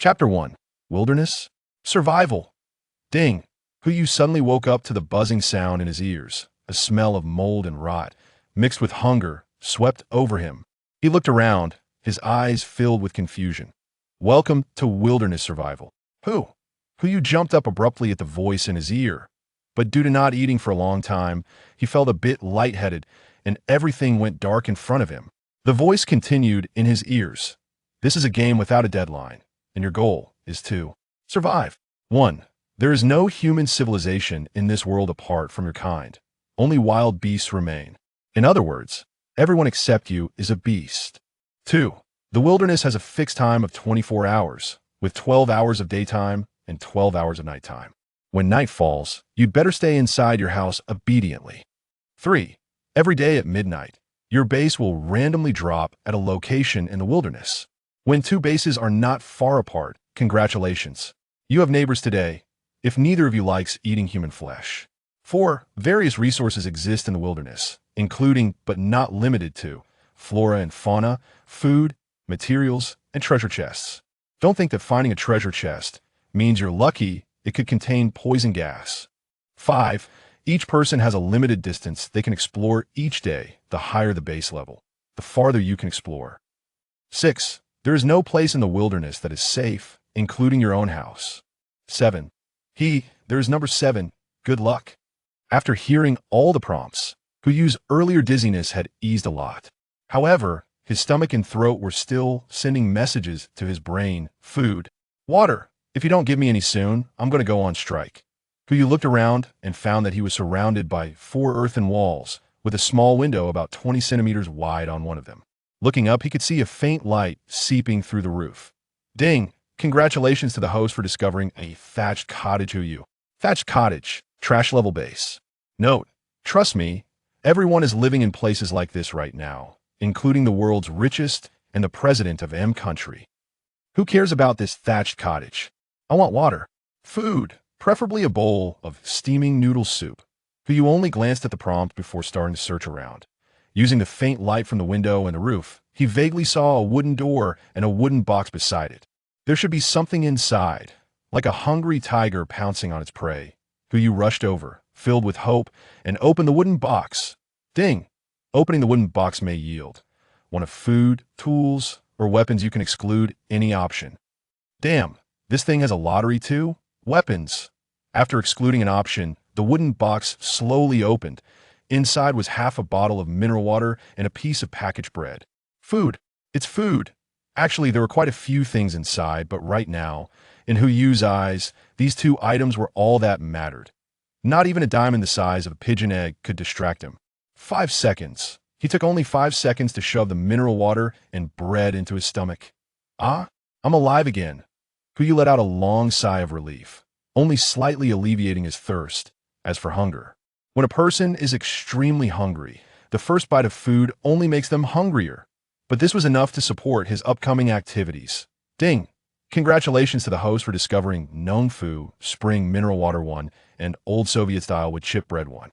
Chapter 1. Wilderness? Survival. Ding. Who suddenly woke up to the buzzing sound in his ears. A smell of mold and rot, mixed with hunger, swept over him. He looked around, his eyes filled with confusion. Welcome to wilderness survival. Who jumped up abruptly at the voice in his ear. But due to not eating for a long time, he felt a bit lightheaded, and everything went dark in front of him. The voice continued in his ears. This is a game without a deadline, and your goal is to survive. 1. There is no human civilization in this world apart from your kind. Only wild beasts remain. In other words, everyone except you is a beast. 2. The wilderness has a fixed time of 24 hours, with 12 hours of daytime and 12 hours of nighttime. When night falls, you'd better stay inside your house obediently. 3. Every day at midnight, your base will randomly drop at a location in the wilderness. When two bases are not far apart, congratulations. You have neighbors today, if neither of you likes eating human flesh. 4. Various resources exist in the wilderness, including, but not limited to, flora and fauna, food, materials, and treasure chests. Don't think that finding a treasure chest means you're lucky. It could contain poison gas. 5. Each person has a limited distance they can explore each day. The higher the base level, the farther you can explore. 6. There is no place in the wilderness that is safe, including your own house. 7. There is number 7, good luck. After hearing all the prompts, Who's earlier dizziness had eased a lot. However, his stomach and throat were still sending messages to his brain. Food. Water. If you don't give me any soon, I'm going to go on strike. Who looked around and found that he was surrounded by 4 earthen walls, with a small window about 20 centimeters wide on one of them. Looking up, he could see a faint light seeping through the roof. Ding! Congratulations to the host for discovering a thatched cottage. Thatched cottage, trash level base. Note, trust me, everyone is living in places like this right now, including the world's richest and the president of M country. Who cares about this thatched cottage? I want water. Food, preferably a bowl of steaming noodle soup. Who only glanced at the prompt before starting to search around. Using the faint light from the window and the roof, he vaguely saw a wooden door and a wooden box beside it. There should be something inside, like a hungry tiger pouncing on its prey. Who rushed over, filled with hope, and opened the wooden box. Ding! Opening the wooden box may yield one of food, tools, or weapons. You can exclude any option. Damn, this thing has a lottery too? Weapons. After excluding an option, the wooden box slowly opened. Inside was half a bottle of mineral water and a piece of packaged bread. Food. It's food. Actually, there were quite a few things inside, but right now, in Hu's eyes, these 2 items were all that mattered. Not even a diamond the size of a pigeon egg could distract him. 5 seconds. He took only 5 seconds to shove the mineral water and bread into his stomach. Ah, I'm alive again. Hu let out a long sigh of relief, only slightly alleviating his thirst. As for hunger, when a person is extremely hungry, the first bite of food only makes them hungrier. But this was enough to support his upcoming activities. Ding! Congratulations to the host for discovering Known Fu, Spring Mineral Water 1, and Old Soviet Style with Chip Bread 1.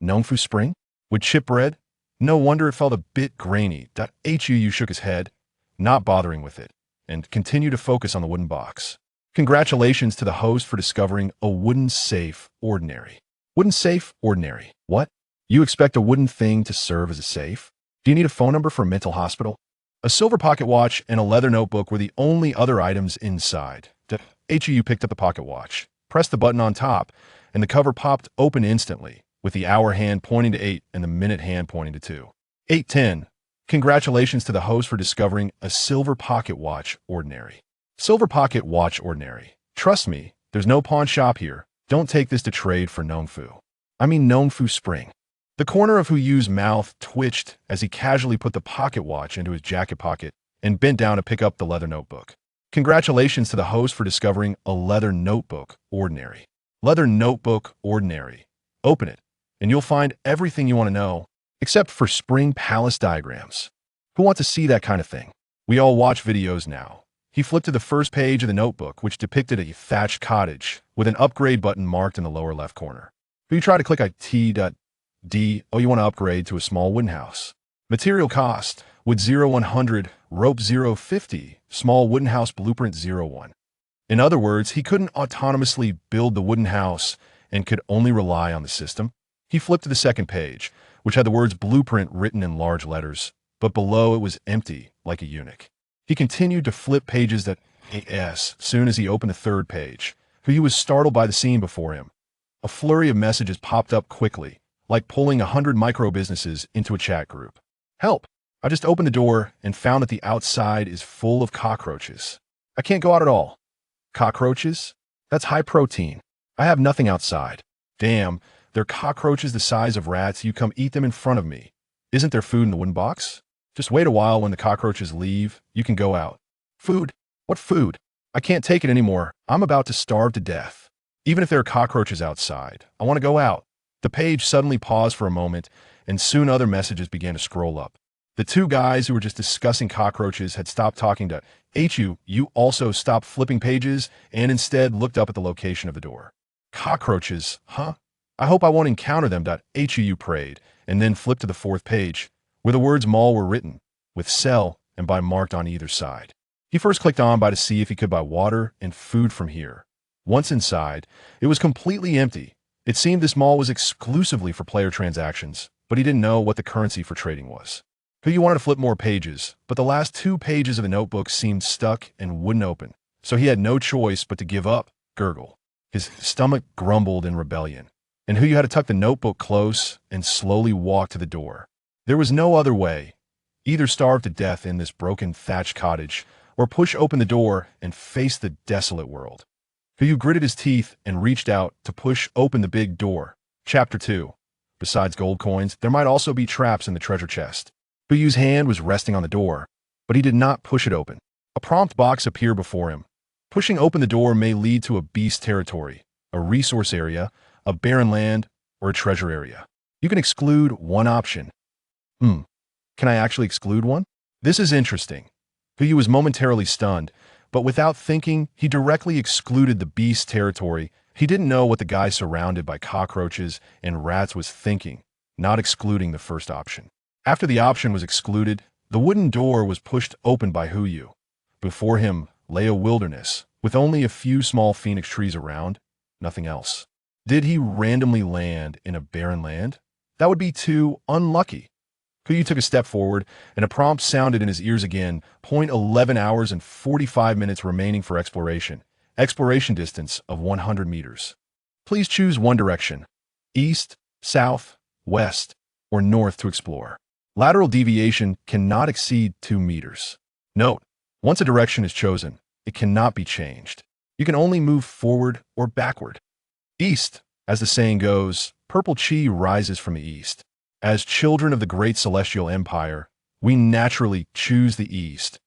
Known Fu Spring? With chip bread? No wonder it felt a bit grainy. Hu shook his head, not bothering with it, and continued to focus on the wooden box. Congratulations to the host for discovering a wooden safe ordinary. Wooden safe ordinary. What? You expect a wooden thing to serve as a safe? Do you need a phone number for a mental hospital? A silver pocket watch and a leather notebook were the only other items inside. Hu picked up the pocket watch, pressed the button on top, and the cover popped open instantly, with the hour hand pointing to 8 and the minute hand pointing to 2. 8:10. Congratulations to the host for discovering a silver pocket watch ordinary. Silver pocket watch ordinary. Trust me, there's no pawn shop here. Don't take this to trade for Known Fu. I mean Known Fu Spring. The corner of Hu's mouth twitched as he casually put the pocket watch into his jacket pocket and bent down to pick up the leather notebook. Congratulations to the host for discovering a leather notebook ordinary. Leather notebook ordinary. Open it, and you'll find everything you want to know, except for spring palace diagrams. Who wants to see that kind of thing? We all watch videos now. He flipped to the first page of the notebook, which depicted a thatched cottage with an upgrade button marked in the lower left corner. You try to click T.D. Oh, you want to upgrade to a small wooden house. Material cost. Wood 0 100, Rope 050, small wooden house blueprint 01. In other words, he couldn't autonomously build the wooden house and could only rely on the system. He flipped to the second page, which had the words blueprint written in large letters, but below it was empty, like a eunuch. He continued to flip pages that as soon as he opened the third page, for he was startled by the scene before him. A flurry of messages popped up quickly, like pulling 100 micro-businesses into a chat group. Help! I just opened the door and found that the outside is full of cockroaches. I can't go out at all. Cockroaches? That's high protein. I have nothing outside. Damn, they're cockroaches the size of rats. You come eat them in front of me. Isn't there food in the wooden box? Just wait a while. When the cockroaches leave, you can go out. Food? What food? I can't take it anymore. I'm about to starve to death. Even if there are cockroaches outside, I want to go out. The page suddenly paused for a moment, and soon other messages began to scroll up. The two guys who were just discussing cockroaches had stopped talking to HU. You also stopped flipping pages and instead looked up at the location of the door. Cockroaches, huh? I hope I won't encounter them. HU prayed, and then flipped to the fourth page, where the words mall were written, with sell and buy marked on either side. He first clicked on buy to see if he could buy water and food from here. Once inside, it was completely empty. It seemed this mall was exclusively for player transactions, but he didn't know what the currency for trading was. He wanted to flip more pages, but the last 2 pages of the notebook seemed stuck and wouldn't open, so he had no choice but to give up, gurgle. His stomach grumbled in rebellion, and Huyu had to tuck the notebook close and slowly walk to the door. There was no other way. Either starve to death in this broken thatched cottage, or push open the door and face the desolate world. Huyu gritted his teeth and reached out to push open the big door. Chapter 2. Besides gold coins, there might also be traps in the treasure chest. Huyu's hand was resting on the door, but he did not push it open. A prompt box appeared before him. Pushing open the door may lead to a beast territory, a resource area, a barren land, or a treasure area. You can exclude one option. Can I actually exclude one? This is interesting. Huyu was momentarily stunned, but without thinking, he directly excluded the beast territory. He didn't know what the guy surrounded by cockroaches and rats was thinking, not excluding the first option. After the option was excluded, the wooden door was pushed open by Huyu. Before him lay a wilderness, with only a few small phoenix trees around, nothing else. Did he randomly land in a barren land? That would be too unlucky. Huyu took a step forward, and a prompt sounded in his ears again. 11 hours and 45 minutes remaining for exploration. Exploration distance of 100 meters. Please choose one direction, east, south, west, or north to explore. Lateral deviation cannot exceed 2 meters. Note, once a direction is chosen, it cannot be changed. You can only move forward or backward. East, as the saying goes, purple chi rises from the east. As children of the great celestial empire, we naturally choose the east.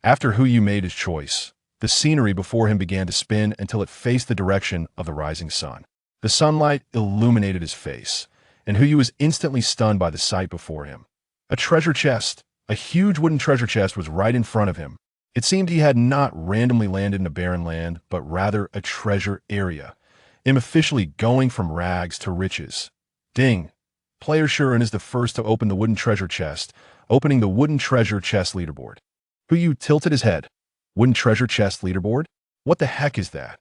After Huyu made his choice, the scenery before him began to spin until it faced the direction of the rising sun. The sunlight illuminated his face, and Huyu was instantly stunned by the sight before him. A treasure chest, a huge wooden treasure chest, was right in front of him. It seemed he had not randomly landed in a barren land, but rather a treasure area. Him officially going from rags to riches. Ding! Player Shuren is the first to open the wooden treasure chest, opening the wooden treasure chest leaderboard. Huyu tilted his head. Wooden treasure chest leaderboard? What the heck is that?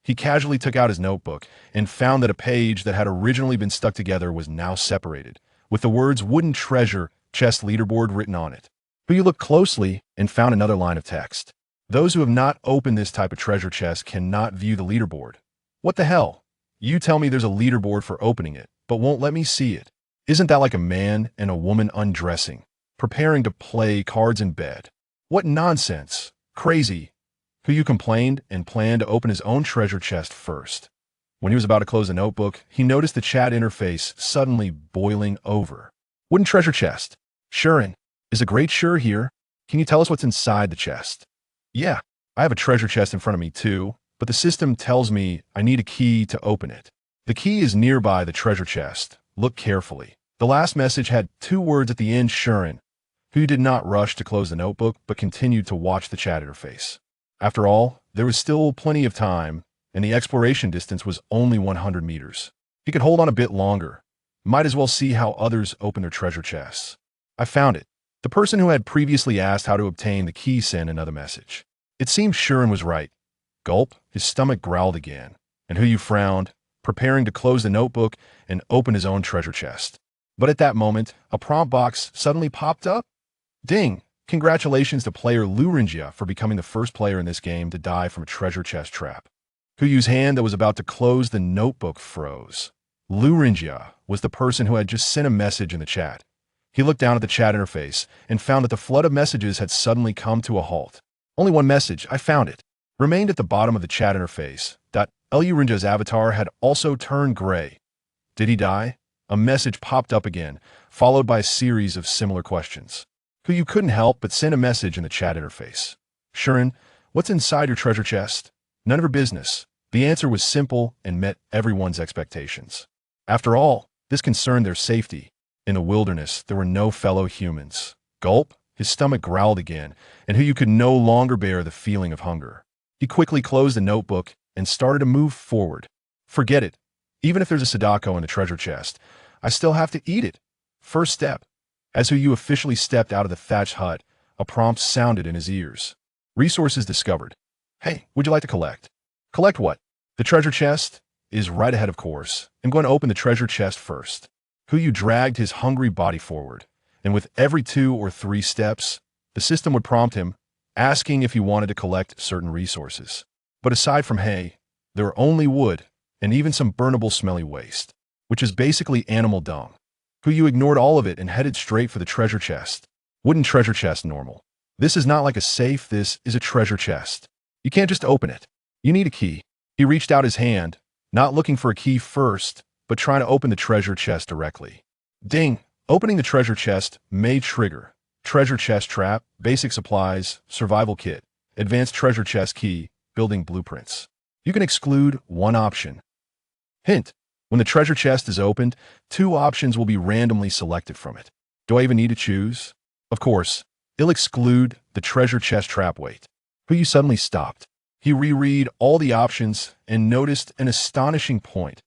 He casually took out his notebook and found that a page that had originally been stuck together was now separated, with the words wooden treasure chest leaderboard written on it. Huyu looked closely and found another line of text. Those who have not opened this type of treasure chest cannot view the leaderboard. What the hell? You tell me there's a leaderboard for opening it, but won't let me see it. Isn't that like a man and a woman undressing, preparing to play cards in bed? What nonsense. Crazy. Huyu complained and planned to open his own treasure chest first. When he was about to close the notebook, he noticed the chat interface suddenly boiling over. Wooden treasure chest. Shuren, is a great Shur here? Can you tell us what's inside the chest? Yeah, I have a treasure chest in front of me too, but the system tells me I need a key to open it. The key is nearby the treasure chest. Look carefully. The last message had 2 words at the end, Shuren. Huyu did not rush to close the notebook, but continued to watch the chat interface. After all, there was still plenty of time, and the exploration distance was only 100 meters. He could hold on a bit longer. Might as well see how others open their treasure chests. I found it. The person who had previously asked how to obtain the key sent another message. It seemed Shuren was right. Gulp, his stomach growled again, and Hu Yu frowned, preparing to close the notebook and open his own treasure chest. But at that moment, a prompt box suddenly popped up. Ding! Congratulations to player Luringia for becoming the first player in this game to die from a treasure chest trap. Hu Yu's hand that was about to close the notebook froze. Luringia was the person who had just sent a message in the chat. He looked down at the chat interface and found that the flood of messages had suddenly come to a halt. Only one message, I found it, remained at the bottom of the chat interface. Luringia's avatar had also turned gray. Did he die? A message popped up again, followed by a series of similar questions. Hu Yu couldn't help but send a message in the chat interface. Shuren, what's inside your treasure chest? None of her business. The answer was simple and met everyone's expectations. After all, this concerned their safety. In the wilderness, there were no fellow humans. Gulp, his stomach growled again, and Hu Yu could no longer bear the feeling of hunger. He quickly closed the notebook and started to move forward. Forget it. Even if there's a Sadako in the treasure chest, I still have to eat it. First step. As Hu Yu officially stepped out of the thatched hut, a prompt sounded in his ears. Resources discovered. Hey, would you like to collect? Collect what? The treasure chest is right ahead, of course. I'm going to open the treasure chest first. Hu Yu dragged his hungry body forward, and with every 2 or 3 steps, the system would prompt him, asking if he wanted to collect certain resources. But aside from hay, there were only wood and even some burnable smelly waste, which is basically animal dung. Hu Yu ignored all of it and headed straight for the treasure chest. Wooden treasure chest normal. This is not like a safe, this is a treasure chest. You can't just open it. You need a key. He reached out his hand, not looking for a key first, but trying to open the treasure chest directly. Ding! Opening the treasure chest may trigger. Treasure chest trap, basic supplies, survival kit, advanced treasure chest key, building blueprints. You can exclude one option. Hint: when the treasure chest is opened, 2 options will be randomly selected from it. Do I even need to choose? Of course, it'll exclude the treasure chest trap. Wait. Hu Yu suddenly stopped. He reread all the options and noticed an astonishing point.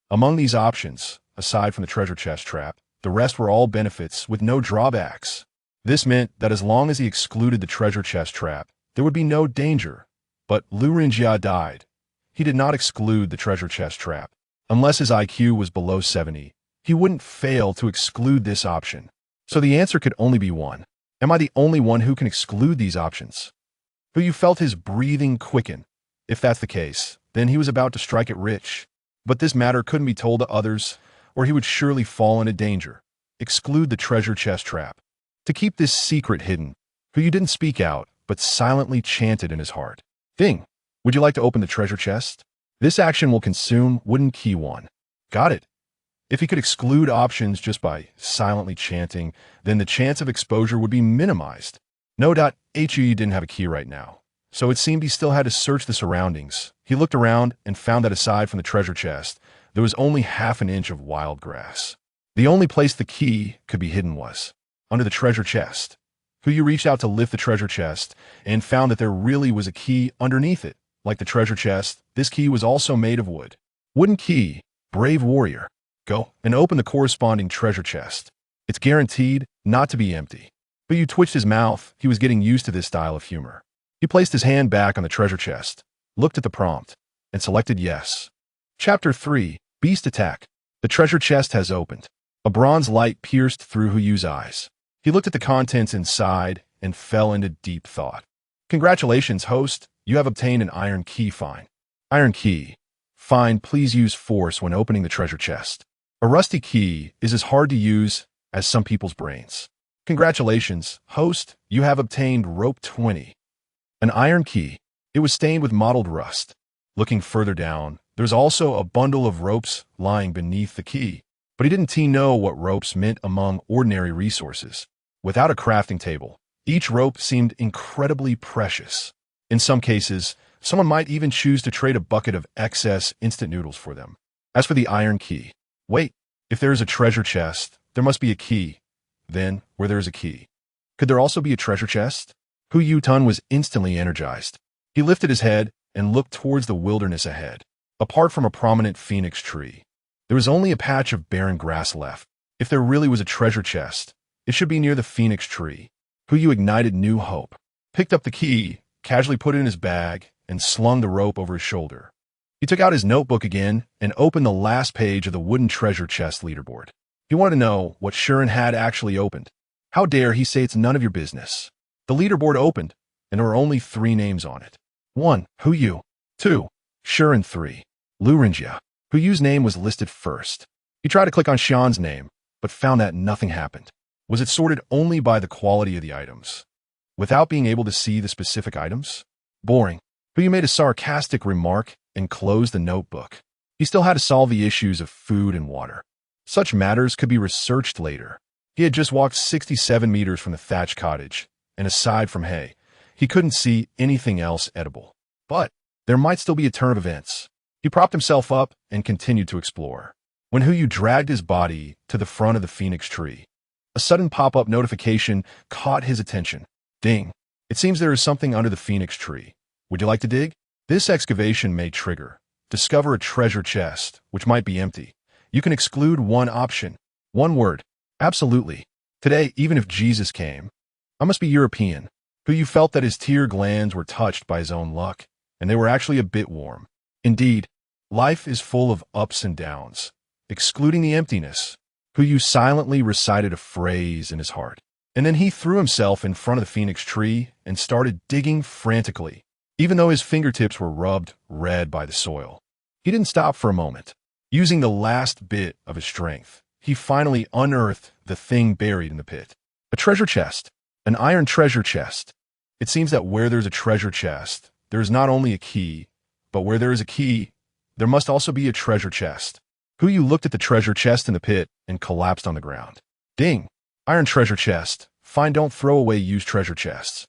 Among these options, aside from the treasure chest trap, the rest were all benefits with no drawbacks. This meant that as long as he excluded the treasure chest trap, there would be no danger. But Luringia died. He did not exclude the treasure chest trap. Unless his IQ was below 70, he wouldn't fail to exclude this option. So the answer could only be one. Am I the only one who can exclude these options? Hu Yu felt his breathing quicken. If that's the case, then he was about to strike it rich. But this matter couldn't be told to others, or he would surely fall into danger. Exclude the treasure chest trap. To keep this secret hidden, Hu Yu didn't speak out, but silently chanted in his heart. Ding! Would you like to open the treasure chest? This action will consume wooden key 1. Got it. If he could exclude options just by silently chanting, then the chance of exposure would be minimized. No. Hu didn't have a key right now, so it seemed he still had to search the surroundings. He looked around and found that aside from the treasure chest, there was only half an inch of wild grass. The only place the key could be hidden was under the treasure chest. Hu Yu reached out to lift the treasure chest and found that there really was a key underneath it. Like the treasure chest, this key was also made of wood. Wooden key, brave warrior. Go and open the corresponding treasure chest. It's guaranteed not to be empty. Hu Yu twitched his mouth. He was getting used to this style of humor. He placed his hand back on the treasure chest, looked at the prompt, and selected yes. Chapter 3, Beast Attack. The treasure chest has opened. A bronze light pierced through Hu Yu's eyes. He looked at the contents inside and fell into deep thought. Congratulations, host. You have obtained an iron key. Fine. Iron key. Fine, please use force when opening the treasure chest. A rusty key is as hard to use as some people's brains. Congratulations, host. You have obtained rope 20. An iron key. It was stained with mottled rust. Looking further down, there's also a bundle of ropes lying beneath the key. But he didn't know what ropes meant among ordinary resources. Without a crafting table, each rope seemed incredibly precious. In some cases, someone might even choose to trade a bucket of excess instant noodles for them. As for the iron key, wait, if there is a treasure chest, there must be a key. Then, where there is a key, could there also be a treasure chest? Hu Yu was instantly energized. He lifted his head and looked towards the wilderness ahead. Apart from a prominent phoenix tree, there was only a patch of barren grass left. If there really was a treasure chest, It should be near the phoenix tree. Who you ignited new hope. Picked up the key, casually put it in his bag, and slung the rope over his shoulder. He took out his notebook again and opened the last page of the wooden treasure chest leaderboard. He wanted to know what Shuren had actually opened. How dare he say it's none of your business? The leaderboard opened, and there were only 3 names on it. 1. Hu Yu. 2. Shuren. 3. Lurinjia. Hu Yu's name was listed first. He tried to click on Xian's name, but found that nothing happened. Was it sorted only by the quality of the items, without being able to see the specific items? Boring. Hu Yu made a sarcastic remark and closed the notebook. He still had to solve the issues of food and water. Such matters could be researched later. He had just walked 67 meters from the thatched cottage, and aside from hay, he couldn't see anything else edible. But there might still be a turn of events. He propped himself up and continued to explore. When Hu Yu dragged his body to the front of the phoenix tree, a sudden pop-up notification caught his attention. Ding. It seems there is something under the phoenix tree. Would you like to dig? This excavation may trigger. Discover a treasure chest, which might be empty. You can exclude one option. One word. Absolutely. Today, even if Jesus came, I must be European. Hu Yu felt that his tear glands were touched by his own luck, and they were actually a bit warm. Indeed, life is full of ups and downs. Excluding the emptiness, Hu Yu silently recited a phrase in his heart. And then he threw himself in front of the phoenix tree and started digging frantically, even though his fingertips were rubbed red by the soil. He didn't stop for a moment. Using the last bit of his strength, he finally unearthed the thing buried in the pit. A treasure chest. An iron treasure chest. It seems that where there's a treasure chest, there is not only a key, but where there is a key, there must also be a treasure chest. Hu Yu looked at the treasure chest in the pit and collapsed on the ground. Ding! Iron treasure chest. Fine, don't throw away used treasure chests.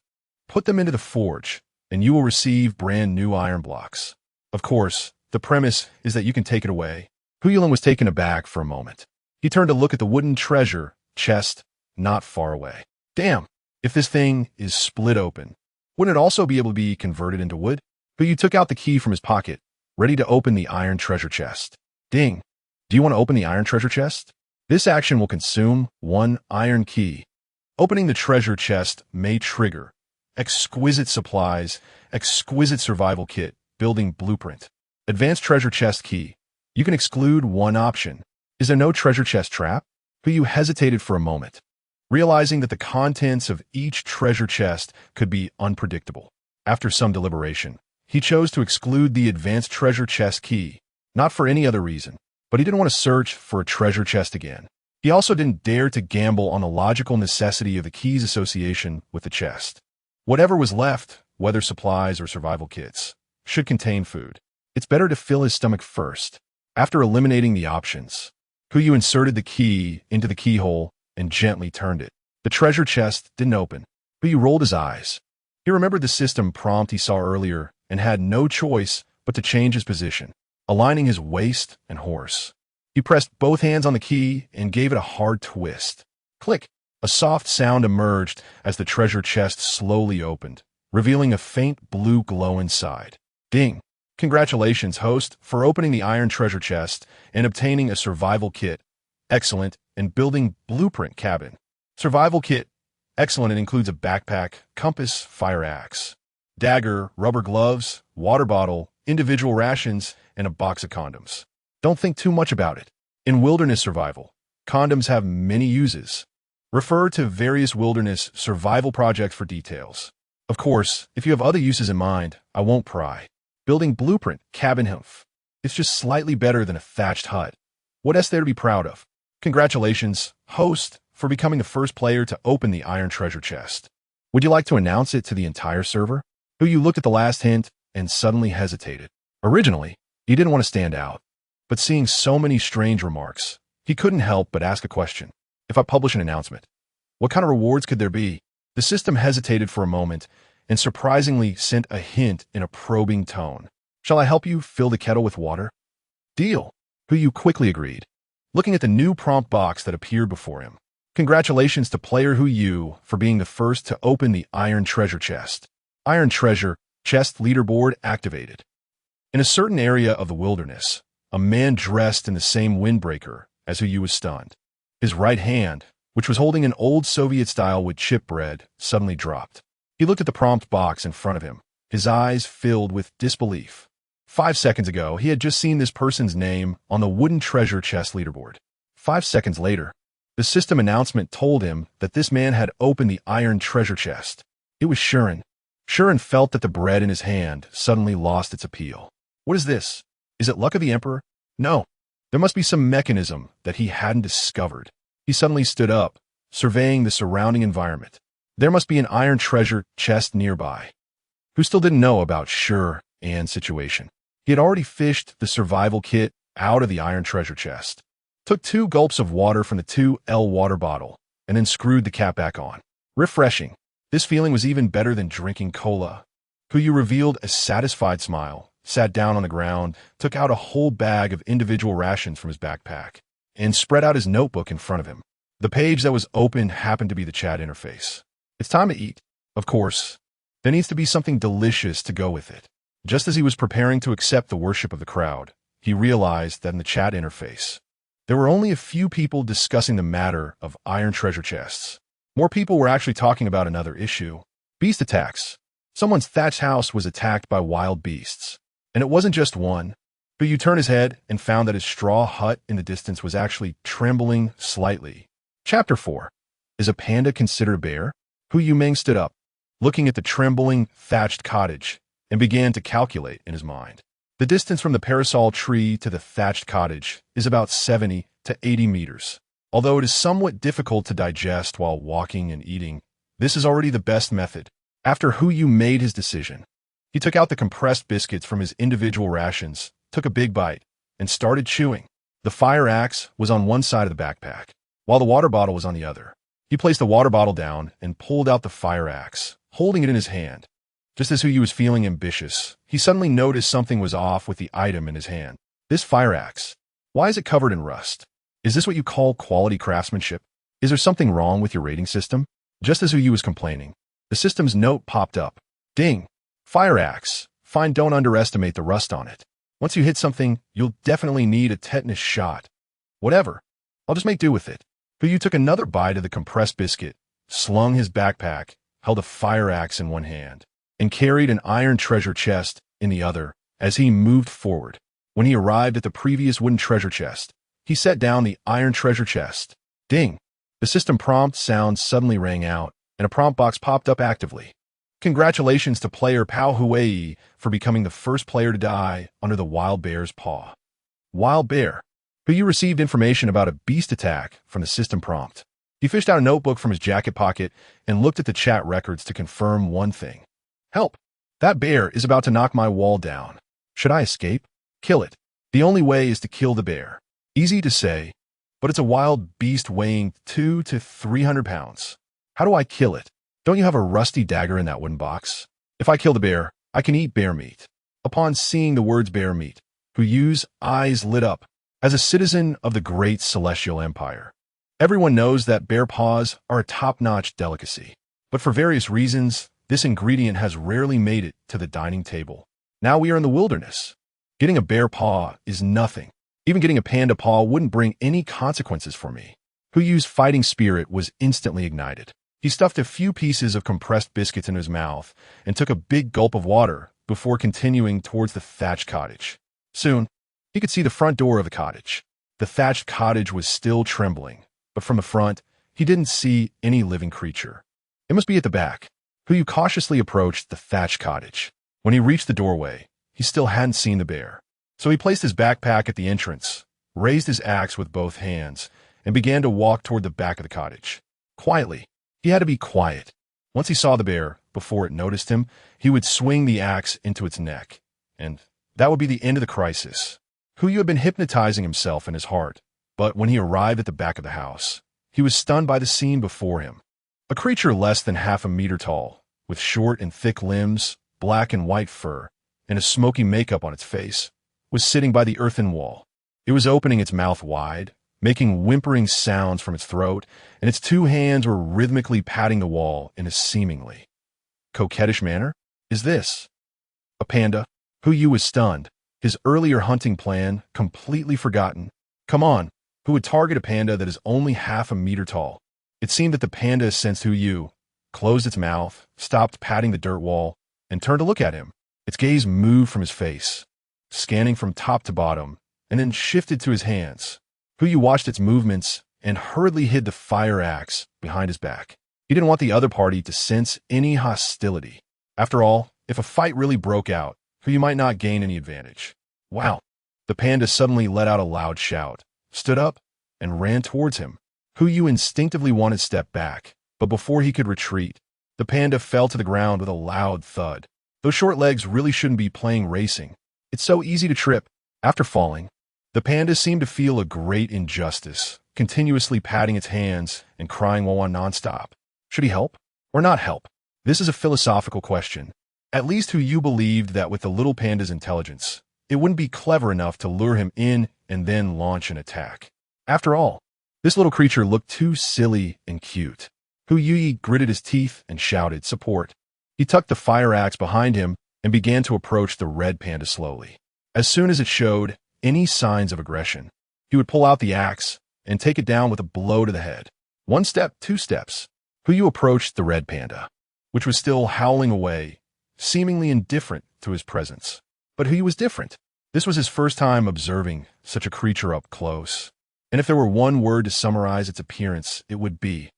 Put them into the forge, and you will receive brand new iron blocks. Of course, the premise is that you can take it away. Hu Yulin was taken aback for a moment. He turned to look at the wooden treasure chest not far away. Damn! If this thing is split open, wouldn't it also be able to be converted into wood? Hu Yu took out the key from his pocket, ready to open the iron treasure chest. Ding! Do you want to open the iron treasure chest? This action will consume 1 iron key. Opening the treasure chest may trigger exquisite supplies, exquisite survival kit, building blueprint. Advanced treasure chest key. You can exclude one option. Is there no treasure chest trap? Hu Yu hesitated for a moment, realizing that the contents of each treasure chest could be unpredictable. After some deliberation, he chose to exclude the advanced treasure chest key, not for any other reason, but he didn't want to search for a treasure chest again. He also didn't dare to gamble on the logical necessity of the key's association with the chest. Whatever was left, whether supplies or survival kits, should contain food. It's better to fill his stomach first. After eliminating the options, Hu Yu inserted the key into the keyhole and gently turned it. The treasure chest didn't open. Hu Yu rolled his eyes. He remembered the system prompt he saw earlier and had no choice but to change his position, aligning his waist and horse. He pressed both hands on the key and gave it a hard twist. Click! A soft sound emerged as the treasure chest slowly opened, revealing a faint blue glow inside. Ding! Congratulations, host, for opening the iron treasure chest and obtaining a survival kit. Excellent. And building blueprint cabin. Survival kit. Excellent. It includes a backpack, compass, fire axe, dagger, rubber gloves, water bottle, individual rations, and a box of condoms. Don't think too much about it. In wilderness survival, condoms have many uses. Refer to various wilderness survival projects for details. Of course, if you have other uses in mind, I won't pry. Building blueprint cabin hoof. It's just slightly better than a thatched hut. What else there to be proud of? Congratulations, host, for becoming the first player to open the iron treasure chest. Would you like to announce it to the entire server? Hu Yu looked at the last hint and suddenly hesitated. Originally, he didn't want to stand out, but seeing so many strange remarks, he couldn't help but ask a question. If I publish an announcement, what kind of rewards could there be? The system hesitated for a moment and surprisingly sent a hint in a probing tone. Shall I help you fill the kettle with water? Deal. Hu Yu quickly agreed, looking at the new prompt box that appeared before him. Congratulations to player Hu Yu for being the first to open the iron treasure chest. Iron treasure chest leaderboard activated. In a certain area of the wilderness, a man dressed in the same windbreaker as Hu Yu was stunned. His right hand which was holding an old Soviet-style wood chip bread, suddenly dropped. He looked at the prompt box in front of him, his eyes filled with disbelief. 5 seconds ago, he had just seen this person's name on the wooden treasure chest leaderboard. 5 seconds later, the system announcement told him that this man had opened the iron treasure chest. It was Shuren. Shuren felt that the bread in his hand suddenly lost its appeal. What is this? Is it luck of the Emperor? No. There must be some mechanism that he hadn't discovered. He suddenly stood up, surveying the surrounding environment. There must be an iron treasure chest nearby. Who still didn't know about Shuren's situation? He had already fished the survival kit out of the iron treasure chest, took 2 gulps of water from the 2L water bottle, and then screwed the cap back on. Refreshing. This feeling was even better than drinking cola. Kuyu revealed a satisfied smile, sat down on the ground, took out a whole bag of individual rations from his backpack, and spread out his notebook in front of him. The page that was open happened to be the chat interface. It's time to eat. Of course, there needs to be something delicious to go with it. Just as he was preparing to accept the worship of the crowd, he realized that in the chat interface, there were only a few people discussing the matter of iron treasure chests. More people were actually talking about another issue: beast attacks. Someone's thatched house was attacked by wild beasts. And it wasn't just one. But you turned his head and found that his straw hut in the distance was actually trembling slightly. Chapter 4. Is a panda considered a bear? Hu Yuming stood up, looking at the trembling, thatched cottage, and began to calculate in his mind. The distance from the parasol tree to the thatched cottage is about 70 to 80 meters. Although it is somewhat difficult to digest while walking and eating, this is already the best method. After Hu Yu made his decision, he took out the compressed biscuits from his individual rations, took a big bite, and started chewing. The fire axe was on one side of the backpack, while the water bottle was on the other. He placed the water bottle down and pulled out the fire axe, holding it in his hand. Just as Hu Yu was feeling ambitious, he suddenly noticed something was off with the item in his hand. This fire axe. Why is it covered in rust? Is this what you call quality craftsmanship? Is there something wrong with your rating system? Just as Hu Yu was complaining, the system's note popped up. Ding! Fire axe. Fine, don't underestimate the rust on it. Once you hit something, you'll definitely need a tetanus shot. Whatever. I'll just make do with it. Hu Yu took another bite of the compressed biscuit, slung his backpack, held a fire axe in one hand, and carried an iron treasure chest in the other as he moved forward. When he arrived at the previous wooden treasure chest, he set down the iron treasure chest. Ding! The system prompt sound suddenly rang out, and a prompt box popped up actively. Congratulations to player Pao Huei for becoming the first player to die under the wild bear's paw. Wild bear. Hu Yu received information about a beast attack from the system prompt. He fished out a notebook from his jacket pocket and looked at the chat records to confirm one thing. Help! That bear is about to knock my wall down. Should I escape? Kill it. The only way is to kill the bear. Easy to say, but it's a wild beast weighing 200 to 300 pounds. How do I kill it? Don't you have a rusty dagger in that wooden box? If I kill the bear, I can eat bear meat. Upon seeing the words bear meat, Hu Yu's eyes lit up. As a citizen of the great celestial empire, everyone knows that bear paws are a top-notch delicacy. But for various reasons, this ingredient has rarely made it to the dining table. Now we are in the wilderness. Getting a bear paw is nothing. Even getting a panda paw wouldn't bring any consequences for me. Hu Yu's fighting spirit was instantly ignited. He stuffed a few pieces of compressed biscuits in his mouth and took a big gulp of water before continuing towards the thatched cottage. Soon, he could see the front door of the cottage. The thatched cottage was still trembling, but from the front, he didn't see any living creature. It must be at the back. Hu Yu cautiously approached the thatched cottage. When he reached the doorway, he still hadn't seen the bear. So he placed his backpack at the entrance, raised his axe with both hands, and began to walk toward the back of the cottage. Quietly. He had to be quiet. Once he saw the bear, before it noticed him, he would swing the axe into its neck, and that would be the end of the crisis. Hu Yu had been hypnotizing himself in his heart, but when he arrived at the back of the house, he was stunned by the scene before him. A creature less than half a meter tall, with short and thick limbs, black and white fur, and a smoky makeup on its face, was sitting by the earthen wall. It was opening its mouth wide, making whimpering sounds from its throat, and its 2 hands were rhythmically patting the wall in a seemingly coquettish manner. Is this a panda? Hu Yu was stunned, his earlier hunting plan completely forgotten. Come on, who would target a panda that is only half a meter tall? It seemed that the panda sensed Hu closed its mouth, stopped patting the dirt wall, and turned to look at him. Its gaze moved from his face, scanning from top to bottom, and then shifted to his hands. Hu watched its movements and hurriedly hid the fire axe behind his back. He didn't want the other party to sense any hostility. After all, if a fight really broke out, Hu might not gain any advantage. Wow! The panda suddenly let out a loud shout, stood up, and ran towards him. Hu instinctively wanted to step back, but before he could retreat, the panda fell to the ground with a loud thud. Those short legs really shouldn't be playing racing. It's so easy to trip. After falling, the panda seemed to feel a great injustice, continuously patting its hands and crying Wawa nonstop. Should he help or not help? This is a philosophical question. At least Hu believed that with the little panda's intelligence, it wouldn't be clever enough to lure him in and then launch an attack. After all, this little creature looked too silly and cute. Hu gritted his teeth and shouted support. He tucked the fire axe behind him and began to approach the red panda slowly. As soon as it showed any signs of aggression, he would pull out the axe and take it down with a blow to the head. 1 step, 2 steps. Hu approached the red panda, which was still howling away, seemingly indifferent to his presence. But Hu was different. This was his first time observing such a creature up close. And if there were one word to summarize its appearance, it would be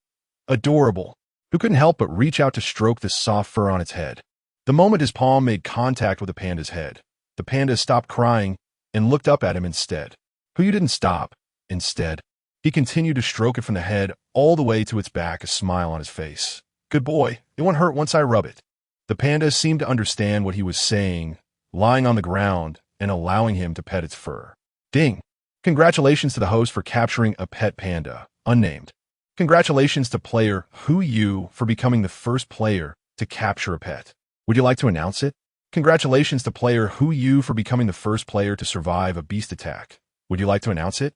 adorable. Hu couldn't help but reach out to stroke the soft fur on its head. The moment his palm made contact with the panda's head, the panda stopped crying and looked up at him instead. Hu didn't stop. Instead, he continued to stroke it from the head all the way to its back, a smile on his face. Good boy, it won't hurt once I rub it. The panda seemed to understand what he was saying, lying on the ground and allowing him to pet its fur. Ding! Congratulations to the host for capturing a pet panda, unnamed. Congratulations to player Hu for becoming the first player to capture a pet. Would you like to announce it? Congratulations to player Hu for becoming the first player to survive a beast attack. Would you like to announce it?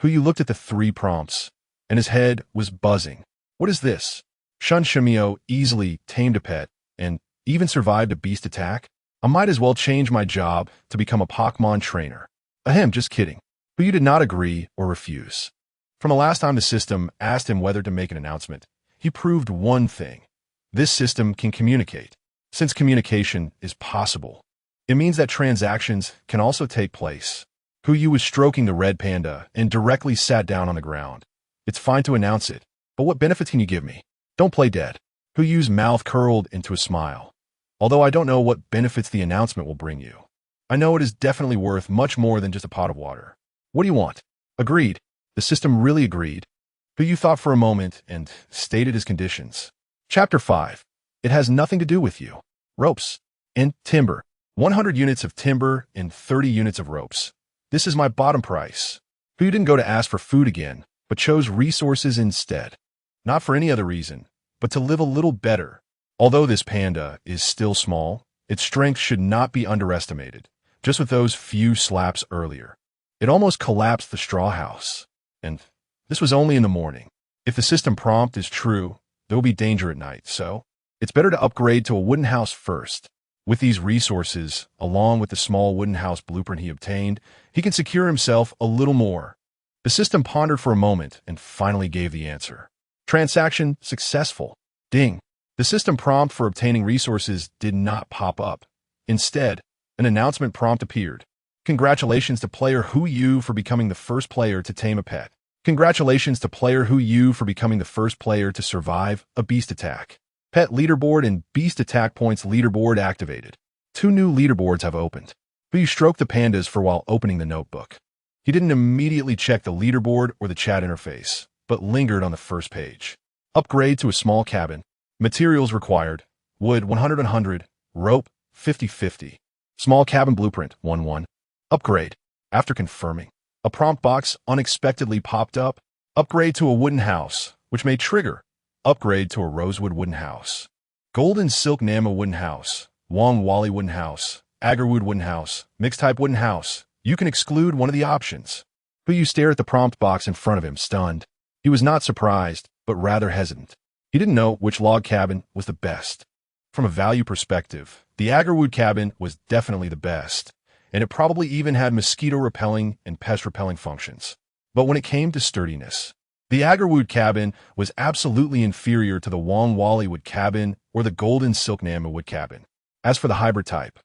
Hu looked at the 3 prompts, and his head was buzzing. What is this? Shun Shimio easily tamed a pet and even survived a beast attack? I might as well change my job to become a Pokemon trainer. Ahem, just kidding. Hu did not agree or refuse. From the last time the system asked him whether to make an announcement, he proved one thing. This system can communicate. Since communication is possible, it means that transactions can also take place. Hu was stroking the red panda and directly sat down on the ground. It's fine to announce it, but what benefits can you give me? Don't play dead. Hu's mouth curled into a smile. Although I don't know what benefits the announcement will bring you, I know it is definitely worth much more than just a pot of water. What do you want? Agreed. The system really agreed. Hu thought for a moment and stated his conditions. Chapter 5. It has nothing to do with you. Ropes and timber. 100 units of timber and 30 units of ropes. This is my bottom price. Hu didn't go to ask for food again, but chose resources instead. Not for any other reason, but to live a little better. Although this panda is still small, its strength should not be underestimated. Just with those few slaps earlier, it almost collapsed the straw house. And this was only in the morning. If the system prompt is true, there will be danger at night, so it's better to upgrade to a wooden house first. With these resources, along with the small wooden house blueprint he obtained, he can secure himself a little more. The system pondered for a moment and finally gave the answer. Transaction successful. Ding. The system prompt for obtaining resources did not pop up. Instead, an announcement prompt appeared. Congratulations to player Hu for becoming the first player to tame a pet. Congratulations to player Hu for becoming the first player to survive a beast attack. Pet leaderboard and beast attack points leaderboard activated. 2 new leaderboards have opened. Hu stroked the pandas for while opening the notebook. He didn't immediately check the leaderboard or the chat interface, but lingered on the first page. Upgrade to a small cabin. Materials required. Wood 100-100. Rope 50-50. Small cabin blueprint 1-1. Upgrade. After confirming, a prompt box unexpectedly popped up. Upgrade to a wooden house, which may trigger. Upgrade to a rosewood wooden house. Golden silk Nama wooden house. Wong Wally wooden house. Agarwood wooden house. Mixed type wooden house. You can exclude one of the options. Hu stared at the prompt box in front of him, stunned. He was not surprised, but rather hesitant. He didn't know which log cabin was the best. From a value perspective, the Agarwood cabin was definitely the best, and it probably even had mosquito-repelling and pest-repelling functions. But when it came to sturdiness, The agarwood cabin was absolutely inferior to the Wong-Wally-wood cabin or the golden silk Nama-wood cabin. As for the hybrid type,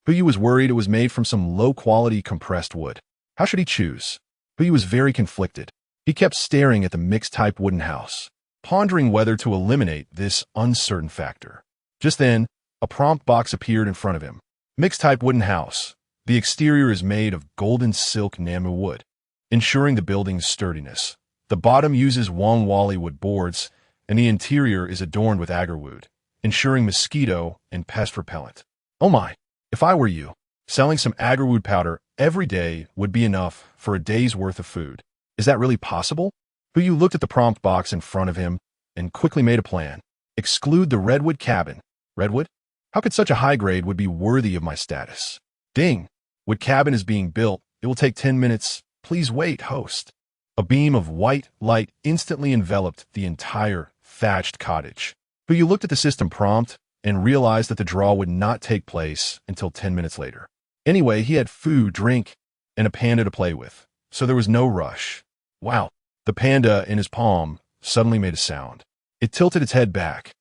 Puyu was worried it was made from some low-quality compressed wood. How should he choose? Puyu was very conflicted. He kept staring at the mixed-type wooden house, pondering whether to eliminate this uncertain factor. Just then, a prompt box appeared in front of him. Mixed-type wooden house. The exterior is made of golden silk Nama wood, ensuring the building's sturdiness. The bottom uses Wong-Wally wood boards, and the interior is adorned with agarwood, ensuring mosquito and pest repellent. Oh my, if I were you, selling some agarwood powder every day would be enough for a day's worth of food. Is that really possible? Puyu looked at the prompt box in front of him and quickly made a plan. Exclude the redwood cabin. Redwood? How could such a high grade would be worthy of my status? Ding! Wood cabin is being built. It will take 10 minutes. Please wait, host. A beam of white light instantly enveloped the entire thatched cottage. Puyu looked at the system prompt and realized that the draw would not take place until 10 minutes later. Anyway, he had food, drink, and a panda to play with, so there was no rush. Wow. The panda in his palm suddenly made a sound. It tilted its head back,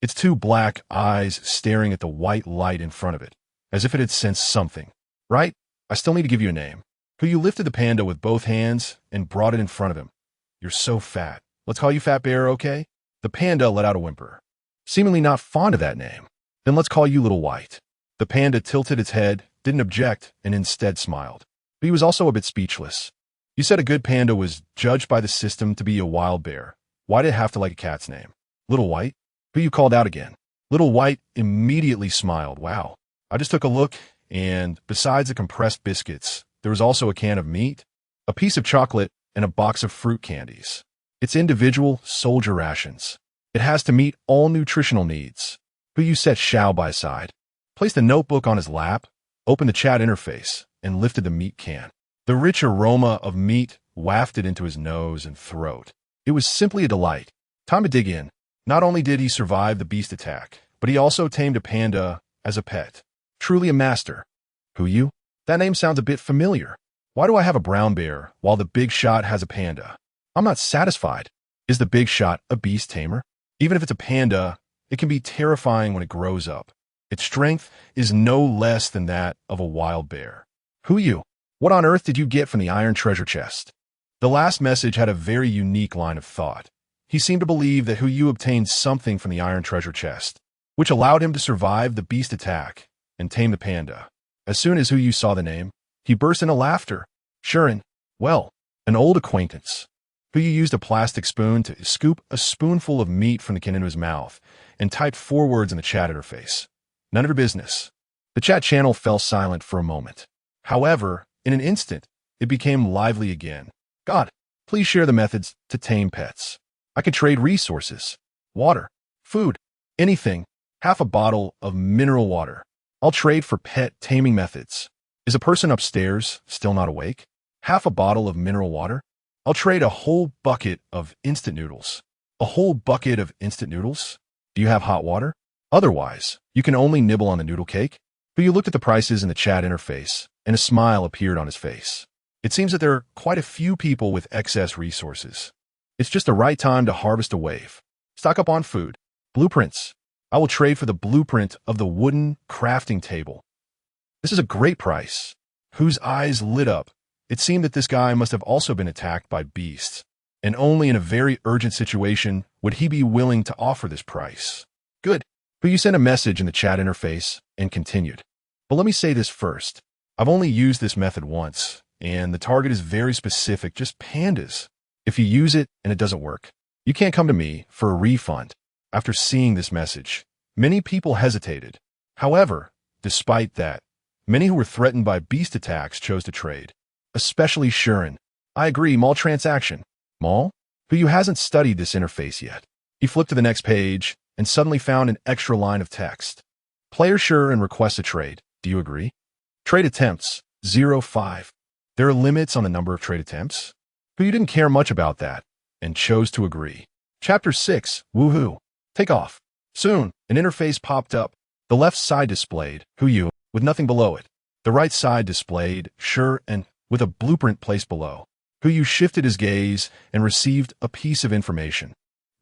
its two black eyes staring at the white light in front of it, as if it had sensed something. Right? I still need to give you a name. Puyu lifted the panda with both hands and brought it in front of him. You're so fat. Let's call you Fat Bear, okay? The panda let out a whimper, seemingly not fond of that name. Then let's call you Little White. The panda tilted its head, didn't object, and instead smiled. But he was also a bit speechless. You said a good panda was judged by the system to be a wild bear. Why did it have to like a cat's name? Little White? Puyu called out again. Little White immediately smiled. Wow. I just took a look, and besides the compressed biscuits, there was also a can of meat, a piece of chocolate, and a box of fruit candies. It's individual soldier rations. It has to meet all nutritional needs. Puyu set Xiao by his side, placed a notebook on his lap, opened the chat interface, and lifted the meat can. The rich aroma of meat wafted into his nose and throat. It was simply a delight. Time to dig in. Not only did he survive the beast attack, but he also tamed a panda as a pet. Truly a master. Puyu? That name sounds a bit familiar. Why do I have a brown bear while the big shot has a panda? I'm not satisfied. Is the big shot a beast tamer? Even if it's a panda, it can be terrifying when it grows up. Its strength is no less than that of a wild bear. Puyu, what on earth did you get from the iron treasure chest? The last message had a very unique line of thought. He seemed to believe that Puyu obtained something from the iron treasure chest, which allowed him to survive the beast attack and tame the panda. As soon as Puyu saw the name, he burst into laughter. Shuren, well, an old acquaintance. Puyu used a plastic spoon to scoop a spoonful of meat from the can into his mouth and typed 4 words in the chat interface. None of your business. The chat channel fell silent for a moment. However, in an instant, it became lively again. God, please share the methods to tame pets. I can trade resources, water, food, anything, half a bottle of mineral water. I'll trade for pet taming methods. Is a person upstairs still not awake? Half a bottle of mineral water? I'll trade a whole bucket of instant noodles. A whole bucket of instant noodles? Do you have hot water? Otherwise, you can only nibble on the noodle cake. Puyu looked at the prices in the chat interface, and a smile appeared on his face. It seems that there are quite a few people with excess resources. It's just the right time to harvest a wave. Stock up on food. Blueprints. I will trade for the blueprint of the wooden crafting table. This is a great price. Whose eyes lit up. It seemed that this guy must have also been attacked by beasts, and only in a very urgent situation would he be willing to offer this price. Good. But you sent a message in the chat interface and continued. But let me say this first. I've only used this method once, and the target is very specific, just pandas. If you use it and it doesn't work, you can't come to me for a refund. After seeing this message, many people hesitated. However, despite that, many who were threatened by beast attacks chose to trade. Especially Shuren. I agree, mall transaction. Mall? Puyu hasn't studied this interface yet. He flipped to the next page and suddenly found an extra line of text. Player Shuren requests a trade. Do you agree? Trade attempts, 0.5. There are limits on the number of trade attempts. Puyu didn't care much about that and chose to agree. Chapter 6, Woohoo. Take off. Soon, an interface popped up. The left side displayed Puyu with nothing below it. The right side displayed Shuren with a blueprint placed below. Who you shifted his gaze and received a piece of information.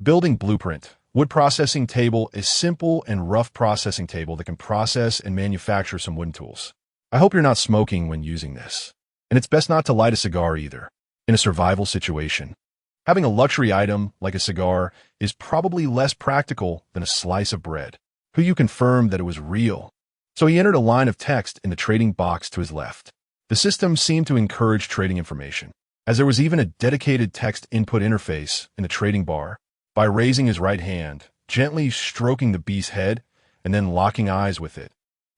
Building blueprint. Wood processing table is simple and rough processing table that can process and manufacture some wooden tools. I hope you're not smoking when using this. And it's best not to light a cigar either. In a survival situation, having a luxury item like a cigar is probably less practical than a slice of bread. Who you confirmed that it was real. So he entered a line of text in the trading box to his left. The system seemed to encourage trading information, as there was even a dedicated text input interface in the trading bar. By raising his right hand, gently stroking the beast's head, and then locking eyes with it,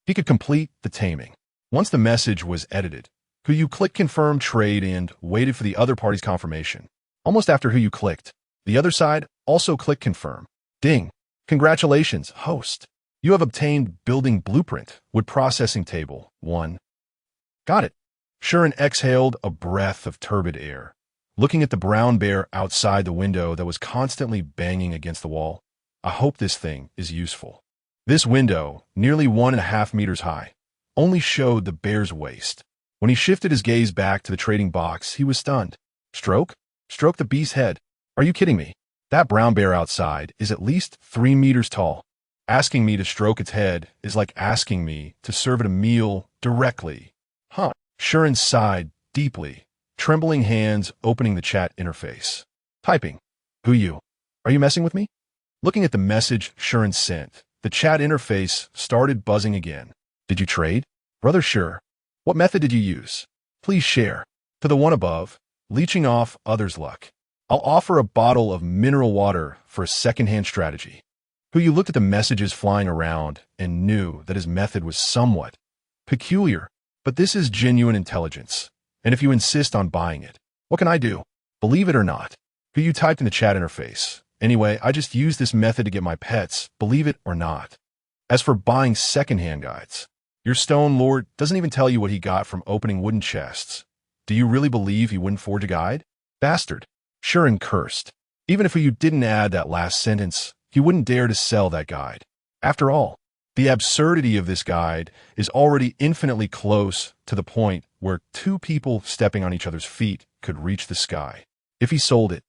he could complete the taming. Once the message was edited, Who you clicked confirm trade and waited for the other party's confirmation. Almost after Who you clicked, the other side also clicked confirm. Ding! Congratulations, host. You have obtained building blueprint, wood processing table, 1. Got it. Shuren exhaled a breath of turbid air, looking at the brown bear outside the window that was constantly banging against the wall. I hope this thing is useful. This window, nearly 1.5 meters high, only showed the bear's waist. When he shifted his gaze back to the trading box, he was stunned. Stroke? Stroke the beast's head. Are you kidding me? That brown bear outside is at least 3 meters tall. Asking me to stroke its head is like asking me to serve it a meal directly. Huh. Shuren sighed deeply, trembling hands opening the chat interface. Typing. Who you? Are you messing with me? Looking at the message Shuren sent, the chat interface started buzzing again. Did you trade? Brother sure. What method did you use? Please share. To the one above, leeching off others' luck. I'll offer a bottle of mineral water for a second-hand strategy. Who you looked at the messages flying around and knew that his method was somewhat peculiar, but this is genuine intelligence. And if you insist on buying it, what can I do? Believe it or not. Who you typed in the chat interface. Anyway, I just use this method to get my pets, believe it or not. As for buying second-hand guides, your stone lord doesn't even tell you what he got from opening wooden chests. Do you really believe he wouldn't forge a guide? Bastard. Shuren cursed. Even if you didn't add that last sentence, he wouldn't dare to sell that guide. After all, the absurdity of this guide is already infinitely close to the point where 2 people stepping on each other's feet could reach the sky. If he sold it,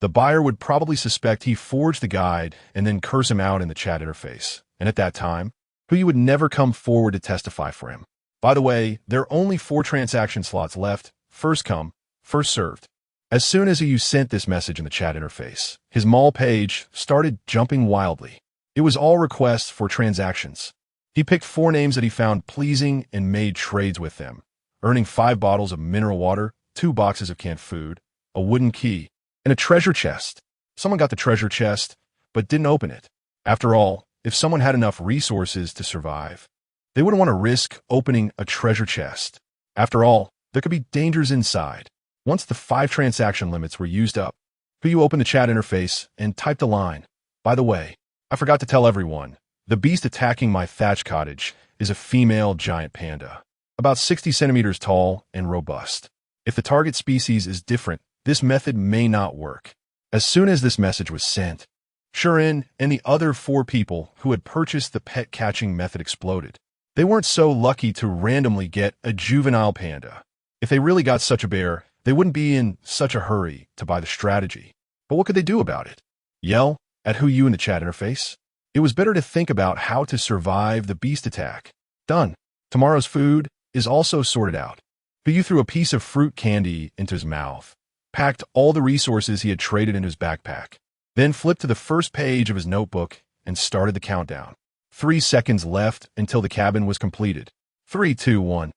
the buyer would probably suspect he forged the guide and then curse him out in the chat interface. And at that time, Who you would never come forward to testify for him. By the way, there are only 4 transaction slots left. First come, first served. As soon as you sent this message in the chat interface, his mall page started jumping wildly. It was all requests for transactions. He picked 4 names that he found pleasing and made trades with them, earning 5 bottles of mineral water, 2 boxes of canned food, a wooden key, and a treasure chest. Someone got the treasure chest, but didn't open it. After all, if someone had enough resources to survive, they wouldn't want to risk opening a treasure chest. After all, there could be dangers inside. Once the 5 transaction limits were used up, Who you opened the chat interface and typed a line. By the way, I forgot to tell everyone, the beast attacking my thatched cottage is a female giant panda, about 60 centimeters tall and robust. If the target species is different, this method may not work. As soon as this message was sent, Shuren and the other 4 people who had purchased the pet catching method exploded. They weren't so lucky to randomly get a juvenile panda. If they really got such a bear, they wouldn't be in such a hurry to buy the strategy. But what could they do about it? Yell at Who you in the chat interface? It was better to think about how to survive the beast attack. Done. Tomorrow's food is also sorted out. Who you threw a piece of fruit candy into his mouth, packed all the resources he had traded in his backpack, then flipped to the first page of his notebook and started the countdown. 3 seconds left until the cabin was completed. 3, 2, 1.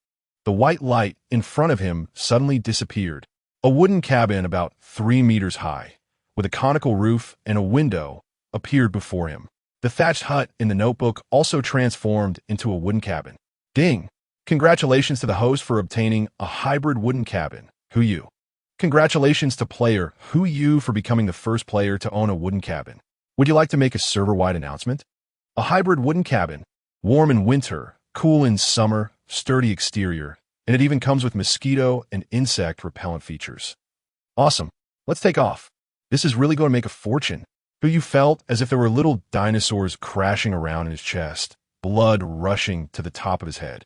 The white light in front of him suddenly disappeared. A wooden cabin about 3 meters high, with a conical roof and a window, appeared before him. The thatched hut in the notebook also transformed into a wooden cabin. Ding! Congratulations to the host for obtaining a hybrid wooden cabin. Who you? Congratulations to player Who you for becoming the first player to own a wooden cabin. Would you like to make a server-wide announcement? A hybrid wooden cabin, warm in winter, cool in summer, sturdy exterior, and it even comes with mosquito and insect repellent features. Awesome. Let's take off. This is really going to make a fortune. Who you felt as if there were little dinosaurs crashing around in his chest, blood rushing to the top of his head.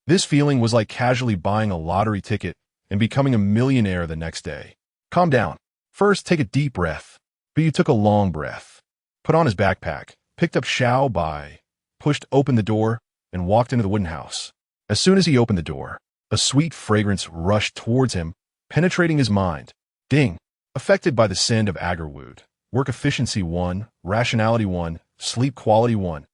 This feeling was like casually buying a lottery ticket and becoming a millionaire the next day. Calm down. First, take a deep breath. Hu took a long breath, put on his backpack, picked up else.But, pushed open the door, and walked into the wooden house. As soon as he opened the door, a sweet fragrance rushed towards him, penetrating his mind. Ding. Affected by the scent of agarwood. Work efficiency 1, rationality 1, sleep quality 1.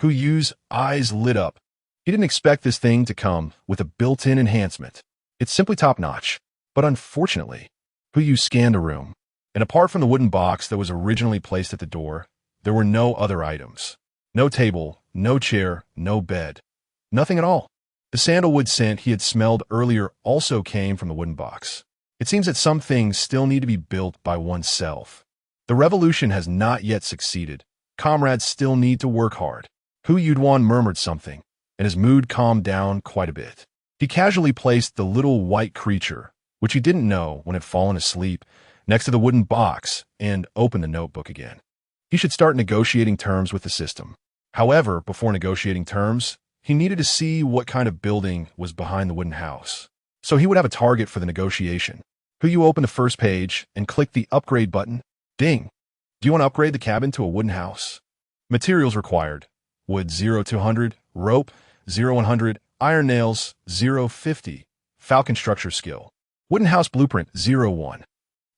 Hu's eyes lit up. He didn't expect this thing to come with a built-in enhancement. It's simply top-notch. But unfortunately, Hu scanned the room, and apart from the wooden box that was originally placed at the door, there were no other items. No table, no chair, no bed. Nothing at all. The sandalwood scent he had smelled earlier also came from the wooden box. It seems that some things still need to be built by oneself. The revolution has not yet succeeded. Comrades still need to work hard. Hu Yudwan murmured something, and his mood calmed down quite a bit. He casually placed the little white creature, which he didn't know when it had fallen asleep, next to the wooden box and opened the notebook again. He should start negotiating terms with the system. However, before negotiating terms, he needed to see what kind of building was behind the wooden house, so he would have a target for the negotiation. Hu opened the first page and clicked the upgrade button. Ding. Do you want to upgrade the cabin to a wooden house? Materials required. Wood 0 to 100, rope 0 100, iron nails 0 50, falcon structure skill. Wooden house blueprint 0 1.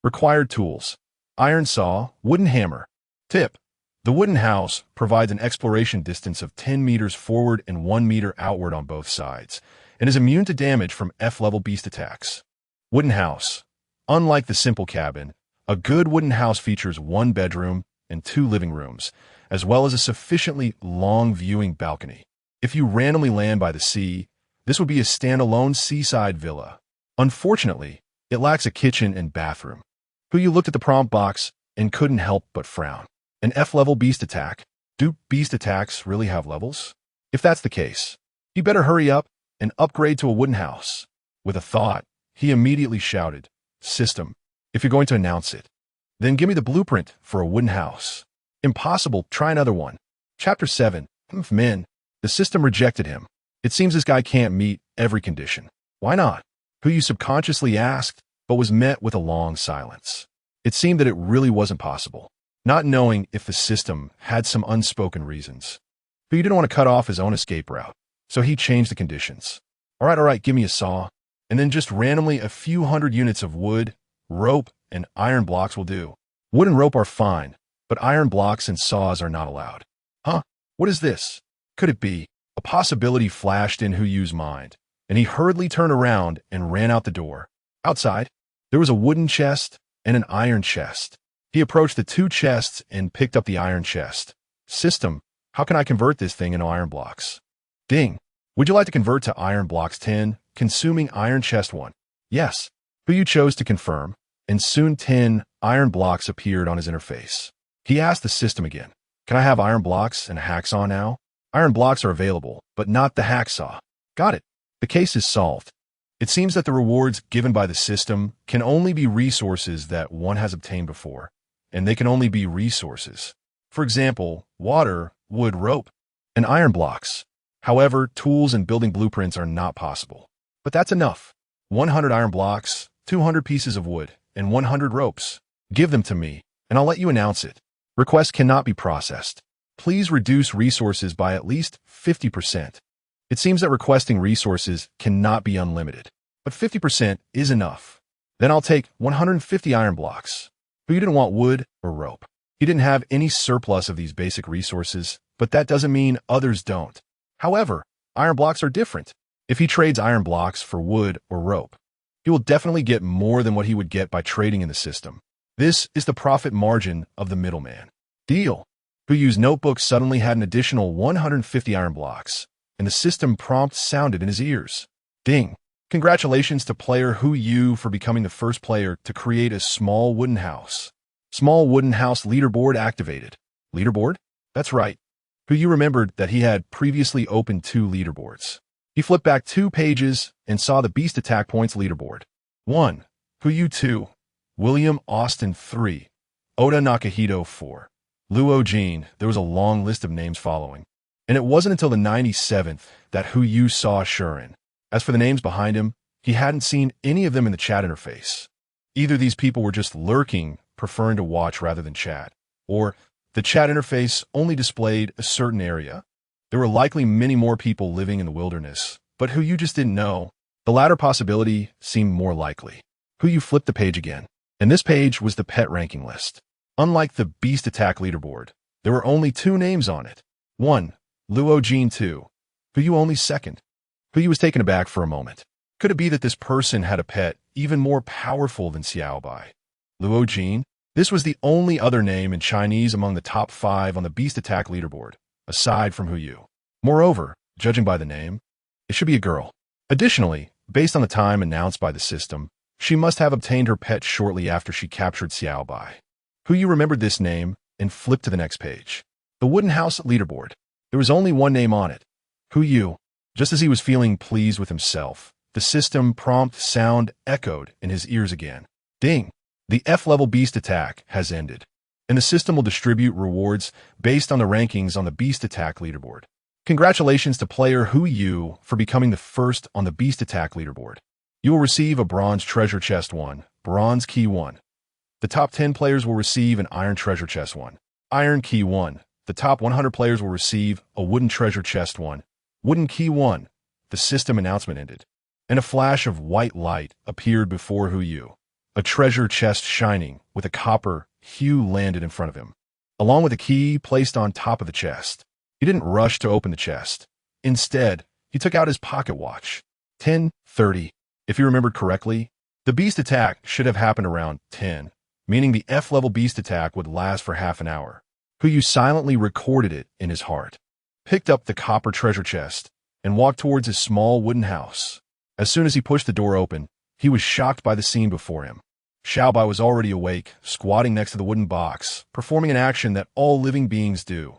Required tools. Iron saw, wooden hammer. Tip. The wooden house provides an exploration distance of 10 meters forward and 1 meter outward on both sides, and is immune to damage from F-level beast attacks. Wooden house. Unlike the simple cabin, a good wooden house features 1 bedroom and 2 living rooms, as well as a sufficiently long viewing balcony. If you randomly land by the sea, this would be a standalone seaside villa. Unfortunately, it lacks a kitchen and bathroom. Hu looked at the prompt box and couldn't help but frown. An F-level beast attack? Do beast attacks really have levels? If that's the case, he better hurry up and upgrade to a wooden house. With a thought, he immediately shouted, "System, if you're going to announce it, then give me the blueprint for a wooden house." Impossible, try another one. Chapter 7. Men. The system rejected him. It seems this guy can't meet every condition. Why not? Hu subconsciously asked, but was met with a long silence. It seemed that it really wasn't possible, not knowing if the system had some unspoken reasons. But he didn't want to cut off his own escape route, so he changed the conditions. All right, give me a saw, and then just randomly a few hundred units of wood, rope, and iron blocks will do. Wood and rope are fine, but iron blocks and saws are not allowed. Huh? What is this? Could it be? A possibility flashed in Hu's mind, and he hurriedly turned around and ran out the door. Outside, there was a wooden chest and an iron chest. He approached the 2 chests and picked up the iron chest. System, how can I convert this thing into iron blocks? Ding. Would you like to convert to iron blocks 10, consuming iron chest 1? Yes. Hu chose to confirm, and soon 10 iron blocks appeared on his interface. He asked the system again, "Can I have iron blocks and a hacksaw now?" Iron blocks are available, but not the hacksaw. Got it. The case is solved. It seems that the rewards given by the system can only be resources that one has obtained before, and they can only be resources. For example, water, wood, rope, and iron blocks. However, tools and building blueprints are not possible. But that's enough. 100 iron blocks, 200 pieces of wood, and 100 ropes. Give them to me, and I'll let you announce it. Request cannot be processed. Please reduce resources by at least 50%. It seems that requesting resources cannot be unlimited, but 50% is enough. Then I'll take 150 iron blocks. But you didn't want wood or rope. He didn't have any surplus of these basic resources, but that doesn't mean others don't. However, iron blocks are different. If he trades iron blocks for wood or rope, he will definitely get more than what he would get by trading in the system. This is the profit margin of the middleman. Deal. Hu's notebook suddenly had an additional 150 iron blocks, and the system prompt sounded in his ears. Ding. Congratulations to player Hu for becoming the first player to create a small wooden house. Small wooden house leaderboard activated. Leaderboard? That's right. Hu remembered that he had previously opened 2 leaderboards. He flipped back 2 pages and saw the beast attack points leaderboard. 1. Hu 2. William Austin 3. Oda Nakahito 4. Luo Jin. There was a long list of names following. And it wasn't until the 97th that Hu saw Shurin. As for the names behind him, He hadn't seen any of them in the chat interface. Either these people were just lurking, preferring to watch rather than chat, or the chat interface only displayed a certain area. There were likely many more people living in the wilderness, but who you just didn't know. The latter possibility seemed more likely. Who you flipped the page again, and this page was the pet ranking list. Unlike the Beast Attack leaderboard, there were only 2 names on it. 1. Luo Jean 2. Who you only second. Who you was taken aback for a moment. Could it be that this person had a pet even more powerful than Xiaobai? Luo Jean? This was the only other name in Chinese among the top 5 on the Beast Attack leaderboard, aside from Hu Yu. Moreover, judging by the name, it should be a girl. Additionally, based on the time announced by the system, she must have obtained her pet shortly after she captured Xiaobai. Hu Yu remembered this name and flipped to the next page. The Wooden House leaderboard. There was only one name on it. Hu Yu. Just as he was feeling pleased with himself, the system prompt sound echoed in his ears again. Ding! The F-level Beast Attack has ended, and the system will distribute rewards based on the rankings on the Beast Attack leaderboard. Congratulations to player Hu Yu for becoming the first on the Beast Attack leaderboard. You will receive a Bronze Treasure Chest 1, Bronze Key 1. The top 10 players will receive an Iron Treasure Chest 1, Iron Key 1. The top 100 players will receive a Wooden Treasure Chest 1, Wooden Key 1. The system announcement ended, and a flash of white light appeared before Hu Yu. A treasure chest shining with a copper hue landed in front of him, along with a key placed on top of the chest. He didn't rush to open the chest. Instead, he took out his pocket watch. 10:30. If he remembered correctly, the Beast Attack should have happened around 10, meaning the F-level Beast Attack would last for half an hour. Hu Yu silently recorded it in his heart, picked up the copper treasure chest, and walked towards his small wooden house. As soon as he pushed the door open, he was shocked by the scene before him. Xiaobai was already awake, squatting next to the wooden box, performing an action that all living beings do.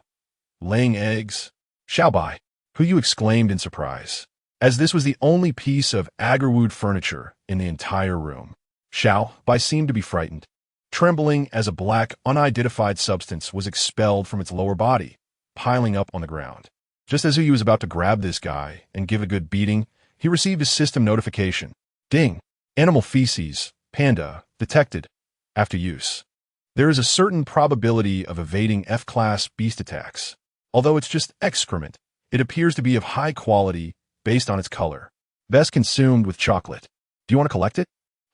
Laying eggs. Xiaobai, Hu Yu exclaimed in surprise, as this was the only piece of agarwood furniture in the entire room. Xiaobai seemed to be frightened, trembling as a black, unidentified substance was expelled from its lower body, piling up on the ground. Just as Hu Yu was about to grab this guy and give a good beating, he received a system notification. Ding! Animal feces, PANDA, detected. After use. There is a certain probability of evading F-class beast attacks. Although it's just excrement, it appears to be of high quality based on its color. Best consumed with chocolate. Do you want to collect it?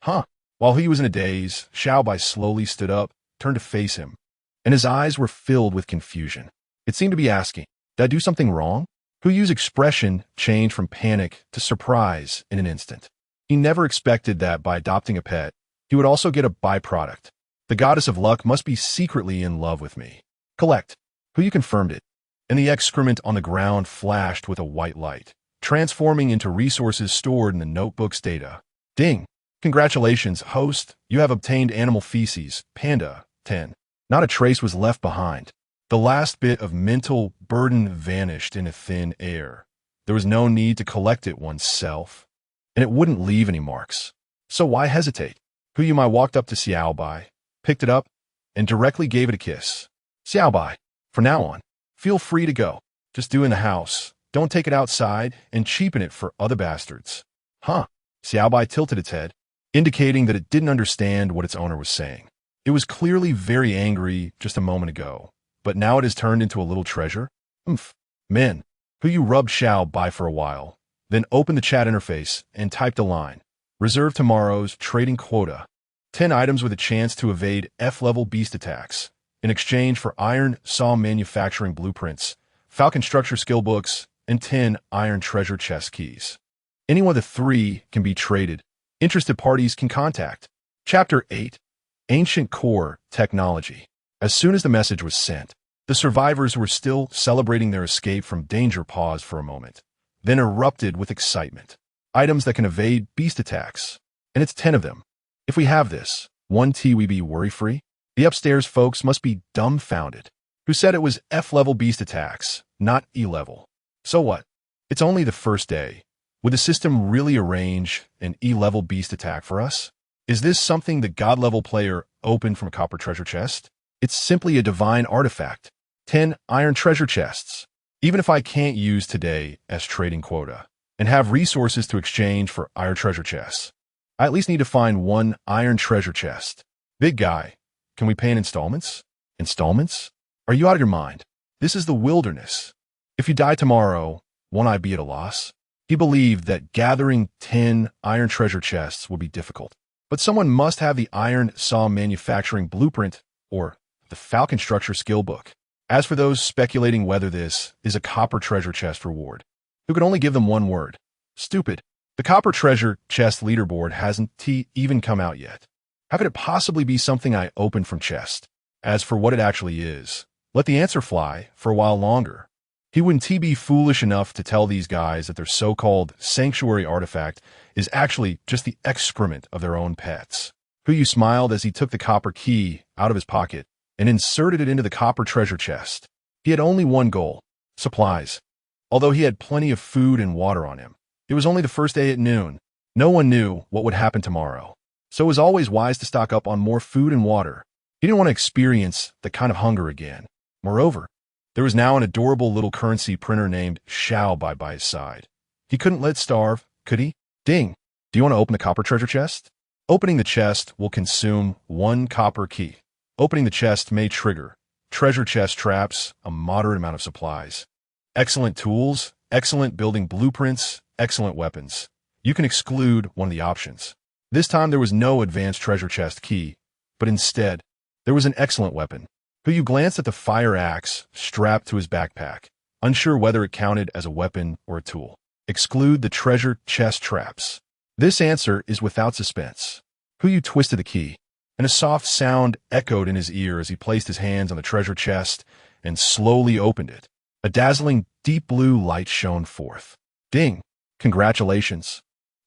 Huh. While he was in a daze, Xiaobai slowly stood up, turned to face him, and his eyes were filled with confusion. It seemed to be asking, did I do something wrong? Hu Yu's expression changed from panic to surprise in an instant. He never expected that by adopting a pet, he would also get a byproduct. The goddess of luck must be secretly in love with me. Collect. Hu Yu confirmed it, and the excrement on the ground flashed with a white light, transforming into resources stored in the notebook's data. Ding! Congratulations, host. You have obtained animal feces, PANDA, 10. Not a trace was left behind. The last bit of mental burden vanished in a thin air. There was no need to collect it oneself, and it wouldn't leave any marks. So why hesitate? Hu Yu walked up to Xiaobai, picked it up, and directly gave it a kiss. Xiaobai, from now on, feel free to go. Just do in the house. Don't take it outside and cheapen it for other bastards. Huh? Xiaobai tilted its head, indicating that it didn't understand what its owner was saying. It was clearly very angry just a moment ago, but now it has turned into a little treasure? Men. Hu Yu rubbed Xiaobai for a while, then opened the chat interface and typed a line. Reserve tomorrow's trading quota. 10 items with a chance to evade F-level beast attacks in exchange for iron saw manufacturing blueprints, falcon structure skill books, and 10 iron treasure chest keys. Any one of the 3 can be traded. Interested parties can contact. Chapter 8. Ancient Core Technology. As soon as the message was sent, the survivors were still celebrating their escape from danger paused for a moment, then erupted with excitement. Items that can evade beast attacks. And it's 10 of them. If we have this, we be worry-free? The upstairs folks must be dumbfounded. Who said it was F-level beast attacks, not E-level? So what? It's only the first day. Would the system really arrange an E-level beast attack for us? Is this something the God-level player opened from a copper treasure chest? It's simply a divine artifact. 10 iron treasure chests. Even if I can't use today as trading quota, and have resources to exchange for iron treasure chests. I at least need to find one iron treasure chest. Big guy, can we pay in installments? Installments? Are you out of your mind? This is the wilderness. If you die tomorrow, won't I be at a loss? He believed that gathering 10 iron treasure chests would be difficult, but someone must have the iron saw manufacturing blueprint or the Falcon structure skill book. As for those speculating whether this is a copper treasure chest reward, who could only give them one word: stupid. The copper treasure chest leaderboard hasn't even come out yet. How could it possibly be something I opened from chest? As for what it actually is, let the answer fly for a while longer. He wouldn't be foolish enough to tell these guys that their so-called sanctuary artifact is actually just the excrement of their own pets. Huyu smiled as he took the copper key out of his pocket and inserted it into the copper treasure chest. He had only one goal: supplies. Although he had plenty of food and water on him, it was only the first day at noon. No one knew what would happen tomorrow, so it was always wise to stock up on more food and water. He didn't want to experience the kind of hunger again. Moreover, there was now an adorable little currency printer named else.But by his side. He couldn't let starve, could he? Ding! Do you want to open the copper treasure chest? Opening the chest will consume one copper key. Opening the chest may trigger treasure chest traps, a moderate amount of supplies. Excellent tools, excellent building blueprints, excellent weapons. You can exclude one of the options. This time there was no advanced treasure chest key, but instead, there was an excellent weapon. Huyu glanced at the fire axe strapped to his backpack, unsure whether it counted as a weapon or a tool. Exclude the treasure chest traps. This answer is without suspense. Huyu twisted the key, and a soft sound echoed in his ear as he placed his hands on the treasure chest and slowly opened it. A dazzling deep blue light shone forth. Ding! Congratulations.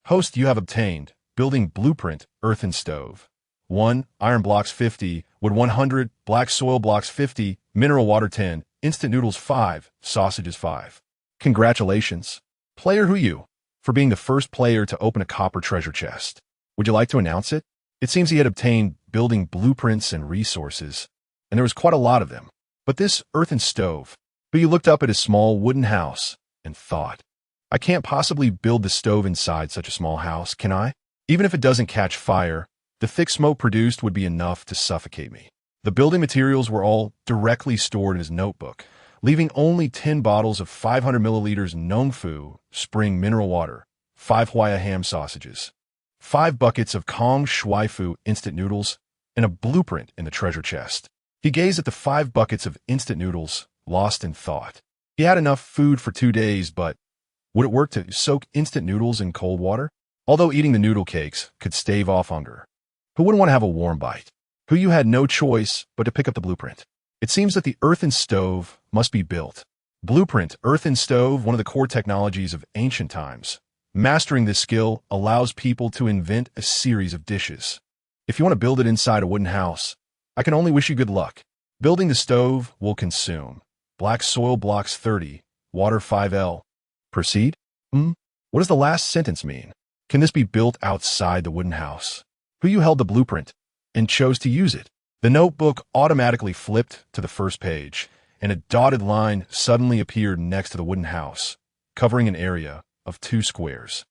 Host, you have obtained building blueprint earthen stove. 1. Iron blocks 50, wood 100, black soil blocks 50, mineral water 10, instant noodles 5, sausages 5. Congratulations, player Huyu, for being the first player to open a copper treasure chest. Would you like to announce it? It seems he had obtained building blueprints and resources, and there was quite a lot of them. But this earthen stove, Huyu looked up at his small wooden house and thought, I can't possibly build the stove inside such a small house, can I? Even if it doesn't catch fire, the thick smoke produced would be enough to suffocate me. The building materials were all directly stored in his notebook, leaving only 10 bottles of 500 milliliters Nongfu spring mineral water, 5 Huaya ham sausages, 5 buckets of Kong Shui Fu instant noodles, and a blueprint in the treasure chest. He gazed at the 5 buckets of instant noodles, lost in thought. He had enough food for 2 days, but would it work to soak instant noodles in cold water? Although eating the noodle cakes could stave off hunger, who wouldn't want to have a warm bite? Huyu had no choice but to pick up the blueprint. It seems that the earthen stove must be built. Blueprint earthen stove, one of the core technologies of ancient times. Mastering this skill allows people to invent a series of dishes. If you want to build it inside a wooden house, I can only wish you good luck. Building the stove will consume black soil blocks 30, water 5L. Proceed? What does the last sentence mean? Can this be built outside the wooden house? Huyu held the blueprint and chose to use it. The notebook automatically flipped to the first page, and a dotted line suddenly appeared next to the wooden house, covering an area of 2 squares.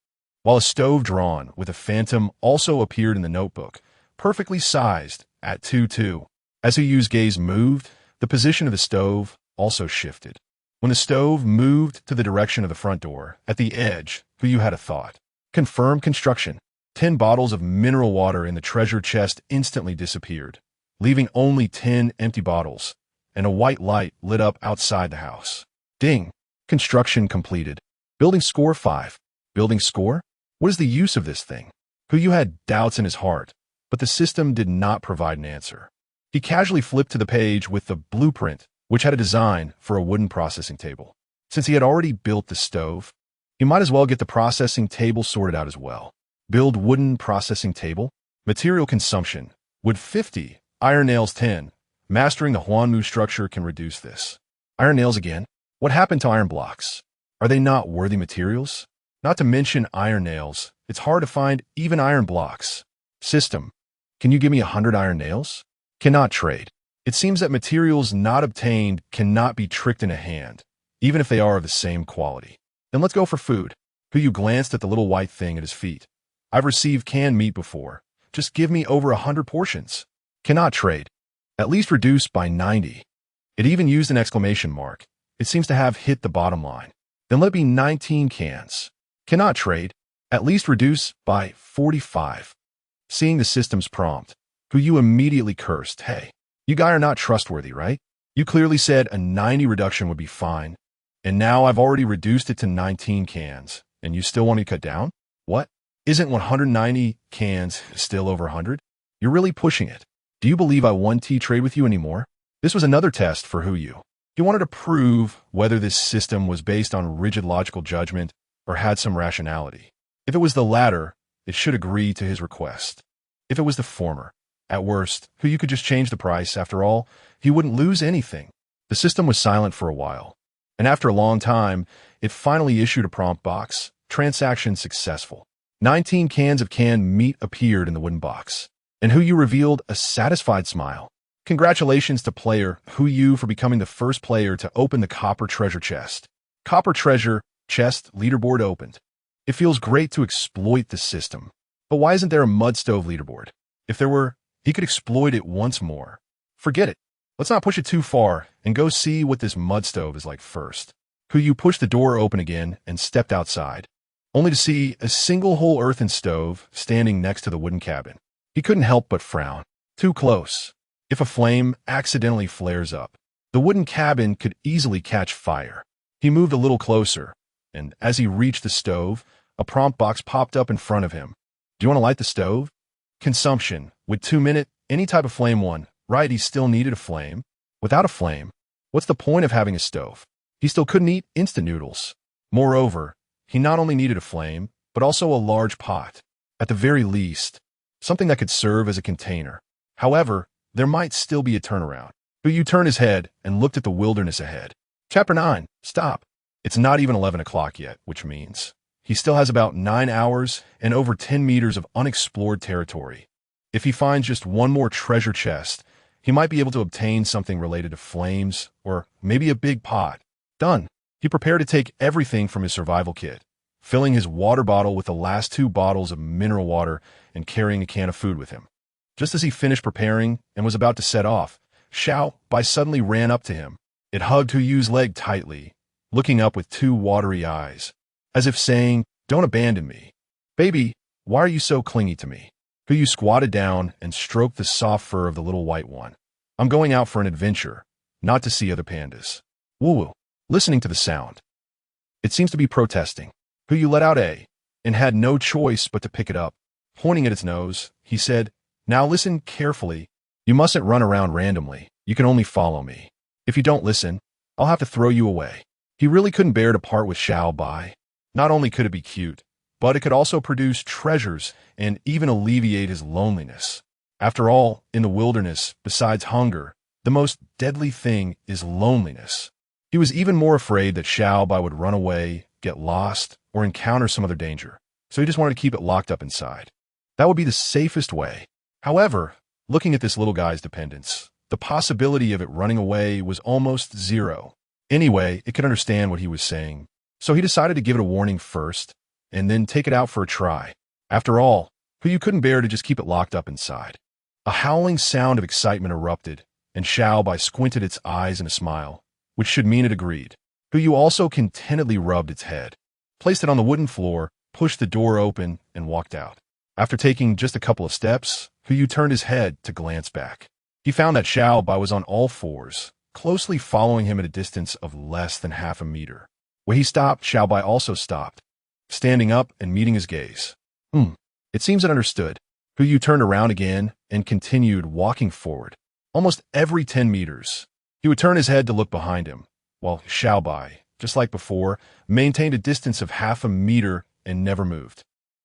While a stove drawn with a phantom also appeared in the notebook, perfectly sized at 2-2. As Huyu's gaze moved, the position of the stove also shifted. When the stove moved to the direction of the front door, at the edge, Huyu had a thought. Confirm construction. 10 bottles of mineral water in the treasure chest instantly disappeared, leaving only 10 empty bottles, and a white light lit up outside the house. Ding! Construction completed. Building score 5. Building score? What is the use of this thing? Huyu had doubts in his heart, but the system did not provide an answer. He casually flipped to the page with the blueprint, which had a design for a wooden processing table. Since he had already built the stove, he might as well get the processing table sorted out as well. Build wooden processing table. Material consumption. Wood 50. Iron nails 10. Mastering the Huanmu structure can reduce this. Iron nails again? What happened to iron blocks? Are they not worthy materials? Not to mention iron nails, it's hard to find even iron blocks. System. Can you give me 100 iron nails? Cannot trade. It seems that materials not obtained cannot be tricked in a hand, even if they are of the same quality. Then let's go for food. Hu glanced at the little white thing at his feet. I've received canned meat before. Just give me over 100 portions. Cannot trade. At least reduced by 90. It even used an exclamation mark. It seems to have hit the bottom line. Then let it be 19 cans. Cannot trade. At least reduce by 45. Seeing the system's prompt, Hu immediately cursed. Hey, you guys are not trustworthy, right? You clearly said a 90 reduction would be fine. And now I've already reduced it to 19 cans. And you still want to cut down? What? Isn't 190 cans still over 100? You're really pushing it. Do you believe I won't trade with you anymore? This was another test for Hu. He wanted to prove whether this system was based on rigid logical judgment or had some rationality. If it was the latter, it should agree to his request. If it was the former, at worst, Hu could just change the price. After all, he wouldn't lose anything. The system was silent for a while, and after a long time, it finally issued a prompt box. Transaction successful. 19 cans of canned meat appeared in the wooden box, and Hu revealed a satisfied smile. Congratulations to player Hu for becoming the first player to open the copper treasure chest. Copper treasure chest leaderboard opened. It feels great to exploit the system. But why isn't there a mud stove leaderboard? If there were, he could exploit it once more. Forget it. Let's not push it too far and go see what this mud stove is like first. Hu pushed the door open again and stepped outside, only to see a single whole earthen stove standing next to the wooden cabin. He couldn't help but frown. Too close. If a flame accidentally flares up, the wooden cabin could easily catch fire. He moved a little closer, and as he reached the stove, a prompt box popped up in front of him. Do you want to light the stove? Consumption. With 2 minutes, any type of flame one. Right, he still needed a flame. Without a flame, what's the point of having a stove? He still couldn't eat instant noodles. Moreover, he not only needed a flame, but also a large pot. At the very least, something that could serve as a container. However, there might still be a turnaround. Hu turned his head and looked at the wilderness ahead. Chapter 9. Stop. It's not even 11 o'clock yet, which means he still has about 9 hours and over 10 meters of unexplored territory. If he finds just one more treasure chest, he might be able to obtain something related to flames or maybe a big pot. Done. He prepared to take everything from his survival kit, filling his water bottle with the last 2 bottles of mineral water and carrying a can of food with him. Just as he finished preparing and was about to set off, else.But suddenly ran up to him. It hugged Hu's leg tightly, looking up with 2 watery eyes, as if saying, "Don't abandon me. Baby, why are you so clingy to me?" Hu squatted down and stroked the soft fur of the little white one. "I'm going out for an adventure, not to see other pandas." Woo-woo. Listening to the sound. It seems to be protesting. Hu let out and had no choice but to pick it up. Pointing at its nose, he said, "Now listen carefully. You mustn't run around randomly. You can only follow me. If you don't listen, I'll have to throw you away." He really couldn't bear to part with else.But. Not only could it be cute, but it could also produce treasures and even alleviate his loneliness. After all, in the wilderness, besides hunger, the most deadly thing is loneliness. He was even more afraid that else.But would run away, get lost, or encounter some other danger, so he just wanted to keep it locked up inside. That would be the safest way. However, looking at this little guy's dependence, the possibility of it running away was almost zero. Anyway, it could understand what he was saying, so he decided to give it a warning first, and then take it out for a try. After all, Hu couldn't bear to just keep it locked up inside. A howling sound of excitement erupted, and else.But squinted its eyes in a smile, which should mean it agreed. Hu also contentedly rubbed its head, placed it on the wooden floor, pushed the door open, and walked out. After taking just a couple of steps, Hu turned his head to glance back. He found that else.But was on all fours, closely following him at a distance of less than half a meter. Where he stopped, else.But also stopped, standing up and meeting his gaze. It seems it understood. Hu turned around again and continued walking forward. Almost every 10 meters, he would turn his head to look behind him, while else.But, just like before, maintained a distance of half a meter and never moved.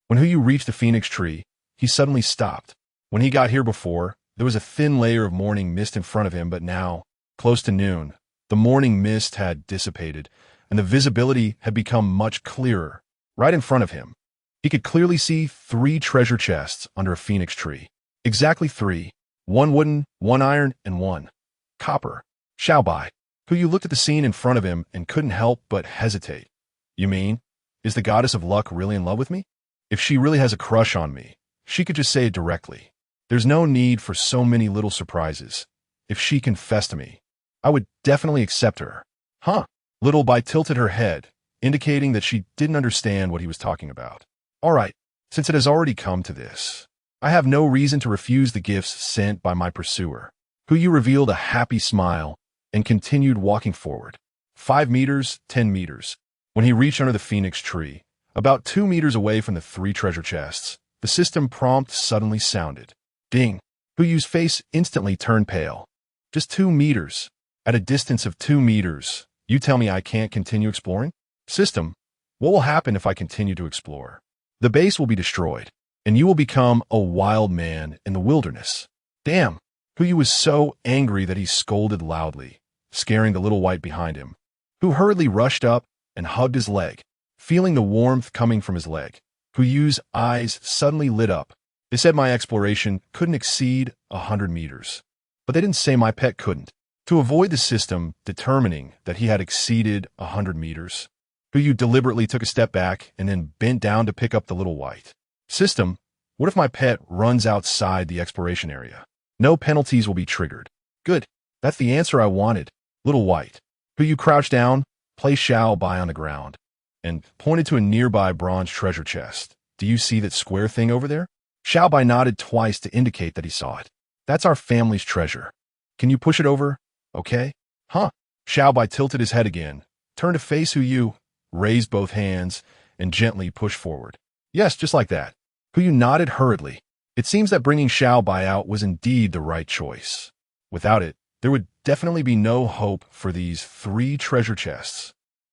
When Hu reached the phoenix tree, he suddenly stopped. When he got here before, there was a thin layer of morning mist in front of him, but now, close to noon, the morning mist had dissipated, and the visibility had become much clearer. Right in front of him, he could clearly see 3 treasure chests under a phoenix tree. Exactly 3. 1 wooden, 1 iron, and 1 copper. else.But. Hu looked at the scene in front of him and couldn't help but hesitate. You mean? Is the goddess of luck really in love with me? If she really has a crush on me, she could just say it directly. There's no need for so many little surprises. If she confessed to me, I would definitely accept her. Huh? Little.But tilted her head, indicating that she didn't understand what he was talking about. All right, since it has already come to this, I have no reason to refuse the gifts sent by my pursuer. Huyu revealed a happy smile and continued walking forward. 5 meters, 10 meters. When he reached under the phoenix tree, about 2 meters away from the 3 treasure chests, the system prompt suddenly sounded. Ding! Huyu's face instantly turned pale. Just 2 meters. At a distance of 2 meters, you tell me I can't continue exploring? System, what will happen if I continue to explore? The base will be destroyed, and you will become a wild man in the wilderness. Damn! Huyu was so angry that he scolded loudly, scaring the little white behind him, who hurriedly rushed up and hugged his leg. Feeling the warmth coming from his leg, Huyu's eyes suddenly lit up. They said my exploration couldn't exceed 100 meters. But they didn't say my pet couldn't. To avoid the system determining that he had exceeded 100 meters, Huyu deliberately took a step back and then bent down to pick up the little white. System, what if my pet runs outside the exploration area? No penalties will be triggered. Good. That's the answer I wanted. Little white. Huyu crouched down, placed else.But on the ground, and pointed to a nearby bronze treasure chest. Do you see that square thing over there? else.But nodded twice to indicate that he saw it. That's our family's treasure. Can you push it over? Okay? Huh? else.But tilted his head again, turned to face Huyu, raised both hands, and gently pushed forward. Yes, just like that. Huyu nodded hurriedly. It seems that bringing else.But out was indeed the right choice. Without it, there would definitely be no hope for these 3 treasure chests.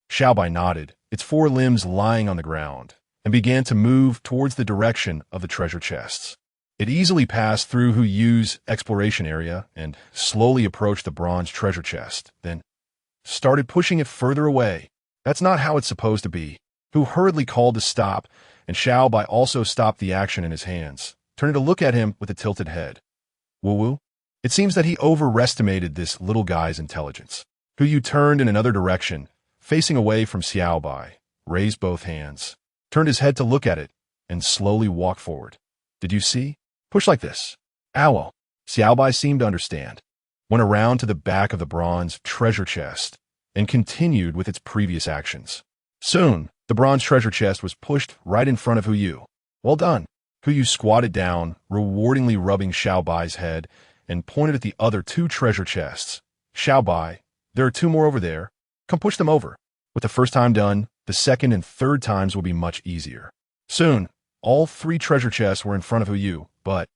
else.But nodded, its 4 limbs lying on the ground, and began to move towards the direction of the treasure chests. It easily passed through Huyu's exploration area and slowly approached the bronze treasure chest, then started pushing it further away. That's not how it's supposed to be. Hu hurriedly called to stop, and else.But also stopped the action in his hands, turning to look at him with a tilted head. Woo-woo? It seems that he overestimated this little guy's intelligence. Huyu turned in another direction, facing away from else.But, raised both hands, turned his head to look at it, and slowly walked forward. Did you see? Push like this. Owl. else.But seemed to understand, went around to the back of the bronze treasure chest, and continued with its previous actions. Soon, the bronze treasure chest was pushed right in front of Huyu. Well done. Huyu squatted down, rewardingly rubbing else.Bat's head, and pointed at the other 2 treasure chests. else.But, there are 2 more over there. Come push them over. With the first time done, the second and third times will be much easier. Soon, all 3 treasure chests were in front of Huyu, but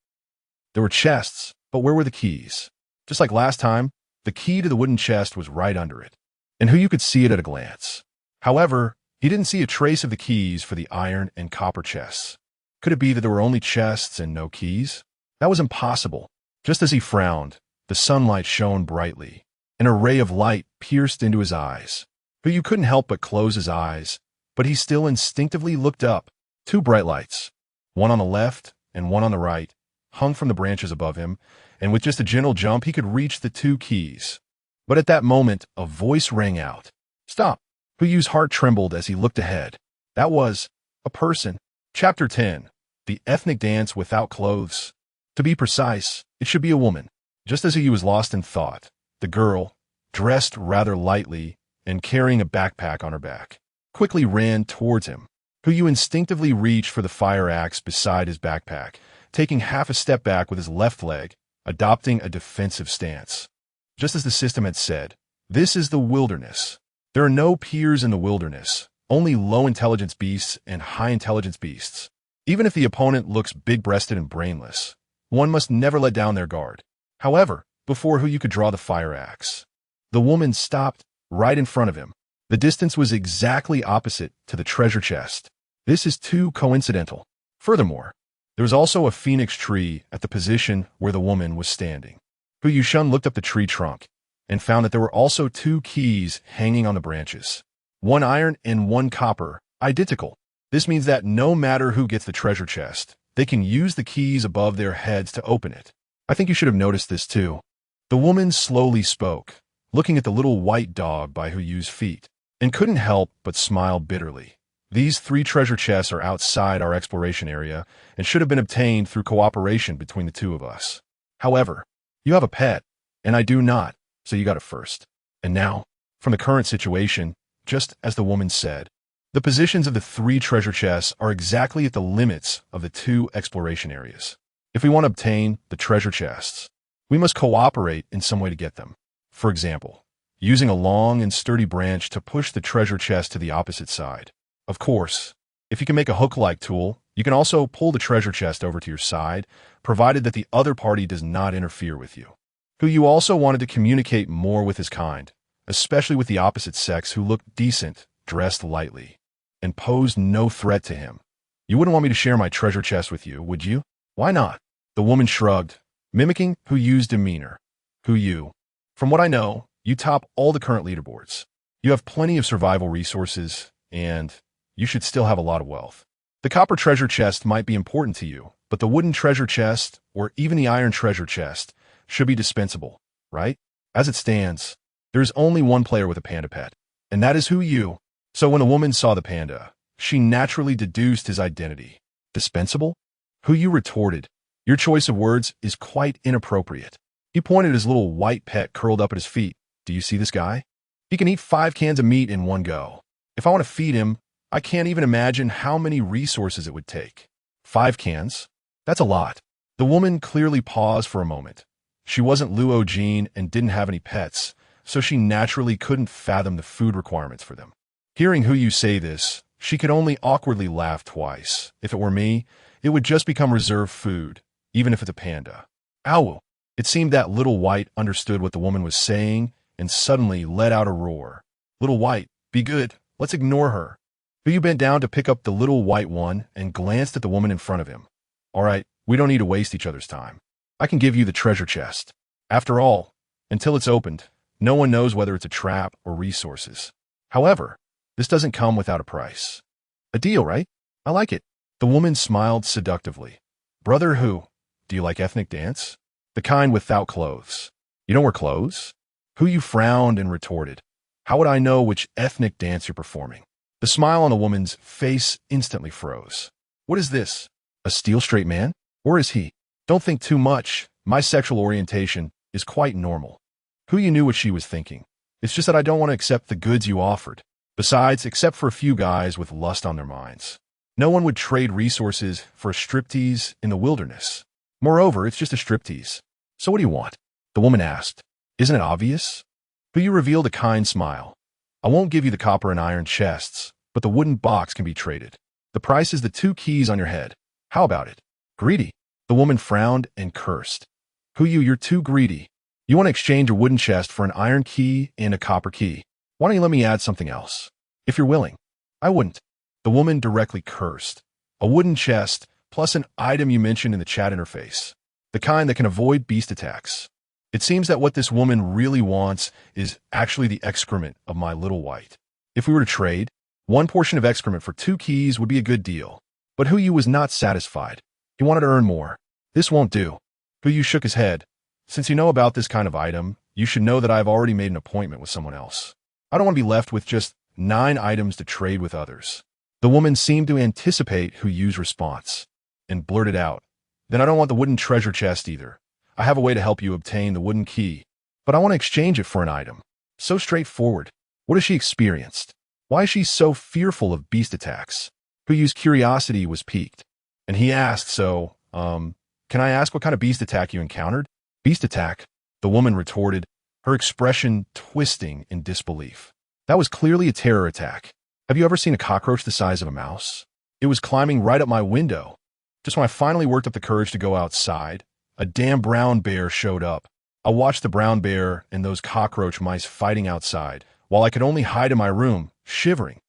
there were chests, but where were the keys? Just like last time, the key to the wooden chest was right under it, and Huyu could see it at a glance. However, he didn't see a trace of the keys for the iron and copper chests. Could it be that there were only chests and no keys? That was impossible. Just as he frowned, the sunlight shone brightly. An ray of light pierced into his eyes. Huyu couldn't help but close his eyes, but he still instinctively looked up. 2 bright lights, one on the left and one on the right, hung from the branches above him, and with just a gentle jump he could reach the 2 keys. But at that moment, a voice rang out. Stop! Huyu's heart trembled as he looked ahead. That was a person. Chapter 10. The Ethnic Dance Without Clothes. To be precise, it should be a woman. Just as Huyu was lost in thought, the girl, dressed rather lightly and carrying a backpack on her back, quickly ran towards him. Huyu instinctively reached for the fire axe beside his backpack, taking half a step back with his left leg, adopting a defensive stance. Just as the system had said, this is the wilderness. There are no peers in the wilderness, only low-intelligence beasts and high-intelligence beasts. Even if the opponent looks big-breasted and brainless, one must never let down their guard. However, before Huyu could draw the fire axe, the woman stopped right in front of him. The distance was exactly opposite to the treasure chest. This is too coincidental. Furthermore, there was also a phoenix tree at the position where the woman was standing. Huyu looked up the tree trunk and found that there were also 2 keys hanging on the branches. 1 iron and 1 copper, identical. This means that no matter who gets the treasure chest, they can use the keys above their heads to open it. I think you should have noticed this too. The woman slowly spoke, looking at the little white dog by Huyu's feet, and couldn't help but smile bitterly. These 3 treasure chests are outside our exploration area and should have been obtained through cooperation between the two of us. However, you have a pet, and I do not, so you got it first. And now, from the current situation, just as the woman said, the positions of the 3 treasure chests are exactly at the limits of the 2 exploration areas. If we want to obtain the treasure chests, we must cooperate in some way to get them. For example, using a long and sturdy branch to push the treasure chest to the opposite side. Of course, if you can make a hook-like tool, you can also pull the treasure chest over to your side, provided that the other party does not interfere with you. Who you also wanted to communicate more with his kind, especially with the opposite sex who looked decent, dressed lightly, and posed no threat to him. You wouldn't want me to share my treasure chest with you, would you? Why not? The woman shrugged, mimicking Hu Yu's demeanor. Hu Yu, from what I know, you top all the current leaderboards. You have plenty of survival resources, and you should still have a lot of wealth. The copper treasure chest might be important to you, but the wooden treasure chest, or even the iron treasure chest, should be dispensable, right? As it stands, there is only one player with a panda pet, and that is Hu Yu. So when the woman saw the panda, she naturally deduced his identity. Dispensable? Hu Yu retorted, your choice of words is quite inappropriate. He pointed at his little white pet curled up at his feet. Do you see this guy? He can eat 5 cans of meat in one go. If I want to feed him, I can't even imagine how many resources it would take. 5 cans? That's a lot. The woman clearly paused for a moment. She wasn't Luo Jean and didn't have any pets, so she naturally couldn't fathom the food requirements for them. Hearing Hu Yu say this, she could only awkwardly laugh twice. If it were me, it would just become reserved food, even if it's a panda. Ow! It seemed that Little White understood what the woman was saying and suddenly let out a roar. Little White, be good. Let's ignore her. Hu Yu bent down to pick up the little white one and glanced at the woman in front of him. All right, we don't need to waste each other's time. I can give you the treasure chest. After all, until it's opened, no one knows whether it's a trap or resources. However, this doesn't come without a price. A deal, right? I like it. The woman smiled seductively. Brother Hu, do you like ethnic dance? The kind without clothes. You don't wear clothes? Hu Yu frowned and retorted. How would I know which ethnic dance you're performing? The smile on the woman's face instantly froze. What is this? A steel straight man? Or is he? Don't think too much. My sexual orientation is quite normal. Hu Yu knew what she was thinking. It's just that I don't want to accept the goods you offered. Besides, except for a few guys with lust on their minds, no one would trade resources for a striptease in the wilderness. Moreover, it's just a striptease. So what do you want? The woman asked. Isn't it obvious? Hu Yu revealed a kind smile. I won't give you the copper and iron chests, but the wooden box can be traded. The price is the 2 keys on your head. How about it? Greedy. The woman frowned and cursed. Hu Yu, you're too greedy. You want to exchange a wooden chest for an iron key and a copper key. Why don't you let me add something else? If you're willing. I wouldn't. The woman directly cursed. A wooden chest, plus an item you mentioned in the chat interface. The kind that can avoid beast attacks. It seems that what this woman really wants is actually the excrement of my little white. If we were to trade, 1 portion of excrement for 2 keys would be a good deal. But Hu Yu was not satisfied. He wanted to earn more. This won't do. Hu Yu shook his head. Since you know about this kind of item, you should know that I've already made an appointment with someone else. I don't want to be left with just 9 items to trade with others. The woman seemed to anticipate Hu Yu's response and blurted out, Then I don't want the wooden treasure chest either. I have a way to help you obtain the wooden key, but I want to exchange it for an item. So straightforward. What has she experienced? Why is she so fearful of beast attacks? Hu Yu's curiosity was piqued, and he asked, can I ask what kind of beast attack you encountered? Beast attack? The woman retorted, her expression twisting in disbelief. That was clearly a terror attack. Have you ever seen a cockroach the size of a mouse? It was climbing right up my window. Just when I finally worked up the courage to go outside, a damn brown bear showed up. I watched the brown bear and those cockroach mice fighting outside, while I could only hide in my room, shivering.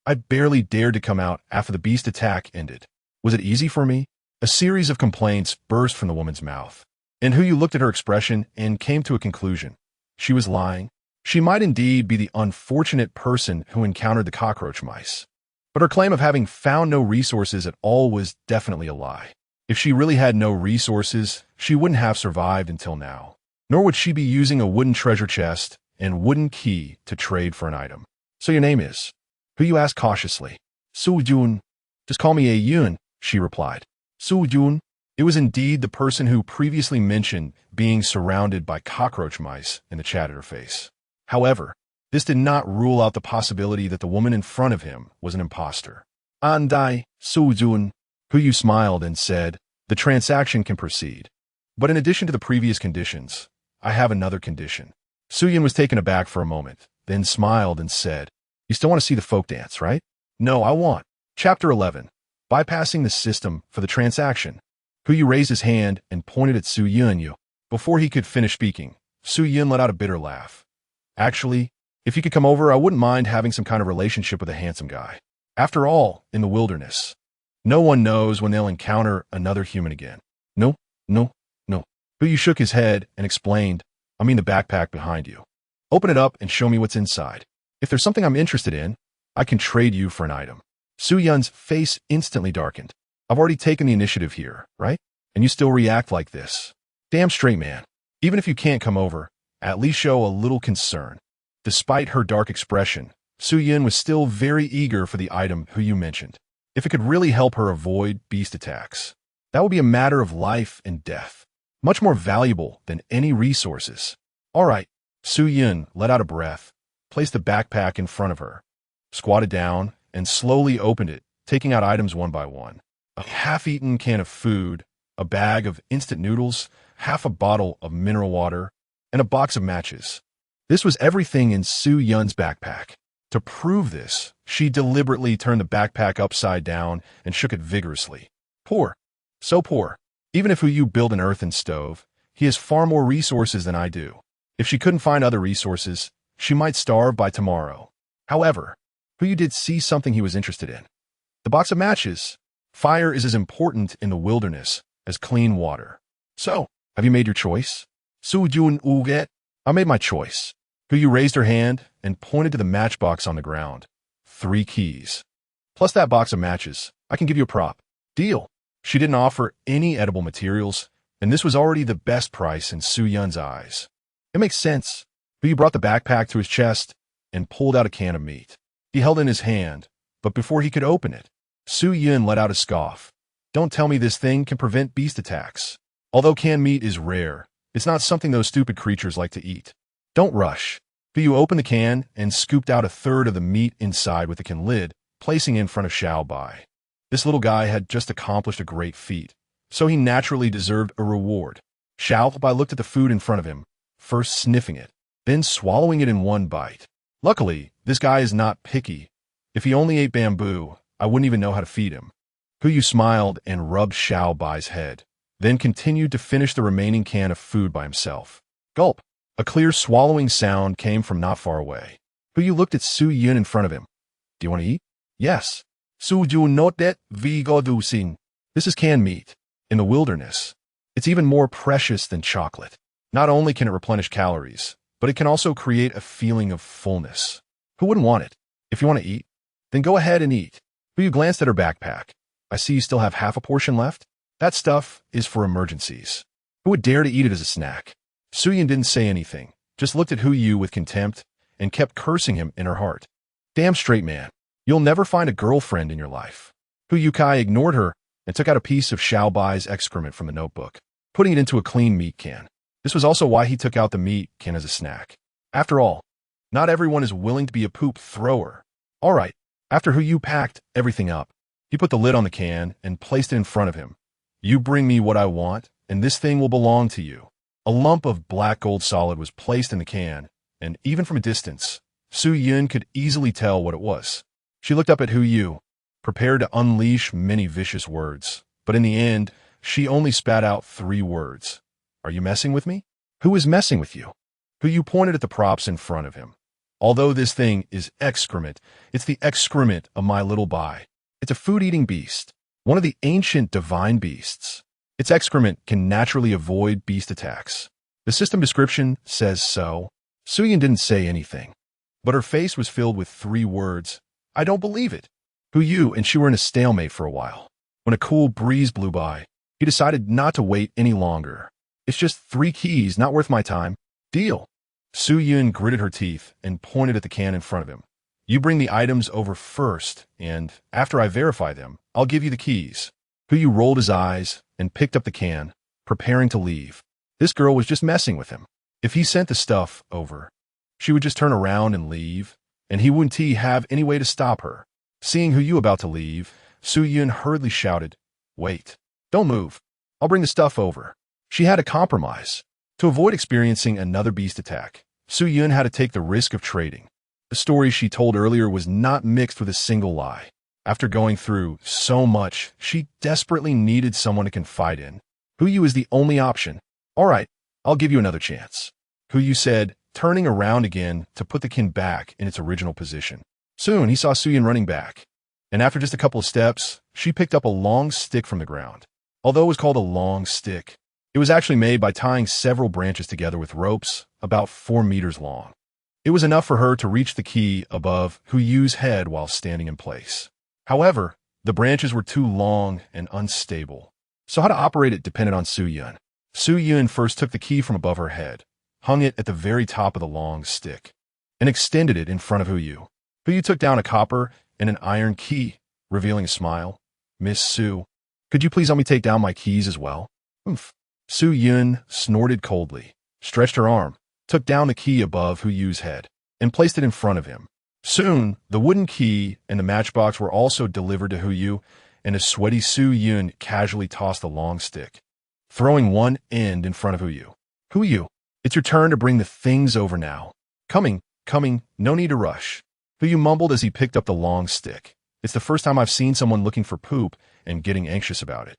I barely dared to come out after the beast attack ended. Was it easy for me? A series of complaints burst from the woman's mouth. And Hu Yu looked at her expression and came to a conclusion. She was lying. She might indeed be the unfortunate person who encountered the cockroach mice. But her claim of having found no resources at all was definitely a lie. If she really had no resources, she wouldn't have survived until now. Nor would she be using a wooden treasure chest and wooden key to trade for an item. So your name is? Hu Yu asked cautiously. Su Jun. Just call me A Yun, she replied. Su Jun. It was indeed the person who previously mentioned being surrounded by cockroach mice in the chat at her face. However, this did not rule out the possibility that the woman in front of him was an imposter. Andai, Su Jun. Hu smiled and said, the transaction can proceed. But in addition to the previous conditions, I have another condition. Su Yun was taken aback for a moment, then smiled and said, you still want to see the folk dance, right? No, I want. Chapter 11. Bypassing the system for the transaction. Hu raised his hand and pointed at Su Yun. Before he could finish speaking, Su Yun let out a bitter laugh. Actually, if you could come over, I wouldn't mind having some kind of relationship with a handsome guy. After all, in the wilderness, no one knows when they'll encounter another human again. No. Hu shook his head and explained, I mean the backpack behind you. Open it up and show me what's inside. If there's something I'm interested in, I can trade you for an item. Su Yun's face instantly darkened. I've already taken the initiative here, right? And you still react like this. Damn straight, man. Even if you can't come over, at least show a little concern. Despite her dark expression, Su Yun was still very eager for the item Hu mentioned. If it could really help her avoid beast attacks, that would be a matter of life and death. Much more valuable than any resources. All right. Su Yun let out a breath, placed the backpack in front of her, squatted down, and slowly opened it, taking out items one by one. A half-eaten can of food, a bag of instant noodles, half a bottle of mineral water, and a box of matches. This was everything in Su Yun's backpack. To prove this, she deliberately turned the backpack upside down and shook it vigorously. Poor. So poor. Even if Hu built an earthen stove, he has far more resources than I do. If she couldn't find other resources, she might starve by tomorrow. However, Hu did see something he was interested in. The box of matches. Fire is as important in the wilderness as clean water. So, have you made your choice? Su Jun Uget. I made my choice. Hu raised her hand and pointed to the matchbox on the ground. 3 keys. Plus that box of matches. I can give you a prop. Deal. She didn't offer any edible materials, and this was already the best price in Su Yun's eyes. It makes sense. Hu brought the backpack to his chest and pulled out a can of meat. He held it in his hand, but before he could open it, Su Yun let out a scoff. Don't tell me this thing can prevent beast attacks. Although canned meat is rare, it's not something those stupid creatures like to eat. Don't rush. Hu opened the can and scooped out a third of the meat inside with the can lid, placing it in front of xiaobai. This little guy had just accomplished a great feat, so he naturally deserved a reward. Xiaobai looked at the food in front of him, first sniffing it, then swallowing it in one bite. Luckily, this guy is not picky. If he only ate bamboo, I wouldn't even know how to feed him. Hu smiled and rubbed Xiaobai's head, then continued to finish the remaining can of food by himself. Gulp. A clear swallowing sound came from not far away. Hu looked at Su Yun in front of him. Do you want to eat? Yes. Su Jun notet vigo dusin. This is canned meat. In the wilderness, it's even more precious than chocolate. Not only can it replenish calories, but it can also create a feeling of fullness. Who wouldn't want it? If you want to eat, then go ahead and eat. Hu glanced at her backpack. I see you still have half a portion left. That stuff is for emergencies. Who would dare to eat it as a snack? Su Yun didn't say anything, just looked at Hu with contempt and kept cursing him in her heart. Damn straight, man. You'll never find a girlfriend in your life. Hu Kai ignored her and took out a piece of Xiaobai's excrement from the notebook, putting it into a clean meat can. This was also why he took out the meat can as a snack. After all, not everyone is willing to be a poop thrower. All right, after Hu packed everything up, he put the lid on the can and placed it in front of him. You bring me what I want, and this thing will belong to you. A lump of black gold solid was placed in the can, and even from a distance, Su Yun could easily tell what it was. She looked up at Hu, prepared to unleash many vicious words, but in the end, she only spat out 3 words. Are you messing with me? Who is messing with you? Hu pointed at the props in front of him. Although this thing is excrement, it's the excrement of my little bai. It's a food-eating beast, one of the ancient divine beasts. Its excrement can naturally avoid beast attacks. The system description says so. Su Yun didn't say anything, but her face was filled with 3 words. I don't believe it. Hu and she were in a stalemate for a while. When a cool breeze blew by, he decided not to wait any longer. It's just 3 keys, not worth my time. Deal. Su Yun gritted her teeth and pointed at the can in front of him. You bring the items over first, and after I verify them, I'll give you the keys. Hu rolled his eyes and picked up the can, preparing to leave. This girl was just messing with him. If he sent the stuff over, she would just turn around and leave, and he wouldn't have any way to stop her. Seeing Hu about to leave, Su Yun hurriedly shouted, "Wait. Don't move. I'll bring the stuff over." She had a compromise. To avoid experiencing another beast attack, Su Yun had to take the risk of trading. The story she told earlier was not mixed with a single lie. After going through so much, she desperately needed someone to confide in. Hu is the only option. "All right, I'll give you another chance," Hu said, turning around again to put the kin back in its original position. Soon, he saw Su Yun running back, and after just a couple of steps, she picked up a long stick from the ground. Although it was called a long stick, it was actually made by tying several branches together with ropes about 4 meters long. It was enough for her to reach the key above Hu's head while standing in place. However, the branches were too long and unstable, so how to operate it depended on Su Yun. Su Yun first took the key from above her head, hung it at the very top of the long stick, and extended it in front of Hu. Hu took down a copper and an iron key, revealing a smile. "Miss Su, could you please let me take down my keys as well?" "Oomph." Su Yun snorted coldly, stretched her arm, took down the key above Hu's head, and placed it in front of him. Soon, the wooden key and the matchbox were also delivered to Hu, and a sweaty Su Yun casually tossed the long stick, throwing one end in front of Hu. "Hu, it's your turn to bring the things over now." Coming, no need to rush," Hu mumbled as he picked up the long stick. "It's the first time I've seen someone looking for poop and getting anxious about it."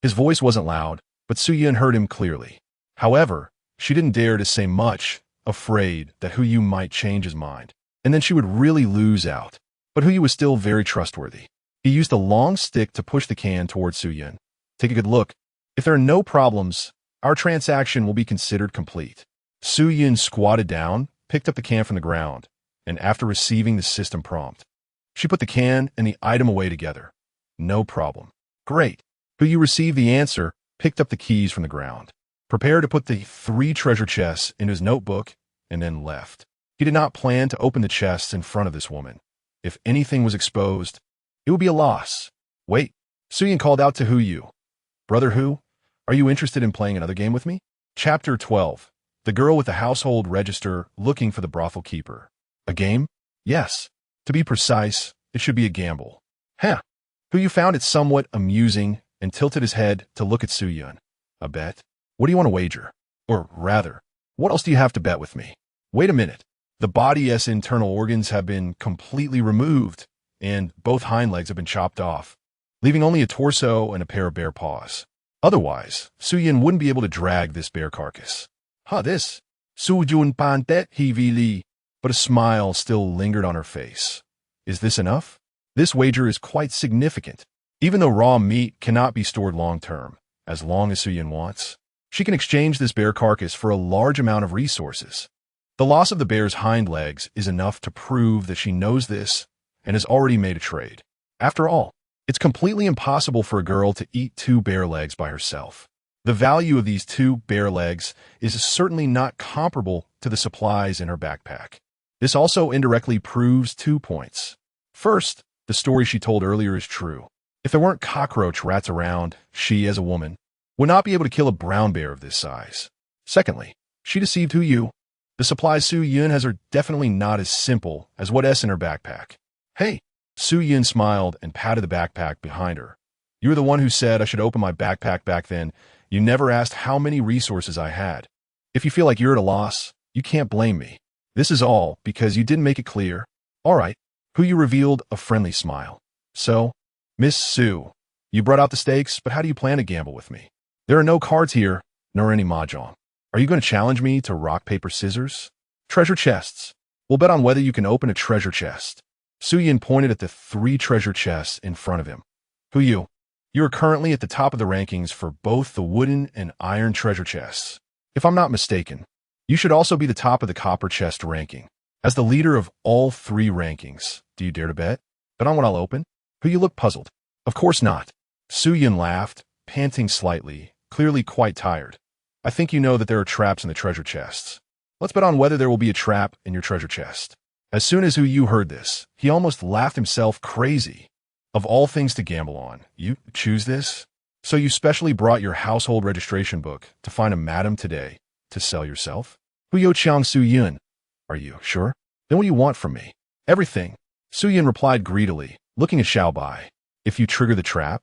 His voice wasn't loud, but Su Yun heard him clearly. However, she didn't dare to say much, afraid that Hu might change his mind, and then she would really lose out. But Hu was still very trustworthy. He used the long stick to push the can towards Su Yun. "Take a good look. If there are no problems, our transaction will be considered complete." Su Yun squatted down, picked up the can from the ground, and after receiving the system prompt, she put the can and the item away together. "No problem." "Great." Hu received the answer, picked up the keys from the ground, prepared to put the 3 treasure chests in his notebook, and then left. He did not plan to open the chests in front of this woman. If anything was exposed, it would be a loss. "Wait," Su Yun called out to Hu. "Brother Hu, are you interested in playing another game with me?" Chapter 12. The girl with the household register looking for the brothel keeper. A game? Yes. To be precise, it should be a gamble. Huh. Hu found it somewhat amusing and tilted his head to look at Su Yun. "A bet? What do you want to wager? Or rather, what else do you have to bet with me?" "Wait a minute. The body's internal organs have been completely removed, and both hind legs have been chopped off, leaving only a torso and a pair of bare paws. Otherwise, Su Yun wouldn't be able to drag this bear carcass." This. Su Jun Pandet Hivili, but a smile still lingered on her face. "Is this enough?" This wager is quite significant. Even though raw meat cannot be stored long-term, as long as Su Yun wants, she can exchange this bear carcass for a large amount of resources. The loss of the bear's hind legs is enough to prove that she knows this and has already made a trade. After all, it's completely impossible for a girl to eat 2 bear legs by herself. The value of these 2 bear legs is certainly not comparable to the supplies in her backpack. This also indirectly proves 2 points. First, the story she told earlier is true. If there weren't cockroach rats around, she, as a woman, would not be able to kill a brown bear of this size. Secondly, she deceived Hu. The supplies Su Yun has are definitely not as simple as what's in her backpack. "Hey," Su Yun smiled and patted the backpack behind her. "You were the one who said I should open my backpack back then. You never asked how many resources I had. If you feel like you're at a loss, you can't blame me. This is all because you didn't make it clear." "All right." Hu revealed a friendly smile. "So, Miss Su, you brought out the stakes, but how do you plan to gamble with me? There are no cards here, nor any mahjong. Are you going to challenge me to rock, paper, scissors?" "Treasure chests. We'll bet on whether you can open a treasure chest." Su Yun pointed at the 3 treasure chests in front of him. "Hu, you are currently at the top of the rankings for both the wooden and iron treasure chests. If I'm not mistaken, you should also be the top of the copper chest ranking. As the leader of all 3 rankings, do you dare to bet? Bet on what I'll open?" Hu looked puzzled. "Of course not." Su Yun laughed, panting slightly, clearly quite tired. "I think you know that there are traps in the treasure chests. Let's bet on whether there will be a trap in your treasure chest." As soon as Hu Yu heard this, he almost laughed himself crazy. Of all things to gamble on, you choose this? So you specially brought your household registration book to find a madam today to sell yourself? Hu Yo Chang Su Yun. Are you sure? Then what do you want from me? Everything. Su Yun replied greedily, looking at Xiao Bai. If you trigger the trap,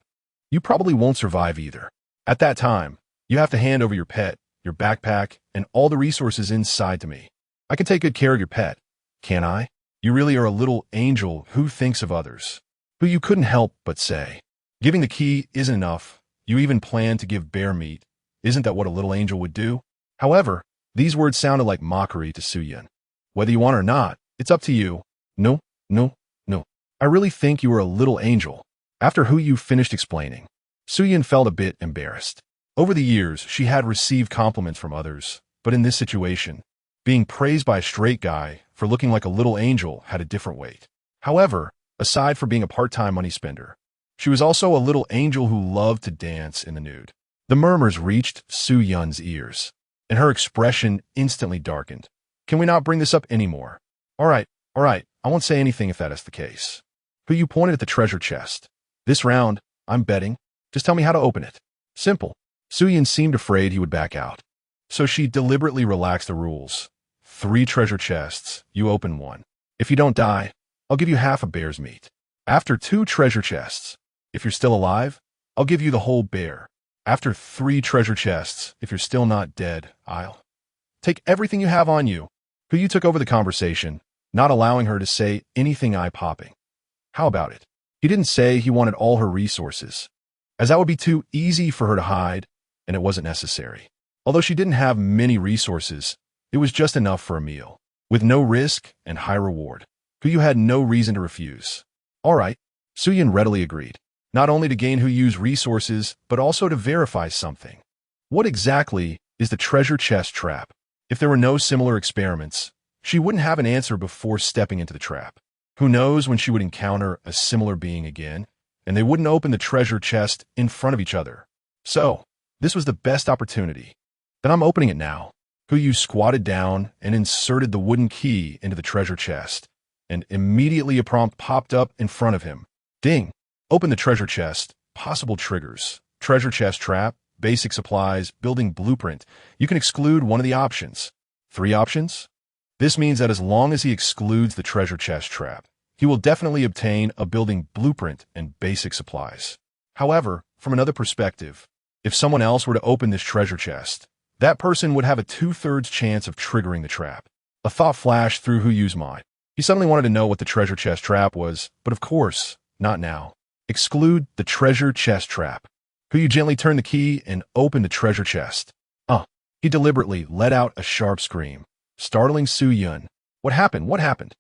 you probably won't survive either. At that time, you have to hand over your pet, your backpack, and all the resources inside to me. I can take good care of your pet, can't I? You really are a little angel who thinks of others. Who you couldn't help but say. Giving the key isn't enough. You even plan to give bear meat. Isn't that what a little angel would do? However, these words sounded like mockery to Su Yun. Whether you want or not, it's up to you. No, no, no. I really think you are a little angel. After Hu Yu finished explaining, Su Yun felt a bit embarrassed. Over the years, she had received compliments from others, but in this situation, being praised by a straight guy for looking like a little angel had a different weight. However, aside from being a part-time money spender, she was also a little angel who loved to dance in the nude. The murmurs reached Su Yun's ears, and her expression instantly darkened. Can we not bring this up anymore? All right, I won't say anything if that is the case. Hu Yu pointed at the treasure chest. This round, I'm betting. Just tell me how to open it. Simple. Su Yun seemed afraid he would back out, so she deliberately relaxed the rules. 3 treasure chests, you open 1. If you don't die, I'll give you half a bear's meat. After 2 treasure chests, if you're still alive, I'll give you the whole bear. After 3 treasure chests, if you're still not dead, I'll take everything you have on you. Hu Yu took over the conversation, not allowing her to say anything eye-popping. How about it? He didn't say he wanted all her resources, as that would be too easy for her to hide, and it wasn't necessary. Although she didn't have many resources, it was just enough for a meal, with no risk and high reward. Hu Yu had no reason to refuse. All right, Su Yun readily agreed, not only to gain Hu Yu's resources, but also to verify something. What exactly is the treasure chest trap? If there were no similar experiments, she wouldn't have an answer before stepping into the trap. Who knows when she would encounter a similar being again, and they wouldn't open the treasure chest in front of each other. So, this was the best opportunity. Then I'm opening it now. Hu Yu squatted down and inserted the wooden key into the treasure chest, and immediately a prompt popped up in front of him. Ding! Open the treasure chest. Possible triggers. Treasure chest trap. Basic supplies. Building blueprint. You can exclude one of the options. 3 options? This means that as long as he excludes the treasure chest trap, he will definitely obtain a building blueprint and basic supplies. However, from another perspective, if someone else were to open this treasure chest, that person would have a 2/3 chance of triggering the trap. A thought flashed through Hu Yu's mind. He suddenly wanted to know what the treasure chest trap was, but of course, not now. Exclude the treasure chest trap. Hu Yu gently turned the key and opened the treasure chest. He deliberately let out a sharp scream, startling Su Yun. What happened? What happened?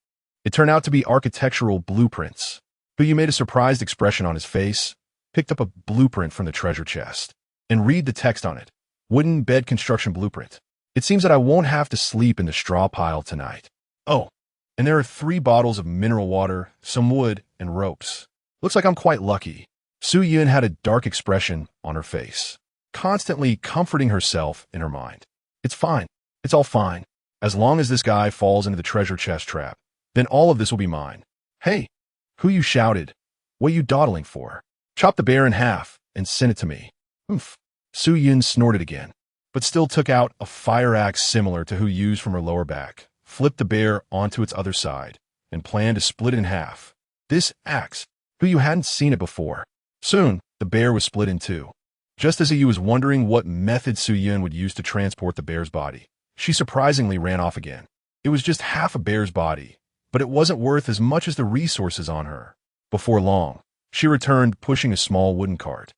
It turned out to be architectural blueprints. Hu Yu made a surprised expression on his face, picked up a blueprint from the treasure chest, and read the text on it. Wooden bed construction blueprint. It seems that I won't have to sleep in the straw pile tonight. Oh, and there are 3 bottles of mineral water, some wood, and ropes. Looks like I'm quite lucky. Su Yun had a dark expression on her face, constantly comforting herself in her mind. It's fine. It's all fine. As long as this guy falls into the treasure chest trap, then all of this will be mine. Hey, Hu Yu shouted. What are you dawdling for? Chop the bear in half and send it to me. Oomph. Su Yun snorted again, but still took out a fire axe similar to Hu Yu's from her lower back, flipped the bear onto its other side, and planned to split it in half. This axe, Hu Yu hadn't seen it before. Soon, the bear was split in 2. Just as Hu Yu was wondering what method Su Yun would use to transport the bear's body, she surprisingly ran off again. It was just half a bear's body, but it wasn't worth as much as the resources on her. Before long, she returned pushing a small wooden cart,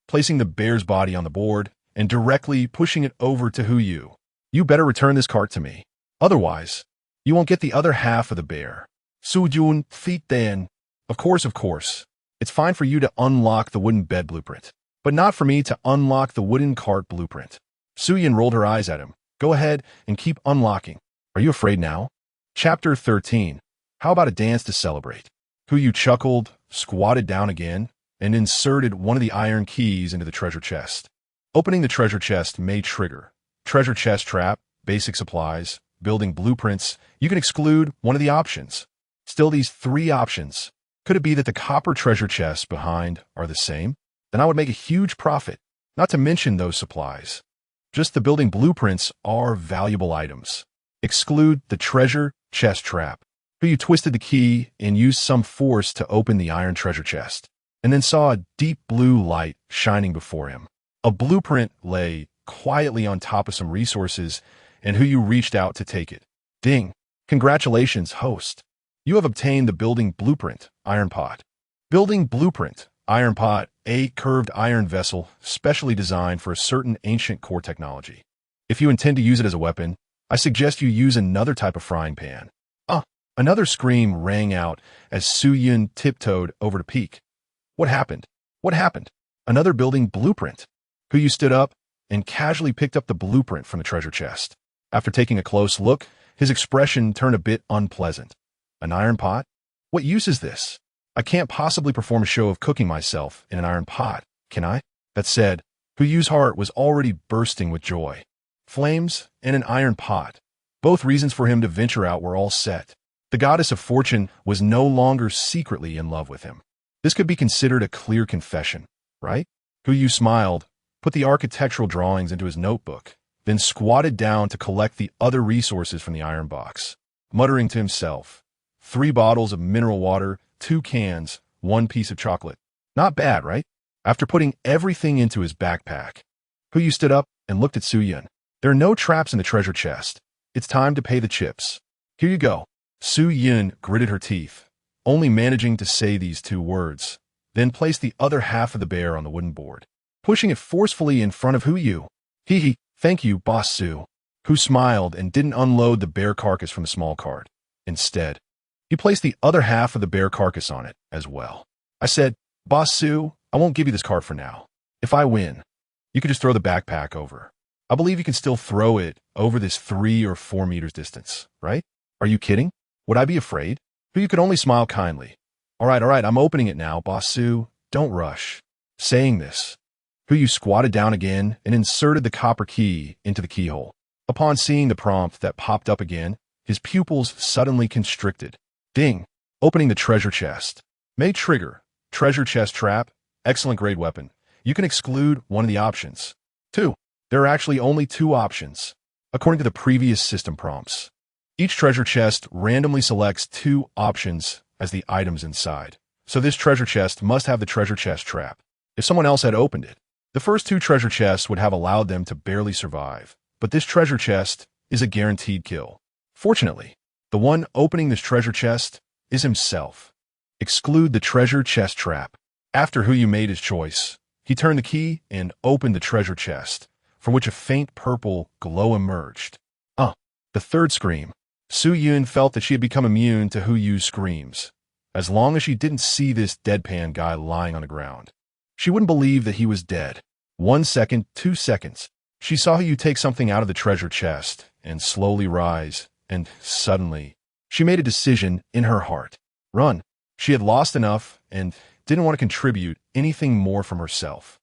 placing the bear's body on the board and directly pushing it over to Hu Yu. You better return this cart to me. Otherwise, you won't get the other half of the bear. Su Jun, feet then. Of course. It's fine for you to unlock the wooden bed blueprint, but not for me to unlock the wooden cart blueprint. Su Yun rolled her eyes at him. Go ahead and keep unlocking. Are you afraid now? Chapter 13. How about a dance to celebrate? Hu Yu chuckled, squatted down again, and inserted one of the iron keys into the treasure chest. Opening the treasure chest may trigger treasure chest trap, basic supplies, building blueprints, you can exclude one of the options. Still these three options. Could it be that the copper treasure chests behind are the same? Then I would make a huge profit, not to mention those supplies. Just the building blueprints are valuable items. Exclude the treasure chest trap. You twisted the key and used some force to open the iron treasure chest, and then saw a deep blue light shining before him. A blueprint lay quietly on top of some resources, and you reached out to take it. Ding! Congratulations, host. You have obtained the building blueprint, iron pot. Building blueprint, iron pot, a curved iron vessel specially designed for a certain ancient core technology. If you intend to use it as a weapon, I suggest you use another type of frying pan. Another scream rang out as Su Yun tiptoed over to peek. What happened? What happened? Another building blueprint. Yu stood up and casually picked up the blueprint from the treasure chest. After taking a close look, his expression turned a bit unpleasant. An iron pot? What use is this? I can't possibly perform a show of cooking myself in an iron pot, can I? That said, Yu's heart was already bursting with joy. Flames and an iron pot. Both reasons for him to venture out were all set. The goddess of fortune was no longer secretly in love with him. This could be considered a clear confession, right? Yu smiled, put the architectural drawings into his notebook, then squatted down to collect the other resources from the iron box, muttering to himself, 3 bottles of mineral water, 2 cans, 1 piece of chocolate. Not bad, right? After putting everything into his backpack, Yu stood up and looked at Su Yun. There are no traps in the treasure chest. It's time to pay the chips. Here you go. Su Yun gritted her teeth, only managing to say these 2 words, then placed the other half of the bear on the wooden board, pushing it forcefully in front of Yu. Hee, thank you, Boss Su. Yu smiled and didn't unload the bear carcass from the small cart. Instead, he placed the other half of the bear carcass on it as well. I said, Boss Su, I won't give you this cart for now. If I win, you could just throw the backpack over. I believe you can still throw it over this 3 or 4 meters distance, right? Are you kidding? Would I be afraid? You could only smile kindly. All right, I'm opening it now, Boss Su. Don't rush. Saying this, Yu squatted down again and inserted the copper key into the keyhole. Upon seeing the prompt that popped up again, his pupils suddenly constricted. Ding! Opening the treasure chest. May trigger. Treasure chest trap. Excellent grade weapon. You can exclude one of the options. 2. There are actually only 2 options, according to the previous system prompts. Each treasure chest randomly selects 2 options as the items inside. So this treasure chest must have the treasure chest trap. If someone else had opened it, the first 2 treasure chests would have allowed them to barely survive. But this treasure chest is a guaranteed kill. Fortunately, the one opening this treasure chest is himself. Exclude the treasure chest trap. After Yu made his choice, he turned the key and opened the treasure chest, from which a faint purple glow emerged. The third scream. Su Yun felt that she had become immune to Yu's screams, as long as she didn't see this deadpan guy lying on the ground. She wouldn't believe that he was dead. 1 second, 2 seconds. She saw Yu take something out of the treasure chest and slowly rise, and suddenly, she made a decision in her heart. Run. She had lost enough and didn't want to contribute anything more from herself.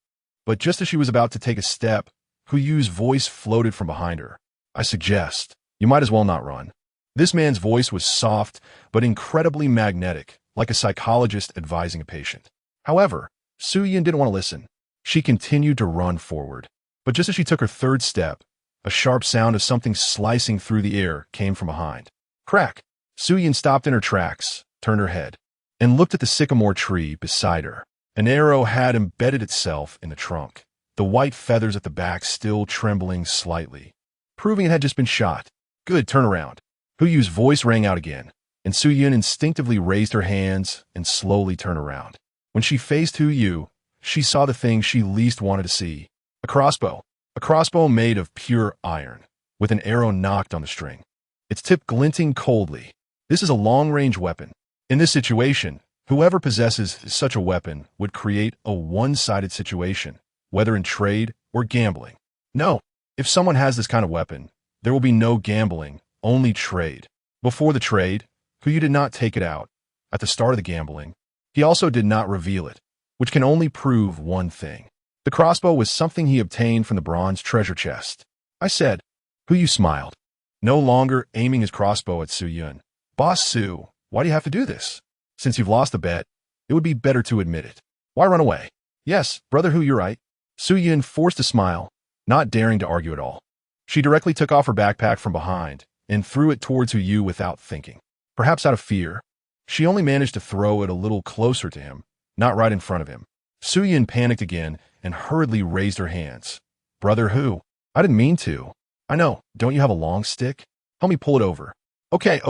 But just as she was about to take a step, Yu's voice floated from behind her. I suggest, you might as well not run. This man's voice was soft, but incredibly magnetic, like a psychologist advising a patient. However, Su Yun didn't want to listen. She continued to run forward. But just as she took her 3rd step, a sharp sound of something slicing through the air came from behind. Crack! Su Yun stopped in her tracks, turned her head, and looked at the sycamore tree beside her. An arrow had embedded itself in the trunk, the white feathers at the back still trembling slightly, proving it had just been shot. Good, turn around. Yu's voice rang out again, and Su Yun instinctively raised her hands and slowly turned around. When she faced Yu, she saw the thing she least wanted to see. A crossbow. A crossbow made of pure iron, with an arrow knocked on the string, its tip glinting coldly. This is a long-range weapon. In this situation, whoever possesses such a weapon would create a one-sided situation, whether in trade or gambling. No, if someone has this kind of weapon, there will be no gambling, only trade. Before the trade, Yu did not take it out. At the start of the gambling, he also did not reveal it, which can only prove one thing. The crossbow was something he obtained from the bronze treasure chest. I said. Yu smiled. no longer aiming his crossbow at Su Yun. Boss Su, why do you have to do this? Since you've lost the bet, it would be better to admit it. Why run away? Yes, brother Hu, you're right. Su Yun forced a smile, not daring to argue at all. She directly took off her backpack from behind and threw it towards Hu Yu without thinking. Perhaps out of fear, she only managed to throw it a little closer to him, not right in front of him. Su Yun panicked again and hurriedly raised her hands. Brother Hu, I didn't mean to. I know, don't you have a long stick? Help me pull it over. Okay.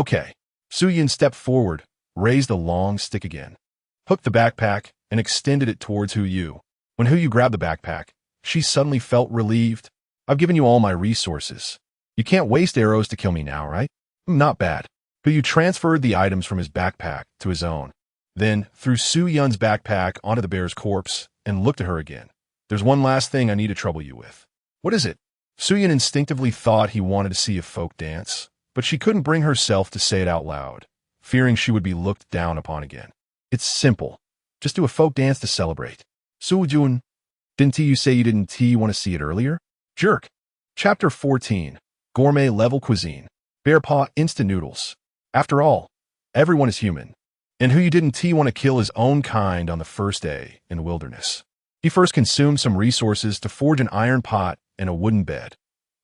Su Yun stepped forward, raised the long stick again, hooked the backpack, and extended it towards Hu Yu. When Hu Yu grabbed the backpack, she suddenly felt relieved. I've given you all my resources. You can't waste arrows to kill me now, right? Not bad. Hu Yu transferred the items from his backpack to his own, then threw Su Yun's backpack onto the bear's corpse and looked at her again. There's one last thing I need to trouble you with. What is it? Su Yun instinctively thought he wanted to see a folk dance, but she couldn't bring herself to say it out loud, fearing she would be looked down upon again. It's simple. Just do a folk dance to celebrate. Su Yun, didn't you say you didn't want to see it earlier? Jerk. Chapter 14. Gourmet Level Cuisine. Bear Paw Instant Noodles. After all, everyone is human. And Hu Yu didn't want to kill his own kind on the first day in the wilderness. He first consumed some resources to forge an iron pot and a wooden bed,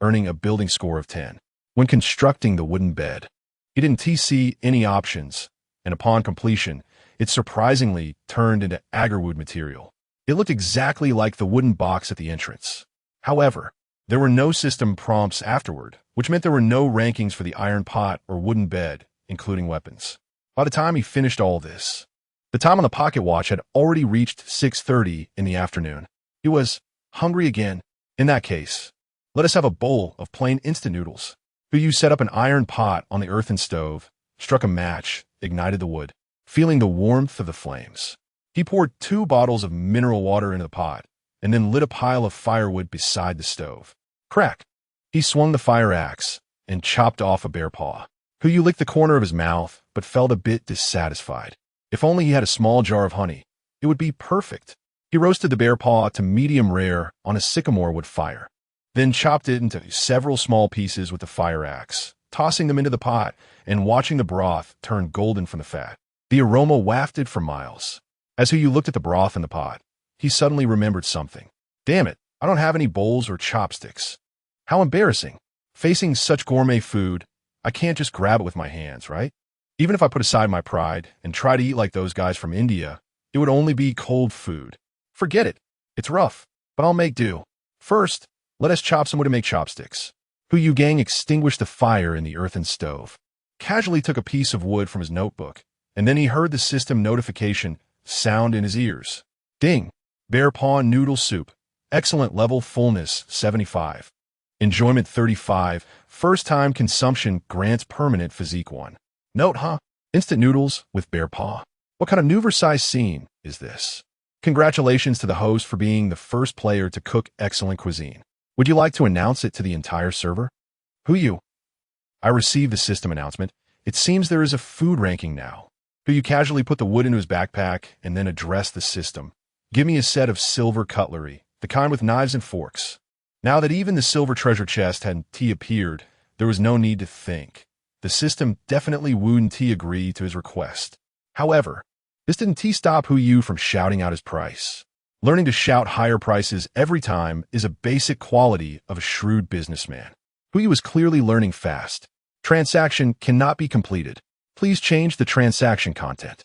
earning a building score of 10. When constructing the wooden bed, he didn't see any options, and upon completion, it surprisingly turned into agarwood material. It looked exactly like the wooden box at the entrance. However, there were no system prompts afterward, which meant there were no rankings for the iron pot or wooden bed, including weapons. By the time he finished all this, the time on the pocket watch had already reached 6:30 in the afternoon. He was hungry again. In that case, let us have a bowl of plain instant noodles. Hu Yu set up an iron pot on the earthen stove, struck a match, ignited the wood. Feeling the warmth of the flames, he poured 2 bottles of mineral water into the pot, and then lit a pile of firewood beside the stove. Crack! He swung the fire axe and chopped off a bear paw. Hu Yu licked the corner of his mouth, but felt a bit dissatisfied. If only he had a small jar of honey, it would be perfect. He roasted the bear paw to medium rare on a sycamore wood fire, then chopped it into several small pieces with the fire axe, tossing them into the pot and watching the broth turn golden from the fat. The aroma wafted for miles. As Hu Yu looked at the broth in the pot, he suddenly remembered something. Damn it, I don't have any bowls or chopsticks. How embarrassing. Facing such gourmet food, I can't just grab it with my hands, right? Even if I put aside my pride and try to eat like those guys from India, it would only be cold food. Forget it. It's rough, but I'll make do. First, let us chop some wood to make chopsticks. Hu Yu Gang extinguished the fire in the earthen stove, casually took a piece of wood from his notebook, and then he heard the system notification sound in his ears. Ding! Bear Paw Noodle Soup. Excellent level fullness 75. Enjoyment 35. First time consumption grants permanent physique 1. Note, instant noodles with bear paw. What kind of new-sized scene is this? Congratulations to the host for being the first player to cook excellent cuisine. Would you like to announce it to the entire server? Hu Yu. I received the system announcement. It seems there is a food ranking now. Hu Yu casually put the wood into his backpack and then addressed the system. Give me a set of silver cutlery, the kind with knives and forks. Now that even the silver treasure chest had appeared, there was no need to think. The system definitely wouldn't agree to his request. However, this didn't stop Hu Yu from shouting out his price. Learning to shout higher prices every time is a basic quality of a shrewd businessman. Hu Yu was clearly learning fast. Transaction cannot be completed. Please change the transaction content.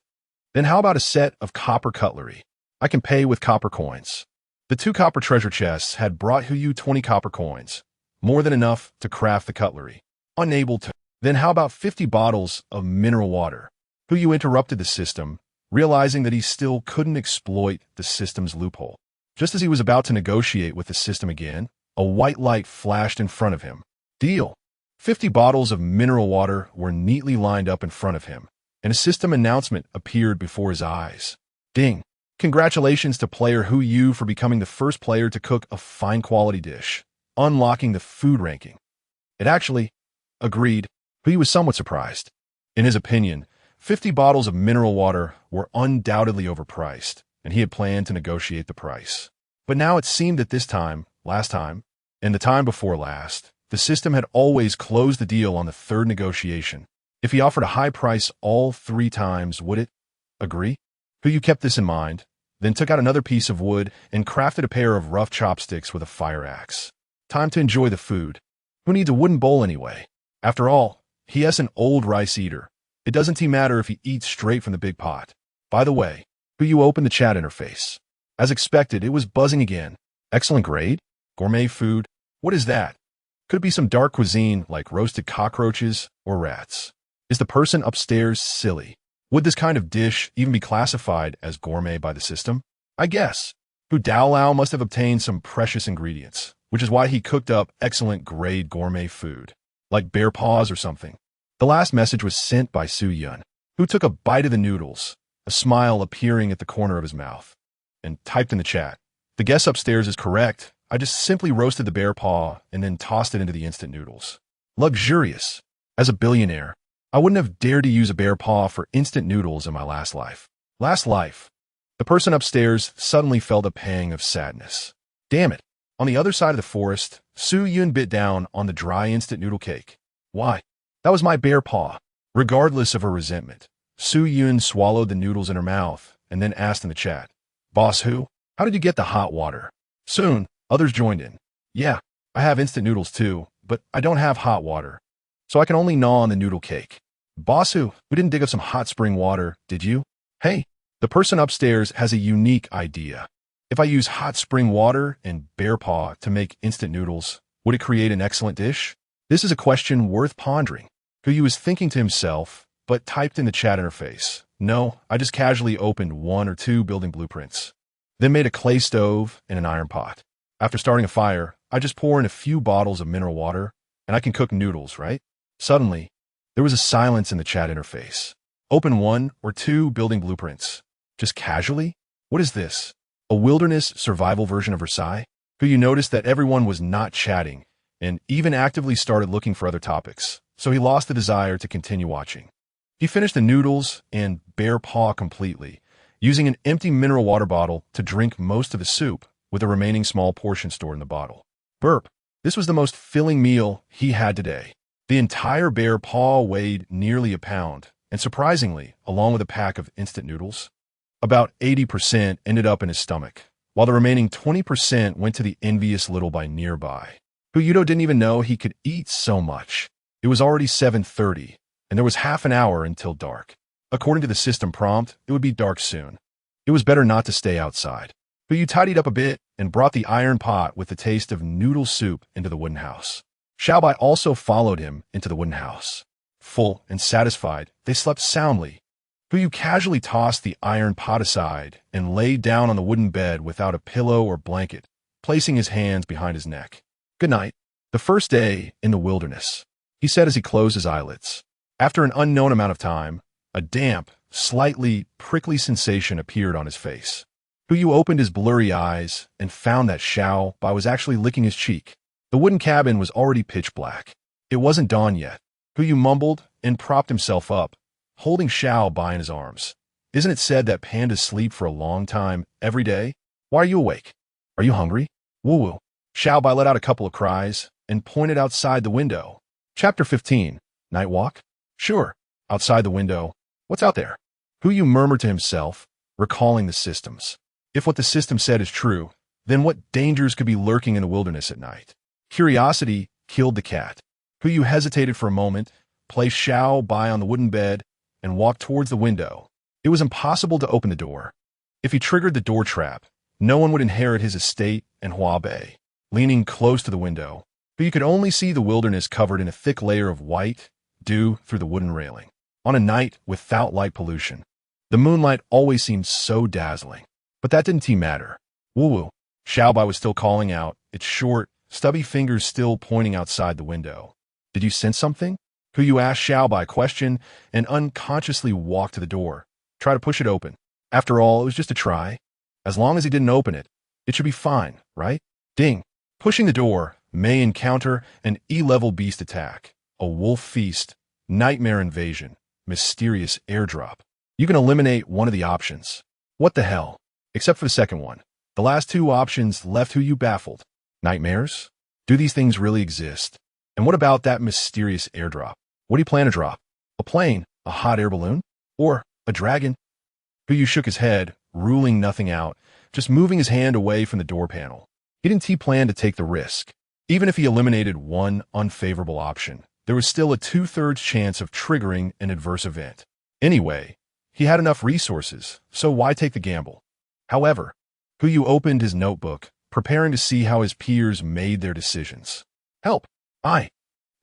Then how about a set of copper cutlery? I can pay with copper coins. The 2 copper treasure chests had brought Hu Yu 20 copper coins, more than enough to craft the cutlery. Unable to. Then how about 50 bottles of mineral water? Hu Yu interrupted the system, realizing that he still couldn't exploit the system's loophole. Just as he was about to negotiate with the system again, a white light flashed in front of him. Deal. 50 bottles of mineral water were neatly lined up in front of him, and a system announcement appeared before his eyes. Ding. Congratulations to player Hu Yu for becoming the first player to cook a fine quality dish, unlocking the food ranking. It actually agreed. Hu Yu was somewhat surprised. In his opinion, 50 bottles of mineral water were undoubtedly overpriced, and he had planned to negotiate the price. But now it seemed that this time, last time, and the time before last, The system had always closed the deal on the third negotiation. If he offered a high price all 3 times, would it agree? You kept this in mind, then took out another piece of wood and crafted a pair of rough chopsticks with a fire axe. Time to enjoy the food. Who needs a wooden bowl anyway? After all, he is an old rice eater. It doesn't matter if he eats straight from the big pot. By the way, you opened the chat interface. As expected, it was buzzing again. Excellent grade? Gourmet food? What is that? Could it be some dark cuisine like roasted cockroaches or rats? Is the person upstairs silly? Would this kind of dish even be classified as gourmet by the system? I guess. Dao Lao must have obtained some precious ingredients, which is why he cooked up excellent grade gourmet food, like bear paws or something. The last message was sent by Su Yun, who took a bite of the noodles, a smile appearing at the corner of his mouth, and typed in the chat, "The guess upstairs is correct. I just simply roasted the bear paw and then tossed it into the instant noodles. Luxurious. As a billionaire, I wouldn't have dared to use a bear paw for instant noodles in my last life." Last life. The person upstairs suddenly felt a pang of sadness. Damn it. On the other side of the forest, Su Yun bit down on the dry instant noodle cake. Why? That was my bear paw. Regardless of her resentment, Su Yun swallowed the noodles in her mouth and then asked in the chat, "Boss who? How did you get the hot water?" Soon, others joined in. "Yeah, I have instant noodles too, but I don't have hot water, so I can only gnaw on the noodle cake." "Boss who? We didn't dig up some hot spring water, did you?" "Hey, the person upstairs has a unique idea. If I use hot spring water and bear paw to make instant noodles, would it create an excellent dish?" This is a question worth pondering. He was thinking to himself, but typed in the chat interface, "No, I just casually opened 1 or 2 building blueprints, then made a clay stove and an iron pot. After starting a fire, I just pour in a few bottles of mineral water, and I can cook noodles, right?" Suddenly, there was a silence in the chat interface. Open 1 or 2 building blueprints. Just casually? What is this? A wilderness survival version of Versailles? You noticed that everyone was not chatting and even actively started looking for other topics, so he lost the desire to continue watching. He finished the noodles and bear paw completely, using an empty mineral water bottle to drink most of the soup with a remaining small portion stored in the bottle. Burp. This was the most filling meal he had today. The entire bear paw weighed nearly a pound, and surprisingly, along with a pack of instant noodles, about 80% ended up in his stomach, while the remaining 20% went to the envious little boy nearby. Yudo didn't even know he could eat so much. It was already 7:30, and there was half an hour until dark. According to the system prompt, it would be dark soon. It was better not to stay outside. Yu tidied up a bit and brought the iron pot with the taste of noodle soup into the wooden house. Xiaobai also followed him into the wooden house. Full and satisfied, they slept soundly. Yu casually tossed the iron pot aside and lay down on the wooden bed without a pillow or blanket, placing his hands behind his neck. "Good night." The first day in the wilderness, he said as he closed his eyelids. After an unknown amount of time, a damp, slightly prickly sensation appeared on his face. Yu opened his blurry eyes and found that Xiaobai was actually licking his cheek. The wooden cabin was already pitch black. It wasn't dawn yet. Yu mumbled and propped himself up, holding Xiaobai in his arms. "Isn't it said that pandas sleep for a long time every day? Why are you awake? Are you hungry?" "Woo-woo." Xiaobai let out a couple of cries and pointed outside the window. Chapter 15. Night Walk? "Sure. Outside the window. What's out there?" Yu murmured to himself, recalling the systems. If what the system said is true, then what dangers could be lurking in the wilderness at night? Curiosity killed the cat. Yu hesitated for a moment, placed Xiaobai on the wooden bed, and walked towards the window. It was impossible to open the door. If he triggered the door trap, no one would inherit his estate in Huabei. Leaning close to the window, you could only see the wilderness covered in a thick layer of white dew through the wooden railing. On a night without light pollution, the moonlight always seemed so dazzling. But that didn't matter. "Woo-woo." Xiaobai was still calling out, its short, stubby fingers still pointing outside the window. "Did you sense something?" Yu asked Xiaobai a question and unconsciously walked to the door. Try to push it open. After all, it was just a try. As long as he didn't open it, it should be fine, right? Ding. Pushing the door may encounter an E-level beast attack, a wolf feast, nightmare invasion, mysterious airdrop. You can eliminate one of the options. What the hell? Except for the second one. The last 2 options left Yu baffled. Nightmares? Do these things really exist? And what about that mysterious airdrop? What do you plan to drop? A plane? A hot air balloon? Or a dragon? Hu shook his head, ruling nothing out, just moving his hand away from the door panel. He didn't plan to take the risk. Even if he eliminated one unfavorable option, there was still a 2/3 chance of triggering an adverse event. Anyway, he had enough resources, so why take the gamble? However, Hu opened his notebook, preparing to see how his peers made their decisions. Help! I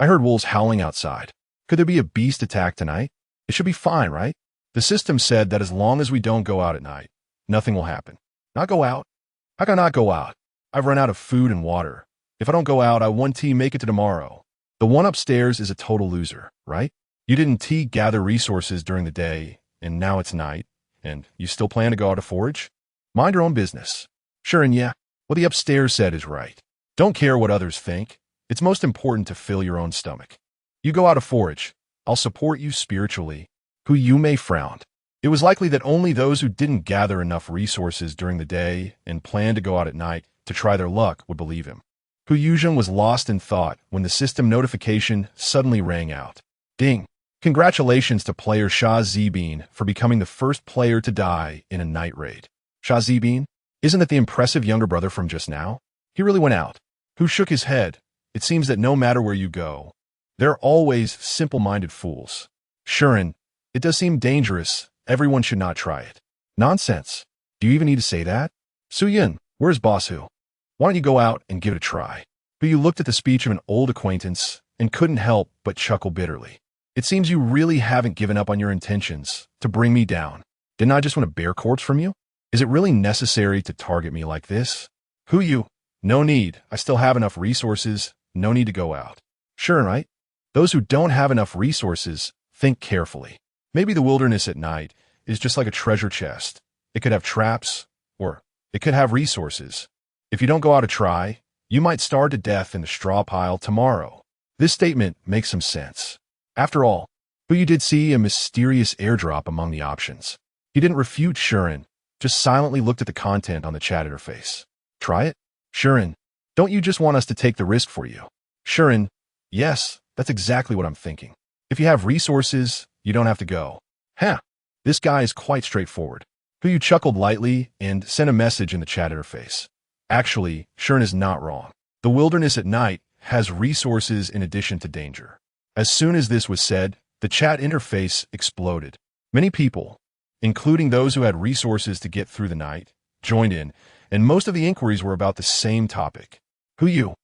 heard wolves howling outside. Could there be a beast attack tonight? It should be fine, right? The system said that as long as we don't go out at night, nothing will happen. Not go out? How can I not go out? I've run out of food and water. If I don't go out, I won't make it to tomorrow. The one upstairs is a total loser, right? You didn't gather resources during the day, and now it's night, and you still plan to go out to forage? Mind your own business. Sure, and yeah, what the upstairs said is right. Don't care what others think. It's most important to fill your own stomach. You go out to forage. I'll support you spiritually. Hu may frowned. It was likely that only those who didn't gather enough resources during the day and planned to go out at night to try their luck would believe him. Hu Yuzheng was lost in thought when the system notification suddenly rang out. Ding! Congratulations to player Sha Zibin for becoming the first player to die in a night raid. Sha Zibin? Isn't that the impressive younger brother from just now? He really went out. Hu shook his head. It seems that no matter where you go, there are always simple-minded fools. Shuren, it does seem dangerous. Everyone should not try it. Nonsense. Do you even need to say that? Suyin, where's Boss Hu? Why don't you go out and give it a try? Hu looked at the speech of an old acquaintance and couldn't help but chuckle bitterly. It seems you really haven't given up on your intentions to bring me down. Didn't I just want a bear corpse from you? Is it really necessary to target me like this? Hu, no need. I still have enough resources. No need to go out. Sure, right? Those who don't have enough resources, think carefully. Maybe the wilderness at night is just like a treasure chest. It could have traps, or it could have resources. If you don't go out to try, you might starve to death in the straw pile tomorrow. This statement makes some sense. After all, Hu did see a mysterious airdrop among the options. He didn't refute Shuren, just silently looked at the content on the chat interface. Try it? Shuren, don't you just want us to take the risk for you? Shuren, yes, that's exactly what I'm thinking. If you have resources, you don't have to go. Huh, this guy is quite straightforward. Hu chuckled lightly and sent a message in the chat interface. Actually, Shuren is not wrong. The wilderness at night has resources in addition to danger. As soon as this was said, the chat interface exploded. Many people, including those who had resources to get through the night, joined in, and most of the inquiries were about the same topic. Hu,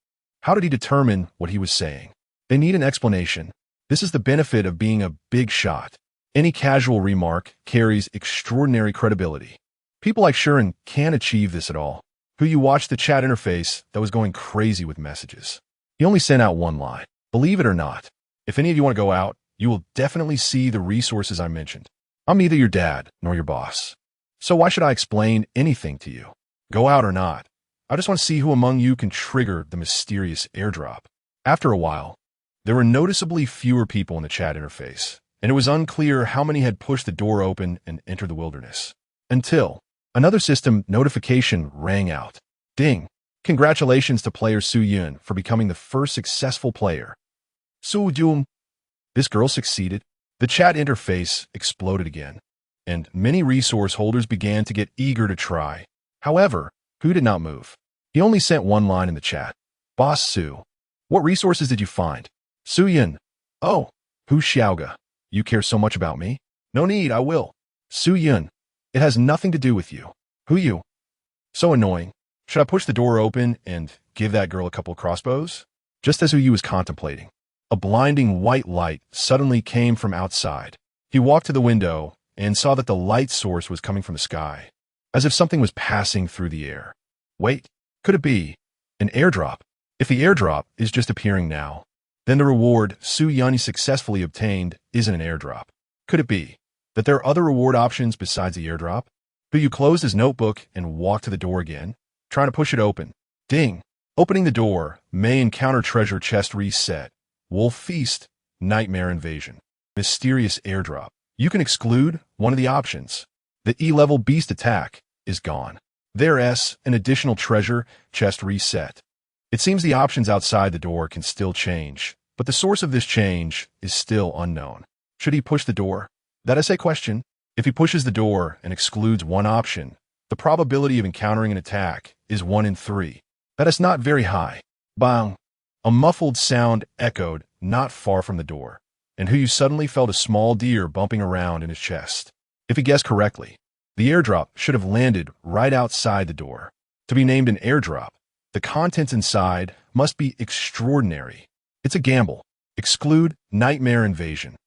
how did he determine what he was saying? They need an explanation. This is the benefit of being a big shot. Any casual remark carries extraordinary credibility. People like Shuren can't achieve this at all. Hu watched the chat interface that was going crazy with messages. He only sent out one line. Believe it or not, if any of you want to go out, you will definitely see the resources I mentioned. I'm neither your dad nor your boss. So why should I explain anything to you? Go out or not, I just want to see who among you can trigger the mysterious airdrop. After a while, there were noticeably fewer people in the chat interface, and it was unclear how many had pushed the door open and entered the wilderness. Until another system notification rang out. Ding! Congratulations to player Su Yun for becoming the first successful player. Su Yun. This girl succeeded. The chat interface exploded again, and many resource holders began to get eager to try. However, Hu did not move. He only sent one line in the chat. Boss Su, what resources did you find? Su Yun. Oh, Hu Xiaoga. You care so much about me? No need, I will. Su Yun. It has nothing to do with you. Hu. So annoying. Should I push the door open and give that girl a couple crossbows? Just as Hu was contemplating, a blinding white light suddenly came from outside. He walked to the window and saw that the light source was coming from the sky, as if something was passing through the air. Wait, could it be an airdrop? If the airdrop is just appearing now, then the reward Su Yun successfully obtained isn't an airdrop. Could it be that there are other reward options besides the airdrop? Hu closed his notebook and walked to the door again, trying to push it open. Ding! Opening the door, may encounter treasure chest reset. Wolf feast, nightmare invasion, mysterious airdrop. You can exclude one of the options. The E-level beast attack is gone. There's an additional treasure chest reset. It seems the options outside the door can still change, But the source of this change is still unknown. Should he push the door? That is a question. If he pushes the door and excludes one option, the probability of encountering an attack is 1 in 3. That is not very high. Bang! A muffled sound echoed not far from the door, and Huyu suddenly felt a small deer bumping around in his chest. If he guessed correctly, the airdrop should have landed right outside the door. To be named an airdrop, the contents inside must be extraordinary. It's a gamble. Exclude nightmare invasion.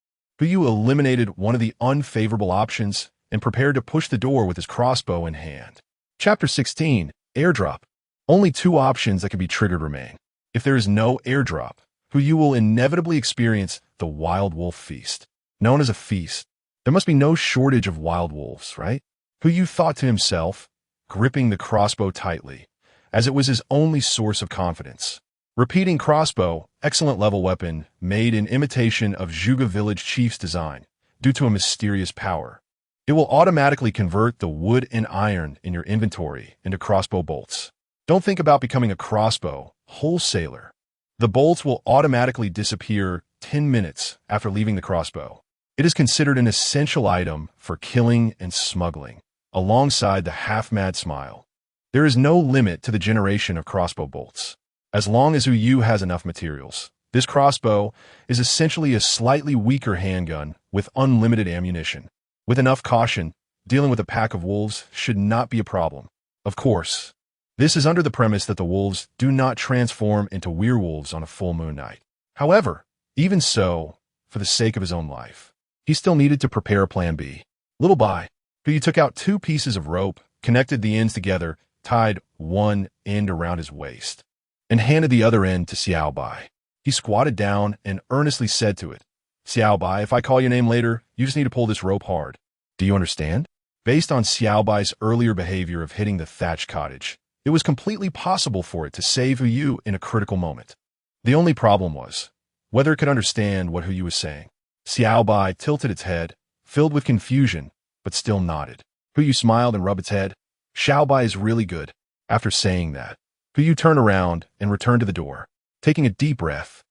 Huyu eliminated one of the unfavorable options and prepared to push the door with his crossbow in hand. Chapter 16, Airdrop. Only 2 options that can be triggered remain. If there is no airdrop, Huyu will inevitably experience the wild wolf feast. Known as a feast, there must be no shortage of wild wolves, right? Huyu thought to himself, gripping the crossbow tightly, as it was his only source of confidence. Repeating crossbow, excellent level weapon, made in imitation of Juga village chief's design, due to a mysterious power. It will automatically convert the wood and iron in your inventory into crossbow bolts. Don't think about becoming a crossbow wholesaler. The bolts will automatically disappear 10 minutes after leaving the crossbow. It is considered an essential item for killing and smuggling, alongside the half-mad smile. There is no limit to the generation of crossbow bolts. As long as Huyu has enough materials, this crossbow is essentially a slightly weaker handgun with unlimited ammunition. With enough caution, dealing with a pack of wolves should not be a problem. Of course, this is under the premise that the wolves do not transform into werewolves on a full moon night. However, even so, for the sake of his own life, he still needed to prepare a plan B. Little by, Huyu took out 2 pieces of rope, connected the ends together, tied one end around his waist, and handed the other end to Xiaobai. He squatted down and earnestly said to it, "Xiaobai, if I call your name later, you just need to pull this rope hard. Do you understand?" Based on Xiaobai's earlier behavior of hitting the thatched cottage, it was completely possible for it to save Huyu in a critical moment. The only problem was whether it could understand what Huyu was saying. Xiaobai tilted its head, filled with confusion, but still nodded. Huyu smiled and rubbed its head. Xiaobai is really good. After saying that, Huyu turned around and returned to the door. Taking a deep breath,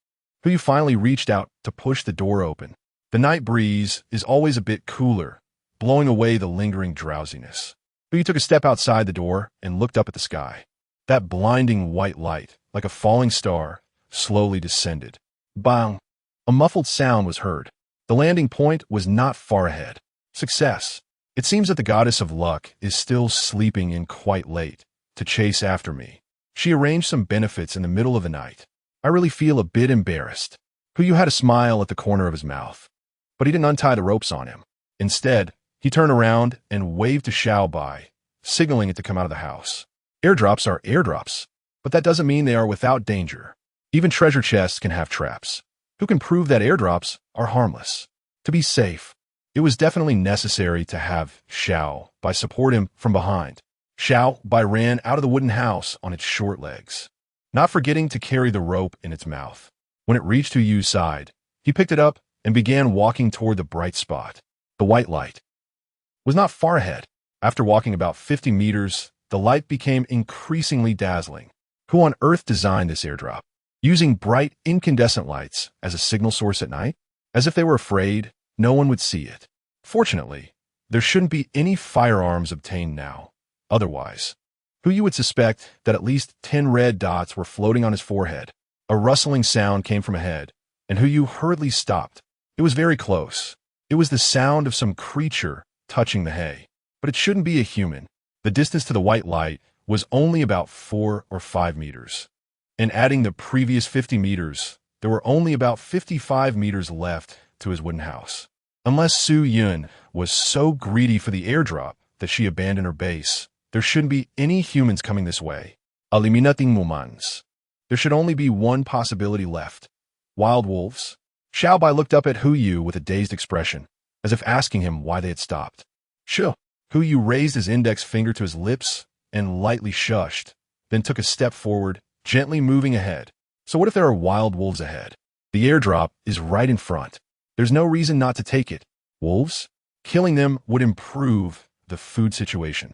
Huyu finally reached out to push the door open. The night breeze is always a bit cooler, blowing away the lingering drowsiness. Huyu took a step outside the door and looked up at the sky. That blinding white light, like a falling star, slowly descended. Bang! A muffled sound was heard. The landing point was not far ahead. Success! It seems that the goddess of luck is still sleeping in quite late to chase after me. She arranged some benefits in the middle of the night. I really feel a bit embarrassed. Huyu had a smile at the corner of his mouth, but he didn't untie the ropes on him. Instead, he turned around and waved to Xiaobai, signaling it to come out of the house. Airdrops are airdrops, but that doesn't mean they are without danger. Even treasure chests can have traps. Who can prove that airdrops are harmless? To be safe, it was definitely necessary to have Xiaobai support him from behind. Xiaobai ran out of the wooden house on its short legs, not forgetting to carry the rope in its mouth. When it reached Huyu's side, he picked it up and began walking toward the bright spot. The white light was not far ahead. After walking about 50 meters, the light became increasingly dazzling. Who on earth designed this airdrop? Using bright incandescent lights as a signal source at night? As if they were afraid no one would see it. Fortunately, there shouldn't be any firearms obtained now. Otherwise, Huyu would suspect that at least 10 red dots were floating on his forehead. A rustling sound came from ahead, and Huyu hurriedly stopped. It was very close. It was the sound of some creature touching the hay. But it shouldn't be a human. The distance to the white light was only about 4 or 5 meters. And adding the previous 50 meters, there were only about 55 meters left to his wooden house. Unless Su Yun was so greedy for the airdrop that she abandoned her base, there shouldn't be any humans coming this way. Eliminating humans. There should only be one possibility left. Wild wolves. Xiaobai looked up at Huyu with a dazed expression, as if asking him why they had stopped. Sure. Huyu raised his index finger to his lips and lightly shushed, then took a step forward, gently moving ahead. So what if there are wild wolves ahead? The airdrop is right in front. There's no reason not to take it. Wolves? Killing them would improve the food situation.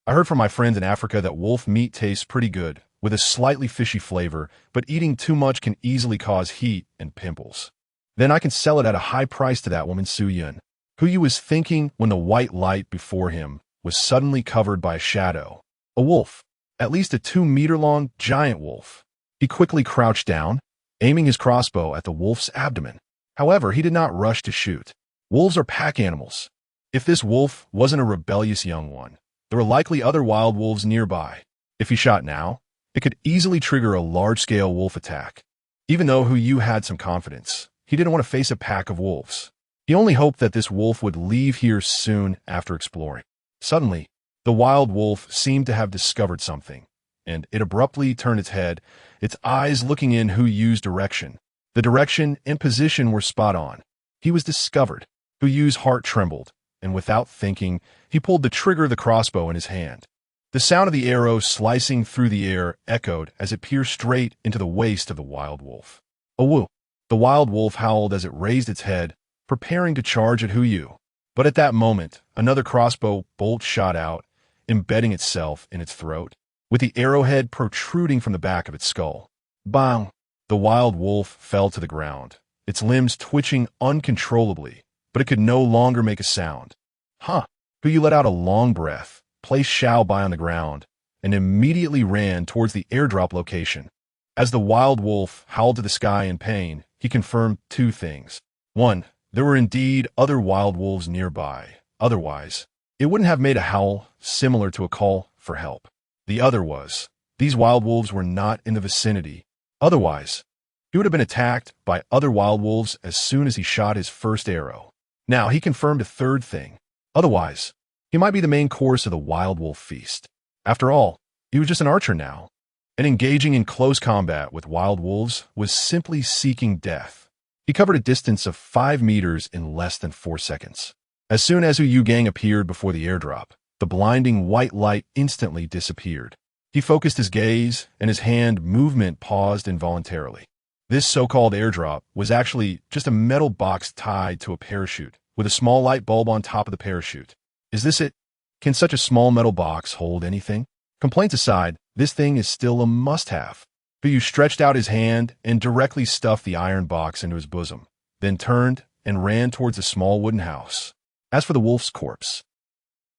I heard from my friends in Africa that wolf meat tastes pretty good with a slightly fishy flavor, but eating too much can easily cause heat and pimples. Then I can sell it at a high price to that woman Su-yun. Hu was thinking when the white light before him was suddenly covered by a shadow. A wolf, at least a 2-meter-long giant wolf. He quickly crouched down, aiming his crossbow at the wolf's abdomen. However, he did not rush to shoot. Wolves are pack animals. If this wolf wasn't a rebellious young one, there were likely other wild wolves nearby. If he shot now, it could easily trigger a large-scale wolf attack. Even though Hu had some confidence, he didn't want to face a pack of wolves. He only hoped that this wolf would leave here soon after exploring. Suddenly, the wild wolf seemed to have discovered something, and it abruptly turned its head, its eyes looking in Hu's direction. The direction and position were spot on. He was discovered. Hu's heart trembled, and without thinking, he pulled the trigger of the crossbow in his hand. The sound of the arrow slicing through the air echoed as it pierced straight into the waist of the wild wolf. "Awoo!" The wild wolf howled as it raised its head, preparing to charge at Hu. But at that moment, another crossbow bolt shot out, embedding itself in its throat, with the arrowhead protruding from the back of its skull. Bang! The wild wolf fell to the ground, its limbs twitching uncontrollably, but it could no longer make a sound. Hu let out a long breath, placed Xiaobai on the ground, and immediately ran towards the airdrop location. As the wild wolf howled to the sky in pain, he confirmed two things. One, there were indeed other wild wolves nearby. Otherwise, it wouldn't have made a howl similar to a call for help. The other was, these wild wolves were not in the vicinity. Otherwise, he would have been attacked by other wild wolves as soon as he shot his first arrow. Now he confirmed a third thing. Otherwise, he might be the main course of the wild wolf feast. After all, he was just an archer now, and engaging in close combat with wild wolves was simply seeking death. He covered a distance of 5 meters in less than 4 seconds. As soon as Yu Gang appeared before the airdrop, the blinding white light instantly disappeared. He focused his gaze, and his hand movement paused involuntarily. This so-called airdrop was actually just a metal box tied to a parachute, with a small light bulb on top of the parachute. Is this it? Can such a small metal box hold anything? Complaints aside, this thing is still a must-have. Yu stretched out his hand and directly stuffed the iron box into his bosom, then turned and ran towards a small wooden house. As for the wolf's corpse,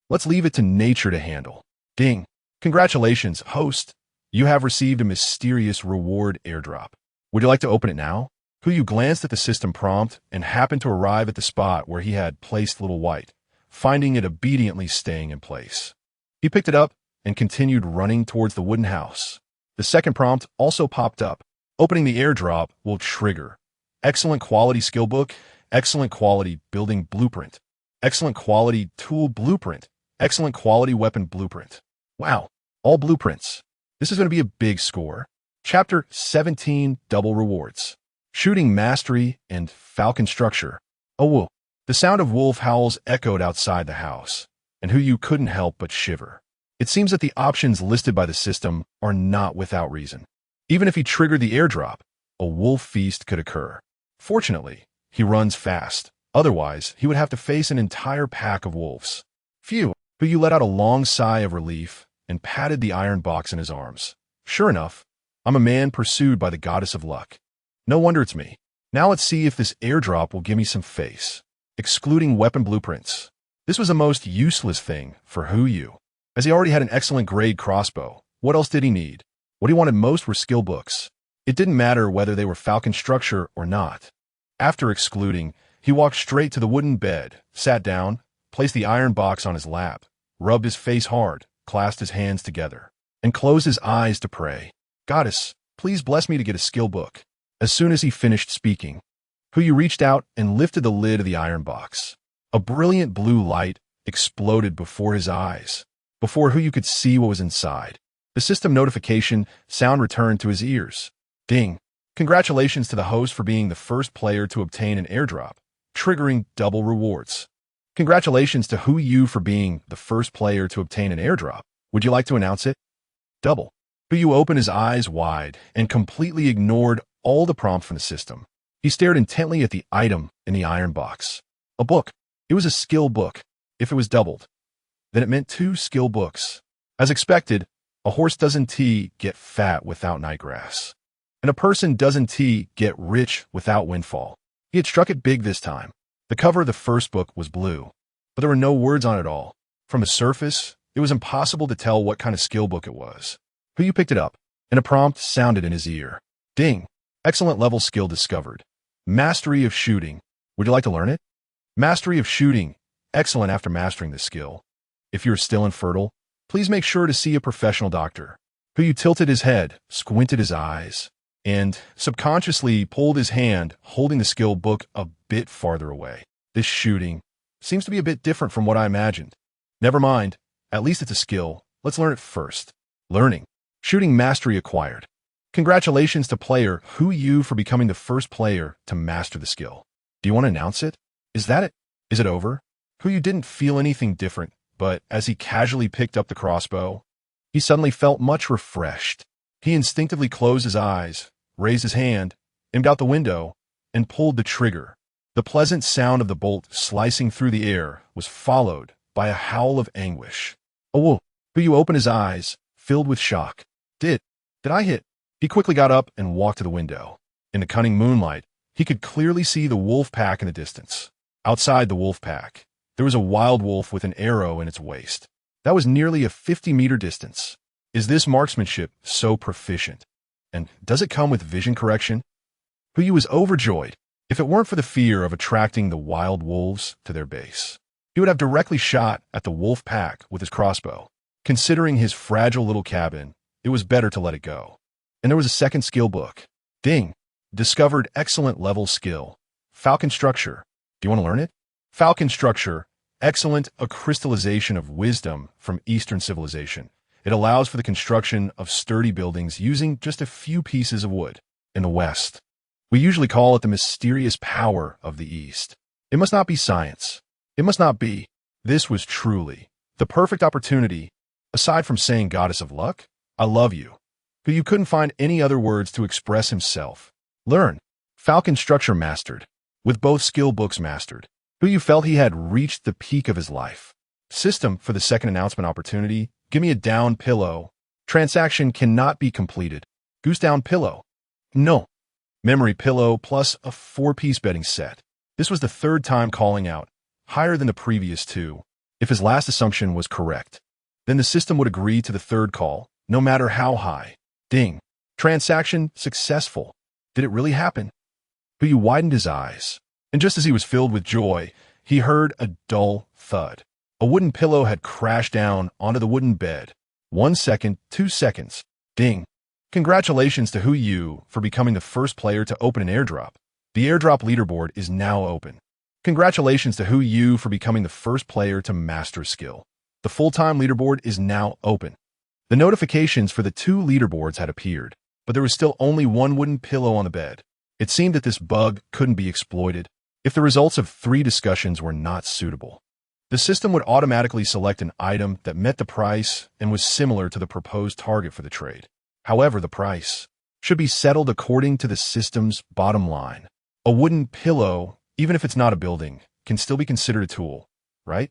let's leave it to nature to handle. Ding! Congratulations, host! You have received a mysterious reward airdrop. Would you like to open it now? Yu glanced at the system prompt and happened to arrive at the spot where he had placed Little White, finding it obediently staying in place. He picked it up and continued running towards the wooden house. The second prompt also popped up. Opening the airdrop will trigger excellent quality skill book, excellent quality building blueprint, excellent quality tool blueprint, excellent quality weapon blueprint. Wow, all blueprints. This is going to be a big score. Chapter 17, Double Rewards. Shooting Mastery and Falcon Structure. Oh, the sound of wolf howls echoed outside the house, and Yu couldn't help but shiver. It seems that the options listed by the system are not without reason. Even if he triggered the airdrop, a wolf feast could occur. Fortunately, he runs fast. Otherwise, he would have to face an entire pack of wolves. Phew! Yu let out a long sigh of relief and patted the iron box in his arms. Sure enough, I'm a man pursued by the goddess of luck. No wonder it's me. Now let's see if this airdrop will give me some face. Excluding weapon blueprints. This was a most useless thing for Yu. As he already had an excellent grade crossbow, what else did he need? What he wanted most were skill books. It didn't matter whether they were Falcon Structure or not. After excluding, he walked straight to the wooden bed, sat down, placed the iron box on his lap, rubbed his face hard, clasped his hands together, and closed his eyes to pray. Goddess, please bless me to get a skill book. As soon as he finished speaking, Yu reached out and lifted the lid of the iron box. A brilliant blue light exploded before his eyes. Before Yu could see what was inside, the system notification sound returned to his ears. Ding! Congratulations to the host for being the first player to obtain an airdrop, triggering double rewards. Congratulations to Yu for being the first player to obtain an airdrop. Would you like to announce it? Double. Yu opened his eyes wide and completely ignored all the prompts from the system. He stared intently at the item in the iron box. A book. It was a skill book. If it was doubled, then it meant 2 skill books. As expected, A horse doesn't get fat without nightgrass. And a person doesn't get rich without windfall. He had struck it big this time. The cover of the first book was blue, but there were no words on it at all. From the surface, it was impossible to tell what kind of skill book it was. Who you picked it up? And a prompt sounded in his ear. Ding! Excellent level skill discovered. Mastery of shooting. Would you like to learn it? Mastery of shooting. Excellent after mastering this skill. If you're still infertile, please make sure to see a professional doctor. Who you tilted his head, squinted his eyes, and subconsciously pulled his hand, holding the skill book a bit farther away. This shooting seems to be a bit different from what I imagined. Never mind. At least it's a skill. Let's learn it first. Learning. Shooting mastery acquired. Congratulations to player Who You for becoming the first player to master the skill. Do you want to announce it? Is that it? Is it over? Who You didn't feel anything different, but as he casually picked up the crossbow, he suddenly felt much refreshed. He instinctively closed his eyes, raised his hand, aimed out the window, and pulled the trigger. The pleasant sound of the bolt slicing through the air was followed by a howl of anguish. Oh, Who You opened his eyes, filled with shock. Did I hit? He quickly got up and walked to the window. In the cunning moonlight, he could clearly see the wolf pack in the distance. Outside the wolf pack, there was a wild wolf with an arrow in its waist. That was nearly a 50-meter distance. Is this marksmanship so proficient? And does it come with vision correction? Who You was overjoyed. If it weren't for the fear of attracting the wild wolves to their base, he would have directly shot at the wolf pack with his crossbow. Considering his fragile little cabin, it was better to let it go. And there was a second skill book. Ding! Discovered excellent level skill. Falcon structure. Do you want to learn it? Falcon structure. Excellent, a crystallization of wisdom from Eastern civilization. It allows for the construction of sturdy buildings using just a few pieces of wood. In the West, we usually call it the mysterious power of the East. It must not be science. It must not be. This was truly the perfect opportunity. Aside from saying goddess of luck, I love you. But you couldn't find any other words to express himself. Learn. Falcon structure mastered. With both skill books mastered. Who You felt he had reached the peak of his life. System for the second announcement opportunity. Give me a down pillow. Transaction cannot be completed. Goose down pillow. No. Memory pillow plus a 4-piece bedding set. This was the third time calling out, higher than the previous two. If his last assumption was correct, then the system would agree to the third call, no matter how high. Ding. Transaction successful. Did it really happen? Who You widened his eyes, and just as he was filled with joy, he heard a dull thud. A wooden pillow had crashed down onto the wooden bed. 1 second, 2 seconds. Ding. Congratulations to Who You for becoming the first player to open an airdrop. The airdrop leaderboard is now open. Congratulations to Who You for becoming the first player to master skill. The full-time leaderboard is now open. The notifications for the 2 leaderboards had appeared, but there was still only 1 wooden pillow on the bed. It seemed that this bug couldn't be exploited if the results of 3 discussions were not suitable. The system would automatically select an item that met the price and was similar to the proposed target for the trade. However, the price should be settled according to the system's bottom line. A wooden pillow, even if it's not a building, can still be considered a tool, right?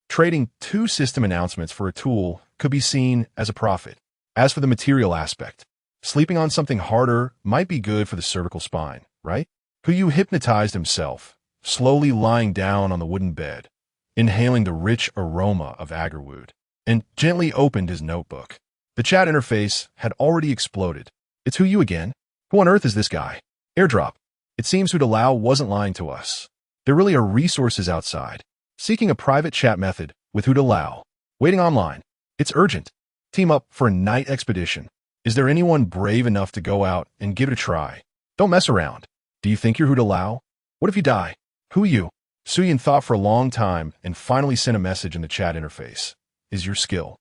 Trading 2 system announcements for a tool could be seen as a profit. As for the material aspect, sleeping on something harder might be good for the cervical spine, right? Who You hypnotized himself, slowly lying down on the wooden bed, inhaling the rich aroma of agarwood, and gently opened his notebook. The chat interface had already exploded. It's Who You again? Who on earth is this guy? Airdrop. It seems Hudalau wasn't lying to us. There really are resources outside. Seeking a private chat method with Hudalau. Waiting online. It's urgent. Team up for a night expedition. Is there anyone brave enough to go out and give it a try? Don't mess around. Do you think you're Hudalau? What if you die? Who You? Suyin thought for a long time and finally sent a message in the chat interface. Is your skill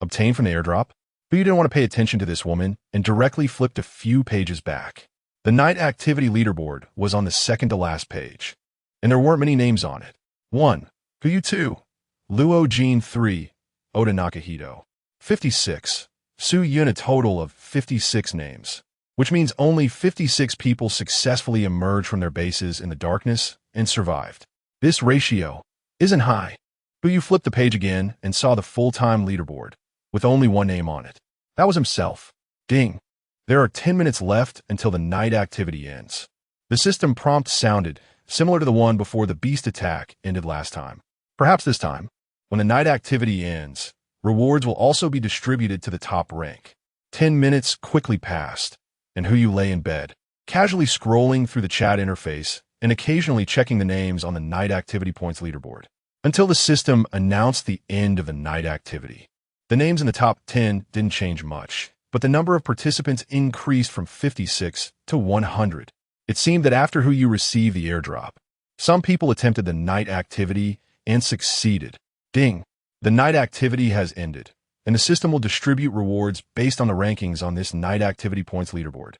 obtained from the airdrop? But you didn't want to pay attention to this woman and directly flipped a few pages back. The night activity leaderboard was on the second to last page, and there weren't many names on it. 1. Who You 2. Luo Jean 3. Oda Nakahito. 56. Su Yun, a total of 56 names, which means only 56 people successfully emerged from their bases in the darkness and survived. This ratio isn't high. But you flipped the page again and saw the full-time leaderboard with only 1 name on it. That was himself. Ding. There are 10 minutes left until the night activity ends. The system prompt sounded, similar to the one before the beast attack ended last time. Perhaps this time, when the night activity ends, rewards will also be distributed to the top rank. 10 minutes quickly passed, and Who You lay in bed, casually scrolling through the chat interface and occasionally checking the names on the night activity points leaderboard, until the system announced the end of the night activity. The names in the top 10 didn't change much, but the number of participants increased from 56 to 100. It seemed that after Who You received the airdrop, some people attempted the night activity and succeeded. Ding. The night activity has ended, and the system will distribute rewards based on the rankings on this night activity points leaderboard.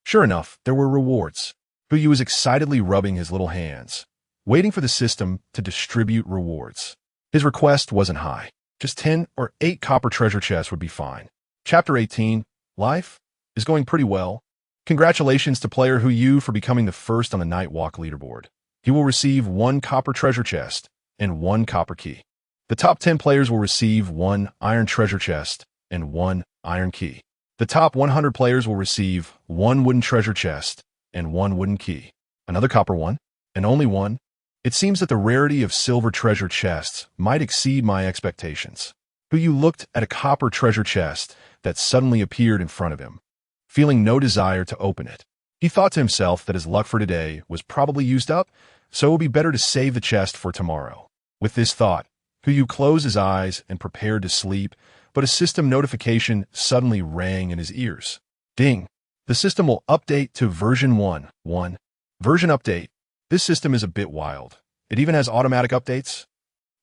Sure enough, there were rewards. Who You was excitedly rubbing his little hands, waiting for the system to distribute rewards. His request wasn't high. Just 10 or 8 copper treasure chests would be fine. Chapter 18, Life is going pretty well. Congratulations to player Who You for becoming the first on the Night Walk leaderboard. He will receive 1 copper treasure chest and 1 copper key. The top 10 players will receive 1 iron treasure chest and 1 iron key. The top 100 players will receive 1 wooden treasure chest and 1 wooden key. Another copper one, and only 1. It seems that the rarity of silver treasure chests might exceed my expectations. Who You looked at a copper treasure chest that suddenly appeared in front of him, feeling no desire to open it. He thought to himself that his luck for today was probably used up, so it would be better to save the chest for tomorrow. With this thought, Who You closed his eyes and prepared to sleep, but a system notification suddenly rang in his ears. Ding. The system will update to version 1.1. Version update. This system is a bit wild. It even has automatic updates.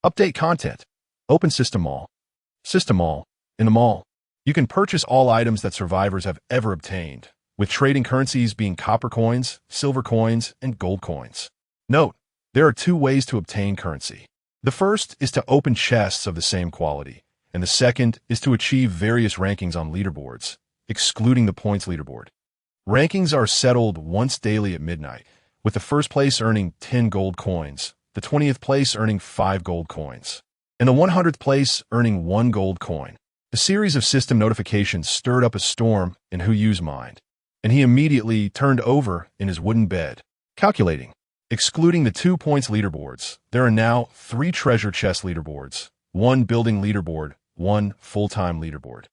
Update content. Open System Mall. System Mall. In the mall, you can purchase all items that survivors have ever obtained, with trading currencies being copper coins, silver coins, and gold coins. Note, there are 2 ways to obtain currency. The first is to open chests of the same quality, and the second is to achieve various rankings on leaderboards, excluding the points leaderboard. Rankings are settled once daily at midnight, with the first place earning 10 gold coins, the 20th place earning 5 gold coins, and the 100th place earning 1 gold coin. A series of system notifications stirred up a storm in Who You's mind, and he immediately turned over in his wooden bed, calculating. Excluding the 2 points leaderboards, there are now 3 treasure chest leaderboards, 1 building leaderboard, 1 full-time leaderboard,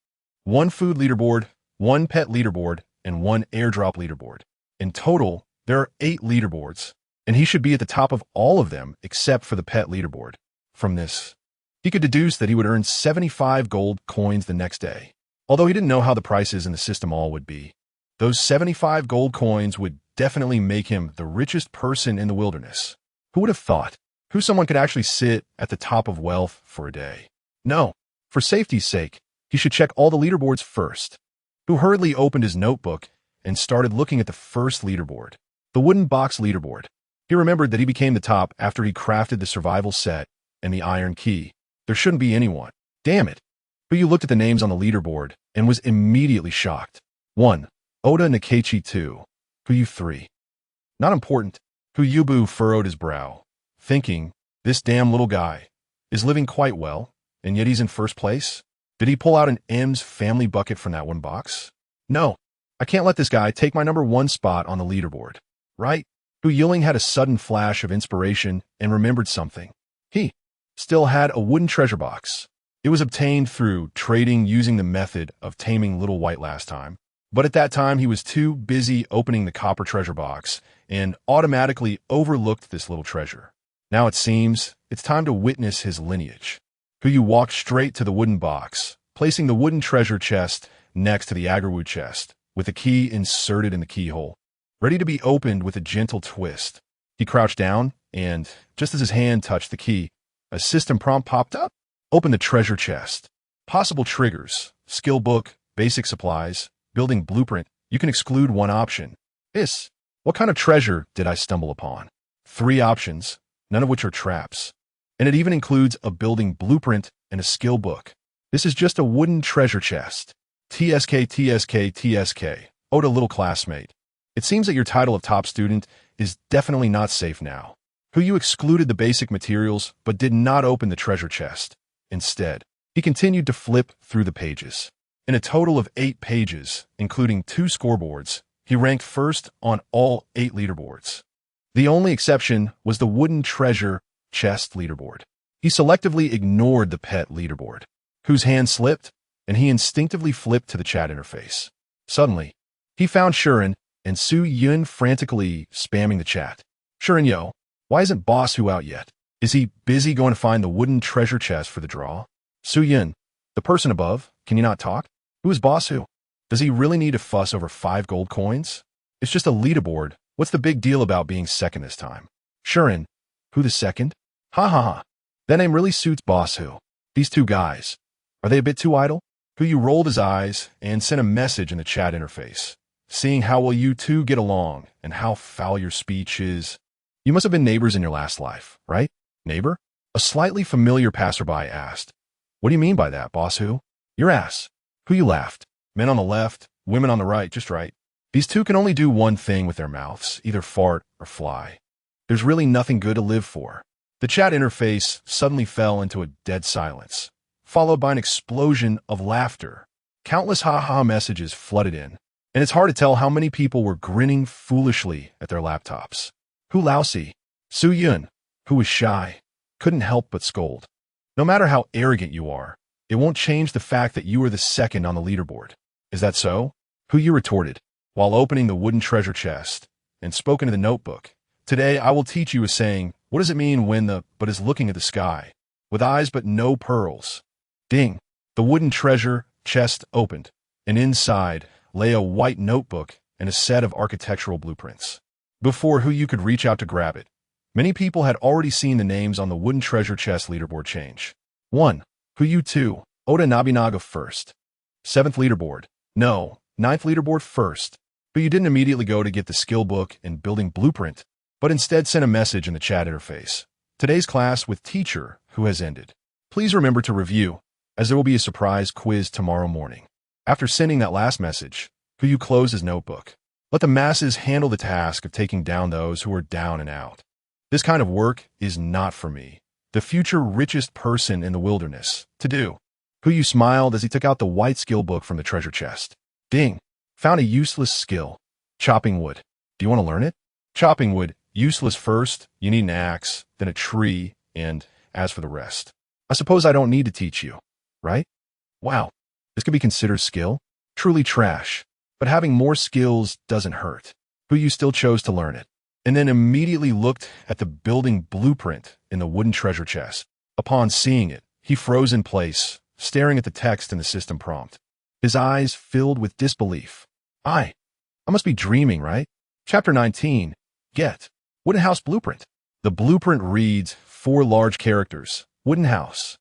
1 food leaderboard, 1 pet leaderboard, and 1 airdrop leaderboard. In total, there are 8 leaderboards, and he should be at the top of all of them except for the pet leaderboard. From this, he could deduce that he would earn 75 gold coins the next day. Although he didn't know how the prices in the system all would be, those 75 gold coins would definitely make him the richest person in the wilderness. Who would have thought? Who someone could actually sit at the top of wealth for a day? No, for safety's sake, he should check all the leaderboards first. Who hurriedly opened his notebook and started looking at the first leaderboard, the wooden box leaderboard. He remembered that he became the top after he crafted the survival set and the iron key. There shouldn't be anyone. Damn it. Who You looked at the names on the leaderboard and was immediately shocked. 1. Oda Nakachi 2. Who You 3. Not important. Who Yubu furrowed his brow, thinking, this damn little guy is living quite well, and yet he's in first place? Did he pull out an M's family bucket from that one box? No, I can't let this guy take my number 1 spot on the leaderboard. Right? Who Yilling had a sudden flash of inspiration and remembered something. He still had a wooden treasure box. It was obtained through trading using the method of taming Little White last time, but at that time he was too busy opening the copper treasure box and automatically overlooked this little treasure. Now it seems it's time to witness his lineage. Who You walked straight to the wooden box, placing the wooden treasure chest next to the agarwood chest, with the key inserted in the keyhole, ready to be opened with a gentle twist. He crouched down, and just as his hand touched the key, a system prompt popped up. Open the treasure chest. Possible triggers, skill book, basic supplies, building blueprint. You can exclude 1 option. What kind of treasure did I stumble upon? 3 options, none of which are traps. And it even includes a building blueprint and a skill book. This is just a wooden treasure chest. TSK. Oda little classmate. It seems that your title of top student is definitely not safe now. Who You excluded the basic materials but did not open the treasure chest. Instead, he continued to flip through the pages. In a total of 8 pages, including 2 scoreboards, he ranked first on all 8 leaderboards. The only exception was the wooden treasure chest leaderboard. He selectively ignored the pet leaderboard, whose hand slipped, and he instinctively flipped to the chat interface. Suddenly, he found Shuren and Su Yun frantically spamming the chat. Shuren, yo, why isn't Boss Who out yet? Is he busy going to find the wooden treasure chest for the draw? Su Yun, the person above, can you not talk? Who is Boss Who? Does he really need to fuss over 5 gold coins? It's just a leaderboard. What's the big deal about being second this time? Shuren, who the second? Ha ha ha. That name really suits Boss Who. These 2 guys, are they a bit too idle? Who you rolled his eyes and sent a message in the chat interface, seeing how well you 2 get along and how foul your speech is. You must have been neighbors in your last life, right? Neighbor? A slightly familiar passerby asked. What do you mean by that, Boss Who? Your ass. Who you laughed? Men on the left, women on the right, just right. These 2 can only do one thing with their mouths, either fart or fly. There's really nothing good to live for. The chat interface suddenly fell into a dead silence, followed by an explosion of laughter. Countless ha-ha messages flooded in, and it's hard to tell how many people were grinning foolishly at their laptops. Who lousy? Su Yun, who was shy, couldn't help but scold. No matter how arrogant you are, it won't change the fact that you are the second on the leaderboard. Is that so? Who you retorted, while opening the wooden treasure chest, and spoke into the notebook. Today I will teach you a saying. What does it mean when the but is looking at the sky, with eyes but no pearls? Ding! The wooden treasure chest opened, and inside lay a white notebook and a set of architectural blueprints. Before who you could reach out to grab it, many people had already seen the names on the wooden treasure chest leaderboard change. 1. Who you 2, Oda Nabinaga first. 7th leaderboard. No, 9th leaderboard first. But you didn't immediately go to get the skill book and building blueprint, but instead sent a message in the chat interface. Today's class with teacher who has ended. Please remember to review, as there will be a surprise quiz tomorrow morning. After sending that last message, who you closed his notebook. Let the masses handle the task of taking down those who are down and out. This kind of work is not for me, the future richest person in the wilderness, to do. Who you smiled as he took out the white skill book from the treasure chest. Ding! Found a useless skill. Chopping wood. Do you want to learn it? Chopping wood. Useless first, you need an axe, then a tree, and as for the rest, I suppose I don't need to teach you, right? Wow, this could be considered skill? Truly trash. But having more skills doesn't hurt. Who you still chose to learn it, and then immediately looked at the building blueprint in the wooden treasure chest. Upon seeing it, he froze in place, staring at the text in the system prompt. His eyes filled with disbelief. I must be dreaming, right? Chapter 19, Get. Wooden house blueprint. The blueprint reads 4 large characters. Wooden house.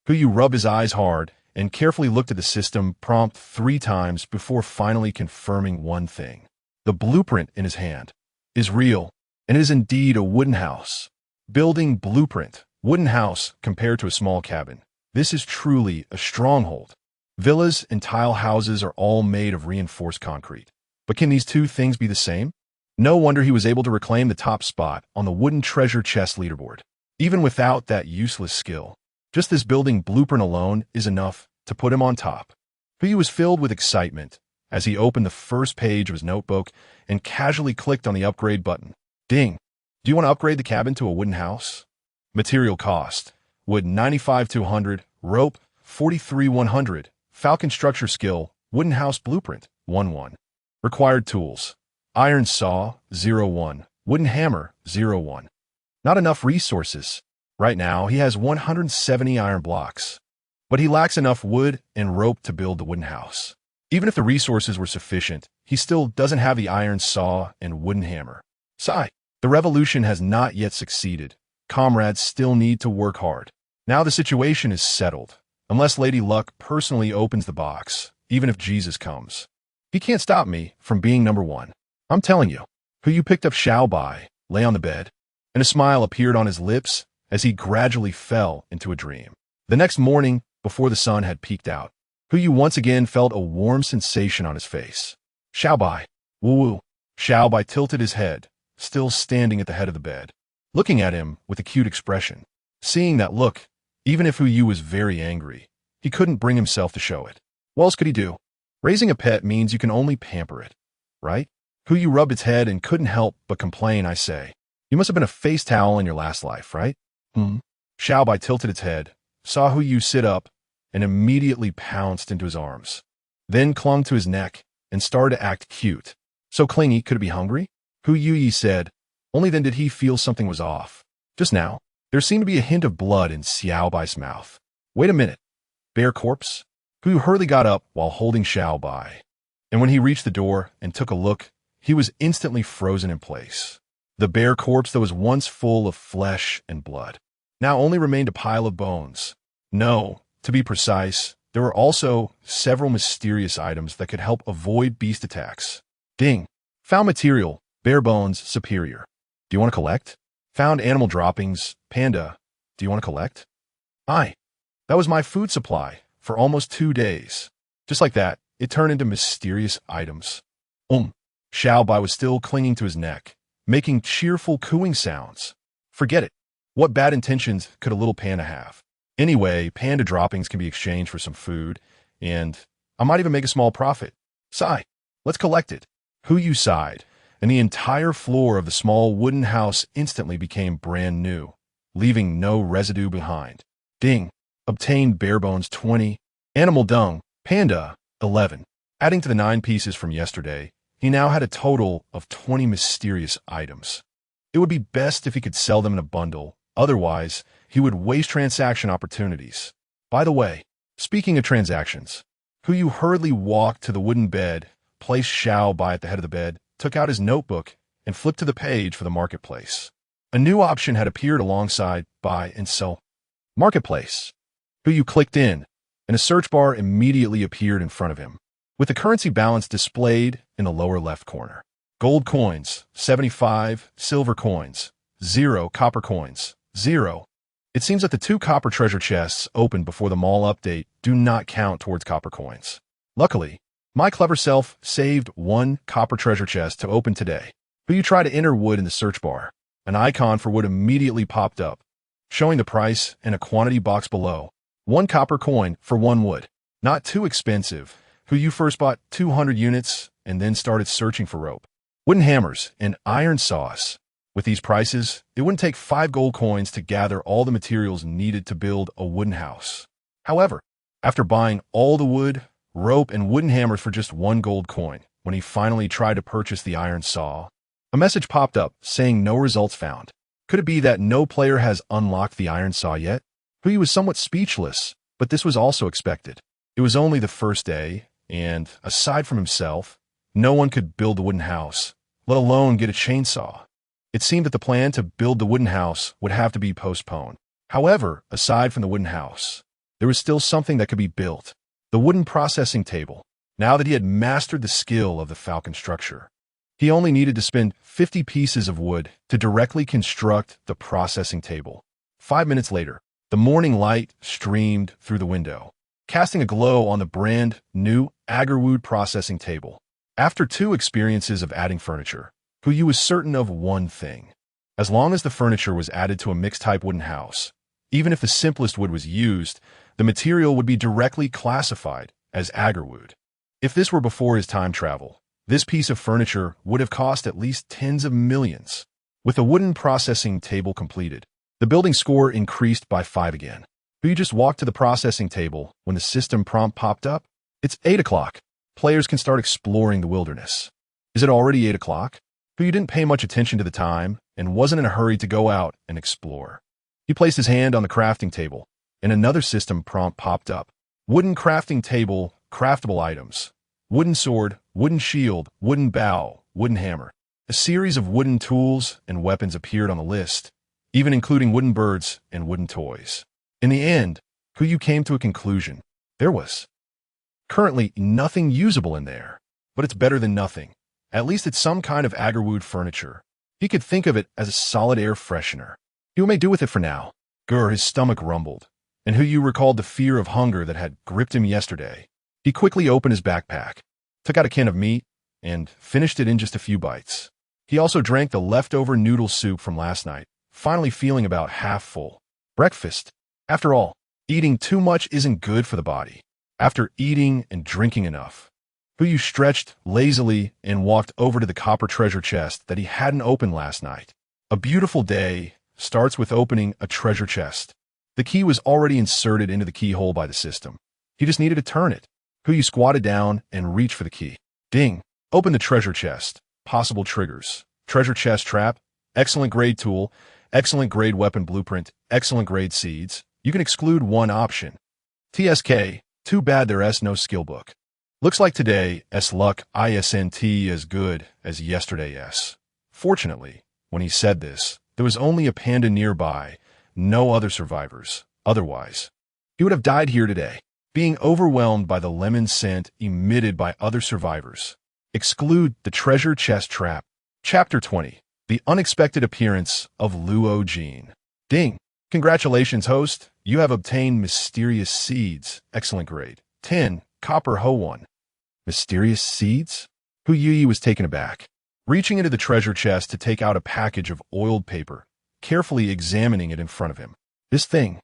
Who you rubbed his eyes hard and carefully looked at the system prompt 3 times before finally confirming one thing. The blueprint in his hand is real, and it is indeed a wooden house. Building blueprint. Wooden house compared to a small cabin. This is truly a stronghold. Villas and tile houses are all made of reinforced concrete. But can these 2 things be the same? No wonder he was able to reclaim the top spot on the wooden treasure chest leaderboard. Even without that useless skill, just this building blueprint alone is enough to put him on top. He was filled with excitement as he opened the first page of his notebook and casually clicked on the upgrade button. Ding! Do you want to upgrade the cabin to a wooden house? Material cost. Wood 95-100, rope 43-100, falcon structure skill, wooden house blueprint 1-1. Required tools. Iron saw, 0-1. Wooden hammer, 0-1. Not enough resources. Right now, he has 170 iron blocks. But he lacks enough wood and rope to build the wooden house. Even if the resources were sufficient, he still doesn't have the iron saw and wooden hammer. Sigh. The revolution has not yet succeeded. Comrades still need to work hard. Now the situation is settled. Unless Lady Luck personally opens the box, even if Jesus comes. He can't stop me from being number 1. I'm telling you. Who you picked up xiaobai, lay on the bed, and a smile appeared on his lips as he gradually fell into a dream. The next morning, before the sun had peeked out, Who you once again felt a warm sensation on his face. Xiaobai. Woo-woo. Xiaobai tilted his head, still standing at the head of the bed, looking at him with a cute expression. Seeing that look, even if Hu Yu was very angry, he couldn't bring himself to show it. What else could he do? Raising a pet means you can only pamper it, right? Who you rubbed its head and couldn't help but complain, I say. You must have been a face towel in your last life, right? Xiaobai tilted its head, saw Hu Yu sit up, and immediately pounced into his arms. Then clung to his neck and started to act cute. So clingy, could it be hungry? Hu Yu said. Only then did he feel something was off. Just now, there seemed to be a hint of blood in Xiaobai's mouth. Wait a minute. Bear corpse? Hu Yu hurriedly got up while holding Xiaobai. And when he reached the door and took a look, he was instantly frozen in place. The bear corpse that was once full of flesh and blood now only remained a pile of bones. No, to be precise, there were also several mysterious items that could help avoid beast attacks. Ding. Found material, bare bones, superior. Do you want to collect? Found animal droppings, panda. Do you want to collect? That was my food supply for almost 2 days. Just like that, it turned into mysterious items. Xiaobai was still clinging to his neck, making cheerful cooing sounds. Forget it. What bad intentions could a little panda have? Anyway, panda droppings can be exchanged for some food, and I might even make a small profit. Sigh. Let's collect it. Hu Yu sighed, and the entire floor of the small wooden house instantly became brand new, leaving no residue behind. Ding. Obtained bare bones 20. Animal dung, panda, 11. Adding to the 9 pieces from yesterday, he now had a total of 20 mysterious items. It would be best if he could sell them in a bundle, otherwise he would waste transaction opportunities. By the way, speaking of transactions, Hu Yu hurriedly walked to the wooden bed, placed Xiaobai at the head of the bed, took out his notebook, and flipped to the page for the marketplace. A new option had appeared alongside buy and sell. Marketplace. Hu Yu clicked in, and a search bar immediately appeared in front of him, with the currency balance displayed in the lower left corner. Gold coins, 75, silver coins, 0, copper coins, 0. It seems that the 2 copper treasure chests opened before the mall update do not count towards copper coins. Luckily, my clever self saved 1 copper treasure chest to open today. Hu Yu tried to enter wood in the search bar. An icon for wood immediately popped up, showing the price and a quantity box below. 1 copper coin for 1 wood. Not too expensive. Hu Yu first bought 200 units and then started searching for rope, wooden hammers, and iron saws. With these prices, it wouldn't take 5 gold coins to gather all the materials needed to build a wooden house. However, after buying all the wood, rope, and wooden hammers for just 1 gold coin, when he finally tried to purchase the iron saw, a message popped up saying no results found. Could it be that no player has unlocked the iron saw yet? Hu Yu was somewhat speechless, but this was also expected. It was only the first day, and, aside from himself, no one could build the wooden house, let alone get a chainsaw. It seemed that the plan to build the wooden house would have to be postponed. However, aside from the wooden house, there was still something that could be built. The wooden processing table. Now that he had mastered the skill of the falcon structure, he only needed to spend 50 pieces of wood to directly construct the processing table. 5 minutes later, the morning light streamed through the window, casting a glow on the brand new agarwood processing table. After 2 experiences of adding furniture, Hu Yu was certain of one thing. As long as the furniture was added to a mixed-type wooden house, even if the simplest wood was used, the material would be directly classified as agarwood. If this were before his time travel, this piece of furniture would have cost at least tens of millions. With the wooden processing table completed, the building score increased by 5 again. Hu Yu just walked to the processing table when the system prompt popped up. It's 8 o'clock. Players can start exploring the wilderness. Is it already 8 o'clock? Hu Yu didn't pay much attention to the time and wasn't in a hurry to go out and explore. He placed his hand on the crafting table, and another system prompt popped up. Wooden crafting table, craftable items. Wooden sword, wooden shield, wooden bow, wooden hammer. A series of wooden tools and weapons appeared on the list, even including wooden birds and wooden toys. In the end, Hu Yu came to a conclusion. There was currently nothing usable in there, but it's better than nothing. At least it's some kind of agarwood furniture. He could think of it as a solid air freshener. He may do with it for now. His stomach rumbled, and Hu Yu recalled the fear of hunger that had gripped him yesterday. He quickly opened his backpack, took out a can of meat, and finished it in just a few bites. He also drank the leftover noodle soup from last night, finally feeling about half full. Breakfast. After all, eating too much isn't good for the body. After eating and drinking enough, Hu stretched lazily and walked over to the copper treasure chest that he hadn't opened last night. A beautiful day starts with opening a treasure chest. The key was already inserted into the keyhole by the system. He just needed to turn it. Hu squatted down and reached for the key. Ding! Open the treasure chest. Possible triggers. Treasure chest trap. Excellent grade tool. Excellent grade weapon blueprint. Excellent grade seeds. You can exclude one option. TSK. Too bad there's no skill book. Looks like today, luck isn't as good as yesterday's. Fortunately, when he said this, there was only a panda nearby, no other survivors. Otherwise, he would have died here today, being overwhelmed by the lemon scent emitted by other survivors. Exclude the treasure chest trap. Chapter 20. The unexpected appearance of Luo Jin. Ding! Congratulations, host. You have obtained mysterious seeds. Excellent grade. 10. Copper Ho 1. Mysterious seeds? Hu Yi was taken aback. Reaching into the treasure chest to take out a package of oiled paper, carefully examining it in front of him. This thing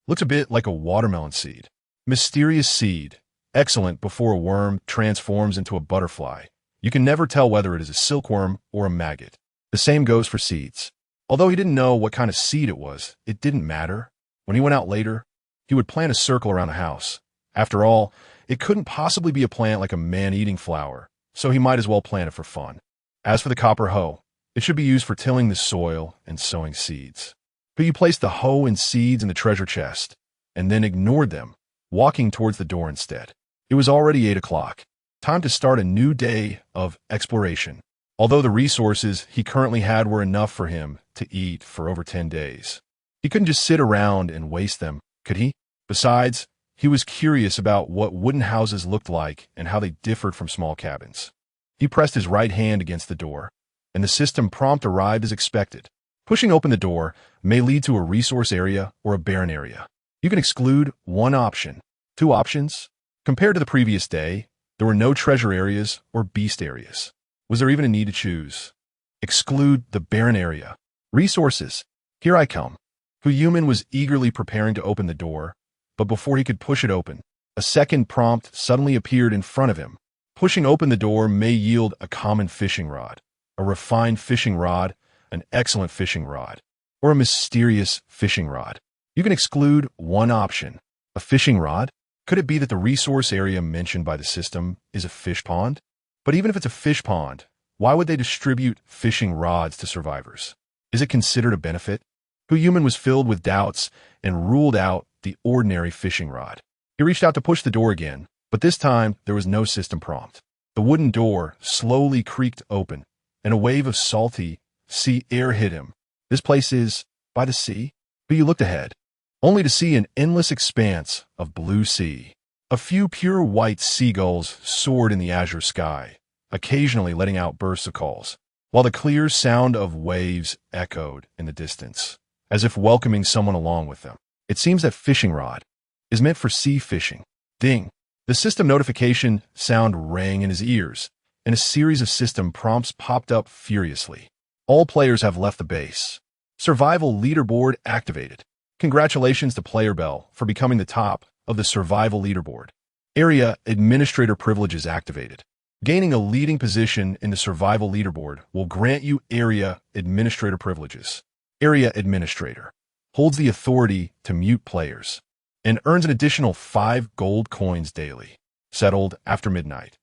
looks a bit like a watermelon seed. Mysterious seed. Excellent before a worm transforms into a butterfly. You can never tell whether it is a silkworm or a maggot. The same goes for seeds. Although he didn't know what kind of seed it was, it didn't matter. When he went out later, he would plant a circle around the house. After all, it couldn't possibly be a plant like a man-eating flower, so he might as well plant it for fun. As for the copper hoe, it should be used for tilling the soil and sowing seeds. But you placed the hoe and seeds in the treasure chest, and then ignored them, walking towards the door instead. It was already 8 o'clock. Time to start a new day of exploration. Although the resources he currently had were enough for him to eat for over 10 days. He couldn't just sit around and waste them, could he? Besides, he was curious about what wooden houses looked like and how they differed from small cabins. He pressed his right hand against the door, and the system prompt arrived as expected. Pushing open the door may lead to a resource area or a barren area. You can exclude one option. 2 options? Compared to the previous day, there were no treasure areas or beast areas. Was there even a need to choose? Exclude the barren area. Resources. Here I come. Hu Yuman was eagerly preparing to open the door, but before he could push it open, a second prompt suddenly appeared in front of him. Pushing open the door may yield a common fishing rod, a refined fishing rod, an excellent fishing rod, or a mysterious fishing rod. You can exclude one option. A fishing rod? Could it be that the resource area mentioned by the system is a fish pond? But even if it's a fish pond, why would they distribute fishing rods to survivors? Is it considered a benefit? Hu Yuman was filled with doubts and ruled out the ordinary fishing rod. He reached out to push the door again, but this time there was no system prompt. The wooden door slowly creaked open, and a wave of salty sea air hit him. This place is by the sea? But you looked ahead, only to see an endless expanse of blue sea. A few pure white seagulls soared in the azure sky, occasionally letting out bursts of calls, while the clear sound of waves echoed in the distance, as if welcoming someone along with them. It seems that fishing rod is meant for sea fishing. Ding! The system notification sound rang in his ears, and a series of system prompts popped up furiously. All players have left the base. Survival leaderboard activated. Congratulations to Player Bell for becoming the top of the survival leaderboard. Area administrator privileges activated. Gaining a leading position in the survival leaderboard will grant you area administrator privileges. Area administrator holds the authority to mute players and earns an additional 5 gold coins daily, settled after midnight.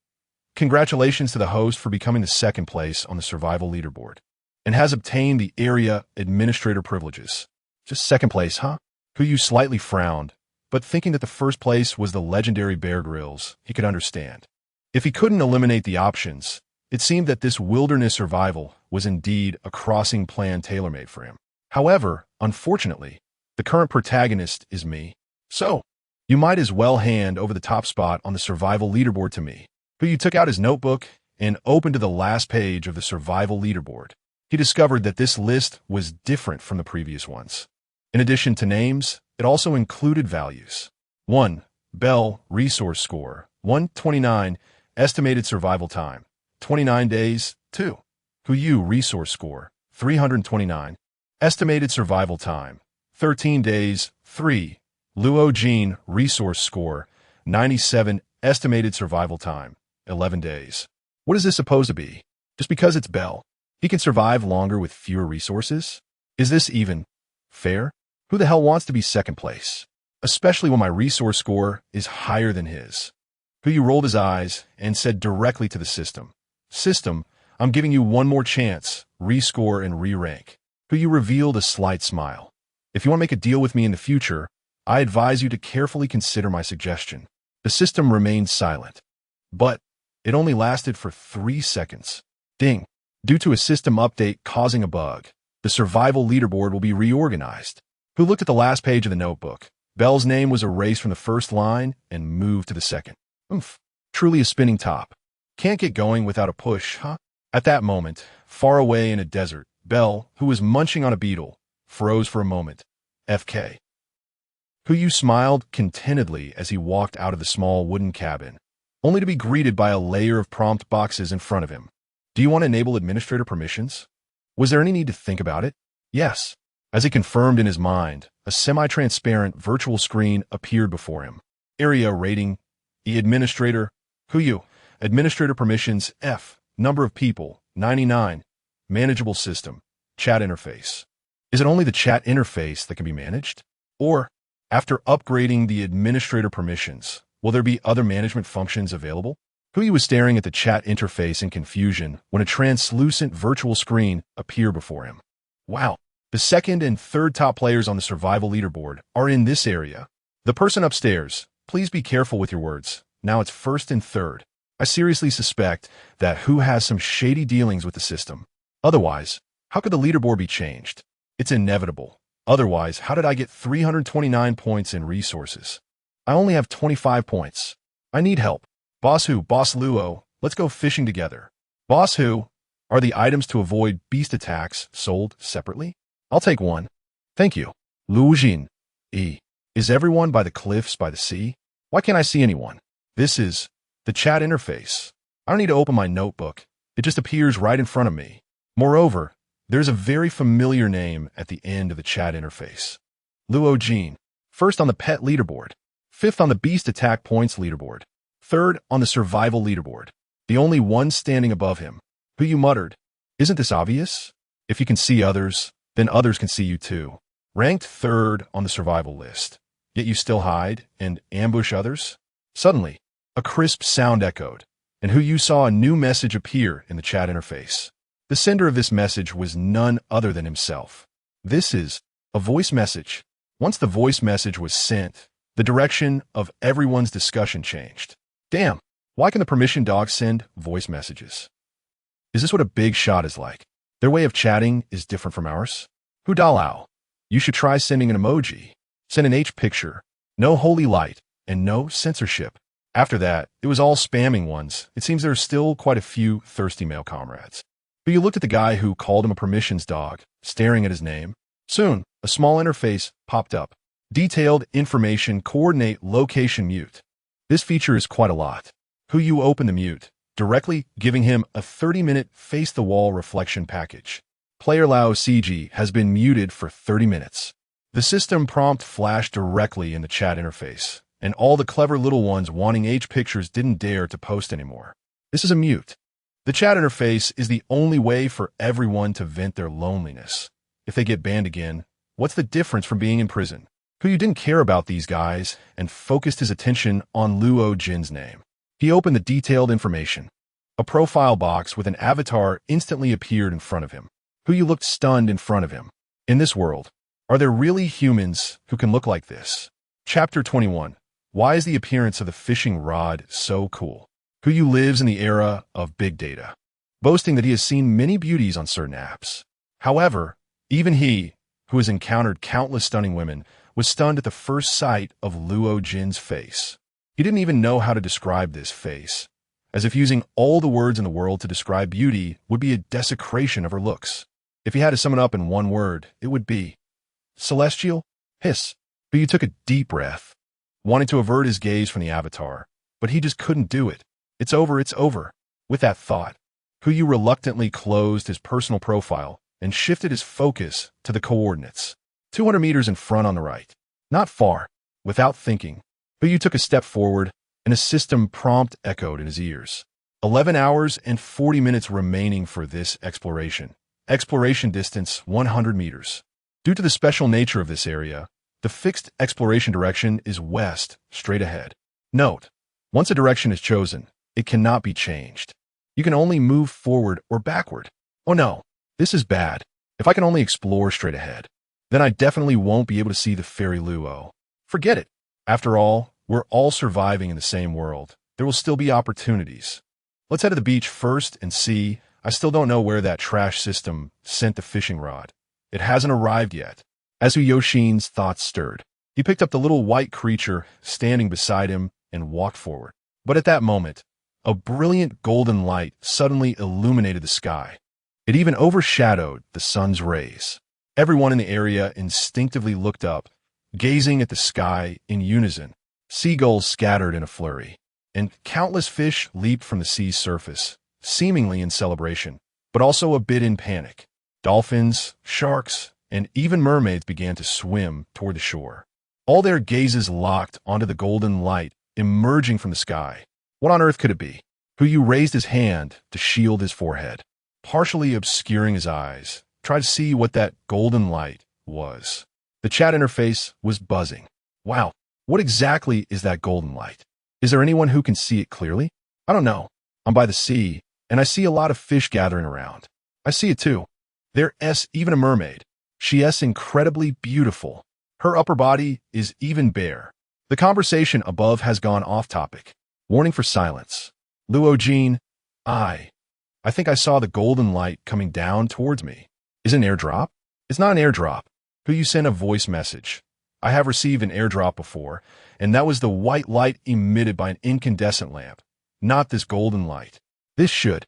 Congratulations to the host for becoming the second place on the survival leaderboard and has obtained the area administrator privileges. Just second place, huh? Hu slightly frowned, but thinking that the first place was the legendary Bear Grylls, he could understand. If he couldn't eliminate the options, it seemed that this wilderness survival was indeed a crossing plan tailor-made for him. However, unfortunately, the current protagonist is me. So, you might as well hand over the top spot on the survival leaderboard to me. Hu took out his notebook and opened to the last page of the survival leaderboard. He discovered that this list was different from the previous ones. In addition to names, it also included values. 1. Bell resource score, 129. Estimated survival time, 29 days. 2. Hu resource score, 329. Estimated survival time, 13 days. 3. Luo Jin resource score, 97. Estimated survival time, 11 days. What is this supposed to be? Just because it's Bell, he can survive longer with fewer resources? Is this even fair? Who the hell wants to be second place? Especially when my resource score is higher than his. Who rolled his eyes and said directly to the system, "System, I'm giving you one more chance, rescore and re-rank." Who revealed a slight smile. "If you want to make a deal with me in the future, I advise you to carefully consider my suggestion." The system remained silent. But it only lasted for 3 seconds. Ding. Due to a system update causing a bug, the survival leaderboard will be reorganized. Who looked at the last page of the notebook? Bell's name was erased from the first line and moved to the second. Oomph. Truly a spinning top. Can't get going without a push, huh? At that moment, far away in a desert, Bell, who was munching on a beetle, froze for a moment. FK. Who smiled contentedly as he walked out of the small wooden cabin, only to be greeted by a layer of prompt boxes in front of him. Do you want to enable administrator permissions? Was there any need to think about it? Yes. As he confirmed in his mind, a semi-transparent virtual screen appeared before him. Area rating, administrator, administrator permissions, F, number of people, 99, manageable system, chat interface. Is it only the chat interface that can be managed? Or, after upgrading the administrator permissions, will there be other management functions available? Who was staring at the chat interface in confusion when a translucent virtual screen appeared before him. Wow. The second and third top players on the survival leaderboard are in this area. The person upstairs, please be careful with your words. Now it's first and third. I seriously suspect that who has some shady dealings with the system. Otherwise, how could the leaderboard be changed? It's inevitable. Otherwise, how did I get 329 points in resources? I only have 25 points. I need help. Boss Luo, let's go fishing together. Boss who? Are the items to avoid beast attacks sold separately? I'll take one. Thank you. Luo Jin. Is everyone by the cliffs by the sea? Why can't I see anyone? This is the chat interface. I don't need to open my notebook. It just appears right in front of me. Moreover, there's a very familiar name at the end of the chat interface. Luo Jin. First on the pet leaderboard. Fifth on the beast attack points leaderboard. Third on the survival leaderboard. The only one standing above him. Who muttered. Isn't this obvious? If you can see others, then others can see you too. Ranked third on the survival list. Yet you still hide and ambush others? Suddenly, a crisp sound echoed, and who saw a new message appear in the chat interface. The sender of this message was none other than himself. This is a voice message. Once the voice message was sent, the direction of everyone's discussion changed. Damn, why can the permission dogs send voice messages? Is this what a big shot is like? Their way of chatting is different from ours. Hu Dalao. You should try sending an emoji. Send an H picture. No holy light and no censorship. After that, it was all spamming ones. It seems there are still quite a few thirsty male comrades. But you looked at the guy who called him a permissions dog, staring at his name. Soon, a small interface popped up. Detailed information coordinate location mute. This feature is quite a lot. Who open the mute, directly giving him a 30-minute face-the-wall reflection package. Player Lao CG has been muted for 30 minutes. The system prompt flashed directly in the chat interface, and all the clever little ones wanting H pictures didn't dare to post anymore. This is a mute. The chat interface is the only way for everyone to vent their loneliness. If they get banned again, what's the difference from being in prison? Who didn't care about these guys and focused his attention on Luo Jin's name. He opened the detailed information. A profile box with an avatar instantly appeared in front of him. Who looked stunned in front of him. In this world, are there really humans who can look like this? Chapter 21. Why is the appearance of the fishing rod so cool? Who lives in the era of big data, boasting that he has seen many beauties on certain apps. However, even he, who has encountered countless stunning women, was stunned at the first sight of Luo Jin's face. He didn't even know how to describe this face, as if using all the words in the world to describe beauty would be a desecration of her looks. If he had to sum it up in one word, it would be celestial. Hiss. But took a deep breath, wanting to avert his gaze from the avatar, but he just couldn't do it. It's over, it's over. With that thought, Who reluctantly closed his personal profile and shifted his focus to the coordinates. 200 meters in front on the right. Not far. Without thinking, Hu took a step forward, and a system prompt echoed in his ears. 11 hours and 40 minutes remaining for this exploration. Exploration distance 100 meters. Due to the special nature of this area, the fixed exploration direction is west, straight ahead. Note, once a direction is chosen, it cannot be changed. You can only move forward or backward. Oh no, this is bad. If I can only explore straight ahead, then I definitely won't be able to see the fairy Luo. Forget it. After all, we're all surviving in the same world. There will still be opportunities. Let's head to the beach first and see. I still don't know where that trash system sent the fishing rod. It hasn't arrived yet. As Hu Yoshin's thoughts stirred, he picked up the little white creature standing beside him and walked forward. But at that moment, a brilliant golden light suddenly illuminated the sky. It even overshadowed the sun's rays. Everyone in the area instinctively looked up, gazing at the sky in unison. Seagulls scattered in a flurry, and countless fish leaped from the sea's surface, seemingly in celebration, but also a bit in panic. Dolphins, sharks, and even mermaids began to swim toward the shore. All their gazes locked onto the golden light emerging from the sky. What on earth could it be? Hu raised his hand to shield his forehead, partially obscuring his eyes, tried to see what that golden light was. The chat interface was buzzing. Wow, what exactly is that golden light? Is there anyone who can see it clearly? I don't know. I'm by the sea, and I see a lot of fish gathering around. I see it too. There's even a mermaid. She is incredibly beautiful. Her upper body is even bare. The conversation above has gone off topic. Warning for silence. Luo Jin, I think I saw the golden light coming down towards me. Is it an airdrop? It's not an airdrop. Hu sent a voice message. I have received an airdrop before, and that was the white light emitted by an incandescent lamp, not this golden light. This should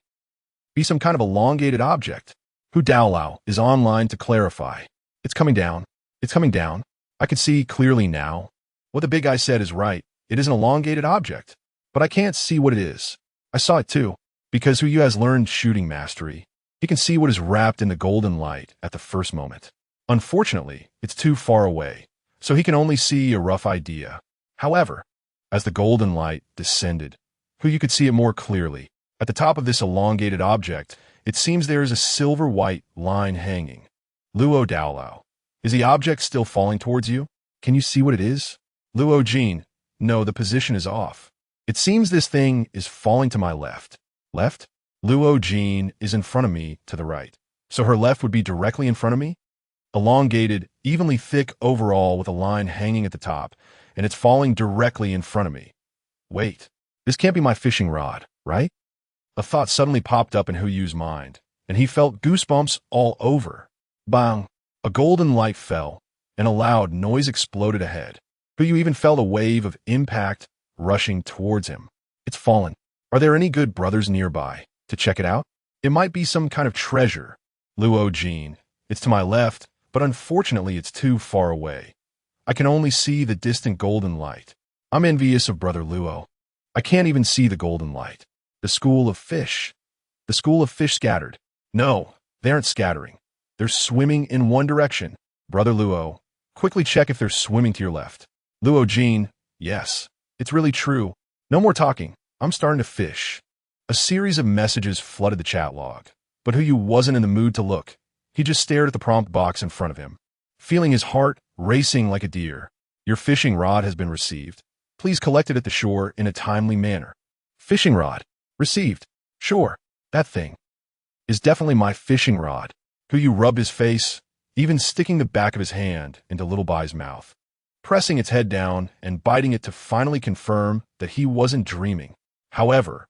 be some kind of elongated object. Hu Daolao is online to clarify. It's coming down. It's coming down. I can see clearly now. What the big guy said is right. It is an elongated object, but I can't see what it is. I saw it too, because Hu has learned shooting mastery. He can see what is wrapped in the golden light at the first moment. Unfortunately, it's too far away, so he can only see a rough idea. However, as the golden light descended, Hu could see it more clearly. At the top of this elongated object, it seems there is a silver-white line hanging. Luo Daolao, is the object still falling towards you? Can you see what it is? Luo Jin, no, the position is off. It seems this thing is falling to my left. Left? Luo Jin is in front of me to the right. So her left would be directly in front of me? Elongated, evenly thick overall with a line hanging at the top, and it's falling directly in front of me. Wait, this can't be my fishing rod, right? A thought suddenly popped up in Hu's mind, and he felt goosebumps all over. Bang! A golden light fell, and a loud noise exploded ahead. Hu even felt a wave of impact rushing towards him. It's fallen. Are there any good brothers nearby to check it out? It might be some kind of treasure. Luo Jin, it's to my left, but unfortunately it's too far away. I can only see the distant golden light. I'm envious of Brother Luo. I can't even see the golden light. The school of fish. The school of fish scattered. No, they aren't scattering. They're swimming in one direction. Brother Luo, quickly check if they're swimming to your left. Luo Jin, yes, it's really true. No more talking. I'm starting to fish. A series of messages flooded the chat log, but Hu wasn't in the mood to look. He just stared at the prompt box in front of him, feeling his heart racing like a deer. Your fishing rod has been received. Please collect it at the shore in a timely manner. Fishing rod. Received. Sure, that thing is definitely my fishing rod. Hu rubbed his face, even sticking the back of his hand into Little Bai's mouth, pressing its head down and biting it to finally confirm that he wasn't dreaming. However,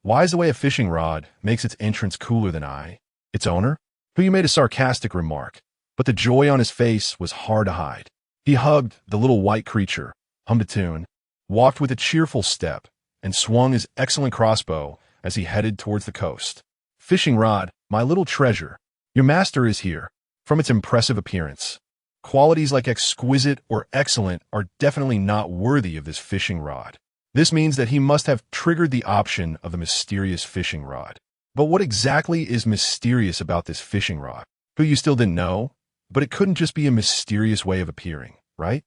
wise the way a fishing rod makes its entrance cooler than its owner? Hu made a sarcastic remark, but the joy on his face was hard to hide. He hugged the little white creature, hummed a tune, walked with a cheerful step, and swung his excellent crossbow as he headed towards the coast. Fishing rod, my little treasure. Your master is here. From its impressive appearance, qualities like exquisite or excellent are definitely not worthy of this fishing rod. This means that he must have triggered the option of the mysterious fishing rod. But what exactly is mysterious about this fishing rod? Who still didn't know? But it couldn't just be a mysterious way of appearing, right?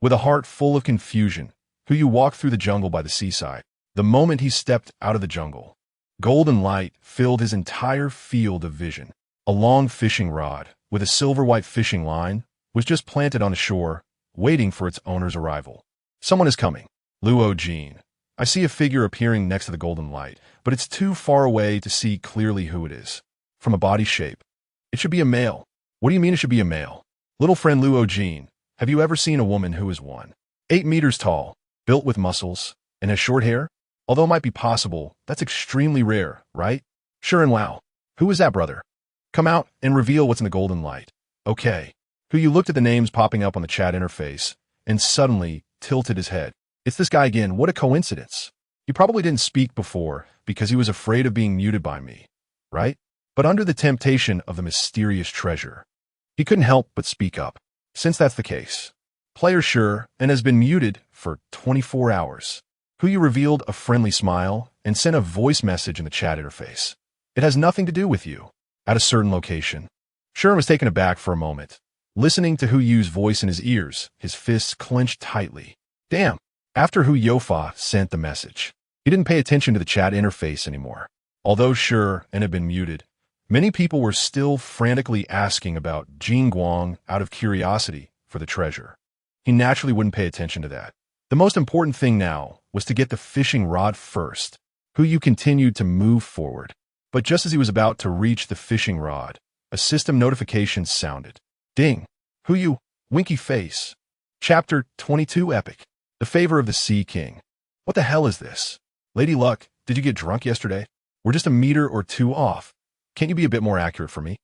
With a heart full of confusion, who you walked through the jungle by the seaside. The moment he stepped out of the jungle, golden light filled his entire field of vision. A long fishing rod with a silver-white fishing line was just planted on the shore, waiting for its owner's arrival. Someone is coming. Luo Jean. I see a figure appearing next to the golden light, but it's too far away to see clearly who it is. From a body shape, it should be a male. What do you mean it should be a male? Little friend Luo Jean, have you ever seen a woman who is 8 meters tall, built with muscles, and has short hair? Although it might be possible, that's extremely rare, right? Sure and wow. Who is that, brother? Come out and reveal what's in the golden light. Okay. Who you looked at the names popping up on the chat interface and suddenly tilted his head. It's this guy again. What a coincidence. He probably didn't speak before because he was afraid of being muted by me, right? But under the temptation of the mysterious treasure, he couldn't help but speak up. Since that's the case, player sure and has been muted for 24 hours. Who you revealed a friendly smile and sent a voice message in the chat interface. It has nothing to do with you. At a certain location. Sherm was taken aback for a moment, listening to Hu Yu's voice in his ears, his fists clenched tightly. Damn. After Hu Yofa sent the message, he didn't pay attention to the chat interface anymore. Although sure and had been muted, many people were still frantically asking about Jing Guang out of curiosity for the treasure. He naturally wouldn't pay attention to that. The most important thing now was to get the fishing rod first. Hu Yu continued to move forward. But just as he was about to reach the fishing rod, a system notification sounded. Ding. Hu Yu, winky face. Chapter 22 Epic. The Favor of the Sea King. What the hell is this? Lady Luck, did you get drunk yesterday? We're just a meter or two off. Can't you be a bit more accurate for me?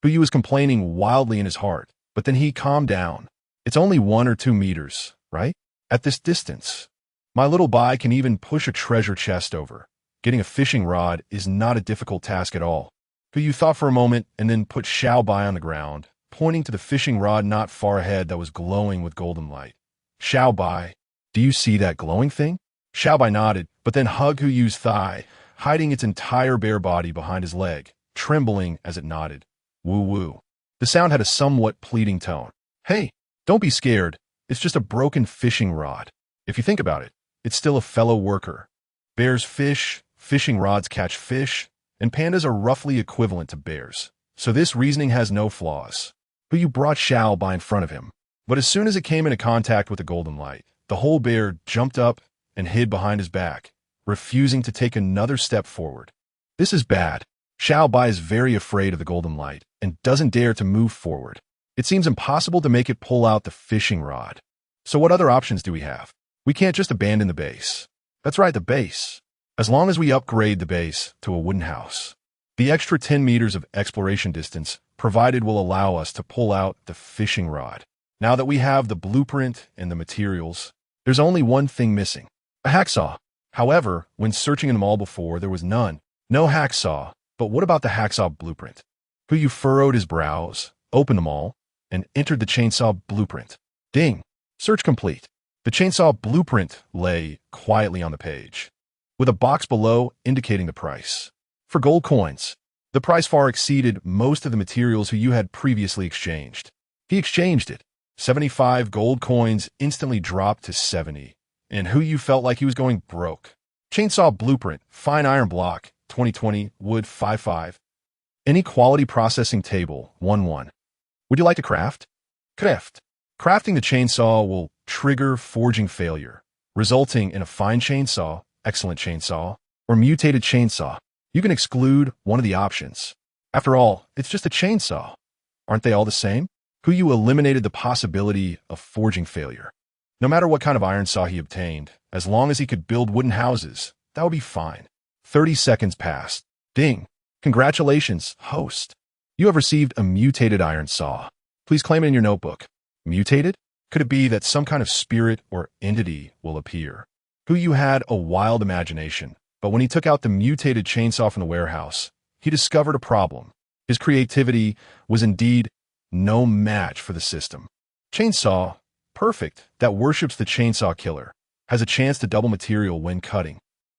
Hu Yu was complaining wildly in his heart, but then he calmed down. It's only 1 or 2 meters, right? At this distance. My little Bai can even push a treasure chest over. Getting a fishing rod is not a difficult task at all. Hu Yu thought for a moment and then put Xiao Bai on the ground, pointing to the fishing rod not far ahead that was glowing with golden light. Xiao Bai, do you see that glowing thing? Xiao Bai nodded, but then hugged Hu Yu's thigh, hiding its entire bare body behind his leg, trembling as it nodded. Woo woo. The sound had a somewhat pleading tone. Hey, don't be scared. It's just a broken fishing rod. If you think about it, it's still a fellow worker. Bears fish, fishing rods catch fish, and pandas are roughly equivalent to bears. So this reasoning has no flaws. Hu Yu brought Xiao Bai in front of him. But as soon as it came into contact with the golden light, the whole bear jumped up and hid behind his back, refusing to take another step forward. This is bad. Xiao Bai is very afraid of the golden light and doesn't dare to move forward. It seems impossible to make it pull out the fishing rod. So what other options do we have? We can't just abandon the base. That's right, the base. As long as we upgrade the base to a wooden house, the extra 10 meters of exploration distance provided will allow us to pull out the fishing rod. Now that we have the blueprint and the materials, there's only one thing missing. A hacksaw. However, when searching in the mall before, there was none. No hacksaw. But what about the hacksaw blueprint? Hu Yu furrowed his brows, opened them all, and entered the chainsaw blueprint. Ding. Search complete. The chainsaw blueprint lay quietly on the page, with a box below indicating the price. For gold coins, the price far exceeded most of the materials Hu Yu had previously exchanged. He exchanged it. 75 gold coins instantly dropped to 70, and Hu Yu felt like he was going broke. Chainsaw blueprint, fine iron block, 2020, wood 55. Any quality processing table, 1-1. Would you like to craft? Craft. Crafting the chainsaw will trigger forging failure, resulting in a fine chainsaw, excellent chainsaw, or mutated chainsaw. You can exclude one of the options. After all, it's just a chainsaw. Aren't they all the same? Hu Yu eliminated the possibility of forging failure. No matter what kind of iron saw he obtained, as long as he could build wooden houses, that would be fine. 30 seconds passed. Ding. Congratulations, host. You have received a mutated iron saw. Please claim it in your notebook. Mutated? Could it be that some kind of spirit or entity will appear? Hu Yu had a wild imagination, but when he took out the mutated chainsaw from the warehouse, he discovered a problem. His creativity was indeed no match for the system. Chainsaw, perfect, that worships the chainsaw killer, has a chance to double material when cutting.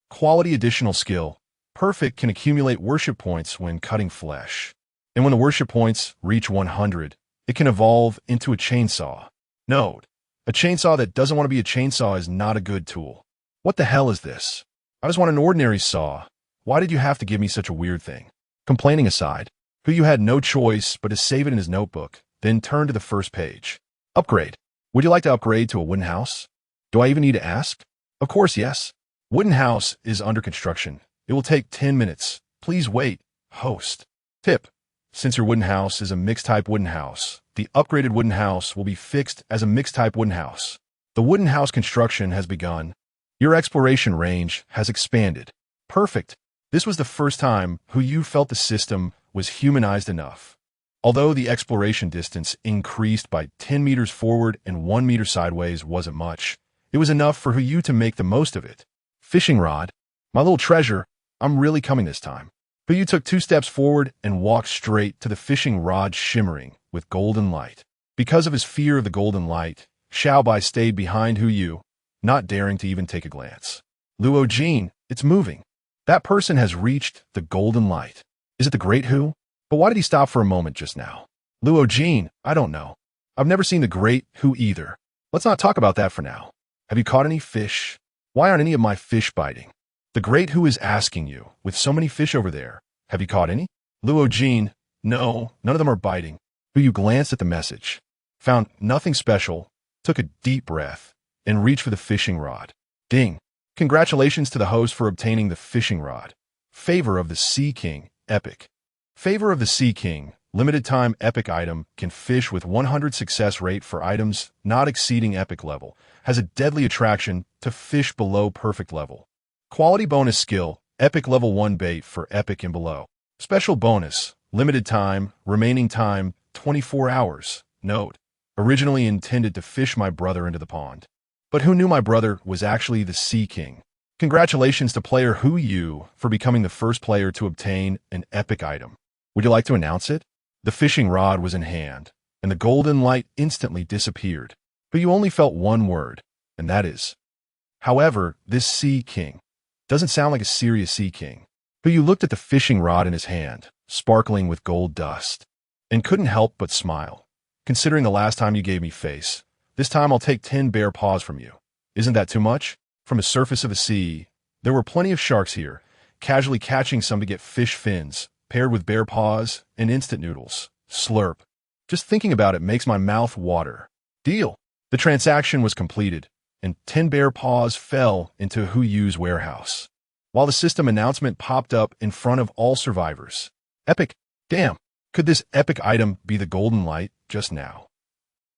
Quality additional skill, perfect can accumulate worship points when cutting flesh. And when the worship points reach 100, it can evolve into a chainsaw. Node, A chainsaw that doesn't want to be a chainsaw is not a good tool. What the hell is this? I just want an ordinary saw. Why did you have to give me such a weird thing? Complaining aside, who you had no choice but to save it in his notebook, then turn to the first page. Upgrade. Would you like to upgrade to a wooden house? Do I even need to ask? Of course, yes. Wooden house is under construction. It will take 10 minutes. Please wait. Host. Tip. Since your wooden house is a mixed-type wooden house, the upgraded wooden house will be fixed as a mixed-type wooden house. The wooden house construction has begun. Your exploration range has expanded. Perfect. This was the first time who you felt the system was humanized enough. Although the exploration distance increased by 10 meters forward and 1 meter sideways wasn't much, it was enough for who you to make the most of it. Fishing rod. My little treasure, I'm really coming this time. Who you took 2 steps forward and walked straight to the fishing rod shimmering with golden light. Because of his fear of the golden light, Xiaobai stayed behind Hu Yu, not daring to even take a glance. Luo Jin, it's moving. That person has reached the golden light. Is it the great Hu? But why did he stop for a moment just now? Luo Jin, I don't know. I've never seen the great Hu either. Let's not talk about that for now. Have you caught any fish? Why aren't any of my fish biting? The great Hu is asking you, with so many fish over there, have you caught any? Luo Jin, no, none of them are biting. Hu Yu glanced at the message, found nothing special, took a deep breath, and reached for the fishing rod. Ding. Congratulations to the host for obtaining the fishing rod. Favor of the Sea King, epic. Favor of the Sea King, limited time epic item, can fish with 100 success rate for items not exceeding epic level, has a deadly attraction to fish below perfect level. Quality bonus skill, epic level 1 bait for epic and below. Special bonus, limited time, remaining time, 24 hours. Note, originally intended to fish my brother into the pond. But who knew my brother was actually the Sea King? Congratulations to player Hu Yu for becoming the first player to obtain an epic item. Would you like to announce it? The fishing rod was in hand, and the golden light instantly disappeared. But you only felt one word, and that is. However, this Sea King doesn't sound like a serious Sea King. But you looked at the fishing rod in his hand, sparkling with gold dust, and couldn't help but smile. Considering the last time you gave me face, this time I'll take 10 bear paws from you. Isn't that too much? From the surface of the sea, there were plenty of sharks here, casually catching some to get fish fins, paired with bear paws and instant noodles. Slurp. Just thinking about it makes my mouth water. Deal. The transaction was completed, and 10 bear paws fell into Hu Yu's warehouse, while the system announcement popped up in front of all survivors. Epic. Damn. Could this epic item be the golden light just now?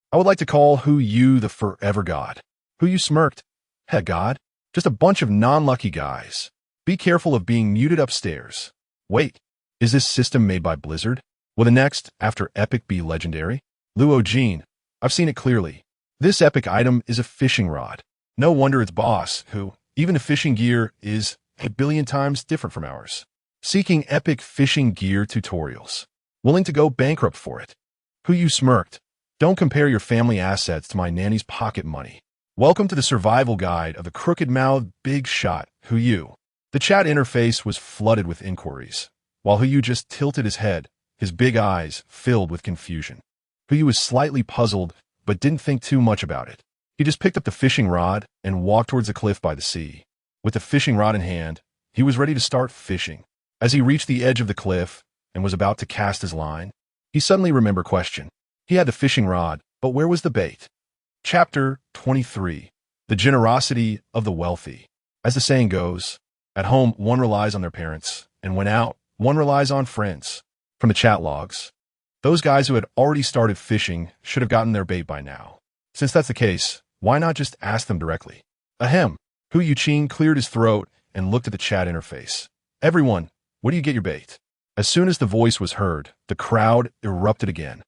I would like to call Hu Yu the forever god. Hu Yu smirked. Heck, god. Just a bunch of non-lucky guys. Be careful of being muted upstairs. Wait. Is this system made by Blizzard? Will the next, after epic, be legendary? Luo Jin. I've seen it clearly. This epic item is a fishing rod. No wonder its boss, who, even the fishing gear, is a billion times different from ours. Seeking epic fishing gear tutorials. Willing to go bankrupt for it. Hu Yu smirked. Don't compare your family assets to my nanny's pocket money. Welcome to the survival guide of the crooked-mouthed big shot, Hu Yu. The chat interface was flooded with inquiries, while Hu Yu just tilted his head, his big eyes filled with confusion. Hu Yu was slightly puzzled, but didn't think too much about it. He just picked up the fishing rod and walked towards the cliff by the sea. With the fishing rod in hand, he was ready to start fishing. As he reached the edge of the cliff and was about to cast his line, he suddenly remembered a question. He had the fishing rod, but where was the bait? Chapter 23. The Generosity of the Wealthy. As the saying goes, at home one relies on their parents, and when out, one relies on friends. From the chat logs, those guys who had already started fishing should have gotten their bait by now. Since that's the case, why not just ask them directly? Ahem. Hu Yuqing cleared his throat and looked at the chat interface. Everyone, where do you get your bait? As soon as the voice was heard, the crowd erupted again.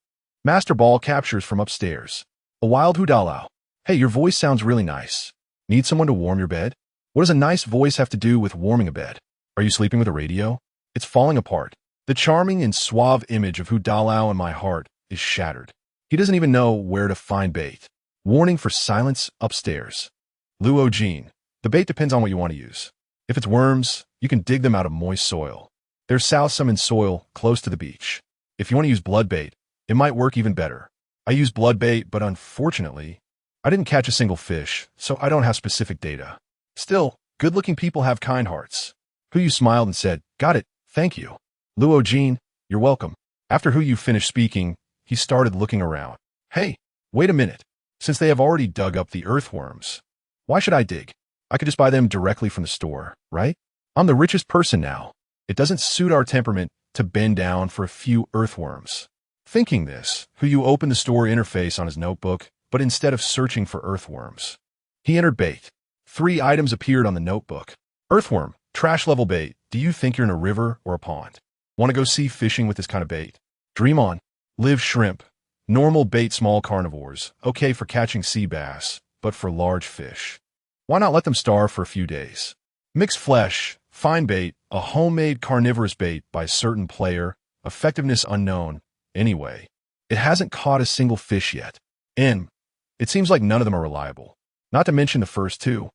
Master Ball captures from upstairs. A wild Hudalao. Hey, your voice sounds really nice. Need someone to warm your bed? What does a nice voice have to do with warming a bed? Are you sleeping with a radio? It's falling apart. The charming and suave image of Hudalao in my heart is shattered. He doesn't even know where to find bait. Warning for silence upstairs. Luo Jin. The bait depends on what you want to use. If it's worms, you can dig them out of moist soil. There's some in soil close to the beach. If you want to use blood bait, it might work even better. I use blood bait, but unfortunately, I didn't catch a single fish, so I don't have specific data. Still, good-looking people have kind hearts. Hu smiled and said, got it, thank you. Luo Jin, you're welcome. After Hu finished speaking, he started looking around. Hey, wait a minute. Since they have already dug up the earthworms, why should I dig? I could just buy them directly from the store, right? I'm the richest person now. It doesn't suit our temperament to bend down for a few earthworms. Thinking this, Hu opened the store interface on his notebook, but instead of searching for earthworms, he entered bait. 3 items appeared on the notebook. Earthworm, trash level bait. Do you think you're in a river or a pond? Want to go sea fishing with this kind of bait? Dream on. Live shrimp. Normal bait, small carnivores. Okay for catching sea bass, but for large fish, why not let them starve for a few days? Mixed flesh, fine bait, a homemade carnivorous bait by a certain player, effectiveness unknown. Anyway, it hasn't caught a single fish yet. And it seems like none of them are reliable. Not to mention the first 2.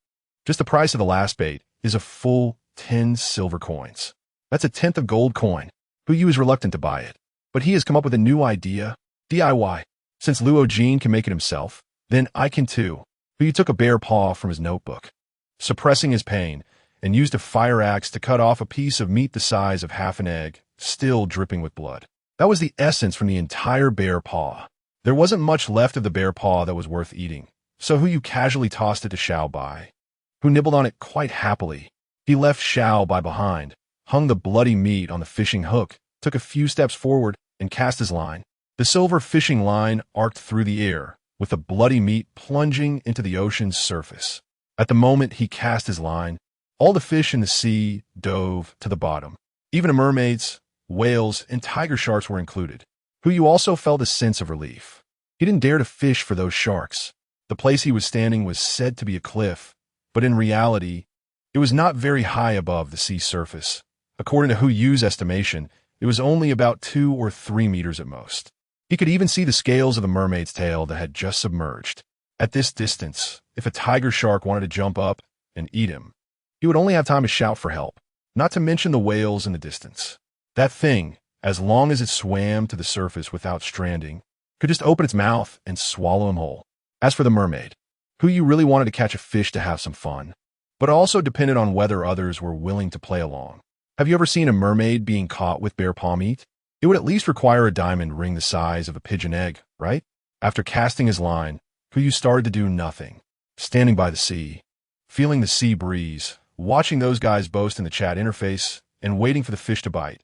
Just the price of the last bait is a full 10 silver coins. That's a 1/10 of gold coin. Hu is reluctant to buy it, but he has come up with a new idea. DIY. Since Luo Jin can make it himself, then I can too. Hu took a bare paw from his notebook, suppressing his pain, and used a fire axe to cut off a piece of meat the size of half an egg, still dripping with blood. That was the essence from the entire bare paw. There wasn't much left of the bare paw that was worth eating, so Hu casually tossed it to Xiaobai, who nibbled on it quite happily. He left Xiaobai behind, hung the bloody meat on the fishing hook, took a few steps forward, and cast his line. The silver fishing line arced through the air, with the bloody meat plunging into the ocean's surface. At the moment he cast his line, all the fish in the sea dove to the bottom. Even mermaids, whales, and tiger sharks were included. Hu also felt a sense of relief. He didn't dare to fish for those sharks. The place he was standing was said to be a cliff, but in reality, it was not very high above the sea surface. According to Hu's estimation, it was only about 2 or 3 meters at most. He could even see the scales of the mermaid's tail that had just submerged. At this distance, if a tiger shark wanted to jump up and eat him, he would only have time to shout for help, not to mention the whales in the distance. That thing, as long as it swam to the surface without stranding, could just open its mouth and swallow him whole. As for the mermaid, Hu really wanted to catch a fish to have some fun, but also depended on whether others were willing to play along. Have you ever seen a mermaid being caught with bare paw meat? It would at least require a diamond ring the size of a pigeon egg, right? After casting his line, Hu started to do nothing, standing by the sea, feeling the sea breeze, watching those guys boast in the chat interface, and waiting for the fish to bite.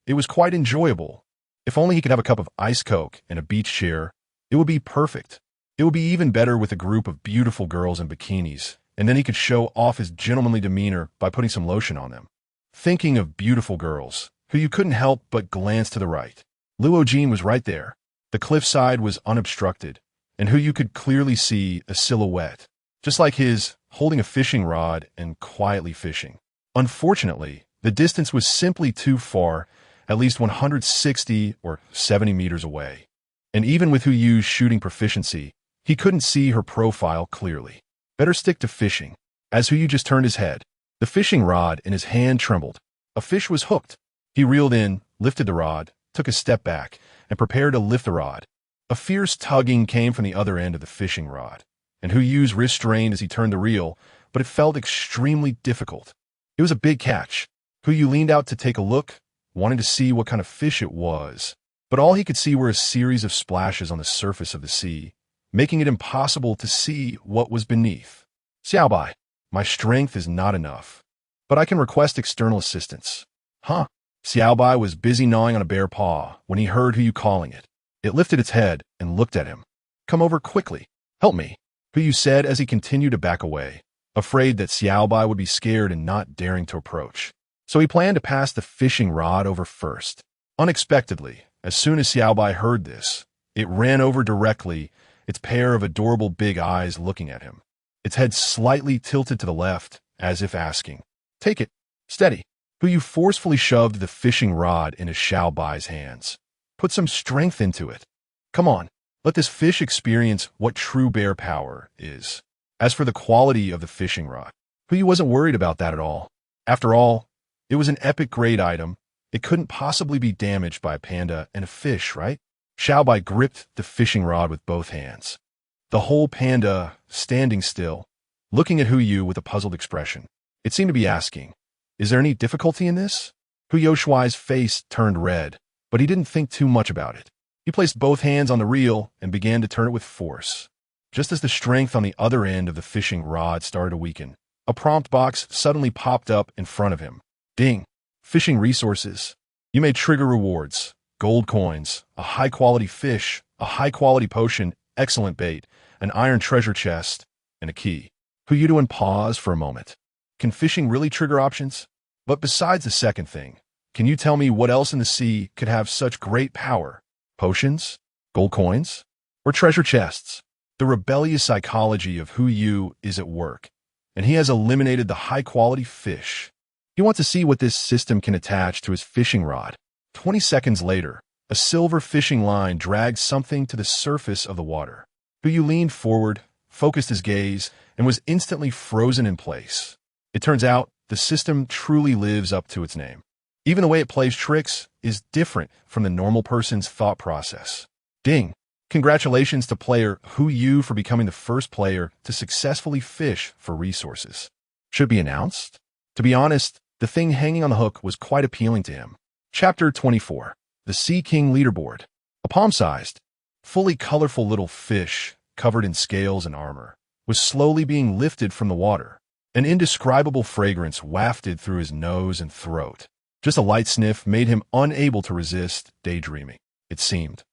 It was quite enjoyable. If only he could have a cup of ice Coke and a beach chair, it would be perfect. It would be even better with a group of beautiful girls in bikinis, and then he could show off his gentlemanly demeanor by putting some lotion on them. Thinking of beautiful girls, Hu couldn't help but glance to the right. Luo Jin was right there. The cliffside was unobstructed, and Hu could clearly see a silhouette, just like his, holding a fishing rod and quietly fishing. Unfortunately, the distance was simply too far, at least 160 or 70 meters away. And even with Hu's shooting proficiency, he couldn't see her profile clearly. Better stick to fishing. As Hu just turned his head, the fishing rod in his hand trembled. A fish was hooked. He reeled in, lifted the rod, took a step back, and prepared to lift the rod. A fierce tugging came from the other end of the fishing rod, and Hu's wrist strained as he turned the reel, but it felt extremely difficult. It was a big catch. Hu leaned out to take a look, wanting to see what kind of fish it was, but all he could see were a series of splashes on the surface of the sea, making it impossible to see what was beneath. Xiaobai, my strength is not enough, but I can request external assistance. Huh? Xiaobai was busy gnawing on a bare paw when he heard Hu calling it. It lifted its head and looked at him. Come over quickly. Help me, Hu said as he continued to back away, afraid that Xiaobai would be scared and not daring to approach. So he planned to pass the fishing rod over first. Unexpectedly, as soon as Xiaobai heard this, it ran over directly, its pair of adorable big eyes looking at him. Its head slightly tilted to the left, as if asking, "Take it, steady." Hu forcefully shoved the fishing rod into Xiaobai's hands. Put some strength into it. Come on, let this fish experience what true bear power is. As for the quality of the fishing rod, Hu wasn't worried about that at all. After all, it was an epic grade item. It couldn't possibly be damaged by a panda and a fish, right? Xiaobai gripped the fishing rod with both hands. The whole panda standing still, looking at Hu Yu with a puzzled expression. It seemed to be asking, "Is there any difficulty in this?" Hu Youshuai's face turned red, but he didn't think too much about it. He placed both hands on the reel and began to turn it with force. Just as the strength on the other end of the fishing rod started to weaken, a prompt box suddenly popped up in front of him. Ding! Fishing resources. You may trigger rewards, gold coins, a high-quality fish, a high-quality potion, excellent bait, an iron treasure chest, and a key. Hu Yuduan paused for a moment. Can fishing really trigger options? But besides the second thing, can you tell me what else in the sea could have such great power? Potions? Gold coins? Or treasure chests? The rebellious psychology of Hu Yu is at work, and he has eliminated the high-quality fish. You want to see what this system can attach to his fishing rod. 20 seconds later, a silver fishing line dragged something to the surface of the water. Hu Yu leaned forward, focused his gaze, and was instantly frozen in place. It turns out, the system truly lives up to its name. Even the way it plays tricks is different from the normal person's thought process. Ding! Congratulations to player Hu Yu for becoming the first player to successfully fish for resources. Should be announced? To be honest, the thing hanging on the hook was quite appealing to him. Chapter 24. The Sea King Leaderboard. A palm-sized, fully colorful little fish, covered in scales and armor, was slowly being lifted from the water. An indescribable fragrance wafted through his nose and throat. Just a light sniff made him unable to resist daydreaming, it seemed.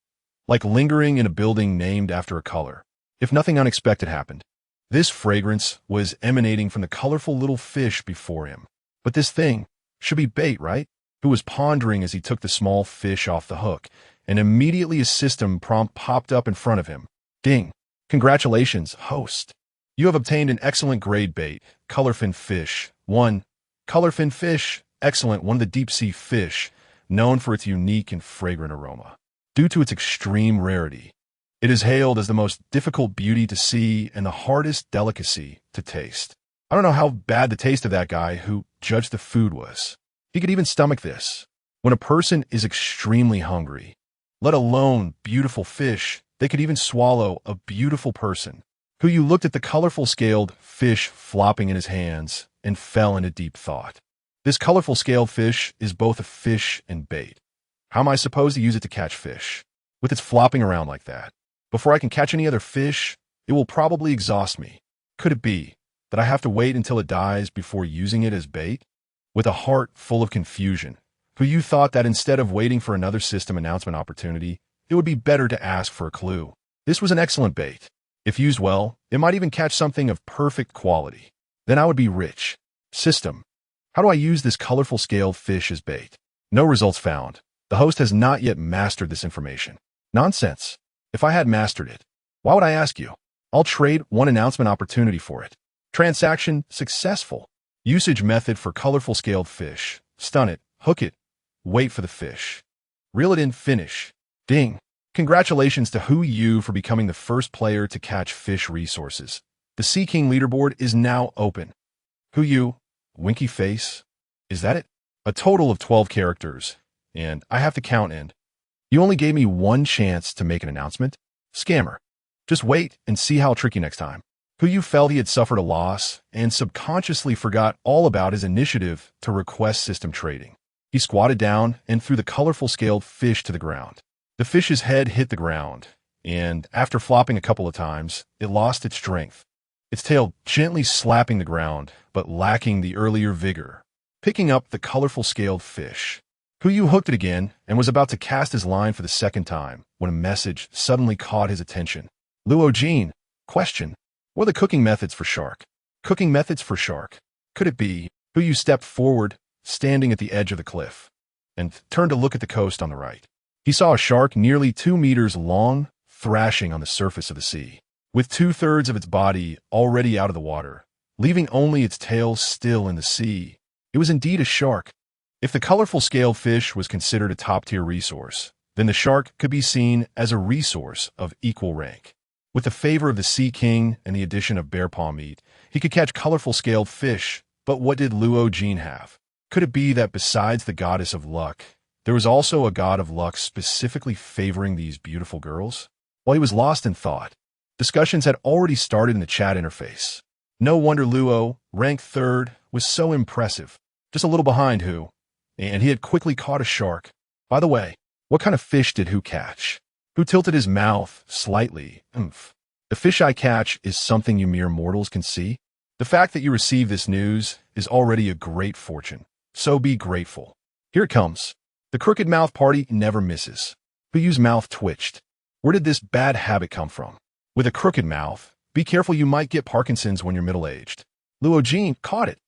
Like lingering in a building named after a color. If nothing unexpected happened, this fragrance was emanating from the colorful little fish before him. But this thing should be bait, right? Who was pondering as he took the small fish off the hook, and immediately a system prompt popped up in front of him. Ding! Congratulations, host. You have obtained an excellent grade bait, colorfin fish. 1. Colorfin fish, excellent, one of the deep-sea fish, known for its unique and fragrant aroma. Due to its extreme rarity, it is hailed as the most difficult beauty to see and the hardest delicacy to taste. I don't know how bad the taste of that guy who judged the food was. He could even stomach this. When a person is extremely hungry, let alone beautiful fish, they could even swallow a beautiful person. Hu Yu looked at the colorful scaled fish flopping in his hands and fell into deep thought. This colorful scaled fish is both a fish and bait. How am I supposed to use it to catch fish? With its flopping around like that. Before I can catch any other fish, it will probably exhaust me. Could it be that I have to wait until it dies before using it as bait? With a heart full of confusion, Hu Yu thought that instead of waiting for another system announcement opportunity, it would be better to ask for a clue. This was an excellent bait. If used well, it might even catch something of perfect quality. Then I would be rich. System. How do I use this colorful scaled fish as bait? No results found. The host has not yet mastered this information. Nonsense. If I had mastered it, why would I ask you? I'll trade one announcement opportunity for it. Transaction successful. Usage method for colorful scaled fish. Stun it, hook it, wait for the fish. Reel it in, finish. Ding. Congratulations to Hu Yu for becoming the first player to catch fish resources. The Sea King leaderboard is now open. Hu Yu, winky face. Is that it? A total of 12 characters. And I have to count in. You only gave me one chance to make an announcement? Scammer. Just wait and see how tricky next time. Hu Yu felt he had suffered a loss and subconsciously forgot all about his initiative to request system trading. He squatted down and threw the colorful scaled fish to the ground. The fish's head hit the ground, and after flopping a couple of times, it lost its strength. Its tail gently slapping the ground, but lacking the earlier vigor. Picking up the colorful scaled fish, Hu Yu hooked it again and was about to cast his line for the second time when a message suddenly caught his attention. Luo Jin, question. What are the cooking methods for shark? Cooking methods for shark. Could it be? Hu Yu stepped forward, standing at the edge of the cliff, and turned to look at the coast on the right. He saw a shark nearly 2 meters long, thrashing on the surface of the sea, with 2/3 of its body already out of the water, leaving only its tail still in the sea. It was indeed a shark. If the colorful scaled fish was considered a top-tier resource, then the shark could be seen as a resource of equal rank. With the favor of the Sea King and the addition of bear paw meat, he could catch colorful scaled fish, but what did Luo Jin have? Could it be that besides the goddess of luck, there was also a god of luck specifically favoring these beautiful girls? While he was lost in thought, Discussions had already started in the chat interface. No wonder Luo, ranked third, was so impressive. Just a little behind Hu, and he had quickly caught a shark. By the way, what kind of fish did Hu catch? Hu tilted his mouth slightly. The fish I catch is something you mere mortals can see. The fact that you receive this news is already a great fortune, so be grateful. Here it comes. The crooked mouth party never misses. Hu's mouth twitched. Where did this bad habit come from? With a crooked mouth, be careful, you might get Parkinson's when you're middle-aged. Luo Jin caught it.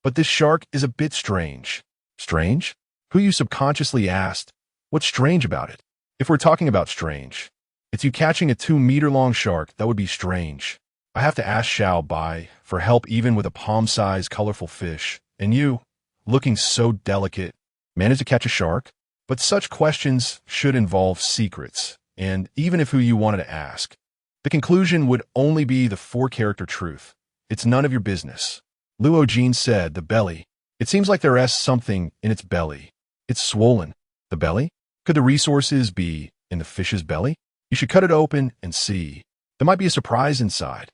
But this shark is a bit strange. Strange? Hu subconsciously asked, what's strange about it? If we're talking about strange, it's you catching a 2-meter-long shark that would be strange. I have to ask else.But for help even with a palm-sized colorful fish, and you, looking so delicate, managed to catch a shark? But such questions should involve secrets, and even if Hu wanted to ask, the conclusion would only be the 4-character truth. It's none of your business. Luo Jin said, the belly. It seems like there's something in its belly. It's swollen. The belly? Could the resources be in the fish's belly? You should cut it open and see. There might be a surprise inside.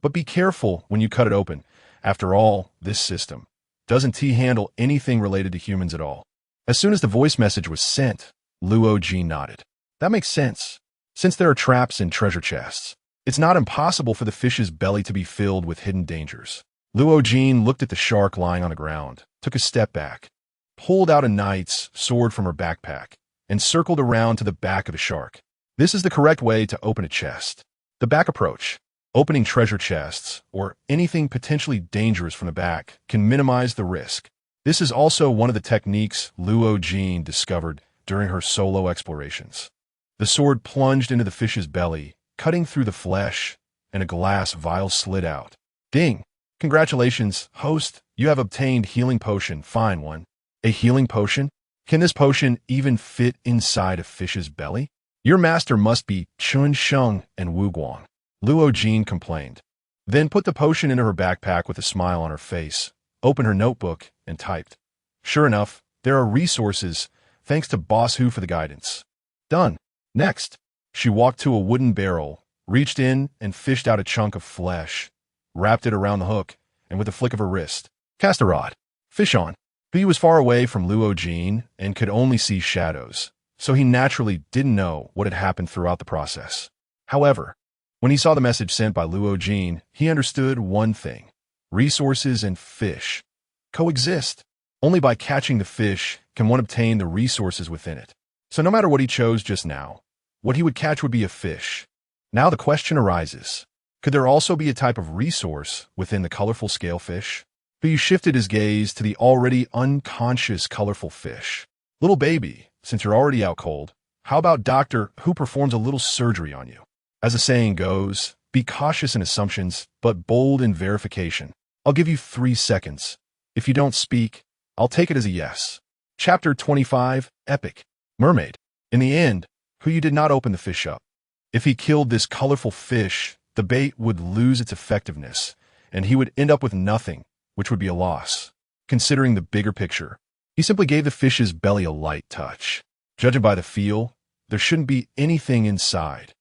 But be careful when you cut it open. After all, this system doesn't handle anything related to humans at all. As soon as the voice message was sent, Luo Jin nodded. That makes sense. Since there are traps in treasure chests, it's not impossible for the fish's belly to be filled with hidden dangers. Luo Jin looked at the shark lying on the ground, took a step back, pulled out a knight's sword from her backpack, and circled around to the back of the shark. This is the correct way to open a chest. The back approach. Opening treasure chests, or anything potentially dangerous from the back, can minimize the risk. This is also one of the techniques Luo Jin discovered during her solo explorations. The sword plunged into the fish's belly, cutting through the flesh, and a glass vial slid out. Ding! Congratulations, host, you have obtained healing potion, fine one. A healing potion? Can this potion even fit inside a fish's belly? Your master must be Chun Sheng and Wu Guang. Luo Jin complained. Then put the potion into her backpack with a smile on her face, opened her notebook, and typed. Sure enough, there are resources, thanks to Boss Hu for the guidance. Done. Next, she walked to a wooden barrel, reached in and fished out a chunk of flesh, wrapped it around the hook, and with a flick of her wrist, cast a rod. Fish on. He was far away from Luo Jin and could only see shadows, so he naturally didn't know what had happened throughout the process. However, when he saw the message sent by Luo Jin, he understood one thing. Resources and fish coexist. Only by catching the fish can one obtain the resources within it. So no matter what he chose just now, what he would catch would be a fish. Now the question arises, could there also be a type of resource within the colorful scalefish? He shifted his gaze to the already unconscious colorful fish. Little baby, since you're already out cold, how about Doctor Who performs a little surgery on you? As the saying goes, be cautious in assumptions, but bold in verification. I'll give you 3 seconds. If you don't speak, I'll take it as a yes. Chapter 25, Epic. Mermaid. In the end, Hu did not open the fish up. If he killed this colorful fish, the bait would lose its effectiveness, and he would end up with nothing, which would be a loss. Considering the bigger picture, he simply gave the fish's belly a light touch. Judging by the feel, there shouldn't be anything inside,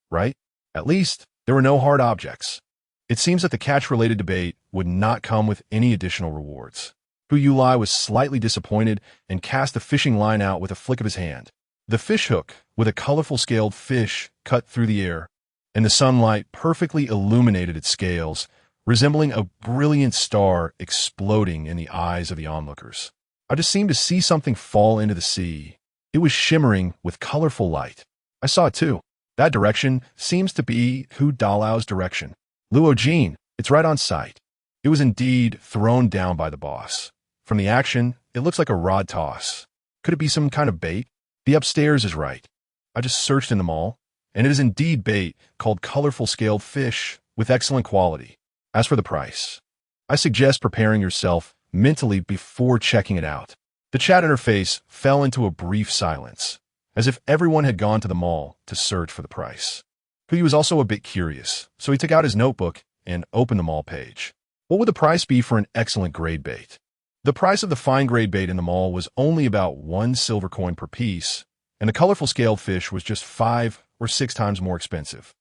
right? At least, there were no hard objects. It seems that the catch-related debate would not come with any additional rewards. Hu Yulai was slightly disappointed and cast the fishing line out with a flick of his hand. The fish hook, with a colorful scaled fish, cut through the air, and the sunlight perfectly illuminated its scales, resembling a brilliant star exploding in the eyes of the onlookers. I just seemed to see something fall into the sea. It was shimmering with colorful light. I saw it too. That direction seems to be Hu Dalao's direction. Luo Jin, it's right on sight. It was indeed thrown down by the boss. From the action, it looks like a rod toss. Could it be some kind of bait? The upstairs is right. I just searched in the mall, and it is indeed bait called colorful scaled fish with excellent quality. As for the price, I suggest preparing yourself mentally before checking it out. The chat interface fell into a brief silence, as if everyone had gone to the mall to search for the price. Hu was also a bit curious, so he took out his notebook and opened the mall page. What would the price be for an excellent grade bait? The price of the fine grade bait in the mall was only about 1 silver coin per piece, and the colorful scaled fish was just 5 or 6 times more expensive.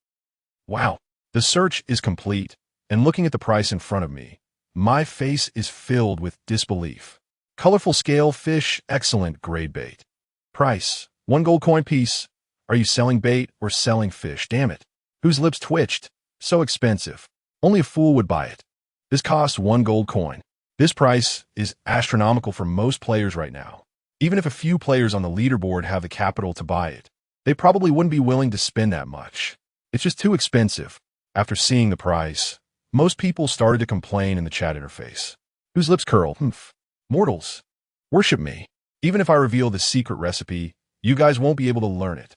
Wow, The search is complete, and looking at the price in front of me, my face is filled with disbelief. Colorful scale fish, excellent grade bait. Price, 1 gold coin piece. Are you selling bait or selling fish? Damn it. Whose lips twitched? So expensive. Only a fool would buy it. This costs 1 gold coin. This price is astronomical for most players right now. Even if a few players on the leaderboard have the capital to buy it, they probably wouldn't be willing to spend that much. It's just too expensive. After seeing the price, most people started to complain in the chat interface. Whose lips curl? Mortals, worship me. Even if I reveal the secret recipe, you guys won't be able to learn it.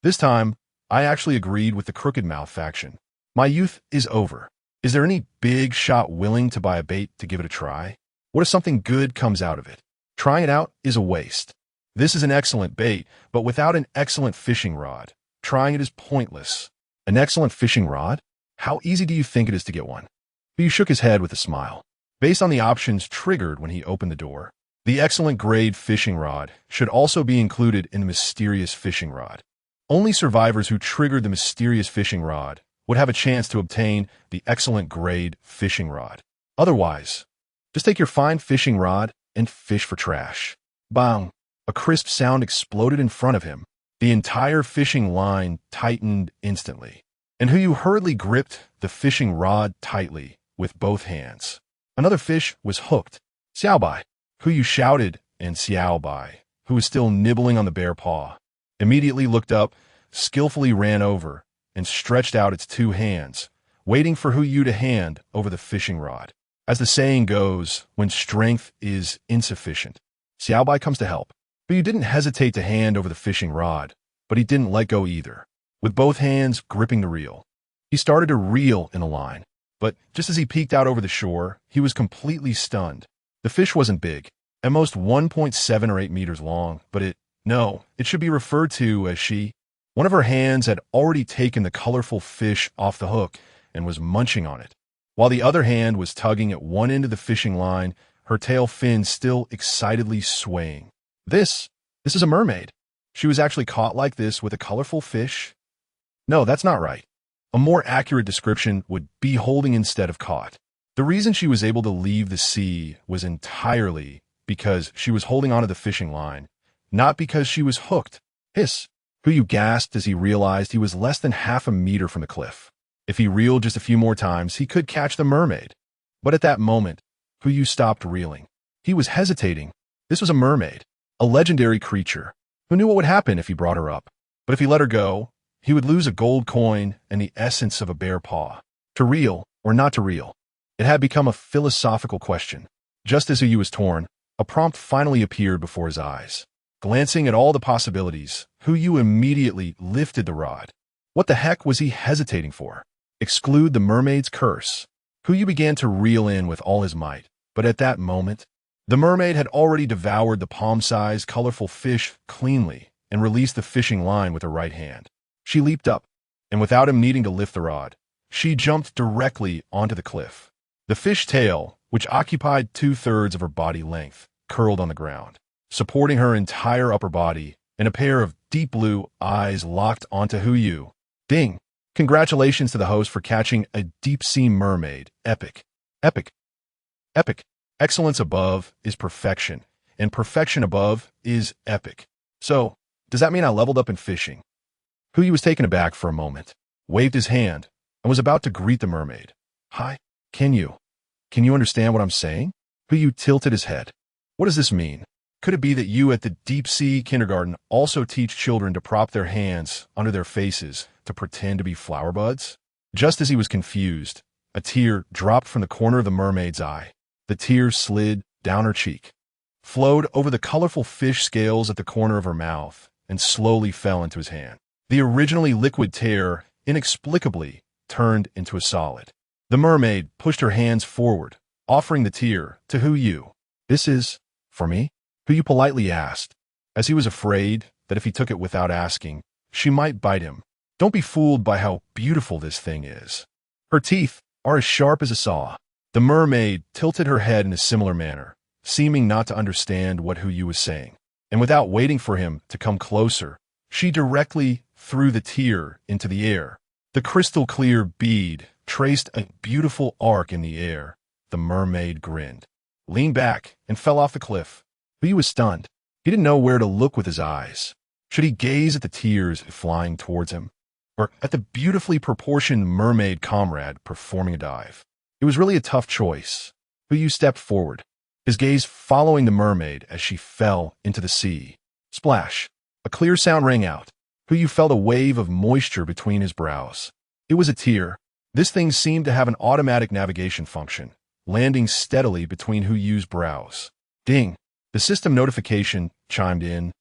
This time, I actually agreed with the Crooked Mouth faction. My youth is over. Is there any big shot willing to buy a bait to give it a try? What if something good comes out of it? Trying it out is a waste. This is an excellent bait, but without an excellent fishing rod, trying it is pointless. An excellent fishing rod? How easy do you think it is to get one? He shook his head with a smile. Based on the options triggered when he opened the door, the excellent grade fishing rod should also be included in the mysterious fishing rod. Only survivors who triggered the mysterious fishing rod would have a chance to obtain the excellent grade fishing rod. Otherwise, just take your fine fishing rod and fish for trash. Bang! A crisp sound exploded in front of him. The entire fishing line tightened instantly, and Hu Yu hurriedly gripped the fishing rod tightly with both hands. Another fish was hooked. Xiao Bai! Hu Yu shouted, and Xiao Bai, who was still nibbling on the bare paw, immediately looked up, skillfully ran over, and stretched out its 2 hands, waiting for Hu Yu to hand over the fishing rod. As the saying goes, when strength is insufficient, Xiao Bai comes to help. Hu Yu didn't hesitate to hand over the fishing rod, but he didn't let go either. With both hands gripping the reel, he started to reel in a line. But just as he peeked out over the shore, he was completely stunned. The fish wasn't big, at most 1.7 or 8 meters long, but it should be referred to as she. One of her hands had already taken the colorful fish off the hook and was munching on it, while the other hand was tugging at one end of the fishing line, her tail fin still excitedly swaying. This is a mermaid. She was actually caught like this with a colorful fish? No, that's not right. A more accurate description would be holding instead of caught. The reason she was able to leave the sea was entirely because she was holding onto the fishing line, not because she was hooked. Hiss! Hu Yu gasped as he realized he was less than half a meter from the cliff. If he reeled just a few more times, he could catch the mermaid. But at that moment, Hu Yu stopped reeling. He was hesitating. This was a mermaid, a legendary creature. Who knew what would happen if he brought her up? But if he let her go, he would lose a gold coin and the essence of a bare paw. To reel or not to reel? It had become a philosophical question. Just as Hu Yu was torn, a prompt finally appeared before his eyes. Glancing at all the possibilities, Hu Yu immediately lifted the rod. What the heck was he hesitating for? Exclude the mermaid's curse. Hu Yu began to reel in with all his might, but at that moment, the mermaid had already devoured the palm-sized, colorful fish cleanly and released the fishing line with her right hand. She leaped up, and without him needing to lift the rod, she jumped directly onto the cliff. The fish tail, which occupied 2/3 of her body length, curled on the ground, supporting her entire upper body, and a pair of deep blue eyes locked onto Hu Yu. Ding! Congratulations to the host for catching a deep-sea mermaid. Epic. Epic. Epic. Excellence above is perfection, and perfection above is epic. So, does that mean I leveled up in fishing? Hu Yu was taken aback for a moment, waved his hand, and was about to greet the mermaid. Hi, can you understand what I'm saying? Hu Yu tilted his head. What does this mean? Could it be that you at the deep sea kindergarten also teach children to prop their hands under their faces to pretend to be flower buds? Just as he was confused, a tear dropped from the corner of the mermaid's eye. The tear slid down her cheek, flowed over the colorful fish scales at the corner of her mouth, and slowly fell into his hand. The originally liquid tear inexplicably turned into a solid. The mermaid pushed her hands forward, offering the tear to Hu Yu. This is for me? Hu Yu politely asked, as he was afraid that if he took it without asking, she might bite him. Don't be fooled by how beautiful this thing is. Her teeth are as sharp as a saw. The mermaid tilted her head in a similar manner, seeming not to understand what Hu Yu was saying, and without waiting for him to come closer, she directly threw the tear into the air. The crystal-clear bead traced a beautiful arc in the air. The mermaid grinned, leaned back, and fell off the cliff. He was stunned. He didn't know where to look with his eyes. Should he gaze at the tears flying towards him, or at the beautifully proportioned mermaid comrade performing a dive? It was really a tough choice. Hu stepped forward, his gaze following the mermaid as she fell into the sea. Splash! A clear sound rang out. Hu felt a wave of moisture between his brows. It was a tear. This thing seemed to have an automatic navigation function, landing steadily between Hu's brows. Ding! The system notification chimed in,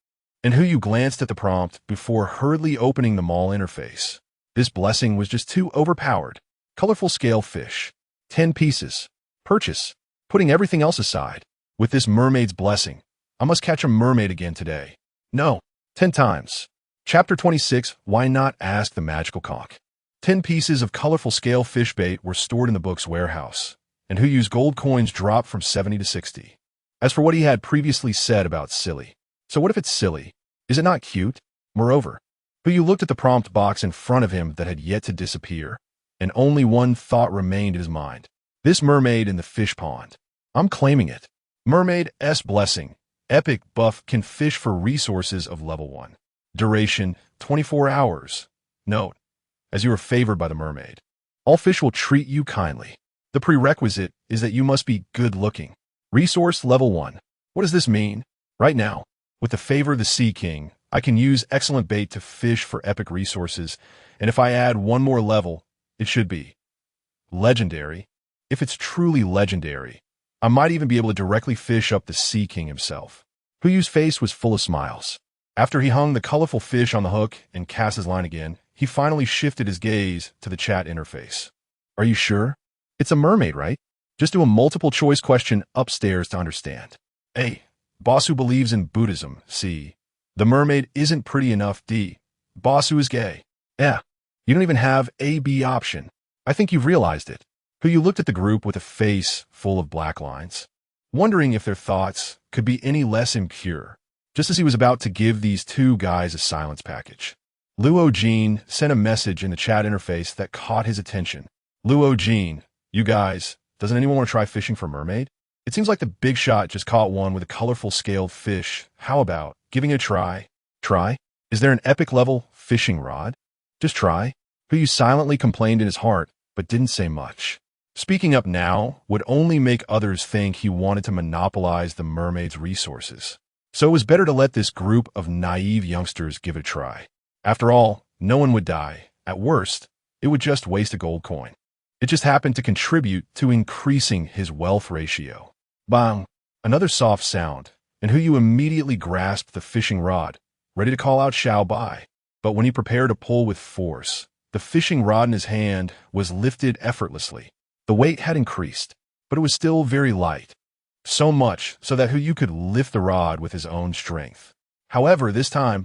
and Hu glanced at the prompt before hurriedly opening the mall interface. This blessing was just too overpowered. Colorful scale fish. 10 pieces. Purchase. Putting everything else aside. With this mermaid's blessing, I must catch a mermaid again today. No. 10 times. Chapter 26, Why Not Ask the Magical Conch. 10 pieces of colorful scale fish bait were stored in the book's warehouse, and Hu's gold coins dropped from 70 to 60. As for what he had previously said about silly. So what if it's silly? Is it not cute? Moreover, Hu looked at the prompt box in front of him that had yet to disappear, and only one thought remained in his mind. This mermaid in the fish pond. I'm claiming it. Mermaid's blessing. Epic buff can fish for resources of level 1. Duration, 24 hours. Note, as you are favored by the mermaid, all fish will treat you kindly. The prerequisite is that you must be good-looking. Resource level 1. What does this mean? Right now, with the favor of the Sea King, I can use excellent bait to fish for epic resources, and if I add one more level, it should be legendary. If it's truly legendary, I might even be able to directly fish up the Sea King himself. Hu's face was full of smiles. After he hung the colorful fish on the hook and cast his line again, he finally shifted his gaze to the chat interface. Are you sure? It's a mermaid, right? Just do a multiple-choice question upstairs to understand. A. Boss who believes in Buddhism. C. The mermaid isn't pretty enough. D. Boss who is gay. Yeah. You don't even have a B option. I think you've realized it. Hu looked at the group with a face full of black lines, wondering if their thoughts could be any less impure. Just as he was about to give these two guys a silence package, Luo Jin sent a message in the chat interface that caught his attention. Luo Jin, you guys, doesn't anyone want to try fishing for mermaid? It seems like the big shot just caught one with a colorful scaled fish. How about giving it a try? Try? Is there an epic level fishing rod? Just try? Hu silently complained in his heart, but didn't say much. Speaking up now would only make others think he wanted to monopolize the mermaid's resources. So it was better to let this group of naive youngsters give it a try. After all, no one would die. At worst, it would just waste a gold coin. It just happened to contribute to increasing his wealth ratio. Bang! Another soft sound, and Hu immediately grasped the fishing rod, ready to call out else.But. But when he prepared to pull with force, the fishing rod in his hand was lifted effortlessly. The weight had increased, but it was still very light. So much so that Hu could lift the rod with his own strength. However, this time,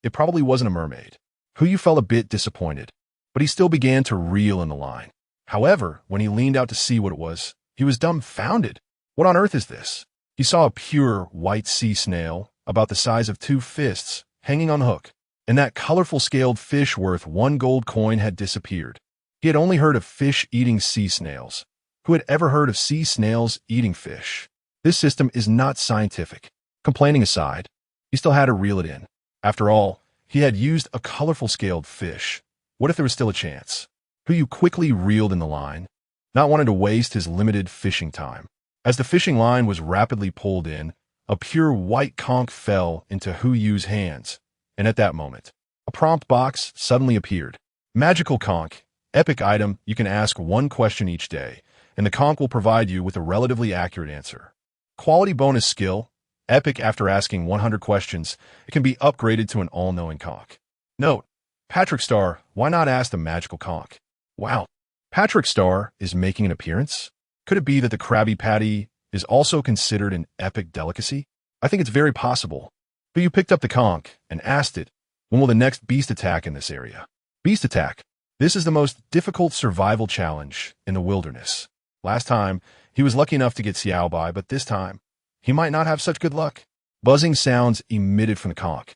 it probably wasn't a mermaid. Hu felt a bit disappointed, but he still began to reel in the line. However, when he leaned out to see what it was, he was dumbfounded. What on earth is this? He saw a pure white sea snail, about the size of 2 fists, hanging on the hook, and that colorful scaled fish worth 1 gold coin had disappeared. He had only heard of fish eating sea snails. Who had ever heard of sea snails eating fish? This system is not scientific. Complaining aside, he still had to reel it in. After all, he had used a colorful scaled fish. What if there was still a chance? Hu quickly reeled in the line, not wanting to waste his limited fishing time. As the fishing line was rapidly pulled in, a pure white conch fell into Hu's hands, and at that moment, a prompt box suddenly appeared. Magical conch, epic item. You can ask 1 question each day, and the conch will provide you with a relatively accurate answer. Quality bonus skill, epic. After asking 100 questions, it can be upgraded to an all-knowing conch. Note, Patrick Star, why not ask the magical conch? Wow, Patrick Star is making an appearance? Could it be that the Krabby Patty is also considered an epic delicacy? I think it's very possible. But you picked up the conch and asked it, when will the next beast attack in this area? Beast attack. This is the most difficult survival challenge in the wilderness. Last time, he was lucky enough to get else.But, but this time, he might not have such good luck. Buzzing sounds emitted from the conch,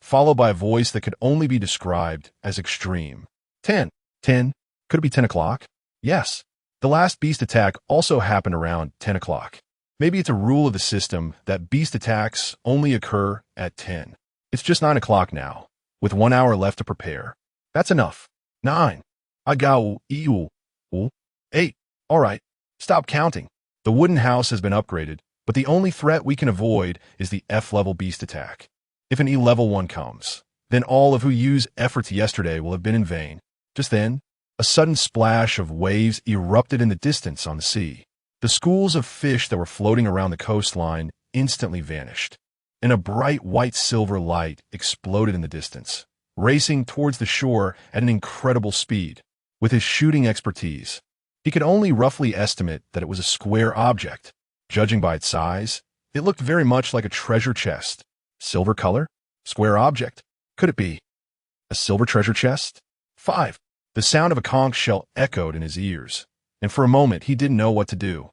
followed by a voice that could only be described as extreme. 10. 10? Could it be 10 o'clock? Yes. The last beast attack also happened around 10 o'clock. Maybe it's a rule of the system that beast attacks only occur at 10. It's just 9 o'clock now, with 1 hour left to prepare. That's enough. 9. I got 8. All right. Stop counting. The wooden house has been upgraded, but the only threat we can avoid is the F-level beast attack. If an E-level one comes, then all of who used efforts yesterday will have been in vain. Just then, a sudden splash of waves erupted in the distance on the sea. The schools of fish that were floating around the coastline instantly vanished, and a bright white-silver light exploded in the distance, racing towards the shore at an incredible speed. With his shooting expertise, he could only roughly estimate that it was a square object. Judging by its size, it looked very much like a treasure chest. Silver color? Square object? Could it be a silver treasure chest? 5. The sound of a conch shell echoed in his ears, and for a moment he didn't know what to do.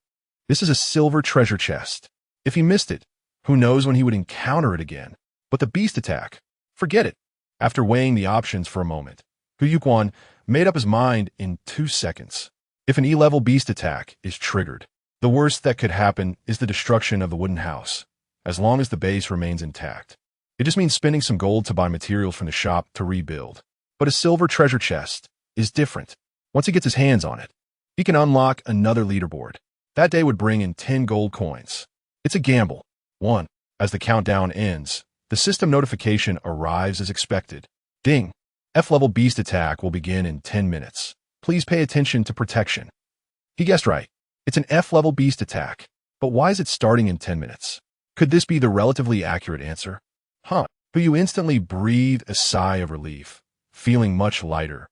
This is a silver treasure chest. If he missed it, who knows when he would encounter it again. But the beast attack? Forget it. After weighing the options for a moment, Huyukwon made up his mind in 2 seconds. If an E-level beast attack is triggered, the worst that could happen is the destruction of the wooden house, as long as the base remains intact. It just means spending some gold to buy materials from the shop to rebuild. But a silver treasure chest is different. Once he gets his hands on it, he can unlock another leaderboard. That day would bring in 10 gold coins. It's a gamble. 1. As the countdown ends, the system notification arrives as expected. Ding! F-level beast attack will begin in 10 minutes. Please pay attention to protection. He guessed right. It's an F-level beast attack. But why is it starting in 10 minutes? Could this be the relatively accurate answer? But you instantly breathe a sigh of relief, feeling much lighter.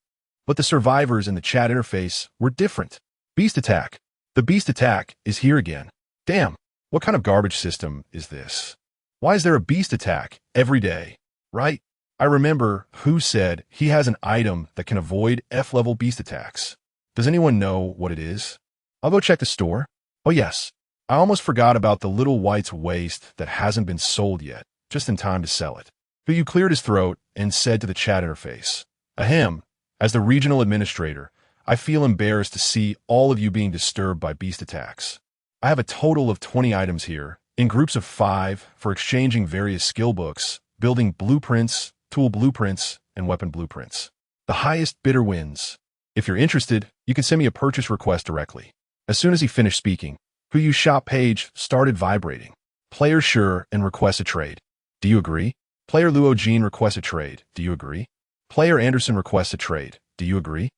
But the survivors in the chat interface were different. Beast attack. The beast attack is here again. Damn, what kind of garbage system is this? Why is there a beast attack every day, right? I remember who said he has an item that can avoid F-level beast attacks. Does anyone know what it is? I'll go check the store. Oh yes, I almost forgot about the little white's waist that hasn't been sold yet, just in time to sell it. But you cleared his throat and said to the chat interface, Ahem, as the regional administrator, I feel embarrassed to see all of you being disturbed by beast attacks. I have a total of 20 items here, in groups of 5, for exchanging various skill books, building blueprints, tool blueprints, and weapon blueprints. The highest bidder wins. If you're interested, you can send me a purchase request directly. As soon as he finished speaking, Huyu's shop page started vibrating. Player Sure and requests a trade. Do you agree? Player Luo Jean requests a trade. Do you agree? Player Anderson requests a trade. Do you agree?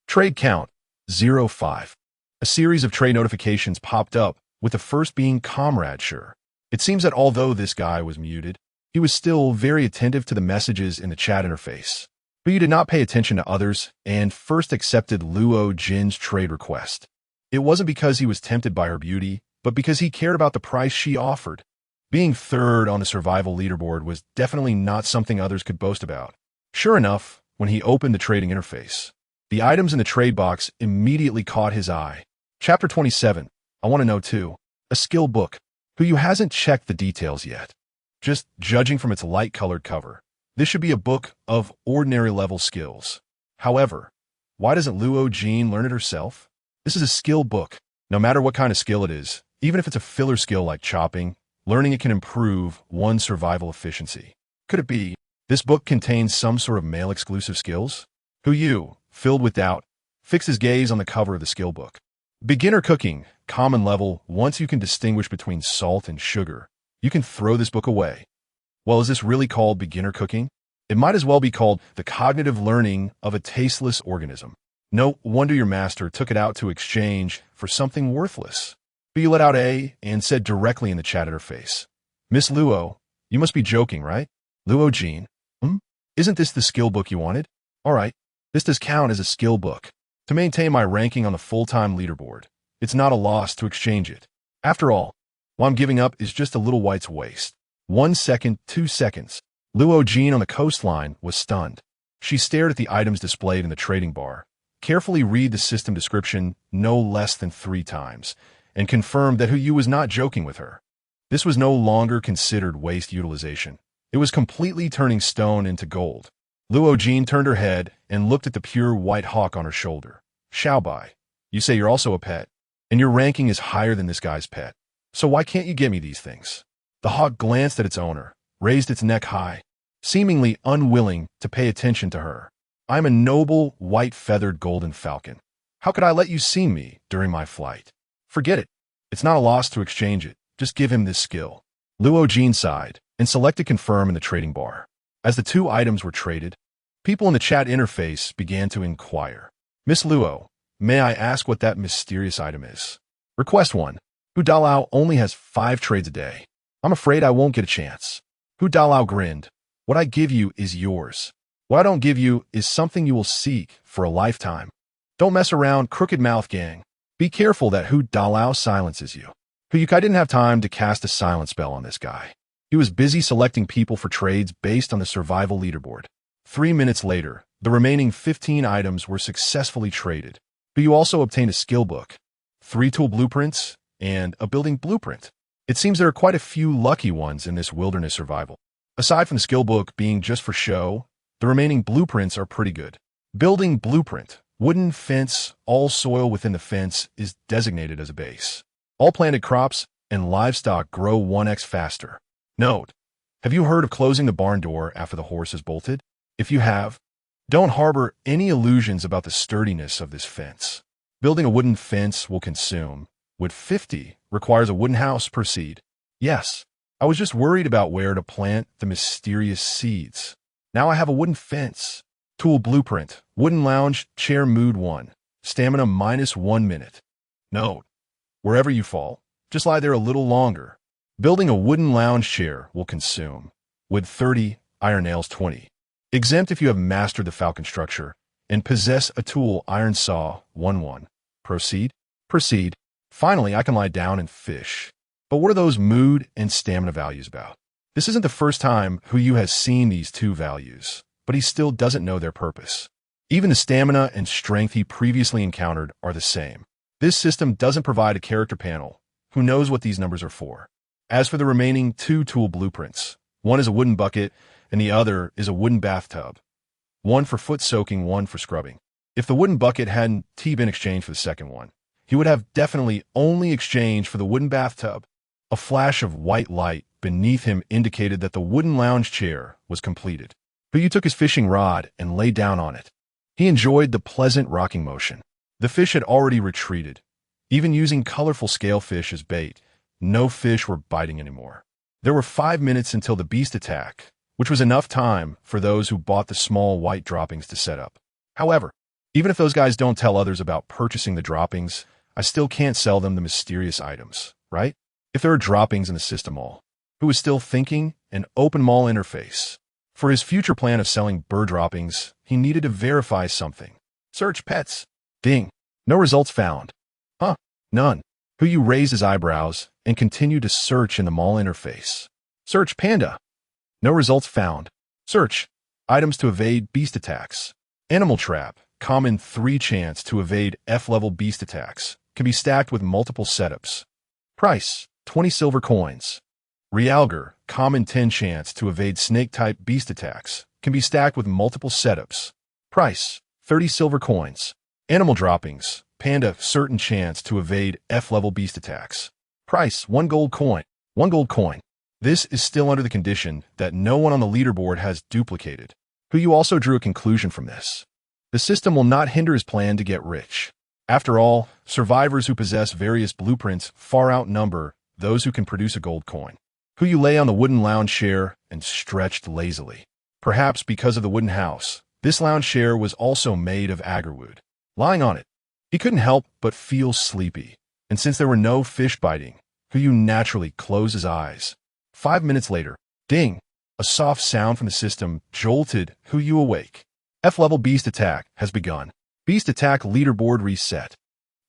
Trade count 05. A series of trade notifications popped up, with the first being Comrade Sure. It seems that although this guy was muted, he was still very attentive to the messages in the chat interface. But you did not pay attention to others and first accepted Luo Jin's trade request. It wasn't because he was tempted by her beauty, but because he cared about the price she offered. Being third on the survival leaderboard was definitely not something others could boast about. Sure enough, when he opened the trading interface, the items in the trade box immediately caught his eye. Chapter 27. I want to know too. A skill book. Who hasn't checked the details yet. Just judging from its light-colored cover, this should be a book of ordinary level skills. However, why doesn't Luo Jean learn it herself? This is a skill book. No matter what kind of skill it is, even if it's a filler skill like chopping, learning it can improve one's survival efficiency. Could it be this book contains some sort of male-exclusive skills? Huyu, filled with doubt, fixed his gaze on the cover of the skill book. Beginner cooking, common level. Once you can distinguish between salt and sugar, you can throw this book away. Well, is this really called beginner cooking? It might as well be called the cognitive learning of a tasteless organism. No wonder your master took it out to exchange for something worthless. But you let out A and said directly in the chat interface, Miss Luo, you must be joking, right? Luo Jean, Isn't this the skill book you wanted? All right, this does count as a skill book. To maintain my ranking on the full-time leaderboard, it's not a loss to exchange it. After all, what I'm giving up is just a little white's waste. 1 second, 2 seconds. Luo Jean on the coastline was stunned. She stared at the items displayed in the trading bar, carefully read the system description no less than 3 times, and confirmed that Huyu was not joking with her. This was no longer considered waste utilization. It was completely turning stone into gold. Luo Jean turned her head and looked at the pure white hawk on her shoulder. Xiaobai, you say you're also a pet, and your ranking is higher than this guy's pet. So why can't you get me these things? The hawk glanced at its owner, raised its neck high, seemingly unwilling to pay attention to her. I'm a noble, white-feathered golden falcon. How could I let you see me during my flight? Forget it. It's not a loss to exchange it. Just give him this skill. Luo Jean sighed and selected confirm in the trading bar. As the two items were traded, people in the chat interface began to inquire. Miss Luo, may I ask what that mysterious item is? Request 1. Hu Dalao only has 5 trades a day. I'm afraid I won't get a chance. Hu Dalao grinned. What I give you is yours. What I don't give you is something you will seek for a lifetime. Don't mess around, crooked mouth gang. Be careful that Hu Dalao silences you. Huyukai didn't have time to cast a silent spell on this guy. He was busy selecting people for trades based on the survival leaderboard. 3 minutes later, the remaining 15 items were successfully traded. But you also obtained a skill book, 3 tool blueprints, and a building blueprint. It seems there are quite a few lucky ones in this wilderness survival. Aside from the skill book being just for show, the remaining blueprints are pretty good. Building blueprint. Wooden fence, all soil within the fence is designated as a base. All planted crops and livestock grow 1x faster. Note, have you heard of closing the barn door after the horse is bolted? If you have, don't harbor any illusions about the sturdiness of this fence. Building a wooden fence will consume. Wood 50 requires a wooden house. Proceed. Yes, I was just worried about where to plant the mysterious seeds. Now I have a wooden fence. Tool blueprint. Wooden lounge, chair mood 1. Stamina -1 minute. Note, wherever you fall, just lie there a little longer. Building a wooden lounge chair will consume. Wood 30, iron nails 20. Exempt if you have mastered the falcon structure and possess a tool iron saw 1-1. Proceed. Proceed. Finally, I can lie down and fish. But what are those mood and stamina values about? This isn't the first time Huyu has seen these 2 values, but he still doesn't know their purpose. Even the stamina and strength he previously encountered are the same. This system doesn't provide a character panel. Who knows what these numbers are for? As for the remaining 2 tool blueprints, one is a wooden bucket and the other is a wooden bathtub. One for foot soaking, one for scrubbing. If the wooden bucket hadn't been exchanged for the second one, he would have definitely only exchanged for the wooden bathtub. A flash of white light beneath him indicated that the wooden lounge chair was completed. Huyu took his fishing rod and lay down on it. He enjoyed the pleasant rocking motion. The fish had already retreated. Even using colorful scalefish as bait, no fish were biting anymore. There were 5 minutes until the beast attack, which was enough time for those who bought the small white droppings to set up. However, even if those guys don't tell others about purchasing the droppings, I still can't sell them the mysterious items, right? If there are droppings in the system mall. Who was still thinking? An open mall interface. For his future plan of selling bird droppings, he needed to verify something. Search pets. Ding. No results found. Huh. None. Huyu raised his eyebrows and continued to search in the mall interface. Search panda. No results found. Search. Items to evade beast attacks. Animal trap. Common 3 chance to evade F-level beast attacks. Can be stacked with multiple setups. Price. 20 silver coins. Realgar. Common 10 chance to evade snake-type beast attacks. Can be stacked with multiple setups. Price. 30 silver coins. Animal droppings. Panda. Certain chance to evade F-level beast attacks. Price. 1 gold coin. 1 gold coin. This is still under the condition that no one on the leaderboard has duplicated. Huyu also drew a conclusion from this. The system will not hinder his plan to get rich. After all, survivors who possess various blueprints far outnumber those who can produce a gold coin. Huyu lay on the wooden lounge chair and stretched lazily. Perhaps because of the wooden house, this lounge chair was also made of agarwood. Lying on it, he couldn't help but feel sleepy, and since there were no fish biting, Huyu naturally closed his eyes. 5 minutes later, ding! A soft sound from the system jolted Huyu awake. F-level beast attack has begun. Beast attack leaderboard reset.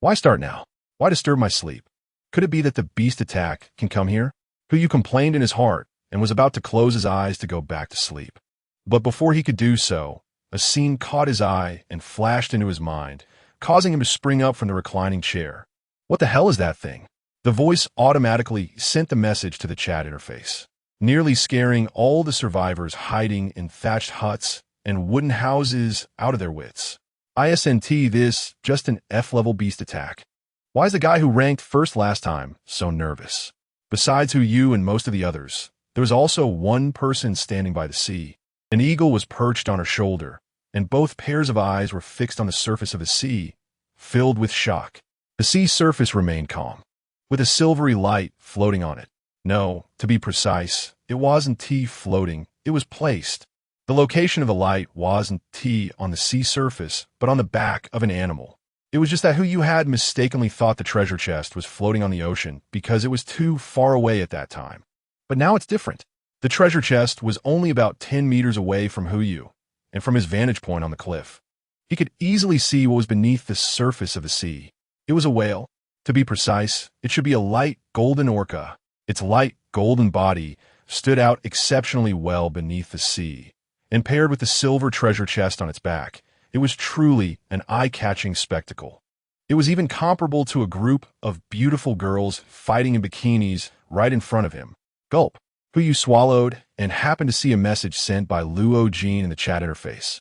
Why start now? Why disturb my sleep? Could it be that the beast attack can come here? Huyu complained in his heart and was about to close his eyes to go back to sleep. But before he could do so, a scene caught his eye and flashed into his mind, causing him to spring up from the reclining chair. What the hell is that thing? The voice automatically sent the message to the chat interface, nearly scaring all the survivors hiding in thatched huts and wooden houses out of their wits. ISNT this, just an F-level beast attack. Why is the guy who ranked first last time so nervous? Besides who you and most of the others, there was also one person standing by the sea. An eagle was perched on her shoulder, and both pairs of eyes were fixed on the surface of the sea, filled with shock. The sea surface remained calm, with a silvery light floating on it. No, to be precise, it wasn't T floating, it was placed. The location of the light wasn't T on the sea surface, but on the back of an animal. It was just that who you had mistakenly thought the treasure chest was floating on the ocean because it was too far away at that time. But now it's different. The treasure chest was only about 10 meters away from Huyu, and from his vantage point on the cliff, he could easily see what was beneath the surface of the sea. It was a whale. To be precise, it should be a light golden orca. Its light golden body stood out exceptionally well beneath the sea, and paired with the silver treasure chest on its back, it was truly an eye-catching spectacle. It was even comparable to a group of beautiful girls fighting in bikinis right in front of him. Gulp. Huyu swallowed and happened to see a message sent by Luo Jin in the chat interface.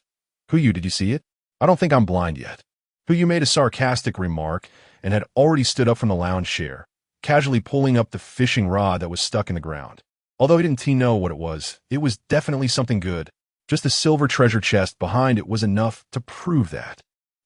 Huyu, did you see it? I don't think I'm blind yet. Huyu made a sarcastic remark and had already stood up from the lounge chair, casually pulling up the fishing rod that was stuck in the ground. Although he didn't know what it was definitely something good. Just the silver treasure chest behind it was enough to prove that.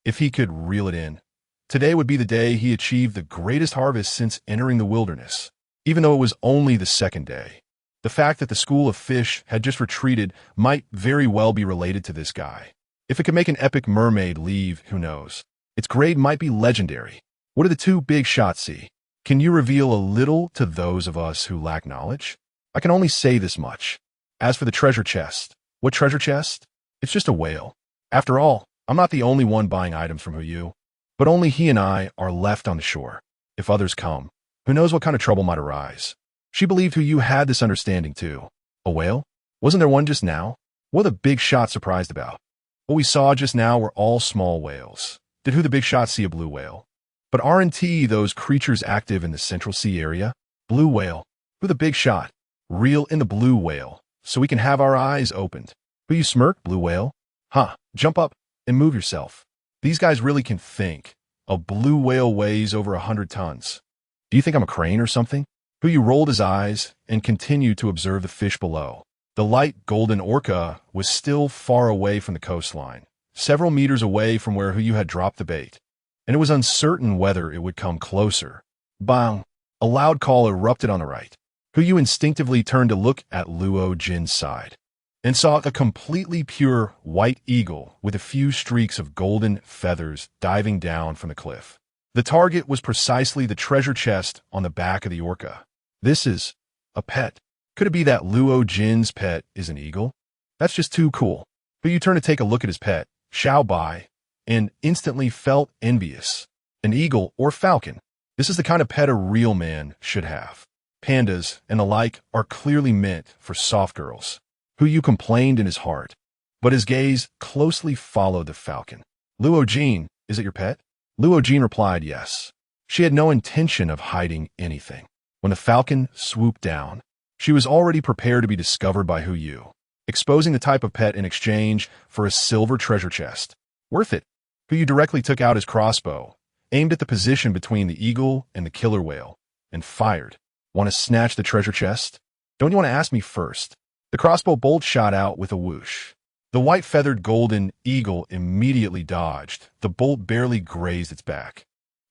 If he could reel it in, today would be the day he achieved the greatest harvest since entering the wilderness, even though it was only the second day. The fact that the school of fish had just retreated might very well be related to this guy. If it could make an epic mermaid leave, who knows? Its grade might be legendary. What do the two big shots see? Can you reveal a little to those of us who lack knowledge? I can only say this much. As for the treasure chest, what treasure chest? It's just a whale. After all, I'm not the only one buying items from Huyu, but only he and I are left on the shore. If others come, who knows what kind of trouble might arise. She believed Huyu had this understanding too. A whale? Wasn't there one just now? What are the big shots surprised about? What we saw just now were all small whales. Did who the big shots see a blue whale? But aren't those creatures active in the Central Sea area? Blue whale. Who the big shot? Reel in the blue whale, so we can have our eyes opened. Who you smirk, blue whale? Huh, jump up and move yourself. These guys really can think. A blue whale weighs over 100 tons. Do you think I'm a crane or something? Huyu rolled his eyes and continued to observe the fish below. The light golden orca was still far away from the coastline, several meters away from where Huyu had dropped the bait, and it was uncertain whether it would come closer. Bang! A loud call erupted on the right. Huyu instinctively turned to look at Luo Jin's side, and saw a completely pure white eagle with a few streaks of golden feathers diving down from the cliff. The target was precisely the treasure chest on the back of the orca. This is a pet. Could it be that Luo Jin's pet is an eagle? That's just too cool. Huyu turned to take a look at his pet, Xiao Bai, and instantly felt envious. An eagle or falcon. This is the kind of pet a real man should have. Pandas and the like are clearly meant for soft girls. Huyu complained in his heart, but his gaze closely followed the falcon. Luo Jin, is it your pet? Luo Jin replied yes. She had no intention of hiding anything. When the falcon swooped down, she was already prepared to be discovered by Huyu, exposing the type of pet in exchange for a silver treasure chest. Worth it. Huyu directly took out his crossbow, aimed at the position between the eagle and the killer whale, and fired. Want to snatch the treasure chest? Don't you want to ask me first? The crossbow bolt shot out with a whoosh. The white-feathered golden eagle immediately dodged. The bolt barely grazed its back,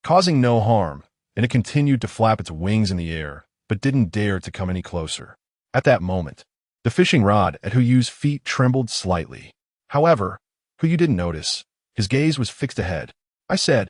causing no harm, and it continued to flap its wings in the air, but didn't dare to come any closer. At that moment, the fishing rod at Huyu's feet trembled slightly. However, Huyu didn't notice. His gaze was fixed ahead. I said.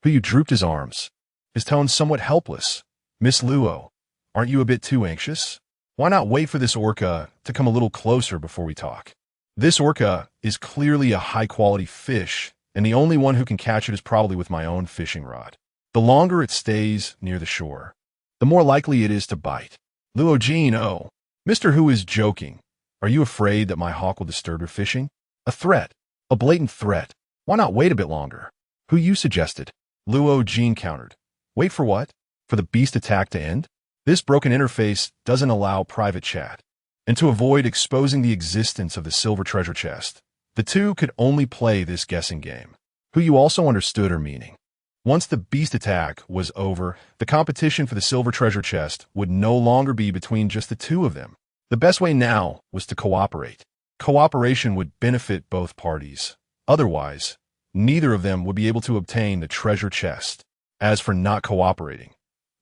Huyu drooped his arms, his tone somewhat helpless. Miss Luo, aren't you a bit too anxious? Why not wait for this orca to come a little closer before we talk? This orca is clearly a high-quality fish, and the only one who can catch it is probably with my own fishing rod. The longer it stays near the shore, the more likely it is to bite. Luo Jin, oh, Mr. Hu is joking. Are you afraid that my hawk will disturb your fishing? A threat. A blatant threat. Why not wait a bit longer? Huyu suggested. Luo Jin countered. Wait for what? For the beast attack to end? This broken interface doesn't allow private chat. And to avoid exposing the existence of the silver treasure chest, The two could only play this guessing game. Who you also understood her meaning. Once the beast attack was over, the competition for the silver treasure chest would no longer be between just the two of them. The best way now was to cooperate. Cooperation would benefit both parties. Otherwise, neither of them would be able to obtain the treasure chest. As for not cooperating,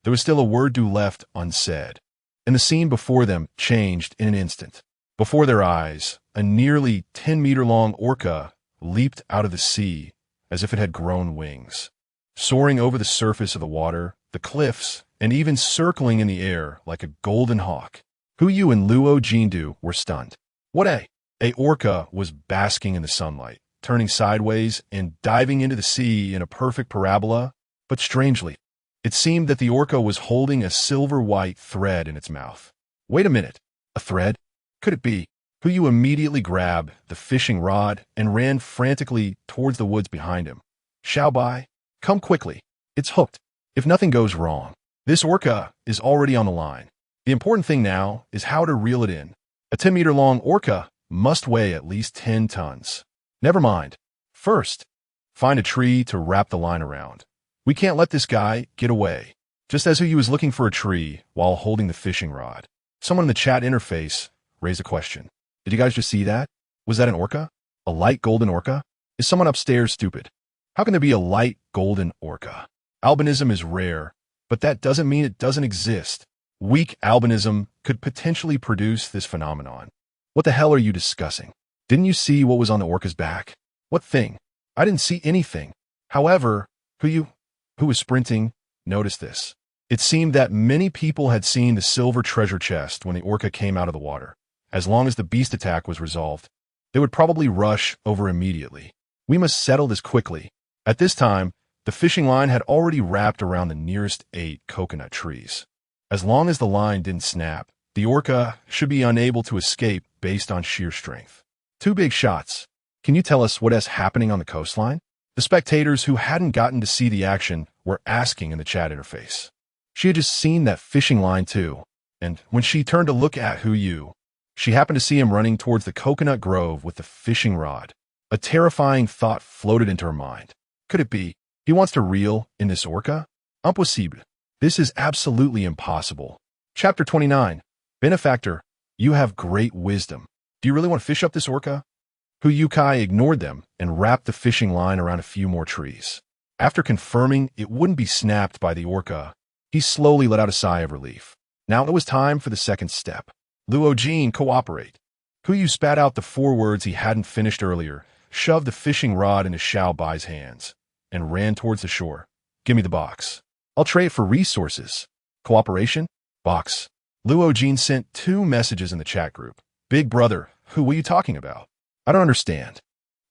there was still a word left unsaid, and the scene before them changed in an instant. Before their eyes, a nearly 10-meter-long orca leaped out of the sea as if it had grown wings, soaring over the surface of the water, the cliffs, and even circling in the air like a golden hawk. Huyu and Luo Jindu were stunned. What a orca was basking in the sunlight, turning sideways and diving into the sea in a perfect parabola, but strangely, it seemed that the orca was holding a silver-white thread in its mouth. Wait a minute, a thread? Could it be? Huyu immediately grabbed the fishing rod and ran frantically towards the woods behind him. Xiaobai, come quickly. It's hooked. If nothing goes wrong, this orca is already on the line. The important thing now is how to reel it in. A 10-meter-long orca must weigh at least 10 tons. Never mind. First, find a tree to wrap the line around. We can't let this guy get away. Just as Huyu was looking for a tree while holding the fishing rod, someone in the chat interface raised a question. Did you guys just see that? Was that an orca? A light golden orca? Is someone upstairs stupid? How can there be a light golden orca? Albinism is rare, but that doesn't mean it doesn't exist. Weak albinism could potentially produce this phenomenon. What the hell are you discussing? Didn't you see what was on the orca's back? What thing? I didn't see anything. However, who was sprinting, noticed this. It seemed that many people had seen the silver treasure chest when the orca came out of the water. As long as the beast attack was resolved, they would probably rush over immediately. We must settle this quickly. At this time, the fishing line had already wrapped around the nearest 8 coconut trees. As long as the line didn't snap, the orca should be unable to escape based on sheer strength. 2 big shots. Can you tell us what is happening on the coastline? The spectators who hadn't gotten to see the action were asking in the chat interface. She had just seen that fishing line too, and when she turned to look at Huyu, she happened to see him running towards the coconut grove with the fishing rod. A terrifying thought floated into her mind. Could it be he wants to reel in this orca? Impossible. This is absolutely impossible. Chapter 29. Benefactor, you have great wisdom. Do you really want to fish up this orca? Huyukai ignored them and wrapped the fishing line around a few more trees. After confirming it wouldn't be snapped by the orca, he slowly let out a sigh of relief. Now it was time for the second step. Luo Jin, cooperate. Huyu spat out the 4 words he hadn't finished earlier, shoved the fishing rod into Xiaobai's hands, and ran towards the shore. Give me the box. I'll trade it for resources. Cooperation? Box. Luo Jin sent 2 messages in the chat group. Big brother, who were you talking about? I don't understand.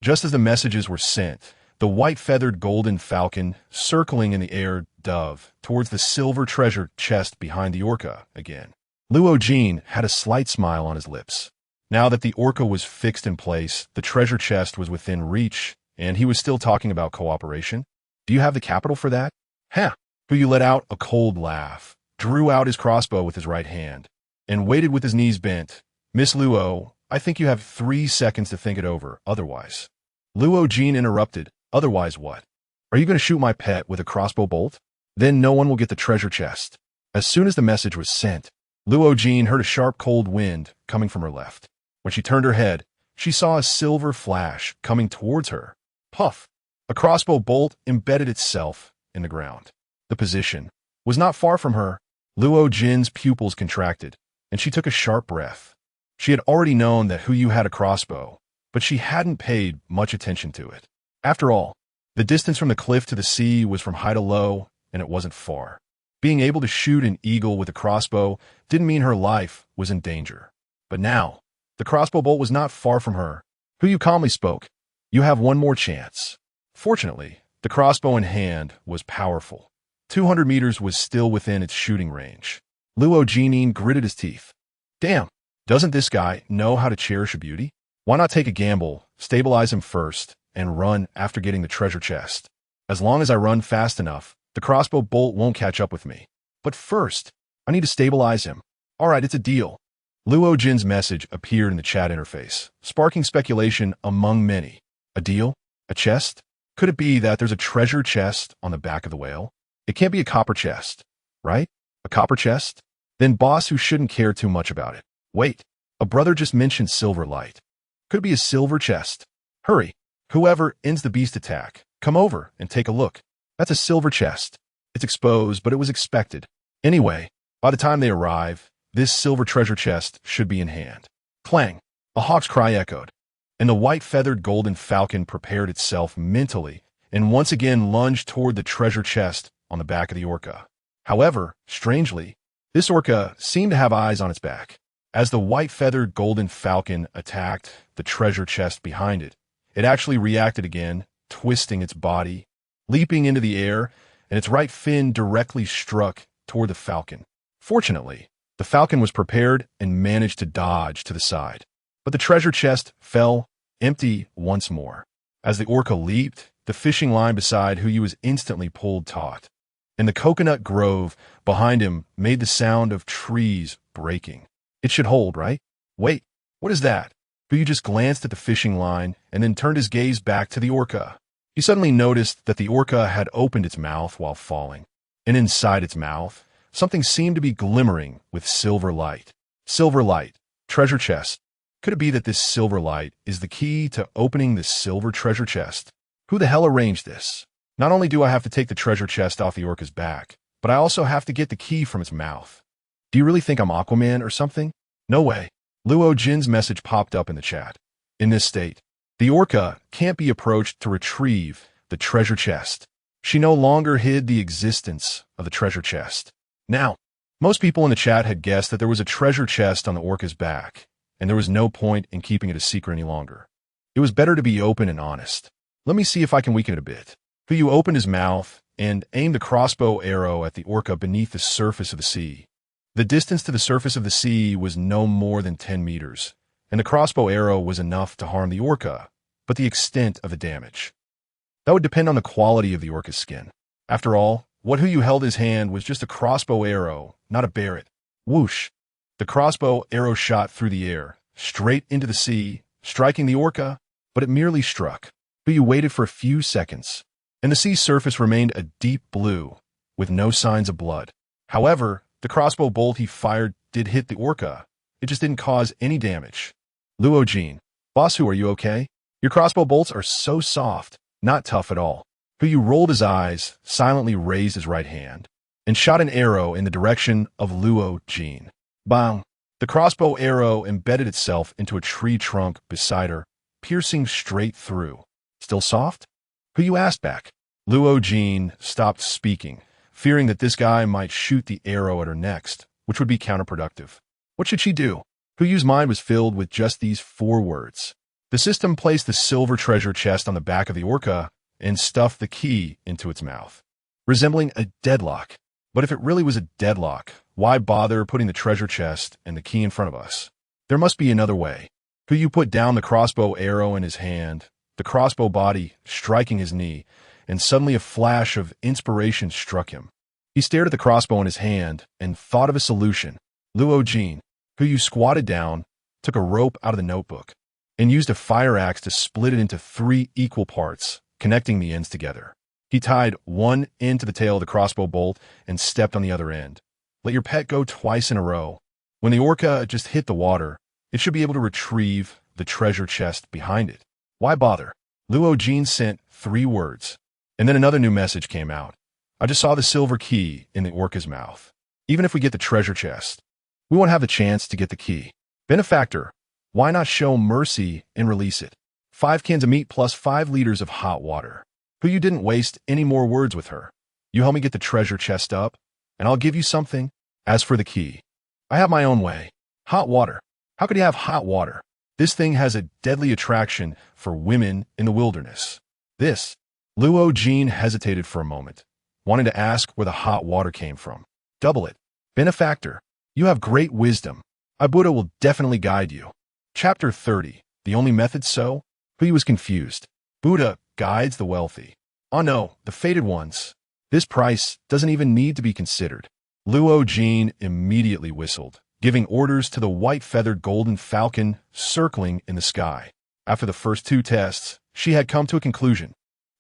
Just as the messages were sent, the white-feathered golden falcon, circling in the air, dove towards the silver treasure chest behind the orca again. Luo Jin had a slight smile on his lips. Now that the orca was fixed in place, the treasure chest was within reach, and he was still talking about cooperation. Do you have the capital for that? Huh. Huyu let out a cold laugh, drew out his crossbow with his right hand, and waited with his knees bent. Miss Luo, I think you have 3 seconds to think it over, otherwise. Luo Jin interrupted. Otherwise what? Are you going to shoot my pet with a crossbow bolt? Then no one will get the treasure chest. As soon as the message was sent, Luo Jin heard a sharp cold wind coming from her left. When she turned her head, she saw a silver flash coming towards her. Puff! A crossbow bolt embedded itself in the ground. The position was not far from her. Luo Jin's pupils contracted, and she took a sharp breath. She had already known that Huyu had a crossbow, but she hadn't paid much attention to it. After all, the distance from the cliff to the sea was from high to low, and it wasn't far. Being able to shoot an eagle with a crossbow didn't mean her life was in danger. But now, the crossbow bolt was not far from her. Huyu calmly spoke. You have 1 more chance. Fortunately, the crossbow in hand was powerful. 200 meters was still within its shooting range. Luo Jinin gritted his teeth. Damn, doesn't this guy know how to cherish a beauty? Why not take a gamble, stabilize him first, and run after getting the treasure chest? As long as I run fast enough, the crossbow bolt won't catch up with me. But first, I need to stabilize him. All right, it's a deal. Luo Jin's message appeared in the chat interface, sparking speculation among many. A deal? A chest? Could it be that there's a treasure chest on the back of the whale? It can't be a copper chest, right? A copper chest? Then boss who shouldn't care too much about it. Wait, a brother just mentioned silver light. Could it be a silver chest? Hurry, whoever ends the beast attack, come over and take a look. That's a silver chest. It's exposed, but it was expected. Anyway, by the time they arrive, this silver treasure chest should be in hand. Clang! A hawk's cry echoed, and the white-feathered golden falcon prepared itself mentally and once again lunged toward the treasure chest on the back of the orca. However, strangely, this orca seemed to have eyes on its back. As the white-feathered golden falcon attacked the treasure chest behind it, it actually reacted again, twisting its body, leaping into the air, and its right fin directly struck toward the falcon. Fortunately, the falcon was prepared and managed to dodge to the side. But the treasure chest fell empty once more. As the orca leaped, the fishing line beside Huyu was instantly pulled taut, and the coconut grove behind him made the sound of trees breaking. It should hold, right? Wait, what is that? Huyu just glanced at the fishing line and then turned his gaze back to the orca. He suddenly noticed that the orca had opened its mouth while falling, and inside its mouth, something seemed to be glimmering with silver light. Silver light, treasure chest. Could it be that this silver light is the key to opening this silver treasure chest? Who the hell arranged this? Not only do I have to take the treasure chest off the orca's back, but I also have to get the key from its mouth. Do you really think I'm Aquaman or something? No way. Luo Jin's message popped up in the chat. In this state, the orca can't be approached to retrieve the treasure chest. She no longer hid the existence of the treasure chest. Now, most people in the chat had guessed that there was a treasure chest on the orca's back, and there was no point in keeping it a secret any longer. It was better to be open and honest. Let me see if I can weaken it a bit. Huyu opened his mouth and aimed the crossbow arrow at the orca beneath the surface of the sea. The distance to the surface of the sea was no more than 10 meters, and the crossbow arrow was enough to harm the orca, but the extent of the damage. That would depend on the quality of the orca's skin. After all, what Huyu held in his hand was just a crossbow arrow, not a barret. Whoosh! The crossbow arrow shot through the air, straight into the sea, striking the orca, but it merely struck. Huyu waited for a few seconds, and the sea surface remained a deep blue, with no signs of blood. However, the crossbow bolt he fired did hit the orca. It just didn't cause any damage. Luo Jin, boss Hu, are you okay? Your crossbow bolts are so soft, not tough at all. Huyu rolled his eyes, silently raised his right hand, and shot an arrow in the direction of Luo Jin. Bang! The crossbow arrow embedded itself into a tree trunk beside her, piercing straight through. Still soft? Huyu asked back. Luo Jin stopped speaking, fearing that this guy might shoot the arrow at her next, which would be counterproductive. What should she do? Huyu's mind was filled with just these 4 words. The system placed the silver treasure chest on the back of the orca and stuffed the key into its mouth, resembling a deadlock. But if it really was a deadlock, why bother putting the treasure chest and the key in front of us? There must be another way. Huyu put down the crossbow arrow in his hand, the crossbow body striking his knee, and suddenly a flash of inspiration struck him. He stared at the crossbow in his hand and thought of a solution. Luo Jin, Huyu squatted down, took a rope out of the notebook, and used a fire axe to split it into 3 equal parts, connecting the ends together. He tied one end to the tail of the crossbow bolt and stepped on the other end. Let your pet go twice in a row. When the orca just hit the water, it should be able to retrieve the treasure chest behind it. Why bother? Luo Jin sent 3 words, and then another new message came out. I just saw the silver key in the orca's mouth. Even if we get the treasure chest, we won't have the chance to get the key. Benefactor, why not show mercy and release it? 5 cans of meat plus 5 liters of hot water. Huyu didn't waste any more words with her. You help me get the treasure chest up, and I'll give you something. As for the key, I have my own way. Hot water. How could you have hot water? This thing has a deadly attraction for women in the wilderness. This. Luo Jin hesitated for a moment, wanting to ask where the hot water came from. Double it. Benefactor, you have great wisdom. Buddha will definitely guide you. Chapter 30. The only method so? Huyu was confused. Buddha guides the wealthy. Oh no, the fated ones. This price doesn't even need to be considered. Luo Jin immediately whistled, giving orders to the white-feathered golden falcon circling in the sky. After the first two tests, she had come to a conclusion.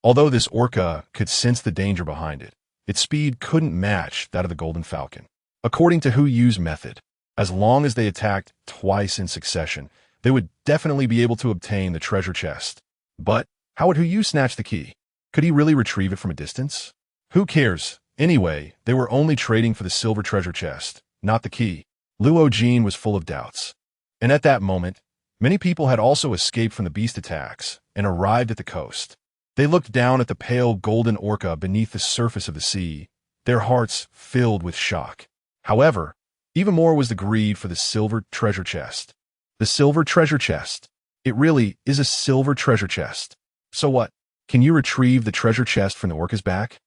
Although this orca could sense the danger behind it, its speed couldn't match that of the golden falcon. According to Hu Yu's method, as long as they attacked twice in succession, they would definitely be able to obtain the treasure chest. But how would Hu Yu snatch the key? Could he really retrieve it from a distance? Who cares? Anyway, they were only trading for the silver treasure chest, not the key. Luo Jin was full of doubts. And at that moment, many people had also escaped from the beast attacks and arrived at the coast. They looked down at the pale golden orca beneath the surface of the sea, their hearts filled with shock. However, even more was the greed for the silver treasure chest. The silver treasure chest. It really is a silver treasure chest. So what? Can you retrieve the treasure chest from the orca's back?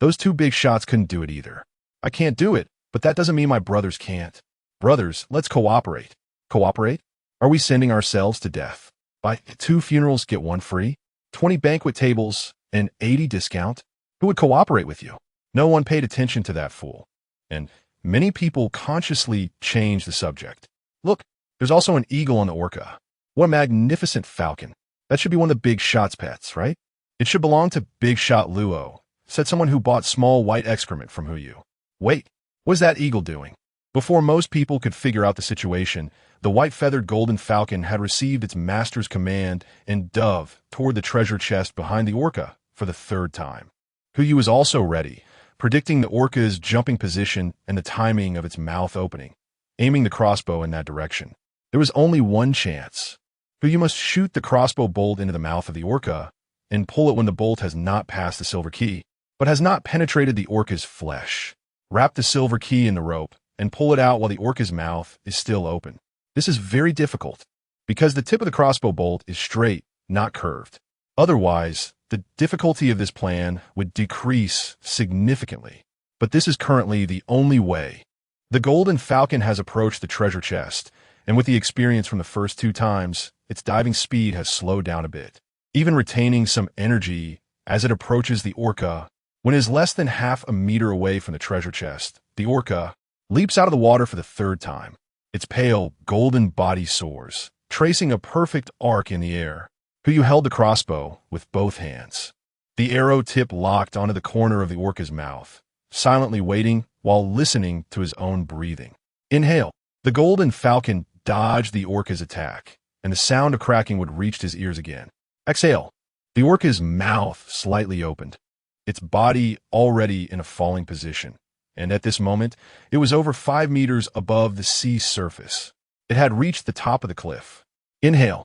Those two big shots couldn't do it either. I can't do it, but that doesn't mean my brothers can't. Brothers, let's cooperate. Cooperate? Are we sending ourselves to death? Buy 2 funerals, get 1 free? 20 banquet tables, and 80 discount? Who would cooperate with you? No one paid attention to that fool. And many people consciously changed the subject. Look, there's also an eagle on the orca. What a magnificent falcon. That should be one of the big shot's pets, right? It should belong to Big Shot Luo, said someone who bought small white excrement from Hu Yu. Wait, what is that eagle doing? Before most people could figure out the situation, the white-feathered golden falcon had received its master's command and dove toward the treasure chest behind the orca for the 3rd time. Hu Yu was also ready, predicting the orca's jumping position and the timing of its mouth opening, aiming the crossbow in that direction. There was only one chance. Hu Yu must shoot the crossbow bolt into the mouth of the orca and pull it when the bolt has not passed the silver key, but has not penetrated the orca's flesh. Wrap the silver key in the rope and pull it out while the orca's mouth is still open. This is very difficult, because the tip of the crossbow bolt is straight, not curved. Otherwise, the difficulty of this plan would decrease significantly. But this is currently the only way. The golden falcon has approached the treasure chest, and with the experience from the first 2 times, its diving speed has slowed down a bit, even retaining some energy as it approaches the orca. When it is less than half a meter away from the treasure chest, the orca leaps out of the water for the 3rd time. Its pale, golden body soars, tracing a perfect arc in the air. Hu Yu held the crossbow with both hands. The arrow tip locked onto the corner of the orca's mouth, silently waiting while listening to his own breathing. Inhale. The golden falcon dodged the orca's attack, and the sound of cracking would reach his ears again. Exhale. The orca's mouth slightly opened, its body already in a falling position. And at this moment, it was over 5 meters above the sea surface. It had reached the top of the cliff. Inhale.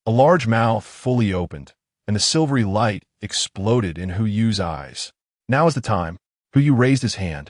A large mouth fully opened, and the silvery light exploded in Hu Yu's eyes. Now is the time. Hu Yu raised his hand,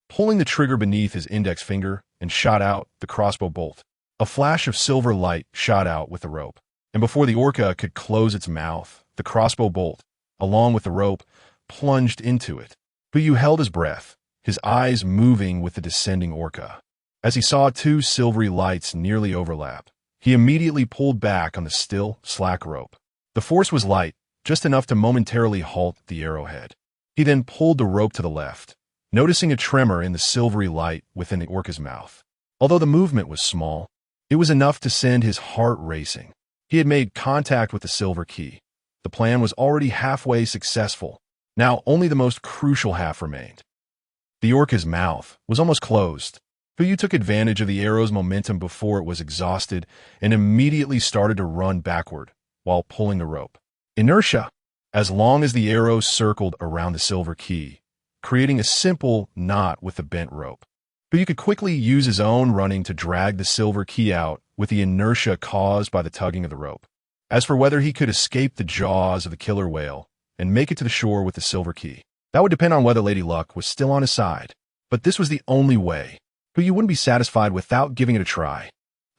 pulling the trigger beneath his index finger, and shot out the crossbow bolt. A flash of silver light shot out with the rope, and before the orca could close its mouth, the crossbow bolt, along with the rope, plunged into it. Hu Yu held his breath, his eyes moving with the descending orca. As he saw 2 silvery lights nearly overlap, he immediately pulled back on the still, slack rope. The force was light, just enough to momentarily halt the arrowhead. He then pulled the rope to the left, noticing a tremor in the silvery light within the orca's mouth. Although the movement was small, it was enough to send his heart racing. He had made contact with the silver key. The plan was already halfway successful. Now only the most crucial half remained. The orca's mouth was almost closed. Hu Yu took advantage of the arrow's momentum before it was exhausted and immediately started to run backward while pulling the rope. Inertia. As long as the arrow circled around the silver key, creating a simple knot with the bent rope. Hu Yu could quickly use his own running to drag the silver key out with the inertia caused by the tugging of the rope. As for whether he could escape the jaws of the killer whale and make it to the shore with the silver key, that would depend on whether Lady Luck was still on his side. But this was the only way. Hu Yu wouldn't be satisfied without giving it a try.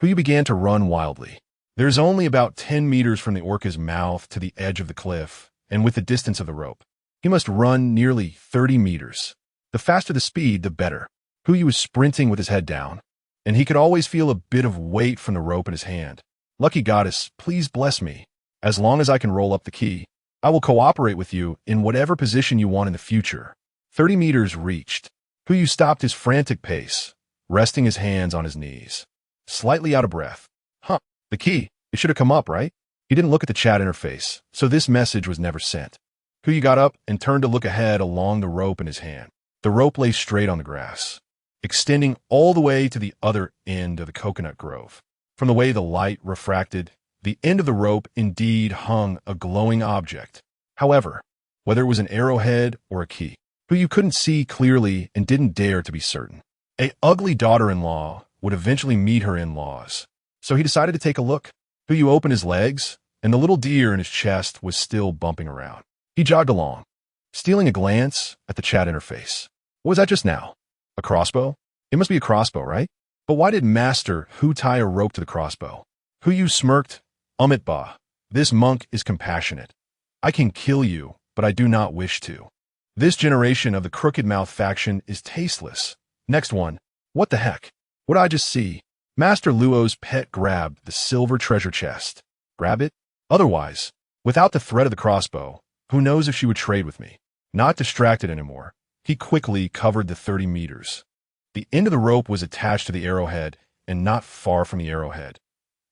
Hu Yu began to run wildly. There is only about 10 meters from the orca's mouth to the edge of the cliff, and with the distance of the rope, he must run nearly 30 meters. The faster the speed, the better. Hu Yu was sprinting with his head down, and he could always feel a bit of weight from the rope in his hand. Lucky goddess, please bless me. As long as I can roll up the key, I will cooperate with you in whatever position you want in the future. 30 meters reached. Hu Yu stopped his frantic pace, resting his hands on his knees, slightly out of breath. Huh, the key. It should have come up, right? He didn't look at the chat interface, so this message was never sent. Huyu got up and turned to look ahead along the rope in his hand. The rope lay straight on the grass, extending all the way to the other end of the coconut grove. From the way the light refracted, the end of the rope indeed hung a glowing object. However, whether it was an arrowhead or a key, Huyu couldn't see clearly and didn't dare to be certain. An ugly daughter-in-law would eventually meet her in-laws, so he decided to take a look. Huyu opened his legs, and the little deer in his chest was still bumping around. He jogged along, stealing a glance at the chat interface. What was that just now? A crossbow? It must be a crossbow, right? But why did Master Hu tie a rope to the crossbow? Huyu smirked. else.But, this monk is compassionate. I can kill you, but I do not wish to. This generation of the Crooked Mouth faction is tasteless. Next one. What the heck? What did I just see? Master Luo's pet grabbed the silver treasure chest. Grab it? Otherwise, without the threat of the crossbow, who knows if she would trade with me? Not distracted anymore, he quickly covered the 30 meters. The end of the rope was attached to the arrowhead and not far from the arrowhead.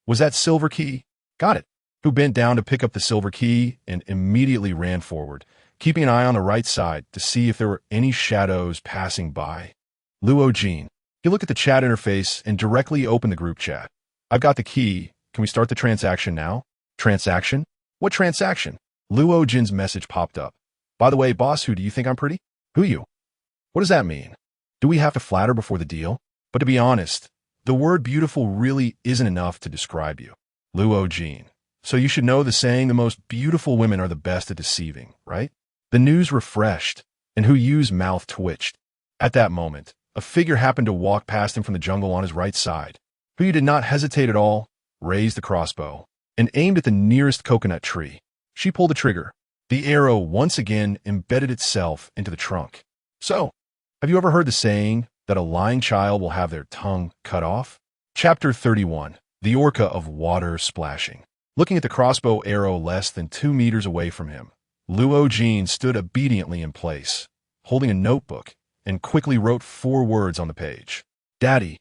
Was that silver key? Got it. Who bent down to pick up the silver key and immediately ran forward, keeping an eye on the right side to see if there were any shadows passing by. Luo Jin. He looked at the chat interface and directly opened the group chat. I've got the key. Can we start the transaction now? Transaction? What transaction? Luo Jin's message popped up. By the way, boss, who do you think I'm pretty? Who you? What does that mean? Do we have to flatter before the deal? But to be honest, the word beautiful really isn't enough to describe you. Luo Jin. So you should know the saying, the most beautiful women are the best at deceiving, right? The news refreshed, and Huyu's mouth twitched. At that moment, a figure happened to walk past him from the jungle on his right side. Huyu did not hesitate at all, raised the crossbow, and aimed at the nearest coconut tree. She pulled the trigger. The arrow once again embedded itself into the trunk. So, have you ever heard the saying that a lying child will have their tongue cut off? Chapter 31. The Orca of Water Splashing. Looking at the crossbow arrow less than 2 meters away from him, Luo Jin stood obediently in place, holding a notebook, and quickly wrote 4 words on the page. Daddy,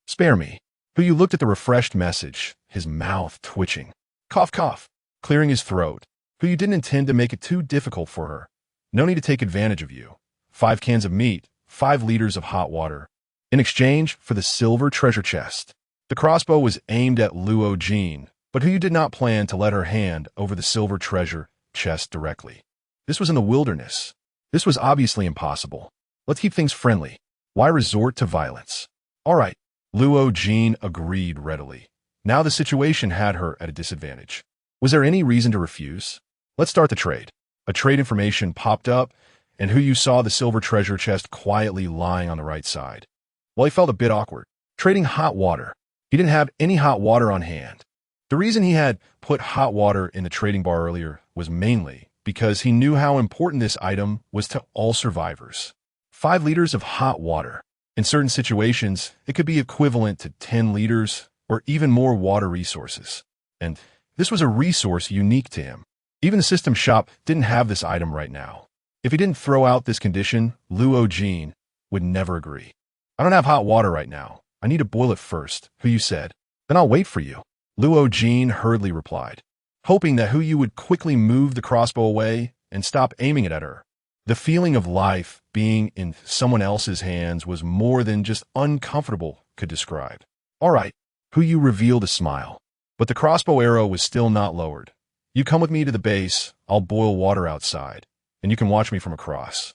spare me. Huyu looked at the refreshed message, his mouth twitching. Cough, cough, clearing his throat. Huyu didn't intend to make it too difficult for her. No need to take advantage of you. 5 cans of meat, 5 liters of hot water, in exchange for the silver treasure chest. The crossbow was aimed at Luo Jin, but Huyu did not plan to let her hand over the silver treasure chest directly. This was in the wilderness. This was obviously impossible. Let's keep things friendly. Why resort to violence? All right, Luo Jin agreed readily. Now the situation had her at a disadvantage. Was there any reason to refuse? Let's start the trade. A trade information popped up, and Huyu saw the silver treasure chest quietly lying on the right side. Well, he felt a bit awkward. Trading hot water. He didn't have any hot water on hand. The reason he had put hot water in the trading bar earlier was mainly because he knew how important this item was to all survivors. 5 liters of hot water. In certain situations, it could be equivalent to 10 liters or even more water resources. And this was a resource unique to him. Even the system shop didn't have this item right now. If he didn't throw out this condition, Luo Jin would never agree. I don't have hot water right now. I need to boil it first, Huyu said. Then I'll wait for you. Luo Jin hurriedly replied, hoping that Huyu would quickly move the crossbow away and stop aiming it at her. The feeling of life being in someone else's hands was more than just uncomfortable could describe. All right, Huyu revealed a smile, but the crossbow arrow was still not lowered. You come with me to the base, I'll boil water outside, and you can watch me from across.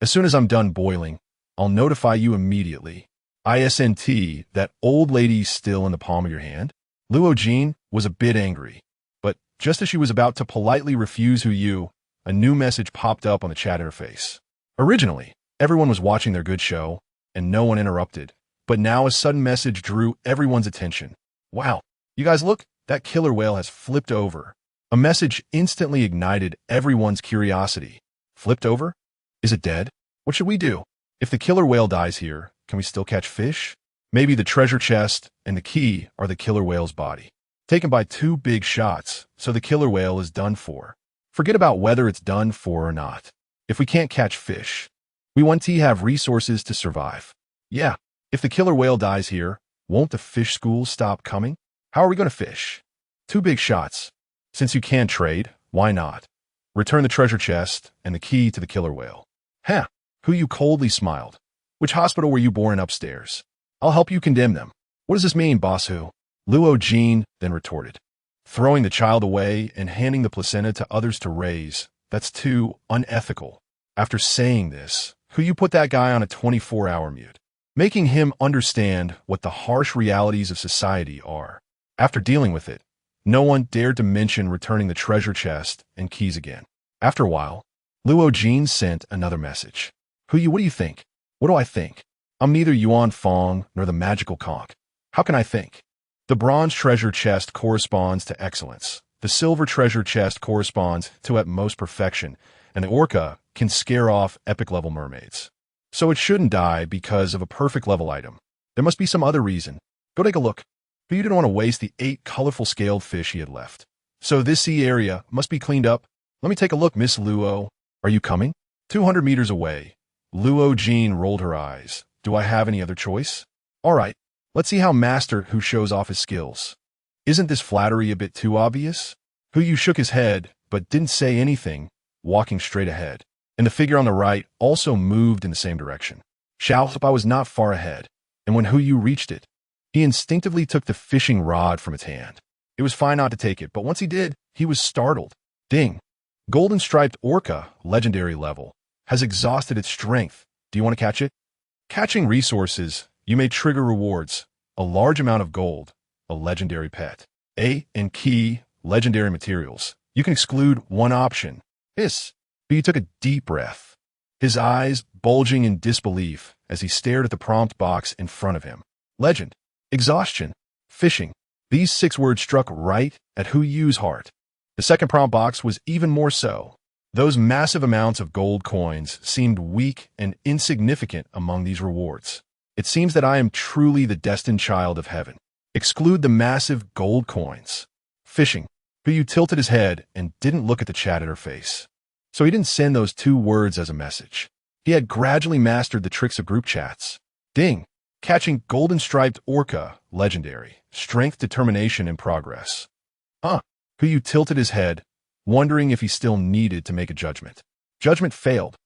As soon as I'm done boiling, I'll notify you immediately. ISNT, that old lady still in the palm of your hand? Luo Jin was a bit angry, but just as she was about to politely refuse Huyu, a new message popped up on the chat interface. Originally, everyone was watching their good show, and no one interrupted, but now a sudden message drew everyone's attention. Wow, you guys look, that killer whale has flipped over. A message instantly ignited everyone's curiosity. Flipped over? Is it dead? What should we do? If the killer whale dies here, can we still catch fish? Maybe the treasure chest and the key are the killer whale's body. Taken by 2 big shots, so the killer whale is done for. Forget about whether it's done for or not. If we can't catch fish, we want to have resources to survive. Yeah, If the killer whale dies here, won't the fish schools stop coming? How are we going to fish? Two big shots. Since you can't trade, why not? Return the treasure chest and the key to the killer whale. Huh, who you coldly smiled. Which hospital were you born in upstairs? I'll help you condemn them. What does this mean, boss who? Luo Jean then retorted. Throwing the child away and handing the placenta to others to raise, that's too unethical. After saying this, who you put that guy on a 24-hour mute, making him understand what the harsh realities of society are. After dealing with it, no one dared to mention returning the treasure chest and keys again. After a while, Luo Jean sent another message. What do you think? What do I think? I'm neither Yuan Fong nor the magical conch. How can I think? The bronze treasure chest corresponds to excellence. The silver treasure chest corresponds to at most perfection, and the orca can scare off epic-level mermaids. So it shouldn't die because of a perfect-level item. There must be some other reason. Go take a look. But you didn't want to waste the 8 colorful scaled fish he had left. So this sea area must be cleaned up. Let me take a look, Miss Luo. Are you coming? 200 meters away. Luo Jean rolled her eyes. Do I have any other choice? All right, let's see how Master Hu shows off his skills. Isn't this flattery a bit too obvious? Hu Yu shook his head, but didn't say anything, walking straight ahead. And the figure on the right also moved in the same direction. Xiaobai was not far ahead, and when Hu Yu reached it, he instinctively took the fishing rod from its hand. It was fine not to take it, but once he did, he was startled. Ding! Golden striped orca, legendary level, has exhausted its strength. Do you want to catch it? Catching resources, you may trigger rewards, a large amount of gold, a legendary pet, and key, legendary materials. You can exclude one option. But he took a deep breath, his eyes bulging in disbelief as he stared at the prompt box in front of him. Legend, exhaustion, fishing. These 6 words struck right at Hu Yu's heart. The second prompt box was even more so. Those massive amounts of gold coins seemed weak and insignificant among these rewards. It seems that I am truly the destined child of heaven. Exclude the massive gold coins. Fishing. Hu Yu tilted his head and didn't look at the chat at her face. So he didn't send those 2 words as a message. He had gradually mastered the tricks of group chats. Ding! Catching golden striped orca, legendary. Strength, determination, and progress. Hu Yu tilted his head, wondering if he still needed to make a judgment. Judgment failed.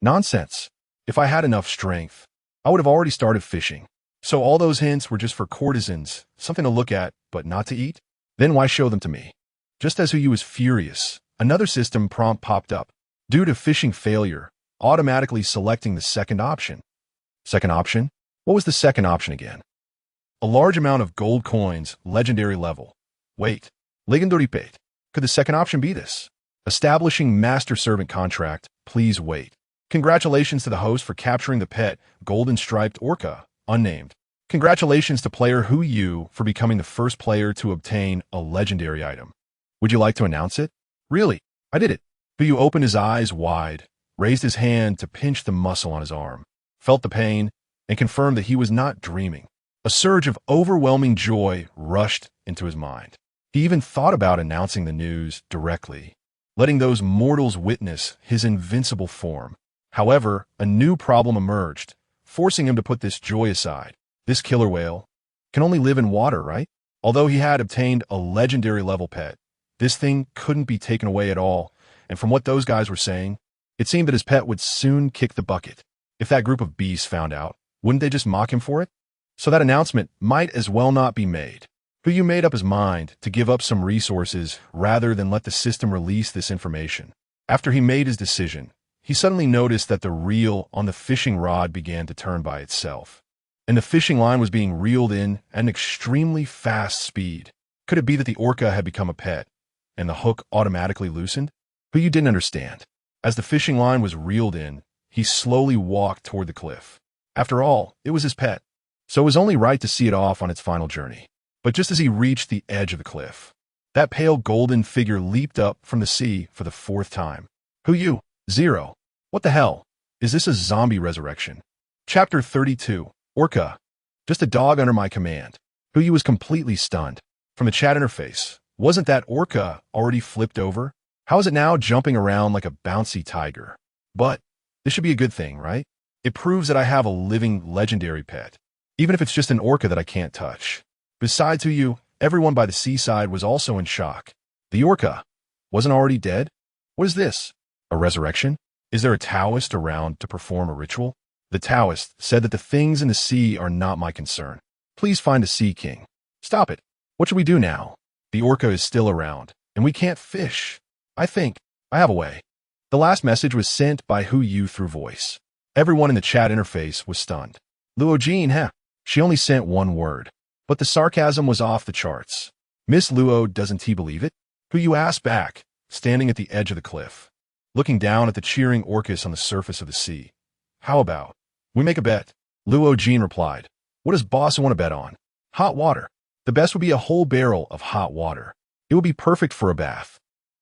Nonsense. If I had enough strength, I would have already started fishing. So all those hints were just for courtesans, something to look at, but not to eat? Then why show them to me? Just as Hu Yu was furious, another system prompt popped up. Due to fishing failure, automatically selecting the second option. Second option? What was the second option again? A large amount of gold coins, legendary level. Wait. Legendary pet. Could the second option be this? Establishing master-servant contract. Please wait. Congratulations to the host for capturing the pet, golden striped orca, unnamed. Congratulations to player Hu Yu for becoming the first player to obtain a legendary item. Would you like to announce it? Really? I did it. Hu Yu opened his eyes wide, raised his hand to pinch the muscle on his arm, felt the pain, and confirmed that he was not dreaming. A surge of overwhelming joy rushed into his mind. He even thought about announcing the news directly, letting those mortals witness his invincible form. However, a new problem emerged, forcing him to put this joy aside. This killer whale can only live in water, right? Although he had obtained a legendary level pet, this thing couldn't be taken away at all, and from what those guys were saying, it seemed that his pet would soon kick the bucket. If that group of beasts found out, wouldn't they just mock him for it? So that announcement might as well not be made. Hu Yu made up his mind to give up some resources rather than let the system release this information. After he made his decision, he suddenly noticed that the reel on the fishing rod began to turn by itself, and the fishing line was being reeled in at an extremely fast speed. Could it be that the orca had become a pet, and the hook automatically loosened? Hu Yu didn't understand. As the fishing line was reeled in, he slowly walked toward the cliff. After all, it was his pet, so it was only right to see it off on its final journey. But just as he reached the edge of the cliff, that pale golden figure leaped up from the sea for the 4th time. Hu Yu, 0. What the hell? Is this a zombie resurrection? Chapter 32. Orca. Just a dog under my command. Hu Yu was completely stunned. From the chat interface, wasn't that orca already flipped over? How is it now jumping around like a bouncy tiger? But this should be a good thing, right? It proves that I have a living legendary pet. even if it's just an orca that I can't touch. Besides you, everyone by the seaside was also in shock. The orca wasn't already dead? What is this? A resurrection? Is there a Taoist around to perform a ritual? The Taoist said that the things in the sea are not my concern. Please find a sea king. Stop it. What should we do now? The orca is still around, and we can't fish. I think I have a way. The last message was sent by Hu Yu through voice. Everyone in the chat interface was stunned. Luo Jean, she only sent one word. But the sarcasm was off the charts. Miss Luo, doesn't he believe it? Hu Yu asked back, standing at the edge of the cliff, looking down at the cheering orcas on the surface of the sea. How about we make a bet? Luo Jean replied. What does boss want to bet on? Hot water. The best would be a whole barrel of hot water. It would be perfect for a bath.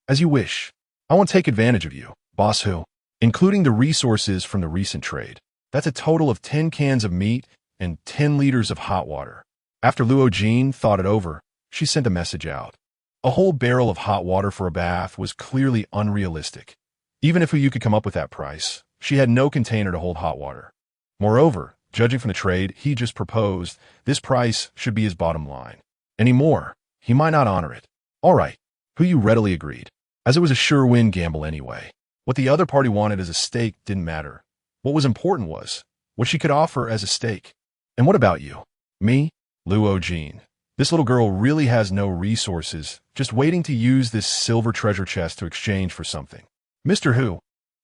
As you wish. I won't take advantage of you, boss Hu, including the resources from the recent trade. That's a total of 10 cans of meat and 10 liters of hot water. After Luo Jean thought it over, she sent a message out. A whole barrel of hot water for a bath was clearly unrealistic. Even if you could come up with that price, she had no container to hold hot water. Moreover, judging from the trade he just proposed, this price should be his bottom line. Any more, he might not honor it. All right, Hu Yu readily agreed, as it was a sure-win gamble anyway. What the other party wanted as a stake didn't matter. What was important was what she could offer as a stake. And what about you? Me? Luo Jean. This little girl really has no resources, just waiting to use this silver treasure chest to exchange for something. Mr. Hu,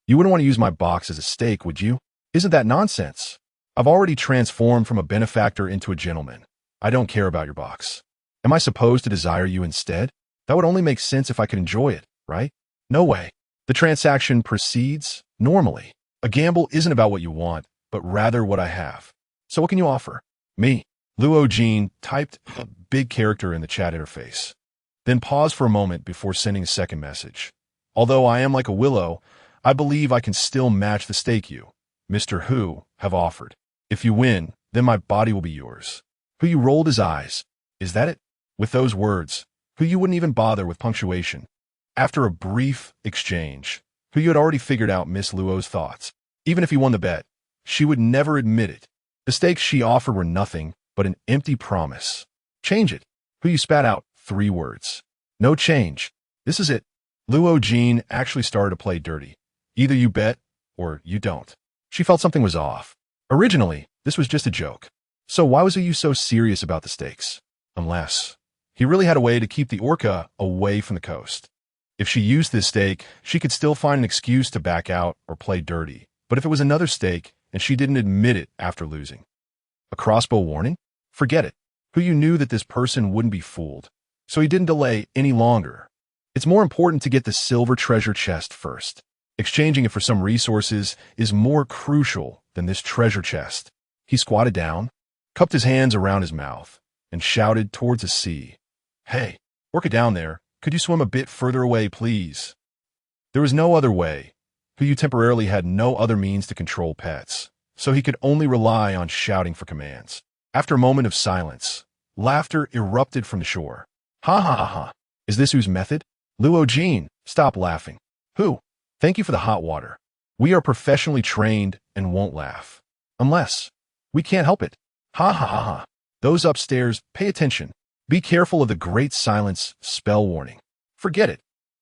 you wouldn't want to use my box as a stake, would you? Isn't that nonsense? I've already transformed from a benefactor into a gentleman. I don't care about your box. Am I supposed to desire you instead? That would only make sense if I could enjoy it, right? No way. The transaction proceeds normally. A gamble isn't about what you want, but rather what I have. So what can you offer? Me. Luo Jean typed a big character in the chat interface, then paused for a moment before sending a second message. Although I am like a willow, I believe I can still match the stake you, Mr. Hu, have offered. If you win, then my body will be yours. Hu Yu rolled his eyes. Is that it? With those words, Hu Yu wouldn't even bother with punctuation. After a brief exchange, Hu Yu had already figured out Miss Luo's thoughts. Even if he won the bet, she would never admit it. The stakes she offered were nothing but an empty promise. Change it. Hu Yu spat out 3 words. No change. This is it. Luo Jean actually started to play dirty. Either you bet, or you don't. She felt something was off. Originally, this was just a joke. So why was Yu so serious about the stakes? Unless he really had a way to keep the orca away from the coast. If she used this stake, she could still find an excuse to back out or play dirty. But if it was another stake, and she didn't admit it after losing. A crossbow warning? Forget it. Hu Yu knew that this person wouldn't be fooled, so he didn't delay any longer. It's more important to get the silver treasure chest first. Exchanging it for some resources is more crucial than this treasure chest. He squatted down, cupped his hands around his mouth, and shouted towards the sea. Hey, orca down there, could you swim a bit further away, please? There was no other way. Hu Yu temporarily had no other means to control pets, so he could only rely on shouting for commands. After a moment of silence, laughter erupted from the shore. Ha ha ha ha. Is this Hu's method? Luo Jean, stop laughing. Hu, thank you for the hot water. We are professionally trained and won't laugh. Unless we can't help it. Ha ha ha ha. Those upstairs, pay attention. Be careful of the great silence spell warning. Forget it.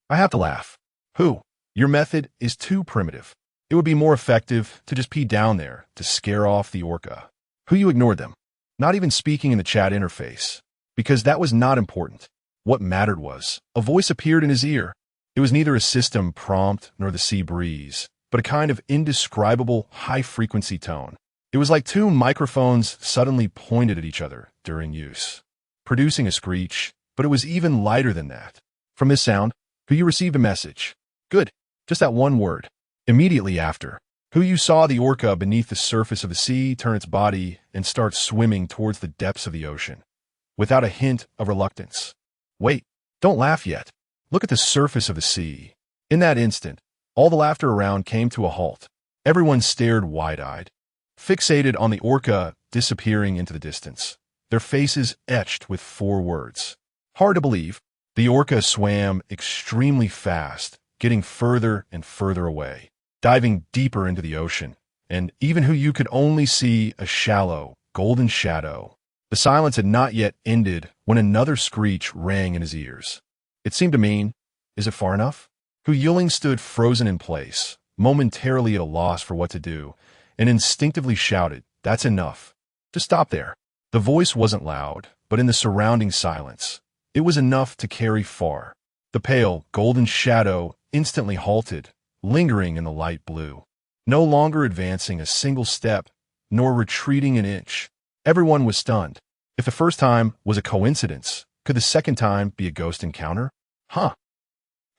I have to laugh. Hu, your method is too primitive. It would be more effective to just pee down there to scare off the orca. Hu Yu ignored them, not even speaking in the chat interface, because that was not important. What mattered was, a voice appeared in his ear. It was neither a system prompt nor the sea breeze, but a kind of indescribable high-frequency tone. It was like 2 microphones suddenly pointed at each other during use, producing a screech, but it was even lighter than that. From this sound, Hu Yu received a message. Good, just that one word. Immediately after, Hu Yu saw the orca beneath the surface of the sea turn its body and start swimming towards the depths of the ocean, without a hint of reluctance. Wait, don't laugh yet. Look at the surface of the sea. In that instant, all the laughter around came to a halt. Everyone stared wide-eyed, fixated on the orca disappearing into the distance, their faces etched with 4 words. Hard to believe, the orca swam extremely fast, getting further and further away, diving deeper into the ocean, and even Hu Yu could only see a shallow, golden shadow. The silence had not yet ended when another screech rang in his ears. It seemed to mean, is it far enough? Hu Yuling stood frozen in place, momentarily at a loss for what to do, and instinctively shouted, "That's enough. Just stop there." The voice wasn't loud, but in the surrounding silence, it was enough to carry far. The pale, golden shadow instantly halted, lingering in the light blue, no longer advancing a single step, nor retreating an inch. Everyone was stunned. If the first time was a coincidence, could the second time be a ghost encounter? Huh.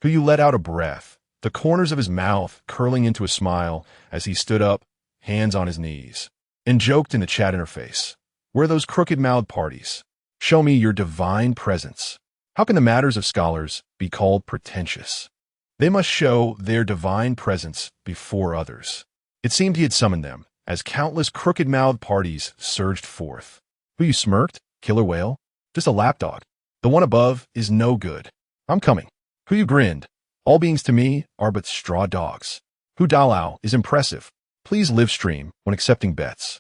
Hu Yu let out a breath, the corners of his mouth curling into a smile as he stood up, hands on his knees, and joked in the chat interface. Where are those crooked-mouthed parties? Show me your divine presence. How can the matters of scholars be called pretentious? They must show their divine presence before others. It seemed he had summoned them, as countless crooked-mouthed parties surged forth. Hu Yu smirked, killer whale, just a lapdog. The one above is no good. I'm coming. Hu Yu grinned. All beings to me are but straw dogs. Hu Dalao is impressive. Please live stream when accepting bets.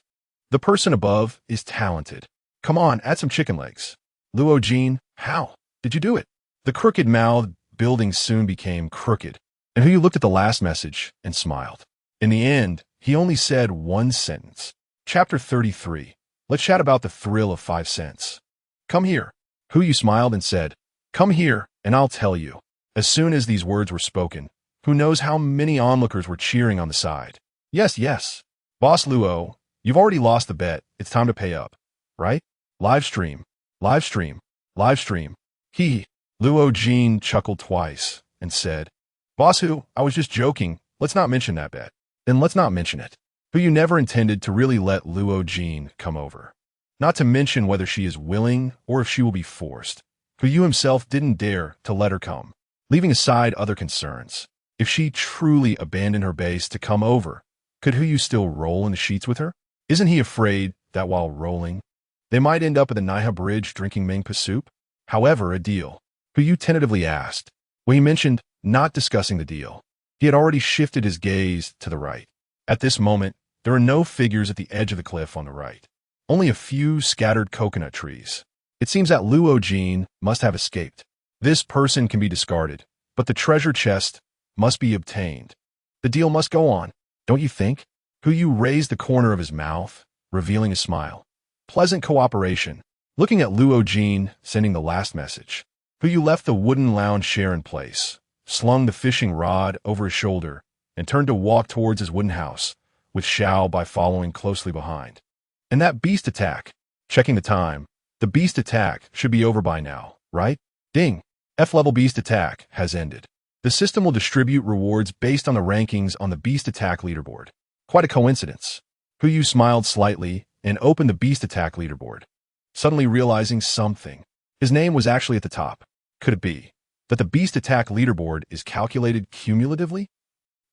The person above is talented. Come on, add some chicken legs. Luo Jin, how did you do it? The crooked-mouthed building soon became crooked, and Hu Yu looked at the last message and smiled. In the end, he only said one sentence. Chapter 33. Let's chat about the thrill of 5 cents. Come here. Hu Yu smiled and said, come here, and I'll tell you. As soon as these words were spoken, who knows how many onlookers were cheering on the side. Yes, yes. Boss Luo, you've already lost the bet. It's time to pay up. Right? Live stream. Live stream. Live stream. He. Luo Jin chuckled twice and said, Boss Hu, I was just joking. Let's not mention that bet. Then let's not mention it. Hu Yu never intended to really let Luo Jin come over. Not to mention whether she is willing or if she will be forced. Hu Yu himself didn't dare to let her come, leaving aside other concerns. If she truly abandoned her base to come over, could Hu Yu still roll in the sheets with her? Isn't he afraid that while rolling, they might end up at the Naiha Bridge drinking Mengpa soup? However, a deal. Hu Yu tentatively asked. When he mentioned not discussing the deal, he had already shifted his gaze to the right. At this moment, there are no figures at the edge of the cliff on the right. Only a few scattered coconut trees. It seems that Luo Jin must have escaped. This person can be discarded, but the treasure chest must be obtained. The deal must go on, don't you think? Hu Yu raised the corner of his mouth, revealing a smile. Pleasant cooperation. Looking at Luo Jin sending the last message, Hu Yu left the wooden lounge chair in place, slung the fishing rod over his shoulder, and turned to walk towards his wooden house, with Xiao Bai following closely behind. And that beast attack. Checking the time. The beast attack should be over by now, right? Ding. F-level beast attack has ended. The system will distribute rewards based on the rankings on the beast attack leaderboard. Quite a coincidence. Hu Yu smiled slightly and opened the beast attack leaderboard, suddenly realizing something. His name was actually at the top. Could it be that the beast attack leaderboard is calculated cumulatively?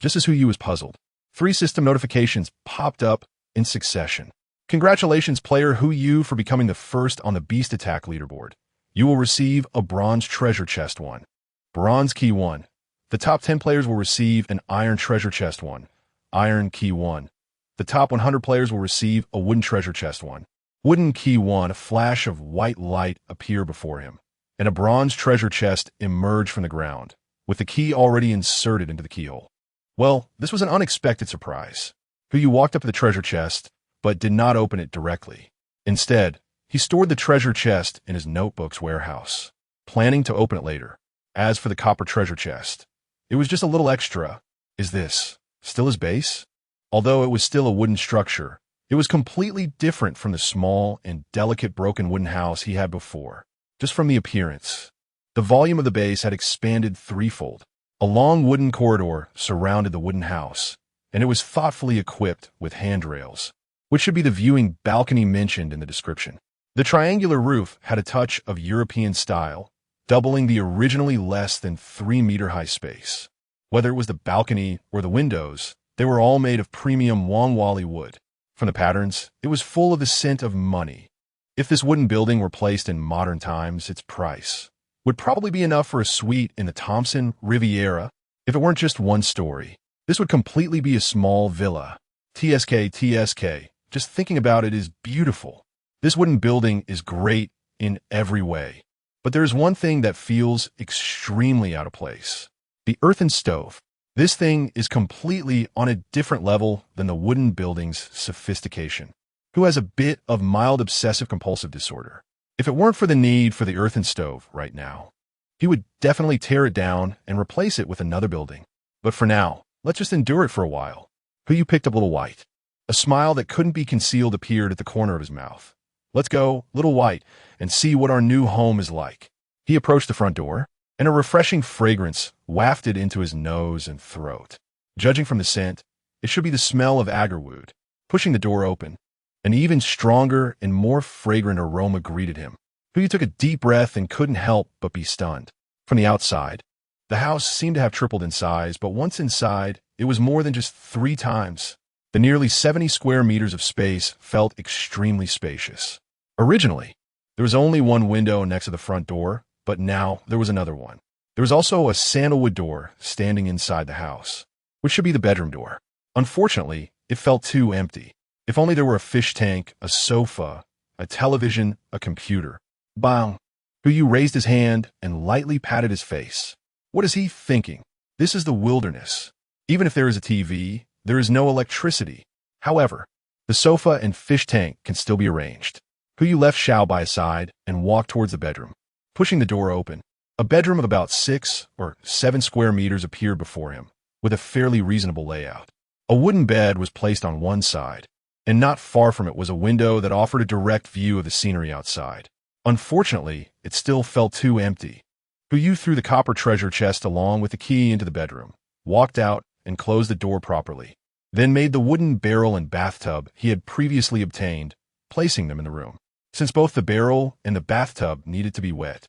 Just as Hu Yu was puzzled, 3 system notifications popped up in succession. Congratulations, player Hu Yu, for becoming the first on the beast attack leaderboard. You will receive a bronze treasure chest 1. Bronze key 1. The top 10 players will receive an iron treasure chest 1. Iron key 1. The top 100 players will receive a wooden treasure chest 1. Wooden key 1. A flash of white light appeared before him, and a bronze treasure chest emerged from the ground, with the key already inserted into the keyhole. Well, this was an unexpected surprise. Hu Yu walked up to the treasure chest, but did not open it directly. Instead, he stored the treasure chest in his notebook's warehouse, planning to open it later. As for the copper treasure chest, it was just a little extra. Is this still his base? Although it was still a wooden structure, it was completely different from the small and delicate broken wooden house he had before. Just from the appearance, the volume of the base had expanded threefold. A long wooden corridor surrounded the wooden house, and it was thoughtfully equipped with handrails, which should be the viewing balcony mentioned in the description. The triangular roof had a touch of European style, doubling the originally less than 3-meter-high space. Whether it was the balcony or the windows, they were all made of premium Wangwali wood. From the patterns, it was full of the scent of money. If this wooden building were placed in modern times, its price would probably be enough for a suite in the Thompson Riviera. If it weren't just one story, this would completely be a small villa. TSK, Just thinking about it is beautiful. This wooden building is great in every way. But there is one thing that feels extremely out of place. The earthen stove. This thing is completely on a different level than the wooden building's sophistication. Who has a bit of mild obsessive-compulsive disorder? If it weren't for the need for the earthen stove right now, he would definitely tear it down and replace it with another building. But for now, let's just endure it for a while. Who you picked up Little White. A smile that couldn't be concealed appeared at the corner of his mouth. Let's go, Little White, and see what our new home is like. He approached the front door, and a refreshing fragrance wafted into his nose and throat. Judging from the scent, it should be the smell of agarwood. Pushing the door open, an even stronger and more fragrant aroma greeted him. Who took a deep breath and couldn't help but be stunned. From the outside, the house seemed to have tripled in size, but once inside, it was more than just 3 times. The nearly 70 square meters of space felt extremely spacious. Originally, there was only one window next to the front door, but now there was another one. There was also a sandalwood door standing inside the house, which should be the bedroom door. Unfortunately, it felt too empty. If only there were a fish tank, a sofa, a television, a computer. Bang! Who raised his hand and lightly patted his face. What is he thinking? This is the wilderness. Even if there is a TV, there is no electricity. However, the sofa and fish tank can still be arranged. Who left Xiao by his side and walked towards the bedroom. Pushing the door open, a bedroom of about 6 or 7 square meters appeared before him, with a fairly reasonable layout. A wooden bed was placed on one side, and not far from it was a window that offered a direct view of the scenery outside. Unfortunately, it still felt too empty. Who threw the copper treasure chest along with the key into the bedroom, walked out and closed the door properly, then made the wooden barrel and bathtub he had previously obtained, placing them in the room. Since both the barrel and the bathtub needed to be wet,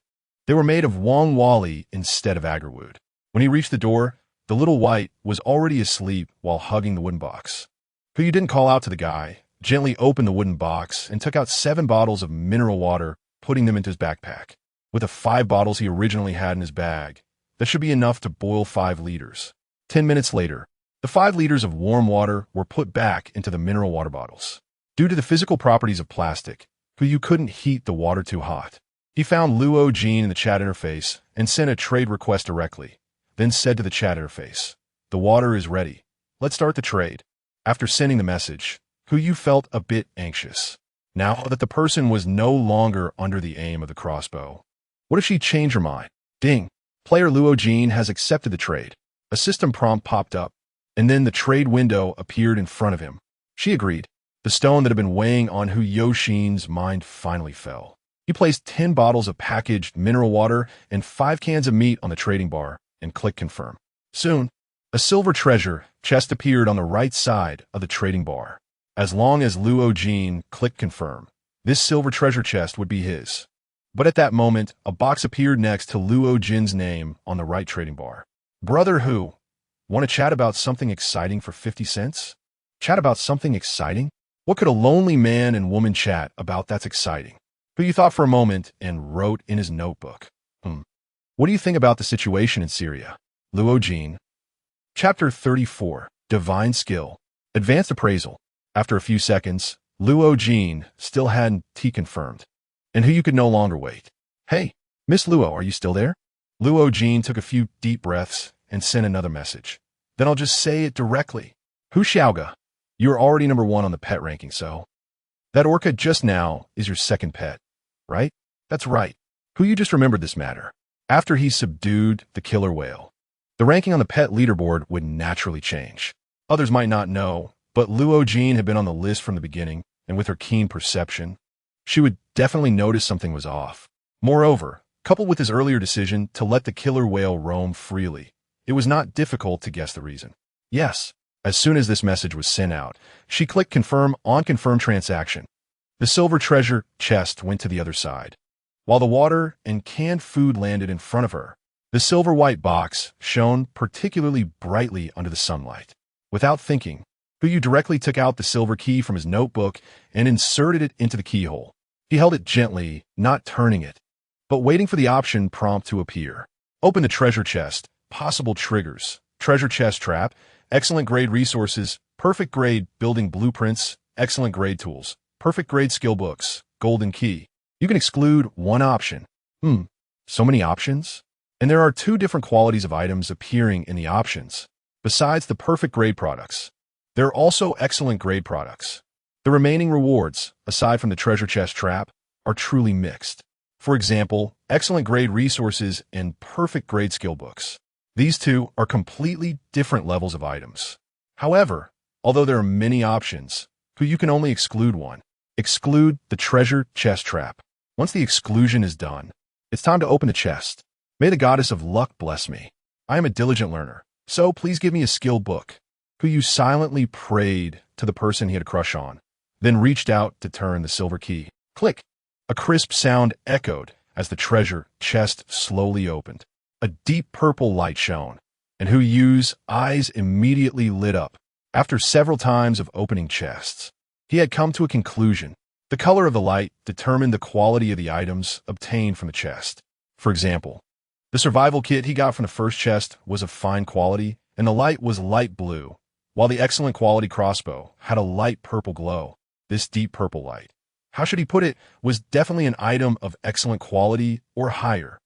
they were made of Wong Wally instead of agarwood. When he reached the door, the Little White was already asleep while hugging the wooden box. Who didn't call out to the guy, gently opened the wooden box and took out 7 bottles of mineral water, putting them into his backpack. With the 5 bottles he originally had in his bag, that should be enough to boil 5 liters. 10 minutes later, the 5 liters of warm water were put back into the mineral water bottles. Due to the physical properties of plastic, Who couldn't heat the water too hot. He found Luo Jin in the chat interface and sent a trade request directly, then said to the chat interface, "The water is ready. Let's start the trade." After sending the message, Who felt a bit anxious, now that the person was no longer under the aim of the crossbow. What if she changed her mind? Ding! Player Luo Jin has accepted the trade. A system prompt popped up, and then the trade window appeared in front of him. She agreed. The stone that had been weighing on Hu Yoshin's mind finally fell. He placed 10 bottles of packaged mineral water and 5 cans of meat on the trading bar and clicked confirm. Soon, a silver treasure chest appeared on the right side of the trading bar. As long as Luo Jin clicked confirm, this silver treasure chest would be his. But at that moment, a box appeared next to Luo Jin's name on the right trading bar. Brother Hu, want to chat about something exciting for 50 cents? Chat about something exciting? What could a lonely man and woman chat about that's exciting? Who thought for a moment and wrote in his notebook. What do you think about the situation in Syria? Luo Jin. Chapter 34, Divine Skill. Advanced Appraisal. After a few seconds, Luo Jin still hadn't confirmed, and Who could no longer wait. Hey, Miss Luo, are you still there? Luo Jin took a few deep breaths and sent another message. Then I'll just say it directly. Hu Xiaoga, you're already number 1 on the pet ranking, so that orca just now is your second pet, right? That's right. Who just remembered this matter. After he subdued the killer whale, the ranking on the pet leaderboard would naturally change. Others might not know, but Luo Jin had been on the list from the beginning, and with her keen perception, she would definitely notice something was off. Moreover, coupled with his earlier decision to let the killer whale roam freely, it was not difficult to guess the reason. Yes, as soon as this message was sent out, she clicked confirm on confirm transaction. The silver treasure chest went to the other side. While the water and canned food landed in front of her, the silver-white box shone particularly brightly under the sunlight. Without thinking, Hu directly took out the silver key from his notebook and inserted it into the keyhole. He held it gently, not turning it, but waiting for the option prompt to appear. Open the treasure chest, possible triggers, treasure chest trap, excellent grade resources, perfect grade building blueprints, excellent grade tools, perfect grade skill books, golden key. You can exclude one option. So many options? And there are two different qualities of items appearing in the options. Besides the perfect grade products, there are also excellent grade products. The remaining rewards, aside from the treasure chest trap, are truly mixed. For example, excellent grade resources and perfect grade skill books. These two are completely different levels of items. However, although there are many options, you can only exclude one. Exclude the treasure chest trap. Once the exclusion is done, it's time to open the chest. May the goddess of luck bless me. I am a diligent learner, so please give me a skill book. You silently prayed to the person he had a crush on, then reached out to turn the silver key. Click. A crisp sound echoed as the treasure chest slowly opened. A deep purple light shone, and Yu's eyes immediately lit up. After several times of opening chests, he had come to a conclusion. The color of the light determined the quality of the items obtained from the chest. For example, the survival kit he got from the first chest was of fine quality, and the light was light blue, while the excellent quality crossbow had a light purple glow. This deep purple light, how should he put it, was definitely an item of excellent quality or higher.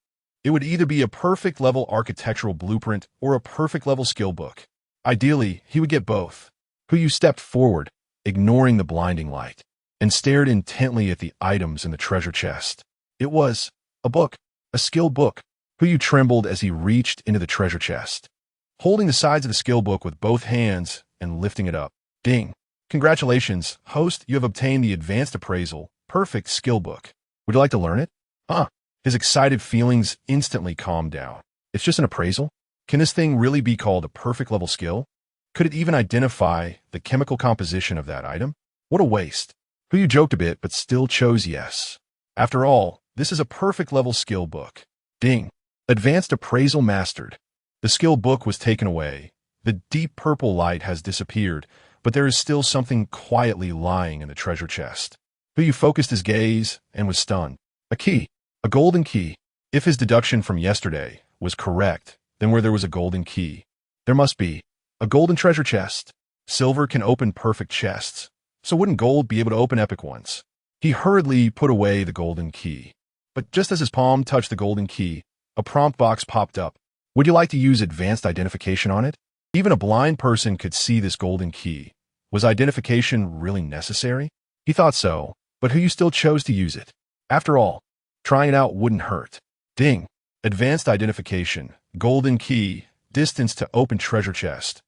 It would either be a perfect level architectural blueprint or a perfect level skill book. Ideally, he would get both. Yu stepped forward, ignoring the blinding light, and stared intently at the items in the treasure chest. It was a book, a skill book. Yu trembled as he reached into the treasure chest, holding the sides of the skill book with both hands and lifting it up. Ding! Congratulations, host, you have obtained the Advanced Appraisal, Perfect Skill Book. Would you like to learn it? His excited feelings instantly calmed down. It's just an appraisal? Can this thing really be called a perfect level skill? Could it even identify the chemical composition of that item? What a waste. Yu joked a bit, but still chose yes. After all, this is a perfect level skill book. Ding! Advanced Appraisal Mastered. The skill book was taken away. The deep purple light has disappeared, but there is still something quietly lying in the treasure chest. Yu focused his gaze and was stunned. A key. A golden key. If his deduction from yesterday was correct, then where there was a golden key, there must be a golden treasure chest. Silver can open perfect chests, so wouldn't gold be able to open epic ones? He hurriedly put away the golden key. But just as his palm touched the golden key, a prompt box popped up. Would you like to use advanced identification on it? Even a blind person could see this golden key. Was identification really necessary? He thought so, but Yu still chose to use it. After all, trying it out wouldn't hurt. Ding! Advanced identification, golden key, distance to open treasure chest.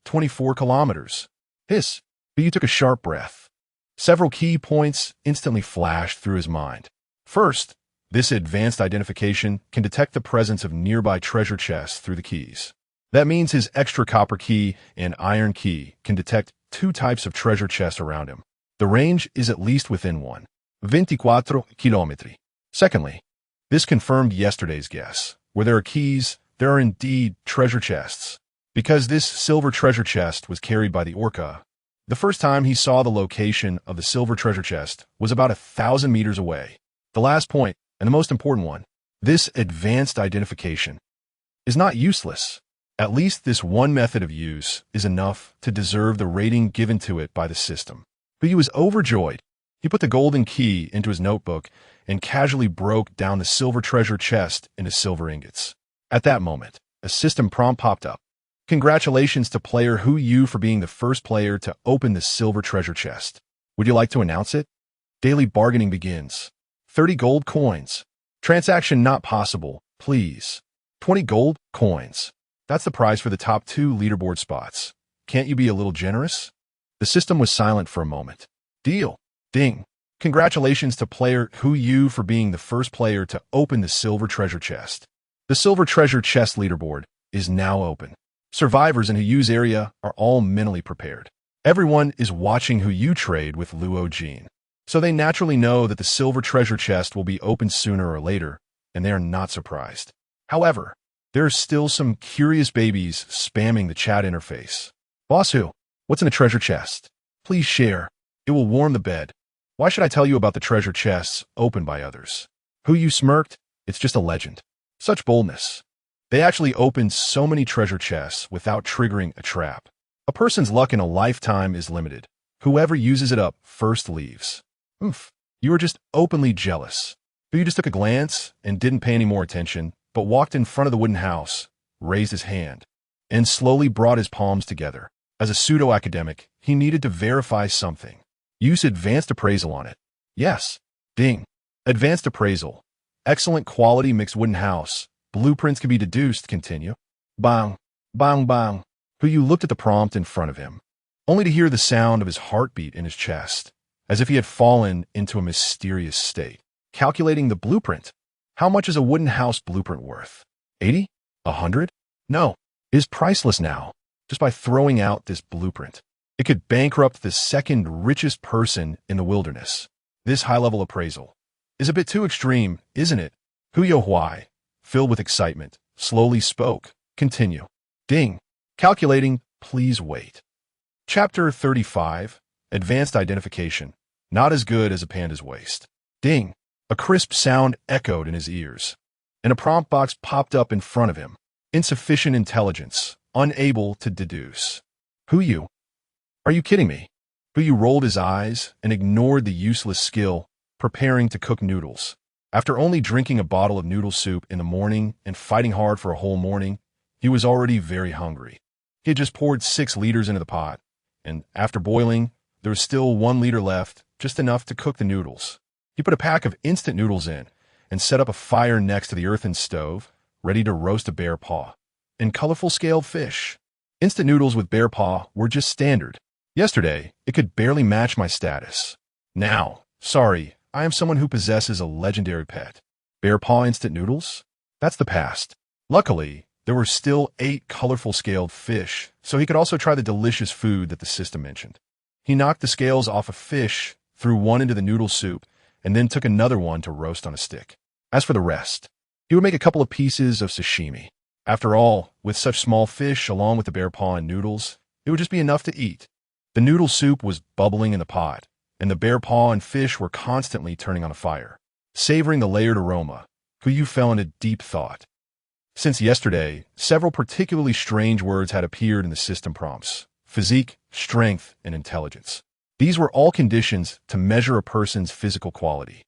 24 kilometers. Hiss! Yu took a sharp breath. Several key points instantly flashed through his mind. First, this advanced identification can detect the presence of nearby treasure chests through the keys. That means his extra copper key and iron key can detect two types of treasure chests around him. The range is at least within 24 kilometri. Secondly, this confirmed yesterday's guess. Where there are keys, there are indeed treasure chests. Because this silver treasure chest was carried by the orca, the first time he saw the location of the silver treasure chest was about 1,000 meters away. The last point, and the most important one, this advanced identification is not useless. At least this one method of use is enough to deserve the rating given to it by the system. But he was overjoyed. He put the golden key into his notebook and casually broke down the silver treasure chest into silver ingots. At that moment, a system prompt popped up. Congratulations to player Yu for being the first player to open the silver treasure chest. Would you like to announce it? Daily bargaining begins. 30 gold coins. Transaction not possible, please. 20 gold coins. That's the prize for the top 2 leaderboard spots. Can't you be a little generous? The system was silent for a moment. Deal. Ding. Congratulations to player Yu for being the first player to open the silver treasure chest. The silver treasure chest leaderboard is now open. Survivors in Yu's area are all mentally prepared. Everyone is watching Yu trade with Luo Jin, so they naturally know that the silver treasure chest will be opened sooner or later, and they are not surprised. However, there are still some curious babies spamming the chat interface. Boss Hu, what's in the treasure chest? Please share. It will warm the bed. Why should I tell you about the treasure chests opened by others? Yu smirked. It's just a legend. Such boldness. They actually opened so many treasure chests without triggering a trap. A person's luck in a lifetime is limited. Whoever uses it up first leaves. Oof. You were just openly jealous. You just took a glance and didn't pay any more attention, but walked in front of the wooden house, raised his hand, and slowly brought his palms together. As a pseudo-academic, he needed to verify something. Use advanced appraisal on it. Yes. Ding. Advanced appraisal. Excellent quality mixed wooden house. Blueprints can be deduced. Continue. Bang. Bang bang. You looked at the prompt in front of him, only to hear the sound of his heartbeat in his chest, as if he had fallen into a mysterious state. Calculating the blueprint. How much is a wooden house blueprint worth? 80? 100? No. It is priceless now. Just by throwing out this blueprint, it could bankrupt the second richest person in the wilderness. This high-level appraisal is a bit too extreme, isn't it? Huyo Huai, filled with excitement, slowly spoke. Continue. Ding. Calculating. Please wait. Chapter 35. Advanced identification. Not as good as a panda's waist. Ding. A crisp sound echoed in his ears, and a prompt box popped up in front of him. Insufficient intelligence. Unable to deduce. Who you? Are you kidding me? Who you rolled his eyes and ignored the useless skill preparing to cook noodles. After only drinking a bottle of noodle soup in the morning and fighting hard for a whole morning, he was already very hungry. He had just poured 6 liters into the pot, and after boiling, there was still 1 liter left, just enough to cook the noodles. He put a pack of instant noodles in and set up a fire next to the earthen stove, ready to roast a bear paw and colorful scaled fish. Instant noodles with bear paw were just standard. Yesterday, it could barely match my status. Now, sorry, I am someone who possesses a legendary pet. Bear paw instant noodles? That's the past. Luckily, there were still 8 colorful scaled fish, so he could also try the delicious food that the system mentioned. He knocked the scales off a fish, threw one into the noodle soup, and then took another one to roast on a stick. As for the rest, he would make a couple of pieces of sashimi. After all, with such small fish along with the bear paw and noodles, it would just be enough to eat. The noodle soup was bubbling in the pot, and the bear paw and fish were constantly turning on a fire. Savoring the layered aroma, Kuyu fell into deep thought. Since yesterday, several particularly strange words had appeared in the system prompts: physique, strength, and intelligence. These were all conditions to measure a person's physical quality.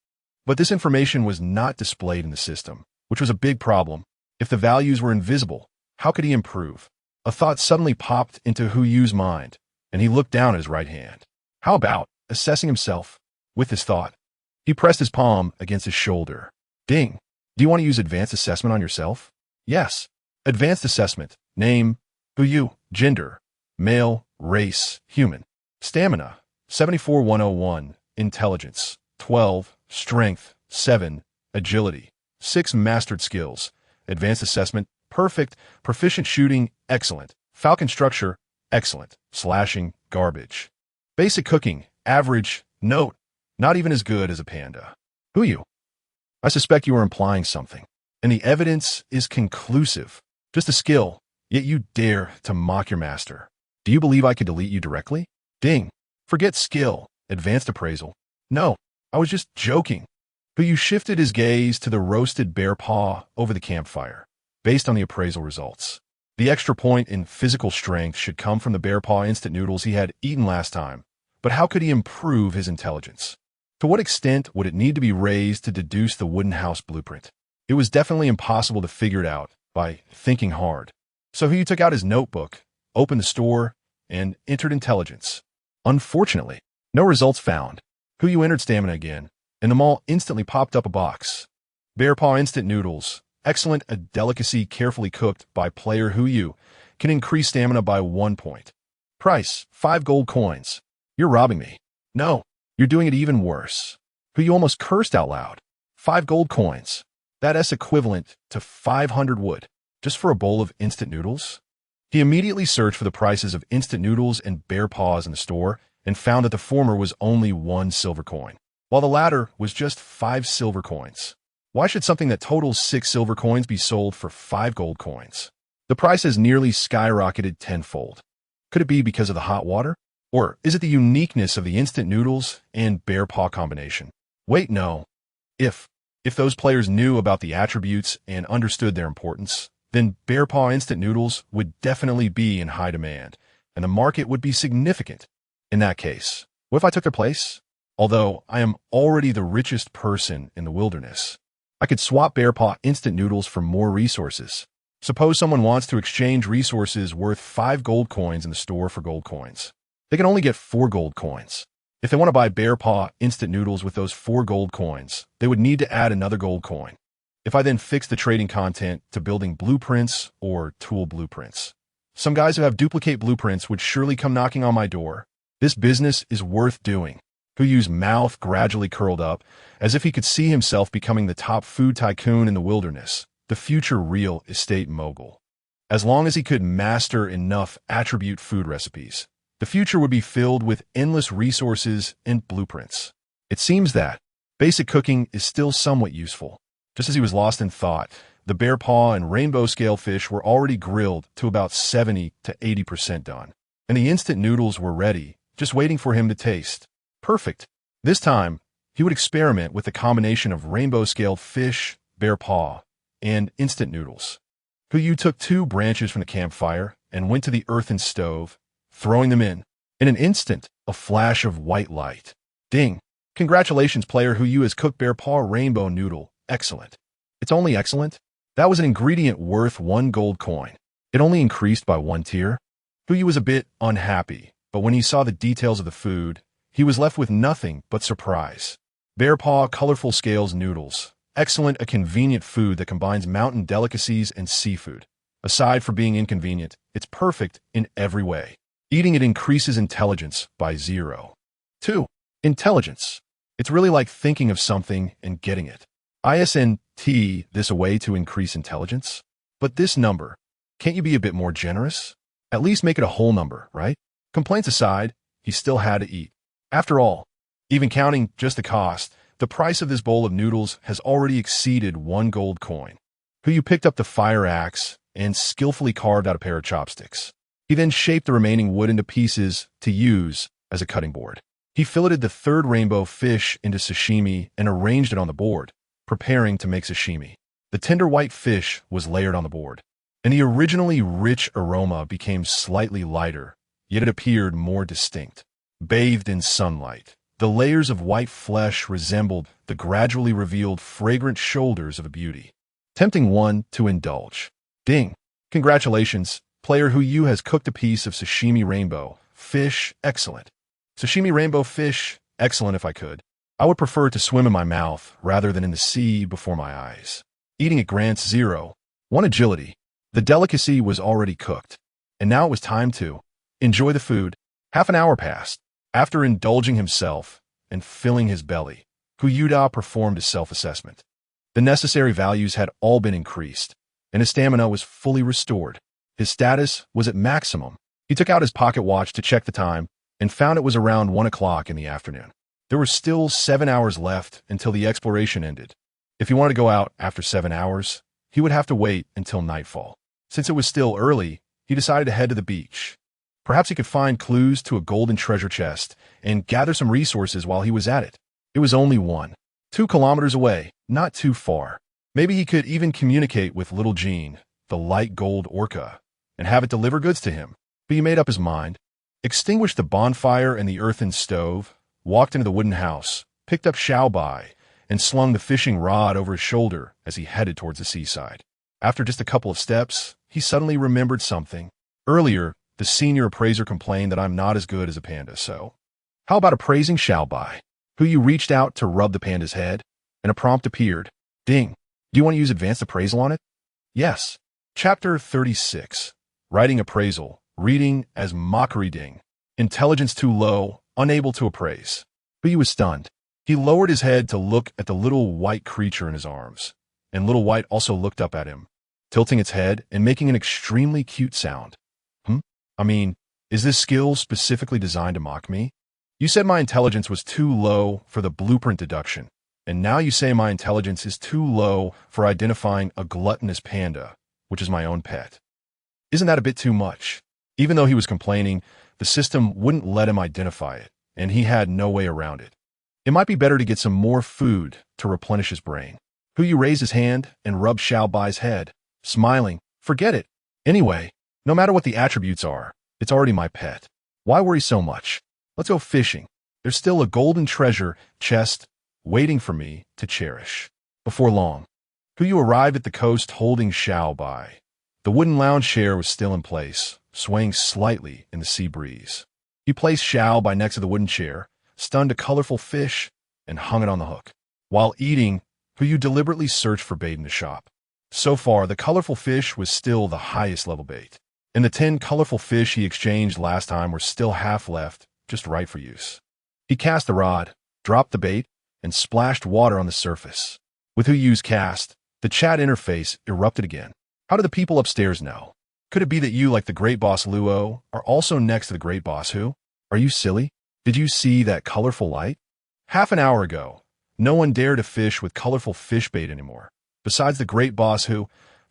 But this information was not displayed in the system, which was a big problem. If the values were invisible, how could he improve? A thought suddenly popped into Huyu's mind, and he looked down at his right hand. How about assessing himself? With this thought, he pressed his palm against his shoulder. Ding. Do you want to use advanced assessment on yourself? Yes. Advanced assessment. Name, Huyu, gender, male, race, human. Stamina, 74,101. Intelligence, 12. Strength, 7. Agility, 6. Mastered skills. Advanced assessment, perfect. Proficient shooting, excellent. Falcon structure, excellent. Slashing, garbage. Basic cooking, average. Note, not even as good as a panda. Huyu. I suspect you are implying something, and the evidence is conclusive. Just a skill, yet you dare to mock your master. Do you believe I could delete you directly? Ding. Forget skill. Advanced appraisal. No, I was just joking. Huyu shifted his gaze to the roasted bear paw over the campfire. Based on the appraisal results, the extra point in physical strength should come from the bear paw instant noodles he had eaten last time. But how could he improve his intelligence? To what extent would it need to be raised to deduce the wooden house blueprint? It was definitely impossible to figure it out by thinking hard. So Huyu took out his notebook, opened the store, and entered intelligence. Unfortunately, no results found. Huyu entered stamina again, and the mall instantly popped up a box. Bear paw instant noodles. Excellent, a delicacy carefully cooked by player Huyu, can increase stamina by 1 point. Price, 5 gold coins. You're robbing me. No, you're doing it even worse. Huyu almost cursed out loud. 5 gold coins. That's equivalent to 500 wood, just for a bowl of instant noodles? He immediately searched for the prices of instant noodles and bear paws in the store and found that the former was only 1 silver coin, while the latter was just 5 silver coins. Why should something that totals 6 silver coins be sold for 5 gold coins? The price has nearly skyrocketed tenfold. Could it be because of the hot water? Or is it the uniqueness of the instant noodles and bear paw combination? Wait, no. If those players knew about the attributes and understood their importance, then bear paw instant noodles would definitely be in high demand, and the market would be significant. In that case, What if I took their place? Although I am already the richest person in the wilderness, I could swap bear paw instant noodles for more resources. Suppose someone wants to exchange resources worth 5 gold coins in the store for gold coins. They can only get 4 gold coins. If they want to buy bear paw instant noodles with those 4 gold coins, they would need to add another gold coin. If I then fix the trading content to building blueprints or tool blueprints, some guys who have duplicate blueprints would surely come knocking on my door. This business is worth doing. Huyu's mouth gradually curled up, as if he could see himself becoming the top food tycoon in the wilderness, the future real estate mogul. As long as he could master enough attribute food recipes, the future would be filled with endless resources and blueprints. It seems that basic cooking is still somewhat useful. Just as he was lost in thought, the bear paw and rainbow scale fish were already grilled to about 70 to 80% done, and the instant noodles were ready, just waiting for him to taste. Perfect. This time, he would experiment with a combination of rainbow-scaled fish, bear paw, and instant noodles. Huyu took 2 branches from the campfire and went to the earthen stove, throwing them in. In an instant, a flash of white light. Ding! Congratulations, player. Huyu has cooked bear paw rainbow noodle. Excellent. It's only excellent? That was an ingredient worth 1 gold coin. It only increased by 1 tier. Huyu was a bit unhappy, but when he saw the details of the food, he was left with nothing but surprise. Bear paw colorful scales noodles. Excellent, a convenient food that combines mountain delicacies and seafood. Aside from being inconvenient, it's perfect in every way. Eating it increases intelligence by 0. 2. Intelligence. It's really like thinking of something and getting it. Isn't this a way to increase intelligence? But this number, can't you be a bit more generous? At least make it a whole number, right? Complaints aside, he still had to eat. After all, even counting just the cost, the price of this bowl of noodles has already exceeded 1 gold coin. Huyu picked up the fire axe and skillfully carved out a pair of chopsticks. He then shaped the remaining wood into pieces to use as a cutting board. He filleted the 3rd rainbow fish into sashimi and arranged it on the board, preparing to make sashimi. The tender white fish was layered on the board, and the originally rich aroma became slightly lighter, yet it appeared more distinct. Bathed in sunlight, the layers of white flesh resembled the gradually revealed fragrant shoulders of a beauty, tempting one to indulge. Ding! Congratulations, player. Huyu has cooked a piece of sashimi rainbow fish. Excellent. Sashimi rainbow fish. Excellent. If I could, I would prefer to swim in my mouth rather than in the sea before my eyes. Eating it grants 0. 1 agility. The delicacy was already cooked, and now it was time to enjoy the food. Half an hour passed. After indulging himself and filling his belly, Huyuda performed a self-assessment. The necessary values had all been increased, and his stamina was fully restored. His status was at maximum. He took out his pocket watch to check the time and found it was around 1 o'clock in the afternoon. There were still 7 hours left until the exploration ended. If he wanted to go out after 7 hours, he would have to wait until nightfall. Since it was still early, he decided to head to the beach. Perhaps he could find clues to a golden treasure chest and gather some resources while he was at it. It was only 2 kilometers away, not too far. Maybe he could even communicate with little Jean, the light gold orca, and have it deliver goods to him. But he made up his mind, extinguished the bonfire and the earthen stove, walked into the wooden house, picked up else.But, and slung the fishing rod over his shoulder as he headed towards the seaside. After just a couple of steps, he suddenly remembered something. Earlier, the senior appraiser complained that I'm not as good as a panda, so how about appraising else.But? Huyu reached out to rub the panda's head, and a prompt appeared. Ding. Do you want to use advanced appraisal on it? Yes. Chapter 36. Writing appraisal. Reading as mockery. Ding. Intelligence too low, unable to appraise. Huyu was stunned. He lowered his head to look at the little white creature in his arms, and little white also looked up at him, tilting its head and making an extremely cute sound. I mean, is this skill specifically designed to mock me? You said my intelligence was too low for the blueprint deduction, and now you say my intelligence is too low for identifying a gluttonous panda, which is my own pet. Isn't that a bit too much? Even though he was complaining, the system wouldn't let him identify it, and he had no way around it. It might be better to get some more food to replenish his brain. Huyu raised his hand and rubbed else.But's head, smiling. Forget it. Anyway, no matter what the attributes are, it's already my pet. Why worry so much? Let's go fishing. There's still a golden treasure chest waiting for me to cherish. Before long, you arrived at the coast holding else.But. The wooden lounge chair was still in place, swaying slightly in the sea breeze. You placed else.But next to the wooden chair, stunned a colorful fish, and hung it on the hook. While eating, you deliberately searched for bait in the shop. So far, the colorful fish was still the highest level bait, and the 10 colorful fish he exchanged last time were still half left, just right for use. He cast the rod, dropped the bait, and splashed water on the surface. With Huyu's cast, the chat interface erupted again. How do the people upstairs know? Could it be that you, like the great boss Luo, are also next to the great boss Hu? Are you silly? Did you see that colorful light? Half an hour ago, no one dared to fish with colorful fish bait anymore. Besides the great boss Hu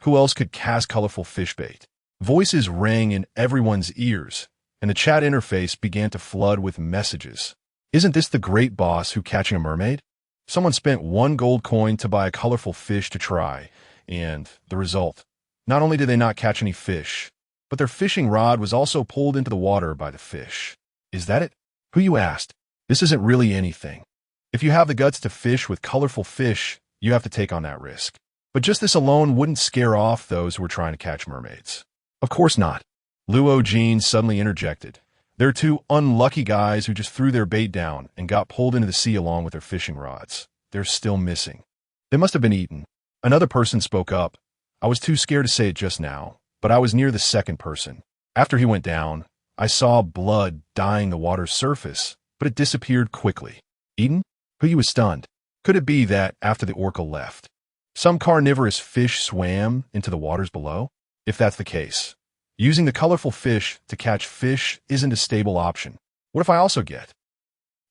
else could cast colorful fish bait? Voices rang in everyone's ears, and the chat interface began to flood with messages. Isn't this the great boss Hu catching a mermaid? Someone spent 1 gold coin to buy a colorful fish to try, and the result. Not only did they not catch any fish, but their fishing rod was also pulled into the water by the fish. Is that it? You asked. This isn't really anything. If you have the guts to fish with colorful fish, you have to take on that risk. But just this alone wouldn't scare off those who were trying to catch mermaids. Of course not. Luo Jean suddenly interjected. There are 2 unlucky guys who just threw their bait down and got pulled into the sea along with their fishing rods. They're still missing. They must have been eaten. Another person spoke up. I was too scared to say it just now, but I was near the second person. After he went down, I saw blood dyeing the water's surface, but it disappeared quickly. Eaten? He was stunned. Could it be that, after the orca left, some carnivorous fish swam into the waters below? If that's the case, using the colorful fish to catch fish isn't a stable option. What if I also get?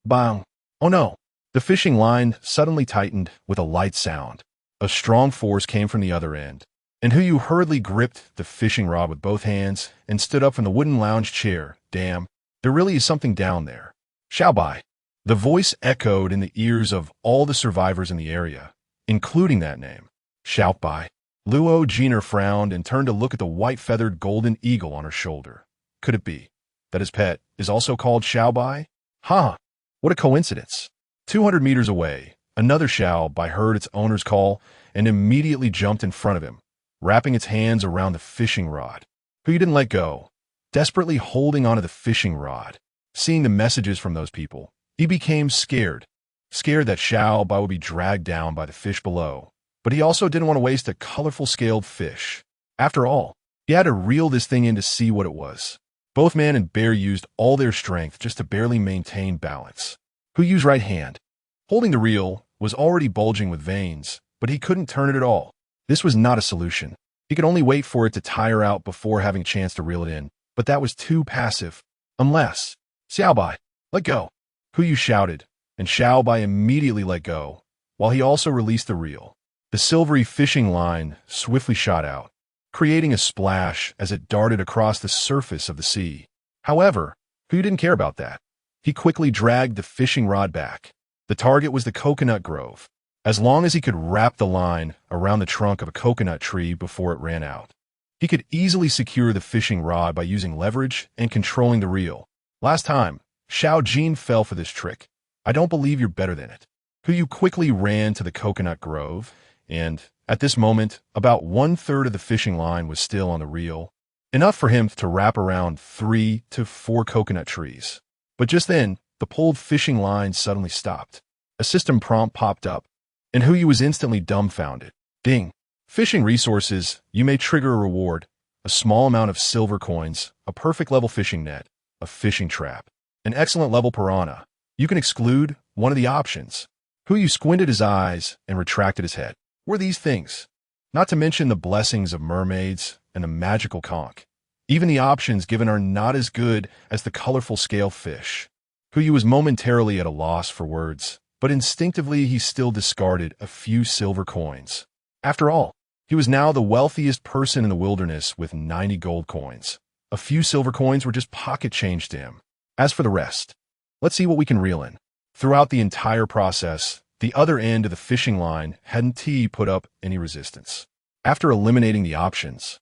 Bang! Oh no! The fishing line suddenly tightened with a light sound. A strong force came from the other end, and Huyu hurriedly gripped the fishing rod with both hands and stood up from the wooden lounge chair. Damn, there really is something down there. else.But. The voice echoed in the ears of all the survivors in the area, including that name. else.But. Luo Jeaner frowned and turned to look at the white-feathered golden eagle on her shoulder. Could it be that his pet is also called else.But? Huh, what a coincidence. 200 meters away, another else.But heard its owner's call and immediately jumped in front of him, wrapping its hands around the fishing rod. He didn't let go, desperately holding onto the fishing rod. Seeing the messages from those people, he became scared that else.But would be dragged down by the fish below. But he also didn't want to waste a colorful scaled fish. After all, he had to reel this thing in to see what it was. Both man and bear used all their strength just to barely maintain balance. Huyu's right hand, holding the reel, was already bulging with veins, but he couldn't turn it at all. This was not a solution. He could only wait for it to tire out before having a chance to reel it in, but that was too passive. Unless, else.But, let go. Huyu shouted, and else.But immediately let go, while he also released the reel. The silvery fishing line swiftly shot out, creating a splash as it darted across the surface of the sea. However, Huyu didn't care about that. He quickly dragged the fishing rod back. The target was the coconut grove, as long as he could wrap the line around the trunk of a coconut tree before it ran out. He could easily secure the fishing rod by using leverage and controlling the reel. Last time, Xiao Jin fell for this trick. I don't believe you're better than it. Huyu quickly ran to the coconut grove, and at this moment, about 1/3 of the fishing line was still on the reel, enough for him to wrap around 3 to 4 coconut trees. But just then, the pulled fishing line suddenly stopped. A system prompt popped up, and Huyu was instantly dumbfounded. Ding! Fishing resources, you may trigger a reward, a small amount of silver coins, a perfect level fishing net, a fishing trap, an excellent level piranha. You can exclude one of the options. Huyu squinted his eyes and retracted his head. Were these things? Not to mention the blessings of mermaids and the magical conch. Even the options given are not as good as the colorful scale fish. Huyu was momentarily at a loss for words, but instinctively he still discarded a few silver coins. After all, he was now the wealthiest person in the wilderness with 90 gold coins. A few silver coins were just pocket change to him. As for the rest, let's see what we can reel in. Throughout the entire process, the other end of the fishing line hadn't put up any resistance. After eliminating the options,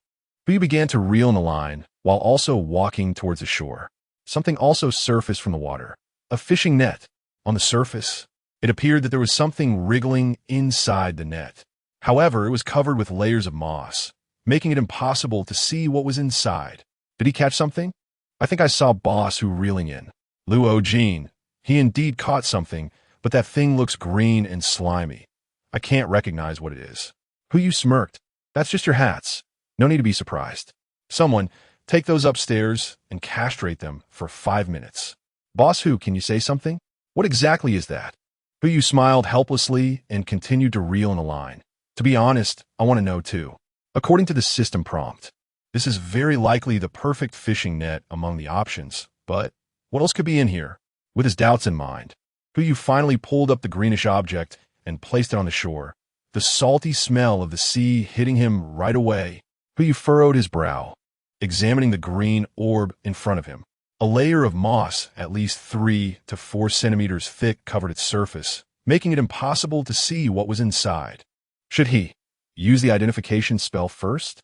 Huyu began to reel in the line while also walking towards the shore. Something also surfaced from the water. A fishing net. On the surface, it appeared that there was something wriggling inside the net. However, it was covered with layers of moss, making it impossible to see what was inside. Did he catch something? I think I saw Boss who reeling in. Luo Jean. He indeed caught something, but that thing looks green and slimy. I can't recognize what it is. Who you smirked? That's just your hats. No need to be surprised. Someone, take those upstairs and castrate them for 5 minutes. Boss who, can you say something? What exactly is that? Who you smiled helplessly and continued to reel in a line. To be honest, I want to know too. According to the system prompt, this is very likely the perfect fishing net among the options, but what else could be in here? With his doubts in mind, Who you finally pulled up the greenish object and placed it on the shore, the salty smell of the sea hitting him right away. Who you furrowed his brow, examining the green orb in front of him. A layer of moss at least 3 to 4 centimeters thick covered its surface, making it impossible to see what was inside. Should he use the identification spell first?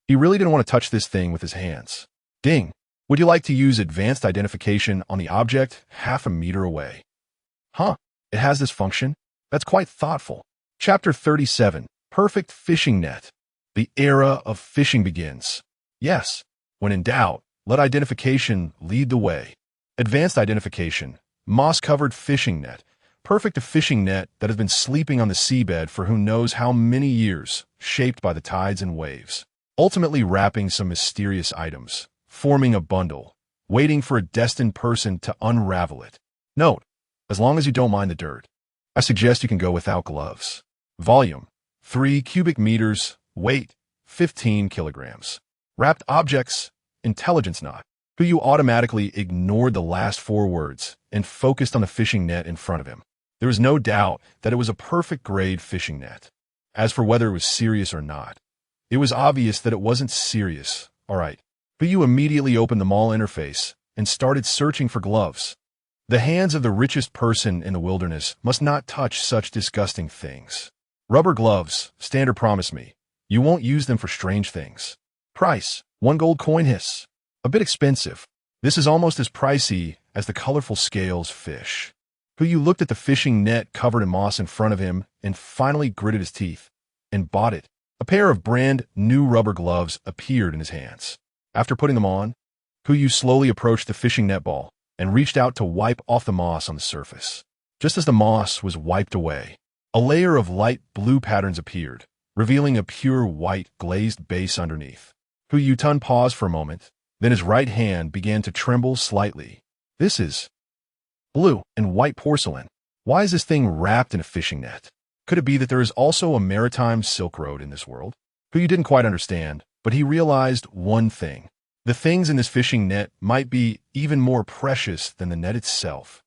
He really didn't want to touch this thing with his hands. Ding. Would you like to use advanced identification on the object half a meter away? It has this function? That's quite thoughtful. Chapter 37. Perfect Fishing Net. The era of fishing begins. Yes, when in doubt, let identification lead the way. Advanced identification. Moss-covered fishing net. Perfect a fishing net that has been sleeping on the seabed for who knows how many years, shaped by the tides and waves. Ultimately wrapping some mysterious items, forming a bundle, waiting for a destined person to unravel it. Note, as long as you don't mind the dirt, I suggest you can go without gloves. Volume, 3 cubic meters, weight, 15 kilograms. Wrapped objects, intelligence not. Who you automatically ignored the last 4 words and focused on the fishing net in front of him. There was no doubt that it was a perfect grade fishing net. As for whether it was serious or not, it was obvious that it wasn't serious. All right. But you immediately opened the mall interface and started searching for gloves. The hands of the richest person in the wilderness must not touch such disgusting things. Rubber gloves, Standard promised me. You won't use them for strange things. Price, 1 gold coin hiss. A bit expensive. This is almost as pricey as the colorful scales fish. Who you looked at the fishing net covered in moss in front of him and finally gritted his teeth and bought it. A pair of brand new rubber gloves appeared in his hands. After putting them on, Who you slowly approached the fishing net ball and reached out to wipe off the moss on the surface. Just as the moss was wiped away, a layer of light blue patterns appeared, revealing a pure white glazed base underneath. Who you paused for a moment, then his right hand began to tremble slightly. This is blue and white porcelain. Why is this thing wrapped in a fishing net? Could it be that there is also a maritime Silk Road in this world? Who you didn't quite understand, but he realized one thing. The things in this fishing net might be even more precious than the net itself,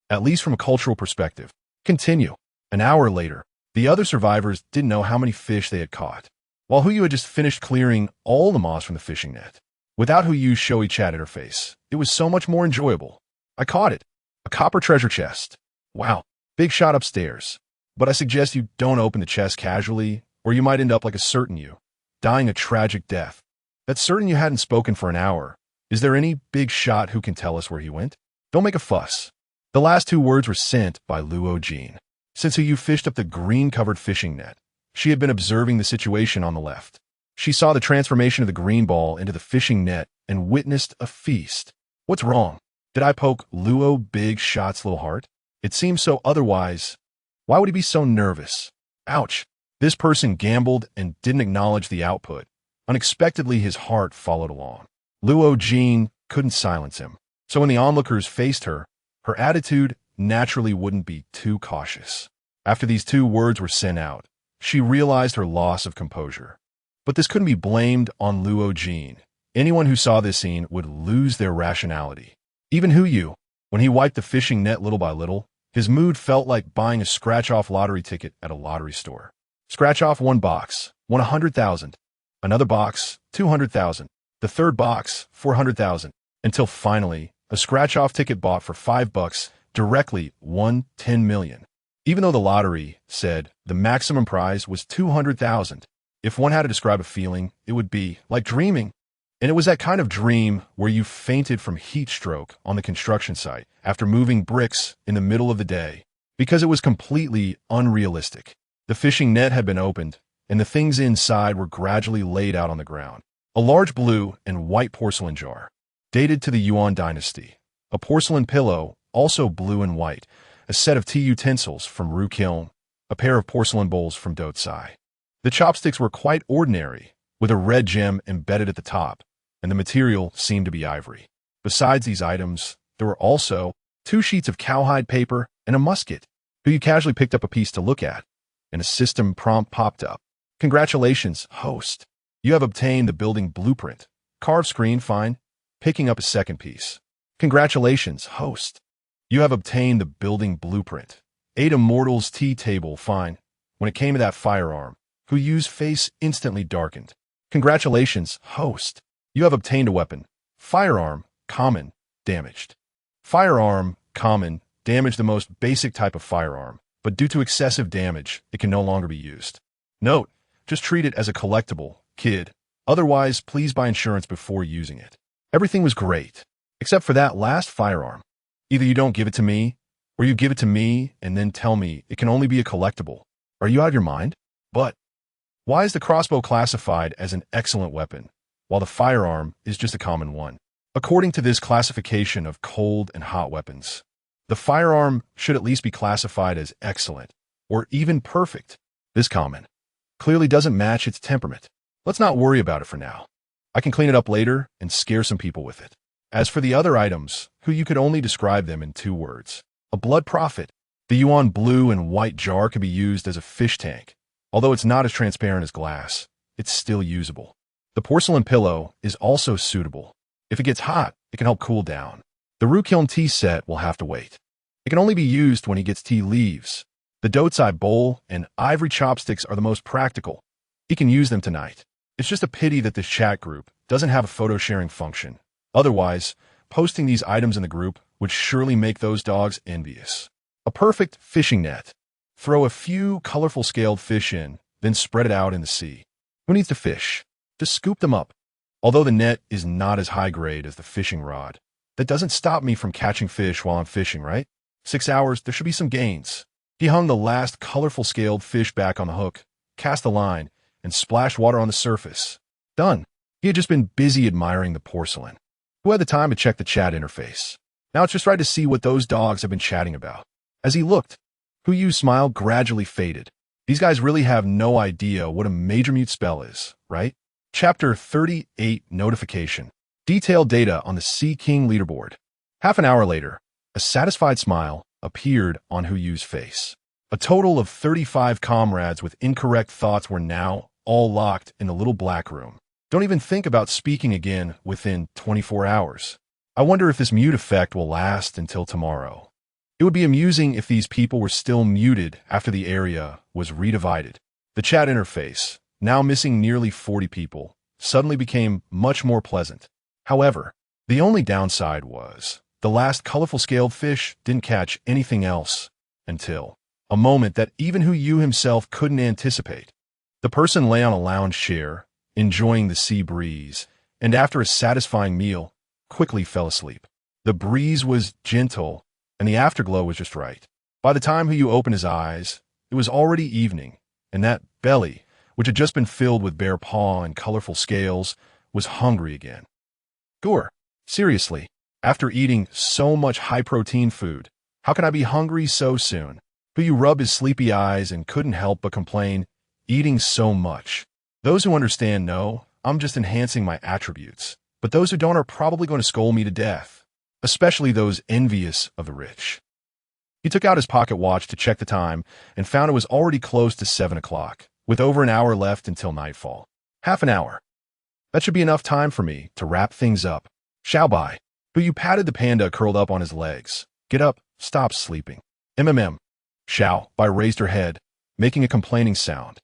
at least from a cultural perspective. Continue. An hour later, the other survivors didn't know how many fish they had caught, while Hu Yu had just finished clearing all the moss from the fishing net. Without Hu Yu's showy chat at her face, it was so much more enjoyable. I caught it. A copper treasure chest. Wow. Big shot upstairs. But I suggest you don't open the chest casually, or you might end up like a certain you, dying a tragic death. That certain you hadn't spoken for an hour. Is there any big shot who can tell us where he went? Don't make a fuss. The last 2 words were sent by Luo Jean. Since Hu Yu fished up the green-covered fishing net, she had been observing the situation on the left. She saw the transformation of the green ball into the fishing net and witnessed a feast. What's wrong? Did I poke Luo Big Shot's little heart? It seems so otherwise. Why would he be so nervous? Ouch. This person gambled and didn't acknowledge the output. Unexpectedly, his heart followed along. Luo Jean couldn't silence him. So when the onlookers faced her, her attitude naturally wouldn't be too cautious. After these 2 words were sent out, she realized her loss of composure. But this couldn't be blamed on Luo Jean. Anyone who saw this scene would lose their rationality. Even Hu Yu, when he wiped the fishing net little by little, his mood felt like buying a scratch-off lottery ticket at a lottery store. Scratch off 1 box, won 100,000. Another box, 200,000. The third box, 400,000. Until finally, a scratch-off ticket bought for $5 directly won 10 million. Even though the lottery said the maximum prize was 200,000. If one had to describe a feeling, it would be like dreaming. And it was that kind of dream where you fainted from heat stroke on the construction site after moving bricks in the middle of the day, because it was completely unrealistic. The fishing net had been opened, and the things inside were gradually laid out on the ground. A large blue and white porcelain jar, dated to the Yuan dynasty. A porcelain pillow, also blue and white. A set of tea utensils from Ru Kiln. A pair of porcelain bowls from Dotsai. The chopsticks were quite ordinary, with a red gem embedded at the top, and the material seemed to be ivory. Besides these items, there were also 2 sheets of cowhide paper and a musket. You casually picked up a piece to look at, and a system prompt popped up. Congratulations, host. You have obtained the building blueprint. Carved screen, fine. Picking up a second piece. Congratulations, host. You have obtained the building blueprint. 8 immortals tea table, fine. When it came to that firearm, Huyu's face instantly darkened. Congratulations, host. You have obtained a weapon. Firearm, common, damaged. Firearm, common, damaged, the most basic type of firearm, but due to excessive damage, it can no longer be used. Note, just treat it as a collectible, kid. Otherwise, please buy insurance before using it. Everything was great, except for that last firearm. Either you don't give it to me, or you give it to me and then tell me it can only be a collectible. Are you out of your mind? But why is the crossbow classified as an excellent weapon, while the firearm is just a common one? According to this classification of cold and hot weapons, the firearm should at least be classified as excellent, or even perfect. This comment clearly doesn't match its temperament. Let's not worry about it for now. I can clean it up later and scare some people with it. As for the other items, you could only describe them in 2 words. A blood prophet. The Yuan blue and white jar can be used as a fish tank. Although it's not as transparent as glass, it's still usable. The porcelain pillow is also suitable. If it gets hot, it can help cool down. The Ru Kiln tea set will have to wait. It can only be used when he gets tea leaves. The Dotsai bowl and ivory chopsticks are the most practical. He can use them tonight. It's just a pity that this chat group doesn't have a photo sharing function. Otherwise, posting these items in the group would surely make those dogs envious. A perfect fishing net. Throw a few colorful scaled fish in, then spread it out in the sea. Who needs to fish? Just scoop them up. Although the net is not as high grade as the fishing rod, that doesn't stop me from catching fish while I'm fishing, right? 6 hours, there should be some gains. He hung the last colorful scaled fish back on the hook, cast the line, and splashed water on the surface. Done. He had just been busy admiring the porcelain. Who had the time to check the chat interface? Now it's just right to see what those dogs have been chatting about. As he looked, Huyu's smile gradually faded. These guys really have no idea what a major mute spell is, right? Chapter 38 Notification. Detailed data on the Sea King leaderboard. Half an hour later, a satisfied smile appeared on Huyu's face. A total of 35 comrades with incorrect thoughts were now all locked in the little black room. Don't even think about speaking again within 24 hours. I wonder if this mute effect will last until tomorrow. It would be amusing if these people were still muted after the area was redivided. The chat interface, now missing nearly 40 people, suddenly became much more pleasant. However, the only downside was the last colorful scaled fish didn't catch anything else until a moment that even Huyu himself couldn't anticipate. The person lay on a lounge chair, enjoying the sea breeze, and after a satisfying meal, quickly fell asleep. The breeze was gentle, and the afterglow was just right. By the time Huyu opened his eyes, it was already evening, and that belly, which had just been filled with bare paw and colorful scales, was hungry again. Gur, seriously, after eating so much high-protein food, how can I be hungry so soon? Huyu rubbed his sleepy eyes and couldn't help but complain, eating so much. Those who understand know, I'm just enhancing my attributes, but those who don't are probably going to scold me to death, especially those envious of the rich. He took out his pocket watch to check the time and found it was already close to 7 o'clock, with over an hour left until nightfall. Half an hour. That should be enough time for me to wrap things up. Xiaobai, Huyu patted the panda curled up on his legs. Get up, stop sleeping. Xiaobai raised her head, making a complaining sound.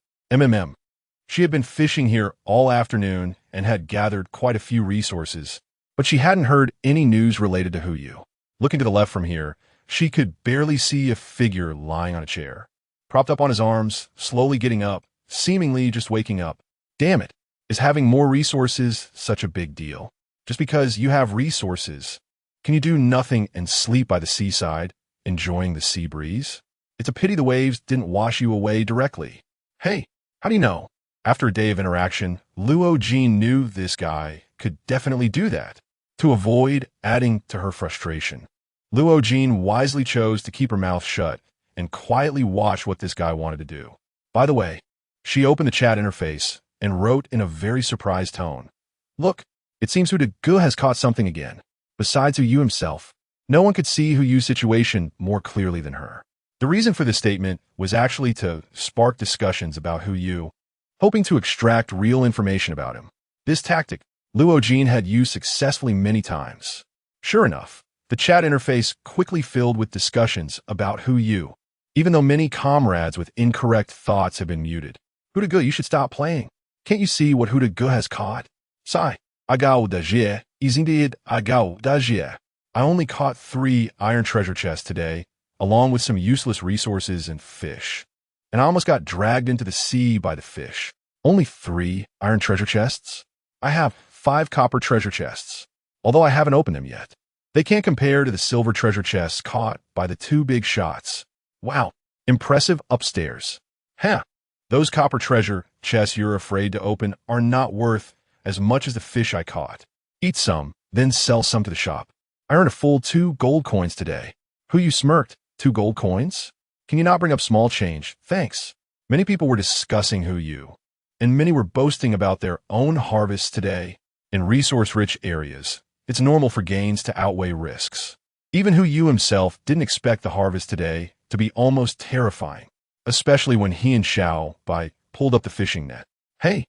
She had been fishing here all afternoon and had gathered quite a few resources, but she hadn't heard any news related to Huyu. Looking to the left from here, she could barely see a figure lying on a chair, propped up on his arms, slowly getting up, seemingly just waking up. Damn it, Is having more resources such a big deal? Just because you have resources, can you do nothing and sleep by the seaside, enjoying the sea breeze? It's a pity the waves didn't wash you away directly. Hey, how do you know? After a day of interaction, Luo Jin knew this guy could definitely do that. To avoid adding to her frustration, Luo Jin wisely chose to keep her mouth shut and quietly watch what this guy wanted to do. By the way, she opened the chat interface and wrote in a very surprised tone, "Look, it seems Hu De has caught something again. Besides Hu Yu himself, no one could see Hu Yu's situation more clearly than her." The reason for this statement was actually to spark discussions about Hu Yu, hoping to extract real information about him. This tactic, Luo Jin had used successfully many times. Sure enough, the chat interface quickly filled with discussions about Hu Yu, even though many comrades with incorrect thoughts have been muted. Hu De, you should stop playing. Can't you see what Hu De has caught? Sai, agao dajie, izingdied agao dajie. I only caught 3 iron treasure chests today, along with some useless resources and fish. And I almost got dragged into the sea by the fish. Only 3 iron treasure chests? I have 5 copper treasure chests, although I haven't opened them yet. They can't compare to the silver treasure chests caught by the 2 big shots. Wow, impressive upstairs. Huh, those copper treasure chests you're afraid to open are not worth as much as the fish I caught. Eat some, then sell some to the shop. I earned a full 2 gold coins today. Hu Yu smirked. 2 gold coins? Can you not bring up small change? Thanks. Many people were discussing Hu Yu, and many were boasting about their own harvests today. In resource-rich areas, it's normal for gains to outweigh risks. Even Hu Yu himself didn't expect the harvest today to be almost terrifying, especially when he and Xiao Bai pulled up the fishing net. Hey,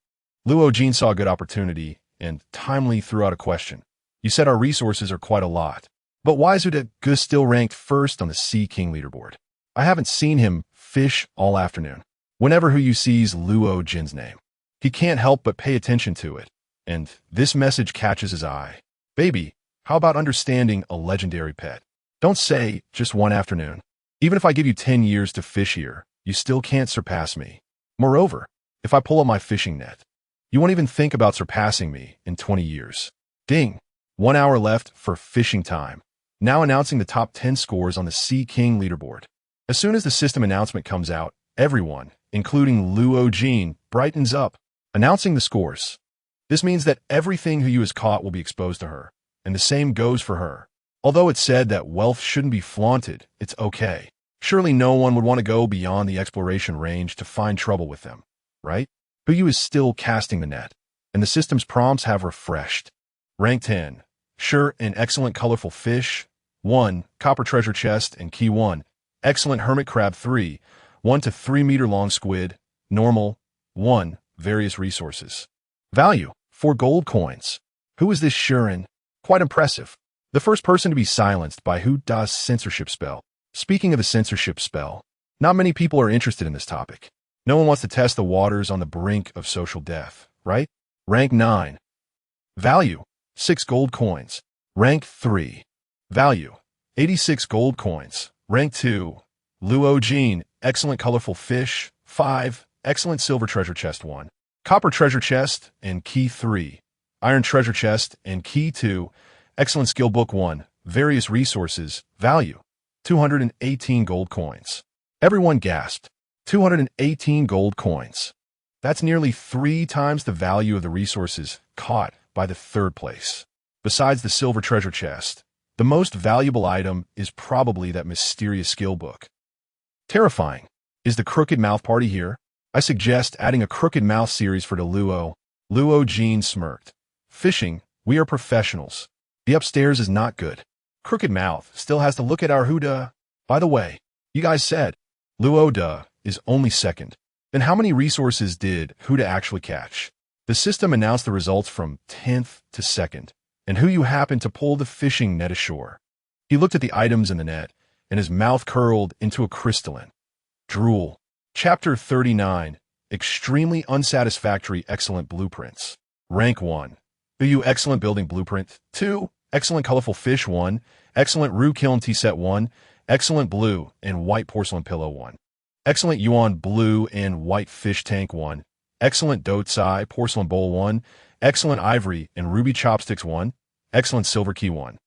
Luo Jin saw a good opportunity and timely threw out a question. You said our resources are quite a lot, but why is Hu De still ranked first on the Sea King leaderboard? I haven't seen him fish all afternoon. Whenever Hu Yu sees Luo Jin's name, he can't help but pay attention to it, and this message catches his eye. Baby, how about understanding a legendary pet? Don't say just one afternoon. Even if I give you 10 years to fish here, you still can't surpass me. Moreover, if I pull up my fishing net, you won't even think about surpassing me in 20 years. Ding! 1 hour left for fishing time. Now announcing the top 10 scores on the Sea King leaderboard. As soon as the system announcement comes out, everyone, including Luo Jin, brightens up, announcing the scores. This means that everything Hu Yu has caught will be exposed to her, and the same goes for her. Although it's said that wealth shouldn't be flaunted, it's okay. Surely no one would want to go beyond the exploration range to find trouble with them, right? Hu Yu is still casting the net, and the system's prompts have refreshed. Rank 10. Sure, an excellent colorful fish. 1. Copper treasure chest and key 1. Excellent hermit crab 3. 1 to 3 meter long squid. Normal. 1. Various resources. Value. 4 gold coins. Who is this Shuren? Quite impressive. The first person to be silenced by Hu Da's censorship spell. Speaking of the censorship spell, not many people are interested in this topic. No one wants to test the waters on the brink of social death, right? Rank 9. Value. 6 gold coins. Rank 3. Value. 86 gold coins. Rank 2. Luo Jin. Excellent colorful fish. 5. Excellent silver treasure chest 1. Copper treasure chest and key 3. Iron treasure chest and key 2. Excellent skill book 1. Various resources. Value. 218 gold coins. Everyone gasped. 218 gold coins. That's nearly 3 times the value of the resources caught by the 3rd place. Besides the silver treasure chest, the most valuable item is probably that mysterious skill book. Terrifying. Is the Crooked Mouth party here? I suggest adding a Crooked Mouth series for the Luo. Luo Jin smirked. Fishing, we are professionals. The upstairs is not good. Crooked Mouth still has to look at our Hu De. By the way, you guys said Luo De is only 2nd. Then how many resources did Hu De actually catch? The system announced the results from 10th to 2nd, and Hu Yu happened to pull the fishing net ashore. He looked at the items in the net, and his mouth curled into a crystalline drool. Chapter 39. Extremely Unsatisfactory Excellent Blueprints. Rank 1. Hu Yu Excellent Building Blueprint. 2. Excellent Colorful Fish 1. Excellent Rue Kiln Tea Set 1. Excellent Blue and White Porcelain Pillow 1. Excellent Yuan Blue and White Fish Tank 1. excellent Dotsai porcelain bowl 1, excellent ivory and ruby chopsticks 1, excellent silver key 1.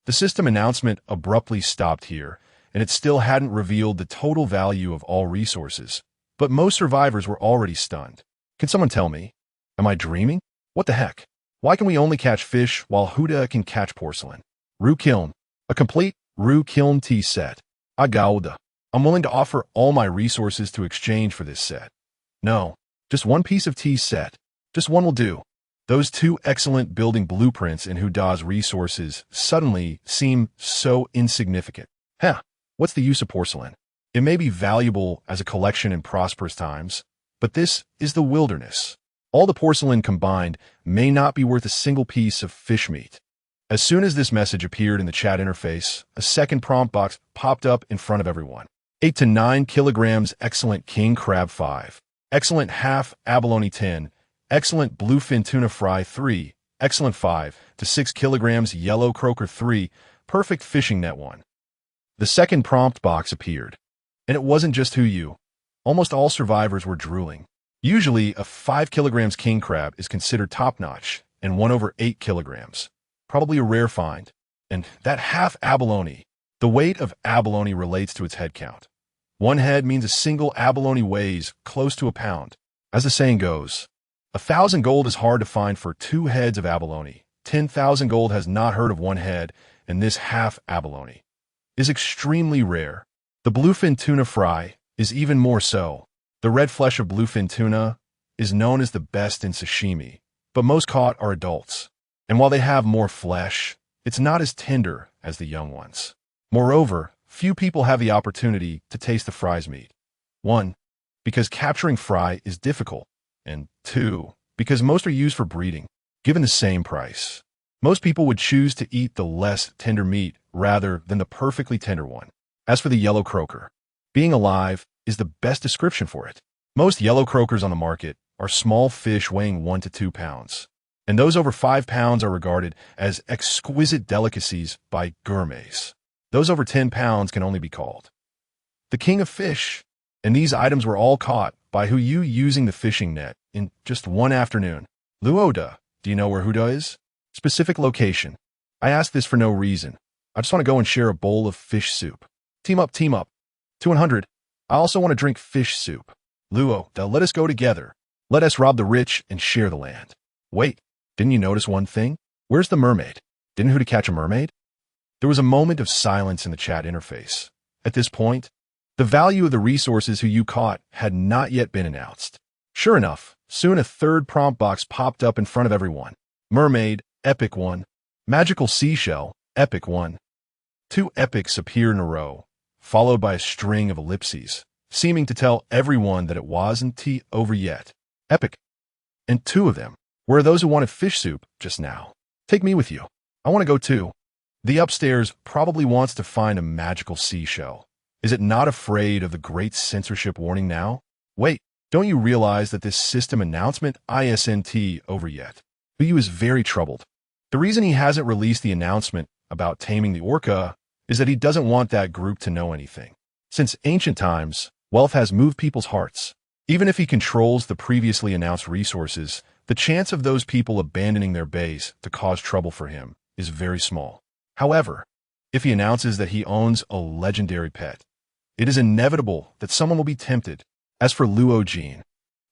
The system announcement abruptly stopped here, and it still hadn't revealed the total value of all resources. But most survivors were already stunned. Can someone tell me? Am I dreaming? What the heck? Why can we only catch fish while Huda can catch porcelain? Rue Kiln. A complete Rue Kiln tea set. Agauda. I'm willing to offer all my resources to exchange for this set. No, just one piece of tea set. Just one will do. Those two excellent building blueprints in Huda's resources suddenly seem so insignificant. Heh, what's the use of porcelain? It may be valuable as a collection in prosperous times, but this is the wilderness. All the porcelain combined may not be worth a single piece of fish meat. As soon as this message appeared in the chat interface, a second prompt box popped up in front of everyone. 8 to 9 kilograms excellent king crab 5, excellent half abalone 10, excellent bluefin tuna fry 3, excellent 5 to 6 kilograms yellow croaker 3, perfect fishing net 1. The second prompt box appeared, and it wasn't just who you. Almost all survivors were drooling. Usually, a 5 kilograms king crab is considered top-notch, and 1 over 8 kilograms. Probably a rare find. And that half abalone. The weight of abalone relates to its head count. One head means a single abalone weighs close to a pound. As the saying goes, 1,000 gold is hard to find for 2 heads of abalone. 10,000 gold has not heard of 1 head, and this half abalone is extremely rare. The bluefin tuna fry is even more so. The red flesh of bluefin tuna is known as the best in sashimi, but most caught are adults. And while they have more flesh, it's not as tender as the young ones. Moreover, few people have the opportunity to taste the fry's meat. 1, because capturing fry is difficult, and 2, because most are used for breeding. Given the same price, most people would choose to eat the less tender meat rather than the perfectly tender one. As for the yellow croaker, being alive is the best description for it. Most yellow croakers on the market are small fish weighing 1 to 2 pounds, and those over 5 pounds are regarded as exquisite delicacies by gourmets. Those over 10 pounds can only be called the king of fish, and these items were all caught by Huyu using the fishing net in just one afternoon. Luoda, do you know where Huda is? Specific location. I ask this for no reason. I just want to go and share a bowl of fish soup. Team up, team up. 200. I also want to drink fish soup. Luo, let us go together. Let us rob the rich and share the land. Wait, didn't you notice one thing? Where's the mermaid? Didn't Huda catch a mermaid? There was a moment of silence in the chat interface. At this point, the value of the resources Huyu caught had not yet been announced. Sure enough, soon a third prompt box popped up in front of everyone. Mermaid, epic 1. Magical seashell, epic 1. 2 epics appear in a row, followed by a string of ellipses, seeming to tell everyone that it wasn't over yet. Epic. And 2 of them were those who wanted fish soup just now. Take me with you. I want to go too. The upstairs probably wants to find a magical seashell. Is it not afraid of the great censorship warning now? Wait, don't you realize that this system announcement isn't over yet? Huyu is very troubled. The reason he hasn't released the announcement about taming the orca is that he doesn't want that group to know anything. Since ancient times, wealth has moved people's hearts. Even if he controls the previously announced resources, the chance of those people abandoning their base to cause trouble for him is very small. However, if he announces that he owns a legendary pet, it is inevitable that someone will be tempted. As for Luo Jean,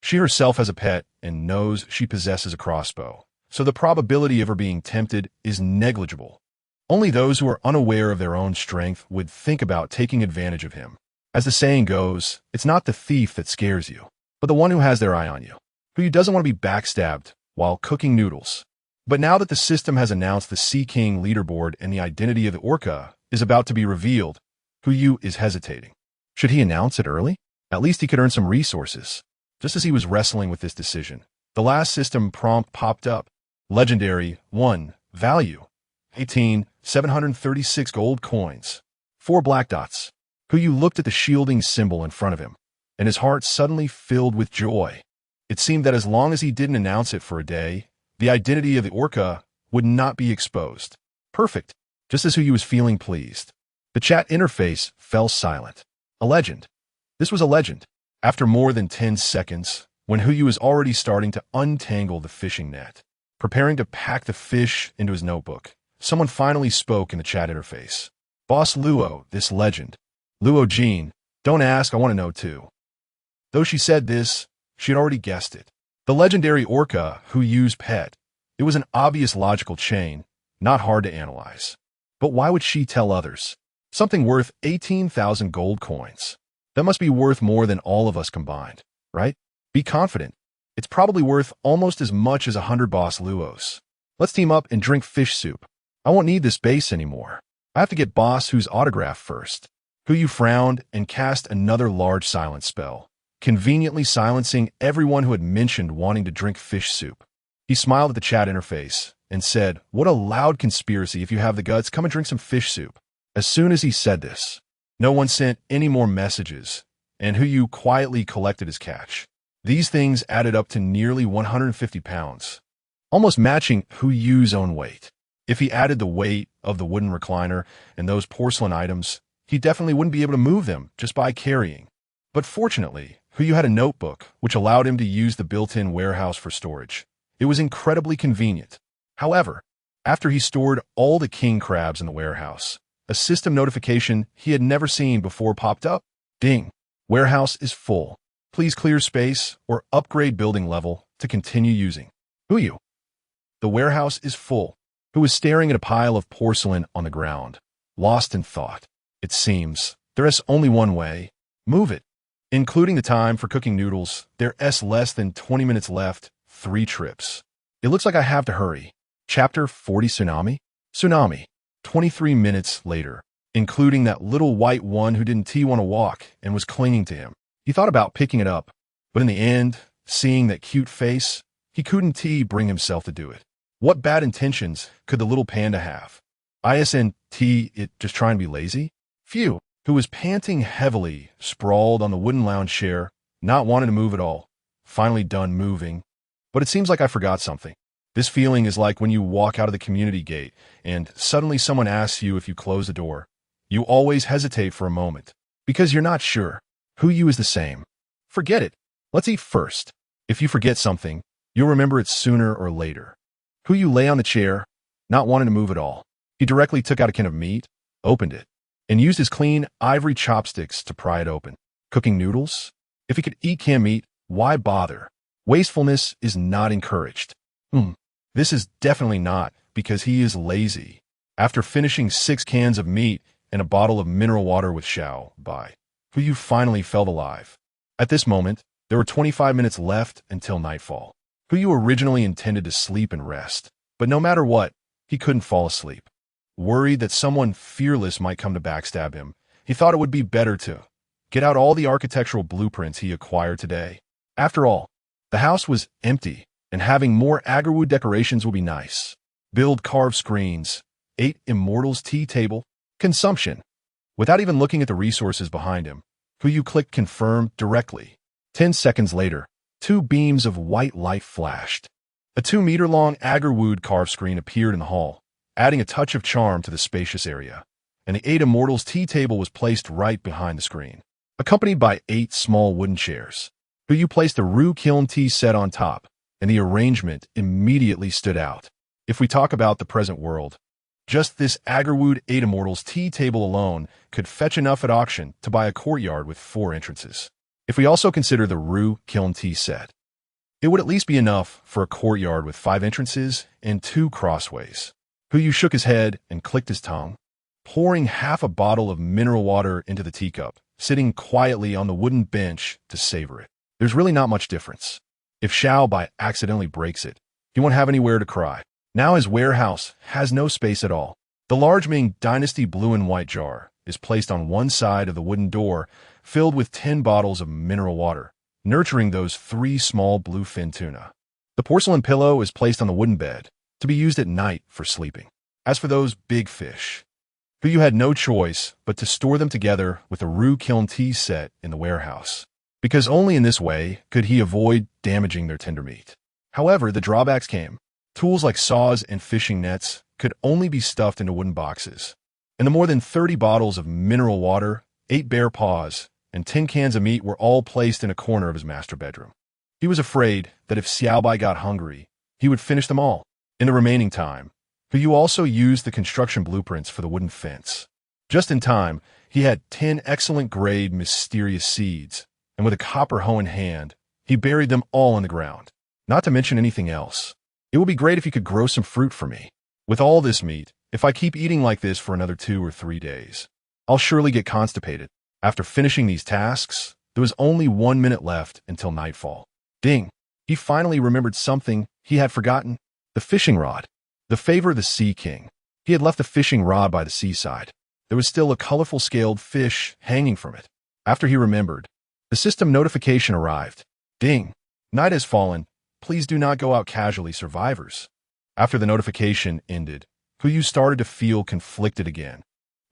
she herself has a pet and knows she possesses a crossbow, so the probability of her being tempted is negligible. Only those who are unaware of their own strength would think about taking advantage of him. As the saying goes, it's not the thief that scares you, but the one who has their eye on you, who doesn't want to be backstabbed while cooking noodles. But now that the system has announced the Sea King leaderboard and the identity of the orca is about to be revealed, Huyu is hesitating. Should he announce it early? At least he could earn some resources. Just as he was wrestling with this decision, the last system prompt popped up. Legendary 1. Value 18, 736 gold coins. 4 black dots. Huyu looked at the shielding symbol in front of him, and his heart suddenly filled with joy. It seemed that as long as he didn't announce it for a day, the identity of the orca would not be exposed. Perfect. Just as Huyu was feeling pleased, the chat interface fell silent. A legend. This was a legend. After more than 10 seconds, when Huyu was already starting to untangle the fishing net. Preparing to pack the fish into his notebook, someone finally spoke in the chat interface. Boss Luo, this legend. Luo Jean, don't ask, I want to know too. Though she said this, she had already guessed it. The legendary orca Huyu's pet. It was an obvious logical chain, not hard to analyze. But why would she tell others? Something worth 18,000 gold coins. That must be worth more than all of us combined, right? Be confident. It's probably worth almost as much as 100 Boss Luos. Let's team up and drink fish soup. I won't need this base anymore. I have to get Boss Hu's autograph first. Huyu frowned and cast another large silence spell, conveniently silencing everyone who had mentioned wanting to drink fish soup. He smiled at the chat interface and said, "What a loud conspiracy. If you have the guts, come and drink some fish soup." As soon as he said this, no one sent any more messages, and Huyu quietly collected his catch. These things added up to nearly 150 pounds, almost matching Huyu's own weight. If he added the weight of the wooden recliner and those porcelain items, he definitely wouldn't be able to move them just by carrying. But fortunately, Huyu had a notebook, which allowed him to use the built-in warehouse for storage. It was incredibly convenient. However, after he stored all the king crabs in the warehouse, a system notification he had never seen before popped up. Ding. Warehouse is full. Please clear space or upgrade building level to continue using. Huyu. The warehouse is full. Who was staring at a pile of porcelain on the ground, lost in thought. It seems there is only one way. Move it. Including the time for cooking noodles, there's less than 20 minutes left, 3 trips. It looks like I have to hurry. Chapter 40 Tsunami? Tsunami. 23 minutes later, including that little white one who didn't want to walk and was clinging to him. He thought about picking it up, but in the end, seeing that cute face, he couldn't bring himself to do it. What bad intentions could the little panda have? Isn't it just trying to be lazy? Phew, who was panting heavily, sprawled on the wooden lounge chair, not wanting to move at all, finally done moving. But it seems like I forgot something. This feeling is like when you walk out of the community gate and suddenly someone asks you if you close the door. You always hesitate for a moment because you're not sure. Huyu is the same. Forget it. Let's eat first. If you forget something, you'll remember it sooner or later. Huyu lay on the chair, not wanting to move at all. He directly took out a can of meat, opened it, and used his clean ivory chopsticks to pry it open. Cooking noodles? If he could eat canned meat, why bother? Wastefulness is not encouraged. This is definitely not because he is lazy. After finishing 6 cans of meat and a bottle of mineral water with else.But, Huyu finally felt alive. At this moment, there were 25 minutes left until nightfall. Huyu originally intended to sleep and rest, but no matter what, he couldn't fall asleep. Worried that someone fearless might come to backstab him, he thought it would be better to get out all the architectural blueprints he acquired today. After all, the house was empty, and having more agarwood decorations would be nice. Build carved screens, 8 immortals tea table, consumption. Without even looking at the resources behind him, Huyu clicked confirm directly. 10 seconds later, 2 beams of white light flashed. A 2-meter-long agarwood carved screen appeared in the hall, adding a touch of charm to the spacious area, and the 8 immortals tea table was placed right behind the screen, accompanied by 8 small wooden chairs. Huyu placed the Rue Kiln tea set on top, and the arrangement immediately stood out. If we talk about the present world, just this agarwood 8 immortals tea table alone could fetch enough at auction to buy a courtyard with 4 entrances. If we also consider the Rue Kiln tea set, it would at least be enough for a courtyard with 5 entrances and 2 crossways. Huyu shook his head and clicked his tongue, pouring half a bottle of mineral water into the teacup, sitting quietly on the wooden bench to savor it. There's really not much difference. If else.But accidentally breaks it, he won't have anywhere to cry. Now his warehouse has no space at all. The large Ming Dynasty blue and white jar is placed on one side of the wooden door, filled with 10 bottles of mineral water, nurturing those 3 small bluefin tuna. The porcelain pillow is placed on the wooden bed, to be used at night for sleeping. As for those big fish, Huyu had no choice but to store them together with the Rue Kiln tea set in the warehouse, because only in this way could he avoid damaging their tender meat. However, the drawbacks came. Tools like saws and fishing nets could only be stuffed into wooden boxes, and the more than 30 bottles of mineral water, 8 bear paws, and 10 cans of meat were all placed in a corner of his master bedroom. He was afraid that if Xiaobai got hungry, he would finish them all. In the remaining time, Hu also used the construction blueprints for the wooden fence. Just in time, he had 10 excellent-grade mysterious seeds, and with a copper hoe in hand, he buried them all in the ground. Not to mention anything else. It would be great if you could grow some fruit for me. With all this meat, if I keep eating like this for another 2 or 3 days, I'll surely get constipated. After finishing these tasks, there was only 1 minute left until nightfall. Ding! He finally remembered something he had forgotten. The fishing rod. The favor of the Sea King. He had left the fishing rod by the seaside. There was still a colorful scaled fish hanging from it. After he remembered, the system notification arrived. Ding! Night has fallen. Please do not go out casually, survivors. After the notification ended, Hu started to feel conflicted again.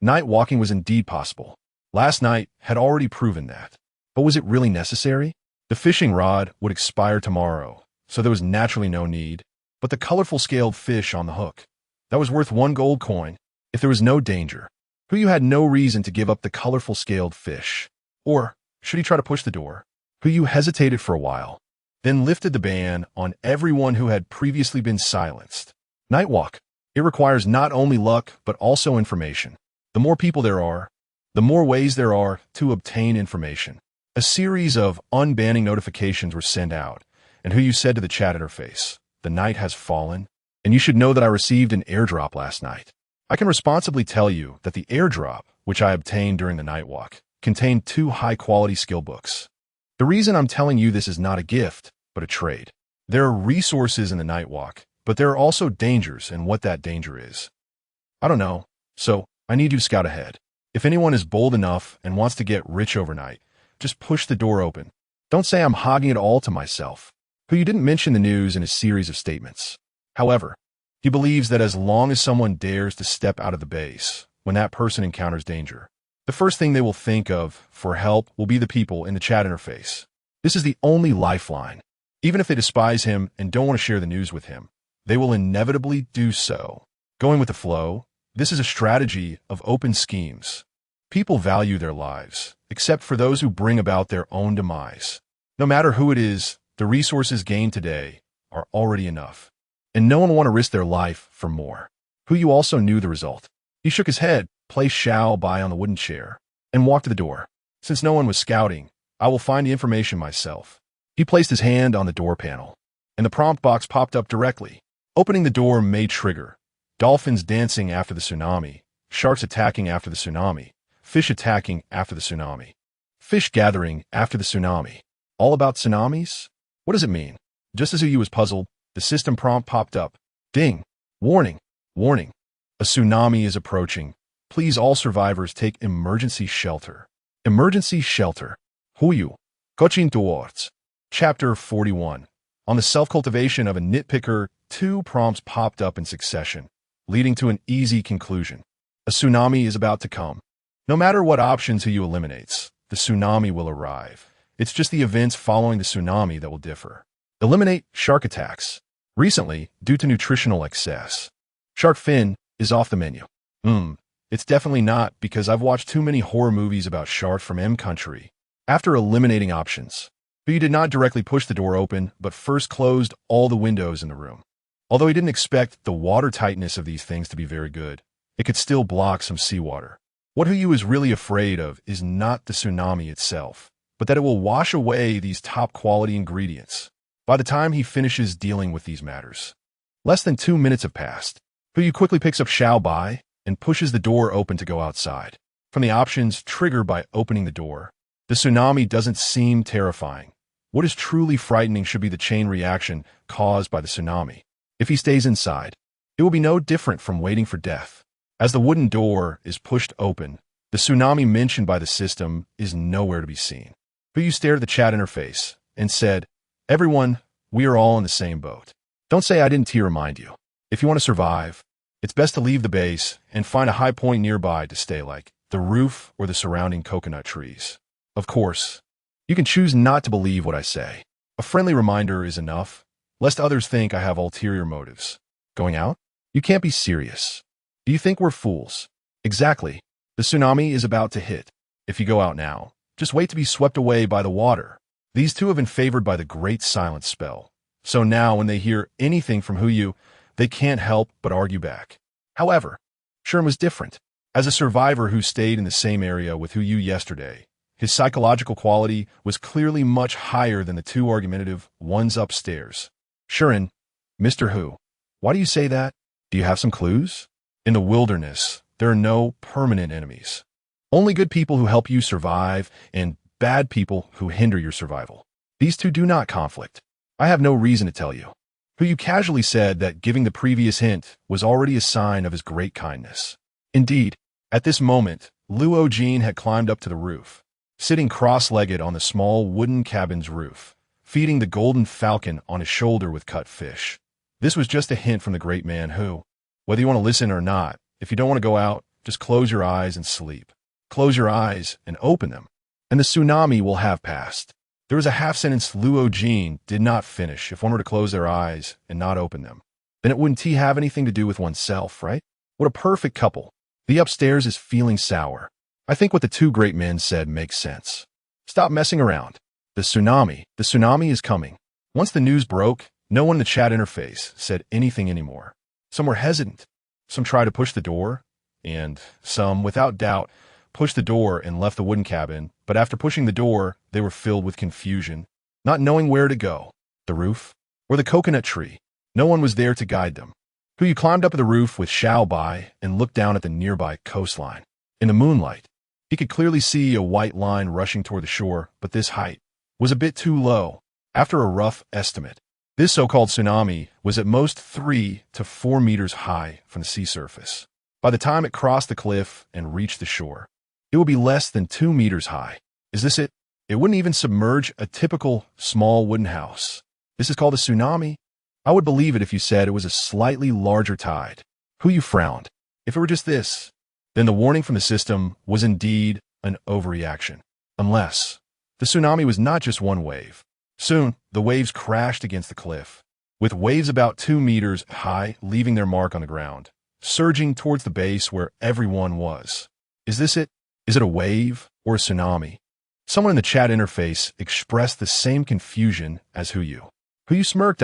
Night walking was indeed possible. Last night had already proven that. But was it really necessary? The fishing rod would expire tomorrow, so there was naturally no need. But the colorful scaled fish on the hook, that was worth 1 gold coin. If there was no danger, Hu had no reason to give up the colorful scaled fish. Or should he try to push the door? Hu hesitated for a while, then lifted the ban on everyone who had previously been silenced. Night walk. It requires not only luck, but also information. The more people there are, the more ways there are to obtain information. A series of unbanning notifications were sent out, and Hu said to the chat interface, "The night has fallen, and you should know that I received an airdrop last night. I can responsibly tell you that the airdrop, which I obtained during the night walk, contained 2 high-quality skill books. The reason I'm telling you this is not a gift, but a trade. There are resources in the night walk, but there are also dangers, and what that danger is, I don't know, so I need you to scout ahead. If anyone is bold enough and wants to get rich overnight, just push the door open. Don't say I'm hogging it all to myself." Hu didn't mention the news in his series of statements. However, he believes that as long as someone dares to step out of the base, when that person encounters danger, the first thing they will think of for help will be the people in the chat interface. This is the only lifeline. Even if they despise him and don't want to share the news with him, they will inevitably do so. Going with the flow, this is a strategy of open schemes. People value their lives, except for those who bring about their own demise. No matter who it is, the resources gained today are already enough, and no one will want to risk their life for more. Hu also knew the result. He shook his head, placed Xiaobai on the wooden chair, and walked to the door. Since no one was scouting, I will find the information myself. He placed his hand on the door panel, and the prompt box popped up directly. Opening the door may trigger dolphins dancing after the tsunami, sharks attacking after the tsunami, fish attacking after the tsunami, fish gathering after the tsunami. All about tsunamis? What does it mean? Just as Hu was puzzled, the system prompt popped up. Ding! Warning! Warning! A tsunami is approaching. Please all survivors take emergency shelter. Emergency shelter. Huyu. Cochin towards. Chapter 41. On the self-cultivation of a nitpicker, 2 prompts popped up in succession, leading to an easy conclusion. A tsunami is about to come. No matter what options Hu eliminates, the tsunami will arrive. It's just the events following the tsunami that will differ. Eliminate shark attacks. Recently, due to nutritional excess, shark fin is off the menu. It's definitely not, because I've watched too many horror movies about sharks from M country. After eliminating options, Hu did not directly push the door open, but first closed all the windows in the room. Although he didn't expect the water tightness of these things to be very good, it could still block some seawater. What Hu is really afraid of is not the tsunami itself, but that it will wash away these top-quality ingredients by the time he finishes dealing with these matters. Less than 2 minutes have passed. Hu quickly picks up Xiaobai and pushes the door open to go outside. From the options triggered by opening the door, the tsunami doesn't seem terrifying. What is truly frightening should be the chain reaction caused by the tsunami. If he stays inside, it will be no different from waiting for death. As the wooden door is pushed open, the tsunami mentioned by the system is nowhere to be seen. Hu stared at the chat interface and said, "Everyone, we are all in the same boat. Don't say I didn't to remind you. If you want to survive, it's best to leave the base and find a high point nearby to stay, like the roof or the surrounding coconut trees. Of course, you can choose not to believe what I say. A friendly reminder is enough, lest others think I have ulterior motives. Going out? You can't be serious. Do you think we're fools? Exactly. The tsunami is about to hit. If you go out now, just wait to be swept away by the water. These two have been favored by the Great Silence spell. So now when they hear anything from Huyu, they can't help but argue back. However, Sherm was different. As a survivor who stayed in the same area with Huyu yesterday, his psychological quality was clearly much higher than the two argumentative ones upstairs. Shuren, Mr. Hu, why do you say that? Do you have some clues? In the wilderness, there are no permanent enemies. Only good people who help you survive and bad people who hinder your survival. These two do not conflict. I have no reason to tell you. Huyu casually said that giving the previous hint was already a sign of his great kindness. Indeed, at this moment, Luo Jin had climbed up to the roof, sitting cross-legged on the small wooden cabin's roof, feeding the golden falcon on his shoulder with cut fish. This was just a hint from the great man who, whether you want to listen or not, if you don't want to go out, just close your eyes and sleep. Close your eyes and open them, and the tsunami will have passed. There was a half-sentence Luo Jin did not finish. If one were to close their eyes and not open them, then it wouldn't have anything to do with oneself, right? What a perfect couple. The upstairs is feeling sour. I think what the two great men said makes sense. Stop messing around. The tsunami is coming. Once the news broke, no one in the chat interface said anything anymore. Some were hesitant. Some tried to push the door, and some, without doubt, pushed the door and left the wooden cabin, but after pushing the door, they were filled with confusion, not knowing where to go, the roof or the coconut tree. No one was there to guide them. Huyu climbed up the roof with Xiao Bai and looked down at the nearby coastline. In the moonlight, he could clearly see a white line rushing toward the shore, but this height was a bit too low. After a rough estimate, this so-called tsunami was at most 3 to 4 meters high from the sea surface. By the time it crossed the cliff and reached the shore, it would be less than 2 meters high. Is this it? It wouldn't even submerge a typical small wooden house. This is called a tsunami? I would believe it if you said it was a slightly larger tide. Huyu frowned. If it were just this, then the warning from the system was indeed an overreaction. Unless the tsunami was not just one wave. Soon, the waves crashed against the cliff, with waves about 2 meters high leaving their mark on the ground, surging towards the base where everyone was. Is this it? Is it a wave or a tsunami? Someone in the chat interface expressed the same confusion as Huyu. Huyu smirked.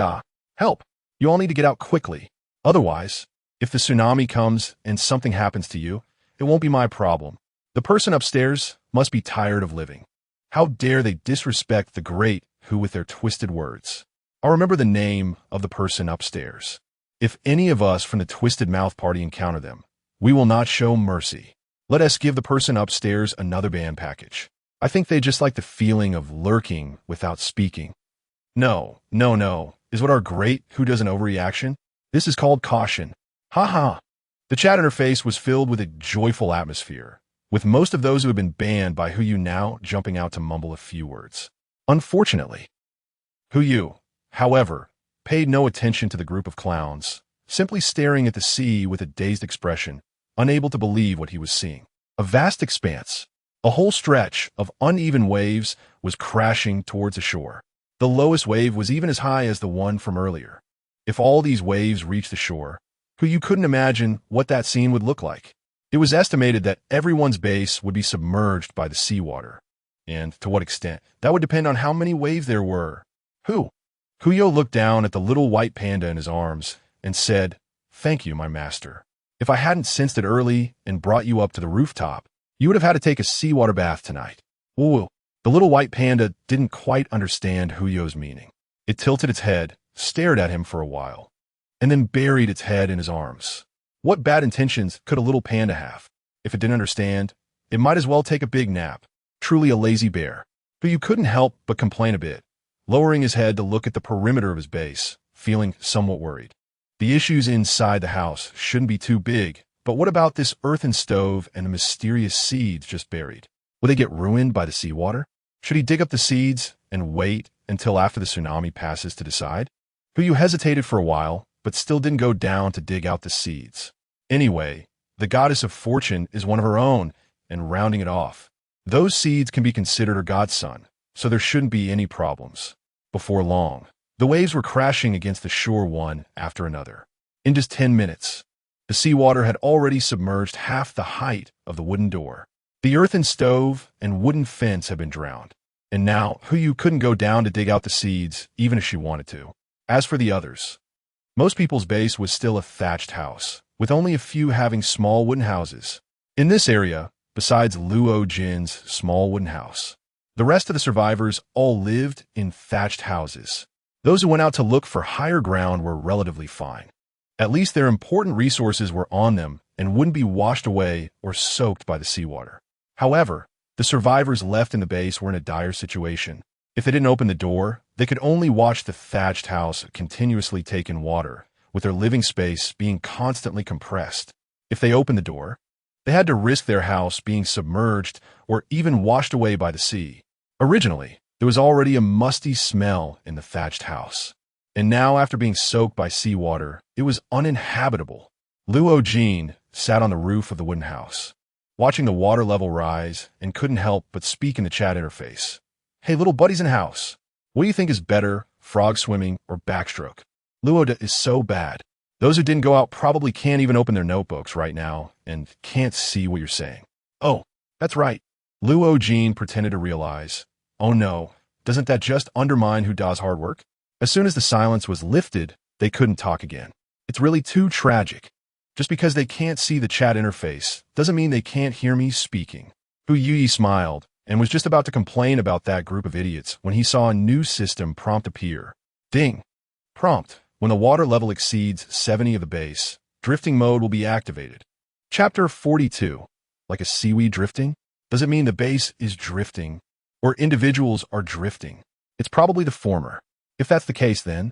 Help. You all need to get out quickly. Otherwise, if the tsunami comes and something happens to you, it won't be my problem. The person upstairs must be tired of living. How dare they disrespect the great Hu with their twisted words. I'll remember the name of the person upstairs. If any of us from the Twisted Mouth Party encounter them, we will not show mercy. Let us give the person upstairs another band package. I think they just like the feeling of lurking without speaking. No, is what our great Hu does an overreaction? This is called caution. Ha. The chat interface was filled with a joyful atmosphere, with most of those who had been banned by Huyu now jumping out to mumble a few words. Unfortunately, Huyu, however, paid no attention to the group of clowns, simply staring at the sea with a dazed expression, unable to believe what he was seeing. A vast expanse, a whole stretch of uneven waves was crashing towards the shore. The lowest wave was even as high as the one from earlier. If all these waves reached the shore, Huyu couldn't imagine what that scene would look like. It was estimated that everyone's base would be submerged by the seawater. And to what extent? That would depend on how many waves there were. Huyu looked down at the little white panda in his arms and said, "Thank you, my master. If I hadn't sensed it early and brought you up to the rooftop, you would have had to take a seawater bath tonight." Whoa. The little white panda didn't quite understand Huyu's meaning. It tilted its head, stared at him for a while, and then buried its head in his arms. What bad intentions could a little panda have? If it didn't understand, it might as well take a big nap. Truly a lazy bear. Huyu couldn't help but complain a bit, lowering his head to look at the perimeter of his base, feeling somewhat worried. The issues inside the house shouldn't be too big, but what about this earthen stove and the mysterious seeds just buried? Will they get ruined by the seawater? Should he dig up the seeds and wait until after the tsunami passes to decide? Huyu hesitated for a while, but still didn't go down to dig out the seeds. Anyway, the goddess of fortune is one of her own, and rounding it off, those seeds can be considered her godson, so there shouldn't be any problems. Before long, the waves were crashing against the shore one after another. In just 10 minutes, the seawater had already submerged half the height of the wooden door. The earthen stove and wooden fence had been drowned. And now, Huyu couldn't go down to dig out the seeds, even if she wanted to. As for the others, most people's base was still a thatched house, with only a few having small wooden houses. In this area, besides Luo Jin's small wooden house, the rest of the survivors all lived in thatched houses. Those who went out to look for higher ground were relatively fine. At least their important resources were on them and wouldn't be washed away or soaked by the seawater. However, the survivors left in the base were in a dire situation. If they didn't open the door, they could only watch the thatched house continuously take in water, with their living space being constantly compressed. If they opened the door, they had to risk their house being submerged or even washed away by the sea. Originally, there was already a musty smell in the thatched house, and now after being soaked by seawater, it was uninhabitable. Luo Jin sat on the roof of the wooden house, watching the water level rise, and couldn't help but speak in the chat interface. Hey, little buddies in house, what do you think is better, frog swimming or backstroke? Luo is so bad. Those who didn't go out probably can't even open their notebooks right now and can't see what you're saying. Oh, that's right. Luo Jin pretended to realize. Oh no, doesn't that just undermine who does hard work? As soon as the silence was lifted, they couldn't talk again. It's really too tragic. Just because they can't see the chat interface doesn't mean they can't hear me speaking. Hu Yi smiled and was just about to complain about that group of idiots when he saw a new system prompt appear. Ding. Prompt. When the water level exceeds 70 of the base, drifting mode will be activated. Chapter 42. Like a seaweed drifting? Does it mean the base is drifting, or individuals are drifting? It's probably the former. If that's the case, then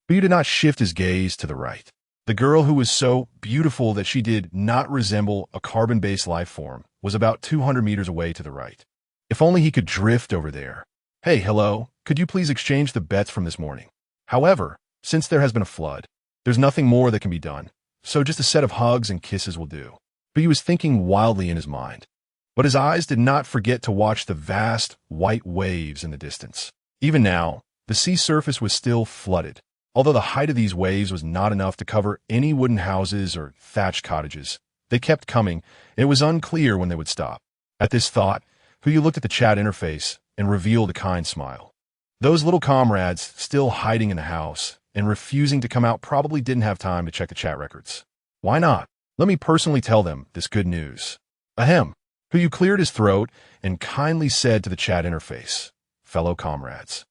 Hu did not shift his gaze to the right. The girl who was so beautiful that she did not resemble a carbon-based life form was about 200 meters away to the right. If only he could drift over there. Hey, hello, could you please exchange the bets from this morning? However, since there has been a flood, there's nothing more that can be done, so just a set of hugs and kisses will do. But he was thinking wildly in his mind. But his eyes did not forget to watch the vast, white waves in the distance. Even now, the sea surface was still flooded. Although the height of these waves was not enough to cover any wooden houses or thatched cottages, they kept coming, and it was unclear when they would stop. At this thought, Huyu looked at the chat interface and revealed a kind smile. Those little comrades still hiding in the house and refusing to come out probably didn't have time to check the chat records. Why not? Let me personally tell them this good news. Ahem. Huyu cleared his throat and kindly said to the chat interface, fellow comrades,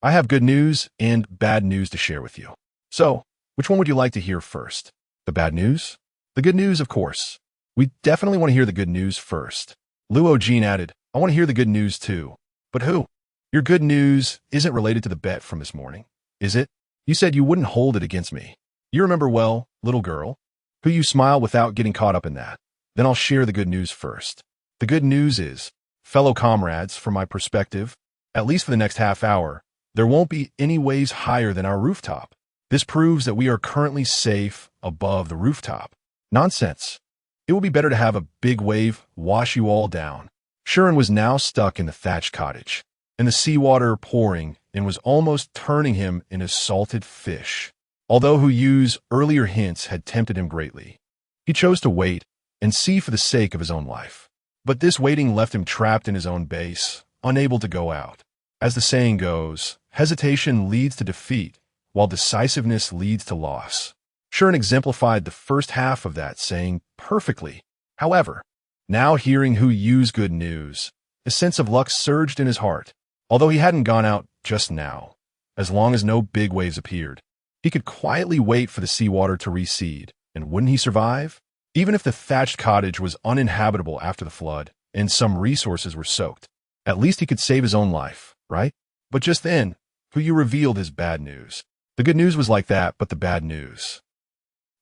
I have good news and bad news to share with you. So, which one would you like to hear first? The bad news? The good news, of course. We definitely want to hear the good news first. Luo Jin added, I want to hear the good news too. But who? Your good news isn't related to the bet from this morning, is it? You said you wouldn't hold it against me. You remember well, little girl? Huyu smiled without getting caught up in that. Then I'll share the good news first. The good news is, fellow comrades, from my perspective, at least for the next half hour, there won't be any waves higher than our rooftop. This proves that we are currently safe above the rooftop. Nonsense. It would be better to have a big wave wash you all down. Shuren was now stuck in the thatched cottage, and the seawater pouring and was almost turning him into salted fish. Although Huyu's earlier hints had tempted him greatly, he chose to wait and see for the sake of his own life. But this waiting left him trapped in his own base, unable to go out. As the saying goes, hesitation leads to defeat, while decisiveness leads to loss. Shuren exemplified the first half of that saying perfectly. However, now hearing Huyu's good news, a sense of luck surged in his heart. Although he hadn't gone out just now, as long as no big waves appeared, he could quietly wait for the seawater to recede, and wouldn't he survive? Even if the thatched cottage was uninhabitable after the flood, and some resources were soaked, at least he could save his own life, right? But just then, Huyu revealed his bad news. The good news was like that, but the bad news.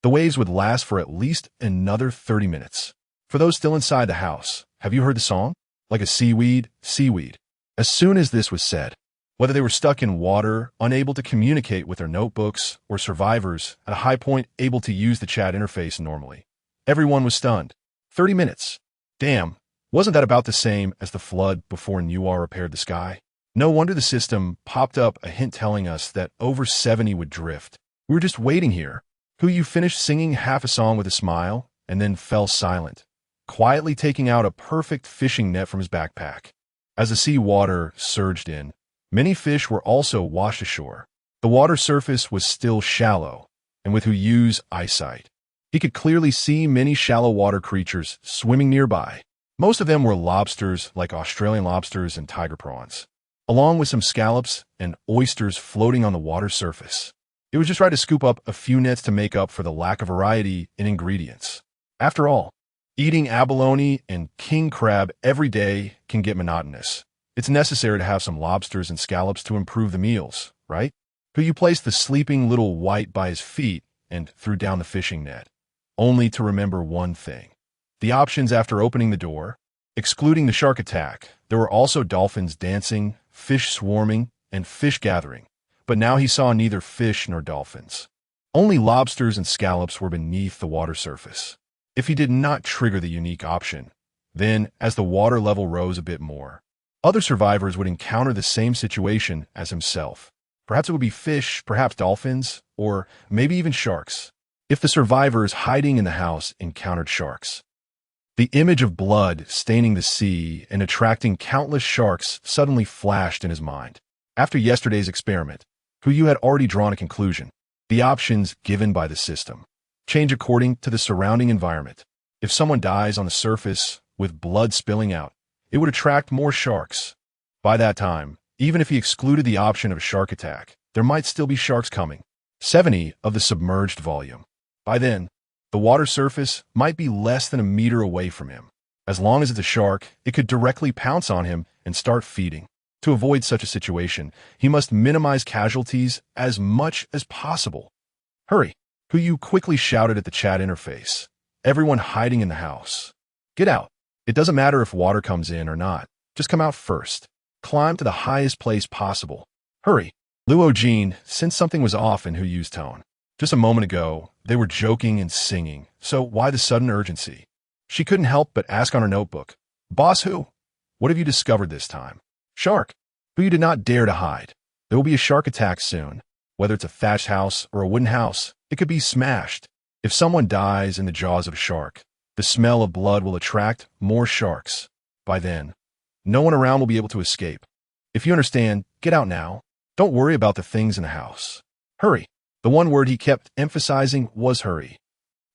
The waves would last for at least another 30 minutes. For those still inside the house, have you heard the song? Like a seaweed, seaweed. As soon as this was said, whether they were stuck in water, unable to communicate with their notebooks, or survivors at a high point able to use the chat interface normally, everyone was stunned. 30 minutes. Damn, wasn't that about the same as the flood before Nuar repaired the sky? No wonder the system popped up a hint telling us that over 70 would drift. We were just waiting here. Huyu finished singing half a song with a smile, and then fell silent, quietly taking out a perfect fishing net from his backpack. As the sea water surged in, many fish were also washed ashore. The water surface was still shallow, and with Huyu's eyesight, he could clearly see many shallow water creatures swimming nearby. Most of them were lobsters like Australian lobsters and tiger prawns, along with some scallops and oysters floating on the water surface. It was just right to scoop up a few nets to make up for the lack of variety in ingredients. After all, eating abalone and king crab every day can get monotonous. It's necessary to have some lobsters and scallops to improve the meals, right? Huyu placed the sleeping little white by his feet and threw down the fishing net, only to remember one thing. The options after opening the door, excluding the shark attack, there were also dolphins dancing, fish swarming, and fish gathering. But now he saw neither fish nor dolphins. Only lobsters and scallops were beneath the water surface. If he did not trigger the unique option, then, as the water level rose a bit more, other survivors would encounter the same situation as himself. Perhaps it would be fish, perhaps dolphins, or maybe even sharks. If the survivors hiding in the house encountered sharks, the image of blood staining the sea and attracting countless sharks suddenly flashed in his mind. After yesterday's experiment, Huyu had already drawn a conclusion. The options given by the system change according to the surrounding environment. If someone dies on the surface with blood spilling out, it would attract more sharks. By that time, even if he excluded the option of a shark attack, there might still be sharks coming. 70 of the submerged volume. By then, the water surface might be less than a meter away from him. As long as it's a shark, it could directly pounce on him and start feeding. To avoid such a situation, he must minimize casualties as much as possible. Hurry! Huyu quickly shouted at the chat interface. Everyone hiding in the house. Get out. It doesn't matter if water comes in or not. Just come out first. Climb to the highest place possible. Hurry! Luo Jin sensed something was off in Huyu's tone. Just a moment ago, they were joking and singing, so why the sudden urgency? She couldn't help but ask on her notebook, Boss Hu, what have you discovered this time? Shark. Huyu did not dare to hide. There will be a shark attack soon. Whether it's a thatched house or a wooden house, it could be smashed. If someone dies in the jaws of a shark, the smell of blood will attract more sharks. By then, no one around will be able to escape. If you understand, get out now. Don't worry about the things in the house. Hurry. The one word he kept emphasizing was hurry.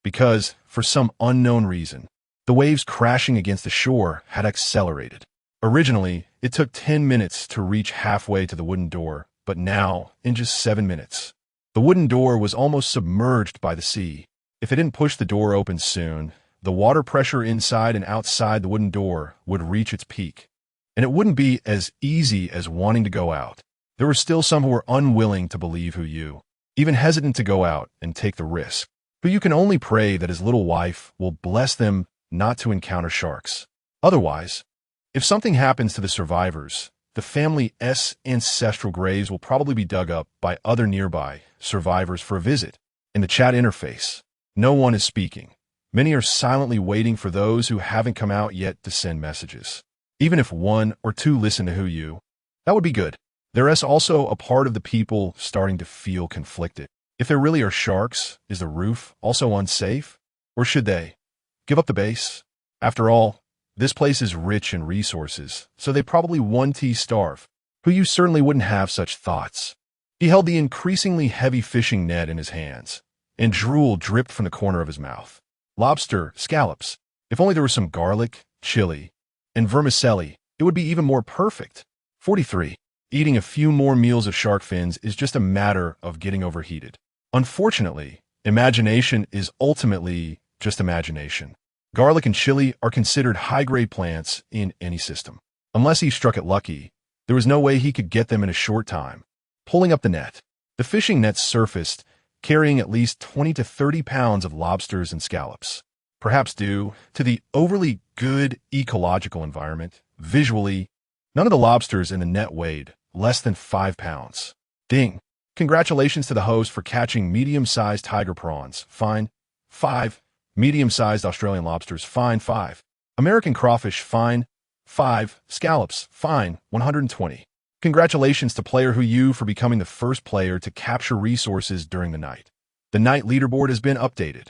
Because, for some unknown reason, the waves crashing against the shore had accelerated. Originally, it took 10 minutes to reach halfway to the wooden door, but now, in just 7 minutes, the wooden door was almost submerged by the sea. If it didn't push the door open soon, the water pressure inside and outside the wooden door would reach its peak. And it wouldn't be as easy as wanting to go out. There were still some who were unwilling to believe Huyu, even hesitant to go out and take the risk. Huyu can only pray that his little wife will bless them not to encounter sharks. Otherwise, if something happens to the survivors, the family's ancestral graves will probably be dug up by other nearby survivors for a visit. In the chat interface, no one is speaking. Many are silently waiting for those who haven't come out yet to send messages. Even if 1 or 2 listen to Huyu, that would be good. There is also a part of the people starting to feel conflicted. If there really are sharks, is the roof also unsafe? Or should they give up the base? After all, this place is rich in resources, so they probably won't starve. Huyu certainly wouldn't have such thoughts. He held the increasingly heavy fishing net in his hands, and drool dripped from the corner of his mouth. Lobster, scallops. If only there was some garlic, chili, and vermicelli, it would be even more perfect. 43. Eating a few more meals of shark fins is just a matter of getting overheated. Unfortunately, imagination is ultimately just imagination. Garlic and chili are considered high-grade plants in any system. Unless he struck it lucky, there was no way he could get them in a short time. Pulling up the net, the fishing net surfaced, carrying at least 20 to 30 pounds of lobsters and scallops. Perhaps due to the overly good ecological environment, visually, none of the lobsters in the net weighed less than 5 pounds. Ding! Congratulations to the host for catching medium-sized tiger prawns. Fine. 5. Medium-sized Australian lobsters. Fine. 5. American crawfish. Fine. 5. Scallops. Fine. 120. Congratulations to player Huyu for becoming the first player to capture resources during the night. The night leaderboard has been updated.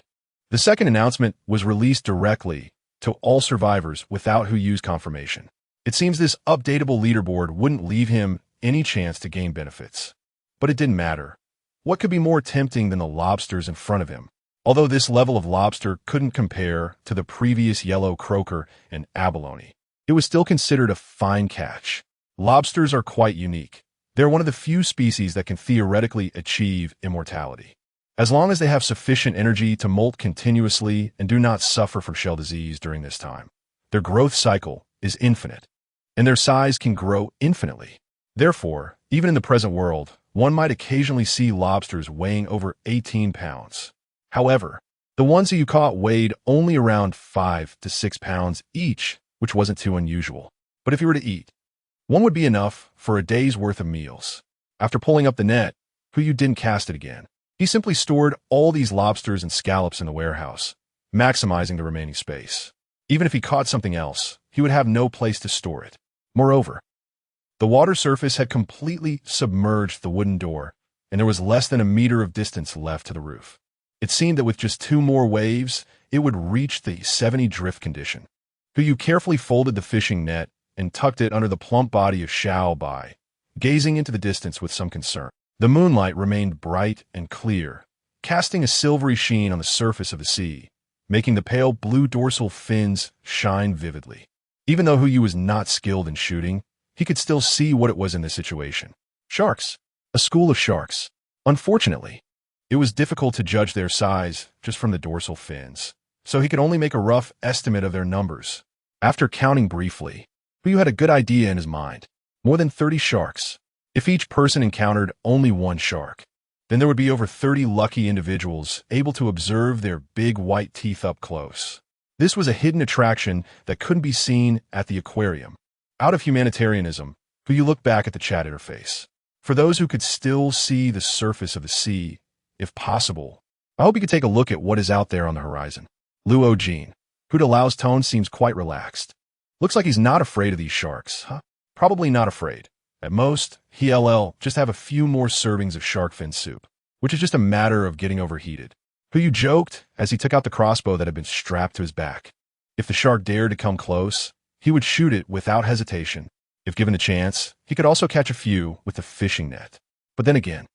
The second announcement was released directly to all survivors without Huyu's confirmation. It seems this updatable leaderboard wouldn't leave him any chance to gain benefits. But it didn't matter. What could be more tempting than the lobsters in front of him? Although this level of lobster couldn't compare to the previous yellow croaker and abalone, it was still considered a fine catch. Lobsters are quite unique. They're one of the few species that can theoretically achieve immortality. As long as they have sufficient energy to molt continuously and do not suffer from shell disease during this time, their growth cycle is infinite, and their size can grow infinitely. Therefore, even in the present world, one might occasionally see lobsters weighing over 18 pounds. However, the ones that you caught weighed only around 5 to 6 pounds each, which wasn't too unusual. But if you were to eat, one would be enough for a day's worth of meals. After pulling up the net, Huyu didn't cast it again. He simply stored all these lobsters and scallops in the warehouse, maximizing the remaining space. Even if he caught something else, he would have no place to store it. Moreover, the water surface had completely submerged the wooden door, and there was less than a meter of distance left to the roof. It seemed that with just 2 more waves, it would reach the 70 drift condition. Huyu carefully folded the fishing net and tucked it under the plump body of else.But, gazing into the distance with some concern. The moonlight remained bright and clear, casting a silvery sheen on the surface of the sea, making the pale blue dorsal fins shine vividly. Even though Huyu was not skilled in shooting, he could still see what it was in this situation. Sharks. A school of sharks. Unfortunately, it was difficult to judge their size just from the dorsal fins, so he could only make a rough estimate of their numbers. After counting briefly, Huyu had a good idea in his mind. More than 30 sharks. If each person encountered only one shark, then there would be over 30 lucky individuals able to observe their big white teeth up close. This was a hidden attraction that couldn't be seen at the aquarium. Out of humanitarianism, Huyu looked back at the chat interface. For those who could still see the surface of the sea, if possible, I hope you could take a look at what is out there on the horizon. Luo Jean, who Lao's tone seems quite relaxed. Looks like he's not afraid of these sharks, huh? Probably not afraid. At most, he'll just have a few more servings of shark fin soup, which is just a matter of getting overheated. Huyu joked as he took out the crossbow that had been strapped to his back. If the shark dared to come close, he would shoot it without hesitation. If given a chance, he could also catch a few with the fishing net. But then again,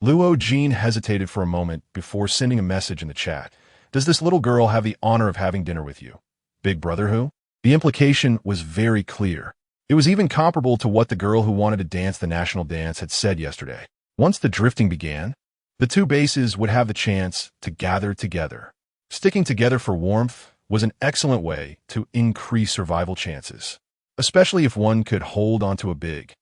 Luo Jean hesitated for a moment before sending a message in the chat. Does this little girl have the honor of having dinner with you? Big brother who? The implication was very clear. It was even comparable to what the girl who wanted to dance the national dance had said yesterday. Once the drifting began, the two bases would have the chance to gather together. Sticking together for warmth was an excellent way to increase survival chances, especially if one could hold onto a big,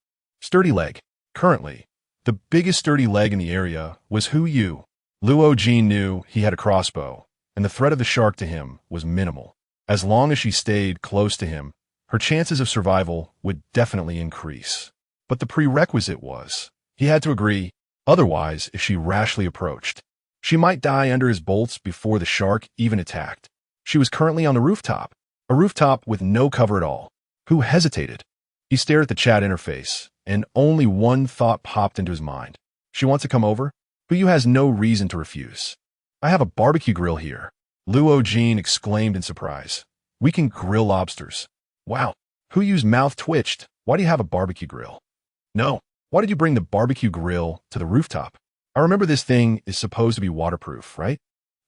sturdy leg. Currently, the biggest sturdy leg in the area was Huyu. Luo Jean knew he had a crossbow, and the threat of the shark to him was minimal. As long as she stayed close to him, her chances of survival would definitely increase. But the prerequisite was, he had to agree, otherwise, if she rashly approached, she might die under his bolts before the shark even attacked. She was currently on the rooftop, a rooftop with no cover at all. Who hesitated? He stared at the chat interface, and only one thought popped into his mind. She wants to come over? Huyu has no reason to refuse. I have a barbecue grill here. Luo Jean exclaimed in surprise. We can grill lobsters. Wow. Huyu's mouth twitched. Why do you have a barbecue grill? No. Why did you bring the barbecue grill to the rooftop? I remember this thing is supposed to be waterproof, right?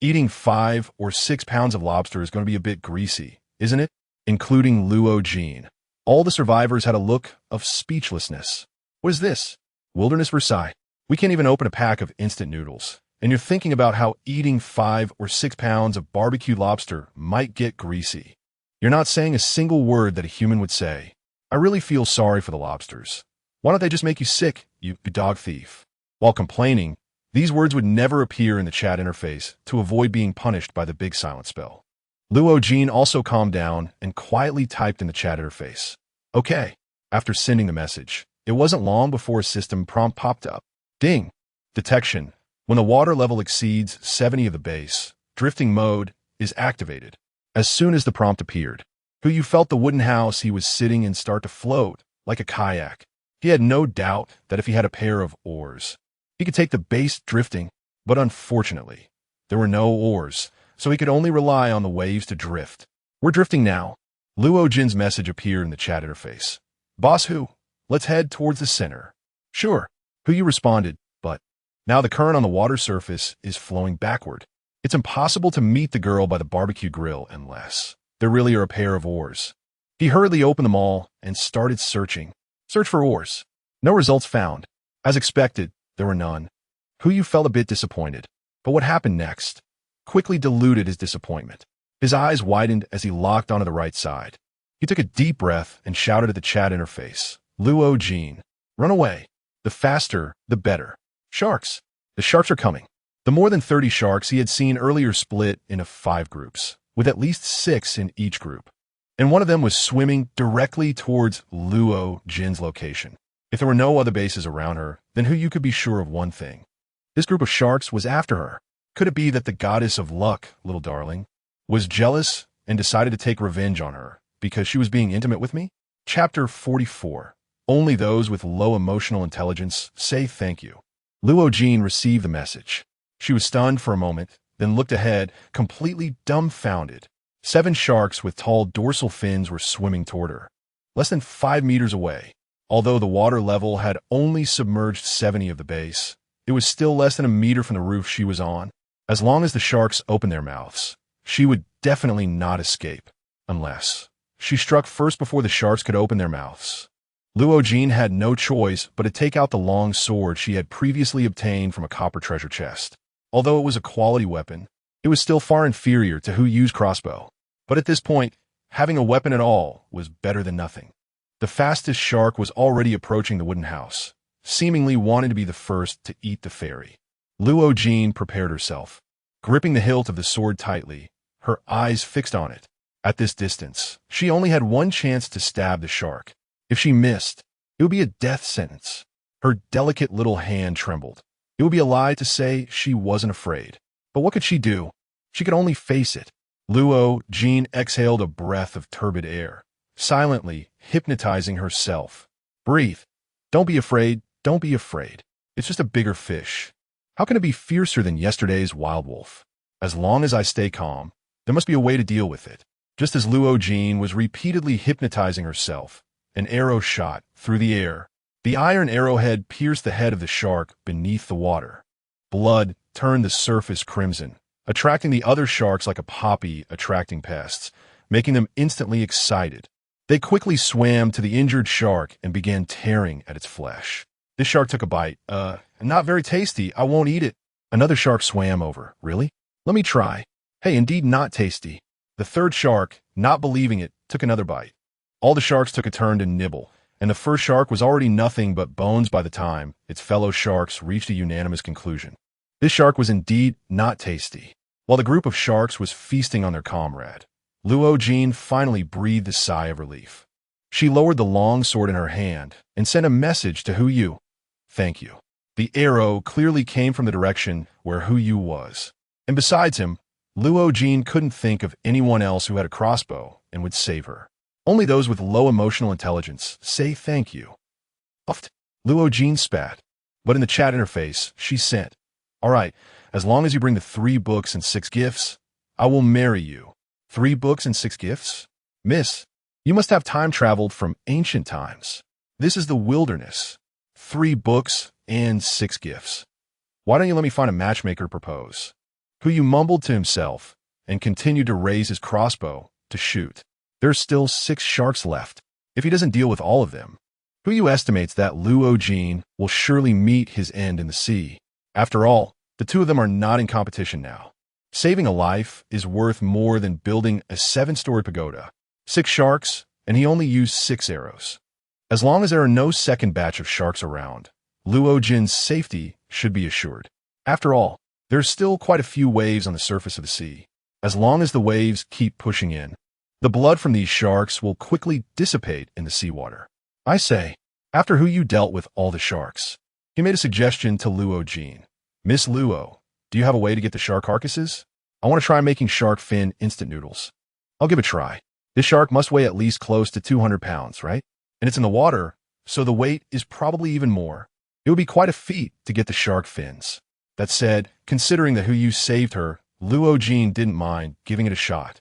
Eating 5 or 6 pounds of lobster is going to be a bit greasy, isn't it? Including Luo Jean. All the survivors had a look of speechlessness. What is this? Wilderness Versailles. We can't even open a pack of instant noodles. And you're thinking about how eating 5 or 6 pounds of barbecued lobster might get greasy. You're not saying a single word that a human would say. I really feel sorry for the lobsters. Why don't they just make you sick, you dog thief? While complaining, these words would never appear in the chat interface to avoid being punished by the big silent spell. Luo Jean also calmed down and quietly typed in the chat interface. Okay. After sending the message, it wasn't long before a system prompt popped up. Ding. Detection. When the water level exceeds 70 of the base, drifting mode is activated. As soon as the prompt appeared, Huyu felt the wooden house he was sitting in start to float like a kayak. He had no doubt that if he had a pair of oars, he could take the base drifting, but unfortunately, there were no oars, so he could only rely on the waves to drift. We're drifting now. Luo Jin's message appeared in the chat interface. Boss who? Let's head towards the center. Sure. Who you responded, but. Now the current on the water surface is flowing backward. It's impossible to meet the girl by the barbecue grill unless there really are a pair of oars. He hurriedly opened them all and started searching. Search for oars. No results found. As expected, there were none. Who you felt a bit disappointed. But what happened next quickly diluted his disappointment. His eyes widened as he locked onto the right side. He took a deep breath and shouted at the chat interface. Luo Jin, run away. The faster, the better. Sharks. The sharks are coming. The more than 30 sharks he had seen earlier split into 5 groups, with at least 6 in each group. And one of them was swimming directly towards Luo Jin's location. If there were no other bases around her, then Hu Yu could be sure of one thing. This group of sharks was after her. Could it be that the goddess of luck, little darling, was jealous and decided to take revenge on her because she was being intimate with me? Chapter 44. Only those with low emotional intelligence say thank you. Luo Jin received the message. She was stunned for a moment, then looked ahead, completely dumbfounded. 7 sharks with tall dorsal fins were swimming toward her, less than 5 meters away. Although the water level had only submerged 70 of the base, it was still less than a meter from the roof she was on. As long as the sharks opened their mouths, she would definitely not escape, unless she struck first before the sharks could open their mouths. Luo Jin had no choice but to take out the long sword she had previously obtained from a copper treasure chest. Although it was a quality weapon, it was still far inferior to Hu Yu's crossbow. But at this point, having a weapon at all was better than nothing. The fastest shark was already approaching the wooden house, seemingly wanting to be the first to eat the fairy. Luo Jin prepared herself, gripping the hilt of the sword tightly, her eyes fixed on it. At this distance, she only had one chance to stab the shark. If she missed, it would be a death sentence. Her delicate little hand trembled. It would be a lie to say she wasn't afraid. But what could she do? She could only face it. Luo Jin exhaled a breath of turbid air, silently hypnotizing herself. Breathe. Don't be afraid. Don't be afraid. It's just a bigger fish. How can it be fiercer than yesterday's wild wolf? As long as I stay calm, there must be a way to deal with it. Just as Luo Jin was repeatedly hypnotizing herself, an arrow shot through the air. The iron arrowhead pierced the head of the shark beneath the water. Blood turned the surface crimson, attracting the other sharks like a poppy attracting pests, making them instantly excited. They quickly swam to the injured shark and began tearing at its flesh. This shark took a bite. Not very tasty. I won't eat it. Another shark swam over. Really? Let me try. Hey, indeed not tasty. The third shark, not believing it, took another bite. All the sharks took a turn to nibble, and the first shark was already nothing but bones by the time its fellow sharks reached a unanimous conclusion. This shark was indeed not tasty. While the group of sharks was feasting on their comrade, Luo Jin finally breathed a sigh of relief. She lowered the long sword in her hand and sent a message to Hu Yu. Thank you. The arrow clearly came from the direction where Hu Yu was. And besides him, Luo Jin couldn't think of anyone else who had a crossbow and would save her. Only those with low emotional intelligence say thank you. Puffed. Luo Jin spat. But in the chat interface, she sent, all right, as long as you bring the 3 books and 6 gifts, I will marry you. 3 books and 6 gifts? Miss, you must have time traveled from ancient times. This is the wilderness. 3 books and 6 gifts. Why don't you let me find a matchmaker to propose? Hu Yu mumbled to himself and continued to raise his crossbow to shoot. There's still 6 sharks left. If he doesn't deal with all of them, Hu Yu estimates that Luo Jin will surely meet his end in the sea. After all, the 2 of them are not in competition now. Saving a life is worth more than building a 7-story pagoda. 6 sharks, and he only used 6 arrows. As long as there are no second batch of sharks around, Luo Jin's safety should be assured. After all, there's still quite a few waves on the surface of the sea. As long as the waves keep pushing in, the blood from these sharks will quickly dissipate in the seawater. I say, after Hu Yu dealt with all the sharks, he made a suggestion to Luo Jin. Miss Luo, do you have a way to get the shark carcasses? I want to try making shark fin instant noodles. I'll give it a try. This shark must weigh at least close to 200 pounds, right? And it's in the water, so the weight is probably even more. It would be quite a feat to get the shark fins. That said, considering that Hu Yu saved her, Luo Jin didn't mind giving it a shot.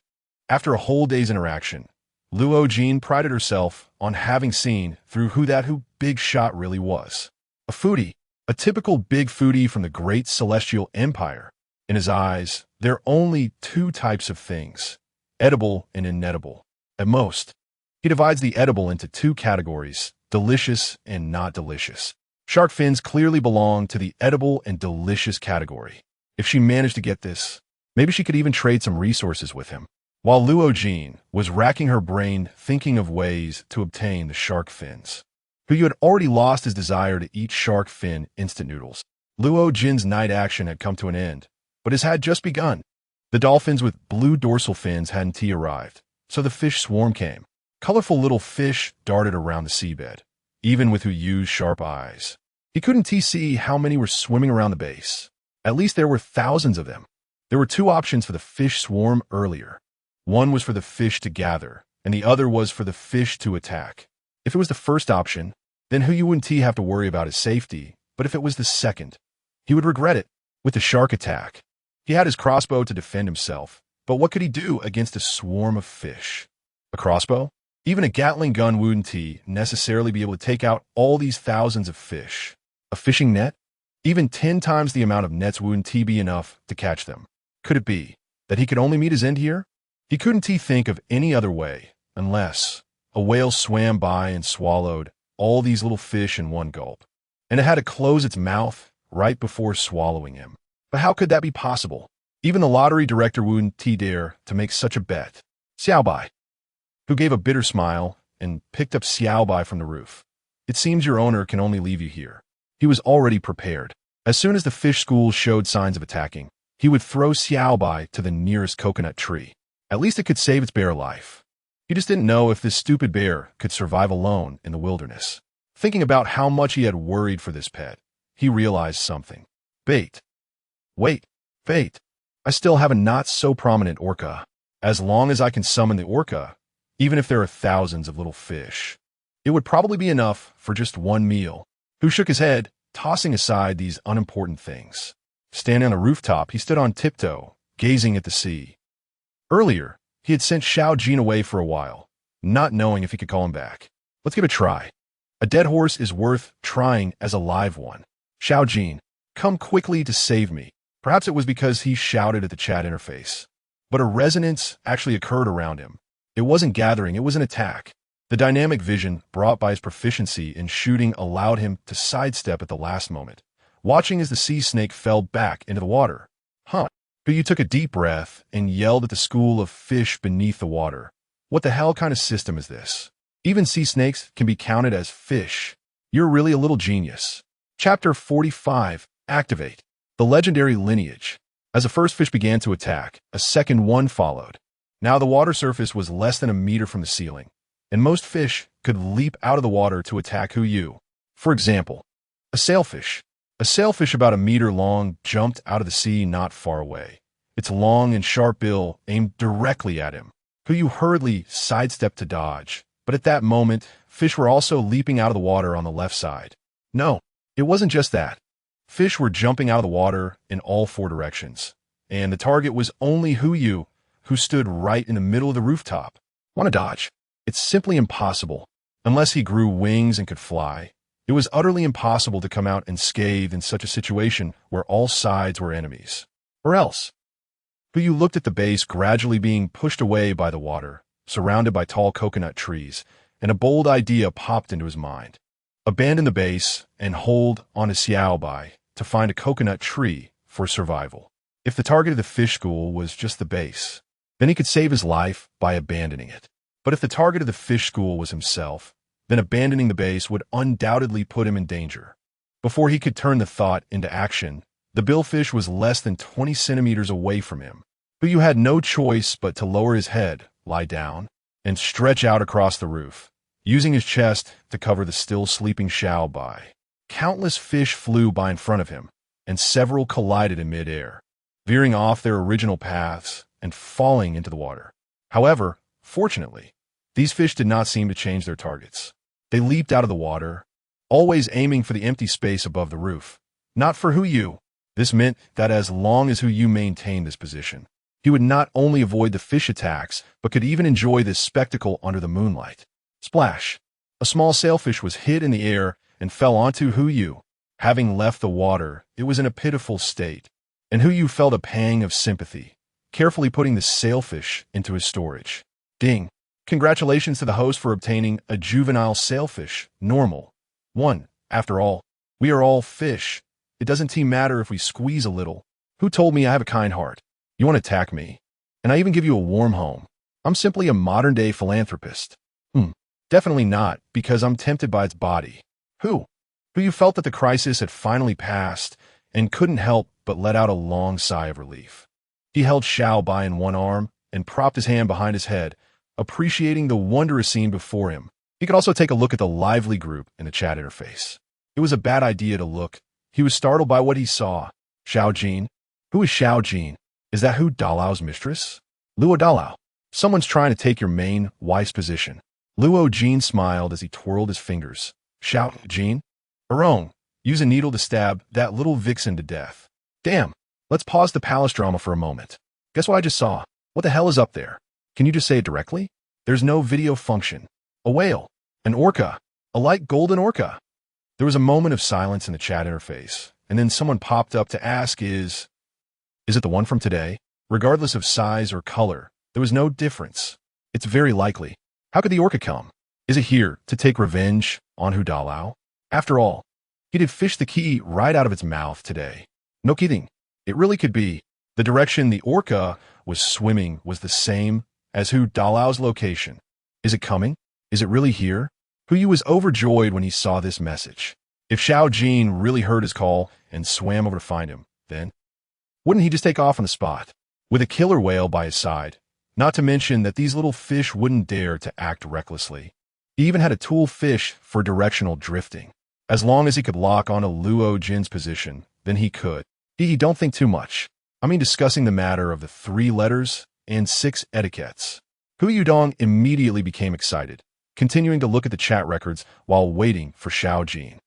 After a whole day's interaction, Luo Jin prided herself on having seen through who big shot really was. A foodie, a typical big foodie from the great celestial empire. In his eyes, there are only two types of things, edible and inedible. At most, he divides the edible into two categories, delicious and not delicious. Shark fins clearly belong to the edible and delicious category. If she managed to get this, maybe she could even trade some resources with him. While Luo Jin was racking her brain thinking of ways to obtain the shark fins, Hu had already lost his desire to eat shark fin instant noodles. Luo Jin's night action had come to an end, but his had just begun. The dolphins with blue dorsal fins hadn't arrived, so the fish swarm came. Colorful little fish darted around the seabed, even with Hu's sharp eyes. He couldn't see how many were swimming around the base. At least there were thousands of them. There were two options for the fish swarm earlier. One was for the fish to gather, and the other was for the fish to attack. If it was the first option, then Hu wouldn't have to worry about his safety, but if it was the second, he would regret it. With the shark attack, he had his crossbow to defend himself, but what could he do against a swarm of fish? A crossbow? Even a Gatling gun wouldn't necessarily be able to take out all these thousands of fish. A fishing net? Even 10 times the amount of nets wouldn't be enough to catch them. Could it be that he could only meet his end here? He couldn't think of any other way, unless a whale swam by and swallowed all these little fish in one gulp, and it had to close its mouth right before swallowing him. But how could that be possible? Even the lottery director wouldn't dare to make such a bet. Xiaobai, who gave a bitter smile and picked up Xiaobai from the roof. It seems your owner can only leave you here. He was already prepared. As soon as the fish school showed signs of attacking, he would throw Xiaobai to the nearest coconut tree. At least it could save its bear life. He just didn't know if this stupid bear could survive alone in the wilderness. Thinking about how much he had worried for this pet, he realized something. Bait. Wait, bait. I still have a not-so-prominent orca. As long as I can summon the orca, even if there are thousands of little fish, it would probably be enough for just one meal. Hu shook his head, tossing aside these unimportant things. Standing on a rooftop, he stood on tiptoe, gazing at the sea. Earlier, he had sent Xiao Jin away for a while, not knowing if he could call him back. Let's give it a try. A dead horse is worth trying as a live one. Xiao Jin, come quickly to save me. Perhaps it was because he shouted at the chat interface. But a resonance actually occurred around him. It wasn't gathering, it was an attack. The dynamic vision brought by his proficiency in shooting allowed him to sidestep at the last moment, watching as the sea snake fell back into the water. Hu took a deep breath and yelled at the school of fish beneath the water. What the hell kind of system is this? Even sea snakes can be counted as fish. You're really a little genius. Chapter 45, Activate. The legendary lineage. As the first fish began to attack, a second one followed. Now the water surface was less than a meter from the ceiling, and most fish could leap out of the water to attack Hu. For example, a sailfish. A sailfish about a meter long jumped out of the sea not far away. Its long and sharp bill aimed directly at him. Hu hurriedly sidestepped to dodge, but at that moment, fish were also leaping out of the water on the left side. No, it wasn't just that. Fish were jumping out of the water in all four directions, and the target was only Hu, who stood right in the middle of the rooftop. Want to dodge? It's simply impossible. Unless he grew wings and could fly, it was utterly impossible to come out unscathed in such a situation where all sides were enemies. Or else. Hu looked at the base gradually being pushed away by the water, surrounded by tall coconut trees, and a bold idea popped into his mind. Abandon the base and hold on to Xiaobai to find a coconut tree for survival. If the target of the fish school was just the base, then he could save his life by abandoning it. But if the target of the fish school was himself, then abandoning the base would undoubtedly put him in danger. Before he could turn the thought into action, the billfish was less than 20 centimeters away from him. Hu had no choice but to lower his head, lie down, and stretch out across the roof, using his chest to cover the still sleeping Xiaobai. Countless fish flew by in front of him, and several collided in midair, veering off their original paths and falling into the water. However, fortunately, these fish did not seem to change their targets. They leaped out of the water, always aiming for the empty space above the roof. Not for Hu. This meant that as long as Hu maintained this position, He would not only avoid the fish attacks, but could even enjoy this spectacle under the moonlight. Splash! A small sailfish was hit in the air and fell onto Hu. Having left the water, it was in a pitiful state, and Hu felt a pang of sympathy, carefully putting the sailfish into his storage. Ding! Congratulations to the host for obtaining a juvenile sailfish, normal. 1. After all, we are all fish. It doesn't matter if we squeeze a little. Who told me I have a kind heart? You want to attack me? And I even give you a warm home. I'm simply a modern-day philanthropist. Definitely not, because I'm tempted by its body. Who you felt that the crisis had finally passed and couldn't help but let out a long sigh of relief. He held Xiao Bai in one arm and propped his hand behind his head, appreciating the wondrous scene before him. He could also take a look at the lively group in the chat interface. It was a bad idea to look. He was startled by what he saw. Xiao Jin? Who is Xiao Jin? Is that Hu Dalao's mistress? Luo Dalao. Someone's trying to take your main wife's position. Luo Jin smiled as he twirled his fingers. Xiao Jin? Arong, use a needle to stab that little vixen to death. Damn. Let's pause the palace drama for a moment. Guess what I just saw? What the hell is up there? Can you just say it directly? There's no video function. A whale. An orca. A light golden orca. There was a moment of silence in the chat interface, and then someone popped up to ask, Is it the one from today? Regardless of size or color, there was no difference. It's very likely. How could the orca come? Is it here to take revenge on Hu Dalao? After all, he did fish the key right out of its mouth today. No kidding. It really could be. The direction the orca was swimming was the same as Hu Dalao's location. Is it coming? Is it really here? Hu was overjoyed when he saw this message. If Xiao Jin really heard his call and swam over to find him, then wouldn't he just take off on the spot? With a killer whale by his side. Not to mention that these little fish wouldn't dare to act recklessly. He even had a tool fish for directional drifting. As long as he could lock onto Luo Jin's position, then he could. Don't think too much. I mean discussing the matter of the 3 letters and 6 etiquettes. Hu Yudong immediately became excited, continuing to look at the chat records while waiting for Xiao Jin.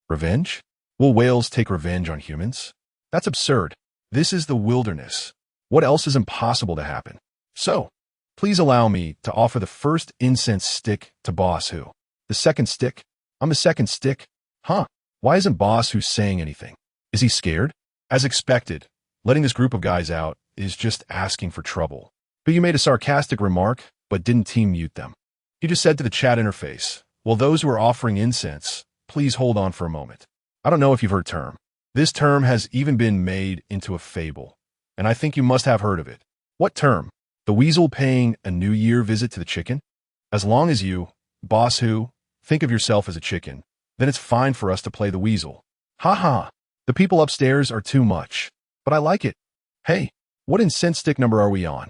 Revenge? Will whales take revenge on humans? That's absurd. This is the wilderness. What else is impossible to happen? So, please allow me to offer the first incense stick to Boss Hu. The second stick? I'm the second stick? Huh? Why isn't Boss Hu saying anything? Is he scared? As expected, letting this group of guys out is just asking for trouble. Hu made a sarcastic remark, but didn't mute them. He just said to the chat interface, well, those who are offering incense, please hold on for a moment. I don't know if you've heard term. This term has even been made into a fable, and I think you must have heard of it. What term? The weasel paying a New Year visit to the chicken? As long as you, Boss Hu, think of yourself as a chicken, then it's fine for us to play the weasel. Ha ha. The people upstairs are too much, but I like it. Hey, what incense stick number are we on?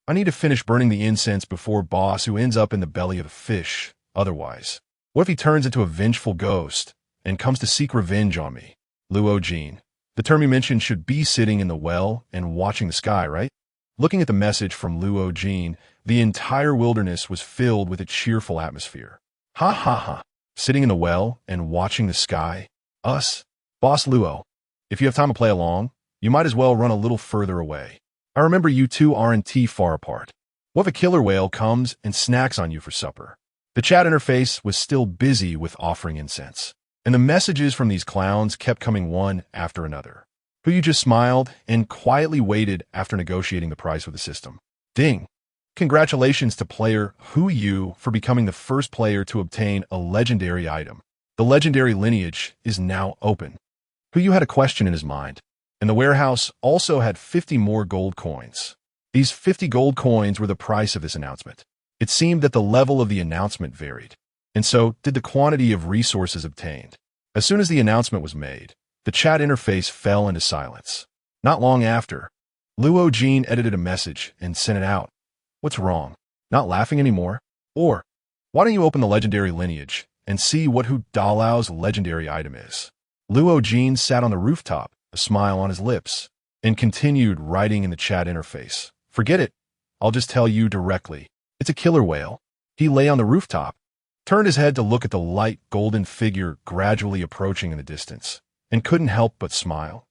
I need to finish burning the incense before Boss Hu ends up in the belly of a fish. Otherwise, what if he turns into a vengeful ghost and comes to seek revenge on me? Luo Jin. The term you mentioned should be sitting in the well and watching the sky, right? Looking at the message from Luo Jin, the entire wilderness was filled with a cheerful atmosphere. Ha ha ha. Sitting in the well and watching the sky? Us? Boss Luo. If you have time to play along, you might as well run a little further away. I remember you two aren't too far apart. What if a killer whale comes and snacks on you for supper? The chat interface was still busy with offering incense, and the messages from these clowns kept coming one after another. Hu just smiled and quietly waited after negotiating the price with the system. Ding! Congratulations to player Hu for becoming the first player to obtain a legendary item. The legendary lineage is now open. Hu had a question in his mind, and the warehouse also had 50 more gold coins. These 50 gold coins were the price of this announcement. It seemed that the level of the announcement varied, and so did the quantity of resources obtained. As soon as the announcement was made, the chat interface fell into silence. Not long after, Luo Jin edited a message and sent it out. What's wrong? Not laughing anymore? Or, why don't you open the legendary lineage and see what Hu Dalao's legendary item is? Luo Jin sat on the rooftop, a smile on his lips, and continued writing in the chat interface. Forget it. I'll just tell you directly. It's a killer whale. He lay on the rooftop, turned his head to look at the light golden figure gradually approaching in the distance, and couldn't help but smile.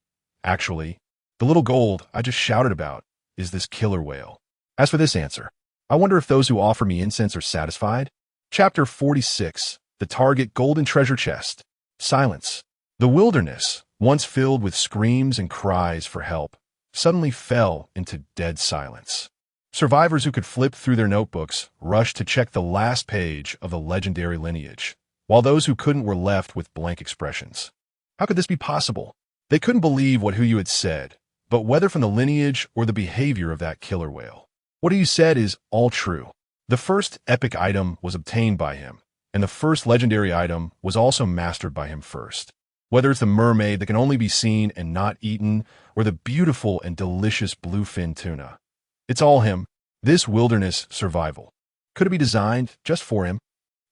Actually, the little gold I just shouted about is this killer whale? As for this answer, I wonder if those who offer me incense are satisfied. Chapter 46. The Target Golden Treasure Chest. Silence. The wilderness, once filled with screams and cries for help, suddenly fell into dead silence. Survivors who could flip through their notebooks rushed to check the last page of the legendary lineage, while those who couldn't were left with blank expressions. How could this be possible? They couldn't believe what Who You had said, but whether from the lineage or the behavior of that killer whale. What Who You said is all true. The first epic item was obtained by him, and the first legendary item was also mastered by him first. Whether it's the mermaid that can only be seen and not eaten, or the beautiful and delicious bluefin tuna. It's all him, this wilderness survival. Could it be designed just for him?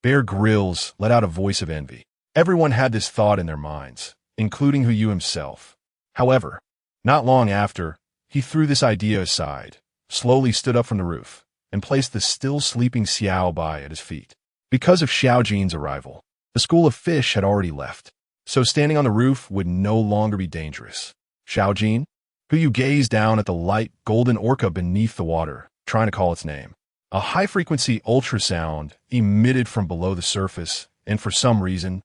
Bear Grylls let out a voice of envy. Everyone had this thought in their minds, including Who You himself. However, not long after, he threw this idea aside, slowly stood up from the roof, and placed the still sleeping Xiao Bai at his feet. Because of Xiao Jin's arrival, the school of fish had already left, so standing on the roof would no longer be dangerous. Xiao Jin, Who You gazed down at the light golden orca beneath the water, trying to call its name. A high-frequency ultrasound emitted from below the surface, and for some reason,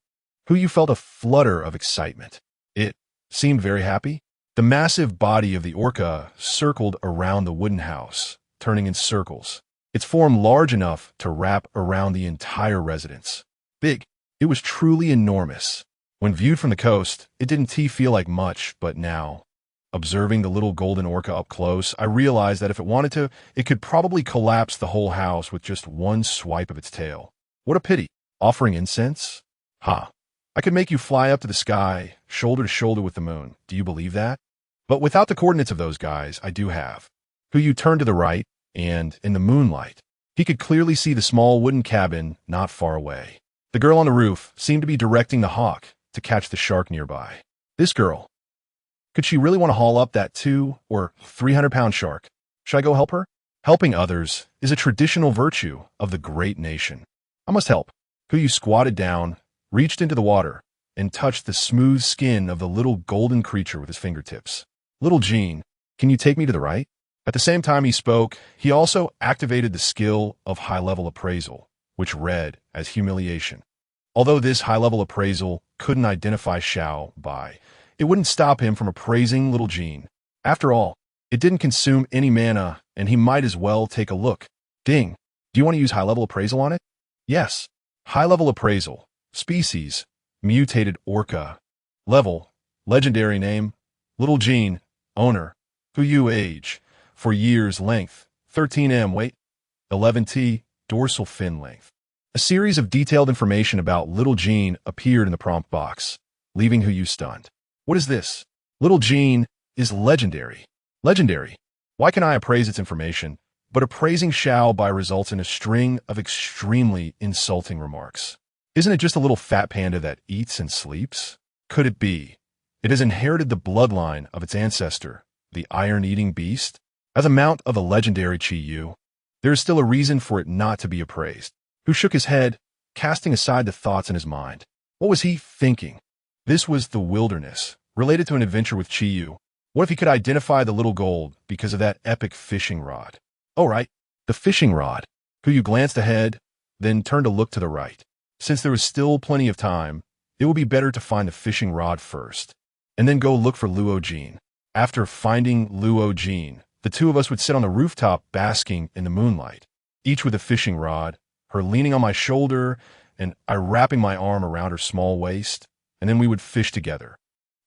Who You felt a flutter of excitement. It seemed very happy. The massive body of the orca circled around the wooden house, turning in circles, its form large enough to wrap around the entire residence. Big. It was truly enormous. When viewed from the coast, it didn't feel like much, but now, observing the little golden orca up close, I realized that if it wanted to, it could probably collapse the whole house with just one swipe of its tail. What a pity. Offering incense? Ha. I could make you fly up to the sky, shoulder to shoulder with the moon. Do you believe that? But without the coordinates of those guys, I do have. Who You turned to the right, and, in the moonlight, he could clearly see the small wooden cabin not far away. The girl on the roof seemed to be directing the hawk to catch the shark nearby. This girl. Could she really want to haul up that 200 or 300-pound shark? Should I go help her? Helping others is a traditional virtue of the great nation. I must help. Who You squatted down, reached into the water, and touched the smooth skin of the little golden creature with his fingertips. Little Jean, can you take me to the right? At the same time he spoke, he also activated the skill of high-level appraisal, which read as humiliation. Although this high-level appraisal couldn't identify Xiao Bai, it wouldn't stop him from appraising little Jean. After all, it didn't consume any mana, and he might as well take a look. Ding. Do you want to use high-level appraisal on it? Yes. High-level appraisal. Species. Mutated orca. Level. Legendary name. Little Jean. Owner. Who You age. For years length. 13M weight. 11T. Dorsal fin length. A series of detailed information about Little Jean appeared in the prompt box, leaving Who You stunned. What is this? Little Jean is legendary. Legendary. Why can I appraise its information? But appraising Xiao Bai results in a string of extremely insulting remarks. Isn't it just a little fat panda that eats and sleeps? Could it be? It has inherited the bloodline of its ancestor, the iron-eating beast? As a mount of the legendary Chi Yu, there is still a reason for it not to be appraised. Who shook his head, casting aside the thoughts in his mind. What was he thinking? This was the wilderness, related to an adventure with Chi Yu. What if he could identify the little gold because of that epic fishing rod? Oh, right, the fishing rod. Who You glanced ahead, then turned to look to the right. Since there was still plenty of time, it would be better to find the fishing rod first, and then go look for Luo Jean. After finding Luo Jean, the two of us would sit on the rooftop basking in the moonlight, each with a fishing rod, her leaning on my shoulder, and I wrapping my arm around her small waist, and then we would fish together.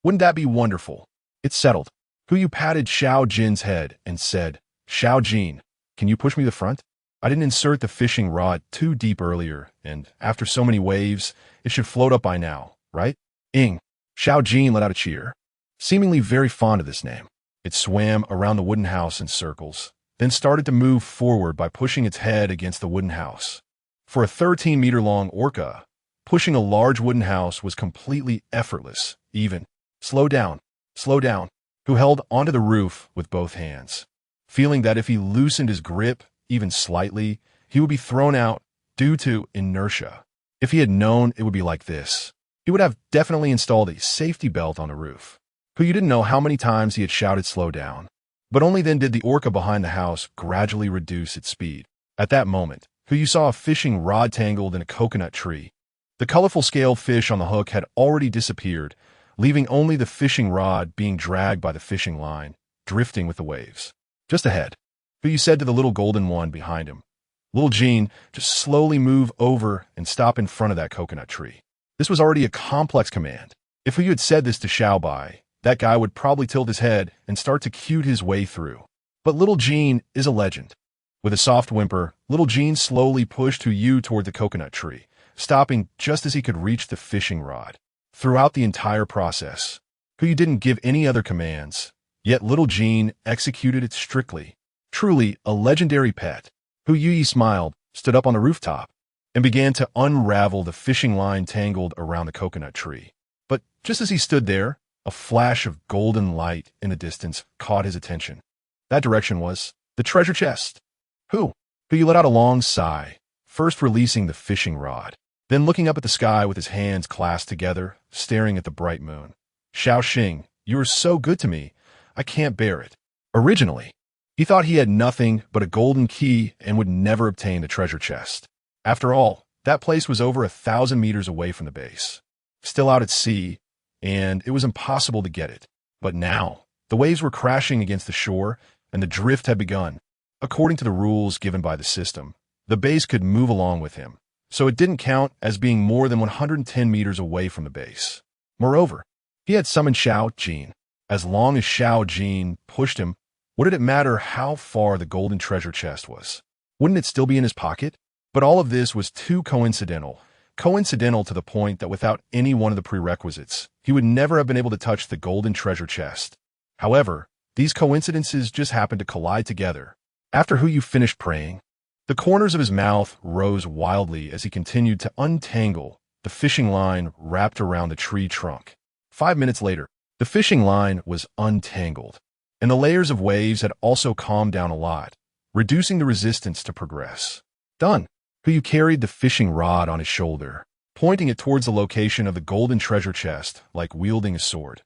Wouldn't that be wonderful? It's settled. Who You patted Xiao Jin's head and said, Xiao Jin, can you push me to the front? I didn't insert the fishing rod too deep earlier, and after so many waves, it should float up by now, right? Ing. Xiao Jin let out a cheer, seemingly very fond of this name. It swam around the wooden house in circles, then started to move forward by pushing its head against the wooden house. For a 13-meter-long orca, pushing a large wooden house was completely effortless, even. Slow down, Who held onto the roof with both hands, feeling that if he loosened his grip even slightly, he would be thrown out due to inertia. If he had known it would be like this, he would have definitely installed a safety belt on the roof. Who You didn't know how many times he had shouted slow down. But only then did the orca behind the house gradually reduce its speed. At that moment, you saw a fishing rod tangled in a coconut tree. The colorful scaled fish on the hook had already disappeared, leaving only the fishing rod being dragged by the fishing line, drifting with the waves. Just ahead, you said to the little golden one behind him, "Little Jean, just slowly move over and stop in front of that coconut tree." This was already a complex command. If you had said this to xiaobai, that guy would probably tilt his head and start to cute his way through. But little Jean is a legend. With a soft whimper, little Jean slowly pushed Yu toward the coconut tree, stopping just as he could reach the fishing rod. Throughout the entire process, Yu didn't give any other commands, yet little Jean executed it strictly. Truly a legendary pet. Yu smiled, stood up on the rooftop, and began to unravel the fishing line tangled around the coconut tree. But just as he stood there, a flash of golden light in the distance caught his attention. That direction was the treasure chest. Yu let out a long sigh, first releasing the fishing rod, then looking up at the sky with his hands clasped together, staring at the bright moon. "Xiaoxing, you are so good to me, I can't bear it." Originally, he thought he had nothing but a golden key and would never obtain the treasure chest. After all, that place was over 1,000 meters away from the base, still out at sea, and it was impossible to get it. But now, the waves were crashing against the shore, and the drift had begun. According to the rules given by the system, the base could move along with him, so it didn't count as being more than 110 meters away from the base. Moreover, he had summoned Xiao Jin. As long as Xiao Jin pushed him, what did it matter how far the golden treasure chest was? Wouldn't it still be in his pocket? But all of this was too coincidental to the point that without any one of the prerequisites, he would never have been able to touch the golden treasure chest. However, these coincidences just happened to collide together. After Yu finished praying, the corners of his mouth rose wildly as he continued to untangle the fishing line wrapped around the tree trunk. 5 minutes later, the fishing line was untangled, and the layers of waves had also calmed down a lot, reducing the resistance to progress. Done. Yu carried the fishing rod on his shoulder, pointing it towards the location of the golden treasure chest like wielding a sword.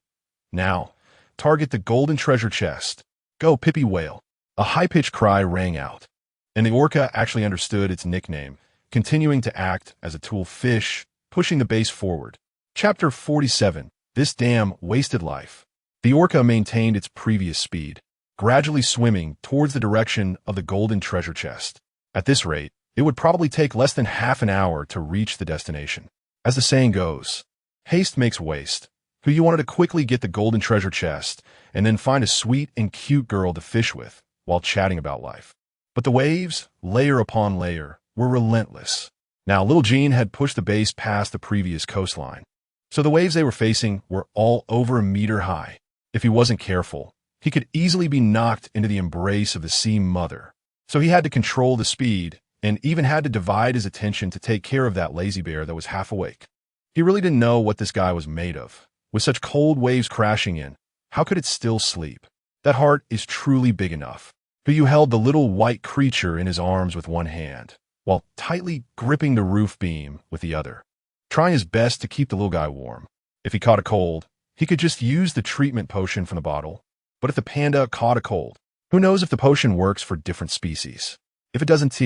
"Now, target the golden treasure chest. Go, Pippi Whale." A high-pitched cry rang out, and the orca actually understood its nickname, continuing to act as a tool fish, pushing the base forward. Chapter 47. This damn wasted life. The orca maintained its previous speed, gradually swimming towards the direction of the golden treasure chest. At this rate, it would probably take less than half an hour to reach the destination. As the saying goes, haste makes waste. Yu wanted to quickly get the golden treasure chest and then find a sweet and cute girl to fish with while chatting about life. But the waves, layer upon layer, were relentless. Now, little Jean had pushed the base past the previous coastline, so the waves they were facing were all over a meter high. If he wasn't careful, he could easily be knocked into the embrace of the sea mother. So he had to control the speed and even had to divide his attention to take care of that lazy bear that was half awake. He really didn't know what this guy was made of. With such cold waves crashing in, how could it still sleep? That heart is truly big enough. Yu held the little white creature in his arms with one hand, while tightly gripping the roof beam with the other, trying his best to keep the little guy warm. If he caught a cold, he could just use the treatment potion from the bottle. But if the panda caught a cold, who knows if the potion works for different species? If it doesn't,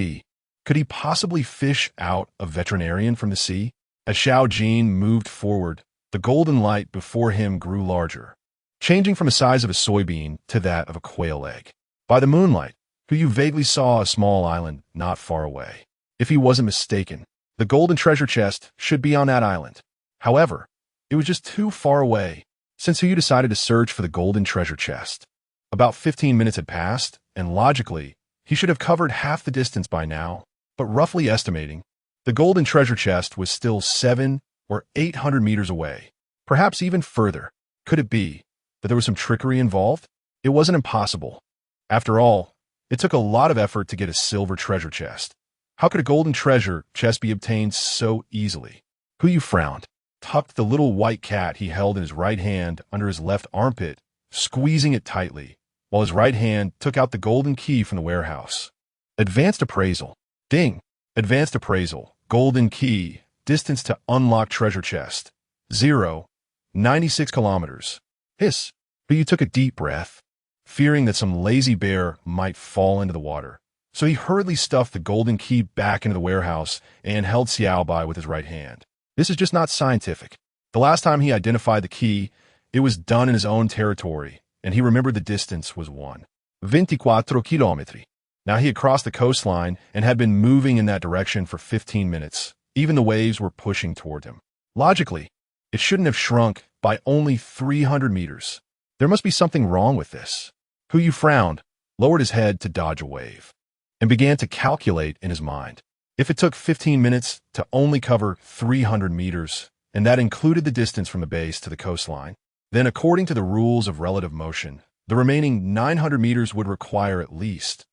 could he possibly fish out a veterinarian from the sea? As Xiao Jin moved forward, the golden light before him grew larger, changing from the size of a soybean to that of a quail egg. By the moonlight, Yu vaguely saw a small island not far away. If he wasn't mistaken, the golden treasure chest should be on that island. However, it was just too far away, since Yu decided to search for the golden treasure chest. About 15 minutes had passed, and logically, he should have covered half the distance by now, but roughly estimating, the golden treasure chest was still 700 or 800 meters away, perhaps even further. Could it be that there was some trickery involved? It wasn't impossible. After all, it took a lot of effort to get a silver treasure chest. How could a golden treasure chest be obtained so easily? Yu frowned, tucked the little white cat he held in his right hand under his left armpit, squeezing it tightly, while his right hand took out the golden key from the warehouse. Advanced appraisal. Ding. Advanced appraisal. Golden key. Distance to unlock treasure chest. 0. 96 kilometers. Hiss. Yu took a deep breath, fearing that some lazy bear might fall into the water. So he hurriedly stuffed the golden key back into the warehouse and held Xiaobai with his right hand. This is just not scientific. The last time he identified the key, it was done in his own territory, and he remembered the distance was 24 kilometri. Now he had crossed the coastline and had been moving in that direction for 15 minutes. Even the waves were pushing toward him. Logically, it shouldn't have shrunk by only 300 meters. There must be something wrong with this. Huyu frowned, lowered his head to dodge a wave, and began to calculate in his mind. If it took 15 minutes to only cover 300 meters, and that included the distance from the base to the coastline, then according to the rules of relative motion, the remaining 900 meters would require at least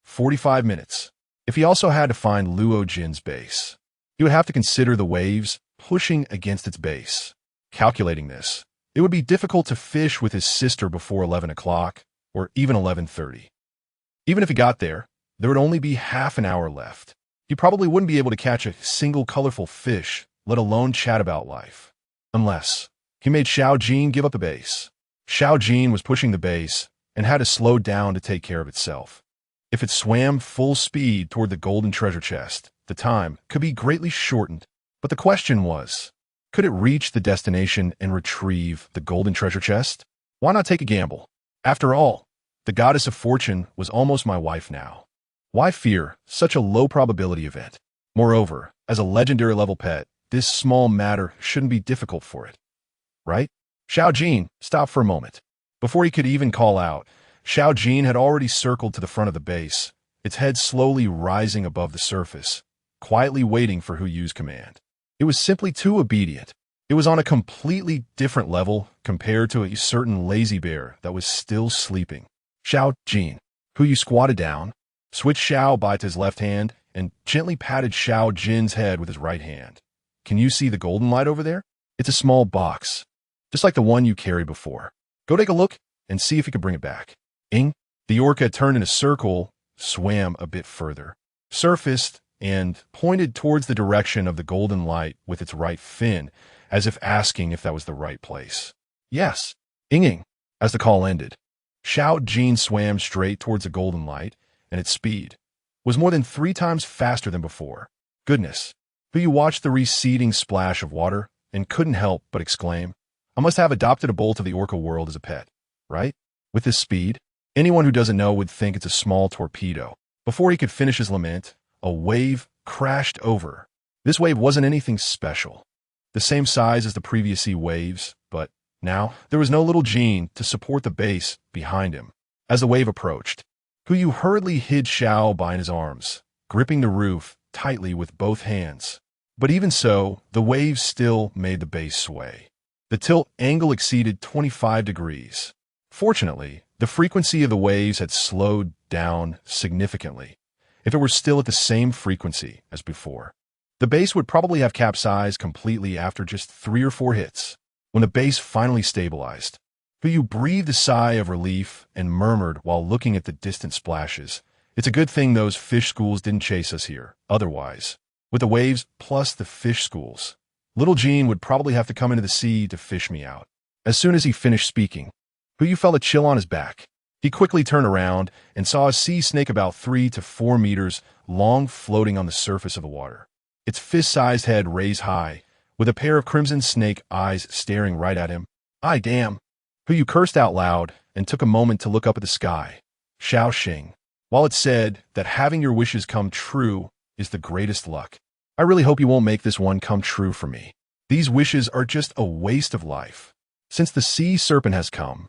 45 minutes. If he also had to find Luo Jin's base, he would have to consider the waves pushing against its base. Calculating this, it would be difficult to fish with his sister before 11 o'clock or even 11:30. Even if he got there, there would only be half an hour left. He probably wouldn't be able to catch a single colorful fish, let alone chat about life. Unless he made Xiao Jin give up the base. Xiao Jin was pushing the base and had to slow down to take care of itself. If it swam full speed toward the golden treasure chest, the time could be greatly shortened. But the question was, could it reach the destination and retrieve the golden treasure chest? Why not take a gamble? After all, the goddess of fortune was almost my wife now. Why fear such a low probability event? Moreover, as a legendary level pet, this small matter shouldn't be difficult for it. Right? Xiao Jin stopped for a moment. Before he could even call out, Xiao Jin had already circled to the front of the base, its head slowly rising above the surface, quietly waiting for Huyu's command. It was simply too obedient. It was on a completely different level compared to a certain lazy bear that was still sleeping. Xiao Jin. Huyu squatted down, switched Xiaobai to his left hand, and gently patted Xiao Jin's head with his right hand. Can you see the golden light over there? It's a small box, just like the one you carried before. Go take a look and see if you can bring it back. The orca turned in a circle, swam a bit further, surfaced, and pointed towards the direction of the golden light with its right fin, as if asking if that was the right place. Yes, Ing. As the call ended, Xiao Jin swam straight towards the golden light, and its speed was more than 3 times faster than before. Goodness, Huyu watched the receding splash of water and couldn't help but exclaim, I must have adopted a bolt of the orca world as a pet, right? With this speed, anyone who doesn't know would think it's a small torpedo. Before he could finish his lament, a wave crashed over. This wave wasn't anything special. The same size as the previous sea waves, but now there was no little Jin to support the base behind him. As the wave approached, Huyu hurriedly hid Xiao by his arms, gripping the roof tightly with both hands. But even so, the waves still made the base sway. The tilt angle exceeded 25 degrees. Fortunately, the frequency of the waves had slowed down significantly. If it were still at the same frequency as before, the base would probably have capsized completely after just 3 or 4 hits. When the base finally stabilized, Huyu breathed a sigh of relief and murmured while looking at the distant splashes, It's a good thing those fish schools didn't chase us here. Otherwise, with the waves plus the fish schools, little Jean would probably have to come into the sea to fish me out. As soon as he finished speaking, Huyu felt a chill on his back. He quickly turned around and saw a sea snake about 3 to 4 meters long floating on the surface of the water. Its fist-sized head raised high, with a pair of crimson snake eyes staring right at him. "Ay, damn!" Huyu cursed out loud and took a moment to look up at the sky. Shao Xing. While it said that having your wishes come true is the greatest luck, I really hope you won't make this one come true for me. These wishes are just a waste of life. Since the sea serpent has come,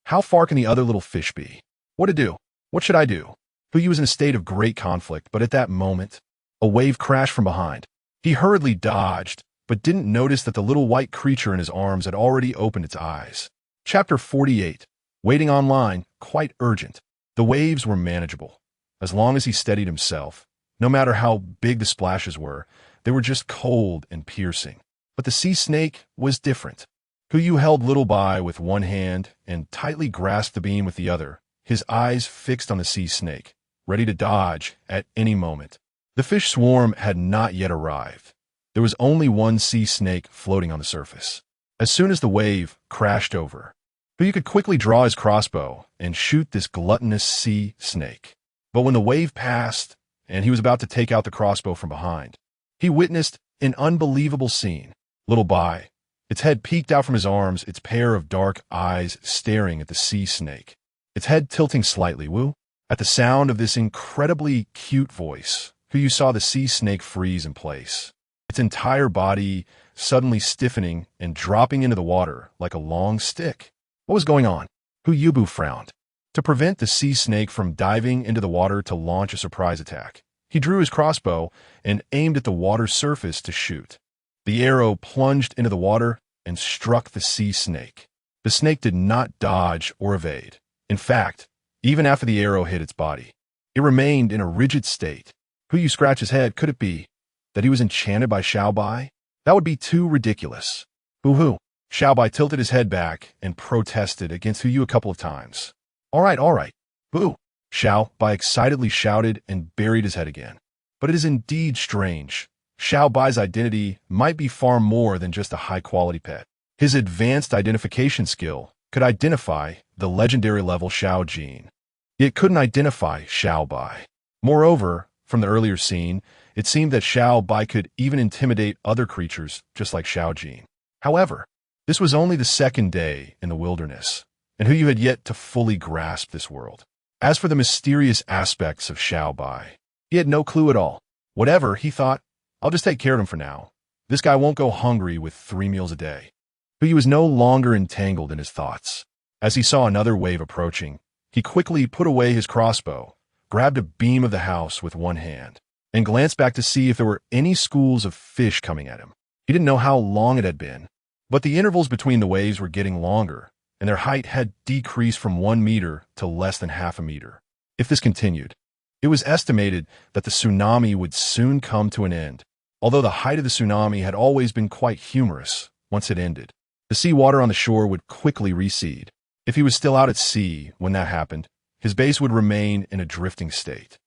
how far can the other little fish be? What to do? What should I do? Huyu was in a state of great conflict, but at that moment, a wave crashed from behind. He hurriedly dodged, but didn't notice that the little white creature in his arms had already opened its eyes. Chapter 48. Waiting online, quite urgent. The waves were manageable. As long as he steadied himself, no matter how big the splashes were, they were just cold and piercing. But the sea snake was different. Huyu held Little Bai with one hand and tightly grasped the beam with the other, his eyes fixed on the sea snake, ready to dodge at any moment. The fish swarm had not yet arrived. There was only one sea snake floating on the surface. As soon as the wave crashed over, Hu could quickly draw his crossbow and shoot this gluttonous sea snake. But when the wave passed and he was about to take out the crossbow from behind, he witnessed an unbelievable scene. Little Bai, its head peeked out from his arms, its pair of dark eyes staring at the sea snake, its head tilting slightly. Woo! At the sound of this incredibly cute voice, Hu saw the sea snake freeze in place, its entire body suddenly stiffening and dropping into the water like a long stick. What was going on? Hu frowned. To prevent the sea snake from diving into the water to launch a surprise attack, he drew his crossbow and aimed at the water's surface to shoot. The arrow plunged into the water and struck the sea snake. The snake did not dodge or evade. In fact, even after the arrow hit its body, it remained in a rigid state. Hu scratched his head. Could it be that he was enchanted by Xiao Bai? That would be too ridiculous. Hu. Xiao Bai tilted his head back and protested against Hu a couple of times. All right. Boo! Xiao Bai excitedly shouted and buried his head again. But it is indeed strange. Xiao Bai's identity might be far more than just a high-quality pet. His advanced identification skill could identify the legendary level Xiao Jin. It couldn't identify Xiao Bai. Moreover, from the earlier scene, it seemed that Xiao Bai could even intimidate other creatures just like Xiao Jin. However, this was only the second day in the wilderness, and Hu had yet to fully grasp this world. As for the mysterious aspects of Xiao Bai, he had no clue at all. Whatever, he thought, I'll just take care of him for now. This guy won't go hungry with 3 meals a day. Hu was no longer entangled in his thoughts. As he saw another wave approaching, he quickly put away his crossbow, grabbed a beam of the house with one hand, and glanced back to see if there were any schools of fish coming at him. He didn't know how long it had been, but the intervals between the waves were getting longer, and their height had decreased from 1 meter to less than half a meter. If this continued, it was estimated that the tsunami would soon come to an end. Although the height of the tsunami had always been quite humorous, once it ended, the seawater on the shore would quickly recede. If he was still out at sea when that happened, his base would remain in a drifting state.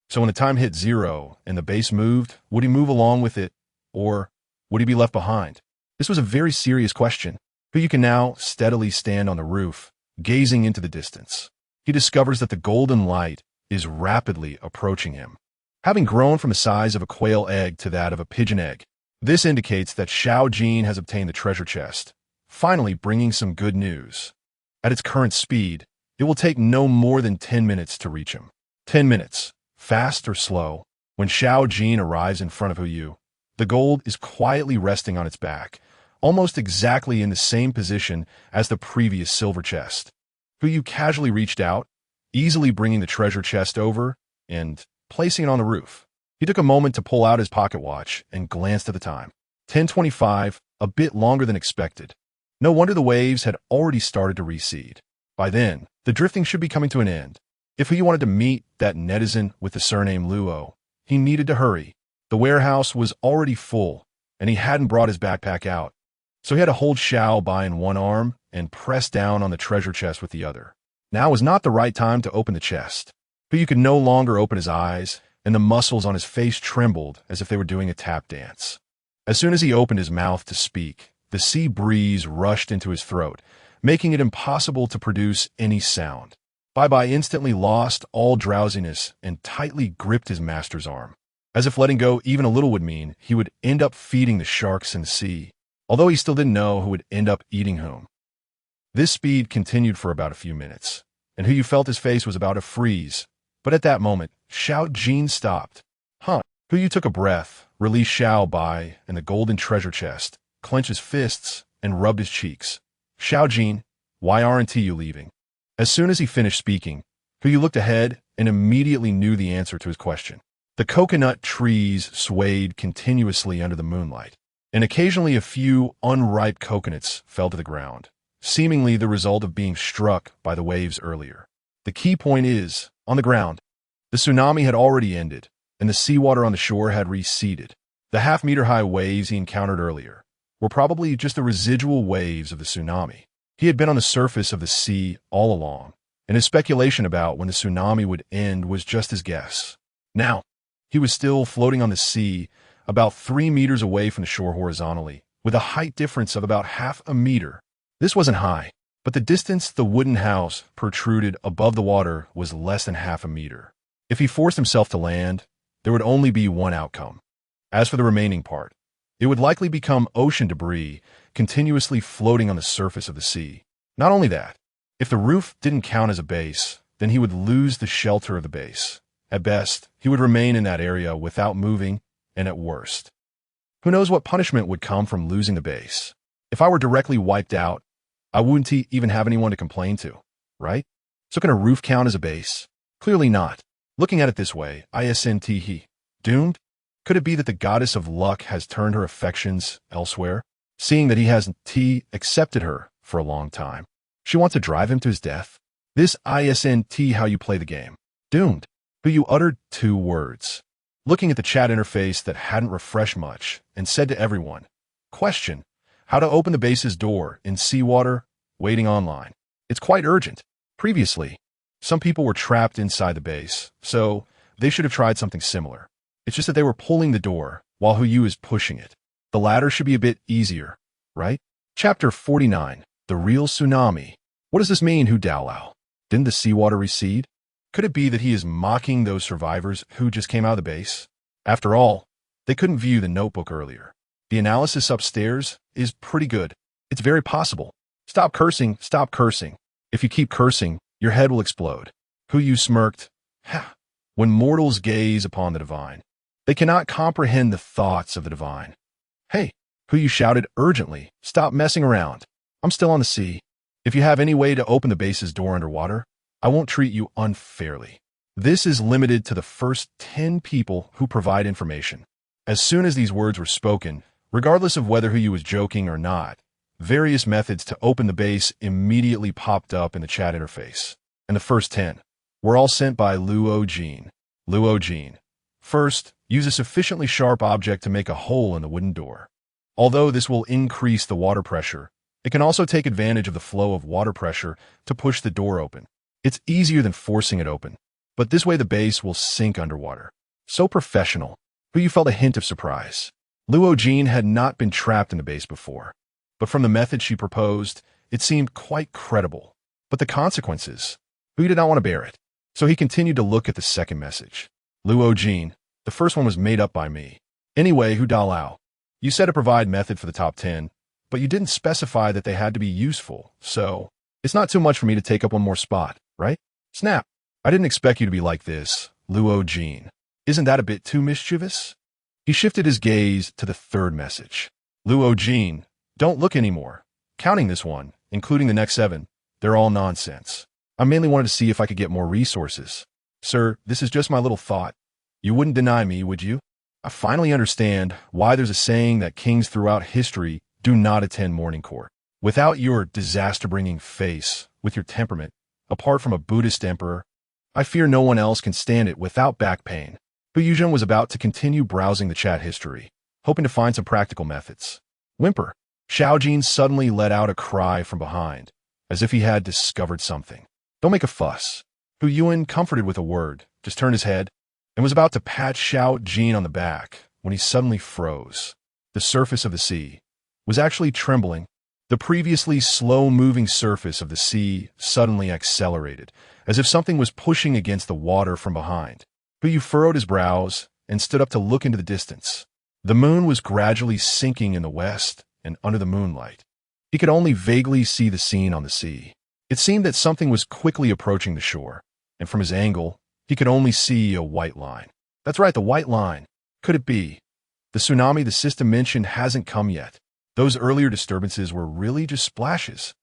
So when the time hit 0 and the base moved, would he move along with it, or would he be left behind? This was a very serious question. Hu can now steadily stand on the roof, gazing into the distance. He discovers that the golden light is rapidly approaching him. Having grown from the size of a quail egg to that of a pigeon egg, this indicates that Xiao Jin has obtained the treasure chest, finally bringing some good news. At its current speed, it will take no more than 10 minutes to reach him. 10 minutes, fast or slow. When Xiao Jin arrives in front of Hu, the gold is quietly resting on its back, almost exactly in the same position as the previous silver chest. Hu casually reached out, easily bringing the treasure chest over and placing it on the roof. He took a moment to pull out his pocket watch and glanced at the time. 10:25, a bit longer than expected. No wonder the waves had already started to recede. By then, the drifting should be coming to an end. If he wanted to meet that netizen with the surname Luo, he needed to hurry. The warehouse was already full, and he hadn't brought his backpack out. So he had to hold Xiao Bai in one arm and press down on the treasure chest with the other. Now was not the right time to open the chest. Hu could no longer open his eyes, and the muscles on his face trembled as if they were doing a tap dance. As soon as he opened his mouth to speak, the sea breeze rushed into his throat, making it impossible to produce any sound. Bai instantly lost all drowsiness and tightly gripped his master's arm, as if letting go even a little would mean he would end up feeding the sharks in the sea, although he still didn't know who would end up eating whom. This speed continued for about a few minutes, and Hu felt his face was about to freeze. But at that moment, Xiao Jin stopped. Hu took a breath, released Xiao Bai and the golden treasure chest, clenched his fists, and rubbed his cheeks. Xiao Jin, why aren't you leaving? As soon as he finished speaking, Hu looked ahead and immediately knew the answer to his question. The coconut trees swayed continuously under the moonlight, and occasionally a few unripe coconuts fell to the ground, seemingly the result of being struck by the waves earlier. The key point is, on the ground, the tsunami had already ended, and the seawater on the shore had receded. The half-meter-high waves he encountered earlier were probably just the residual waves of the tsunami. He had been on the surface of the sea all along, and his speculation about when the tsunami would end was just his guess. Now, he was still floating on the sea, about 3 meters away from the shore horizontally, with a height difference of about half a meter. This wasn't high, but the distance the wooden house protruded above the water was less than half a meter. If he forced himself to land, there would only be one outcome. As for the remaining part, it would likely become ocean debris continuously floating on the surface of the sea. Not only that, if the roof didn't count as a base, then he would lose the shelter of the base. At best, he would remain in that area without moving, and at worst, who knows what punishment would come from losing the base. If I were directly wiped out, I wouldn't even have anyone to complain to, right? So can a roof count as a base? Clearly not. Looking at it this way, int doomed? Could it be that the goddess of luck has turned her affections elsewhere, seeing that he hasn't accepted her for a long time? She wants to drive him to his death? This isn't how you play the game. Doomed. Who you uttered 2 words. Looking at the chat interface that hadn't refreshed much, and said to everyone, question, how to open the base's door in seawater, waiting online. It's quite urgent. Previously, some people were trapped inside the base, so they should have tried something similar. It's just that they were pulling the door, while Huyu is pushing it. The latter should be a bit easier, right? Chapter 49, The Real Tsunami. What does this mean, Hu Daolao? Didn't the seawater recede? Could it be that he is mocking those survivors who just came out of the base? After all, they couldn't view the notebook earlier. The analysis upstairs is pretty good. It's very possible. Stop cursing, stop cursing. If you keep cursing, your head will explode. Huyu smirked. Ha! When mortals gaze upon the divine, they cannot comprehend the thoughts of the divine. Hey, Huyu shouted urgently, stop messing around. I'm still on the sea. If you have any way to open the base's door underwater, I won't treat you unfairly. This is limited to the first 10 people who provide information. As soon as these words were spoken, regardless of whether Huyu was joking or not, various methods to open the base immediately popped up in the chat interface. And the first 10 were all sent by Luo Jin. Luo Jin. First, use a sufficiently sharp object to make a hole in the wooden door. Although this will increase the water pressure, it can also take advantage of the flow of water pressure to push the door open. It's easier than forcing it open, but this way the base will sink underwater. So professional. Huyu felt a hint of surprise. Luo Jin had not been trapped in the base before, but from the method she proposed, it seemed quite credible. But the consequences, Huyu did not want to bear it, so he continued to look at the second message. Luo Jin, the first one was made up by me. Anyway, Hu Daolao, you said to provide method for the top 10, but you didn't specify that they had to be useful, so it's not too much for me to take up one more spot, right? Snap. I didn't expect you to be like this, Luo Jin. Isn't that a bit too mischievous? He shifted his gaze to the third message. Luo Jin, don't look anymore. Counting this one, including the next 7, they're all nonsense. I mainly wanted to see if I could get more resources. Sir, this is just my little thought. You wouldn't deny me, would you? I finally understand why there's a saying that kings throughout history do not attend morning court. Without your disaster-bringing face, with your temperament, apart from a Buddhist emperor, I fear no one else can stand it without back pain. Hu Yuzhen was about to continue browsing the chat history, hoping to find some practical methods. Whimper. Xiaojin suddenly let out a cry from behind, as if he had discovered something. Don't make a fuss. Hu Yuan, comforted with a word, just turned his head and was about to pat Xiaojin on the back when he suddenly froze. The surface of the sea was actually trembling. The previously slow-moving surface of the sea suddenly accelerated, as if something was pushing against the water from behind. Huyu furrowed his brows and stood up to look into the distance. The moon was gradually sinking in the west, and under the moonlight, he could only vaguely see the scene on the sea. It seemed that something was quickly approaching the shore, and from his angle, he could only see a white line. That's right, the white line. Could it be? The tsunami the system mentioned hasn't come yet. Those earlier disturbances were really just splashes.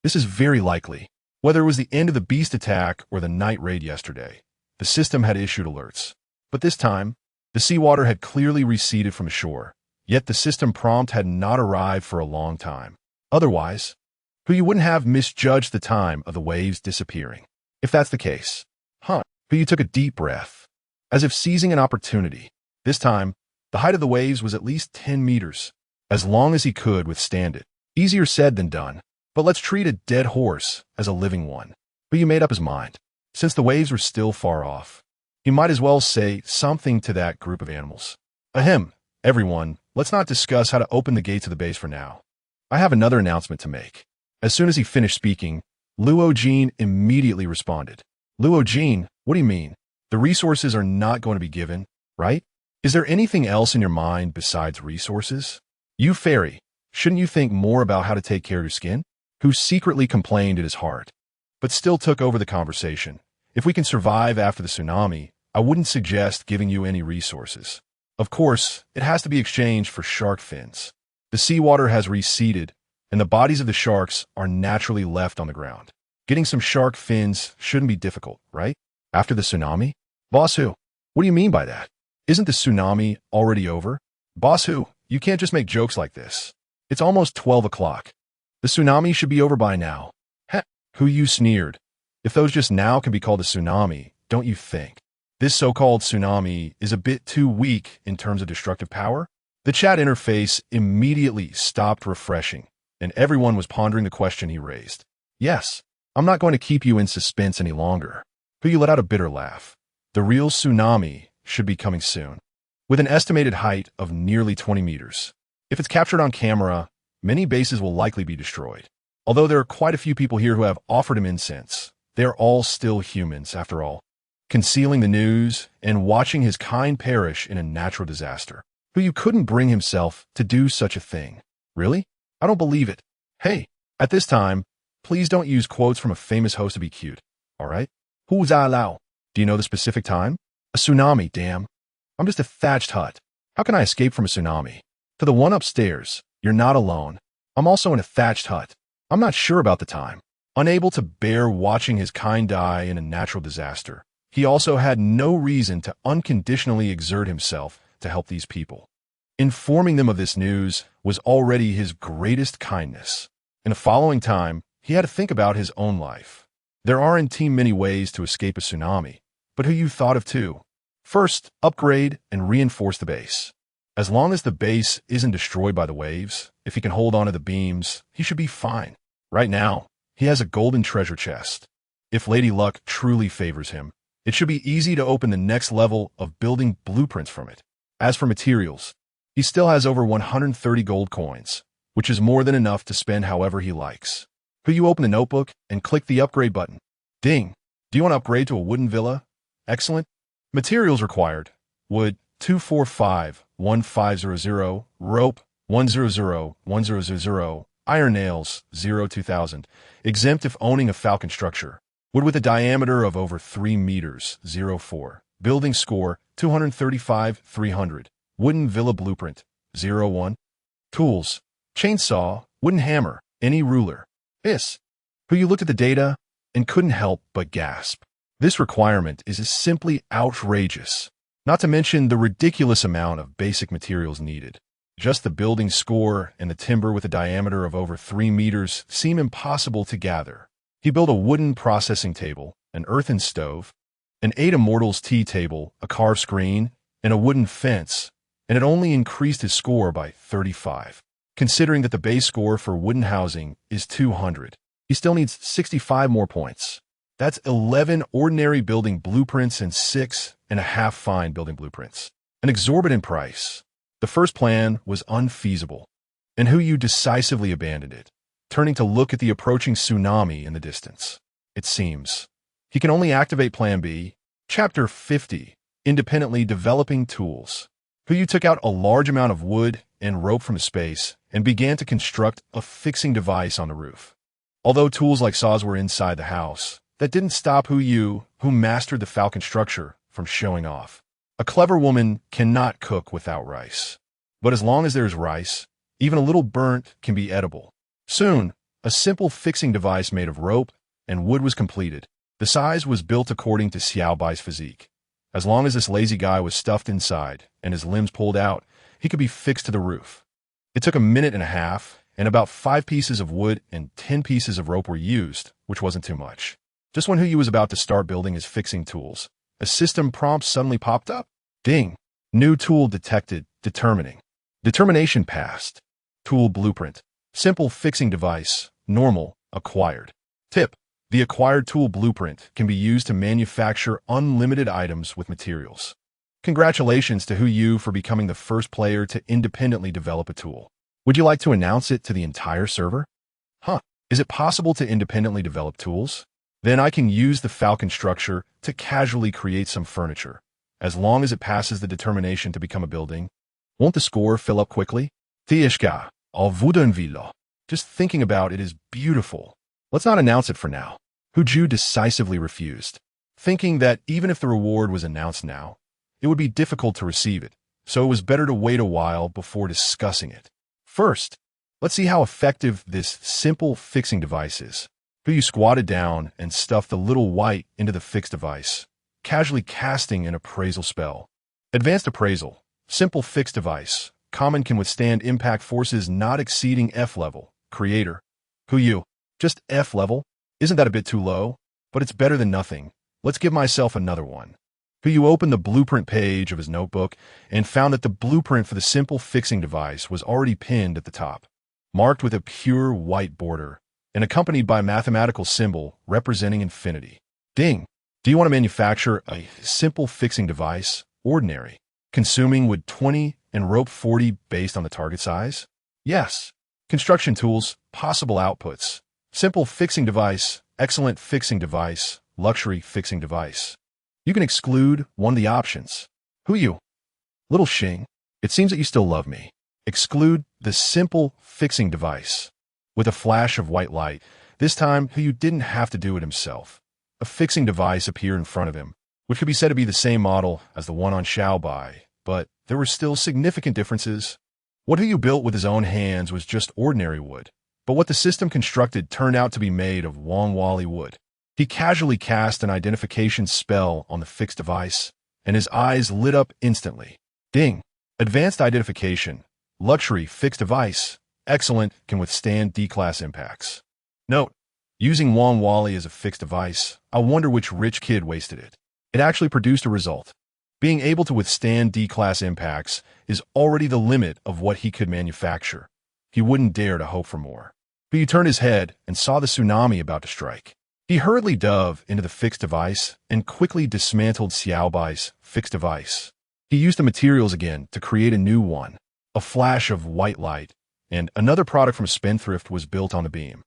This is very likely. Whether it was the end of the beast attack or the night raid yesterday, the system had issued alerts. But this time, the seawater had clearly receded from shore, yet the system prompt had not arrived for a long time. Otherwise, Huyu wouldn't have misjudged the time of the waves disappearing. If that's the case, Huyu took a deep breath, as if seizing an opportunity. This time, the height of the waves was at least 10 meters, as long as he could withstand it. Easier said than done, but let's treat a dead horse as a living one. Huyu made up his mind. Since the waves were still far off, he might as well say something to that group of animals. Ahem, everyone, let's not discuss how to open the gates of the base for now. I have another announcement to make. As soon as he finished speaking, Luo Jin immediately responded. Luo Jin, what do you mean? The resources are not going to be given, right? Is there anything else in your mind besides resources? You fairy, shouldn't you think more about how to take care of your skin? Who secretly complained at his heart, but still took over the conversation. If we can survive after the tsunami, I wouldn't suggest giving you any resources. Of course, it has to be exchanged for shark fins. The seawater has receded, and the bodies of the sharks are naturally left on the ground. Getting some shark fins shouldn't be difficult, right? After the tsunami? Boss Who? What do you mean by that? Isn't the tsunami already over? Boss Who, you can't just make jokes like this. It's almost 12 o'clock. The tsunami should be over by now. Heh, Who you sneered. If those just now can be called a tsunami, don't you think? This so-called tsunami is a bit too weak in terms of destructive power? The chat interface immediately stopped refreshing, and everyone was pondering the question he raised. Yes, I'm not going to keep you in suspense any longer. Who you let out a bitter laugh. The real tsunami should be coming soon, with an estimated height of nearly 20 meters. If it's captured on camera, many bases will likely be destroyed. Although there are quite a few people here who have offered him incense, they are all still humans, after all, concealing the news and watching his kind perish in a natural disaster. Who you couldn't bring himself to do such a thing. Really? I don't believe it. Hey, at this time, please don't use quotes from a famous host to be cute, all right? Who's Lao? Do you know the specific time? A tsunami, damn. I'm just a thatched hut. How can I escape from a tsunami? To the one upstairs, you're not alone. I'm also in a thatched hut. I'm not sure about the time. Unable to bear watching his kind die in a natural disaster, he also had no reason to unconditionally exert himself to help these people. Informing them of this news was already his greatest kindness. In the following time, he had to think about his own life. There are indeed many ways to escape a tsunami, but who you thought of too? First, upgrade and reinforce the base. As long as the base isn't destroyed by the waves, if he can hold onto the beams, he should be fine. Right now, he has a golden treasure chest. If Lady Luck truly favors him, it should be easy to open the next level of building blueprints from it. As for materials, he still has over 130 gold coins, which is more than enough to spend however he likes. Who you open the notebook and click the upgrade button. Ding! Do you want to upgrade to a wooden villa? Excellent. Materials required. Wood 245-1500, rope 100-1000, iron nails 0-2000. Exempt if owning a falcon structure. Wood with a diameter of over 3 meters 04. Building score 235-300. Wooden villa blueprint 01. Tools: chainsaw, wooden hammer, any ruler. Who you looked at the data and couldn't help but gasp. This requirement is simply outrageous, not to mention the ridiculous amount of basic materials needed. Just the building score and the timber with a diameter of over 3 meters seem impossible to gather. He built a wooden processing table, an earthen stove, an 8 immortals tea table, a car screen, and a wooden fence, and it only increased his score by 35. Considering that the base score for wooden housing is 200, he still needs 65 more points. That's 11 ordinary building blueprints and 6.5 fine building blueprints. An exorbitant price. The first plan was unfeasible, and Who you decisively abandoned it, turning to look at the approaching tsunami in the distance. It seems he can only activate Plan B. Chapter 50, Independently Developing Tools. Who you took out a large amount of wood and rope from space and began to construct a fixing device on the roof. Although tools like saws were inside the house, that didn't stop who mastered the falcon structure, from showing off. A clever woman cannot cook without rice. But as long as there's rice, even a little burnt can be edible. Soon, a simple fixing device made of rope and wood was completed. The size was built according to Xiao Bai's physique. As long as this lazy guy was stuffed inside and his limbs pulled out, he could be fixed to the roof. It took a minute and a half, and about 5 pieces of wood and 10 pieces of rope were used, which wasn't too much. Just when Who was about to start building his fixing tools, a system prompt suddenly popped up. Ding! New tool detected. Determination passed. Tool blueprint. Simple fixing device. Normal. Acquired. Tip: the acquired tool blueprint can be used to manufacture unlimited items with materials. Congratulations to Who for becoming the first player to independently develop a tool. Would you like to announce it to the entire server? Is it possible to independently develop tools? Then I can use the falcon structure to casually create some furniture. As long as it passes the determination to become a building, won't the score fill up quickly? Tieshka, al Vudenvilo. Just thinking about it is beautiful. Let's not announce it for now. Huju decisively refused, thinking that even if the reward was announced now, it would be difficult to receive it, so it was better to wait a while before discussing it. First, let's see how effective this simple fixing device is. Huyu squatted down and stuffed the little white into the fixed device, casually casting an appraisal spell. Advanced appraisal. Simple fixed device. Common, can withstand impact forces not exceeding F level. Creator. Huyu. Just F level? Isn't that a bit too low? But it's better than nothing. Let's give myself another one. Huyu opened the blueprint page of his notebook and found that the blueprint for the simple fixing device was already pinned at the top, marked with a pure white border and accompanied by a mathematical symbol representing infinity. Ding! Do you want to manufacture a simple fixing device, ordinary, consuming wood 20 and rope 40 based on the target size? Yes. Construction tools, possible outputs. Simple fixing device, excellent fixing device, luxury fixing device. You can exclude one of the options. Huyu. Little Xing, it seems that you still love me. Exclude the simple fixing device. With a flash of white light, this time Huyu didn't have to do it himself. A fixing device appeared in front of him, which could be said to be the same model as the one on else.But, but there were still significant differences. What Huyu built with his own hands was just ordinary wood, but what the system constructed turned out to be made of Wangwali wood. He casually cast an identification spell on the fixed device, and his eyes lit up instantly. Ding! Advanced identification. Luxury fixed device. Excellent, can withstand D-class impacts. Note: using Wangwali as a fixed device, I wonder which rich kid wasted it. It actually produced a result. Being able to withstand D-class impacts is already the limit of what he could manufacture. He wouldn't dare to hope for more. But he turned his head and saw the tsunami about to strike. He hurriedly dove into the fixed device and quickly dismantled else.But's fixed device. He used the materials again to create a new one. A flash of white light, and another product from Spendthrift was built on the beam.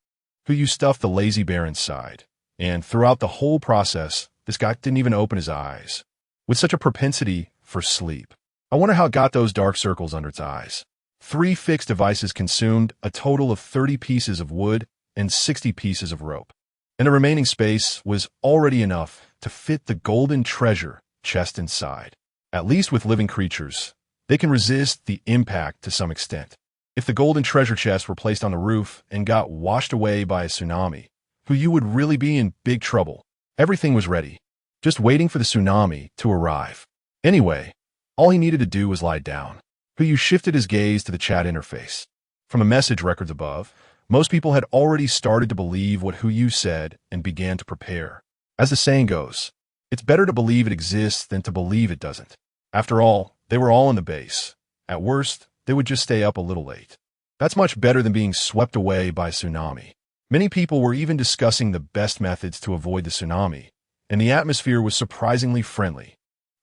Huyu stuffed the lazy bear inside, and throughout the whole process, this guy didn't even open his eyes. With such a propensity for sleep, I wonder how it got those dark circles under its eyes. 3 fixed devices consumed a total of 30 pieces of wood and 60 pieces of rope, and the remaining space was already enough to fit the golden treasure chest inside. At least with living creatures, they can resist the impact to some extent. If the golden treasure chest were placed on the roof and got washed away by a tsunami, Huyu would really be in big trouble. Everything was ready, just waiting for the tsunami to arrive. Anyway, all he needed to do was lie down. Huyu shifted his gaze to the chat interface. From the message records above, most people had already started to believe what Huyu said and began to prepare. As the saying goes, it's better to believe it exists than to believe it doesn't. After all, they were all in the base. At worst, they would just stay up a little late. That's much better than being swept away by a tsunami. Many people were even discussing the best methods to avoid the tsunami, and the atmosphere was surprisingly friendly.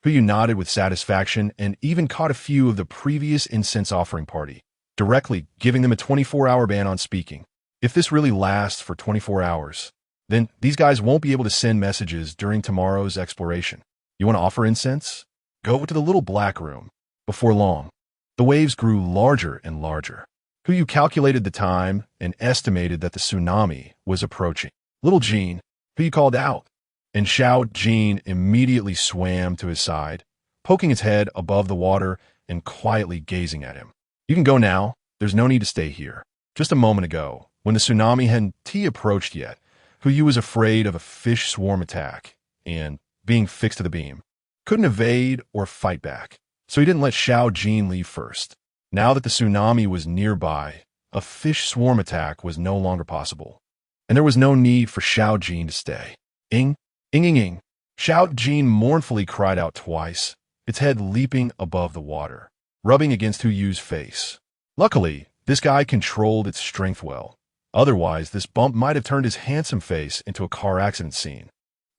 Huyu nodded with satisfaction and even caught a few of the previous incense offering party, directly giving them a 24-hour ban on speaking. If this really lasts for 24 hours, then these guys won't be able to send messages during tomorrow's exploration. You want to offer incense? Go to the little black room. Before long, the waves grew larger and larger. Huyu calculated the time and estimated that the tsunami was approaching. Little Jean, Huyu called out, and Xiao Jin immediately swam to his side, poking its head above the water and quietly gazing at him. You can go now. There's no need to stay here. Just a moment ago, when the tsunami hadn't approached yet, Huyu was afraid of a fish swarm attack and, being fixed to the beam, couldn't evade or fight back, so he didn't let Xiao Jin leave first. Now that the tsunami was nearby, a fish swarm attack was no longer possible, and there was no need for Xiao Jin to stay. Ing, ing, ing, ing. Xiao Jin mournfully cried out twice, its head leaping above the water, rubbing against Huyu's face. Luckily, this guy controlled its strength well. Otherwise, this bump might have turned his handsome face into a car accident scene.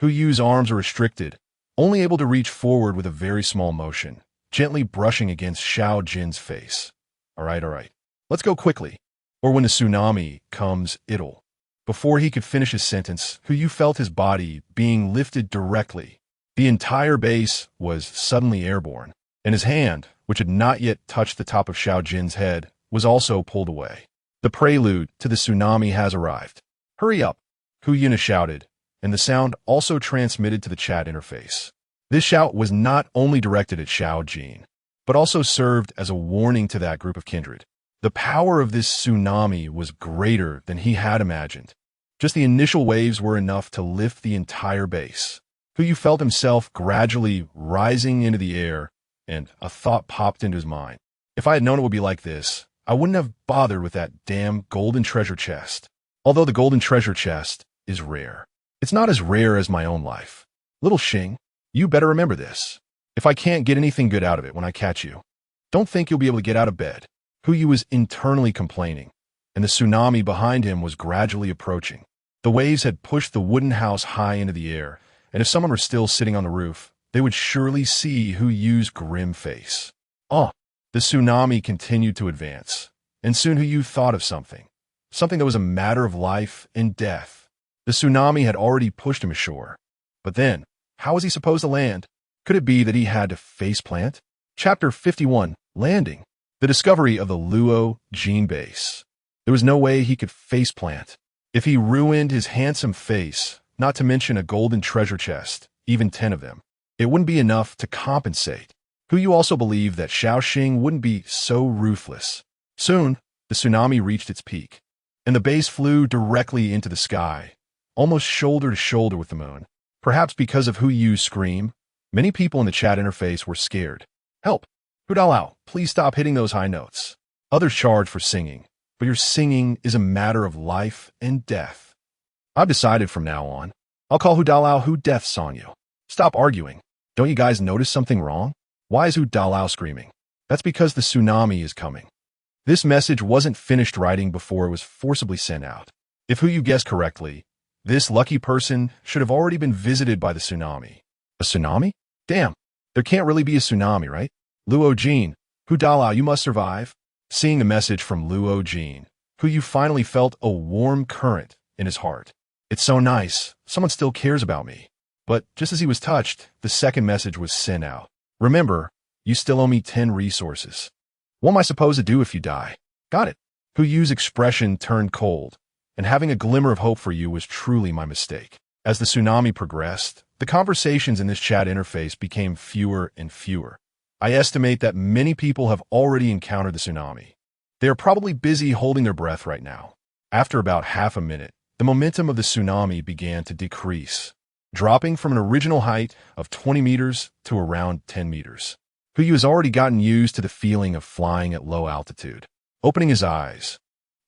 Huyu's arms were restricted, only able to reach forward with a very small motion, gently brushing against Xiao Jin's face. All right. Let's go quickly. Or when the tsunami comes, it'll. Before he could finish his sentence, Hu Yu felt his body being lifted directly. The entire base was suddenly airborne, and his hand, which had not yet touched the top of Xiao Jin's head, was also pulled away. The prelude to the tsunami has arrived. Hurry up, Hu Yuna shouted, and the sound also transmitted to the chat interface. This shout was not only directed at Xiao Jin, but also served as a warning to that group of kindred. The power of this tsunami was greater than he had imagined. Just the initial waves were enough to lift the entire base. Hu Yu felt himself gradually rising into the air, and a thought popped into his mind. If I had known it would be like this, I wouldn't have bothered with that damn golden treasure chest. Although the golden treasure chest is rare. It's not as rare as my own life. Little Xing, you better remember this. If I can't get anything good out of it when I catch you, don't think you'll be able to get out of bed. Hu Yu was internally complaining, and the tsunami behind him was gradually approaching. The waves had pushed the wooden house high into the air, and if someone were still sitting on the roof, they would surely see Hu Yu's grim face. The tsunami continued to advance, and soon Hu Yu thought of something that was a matter of life and death. The tsunami had already pushed him ashore. But then, how was he supposed to land? Could it be that he had to faceplant? Chapter 51, Landing. The discovery of the Luo Jin base. There was no way he could faceplant. If he ruined his handsome face, not to mention a golden treasure chest, even 10 of them, it wouldn't be enough to compensate. Hu Yu also believed that Xiao Xing wouldn't be so ruthless. Soon, the tsunami reached its peak, and the base flew directly into the sky, almost shoulder to shoulder with the moon. Perhaps because of Hu Yu's scream, many people in the chat interface were scared. Help! Hu Dalao, please stop hitting those high notes. Others charge for singing, but your singing is a matter of life and death. I've decided from now on, I'll call Hu Dalao Hu Deaths on you. Stop arguing. Don't you guys notice something wrong? Why is Hu Dalao screaming? That's because the tsunami is coming. This message wasn't finished writing before it was forcibly sent out. If Hu Yu guessed correctly, this lucky person should have already been visited by the tsunami. A tsunami? Damn, there can't really be a tsunami, right? Luo Jin, Hu Dalao, you must survive. Seeing the message from Luo Jin, Hu Yu finally felt a warm current in his heart. It's so nice, someone still cares about me. But just as he was touched, the second message was sent out. Remember, you still owe me 10 resources. What am I supposed to do if you die? Got it. Hu Yu's expression turned cold, and having a glimmer of hope for you was truly my mistake. As the tsunami progressed, the conversations in this chat interface became fewer and fewer. I estimate that many people have already encountered the tsunami. They are probably busy holding their breath right now. After about half a minute, the momentum of the tsunami began to decrease, dropping from an original height of 20 meters to around 10 meters. Hu Yu has already gotten used to the feeling of flying at low altitude. Opening his eyes,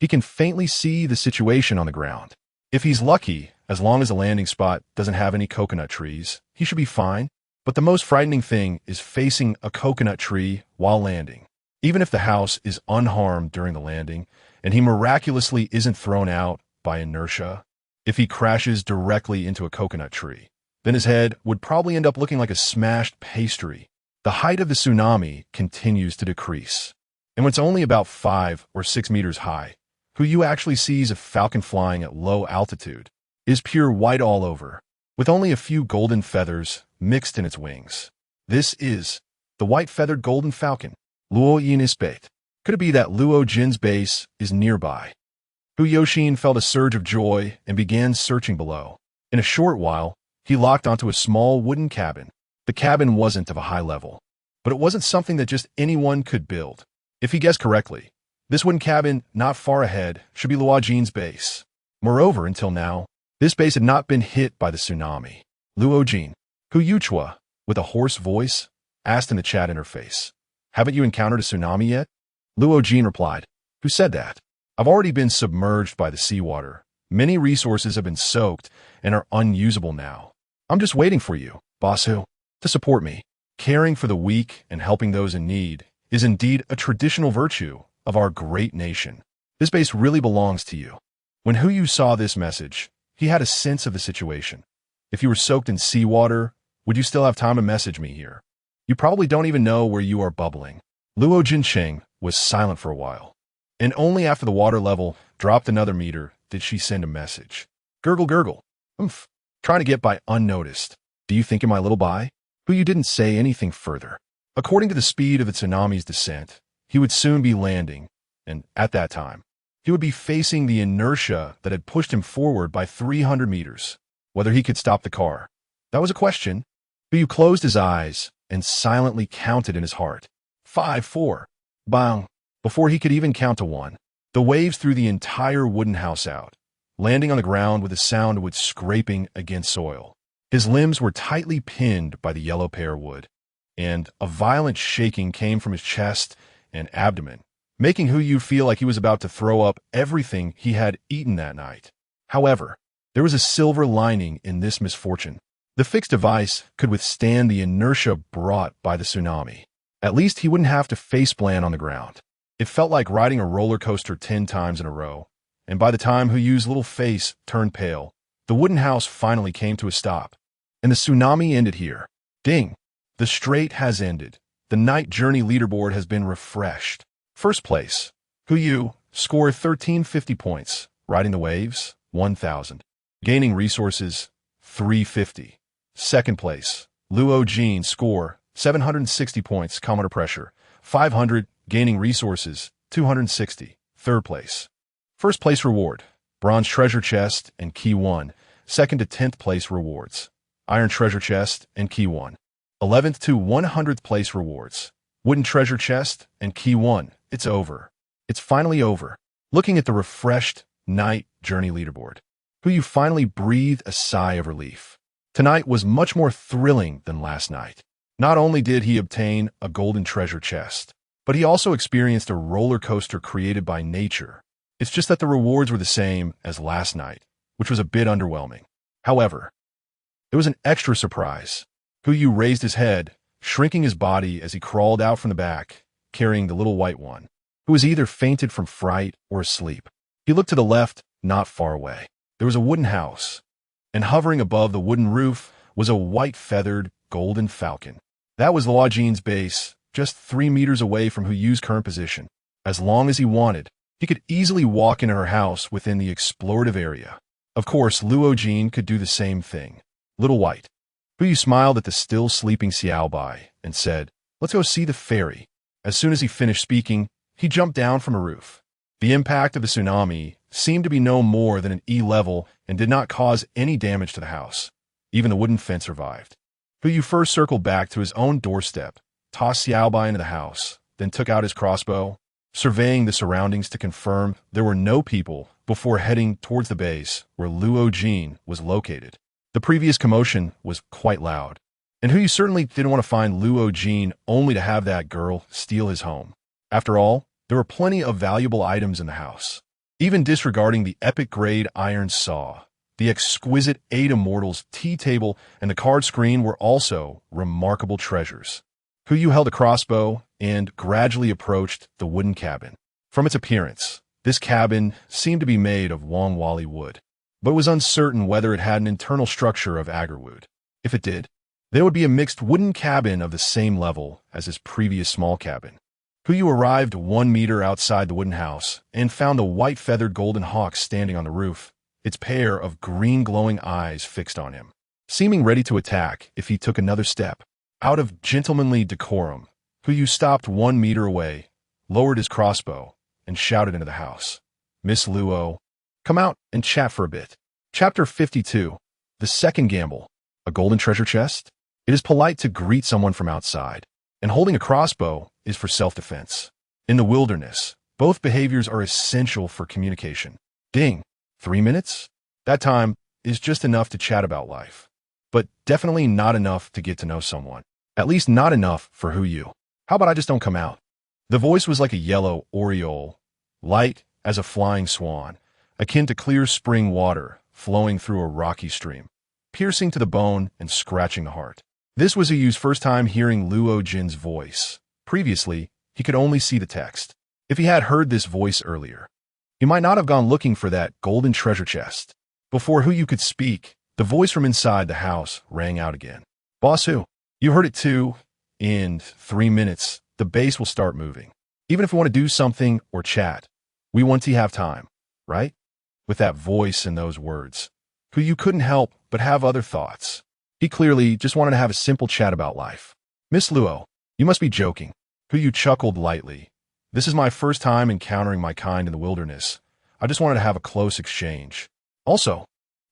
he can faintly see the situation on the ground. If he's lucky, as long as the landing spot doesn't have any coconut trees, he should be fine. But the most frightening thing is facing a coconut tree while landing. Even if the house is unharmed during the landing, and he miraculously isn't thrown out by inertia, if he crashes directly into a coconut tree, then his head would probably end up looking like a smashed pastry. The height of the tsunami continues to decrease, and when it's only about 5 or 6 meters high, Hu Yu actually sees a falcon flying at low altitude. It is pure white all over, with only a few golden feathers mixed in its wings. This is the white-feathered golden falcon, else.But. Could it be that Luo Jin's base is nearby? Hu Yoxin felt a surge of joy and began searching below. In a short while, he locked onto a small wooden cabin. The cabin wasn't of a high level, but it wasn't something that just anyone could build. If he guessed correctly, this wooden cabin not far ahead should be Luo Jin's base. Moreover, until now, this base had not been hit by the tsunami. Luo Jin, Hu Yuchua, with a hoarse voice, asked in the chat interface, "Haven't you encountered a tsunami yet?" Luo Jin replied, "Who said that? I've already been submerged by the seawater. Many resources have been soaked and are unusable now. I'm just waiting for you, Basu, to support me. Caring for the weak and helping those in need is indeed a traditional virtue of our great nation. This base really belongs to you." When Hu Yu saw this message, he had a sense of the situation. If you were soaked in seawater, would you still have time to message me here? You probably don't even know where you are bubbling. Luo Jincheng was silent for a while, and only after the water level dropped another meter did she send a message. Gurgle gurgle. Oomph. Trying to get by unnoticed. Do you think in my little bye? Who you didn't say anything further. According to the speed of the tsunami's descent, he would soon be landing, and at that time, he would be facing the inertia that had pushed him forward by 300 meters. Whether he could stop the car, that was a question. Who closed his eyes and silently counted in his heart. 5, 4. Bang. Before he could even count to 1, the waves threw the entire wooden house out, landing on the ground with a sound of wood scraping against soil. His limbs were tightly pinned by the yellow pear wood, and a violent shaking came from his chest and abdomen, making Hu Yu feel like he was about to throw up everything he had eaten that night. However, there was a silver lining in this misfortune. The fixed device could withstand the inertia brought by the tsunami. At least he wouldn't have to faceplant on the ground. It felt like riding a roller coaster 10 times in a row, and by the time Hu Yu's little face turned pale, the wooden house finally came to a stop, and the tsunami ended here. Ding! The straight has ended. The night journey leaderboard has been refreshed. First place, Hu Yu, score 1350 points, riding the waves, 1000. Gaining resources, 350. Second place, Luo Jin, score 760 points, come under pressure, 500, gaining resources, 260. Third place. First place reward, bronze treasure chest and key 1. Second to 10th place rewards, iron treasure chest and key 1. 11th to 100th place rewards, wooden treasure chest and key 1. It's over. It's finally over. Looking at the refreshed night journey leaderboard, Hu Yu finally breathed a sigh of relief. Tonight was much more thrilling than last night. Not only did he obtain a golden treasure chest, but he also experienced a roller coaster created by nature. It's just that the rewards were the same as last night, which was a bit underwhelming. However, it was an extra surprise. Hu Yu raised his head, shrinking his body as he crawled out from the back, carrying the little white one, who was either fainted from fright or asleep. He looked to the left, not far away. There was a wooden house, and hovering above the wooden roof was a white-feathered golden falcon. That was Luo Jin's base, just 3 meters away from Hu Yu's current position. As long as he wanted, he could easily walk into her house within the explorative area. Of course, Luo Jin could do the same thing. Little White. Hu Yu smiled at the still sleeping Xiao Bai and said, "Let's go see the fairy." As soon as he finished speaking, he jumped down from a roof. The impact of the tsunami seemed to be no more than an E level and did not cause any damage to the house. Even the wooden fence survived. Hu Yu first circled back to his own doorstep, tossed Xiao Bai into the house, then took out his crossbow, surveying the surroundings to confirm there were no people before heading towards the base where Luo Jin was located. The previous commotion was quite loud, and Hu Yu certainly didn't want to find Luo Jin only to have that girl steal his home. After all, there were plenty of valuable items in the house. Even disregarding the epic-grade iron saw, the exquisite 8 Immortals tea table and the card screen were also remarkable treasures. Hu Yu held a crossbow and gradually approached the wooden cabin. From its appearance, this cabin seemed to be made of Wangwali wood, but it was uncertain whether it had an internal structure of agarwood. If it did, there would be a mixed wooden cabin of the same level as his previous small cabin. Hu Yu arrived 1 meter outside the wooden house and found the white-feathered golden hawk standing on the roof, its pair of green glowing eyes fixed on him, seeming ready to attack if he took another step. Out of gentlemanly decorum, Hu Yu stopped 1 meter away, lowered his crossbow, and shouted into the house, "Miss Luo, come out and chat for a bit." Chapter 52. The Second Gamble. A golden treasure chest? It is polite to greet someone from outside, and holding a crossbow is for self-defense. In the wilderness, both behaviors are essential for communication. Ding. 3 minutes? That time is just enough to chat about life, but definitely not enough to get to know someone. At least not enough for Hu Yu. How about I just don't come out? The voice was like a yellow aureole, light as a flying swan, akin to clear spring water flowing through a rocky stream, piercing to the bone and scratching the heart. This was Hu Yu's first time hearing Luo Jin's voice. Previously, he could only see the text. If he had heard this voice earlier, he might not have gone looking for that golden treasure chest. Before Hu Yu could speak, the voice from inside the house rang out again. "Boss Hu, you heard it too. In 3 minutes, the base will start moving. Even if we want to do something or chat, we want to have time, right?" with that voice and those words. Who you couldn't help but have other thoughts. He clearly just wanted to have a simple chat about life. Miss Luo, you must be joking. Who you chuckled lightly. This is my first time encountering my kind in the wilderness. I just wanted to have a close exchange. Also,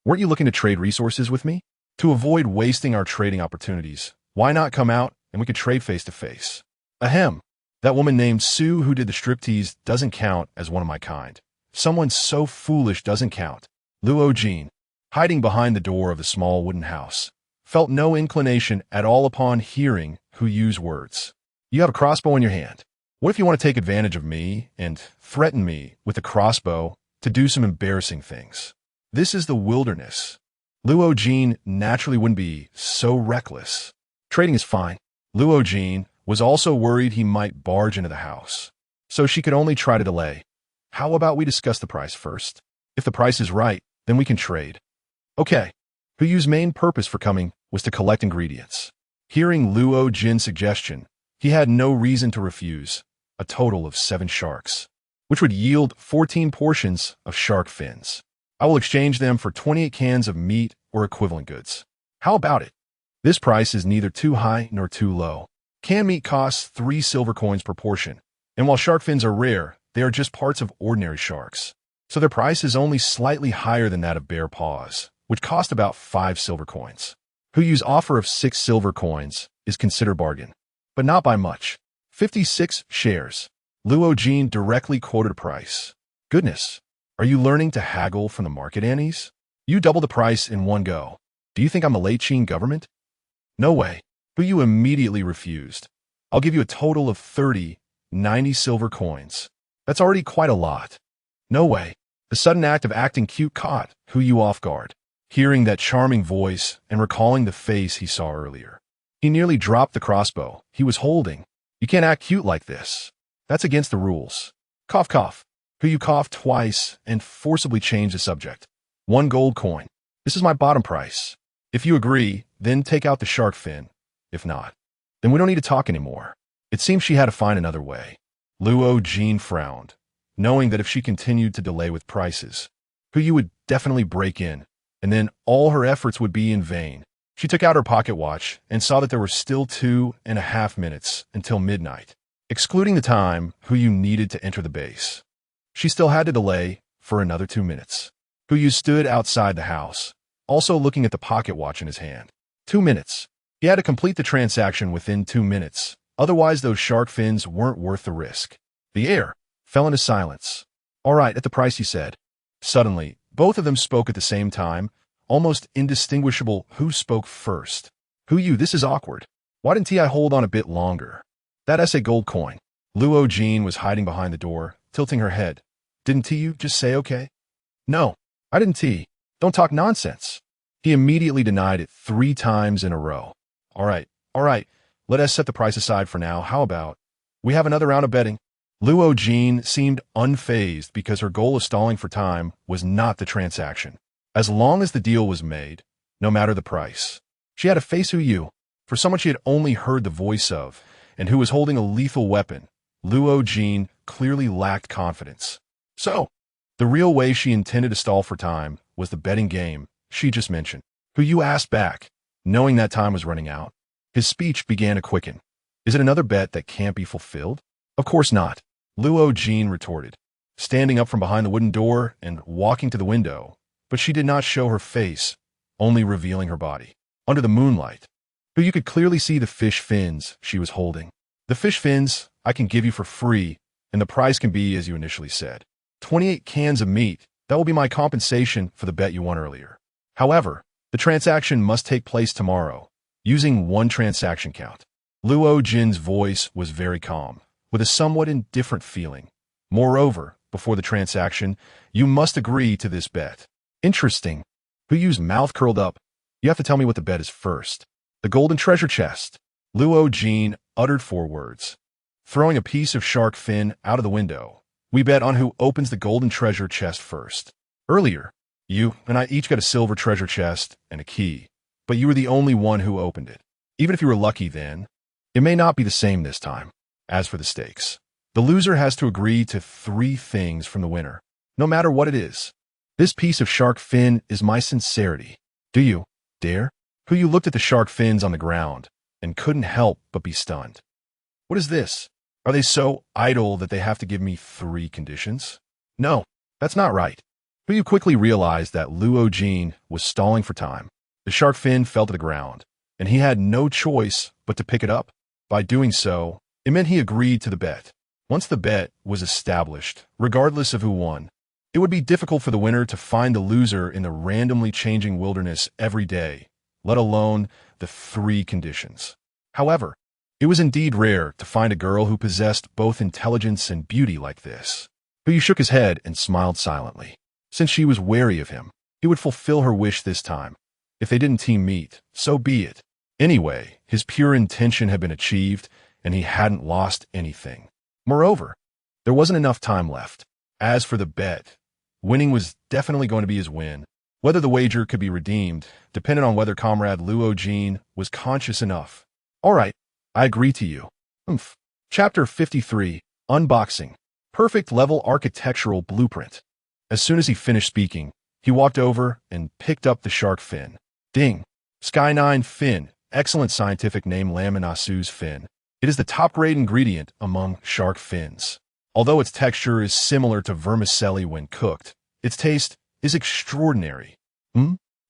weren't you looking to trade resources with me? To avoid wasting our trading opportunities, why not come out and we could trade face to face? Ahem. That woman named Sue who did the striptease doesn't count as one of my kind. Someone so foolish doesn't count. Luo Jin, hiding behind the door of the small wooden house, felt no inclination at all upon hearing Hu Yu's words. You have a crossbow in your hand. What if you want to take advantage of me and threaten me with a crossbow to do some embarrassing things? This is the wilderness. Luo Jin naturally wouldn't be so reckless. Trading is fine. Luo Jin was also worried he might barge into the house, so she could only try to delay. How about we discuss the price first? If the price is right, then we can trade. Okay. Hu Yu's main purpose for coming was to collect ingredients. Hearing Luo Jin's suggestion, he had no reason to refuse. A total of 7 sharks, which would yield 14 portions of shark fins. I will exchange them for 28 cans of meat or equivalent goods. How about it? This price is neither too high nor too low. Canned meat costs 3 silver coins per portion, and while shark fins are rare, they are just parts of ordinary sharks. So their price is only slightly higher than that of bear paws, which cost about 5 silver coins. Hu Yu's offer of 6 silver coins is considered bargain, but not by much. 56 shares. Luo Jin directly quoted a price. Goodness, are you learning to haggle from the market annies? You double the price in one go. Do you think I'm a late Qin government? No way. Hu Yu immediately refused. I'll give you a total of 90 silver coins. That's already quite a lot. No way. The sudden act of acting cute caught Hu Yu off guard. Hearing that charming voice and recalling the face he saw earlier, he nearly dropped the crossbow he was holding. You can't act cute like this. That's against the rules. Cough, cough. Hu Yu coughed twice and forcibly changed the subject. 1 gold coin. This is my bottom price. If you agree, then take out the shark fin. If not, then we don't need to talk anymore. It seems she had to find another way. Luo Jin frowned, knowing that if she continued to delay with prices, Hu Yu would definitely break in, and then all her efforts would be in vain. She took out her pocket watch and saw that there were still 2.5 minutes until midnight, excluding the time Hu Yu needed to enter the base. She still had to delay for another 2 minutes. Hu Yu stood outside the house, also looking at the pocket watch in his hand. 2 minutes. He had to complete the transaction within 2 minutes, otherwise those shark fins weren't worth the risk. The air fell into silence. All right, at the price you said. Suddenly, both of them spoke at the same time, almost indistinguishable who spoke first. Hu Yu, this is awkward. Why didn't I hold on a bit longer? That's a gold coin. Luo Jin was hiding behind the door, tilting her head. Didn't you just say okay? No, I didn't. Don't talk nonsense. He immediately denied it 3 times in a row. All right. Let us set the price aside for now. How about we have another round of betting? Luo Jin seemed unfazed because her goal of stalling for time was not the transaction. As long as the deal was made, no matter the price, she had to face Hu Yu. For someone she had only heard the voice of, and who was holding a lethal weapon, Luo Jin clearly lacked confidence. So, the real way she intended to stall for time was the betting game she just mentioned. Hu Yu asked back, knowing that time was running out. His speech began to quicken. Is it another bet that can't be fulfilled? Of course not, Luo Jin retorted, standing up from behind the wooden door and walking to the window. But she did not show her face, only revealing her body. Under the moonlight, Hu Yu could clearly see the fish fins she was holding. The fish fins I can give you for free, and the price can be as you initially said. 28 cans of meat. That will be my compensation for the bet you won earlier. However, the transaction must take place tomorrow, using 1 transaction count. Luo Jin's voice was very calm, with a somewhat indifferent feeling. Moreover, before the transaction, you must agree to this bet. Interesting. Hu Yu's mouth curled up. You have to tell me what the bet is first. The golden treasure chest. Luo Jin uttered 4 words. Throwing a piece of shark fin out of the window, we bet on who opens the golden treasure chest first. Earlier, you and I each got a silver treasure chest and a key, but you were the only one who opened it. Even if you were lucky then, it may not be the same this time. As for the stakes, the loser has to agree to 3 things from the winner, no matter what it is. This piece of shark fin is my sincerity. Do you dare? Who looked at the shark fins on the ground and couldn't help but be stunned. What is this? Are they so idle that they have to give me 3 conditions? No, that's not right. Who quickly realized that Luo Jin was stalling for time. The shark fin fell to the ground, and he had no choice but to pick it up. By doing so, it meant he agreed to the bet. Once the bet was established, regardless of who won, it would be difficult for the winner to find the loser in the randomly changing wilderness every day, let alone the 3 conditions. However, it was indeed rare to find a girl who possessed both intelligence and beauty like this. Who shook his head and smiled silently. Since she was wary of him, he would fulfill her wish this time. If they didn't team meet, so be it. Anyway, his pure intention had been achieved, and he hadn't lost anything. Moreover, there wasn't enough time left. As for the bet, winning was definitely going to be his win. Whether the wager could be redeemed depended on whether Comrade Luo Jin was conscious enough. All right, I agree to you. Chapter 53, Unboxing. Perfect level architectural blueprint. As soon as he finished speaking, he walked over and picked up the shark fin. Ding. Sky9 fin. Excellent scientific name, Laminasu's fin. It is the top-grade ingredient among shark fins. Although its texture is similar to vermicelli when cooked, its taste is extraordinary.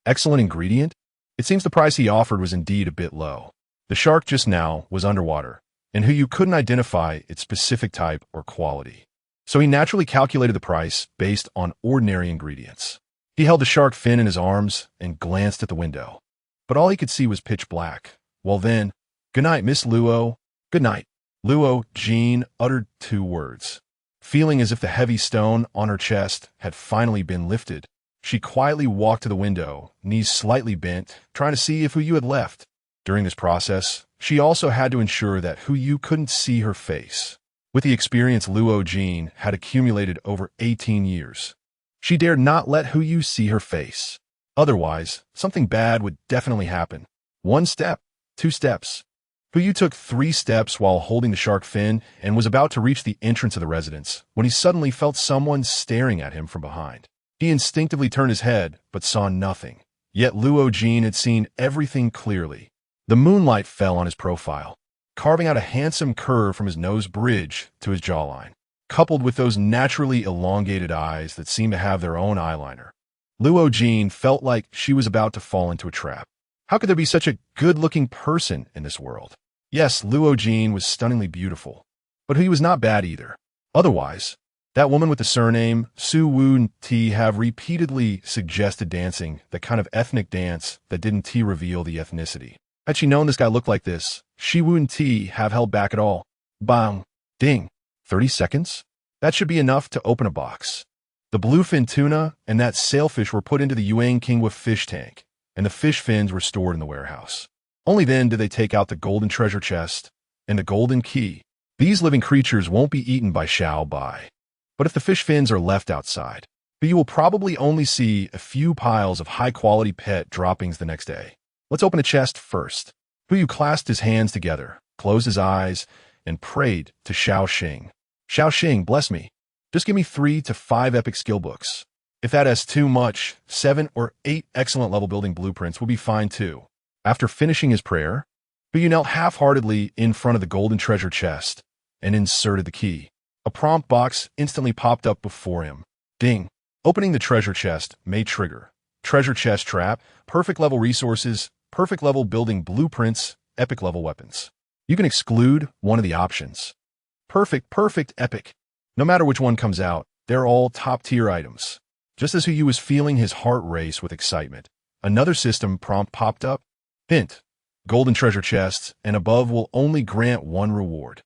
Excellent ingredient? It seems the price he offered was indeed a bit low. The shark just now was underwater, and who couldn't identify its specific type or quality. So he naturally calculated the price based on ordinary ingredients. He held the shark fin in his arms and glanced at the window. But all he could see was pitch black. Well then, good night, Miss Luo. Good night. Luo Jin uttered 2 words. Feeling as if the heavy stone on her chest had finally been lifted, she quietly walked to the window, knees slightly bent, trying to see if Hu had left. During this process, she also had to ensure that Hu couldn't see her face. With the experience Luo Jin had accumulated over 18 years, she dared not let Hu see her face. Otherwise, something bad would definitely happen. 1 step, 2 steps. Hu took 3 steps while holding the shark fin and was about to reach the entrance of the residence when he suddenly felt someone staring at him from behind. He instinctively turned his head, but saw nothing. Yet Luo Jin had seen everything clearly. The moonlight fell on his profile, carving out a handsome curve from his nose bridge to his jawline, coupled with those naturally elongated eyes that seemed to have their own eyeliner. Luo Jin felt like she was about to fall into a trap. How could there be such a good-looking person in this world? Yes, Luo Jin was stunningly beautiful, but he was not bad either. Otherwise, that woman with the surname Su Woon Ti have repeatedly suggested dancing, that kind of ethnic dance that didn't reveal the ethnicity. Had she known this guy looked like this, she wouldn't have held back at all. Bang. Ding. 30 seconds? That should be enough to open a box. The bluefin tuna and that sailfish were put into the Yuan Kingwa fish tank, and the fish fins were stored in the warehouse. Only then did they take out the golden treasure chest and the golden key. These living creatures won't be eaten by else.But. But if the fish fins are left outside, you will probably only see a few piles of high-quality pet droppings the next day. Let's open the chest first. Hu clasped his hands together, closed his eyes, and prayed to Xiaoxing. Xiaoxing, bless me. Just give me 3 to 5 epic skill books. If that is too much, 7 or 8 excellent level building blueprints will be fine too. After finishing his prayer, Hu knelt half-heartedly in front of the golden treasure chest and inserted the key. A prompt box instantly popped up before him. Ding. Opening the treasure chest may trigger treasure chest trap, perfect level resources, perfect level building blueprints, epic level weapons. You can exclude one of the options. Perfect, epic. No matter which one comes out, they're all top-tier items. Just as Hu was feeling his heart race with excitement, another system prompt popped up. Hint: golden treasure chests and above will only grant 1 reward.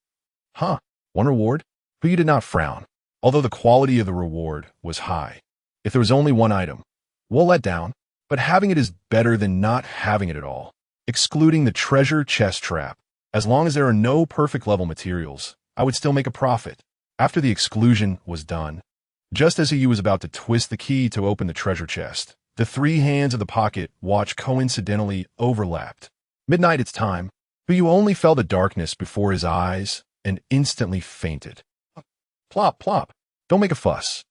Huh, 1 reward? Hu did not frown, although the quality of the reward was high. If there was only 1 item, we'll let down, but having it is better than not having it at all. Excluding the treasure chest trap, as long as there are no perfect level materials, I would still make a profit. After the exclusion was done, just as Hu was about to twist the key to open the treasure chest, the 3 hands of the pocket watch coincidentally overlapped. Midnight, it's time. Hu only felt the darkness before his eyes and instantly fainted. Plop, plop. Don't make a fuss.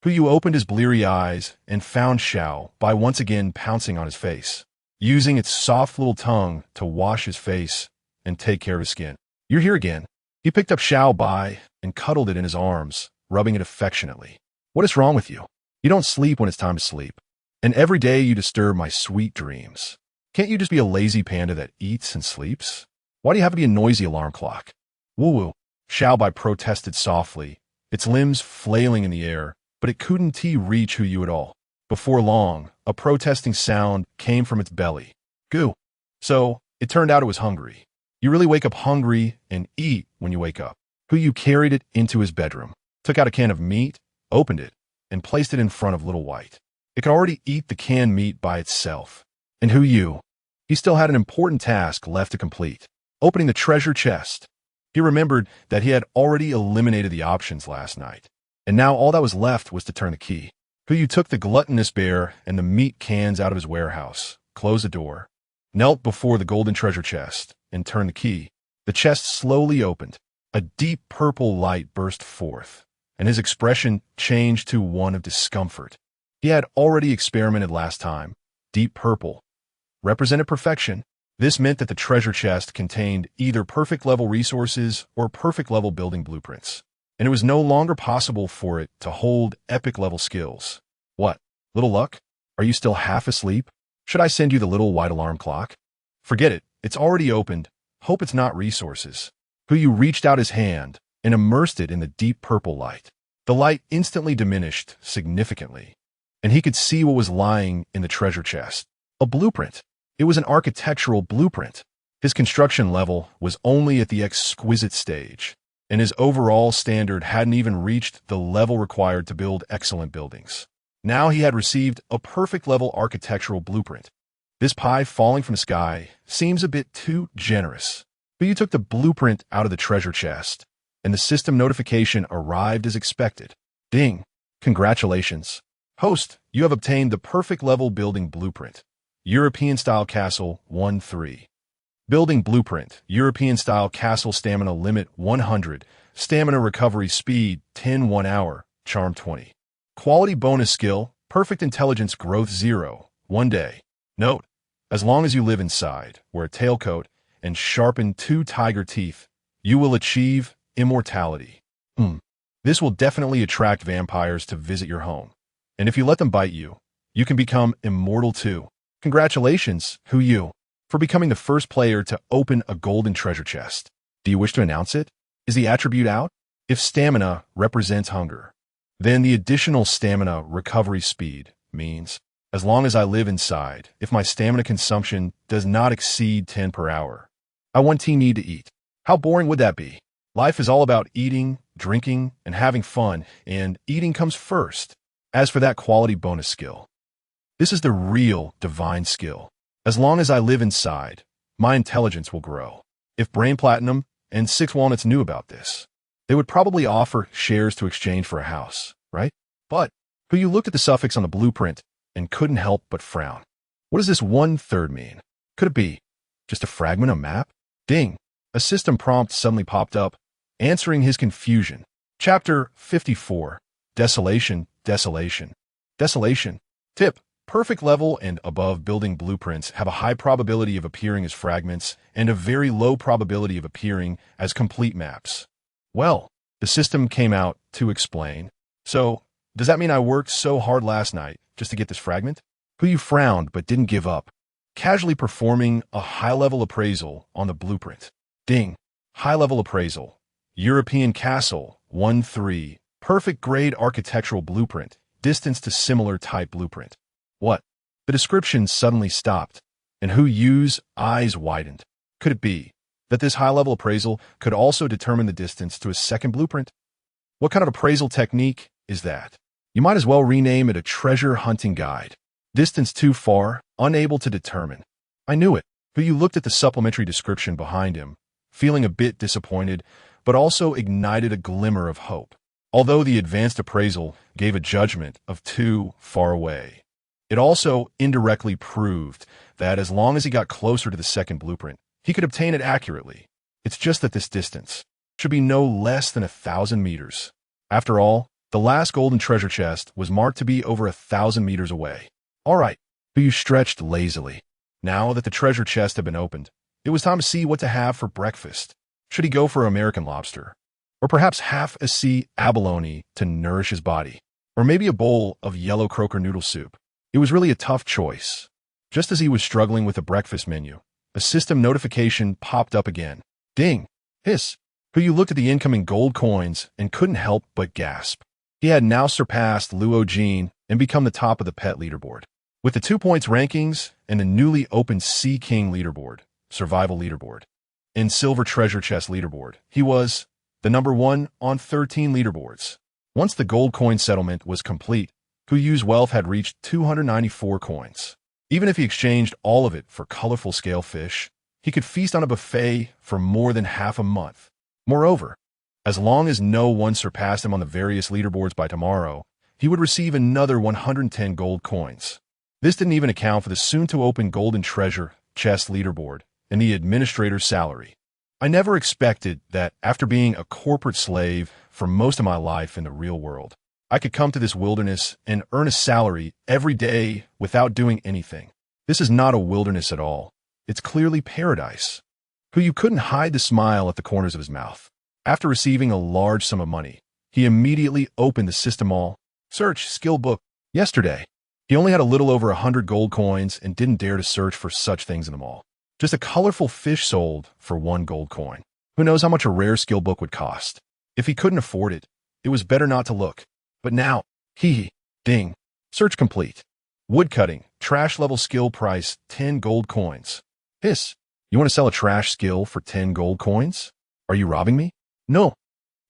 Hu opened his bleary eyes and found Xiao by once again pouncing on his face, using its soft little tongue to wash his face and take care of his skin. You're here again. He picked up Xiao Bai and cuddled it in his arms, rubbing it affectionately. What is wrong with you? You don't sleep when it's time to sleep. And every day you disturb my sweet dreams. Can't you just be a lazy panda that eats and sleeps? Why do you have to be a noisy alarm clock? Woo-woo, Xiao Bai protested softly, its limbs flailing in the air, but it couldn't reach Hu at all. Before long, a protesting sound came from its belly. Goo. So, it turned out it was hungry. You really wake up hungry and eat when you wake up. Hu carried it into his bedroom, took out a can of meat, opened it, and placed it in front of Little White. It could already eat the canned meat by itself. And Hu, he still had an important task left to complete, opening the treasure chest. He remembered that he had already eliminated the options last night, and now all that was left was to turn the key. Hu took the gluttonous bear and the meat cans out of his warehouse, closed the door, knelt before the golden treasure chest, and turned the key. The chest slowly opened. A deep purple light burst forth, and his expression changed to one of discomfort. He had already experimented last time. Deep purple represented perfection. This meant that the treasure chest contained either perfect level resources or perfect level building blueprints, and it was no longer possible for it to hold epic level skills. What, little luck? Are you still half asleep? Should I send you the little white alarm clock? Forget it, it's already opened. Hope it's not resources. Hu reached out his hand and immersed it in the deep purple light. The light instantly diminished significantly, and he could see what was lying in the treasure chest. A blueprint. It was an architectural blueprint. His construction level was only at the exquisite stage, and his overall standard hadn't even reached the level required to build excellent buildings. Now he had received a perfect level architectural blueprint. This pie falling from the sky seems a bit too generous. But you took the blueprint out of the treasure chest, and the system notification arrived as expected. Ding! Congratulations. Host, you have obtained the perfect level building blueprint. European-style castle 1-3. Building blueprint. European-style castle stamina limit 100. Stamina recovery speed 10 1 hour. Charm 20. Quality bonus skill. Perfect intelligence growth 0. 1 day. Note, as long as you live inside, wear a tailcoat, and sharpen 2 tiger teeth, you will achieve immortality. This will definitely attract vampires to visit your home. And if you let them bite you, you can become immortal too. Congratulations, Hu, for becoming the first player to open a golden treasure chest. Do you wish to announce it? Is the attribute out? If stamina represents hunger, then the additional stamina recovery speed means, as long as I live inside, if my stamina consumption does not exceed 10 per hour, I won't need to eat. How boring would that be? Life is all about eating, drinking, and having fun, and eating comes first. As for that quality bonus skill, this is the real divine skill. As long as I live inside, my intelligence will grow. If Brain Platinum and 6 Walnuts knew about this, they would probably offer shares to exchange for a house, right? But Hu looked at the suffix on the blueprint and couldn't help but frown. What does this 1/3 mean? Could it be just a fragment of map? Ding! A system prompt suddenly popped up, answering his confusion. Chapter 54. Desolation, Desolation. Desolation. Tip. Perfect level and above building blueprints have a high probability of appearing as fragments and a very low probability of appearing as complete maps. Well, the system came out to explain. So, does that mean I worked so hard last night just to get this fragment? Hu frowned but didn't give up, casually performing a high-level appraisal on the blueprint. Ding! High-level appraisal. European Castle 1-3. Perfect grade architectural blueprint. Distance to similar type blueprint. What? The description suddenly stopped, and Hu's eyes widened. Could it be that this high-level appraisal could also determine the distance to a second blueprint? What kind of appraisal technique is that? You might as well rename it a treasure hunting guide. Distance too far, unable to determine. I knew it. Hu looked at the supplementary description behind him, feeling a bit disappointed, but also ignited a glimmer of hope. Although the advanced appraisal gave a judgment of too far away, it also indirectly proved that as long as he got closer to the second blueprint, he could obtain it accurately. It's just that this distance should be no less than 1,000 meters. After all, The last golden treasure chest was marked to be over 1,000 meters away. All right, Puyu stretched lazily. Now that the treasure chest had been opened, it was time to see what to have for breakfast. Should he go for American lobster? Or perhaps half a sea abalone to nourish his body? Or maybe a bowl of yellow croaker noodle soup? It was really a tough choice. Just as he was struggling with the breakfast menu, a system notification popped up again. Ding! Hiss! Puyu looked at the incoming gold coins and couldn't help but gasp. He had now surpassed Luo Jin and become the top of the pet leaderboard. With the 2 points rankings and the newly opened Sea King leaderboard, survival leaderboard, and silver treasure chest leaderboard, he was the number 1 on 13 leaderboards. Once the gold coin settlement was complete, Puyu's wealth had reached 294 coins. Even if he exchanged all of it for colorful scale fish, he could feast on a buffet for more than half a month. Moreover, as long as no one surpassed him on the various leaderboards by tomorrow, he would receive another 110 gold coins. This didn't even account for the soon-to-open golden treasure chest leaderboard and the administrator's salary. I never expected that after being a corporate slave for most of my life in the real world, I could come to this wilderness and earn a salary every day without doing anything. This is not a wilderness at all. It's clearly paradise. Puyu couldn't hide the smile at the corners of his mouth. After receiving a large sum of money, he immediately opened the system all search skill book. Yesterday, he only had a little over 100 gold coins and didn't dare to search for such things in the mall. Just a colorful fish sold for 1 gold coin. Who knows how much a rare skill book would cost? If he couldn't afford it, it was better not to look. But now, ding, search complete. Woodcutting, trash level skill price, 10 gold coins. Hiss, you want to sell a trash skill for 10 gold coins? Are you robbing me? No.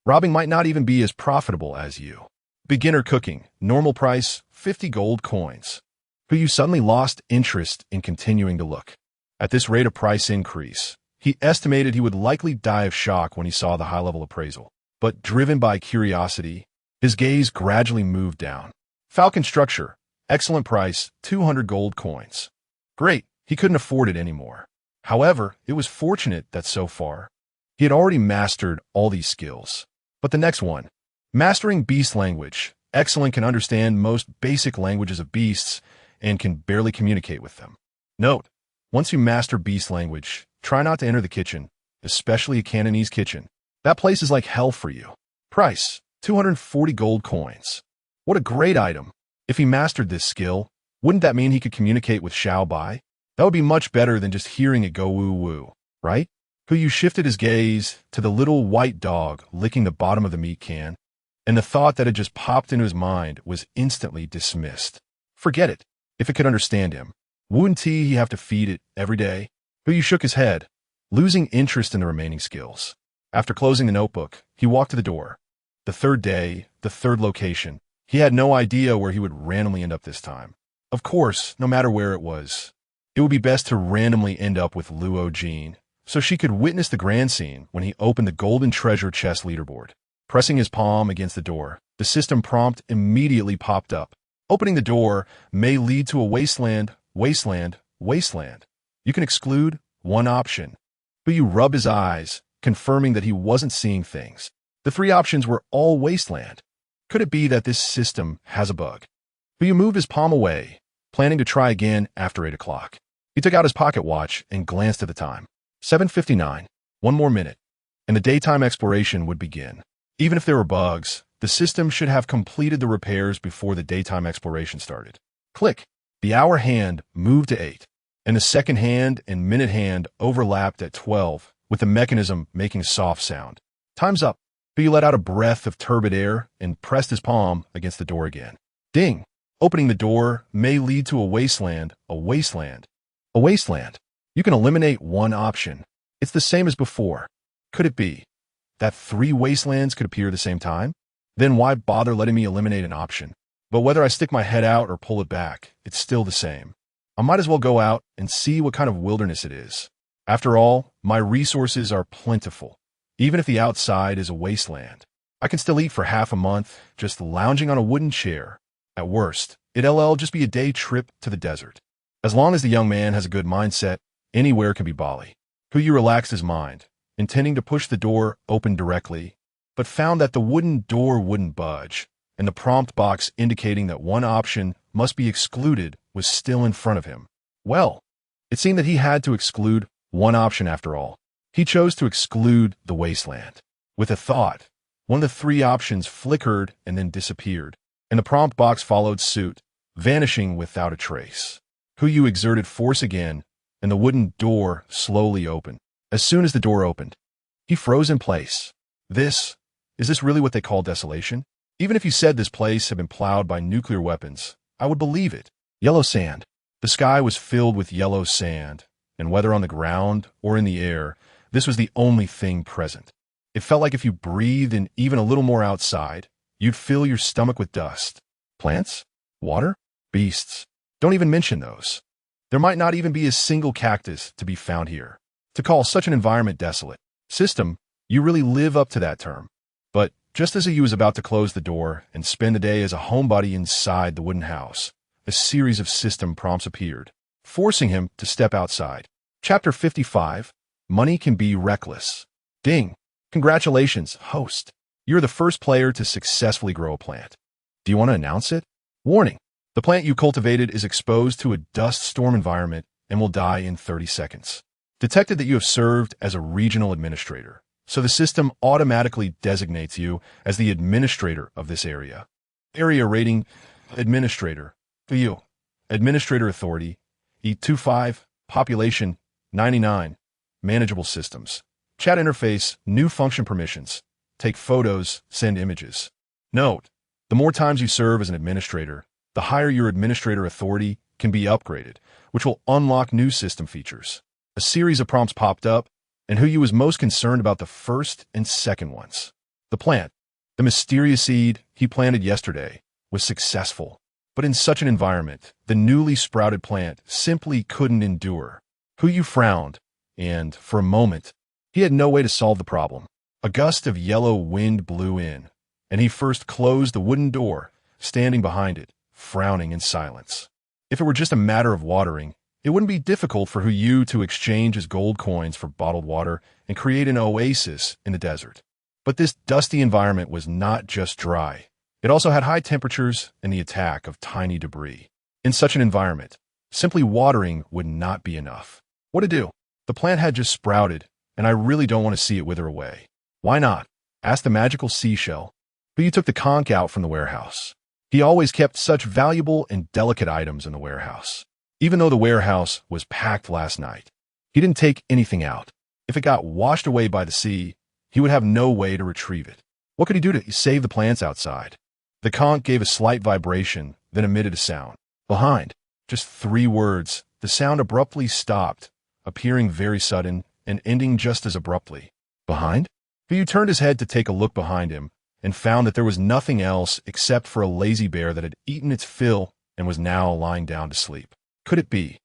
Robbing might not even be as profitable as you. Beginner cooking, normal price, 50 gold coins. Puyu suddenly lost interest in continuing to look. At this rate of price increase, he estimated he would likely die of shock when he saw the high-level appraisal. But driven by curiosity, his gaze gradually moved down. Falcon structure, excellent price, 200 gold coins. Great, he couldn't afford it anymore. However, it was fortunate that so far, he had already mastered all these skills. But the next one, mastering beast language. Excellent, can understand most basic languages of beasts and can barely communicate with them. Note, once you master beast language, try not to enter the kitchen, especially a Cantonese kitchen. That place is like hell for you. Price, 240 gold coins. What a great item. If he mastered this skill, wouldn't that mean he could communicate with Xiao Bai? That would be much better than just hearing it go woo-woo, right? Puyu shifted his gaze to the little white dog licking the bottom of the meat can, and the thought that had just popped into his mind was instantly dismissed. Forget it. If it could understand him, wouldn't he have to feed it every day? Puyu shook his head, losing interest in the remaining skills. After closing the notebook, he walked to the door. The third day, the third location. He had no idea where he would randomly end up this time. Of course, no matter where it was, it would be best to randomly end up with Luo Jin, so she could witness the grand scene when he opened the golden treasure chest leaderboard. Pressing his palm against the door, the system prompt immediately popped up. Opening the door may lead to a wasteland. You can exclude one option. Puyu rubbed his eyes, confirming that he wasn't seeing things. The 3 options were all wasteland. Could it be that this system has a bug? Puyu moved his palm away, planning to try again after 8 o'clock. He took out his pocket watch and glanced at the time. 7:59. 1 more minute, and the daytime exploration would begin. Even if there were bugs, the system should have completed the repairs before the daytime exploration started. Click. The hour hand moved to 8, and the second hand and minute hand overlapped at 12, with the mechanism making a soft sound. Time's up. Puyu let out a breath of turbid air and pressed his palm against the door again. Ding! Opening the door may lead to a wasteland. You can eliminate one option. It's the same as before. Could it be that 3 wastelands could appear at the same time? Then why bother letting me eliminate an option? But whether I stick my head out or pull it back, it's still the same. I might as well go out and see what kind of wilderness it is. After all, my resources are plentiful. Even if the outside is a wasteland, I can still eat for half a month, just lounging on a wooden chair. At worst, it'll just be a day trip to the desert. As long as the young man has a good mindset, anywhere can be Bali. Puyu relaxed his mind, intending to push the door open directly, but found that the wooden door wouldn't budge. and the prompt box indicating that one option must be excluded was still in front of him. Well, it seemed that he had to exclude one option after all. He chose to exclude the wasteland. With a thought, one of the three options flickered and then disappeared, and the prompt box followed suit, vanishing without a trace. Huyu exerted force again, and the wooden door slowly opened. As soon as the door opened, he froze in place. Is this really what they call desolation? Even if you said this place had been plowed by nuclear weapons, I would believe it. Yellow sand. The sky was filled with yellow sand, and whether on the ground or in the air, this was the only thing present. It felt like if you breathed in even a little more outside, you'd fill your stomach with dust. Plants? Water? Beasts? Don't even mention those. There might not even be a single cactus to be found here. To call such an environment desolate. System, you really live up to that term. But just as he was about to close the door and spend the day as a homebody inside the wooden house, a series of system prompts appeared, forcing him to step outside. Chapter 55, Money Can Be Reckless. Ding. Congratulations, host. You're the first player to successfully grow a plant. Do you want to announce it? Warning. The plant you cultivated is exposed to a dust storm environment and will die in 30 seconds. Detected that you have served as a regional administrator, so the system automatically designates you as the administrator of this area. Area rating, administrator. You. Administrator authority, E25, population, 99, manageable systems. Chat interface, new function permissions. Take photos, send images. Note, the more times you serve as an administrator, the higher your administrator authority can be upgraded, which will unlock new system features. A series of prompts popped up, and Huyu was most concerned about the first and second ones. The plant, the mysterious seed he planted yesterday, was successful. But in such an environment, the newly sprouted plant simply couldn't endure. Huyu frowned, and, for a moment, he had no way to solve the problem. A gust of yellow wind blew in, and he first closed the wooden door, standing behind it, frowning in silence. If it were just a matter of watering, it wouldn't be difficult for Huyu to exchange his gold coins for bottled water and create an oasis in the desert. But this dusty environment was not just dry. It also had high temperatures and the attack of tiny debris. In such an environment, simply watering would not be enough. What to do? The plant had just sprouted, and I really don't want to see it wither away. Why not? Asked the magical seashell. Huyu took the conch out from the warehouse. He always kept such valuable and delicate items in the warehouse. Even though the warehouse was packed last night, he didn't take anything out. If it got washed away by the sea, he would have no way to retrieve it. What could he do to save the plants outside? The conch gave a slight vibration, then emitted a sound. Behind. Just 3 words. The sound abruptly stopped, appearing very sudden and ending just as abruptly. Behind? Huyu turned his head to take a look behind him and found that there was nothing else except for a lazy bear that had eaten its fill and was now lying down to sleep. Could it be?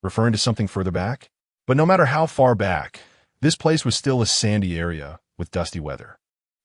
Referring to something further back? But no matter how far back, this place was still a sandy area with dusty weather.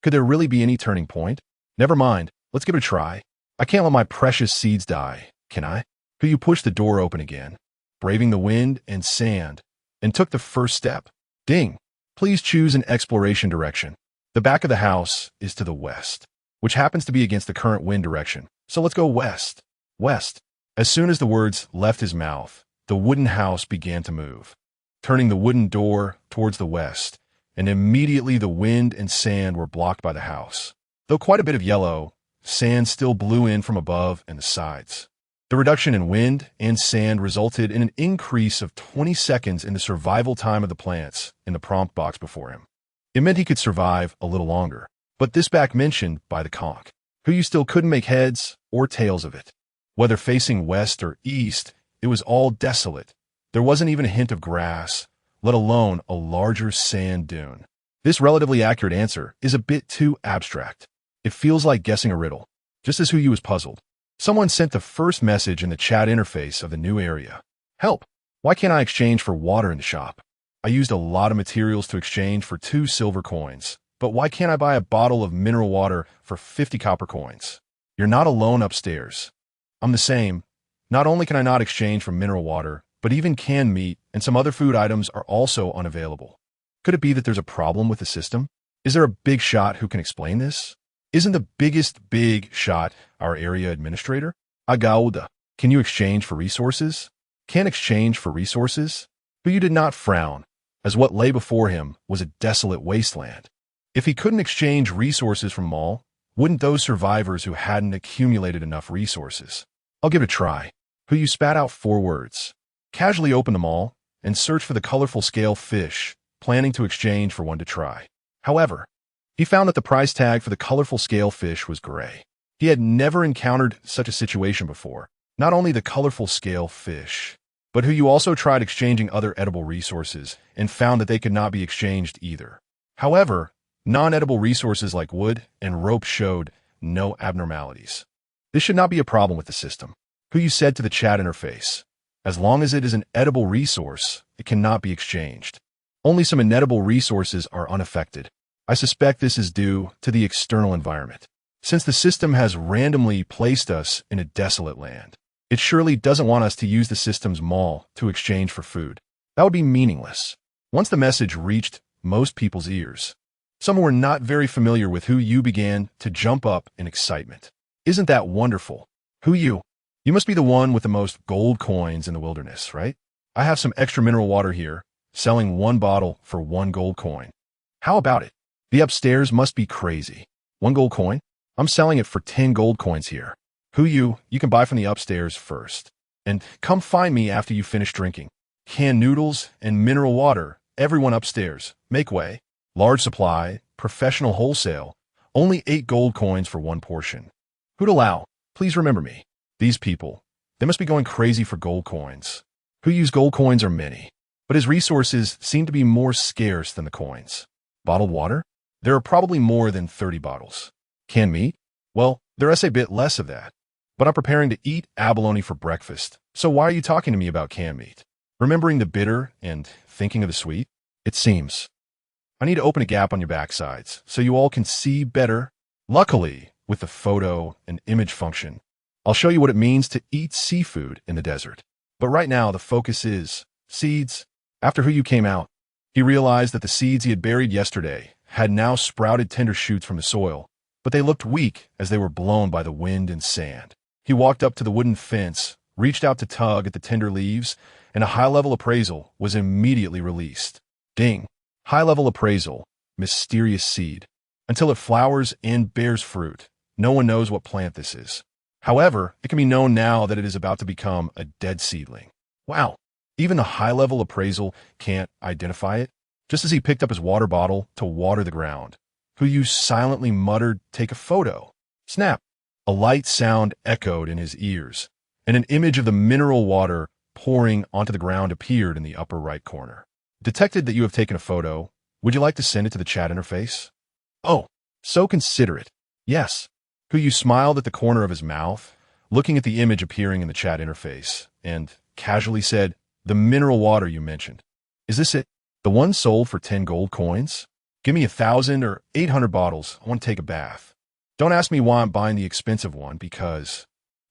Could there really be any turning point? Never mind. Let's give it a try. I can't let my precious seeds die, can I? Huyu pushed the door open again, braving the wind and sand, and took the first step. Ding. Please choose an exploration direction. The back of the house is to the west, which happens to be against the current wind direction. So let's go west. West. As soon as the words left his mouth, the wooden house began to move, turning the wooden door towards the west, and immediately the wind and sand were blocked by the house. Though quite a bit of yellow, sand still blew in from above and the sides. The reduction in wind and sand resulted in an increase of 20 seconds in the survival time of the plants in the prompt box before him. It meant he could survive a little longer, but this back mentioned by the conch, Huyu still couldn't make heads or tails of it. Whether facing west or east, it was all desolate. There wasn't even a hint of grass, let alone a larger sand dune. This relatively accurate answer is a bit too abstract. It feels like guessing a riddle. Just as Huyu was puzzled, someone sent the first message in the chat interface of the new area. Help! Why can't I exchange for water in the shop? I used a lot of materials to exchange for 2 silver coins, but why can't I buy a bottle of mineral water for 50 copper coins? You're not alone upstairs. I'm the same. Not only can I not exchange for mineral water, but even canned meat and some other food items are also unavailable. Could it be that there's a problem with the system? Is there a big shot who can explain this? Isn't the biggest big shot our area administrator? Agauda. Can you exchange for resources? Can exchange for resources? But you did not frown, as what lay before him was a desolate wasteland. If he couldn't exchange resources from Maul, wouldn't those survivors who hadn't accumulated enough resources? I'll give it a try. Who you spat out 4 words. Casually opened them all and searched for the colorful scale fish, planning to exchange for one to try. However, he found that the price tag for the colorful scale fish was gray. He had never encountered such a situation before. Not only the colorful scale fish, but who you also tried exchanging other edible resources and found that they could not be exchanged either. However, non-edible resources like wood and rope showed no abnormalities. This should not be a problem with the system. Who you said to the chat interface, as long as it is an edible resource, it cannot be exchanged. Only some inedible resources are unaffected. I suspect this is due to the external environment. Since the system has randomly placed us in a desolate land, it surely doesn't want us to use the system's mall to exchange for food. That would be meaningless. Once the message reached most people's ears, some who were not very familiar with Who You began to jump up in excitement. Isn't that wonderful? Who You? You must be the one with the most gold coins in the wilderness, right? I have some extra mineral water here, selling 1 bottle for 1 gold coin. How about it? The upstairs must be crazy. 1 gold coin? I'm selling it for 10 gold coins here. Who You can buy from the upstairs first. And come find me after you finish drinking. Canned noodles and mineral water, everyone upstairs. Make way. Large supply, professional wholesale, only 8 gold coins for 1 portion. Who'd allow? Please remember me. These people, they must be going crazy for gold coins. Who You's gold coins are many, but his resources seem to be more scarce than the coins. Bottled water? There are probably more than 30 bottles. Canned meat? Well, there's a bit less of that. But I'm preparing to eat abalone for breakfast, so why are you talking to me about canned meat? Remembering the bitter and thinking of the sweet? It seems. I need to open a gap on your backsides so you all can see better. Luckily, with the photo and image function, I'll show you what it means to eat seafood in the desert. But right now, the focus is seeds. After Who You came out, he realized that the seeds he had buried yesterday had now sprouted tender shoots from the soil, but they looked weak as they were blown by the wind and sand. He walked up to the wooden fence, reached out to tug at the tender leaves, and a high-level appraisal was immediately released. Ding! High-level appraisal, mysterious seed. Until it flowers and bears fruit, no one knows what plant this is. However, it can be known now that it is about to become a dead seedling. Wow! Even the high-level appraisal can't identify it. Just as he picked up his water bottle to water the ground, Who You silently muttered, "Take a photo." Snap! A light sound echoed in his ears, and an image of the mineral water pouring onto the ground appeared in the upper right corner. Detected that you have taken a photo. Would you like to send it to the chat interface? Oh, so considerate. Yes. Who You smiled at the corner of his mouth, looking at the image appearing in the chat interface, and casually said, "The mineral water you mentioned. Is this it? The one sold for 10 gold coins? Give me 1,000 or 800 bottles. I want to take a bath. Don't ask me why I'm buying the expensive one, because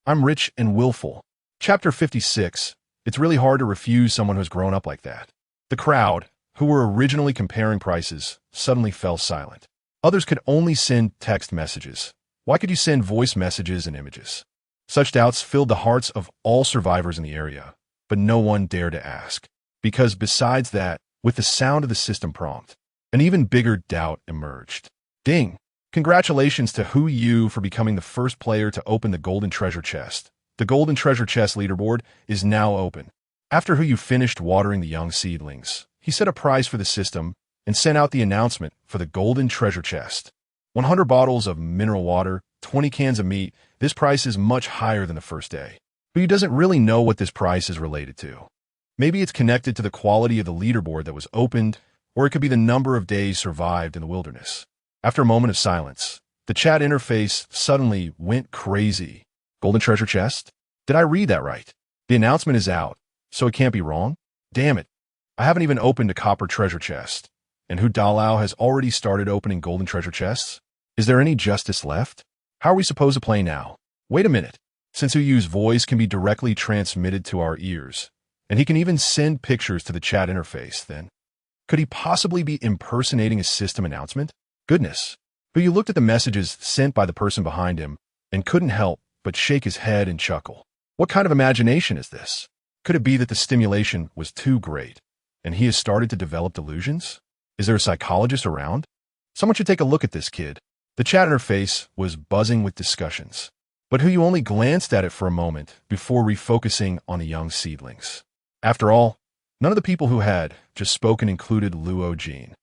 I'm rich and willful." Chapter 56. It's really hard to refuse someone who's grown up like that. The crowd, who were originally comparing prices, suddenly fell silent. Others could only send text messages. Why could you send voice messages and images? Such doubts filled the hearts of all survivors in the area, but no one dared to ask. Because besides that, with the sound of the system prompt, an even bigger doubt emerged. Ding! Congratulations to Who You for becoming the first player to open the Golden Treasure Chest. The Golden Treasure Chest leaderboard is now open. After Who You finished watering the young seedlings, he set a prize for the system and sent out the announcement for the Golden Treasure Chest. 100 bottles of mineral water, 20 cans of meat. This price is much higher than the first day. But he doesn't really know what this price is related to. Maybe it's connected to the quality of the leaderboard that was opened, or it could be the number of days survived in the wilderness. After a moment of silence, the chat interface suddenly went crazy. Golden Treasure Chest? Did I read that right? The announcement is out, so it can't be wrong? Damn it. I haven't even opened a copper treasure chest. And Hu Dalao has already started opening golden treasure chests? Is there any justice left? How are we supposed to play now? Wait a minute. Since Hu Yu's voice can be directly transmitted to our ears, and he can even send pictures to the chat interface, then could he possibly be impersonating a system announcement? Goodness. Huyu looked at the messages sent by the person behind him and couldn't help but shake his head and chuckle. What kind of imagination is this? Could it be that the stimulation was too great, and he has started to develop delusions? Is there a psychologist around? Someone should take a look at this kid. The chat interface was buzzing with discussions, but Huyu only glanced at it for a moment before refocusing on the young seedlings. After all, none of the people who had just spoken included Luo Jin.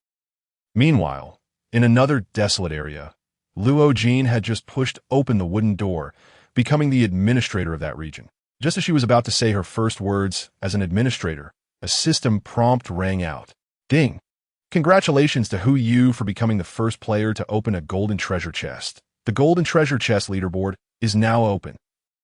Meanwhile, in another desolate area, Luo Jin had just pushed open the wooden door, becoming the administrator of that region. Just as she was about to say her first words as an administrator, a system prompt rang out. Ding! Congratulations to Huyu for becoming the first player to open a golden treasure chest. The golden treasure chest leaderboard is now open.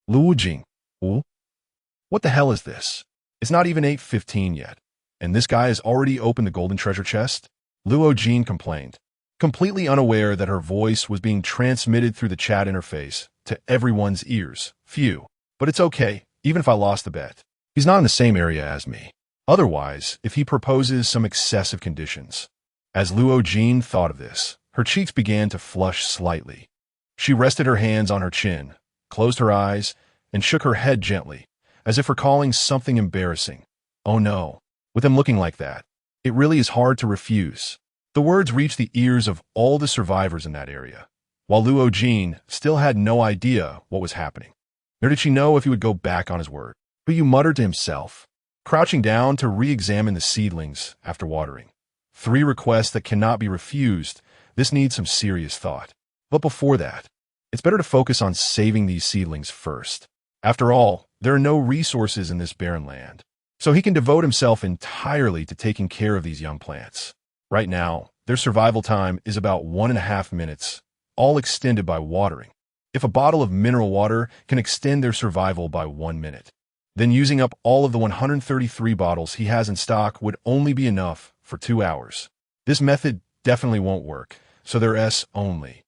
Luo Jin. What the hell is this? It's not even 8:15 yet, and this guy has already opened the golden treasure chest? Luo Jin complained, completely unaware that her voice was being transmitted through the chat interface to everyone's ears. Phew. But it's okay, even if I lost the bet. He's not in the same area as me. Otherwise, if he proposes some excessive conditions. As Luo Jin thought of this, her cheeks began to flush slightly. She rested her hands on her chin, closed her eyes, and shook her head gently, as if recalling something embarrassing. Oh no. With him looking like that, it really is hard to refuse. The words reached the ears of all the survivors in that area, while Luo Jin still had no idea what was happening. Nor did she know if he would go back on his word. Huyu muttered to himself, crouching down to re-examine the seedlings after watering. 3 requests that cannot be refused. This needs some serious thought. But before that, it's better to focus on saving these seedlings first. After all, there are no resources in this barren land, so he can devote himself entirely to taking care of these young plants. Right now, their survival time is about 1.5 minutes, all extended by watering. If a bottle of mineral water can extend their survival by 1 minute, then using up all of the 133 bottles he has in stock would only be enough for 2 hours. This method definitely won't work, so they're S only.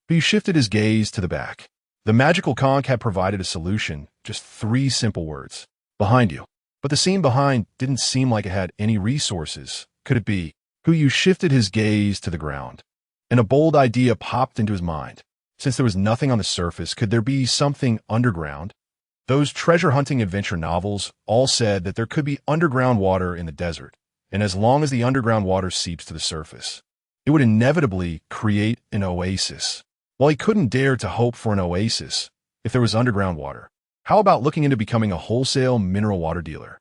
But he shifted his gaze to the back. The magical conch had provided a solution, just 3 simple words. Behind you. But the scene behind didn't seem like it had any resources. Could it be? Huyu shifted his gaze to the ground, and a bold idea popped into his mind. Since there was nothing on the surface, could there be something underground? Those treasure-hunting adventure novels all said that there could be underground water in the desert, and as long as the underground water seeps to the surface, it would inevitably create an oasis. While he couldn't dare to hope for an oasis if there was underground water, how about looking into becoming a wholesale mineral water dealer?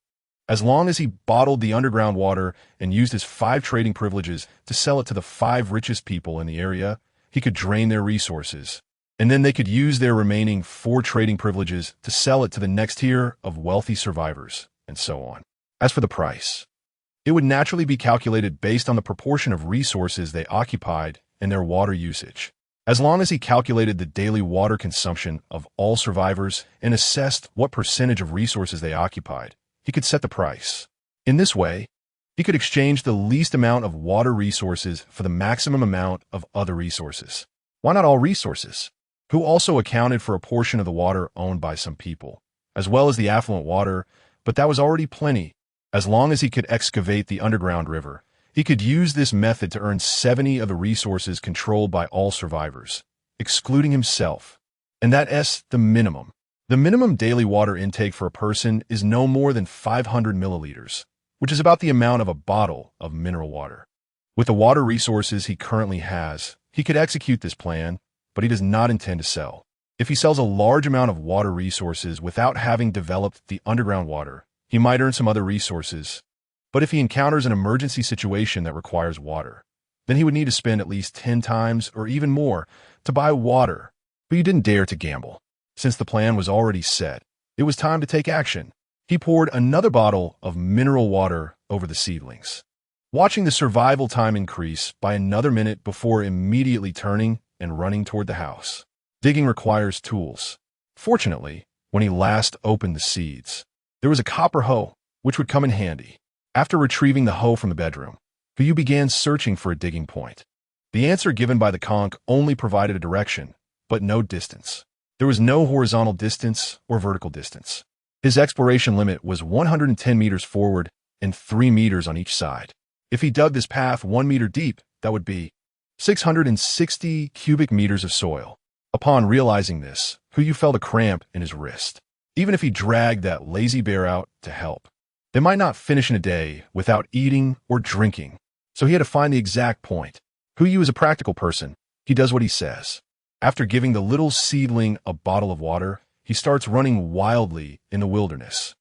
As long as he bottled the underground water and used his 5 trading privileges to sell it to the 5 richest people in the area, he could drain their resources, and then they could use their remaining 4 trading privileges to sell it to the next tier of wealthy survivors, and so on. As for the price, it would naturally be calculated based on the proportion of resources they occupied and their water usage. As long as he calculated the daily water consumption of all survivors and assessed what percentage of resources they occupied, he could set the price. In this way, he could exchange the least amount of water resources for the maximum amount of other resources. Why not all resources? Who also accounted for a portion of the water owned by some people, as well as the affluent water, but that was already plenty. As long as he could excavate the underground river, he could use this method to earn 70 of the resources controlled by all survivors, excluding himself. And that's the minimum. The minimum daily water intake for a person is no more than 500 milliliters, which is about the amount of a bottle of mineral water. With the water resources he currently has, he could execute this plan, but he does not intend to sell. If he sells a large amount of water resources without having developed the underground water, he might earn some other resources. But if he encounters an emergency situation that requires water, then he would need to spend at least 10 times or even more to buy water. But he didn't dare to gamble. Since the plan was already set, it was time to take action. He poured another bottle of mineral water over the seedlings, watching the survival time increase by another minute before immediately turning and running toward the house. Digging requires tools. Fortunately, when he last opened the seeds, there was a copper hoe, which would come in handy. After retrieving the hoe from the bedroom, Huyu began searching for a digging point. The answer given by the conch only provided a direction, but no distance. There was no horizontal distance or vertical distance. His exploration limit was 110 meters forward and 3 meters on each side. If he dug this path 1 meter deep, that would be 660 cubic meters of soil. Upon realizing this, Huyu felt a cramp in his wrist. Even if he dragged that lazy bear out to help, they might not finish in a day without eating or drinking. So he had to find the exact point. Huyu is a practical person. He does what he says. After giving the little seedling a bottle of water, he starts running wildly in the wilderness.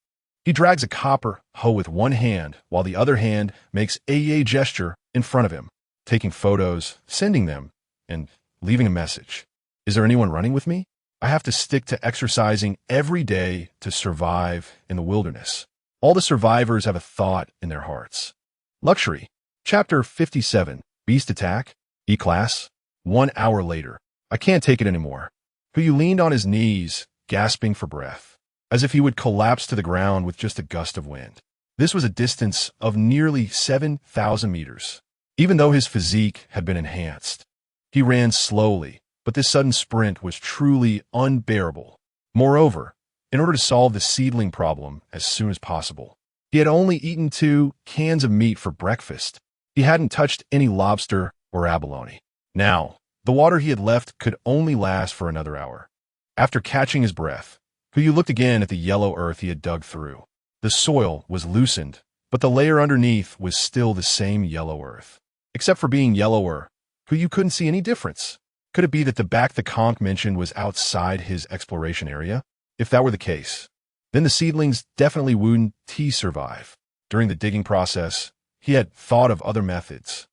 He drags a copper hoe with one hand while the other hand makes a gesture in front of him, taking photos, sending them, and leaving a message. Is there anyone running with me? I have to stick to exercising every day to survive in the wilderness. All the survivors have a thought in their hearts. Luxury. Chapter 57. Beast Attack. E-Class. 1 hour later. I can't take it anymore. Huyu leaned on his knees, gasping for breath, as if he would collapse to the ground with just a gust of wind. This was a distance of nearly 7,000 meters. Even though his physique had been enhanced, he ran slowly, but this sudden sprint was truly unbearable. Moreover, in order to solve the seedling problem as soon as possible, he had only eaten 2 cans of meat for breakfast. He hadn't touched any lobster or abalone. Now, the water he had left could only last for another hour. After catching his breath, Huyu looked again at the yellow earth he had dug through. The soil was loosened, but the layer underneath was still the same yellow earth. Except for being yellower, Huyu couldn't see any difference. Could it be that the back the conch mentioned was outside his exploration area? If that were the case, then the seedlings definitely wouldn't survive. During the digging process, he had thought of other methods.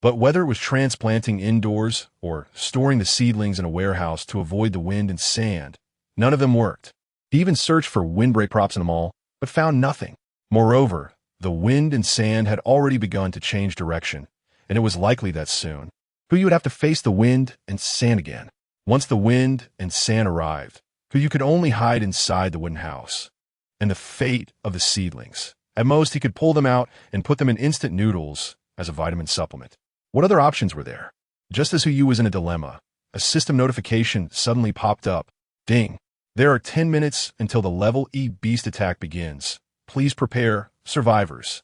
But whether it was transplanting indoors or storing the seedlings in a warehouse to avoid the wind and sand, none of them worked. He even searched for windbreak props in the mall, but found nothing. Moreover, the wind and sand had already begun to change direction, and it was likely that soon, Huyu would have to face the wind and sand again. Once the wind and sand arrived, Huyu could only hide inside the wooden house. And the fate of the seedlings. At most, he could pull them out and put them in instant noodles as a vitamin supplement. What other options were there? Just as Huyu was in a dilemma, a system notification suddenly popped up. Ding. There are 10 minutes until the Level E Beast Attack begins. Please prepare, survivors.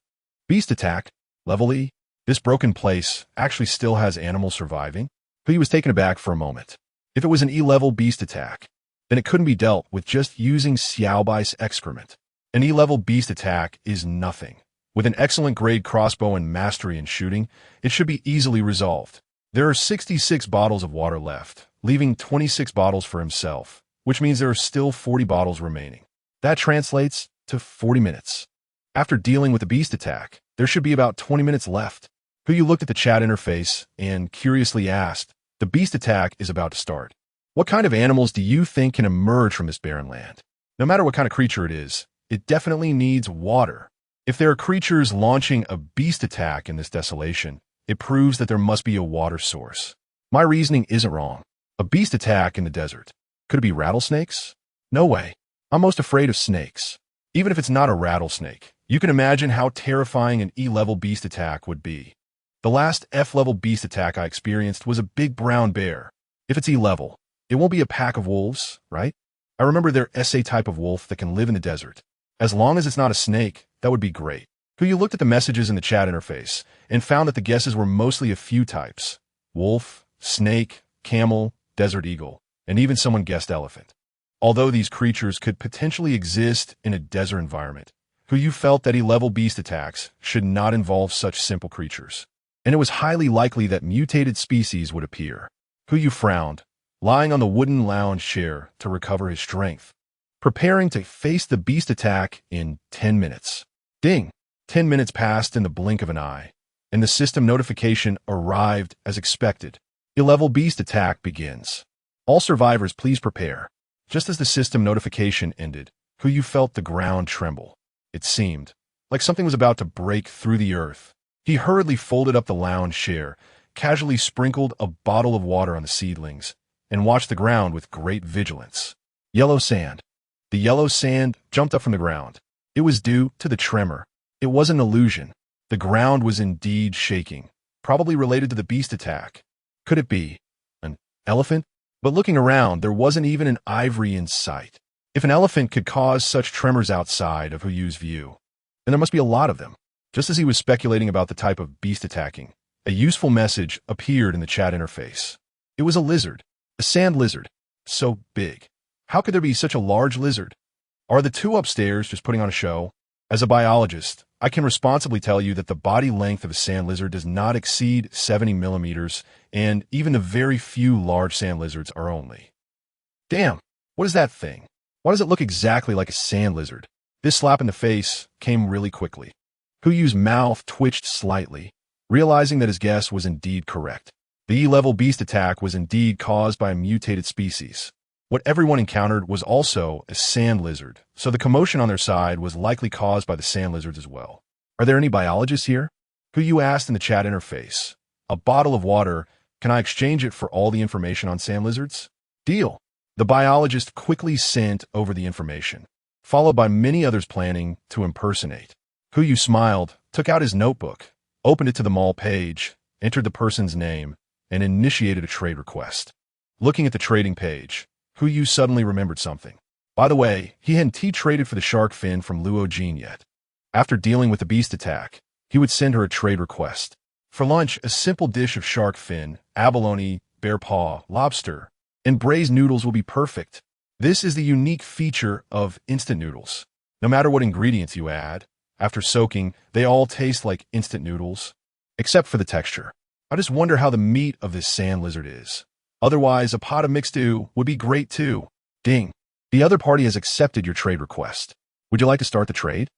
Beast Attack? Level E? This broken place actually still has animals surviving? Huyu was taken aback for a moment. If it was an E-level Beast Attack, then it couldn't be dealt with just using Xiaobai's excrement. An E-level Beast Attack is nothing. With an excellent grade crossbow and mastery in shooting, it should be easily resolved. There are 66 bottles of water left, leaving 26 bottles for himself, which means there are still 40 bottles remaining. That translates to 40 minutes. After dealing with the beast attack, there should be about 20 minutes left. Huyu looked at the chat interface and curiously asked, "The beast attack is about to start. What kind of animals do you think can emerge from this barren land? No matter what kind of creature it is, it definitely needs water. If there are creatures launching a beast attack in this desolation, it proves that there must be a water source. My reasoning isn't wrong. A beast attack in the desert. Could it be rattlesnakes? No way. I'm most afraid of snakes. Even if it's not a rattlesnake, you can imagine how terrifying an E-level beast attack would be. The last F-level beast attack I experienced was a big brown bear. If it's E-level, it won't be a pack of wolves, right? I remember their SA type of wolf that can live in the desert. As long as it's not a snake, that would be great." Huyu looked at the messages in the chat interface and found that the guesses were mostly a few types: wolf, snake, camel, desert eagle, and even someone guessed elephant. Although these creatures could potentially exist in a desert environment, Huyu felt that E-level beast attacks should not involve such simple creatures, and it was highly likely that mutated species would appear. Huyu frowned, lying on the wooden lounge chair to recover his strength, preparing to face the beast attack in 10 minutes. Ding! 10 minutes passed in the blink of an eye, and the system notification arrived as expected. E-level beast attack begins. All survivors please prepare. Just as the system notification ended, Huyu felt the ground tremble. It seemed like something was about to break through the earth. He hurriedly folded up the lounge chair, casually sprinkled a bottle of water on the seedlings, and watched the ground with great vigilance. Yellow sand. The yellow sand jumped up from the ground. It was due to the tremor. It wasn't an illusion. The ground was indeed shaking, probably related to the beast attack. Could it be an elephant? But looking around, there wasn't even an ivory in sight. If an elephant could cause such tremors outside of Huyu's view, then there must be a lot of them. Just as he was speculating about the type of beast attacking, A useful message appeared in the chat interface. It was a lizard, a sand lizard. So big. How could there be such a large lizard? Are the two upstairs just putting on a show? As a biologist, I can responsibly tell you that the body length of a sand lizard does not exceed 70 millimeters, and even the very few large sand lizards are only. Damn, what is that thing? Why does it look exactly like a sand lizard? This slap in the face came really quickly. Huyu's mouth twitched slightly, realizing that his guess was indeed correct. The E-level beast attack was indeed caused by a mutated species. What everyone encountered was also a sand lizard, so the commotion on their side was likely caused by the sand lizards as well. Are there any biologists here? Huyu asked in the chat interface. A bottle of water. Can I exchange it for all the information on sand lizards? Deal. The biologist quickly sent over the information, followed by many others planning to impersonate. Huyu smiled, took out his notebook, opened it to the mall page, entered the person's name, and initiated a trade request. Looking at the trading page, Huyu suddenly remembered something. By the way, he hadn't traded for the shark fin from Luo Jin yet. After dealing with the beast attack, he would send her a trade request. For lunch, a simple dish of shark fin, abalone, bear paw, lobster, and braised noodles will be perfect. This is the unique feature of instant noodles. No matter what ingredients you add, after soaking, they all taste like instant noodles, except for the texture. I just wonder how the meat of this sand lizard is. Otherwise, a pot of mixed stew would be great too. Ding. The other party has accepted your trade request. Would you like to start the trade?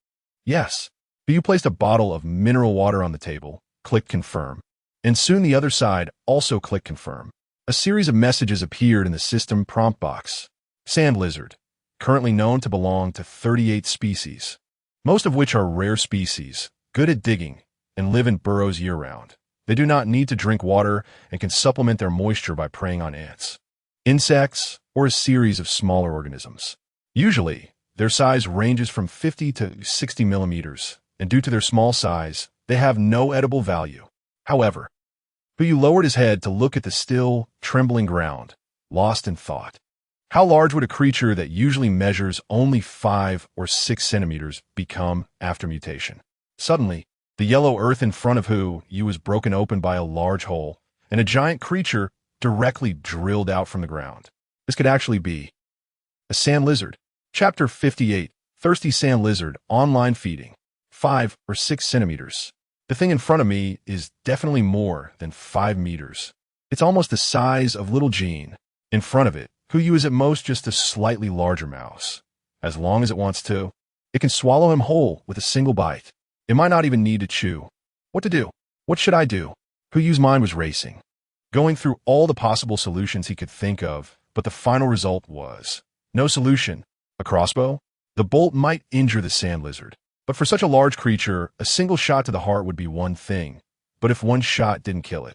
Yes. You placed a bottle of mineral water on the table, clicked confirm, and soon the other side also clicked confirm. A series of messages appeared in the system prompt box. Sand lizard, currently known to belong to 38 species, most of which are rare species, good at digging, and live in burrows year-round. They do not need to drink water and can supplement their moisture by preying on ants, insects, or a series of smaller organisms. Usually, their size ranges from 50 to 60 millimeters, and due to their small size, they have no edible value. However, Huyu lowered his head to look at the still, trembling ground, lost in thought. How large would a creature that usually measures only 5 or 6 centimeters become after mutation? Suddenly, the yellow earth in front of Huyu was broken open by a large hole, and a giant creature directly drilled out from the ground. This could actually be a sand lizard. Chapter 58, Thirsty Sand Lizard, Online Feeding. 5 or 6 centimeters. The thing in front of me is definitely more than 5 meters. It's almost the size of little Jean. In front of it, Huyu is at most just a slightly larger mouse. As long as it wants to, it can swallow him whole with a single bite. It might not even need to chew. What to do? What should I do? Huyu's mind was racing, going through all the possible solutions he could think of, but the final result was no solution. A crossbow? The bolt might injure the sand lizard, but for such a large creature, a single shot to the heart would be one thing. But if one shot didn't kill it,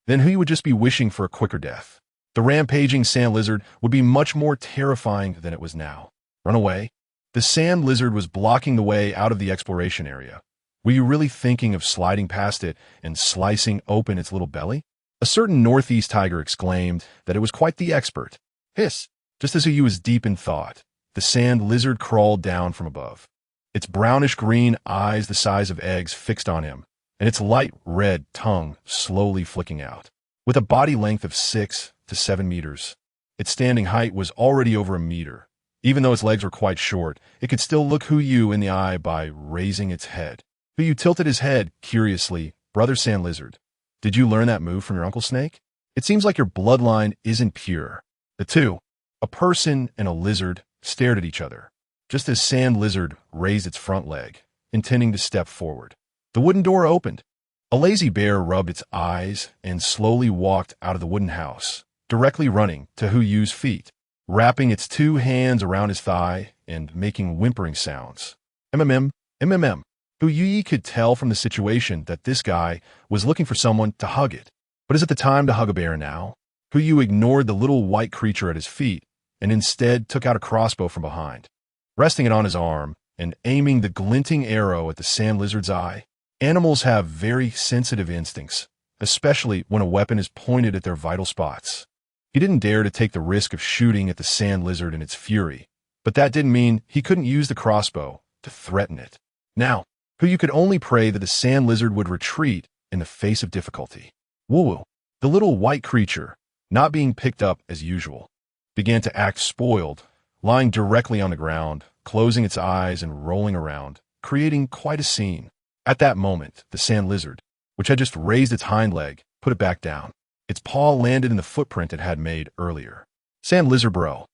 then Huyu would just be wishing for a quicker death. The rampaging sand lizard would be much more terrifying than it was now. Run away? The sand lizard was blocking the way out of the exploration area. Were you really thinking of sliding past it and slicing open its little belly? A certain northeast tiger exclaimed that it was quite the expert. Hiss! Just as Huyu was deep in thought, the sand lizard crawled down from above. Its brownish-green eyes the size of eggs fixed on him, and its light red tongue slowly flicking out. With a body length of 6 to 7 meters, its standing height was already over a meter. Even though its legs were quite short, it could still look Huyu in the eye by raising its head. Huyu tilted his head curiously. Brother Sand Lizard, did you learn that move from your Uncle Snake? It seems like your bloodline isn't pure. The two, a person and a lizard, stared at each other, just as Sand Lizard raised its front leg, intending to step forward. The wooden door opened. A lazy bear rubbed its eyes and slowly walked out of the wooden house, directly running to Huyu's feet, wrapping its 2 hands around his thigh and making whimpering sounds. MMM, MMM. Huyu could tell from the situation that this guy was looking for someone to hug it. But is it the time to hug a bear now? Huyu ignored the little white creature at his feet and instead took out a crossbow from behind, resting it on his arm and aiming the glinting arrow at the sand lizard's eye. Animals have very sensitive instincts, especially when a weapon is pointed at their vital spots. He didn't dare to take the risk of shooting at the sand lizard in its fury, but that didn't mean he couldn't use the crossbow to threaten it. Now, Huyu could only pray that the sand lizard would retreat in the face of difficulty. Woo! The little white creature, not being picked up as usual, began to act spoiled, lying directly on the ground, closing its eyes and rolling around, creating quite a scene. At that moment, the sand lizard, which had just raised its hind leg, put it back down. Its paw landed in the footprint it had made earlier. Sand lizard bro,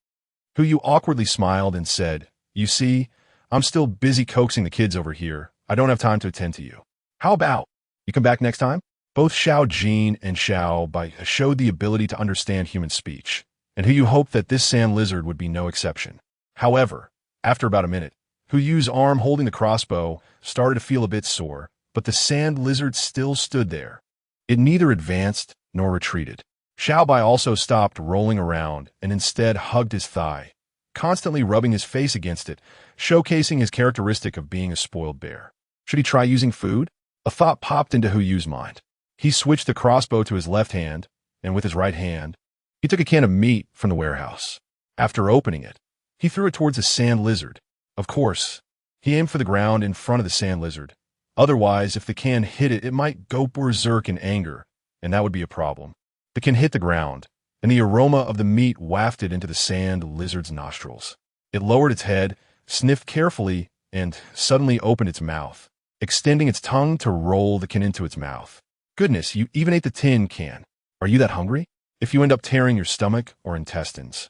who you awkwardly smiled and said, "You see, I'm still busy coaxing the kids over here. I don't have time to attend to you. How about you come back next time?" Both Xiao Jin and Xiao Bai showed the ability to understand human speech, and Hu Yu hoped that this sand lizard would be no exception. However, after about a minute, Hu Yu's arm holding the crossbow started to feel a bit sore, but the sand lizard still stood there. It neither advanced nor retreated. Xiao Bai also stopped rolling around and instead hugged his thigh, constantly rubbing his face against it, showcasing his characteristic of being a spoiled bear. Should he try using food? A thought popped into Hu Yu's mind. He switched the crossbow to his left hand, and with his right hand, he took a can of meat from the warehouse. After opening it, he threw it towards the sand lizard. Of course, he aimed for the ground in front of the sand lizard. Otherwise, if the can hit it, it might go berserk in anger, and that would be a problem. The can hit the ground, and the aroma of the meat wafted into the sand lizard's nostrils. It lowered its head, sniffed carefully, and suddenly opened its mouth, extending its tongue to roll the can into its mouth. Goodness, you even ate the tin can. Are you that hungry? If you end up tearing your stomach or intestines,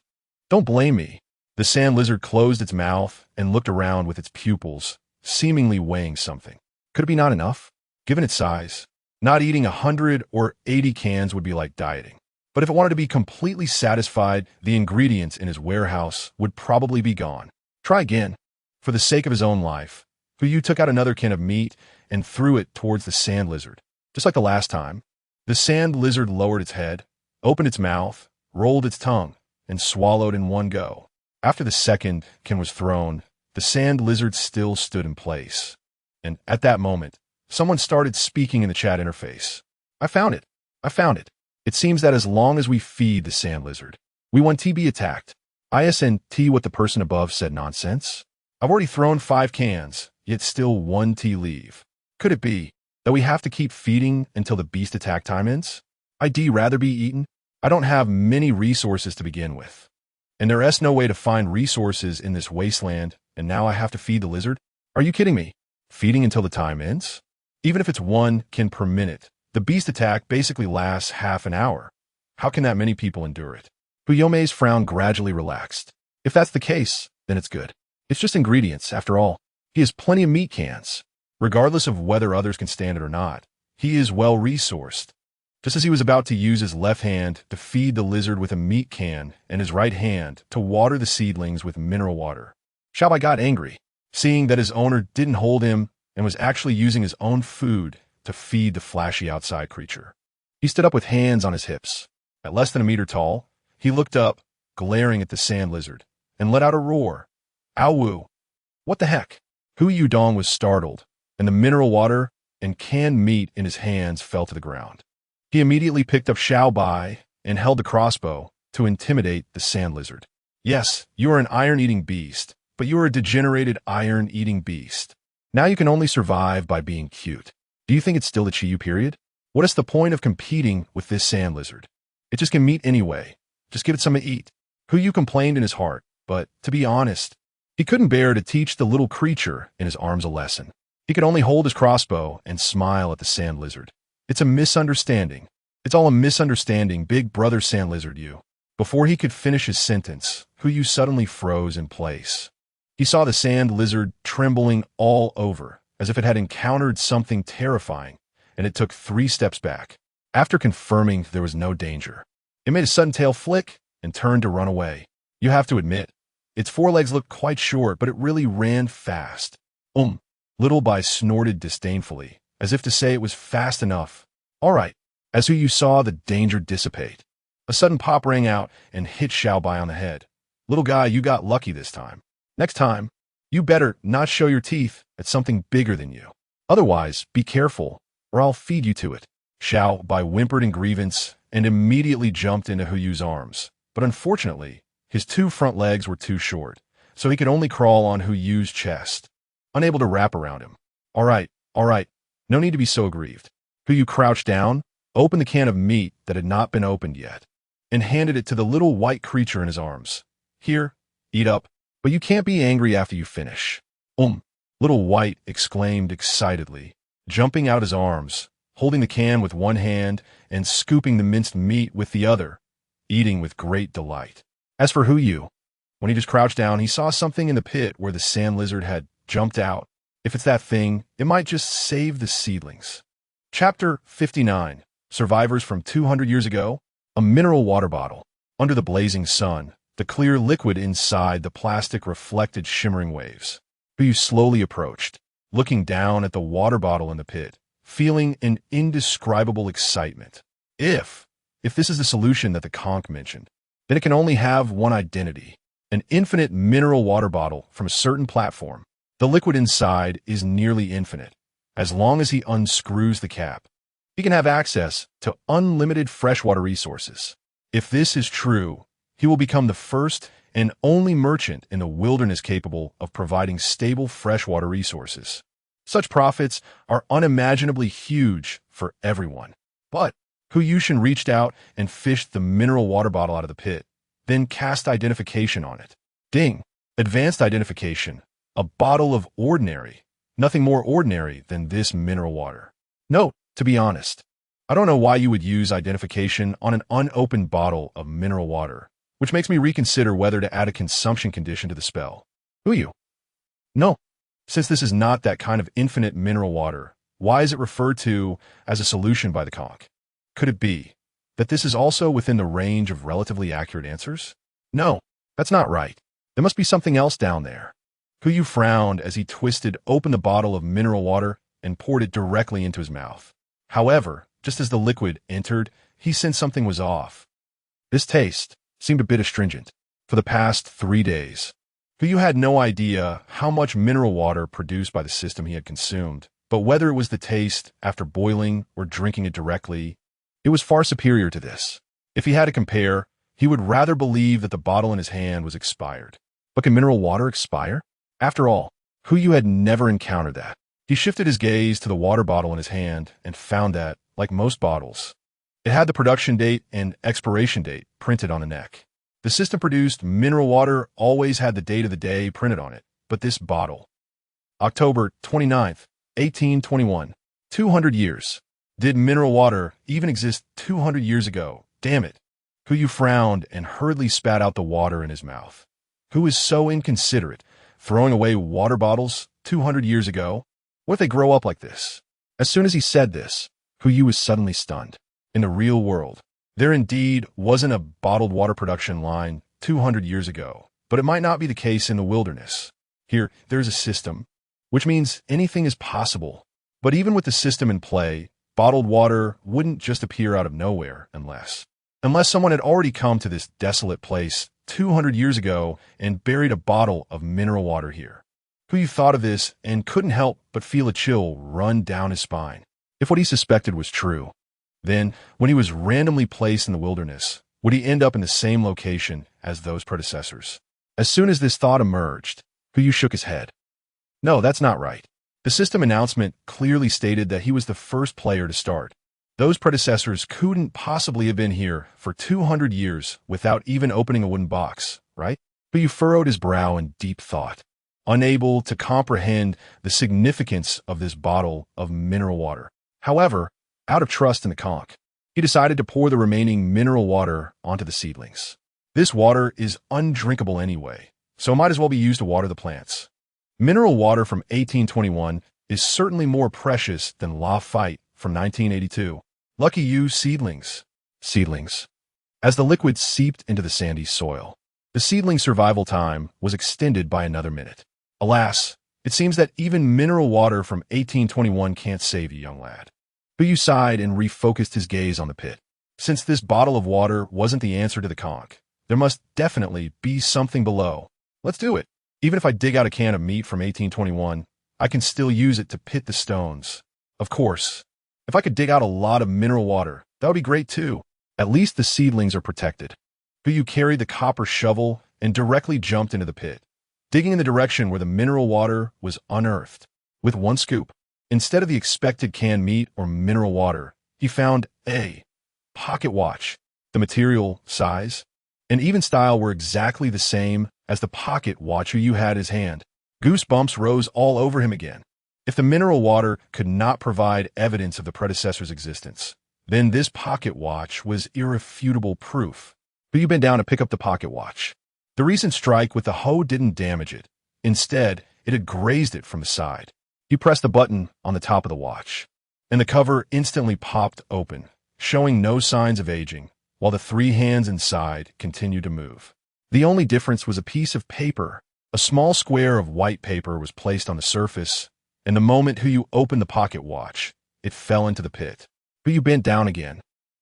don't blame me. The sand lizard closed its mouth and looked around with its pupils, seemingly weighing something. Could it be not enough? Given its size, not eating 100 or 80 cans would be like dieting. But if it wanted to be completely satisfied, the ingredients in his warehouse would probably be gone. Try again. For the sake of his own life, Hu Yu took out another can of meat and threw it towards the sand lizard. Just like the last time, the sand lizard lowered its head, opened its mouth, rolled its tongue, and swallowed in one go. After the second can was thrown, the sand lizard still stood in place. And at that moment, someone started speaking in the chat interface. I found it. I found it. It seems that as long as we feed the sand lizard, we won't be attacked. ISNT what the person above said nonsense? I've already thrown 5 cans, yet still 1 T leave. Could it be that we have to keep feeding until the beast attack time ends? I'd rather be eaten. I don't have many resources to begin with. And there's no way to find resources in this wasteland, and now I have to feed the lizard? Are you kidding me? Feeding until the time ends? Even if it's 1 can per minute, the beast attack basically lasts half an hour. How can that many people endure it? Huyome's frown gradually relaxed. If that's the case, then it's good. It's just ingredients, after all. He has plenty of meat cans. Regardless of whether others can stand it or not, he is well-resourced. Just as he was about to use his left hand to feed the lizard with a meat can and his right hand to water the seedlings with mineral water, Xiao Bai got angry, seeing that his owner didn't hold him and was actually using his own food to feed the flashy outside creature. He stood up with hands on his hips. At less than a meter tall, he looked up, glaring at the sand lizard, and let out a roar. Ow! What the heck? Hu Yudong was startled, and the mineral water and canned meat in his hands fell to the ground. He immediately picked up Xiao Bai and held the crossbow to intimidate the sand lizard. Yes, you are an iron-eating beast, but you are a degenerated iron-eating beast. Now you can only survive by being cute. Do you think it's still the Chiyu period? What is the point of competing with this sand lizard? It just can meet anyway. Just give it some to eat. Hu Yu complained in his heart, but to be honest, he couldn't bear to teach the little creature in his arms a lesson. He could only hold his crossbow and smile at the sand lizard. It's a misunderstanding. It's all a misunderstanding, big brother sand lizard you. Before he could finish his sentence, Hu Yu suddenly froze in place. He saw the sand lizard trembling all over, as if it had encountered something terrifying, and it took 3 steps back. After confirming there was no danger, it made a sudden tail flick and turned to run away. You have to admit, its forelegs looked quite short, but it really ran fast. Little Bai snorted disdainfully, as if to say it was fast enough. All right. As Hu Yu saw the danger dissipate, a sudden pop rang out and hit Xiao Bai on the head. Little guy, you got lucky this time. Next time, you better not show your teeth at something bigger than you. Otherwise, be careful, or I'll feed you to it. Xiao Bai whimpered in grievance and immediately jumped into Hu Yu's arms. But unfortunately, his 2 front legs were too short, so he could only crawl on Hu Yu's chest, unable to wrap around him. All right, no need to be so aggrieved. Who crouched down, opened the can of meat that had not been opened yet, and handed it to the little white creature in his arms. Here, eat up, but you can't be angry after you finish. Little White exclaimed excitedly, jumping out his arms, holding the can with one hand and scooping the minced meat with the other, eating with great delight. As for Huyu, when he just crouched down, he saw something in the pit where the sand lizard had jumped out. If it's that thing, it might just save the seedlings. Chapter 59. Survivors from 200 years ago. A mineral water bottle. Under the blazing sun, the clear liquid inside the plastic reflected shimmering waves. Huyu slowly approached, looking down at the water bottle in the pit, feeling an indescribable excitement. If this is the solution that the conch mentioned, then it can only have one identity. An infinite mineral water bottle from a certain platform. The liquid inside is nearly infinite. As long as he unscrews the cap, he can have access to unlimited freshwater resources. If this is true, he will become the first and only merchant in the wilderness capable of providing stable freshwater resources. Such profits are unimaginably huge for everyone. But Huyushin reached out and fished the mineral water bottle out of the pit, then cast identification on it. Ding! Advanced identification. A bottle of ordinary. Nothing more ordinary than this mineral water. Note, to be honest, I don't know why you would use identification on an unopened bottle of mineral water, which makes me reconsider whether to add a consumption condition to the spell. Huyu? No. Since this is not that kind of infinite mineral water, why is it referred to as a solution by the conch? Could it be that this is also within the range of relatively accurate answers? No, that's not right. There must be something else down there. Huyu frowned as he twisted open the bottle of mineral water and poured it directly into his mouth. However, just as the liquid entered, he sensed something was off. This taste seemed a bit astringent. For the past 3 days, Huyu had no idea how much mineral water produced by the system he had consumed, but whether it was the taste after boiling or drinking it directly, it was far superior to this. If he had to compare, he would rather believe that the bottle in his hand was expired. But can mineral water expire? After all, Huyu had never encountered that. He shifted his gaze to the water bottle in his hand and found that, like most bottles, it had the production date and expiration date printed on the neck. The system-produced mineral water always had the date of the day printed on it, but this bottle. October 29th, 1821. 200 years. Did mineral water even exist 200 years ago? Damn it. Huyu frowned and hurriedly spat out the water in his mouth. Who is so inconsiderate, throwing away water bottles 200 years ago? What if they grow up like this? As soon as he said this, Huyu was suddenly stunned. In the real world, there indeed wasn't a bottled water production line 200 years ago, but it might not be the case in the wilderness. Here, there's a system, which means anything is possible. But even with the system in play, bottled water wouldn't just appear out of nowhere unless someone had already come to this desolate place 200 years ago and buried a bottle of mineral water here. Huyu thought of this and couldn't help but feel a chill run down his spine. If what he suspected was true, then when he was randomly placed in the wilderness, would he end up in the same location as those predecessors? As soon as this thought emerged, Huyu shook his head. No, that's not right. The system announcement clearly stated that he was the first player to start. Those predecessors couldn't possibly have been here for 200 years without even opening a wooden box, right? Huyu furrowed his brow in deep thought, unable to comprehend the significance of this bottle of mineral water. However, out of trust in the conch, he decided to pour the remaining mineral water onto the seedlings. This water is undrinkable anyway, so it might as well be used to water the plants. Mineral water from 1821 is certainly more precious than La Fight from 1982. Lucky you, seedlings. As the liquid seeped into the sandy soil, the seedling survival time was extended by another minute. Alas, it seems that even mineral water from 1821 can't save you, young lad. Huyu sighed and refocused his gaze on the pit. Since this bottle of water wasn't the answer to the conch, there must definitely be something below. Let's do it. Even if I dig out a can of meat from 1821, I can still use it to pit the stones. Of course, if I could dig out a lot of mineral water, that would be great too. At least the seedlings are protected. Huyu carried the copper shovel and directly jumped into the pit, digging in the direction where the mineral water was unearthed. With one scoop, Instead of the expected canned meat or mineral water, he found a pocket watch. The material, size, and even style were exactly the same as the pocket watch you had his hand. Goosebumps rose all over him again. If the mineral water could not provide evidence of the predecessor's existence, then this pocket watch was irrefutable proof. But you bent down to pick up the pocket watch. The recent strike with the hoe didn't damage it. Instead, it had grazed it from the side. You pressed the button on the top of the watch, and the cover instantly popped open, showing no signs of aging, while the three hands inside continued to move. The only difference was a piece of paper. A small square of white paper was placed on the surface, and the moment you opened the pocket watch, it fell into the pit. But you bent down again,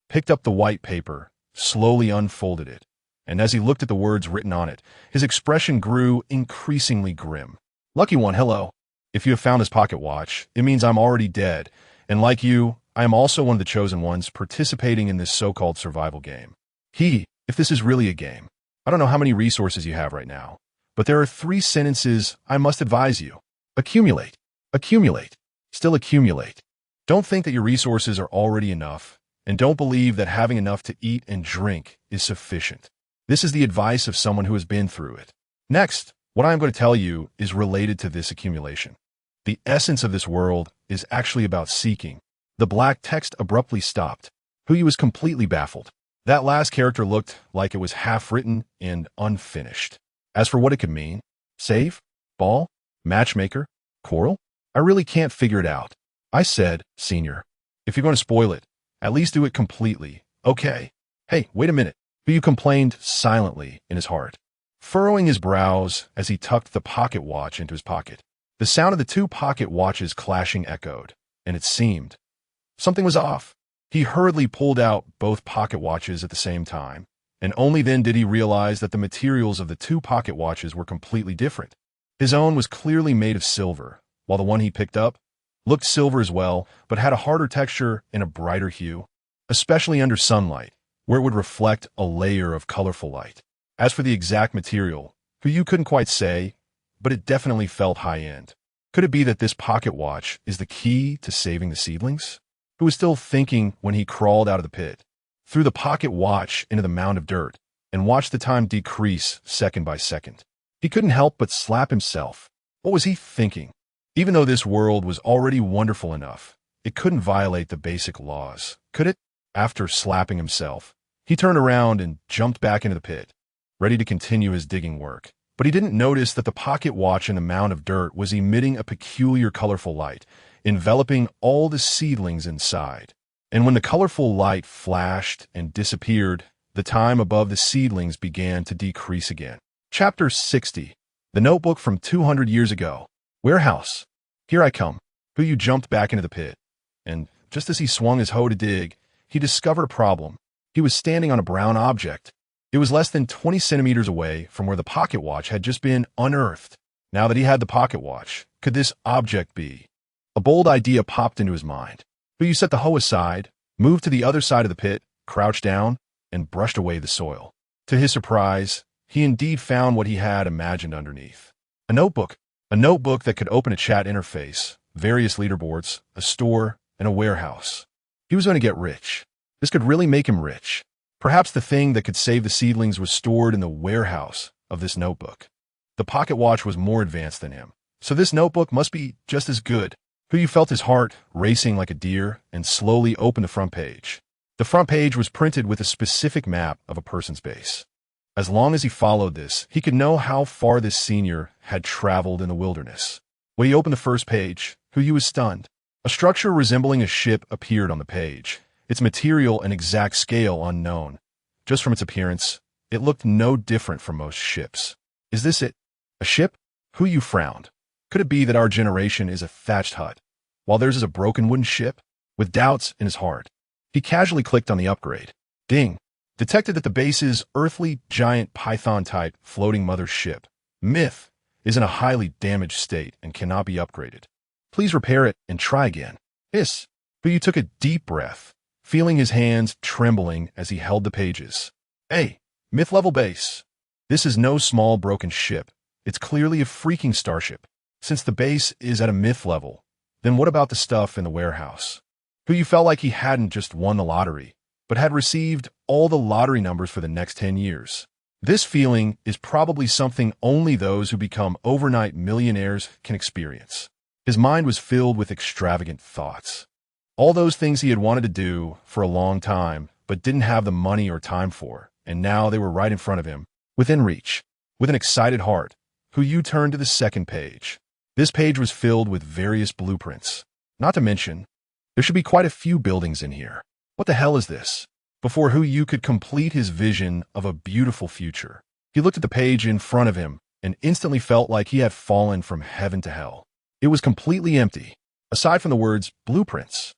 picked up the white paper, slowly unfolded it, and as he looked at the words written on it, his expression grew increasingly grim. Lucky one, hello. If you have found this pocket watch, it means I'm already dead, and like you, I am also one of the chosen ones participating in this so-called survival game. If this is really a game, I don't know how many resources you have right now, but there are 3 sentences I must advise you. Accumulate. Accumulate. Still accumulate. Don't think that your resources are already enough, and don't believe that having enough to eat and drink is sufficient. This is the advice of someone who has been through it. Next, what I am going to tell you is related to this accumulation. The essence of this world is actually about seeking. The black text abruptly stopped. Huyi was completely baffled. That last character looked like it was half-written and unfinished. As for what it could mean, save, ball, matchmaker, coral, I really can't figure it out. I said, Senior, if you're going to spoil it, at least do it completely, okay? Hey, wait a minute. Huyi complained silently in his heart, furrowing his brows as he tucked the pocket watch into his pocket. The sound of the 2 pocket watches clashing echoed, and it seemed something was off. He hurriedly pulled out both pocket watches at the same time, and only then did he realize that the materials of the 2 pocket watches were completely different. His own was clearly made of silver, while the one he picked up looked silver as well, but had a harder texture and a brighter hue, especially under sunlight, where it would reflect a layer of colorful light. As for the exact material, you couldn't quite say, but it definitely felt high-end. Could it be that this pocket watch is the key to saving the seedlings? Who was still thinking when he crawled out of the pit, threw the pocket watch into the mound of dirt, and watched the time decrease second by second. He couldn't help but slap himself. What was he thinking? Even though this world was already wonderful enough, it couldn't violate the basic laws, could it? After slapping himself, he turned around and jumped back into the pit, ready to continue his digging work. But he didn't notice that the pocket watch in the mound of dirt was emitting a peculiar colorful light, enveloping all the seedlings inside. And when the colorful light flashed and disappeared, the time above the seedlings began to decrease again. Chapter 60. The Notebook from 200 years ago. Warehouse. Here I come. Huyi jumped back into the pit, and just as he swung his hoe to dig, he discovered a problem. He was standing on a brown object. It was less than 20 centimeters away from where the pocket watch had just been unearthed. Now that he had the pocket watch, could this object be? A bold idea popped into his mind. Huyi set the hoe aside, moved to the other side of the pit, crouched down, and brushed away the soil. To his surprise, he indeed found what he had imagined underneath. A notebook. A notebook that could open a chat interface, various leaderboards, a store, and a warehouse. He was going to get rich. This could really make him rich. Perhaps the thing that could save the seedlings was stored in the warehouse of this notebook. The pocket watch was more advanced than him, so this notebook must be just as good. Huyi felt his heart racing like a deer and slowly opened the front page. The front page was printed with a specific map of a person's base. As long as he followed this, he could know how far this senior had traveled in the wilderness. When he opened the first page, Huyi was stunned. A structure resembling a ship appeared on the page, its material and exact scale unknown. Just from its appearance, it looked no different from most ships. Is this it? A ship? Huyi frowned. Could it be that our generation is a thatched hut, while theirs is a broken wooden ship? With doubts in his heart, he casually clicked on the upgrade. Ding! Detected that the base's earthly giant python-type floating mother ship, Myth, is in a highly damaged state and cannot be upgraded. Please repair it and try again. Hiss! Huyi took a deep breath, feeling his hands trembling as he held the pages. Hey, Myth-level base. This is no small broken ship. It's clearly a freaking starship. Since the base is at a Myth level, Then what about the stuff in the warehouse? Who you felt like he hadn't just won the lottery, but had received all the lottery numbers for the next 10 years. This feeling is probably something only those who become overnight millionaires can experience. His mind was filled with extravagant thoughts. All those things he had wanted to do for a long time, but didn't have the money or time for, and now they were right in front of him, within reach. With an excited heart, Hu turned to the second page. This page was filled with various blueprints. Not to mention, there should be quite a few buildings in here. What the hell is this? Before Hu could complete his vision of a beautiful future, he looked at the page in front of him and instantly felt like he had fallen from heaven to hell. It was completely empty. Aside from the words blueprints,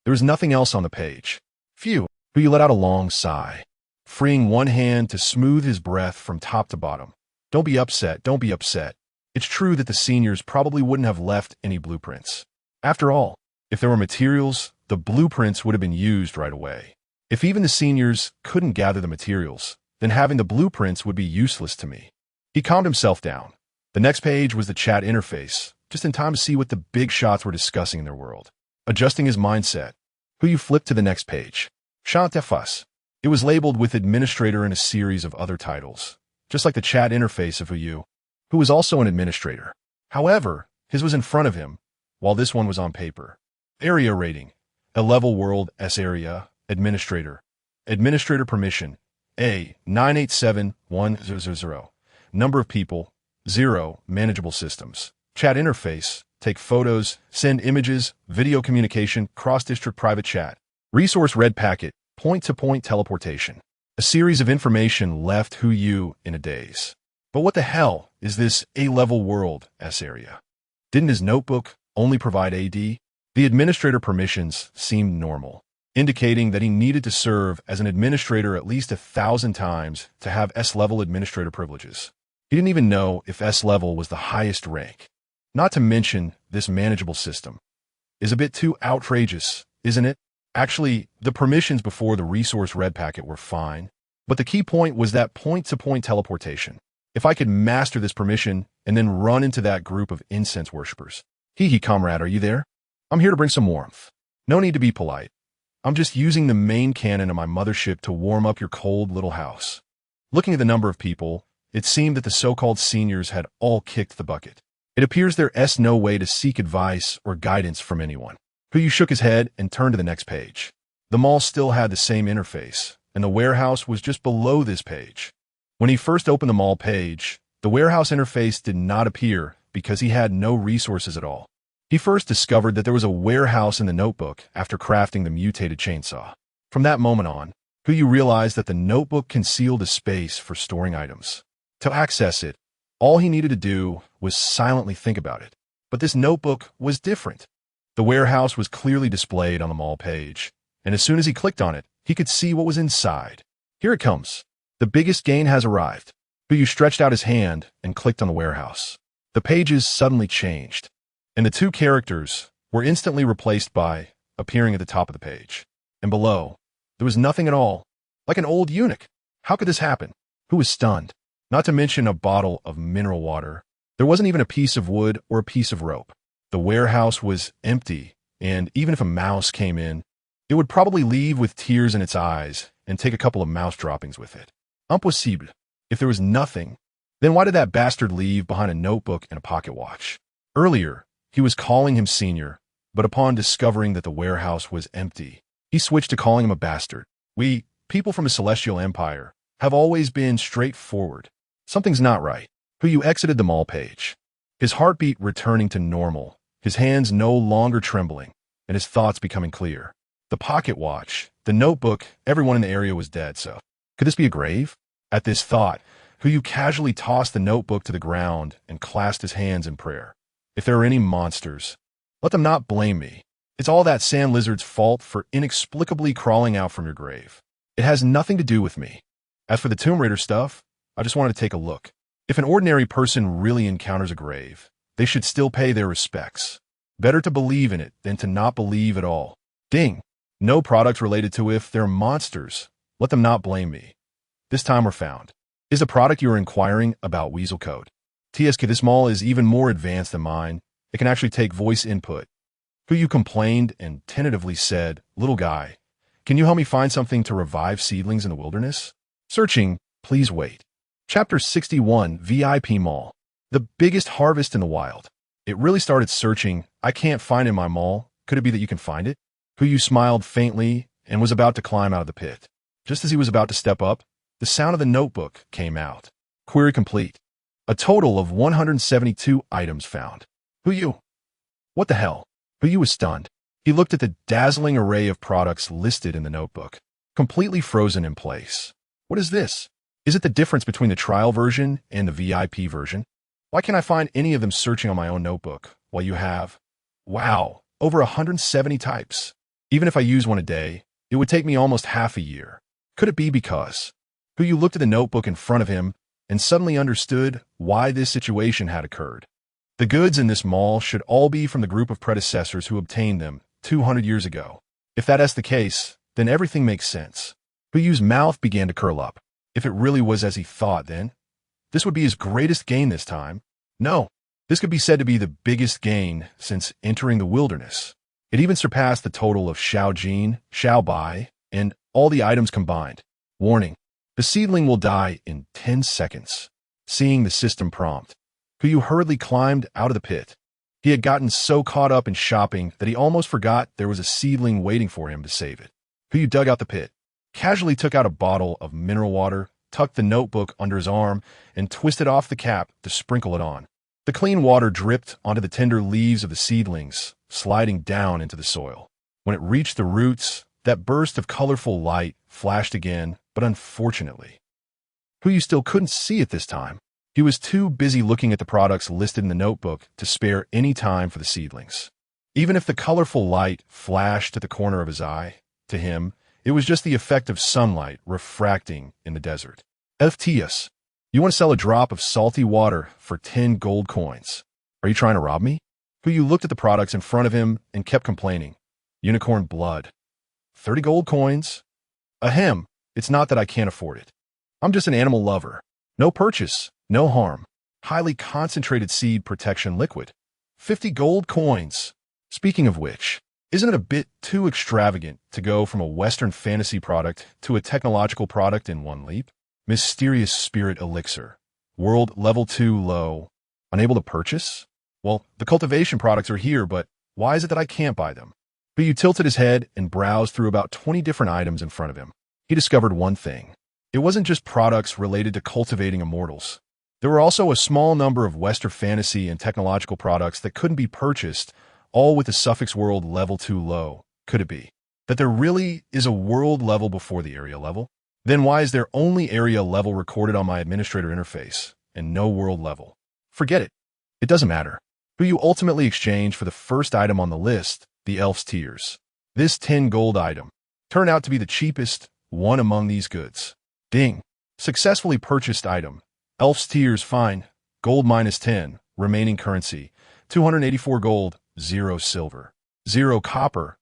there was nothing else on the page. Phew. Hu let out a long sigh, freeing one hand to smooth his breath from top to bottom. Don't be upset, don't be upset. It's true that the seniors probably wouldn't have left any blueprints. After all, if there were materials, the blueprints would have been used right away. If even the seniors couldn't gather the materials, then having the blueprints would be useless to me. He calmed himself down. The next page was the chat interface, just in time to see what the big shots were discussing in their world. Adjusting his mindset, Hu flipped to the next page. Chant de Fuss. It was labeled with administrator and a series of other titles, just like the chat interface of Hu was also an administrator. However, his was in front of him, while this one was on paper. Area rating. A level world S area. Administrator. Administrator permission. A. 987-100. Number of people. 0. Manageable systems. Chat interface. Take photos. Send images. Video communication. Cross-district private chat. Resource red packet. Point-to-point teleportation. A series of information left Hu in a daze. But what the hell is this A-level world S area? Didn't his notebook only provide AD? The administrator permissions seemed normal, indicating that he needed to serve as an administrator at least 1,000 times to have S-level administrator privileges. He didn't even know if S-level was the highest rank. Not to mention, this manageable system is a bit too outrageous, isn't it? Actually, the permissions before the resource red packet were fine, but the key point was that point-to-point teleportation. If I could master this permission and then run into that group of incense worshippers. Hee comrade, are you there? I'm here to bring some warmth. No need to be polite. I'm just using the main cannon of my mothership to warm up your cold little house. Looking at the number of people, it seemed that the so-called seniors had all kicked the bucket. It appears there's no way to seek advice or guidance from anyone. Hu shook his head and turned to the next page. The mall still had the same interface, and the warehouse was just below this page. When he first opened the mall page, the warehouse interface did not appear because he had no resources at all. He first discovered that there was a warehouse in the notebook after crafting the mutated chainsaw. From that moment on, Hu realized that the notebook concealed a space for storing items. To access it, all he needed to do was silently think about it. But this notebook was different. The warehouse was clearly displayed on the mall page, and as soon as he clicked on it, he could see what was inside. Here it comes. The biggest gain has arrived. Hu stretched out his hand and clicked on the warehouse. The pages suddenly changed, and the two characters were instantly replaced by appearing at the top of the page. And below, there was nothing at all, like an old eunuch. How could this happen? Hu was stunned. Not to mention a bottle of mineral water. There wasn't even a piece of wood or a piece of rope. The warehouse was empty, and even if a mouse came in, it would probably leave with tears in its eyes and take a couple of mouse droppings with it. Impossible. If there was nothing, then why did that bastard leave behind a notebook and a pocket watch? Earlier, he was calling him senior, but upon discovering that the warehouse was empty, he switched to calling him a bastard. We, people from the Celestial Empire, have always been straightforward. Something's not right. Hu exited the mall page, his heartbeat returning to normal, his hands no longer trembling, and his thoughts becoming clear. The pocket watch, the notebook, everyone in the area was dead, so could this be a grave? At this thought, Hu casually tossed the notebook to the ground and clasped his hands in prayer. If there are any monsters, let them not blame me. It's all that sand lizard's fault for inexplicably crawling out from your grave. It has nothing to do with me. As for the Tomb Raider stuff, I just wanted to take a look. If an ordinary person really encounters a grave, they should still pay their respects. Better to believe in it than to not believe at all. Ding. No products related to if they're monsters. Let them not blame me. This time we're found. Is the product you are inquiring about Weasel Code? TSK, this mall is even more advanced than mine. It can actually take voice input. Who complained and tentatively said, "Little guy, can you help me find something to revive seedlings in the wilderness?" Searching, please wait. Chapter 61, VIP Mall. The biggest harvest in the wild. It really started searching. I can't find it in my mall. Could it be that you can find it? Who smiled faintly and was about to climb out of the pit. Just as he was about to step up, the sound of the notebook came out. Query complete. A total of 172 items found. Who? What the hell? Who was stunned. He looked at the dazzling array of products listed in the notebook, completely frozen in place. What is this? Is it the difference between the trial version and the VIP version? Why can't I find any of them searching on my own notebook while you have? Wow, over 170 types. Even if I use one a day, it would take me almost half a year. Could it be because? Who looked at the notebook in front of him and suddenly understood why this situation had occurred. The goods in this mall should all be from the group of predecessors who obtained them 200 years ago. If that's the case, then everything makes sense. Who's mouth began to curl up. If it really was as he thought, then this would be his greatest gain this time. No, this could be said to be the biggest gain since entering the wilderness. It even surpassed the total of Xiao Jin, Xiao Bai, and all the items combined. Warning, the seedling will die in 10 seconds. Seeing the system prompt, Who hurriedly climbed out of the pit. He had gotten so caught up in shopping that he almost forgot there was a seedling waiting for him to save it. Who dug out the pit, casually took out a bottle of mineral water, tucked the notebook under his arm, and twisted off the cap to sprinkle it on. The clean water dripped onto the tender leaves of the seedlings, sliding down into the soil. When it reached the roots, that burst of colorful light flashed again, but unfortunately, Who still couldn't see it this time. He was too busy looking at the products listed in the notebook to spare any time for the seedlings. Even if the colorful light flashed at the corner of his eye, to him, it was just the effect of sunlight refracting in the desert. FTS, you want to sell a drop of salty water for 10 gold coins. Are you trying to rob me? Who looked at the products in front of him and kept complaining. Unicorn blood. 30 gold coins? Ahem, it's not that I can't afford it. I'm just an animal lover. No purchase, no harm. Highly concentrated seed protection liquid. 50 gold coins. Speaking of which, isn't it a bit too extravagant to go from a Western fantasy product to a technological product in one leap? Mysterious spirit elixir. World level 2 low. Unable to purchase? Well, the cultivation products are here, but why is it that I can't buy them? But tilted his head and browsed through about 20 different items in front of him. He discovered one thing. It wasn't just products related to cultivating immortals. There were also a small number of Western fantasy and technological products that couldn't be purchased, all with the suffix world level 2 low. Could it be that there really is a world level before the area level? Then why is there only area level recorded on my administrator interface and no world level? Forget it. It doesn't matter. Who ultimately exchanged for the first item on the list, the elf's tears. This 10 gold item turned out to be the cheapest one among these goods. Ding. Successfully purchased item. Elf's tears fine. Gold minus 10. Remaining currency. 284 gold. 0 silver. 0 copper.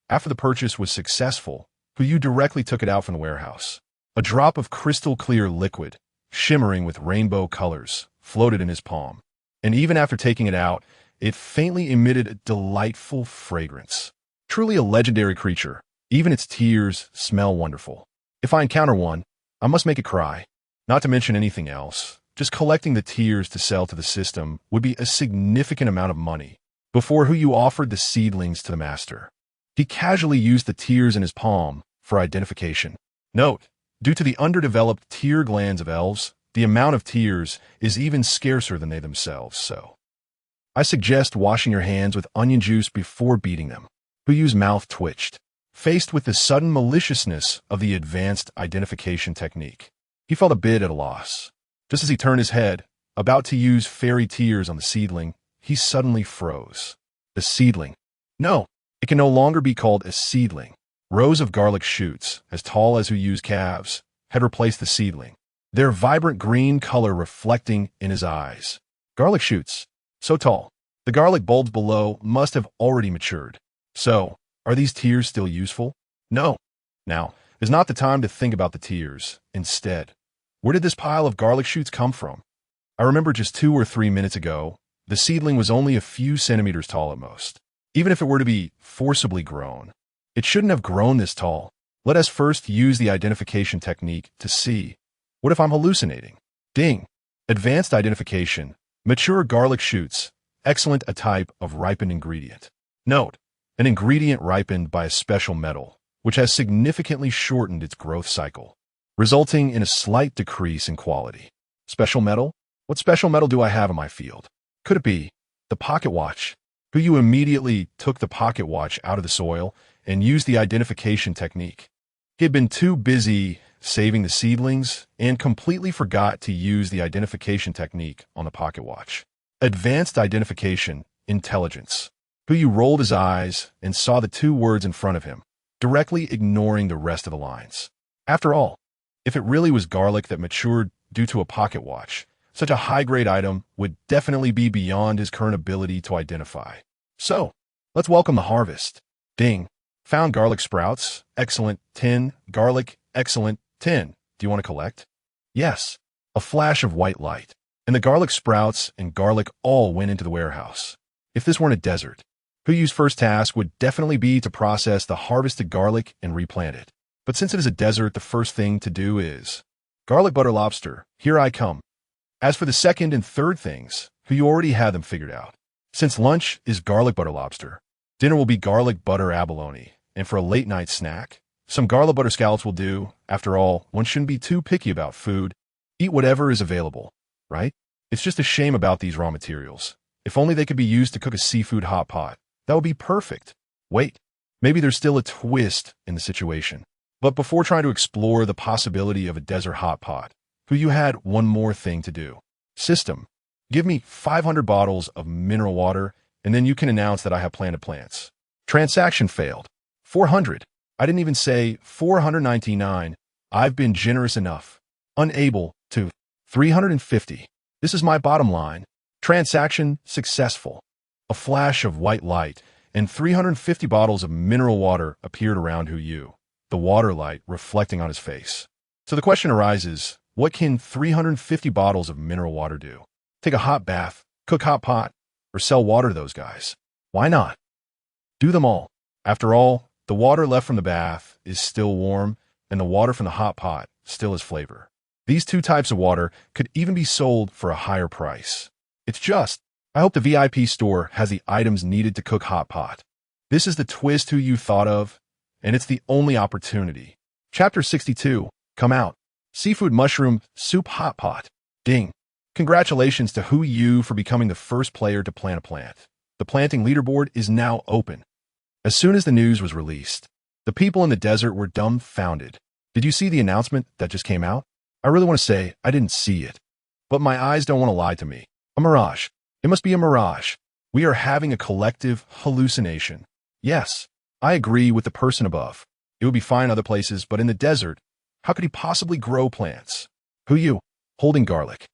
After the purchase was successful, Who directly took it out from the warehouse. A drop of crystal clear liquid, shimmering with rainbow colors, floated in his palm. And even after taking it out, it faintly emitted a delightful fragrance. Truly a legendary creature. Even its tears smell wonderful. If I encounter one, I must make it cry. Not to mention anything else. Just collecting the tears to sell to the system would be a significant amount of money. Before Who offered the seedlings to the master, he casually used the tears in his palm for identification. Note, due to the underdeveloped tear glands of elves, the amount of tears is even scarcer than they themselves, so I suggest washing your hands with onion juice before beating them. Who's mouth twitched. Faced with the sudden maliciousness of the advanced identification technique, he felt a bit at a loss. Just as he turned his head, about to use fairy tears on the seedling, he suddenly froze. The seedling. No, it can no longer be called a seedling. Rows of garlic shoots, as tall as Who's calves, had replaced the seedling, their vibrant green color reflecting in his eyes. Garlic shoots. So tall. The garlic bulbs below must have already matured. So, are these tears still useful? No. Now is not the time to think about the tears. Instead, where did this pile of garlic shoots come from? I remember just 2 or 3 minutes ago, the seedling was only a few centimeters tall at most. even if it were to be forcibly grown. It shouldn't have grown this tall. Let us first use the identification technique to see. What if I'm hallucinating? Ding. Advanced identification. Mature garlic shoots. Excellent, a type of ripened ingredient. Note, an ingredient ripened by a special metal, which has significantly shortened its growth cycle, resulting in a slight decrease in quality. Special metal? What special metal do I have in my field? Could it be the pocket watch? Who you immediately took the pocket watch out of the soil and used the identification technique. He had been too busy saving the seedlings and completely forgot to use the identification technique on the pocket watch. Advanced identification, intelligence. Who you rolled his eyes and saw the two words in front of him, directly ignoring the rest of the lines. After all, if it really was garlic that matured due to a pocket watch, such a high-grade item would definitely be beyond his current ability to identify. So, let's welcome the harvest. Ding. Found garlic sprouts. Excellent. 10. Garlic. Excellent. 10. Do you want to collect? Yes. A flash of white light, and the garlic sprouts and garlic all went into the warehouse. If this weren't a desert, who you's first task would definitely be to process the harvested garlic and replant it. But since it is a desert, the first thing to do is garlic butter lobster. Here I come. As for the second and third things, who you already had them figured out. Since lunch is garlic butter lobster, dinner will be garlic butter abalone, and for a late night snack, some garlic butter scallops will do. After all, one shouldn't be too picky about food. Eat whatever is available, right? It's just a shame about these raw materials. If only they could be used to cook a seafood hot pot. That would be perfect. Wait, maybe there's still a twist in the situation. But before trying to explore the possibility of a desert hot pot, who you had one more thing to do. System. Give me 500 bottles of mineral water, and then you can announce that I have planted plants. Transaction failed. 400. I didn't even say 499. I've been generous enough. Unable to. 350. This is my bottom line. Transaction successful. A flash of white light, and 350 bottles of mineral water appeared around Hu Yu, the water light reflecting on his face. So the question arises, what can 350 bottles of mineral water do? Take a hot bath, cook hot pot, or sell water to those guys? Why not? Do them all. After all, the water left from the bath is still warm, and the water from the hot pot still has flavor. These two types of water could even be sold for a higher price. It's just, I hope the VIP store has the items needed to cook hot pot. This is the twist Hu Yu thought of, and it's the only opportunity. Chapter 62, come out. Seafood mushroom soup hot pot. Ding. Congratulations to Hu Yu for becoming the first player to plant a plant. The planting leaderboard is now open. As soon as the news was released, the people in the desert were dumbfounded. Did you see the announcement that just came out? I really want to say I didn't see it, but my eyes don't want to lie to me. A mirage. It must be a mirage. We are having a collective hallucination. Yes, I agree with the person above. It would be fine other places, but in the desert, how could he possibly grow plants? Hu Yu, holding garlic.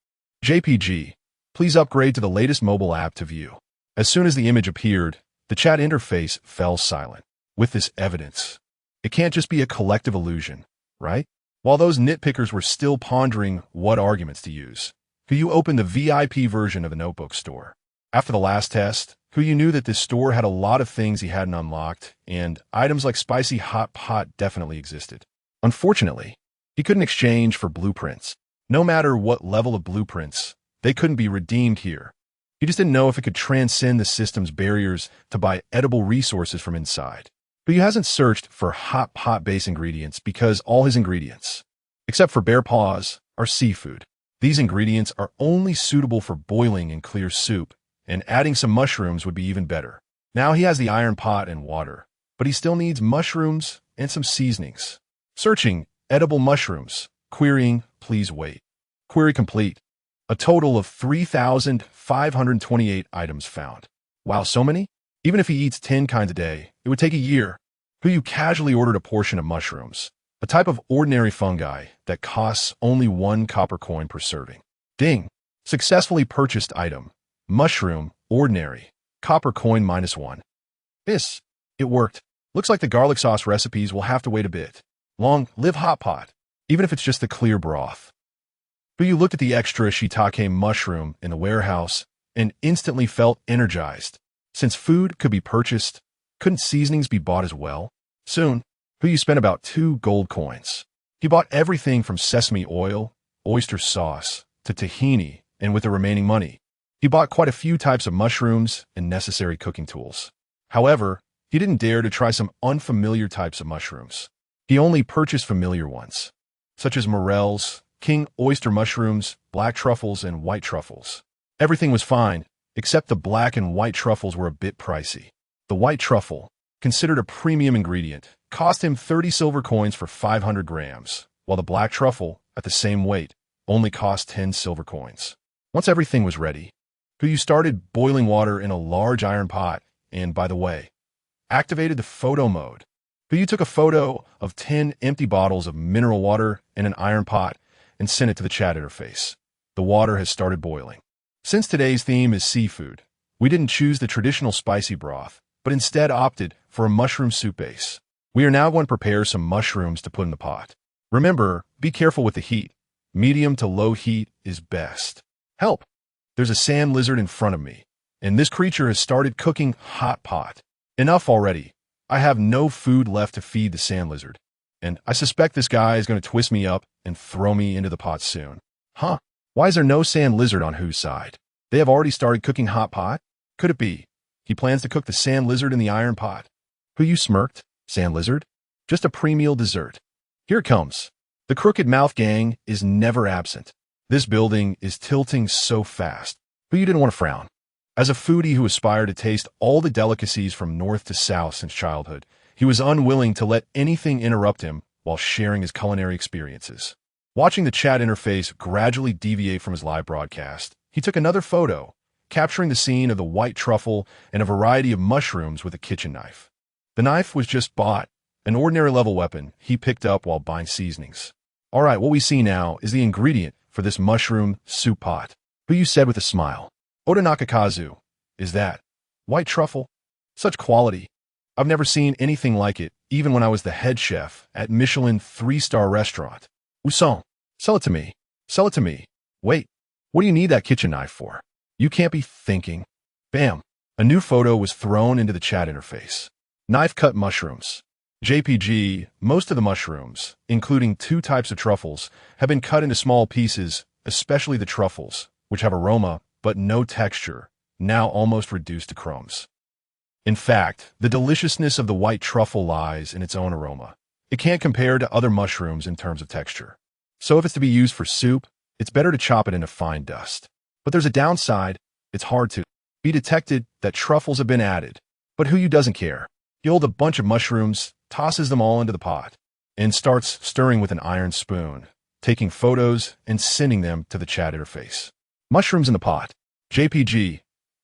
JPG, please upgrade to the latest mobile app to view. As soon as the image appeared, the chat interface fell silent. With this evidence, it can't just be a collective illusion, right? While those nitpickers were still pondering what arguments to use, Hu Yu opened the VIP version of the notebook store. After the last test, Hu Yu knew that this store had a lot of things he hadn't unlocked, and items like spicy hot pot definitely existed. Unfortunately, he couldn't exchange for blueprints. No matter what level of blueprints, they couldn't be redeemed here. He just didn't know if it could transcend the system's barriers to buy edible resources from inside. But he hasn't searched for hot pot-based ingredients because all his ingredients, except for bear paws, are seafood. These ingredients are only suitable for boiling in clear soup, and adding some mushrooms would be even better. Now he has the iron pot and water, but he still needs mushrooms and some seasonings. Searching edible mushrooms. Querying, please wait. Query complete. A total of 3,528 items found. Wow, so many? Even if he eats 10 kinds a day, it would take a year. Hu Yu casually ordered a portion of mushrooms, a type of ordinary fungi that costs only 1 copper coin per serving. Ding. Successfully purchased item. Mushroom, ordinary. Copper coin -1. Yes, it worked. Looks like the garlic sauce recipes will have to wait a bit. Long live hot pot, even if it's just the clear broth. Hu Yu looked at the extra shiitake mushroom in the warehouse and instantly felt energized. Since food could be purchased, couldn't seasonings be bought as well? Soon, Who You spent about 2 gold coins. He bought everything from sesame oil, oyster sauce, to tahini, and with the remaining money, he bought quite a few types of mushrooms and necessary cooking tools. However, he didn't dare to try some unfamiliar types of mushrooms. He only purchased familiar ones, such as morels, king oyster mushrooms, black truffles, and white truffles. Everything was fine, except the black and white truffles were a bit pricey. The white truffle, considered a premium ingredient, cost him 30 silver coins for 500 grams, while the black truffle, at the same weight, only cost 10 silver coins. Once everything was ready, You started boiling water in a large iron pot and, by the way, activated the photo mode. You took a photo of 10 empty bottles of mineral water in an iron pot and sent it to the chat interface. The water has started boiling. Since today's theme is seafood, we didn't choose the traditional spicy broth, but instead opted for a mushroom soup base. We are now going to prepare some mushrooms to put in the pot. Remember, be careful with the heat. Medium to low heat is best. Help! There's a sand lizard in front of me, and this creature has started cooking hot pot. Enough already. I have no food left to feed the sand lizard, and I suspect this guy is going to twist me up and throw me into the pot soon. Huh? Why is there no sand lizard on whose side? They have already started cooking hot pot? Could it be he plans to cook the sand lizard in the iron pot? You smirked, sand lizard? Just a pre-meal dessert. Here it comes. The crooked mouth gang is never absent. This building is tilting so fast, but you didn't want to frown. As a foodie who aspired to taste all the delicacies from north to south since childhood, he was unwilling to let anything interrupt him while sharing his culinary experiences. Watching the chat interface gradually deviate from his live broadcast, he took another photo, capturing the scene of the white truffle and a variety of mushrooms with a kitchen knife. The knife was just bought, an ordinary level weapon he picked up while buying seasonings. All right, what we see now is the ingredient for this mushroom soup pot. You said with a smile. Oda Nakakazu, is that white truffle? Such quality. I've never seen anything like it, even when I was the head chef at Michelin 3-star restaurant. Usong, sell it to me. Sell it to me. Wait, what do you need that kitchen knife for? You can't be thinking. Bam. A new photo was thrown into the chat interface. Knife-cut mushrooms. JPG, most of the mushrooms, including 2 types of truffles, have been cut into small pieces, especially the truffles, which have aroma but no texture, now almost reduced to crumbs. In fact, the deliciousness of the white truffle lies in its own aroma. It can't compare to other mushrooms in terms of texture. So if it's to be used for soup, it's better to chop it into fine dust. But there's a downside. It's hard to be detected that truffles have been added. But You doesn't care. He holds a bunch of mushrooms, tosses them all into the pot, and starts stirring with an iron spoon, taking photos and sending them to the chat interface. Mushrooms in the pot. JPG.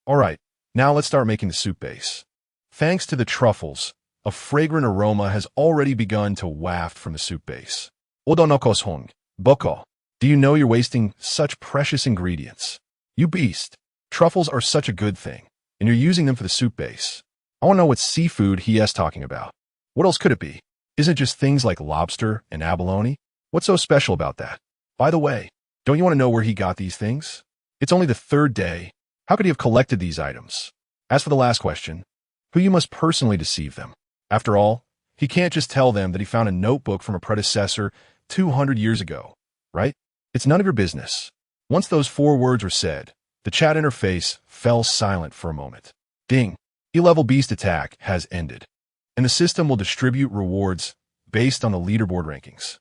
All right, now let's start making the soup base. Thanks to the truffles, a fragrant aroma has already begun to waft from the soup base. Odonokos hong, boko. Do you know you're wasting such precious ingredients? You beast. Truffles are such a good thing, and you're using them for the soup base. I want to know what seafood he is talking about. What else could it be? Isn't it just things like lobster and abalone? What's so special about that? By the way, don't you want to know where he got these things? It's only the 3rd day. How could he have collected these items? As for the last question, you must personally deceive them. After all, he can't just tell them that he found a notebook from a predecessor 200 years ago, right? It's none of your business. Once those 4 words were said, the chat interface fell silent for a moment. Ding. E-level beast attack has ended, and the system will distribute rewards based on the leaderboard rankings.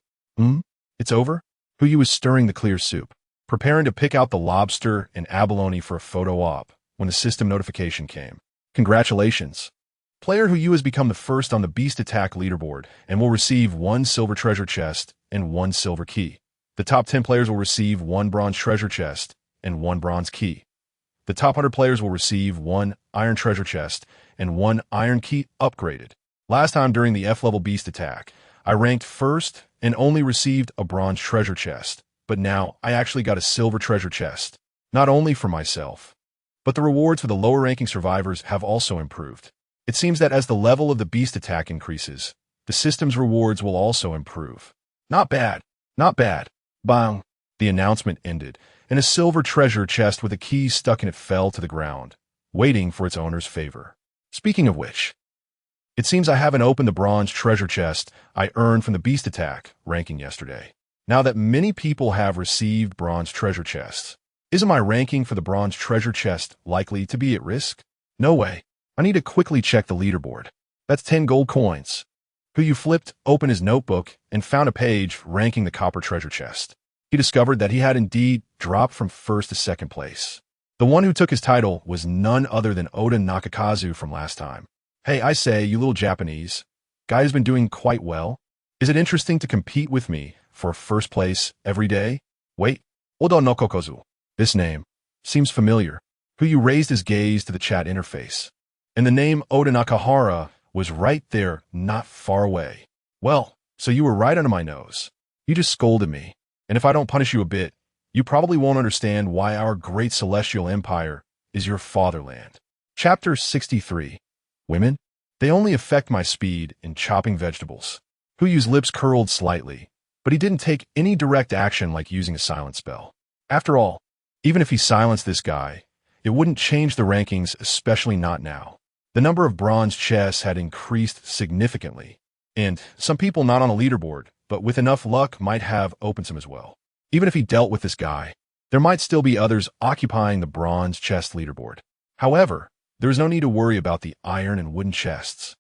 It's over? You is stirring the clear soup, preparing to pick out the lobster and abalone for a photo op when the system notification came. Congratulations. Player you has become the first on the beast attack leaderboard and will receive 1 silver treasure chest and 1 silver key. The top 10 players will receive 1 bronze treasure chest and 1 bronze key. The top 100 players will receive 1 iron treasure chest and 1 iron key upgraded. Last time during the F-level beast attack, I ranked first and only received a bronze treasure chest, but now I actually got a silver treasure chest, not only for myself, but the rewards for the lower ranking survivors have also improved. It seems that as the level of the beast attack increases, the system's rewards will also improve. Not bad, not bad. Bang! The announcement ended, and a silver treasure chest with a key stuck in it fell to the ground, waiting for its owner's favor. Speaking of which, it seems I haven't opened the bronze treasure chest I earned from the beast attack ranking yesterday. Now that many people have received bronze treasure chests, isn't my ranking for the bronze treasure chest likely to be at risk? No way. I need to quickly check the leaderboard. That's 10 gold coins. Who flipped open his notebook and found a page ranking the copper treasure chest. He discovered that he had indeed dropped from first to second place. The one who took his title was none other than Oda Nakakazu from last time. Hey, I say, you little Japanese, guy has been doing quite well. Is it interesting to compete with me for first place every day? Wait, Oda Nokokozu. This name seems familiar. Who raised his gaze to the chat interface. And the name Oda Nakahara was right there, not far away. Well, so you were right under my nose. You just scolded me. And if I don't punish you a bit, you probably won't understand why our great celestial empire is your fatherland. Chapter 63. Women? They only affect my speed in chopping vegetables. Huyu's lips curled slightly, but he didn't take any direct action like using a silent spell. After all, even if he silenced this guy, it wouldn't change the rankings, especially not now. The number of bronze chests had increased significantly, and some people not on a leaderboard, but with enough luck might have opened some as well. Even if he dealt with this guy, there might still be others occupying the bronze chest leaderboard. However, there is no need to worry about the iron and wooden chests.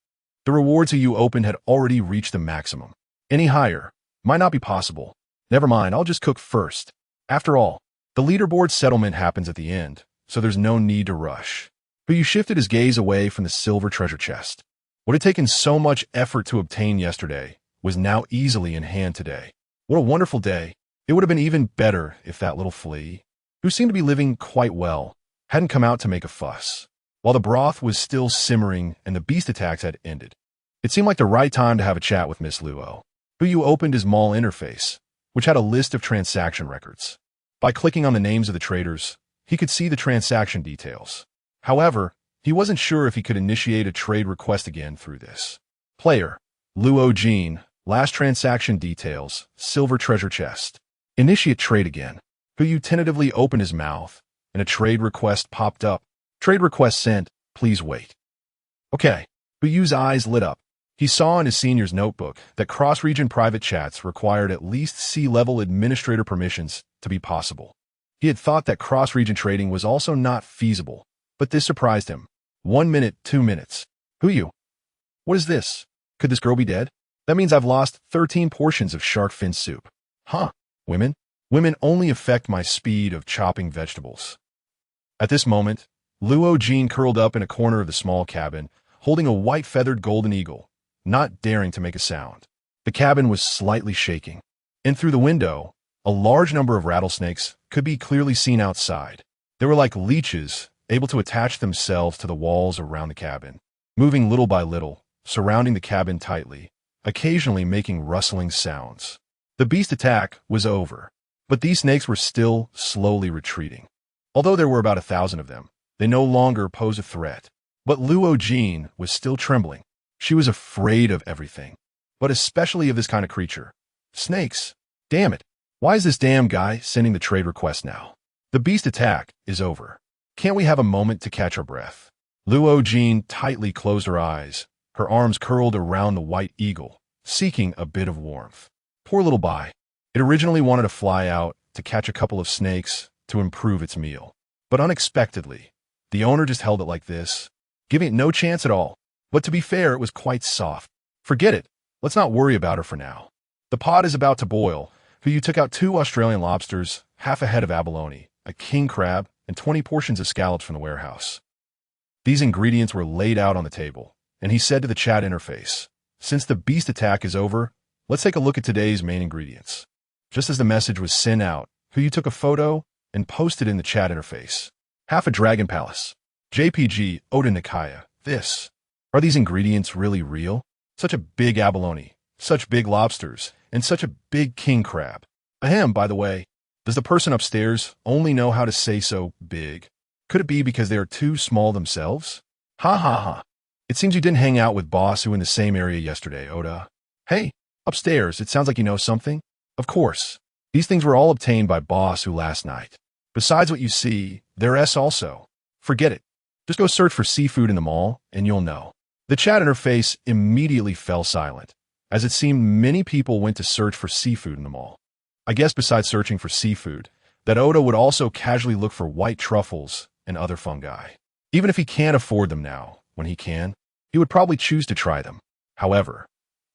The rewards you opened had already reached the maximum. Any higher might not be possible. Never mind, I'll just cook first. After all, the leaderboard settlement happens at the end, so there's no need to rush. But shifted his gaze away from the silver treasure chest. What had taken so much effort to obtain yesterday was now easily in hand today. What a wonderful day. It would have been even better if that little flea, who seemed to be living quite well, hadn't come out to make a fuss. While the broth was still simmering and the beast attacks had ended, it seemed like the right time to have a chat with Miss Luo. Who opened his mall interface, which had a list of transaction records. By clicking on the names of the traders, he could see the transaction details. However, he wasn't sure if he could initiate a trade request again through this. Player, Luo Jean, last transaction details, silver treasure chest. Initiate trade again. Who tentatively opened his mouth, and a trade request popped up. Trade request sent, please wait. Okay, Huyu's eyes lit up. He saw in his senior's notebook that cross-region private chats required at least C-level administrator permissions to be possible. He had thought that cross-region trading was also not feasible, but this surprised him. 1 minute, 2 minutes. Huyu? What is this? Could this girl be dead? That means I've lost 13 portions of shark fin soup. Huh. Women? Women only affect my speed of chopping vegetables. At this moment, Luo Jean curled up in a corner of the small cabin, holding a white-feathered golden eagle, not daring to make a sound. The cabin was slightly shaking, and through the window, a large number of rattlesnakes could be clearly seen outside. They were like leeches, able to attach themselves to the walls around the cabin, moving little by little, surrounding the cabin tightly, occasionally making rustling sounds. The beast attack was over, but these snakes were still slowly retreating. Although there were about 1,000 of them, they no longer posed a threat. But Luo Jean was still trembling. She was afraid of everything, but especially of this kind of creature. Snakes. Damn it. Why is this damn guy sending the trade request now? The beast attack is over. Can't we have a moment to catch our breath? Luo Jean tightly closed her eyes, her arms curled around the white eagle, seeking a bit of warmth. Poor little Bai. It originally wanted to fly out to catch a couple of snakes to improve its meal. But unexpectedly, the owner just held it like this, giving it no chance at all. But to be fair, it was quite soft. Forget it. Let's not worry about her for now. The pot is about to boil. Who took out 2 Australian lobsters, half a head of abalone, a king crab, and 20 portions of scallops from the warehouse. These ingredients were laid out on the table, and he said to the chat interface, since the beast attack is over, let's take a look at today's main ingredients. Just as the message was sent out, Who took a photo and posted in the chat interface. Half a dragon palace. JPG Oda Nikaya. This. Are these ingredients really real? Such a big abalone, such big lobsters, and such a big king crab. Ahem, by the way, does the person upstairs only know how to say so big? Could it be because they are too small themselves? Ha ha ha. It seems you didn't hang out with Boss who in the same area yesterday, Oda. Hey, upstairs, it sounds like you know something? Of course. These things were all obtained by Boss who last night. Besides what you see, they're S also. Forget it. Just go search for seafood in the mall, and you'll know. The chat interface immediately fell silent, as it seemed many people went to search for seafood in the mall. I guess besides searching for seafood, that Oda would also casually look for white truffles and other fungi. Even if he can't afford them now, when he can, he would probably choose to try them. However,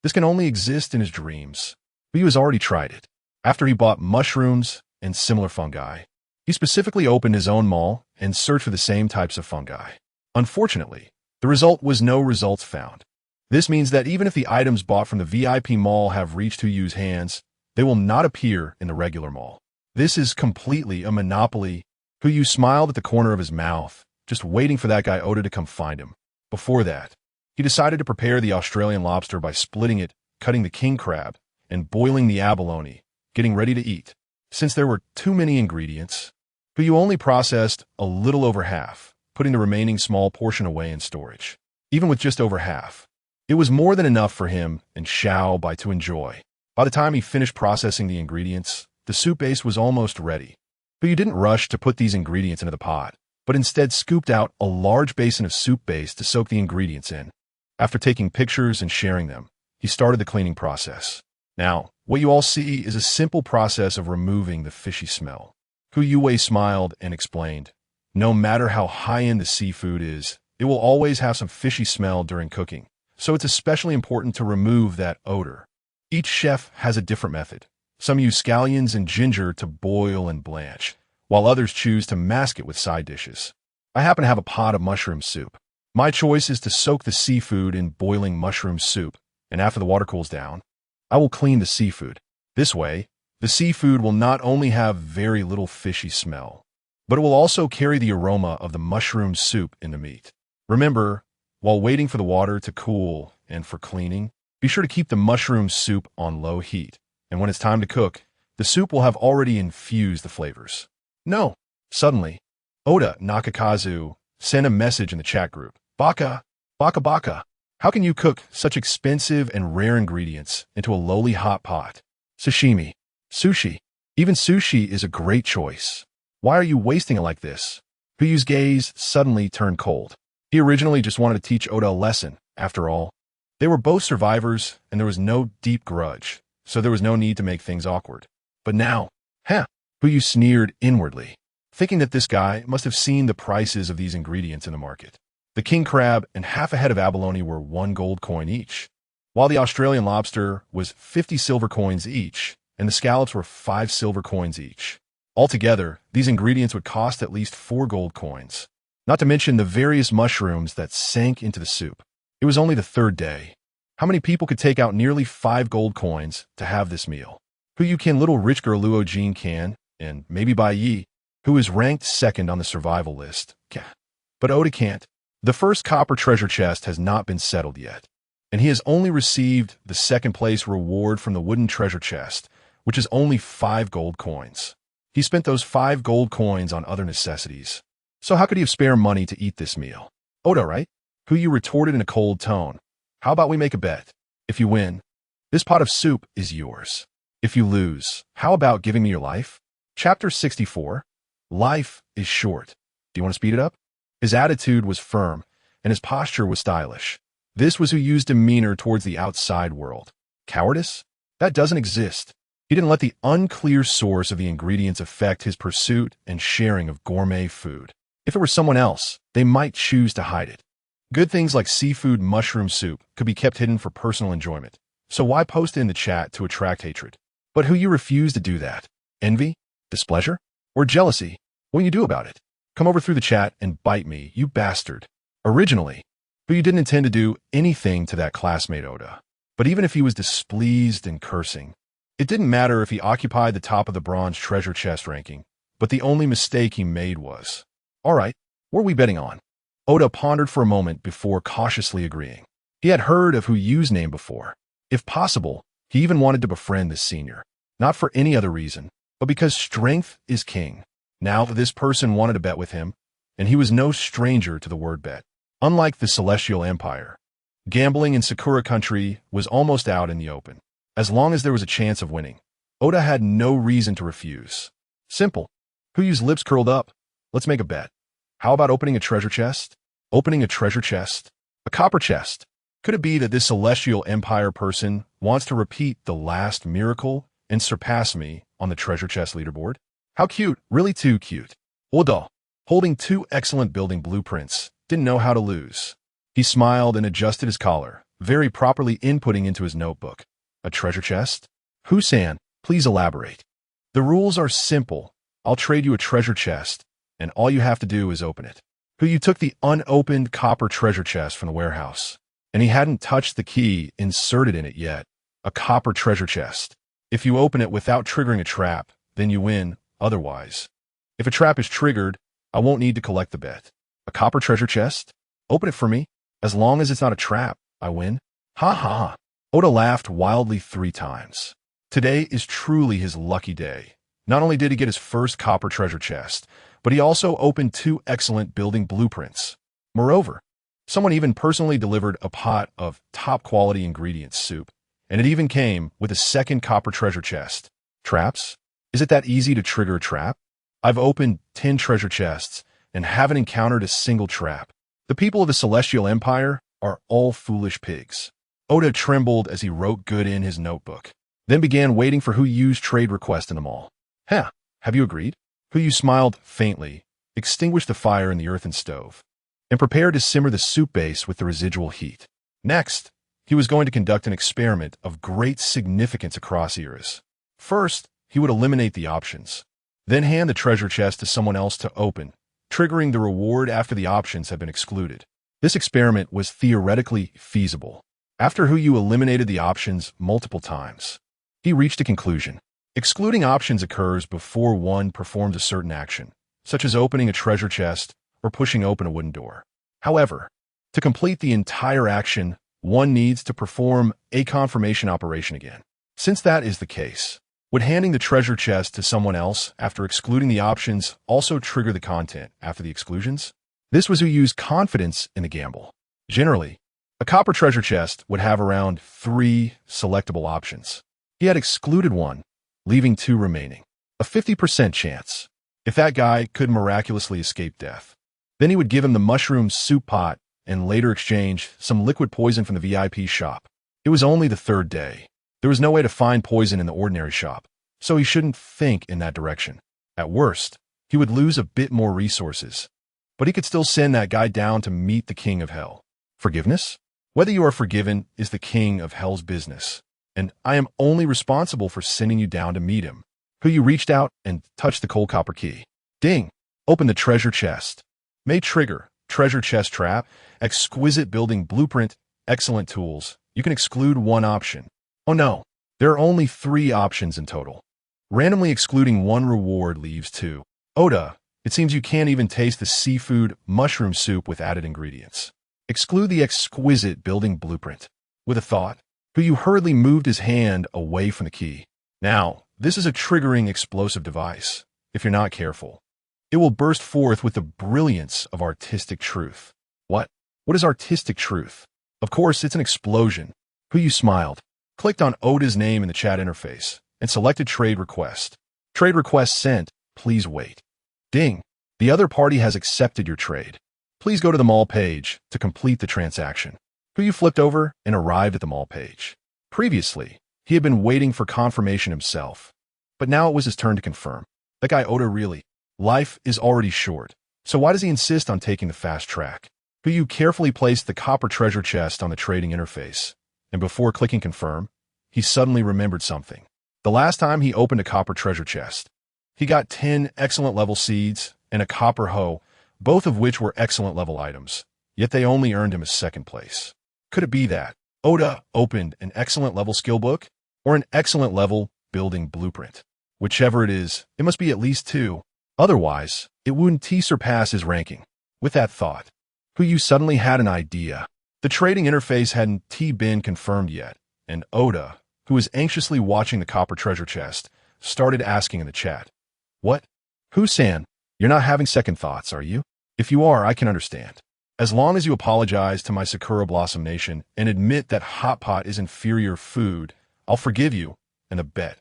this can only exist in his dreams. But he has already tried it. After he bought mushrooms and similar fungi, he specifically opened his own mall and searched for the same types of fungi. Unfortunately, the result was no results found. This means that even if the items bought from the VIP mall have reached Huyu's hands, they will not appear in the regular mall. This is completely a monopoly. Huyu smiled at the corner of his mouth, just waiting for that guy Oda to come find him. Before that, he decided to prepare the Australian lobster by splitting it, cutting the king crab, and boiling the abalone, getting ready to eat. Since there were too many ingredients, Huyu only processed a little over half, putting the remaining small portion away in storage. Even with just over half, it was more than enough for him and Xiao Bai to enjoy. By the time he finished processing the ingredients, the soup base was almost ready. Huyu didn't rush to put these ingredients into the pot, but instead scooped out a large basin of soup base to soak the ingredients in. After taking pictures and sharing them, he started the cleaning process. Now, what you all see is a simple process of removing the fishy smell. Huyu smiled and explained, no matter how high-end the seafood is, it will always have some fishy smell during cooking, so it's especially important to remove that odor. Each chef has a different method. Some use scallions and ginger to boil and blanch, while others choose to mask it with side dishes. I happen to have a pot of mushroom soup. My choice is to soak the seafood in boiling mushroom soup, and after the water cools down, I will clean the seafood. This way, the seafood will not only have very little fishy smell, but it will also carry the aroma of the mushroom soup in the meat. Remember, while waiting for the water to cool and for cleaning, be sure to keep the mushroom soup on low heat, and when it's time to cook, the soup will have already infused the flavors. No! Suddenly, Oda Nakakazu sent a message in the chat group. Baka! Baka baka! How can you cook such expensive and rare ingredients into a lowly hot pot? Sashimi. Sushi. Even sushi is a great choice. Why are you wasting it like this? Huyu's gaze suddenly turned cold. He originally just wanted to teach Oda a lesson. After all, they were both survivors and there was no deep grudge, so there was no need to make things awkward. But now, Huyu sneered inwardly, thinking that this guy must have seen the prices of these ingredients in the market. The king crab and half a head of abalone were 1 gold coin each, while the Australian lobster was 50 silver coins each, and the scallops were 5 silver coins each. Altogether, these ingredients would cost at least 4 gold coins, not to mention the various mushrooms that sank into the soup. It was only the third day. How many people could take out nearly 5 gold coins to have this meal? Huyu can, little rich girl Luo Jin can, and maybe Bai Yi, who is ranked second on the survival list. But Oda can't. The first copper treasure chest has not been settled yet, and he has only received the second place reward from the wooden treasure chest, which is only 5 gold coins. He spent those 5 gold coins on other necessities. So how could he have spared money to eat this meal? Oda, right? Huyu retorted in a cold tone. How about we make a bet? If you win, this pot of soup is yours. If you lose, how about giving me your life? Chapter 64. Life is short. Do you want to speed it up? His attitude was firm, and his posture was stylish. This was Huyu's demeanor towards the outside world. Cowardice? That doesn't exist. He didn't let the unclear source of the ingredients affect his pursuit and sharing of gourmet food. If it were someone else, they might choose to hide it. Good things like seafood mushroom soup could be kept hidden for personal enjoyment. So why post it in the chat to attract hatred? But Huyu refused to do that. Envy? Displeasure? Or jealousy? What will you do about it? Come over through the chat and bite me, you bastard. Originally, Huyu didn't intend to do anything to that classmate Oda. But even if he was displeased and cursing, it didn't matter if he occupied the top of the bronze treasure chest ranking, but the only mistake he made was, all right, what are we betting on? Oda pondered for a moment before cautiously agreeing. He had heard of Huyu's name before. If possible, he even wanted to befriend this senior. Not for any other reason, but because strength is king. Now this person wanted to bet with him, and he was no stranger to the word bet. Unlike the Celestial Empire, gambling in Sakura Country was almost out in the open. As long as there was a chance of winning, Oda had no reason to refuse. Simple. Huyu's lips curled up. Let's make a bet. How about opening a treasure chest? Opening a treasure chest? A copper chest? Could it be that this celestial empire person wants to repeat the last miracle and surpass me on the treasure chest leaderboard? How cute, really too cute. Oda, holding two excellent building blueprints, didn't know how to lose. He smiled and adjusted his collar, very properly inputting into his notebook. A treasure chest? Husan, please elaborate. The rules are simple. I'll trade you a treasure chest, and all you have to do is open it. You took the unopened copper treasure chest from the warehouse, and he hadn't touched the key inserted in it yet. A copper treasure chest. If you open it without triggering a trap, then you win, otherwise. If a trap is triggered, I won't need to collect the bet. A copper treasure chest? Open it for me. As long as it's not a trap, I win. Ha ha ha. Oda laughed wildly 3 times. Today is truly his lucky day. Not only did he get his first copper treasure chest, but he also opened 2 excellent building blueprints. Moreover, someone even personally delivered a pot of top-quality ingredients soup, and it even came with a second copper treasure chest. Traps? Is it that easy to trigger a trap? I've opened 10 treasure chests and haven't encountered a single trap. The people of the Celestial Empire are all foolish pigs. Oda trembled as he wrote good in his notebook, then began waiting for Huyu's trade request in them all. Huh, have you agreed? Huyu smiled faintly, extinguished the fire in the earthen stove, and prepared to simmer the soup base with the residual heat. Next, he was going to conduct an experiment of great significance across eras. First, he would eliminate the options, then hand the treasure chest to someone else to open, triggering the reward after the options have been excluded. This experiment was theoretically feasible. After Huyu eliminated the options multiple times, he reached a conclusion. Excluding options occurs before one performs a certain action, such as opening a treasure chest or pushing open a wooden door. However, to complete the entire action, one needs to perform a confirmation operation again. Since that is the case, would handing the treasure chest to someone else after excluding the options also trigger the content after the exclusions? This was Huyu's confidence in the gamble. Generally, a copper treasure chest would have around 3 selectable options. He had excluded one, leaving 2 remaining. A 50% chance. If that guy could miraculously escape death, then he would give him the mushroom soup pot and later exchange some liquid poison from the VIP shop. It was only the 3rd day. There was no way to find poison in the ordinary shop, so he shouldn't think in that direction. At worst, he would lose a bit more resources, but he could still send that guy down to meet the king of hell. Forgiveness? Whether you are forgiven is the king of hell's business, and I am only responsible for sending you down to meet him. Huyu reached out and touched the cold copper key. Ding! Open the treasure chest. May trigger, treasure chest trap, exquisite building blueprint, excellent tools. You can exclude 1 option. Oh no, there are only 3 options in total. Randomly excluding 1 reward leaves 2. Oda, it seems you can't even taste the seafood mushroom soup with added ingredients. Exclude the exquisite building blueprint. With a thought, Huyu hurriedly moved his hand away from the key. Now, this is a triggering explosive device. If you're not careful, it will burst forth with the brilliance of artistic truth. What? What is artistic truth? Of course, it's an explosion. Huyu smiled, clicked on Oda's name in the chat interface, and selected Trade Request. Trade request sent. Please wait. Ding. The other party has accepted your trade. Please go to the mall page to complete the transaction. Huyu flipped over and arrived at the mall page. Previously, he had been waiting for confirmation himself, but now it was his turn to confirm. That guy Oda really. Life is already short, so why does he insist on taking the fast track? Huyu carefully placed the copper treasure chest on the trading interface, and before clicking confirm, he suddenly remembered something. The last time he opened a copper treasure chest, he got 10 excellent level seeds and a copper hoe, both of which were excellent level items, yet they only earned him a 2nd place. Could it be that Oda opened an excellent level skill book or an excellent level building blueprint? Whichever it is, it must be at least 2. Otherwise, it wouldn't surpass his ranking. With that thought, Huyu suddenly had an idea. The trading interface hadn't been confirmed yet, and Oda, who was anxiously watching the copper treasure chest, started asking in the chat. What? Husan, you're not having second thoughts, are you? If you are, I can understand. As long as you apologize to my Sakura Blossom Nation and admit that hot pot is inferior food, I'll forgive you, and the bet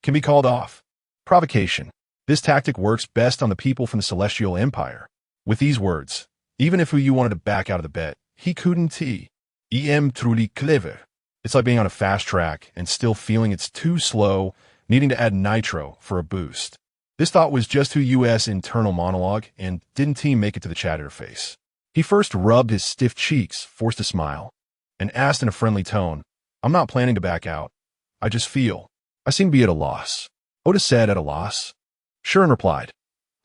can be called off. Provocation. This tactic works best on the people from the Celestial Empire. With these words, even if you wanted to back out of the bet, he couldn't. Truly clever. It's like being on a fast track and still feeling it's too slow, needing to add nitro for a boost. This thought was just US internal monologue and didn't make it to the chat interface. He first rubbed his stiff cheeks, forced a smile, and asked in a friendly tone, I'm not planning to back out. I just feel. I seem to be at a loss. Oda said at a loss. Shuren replied,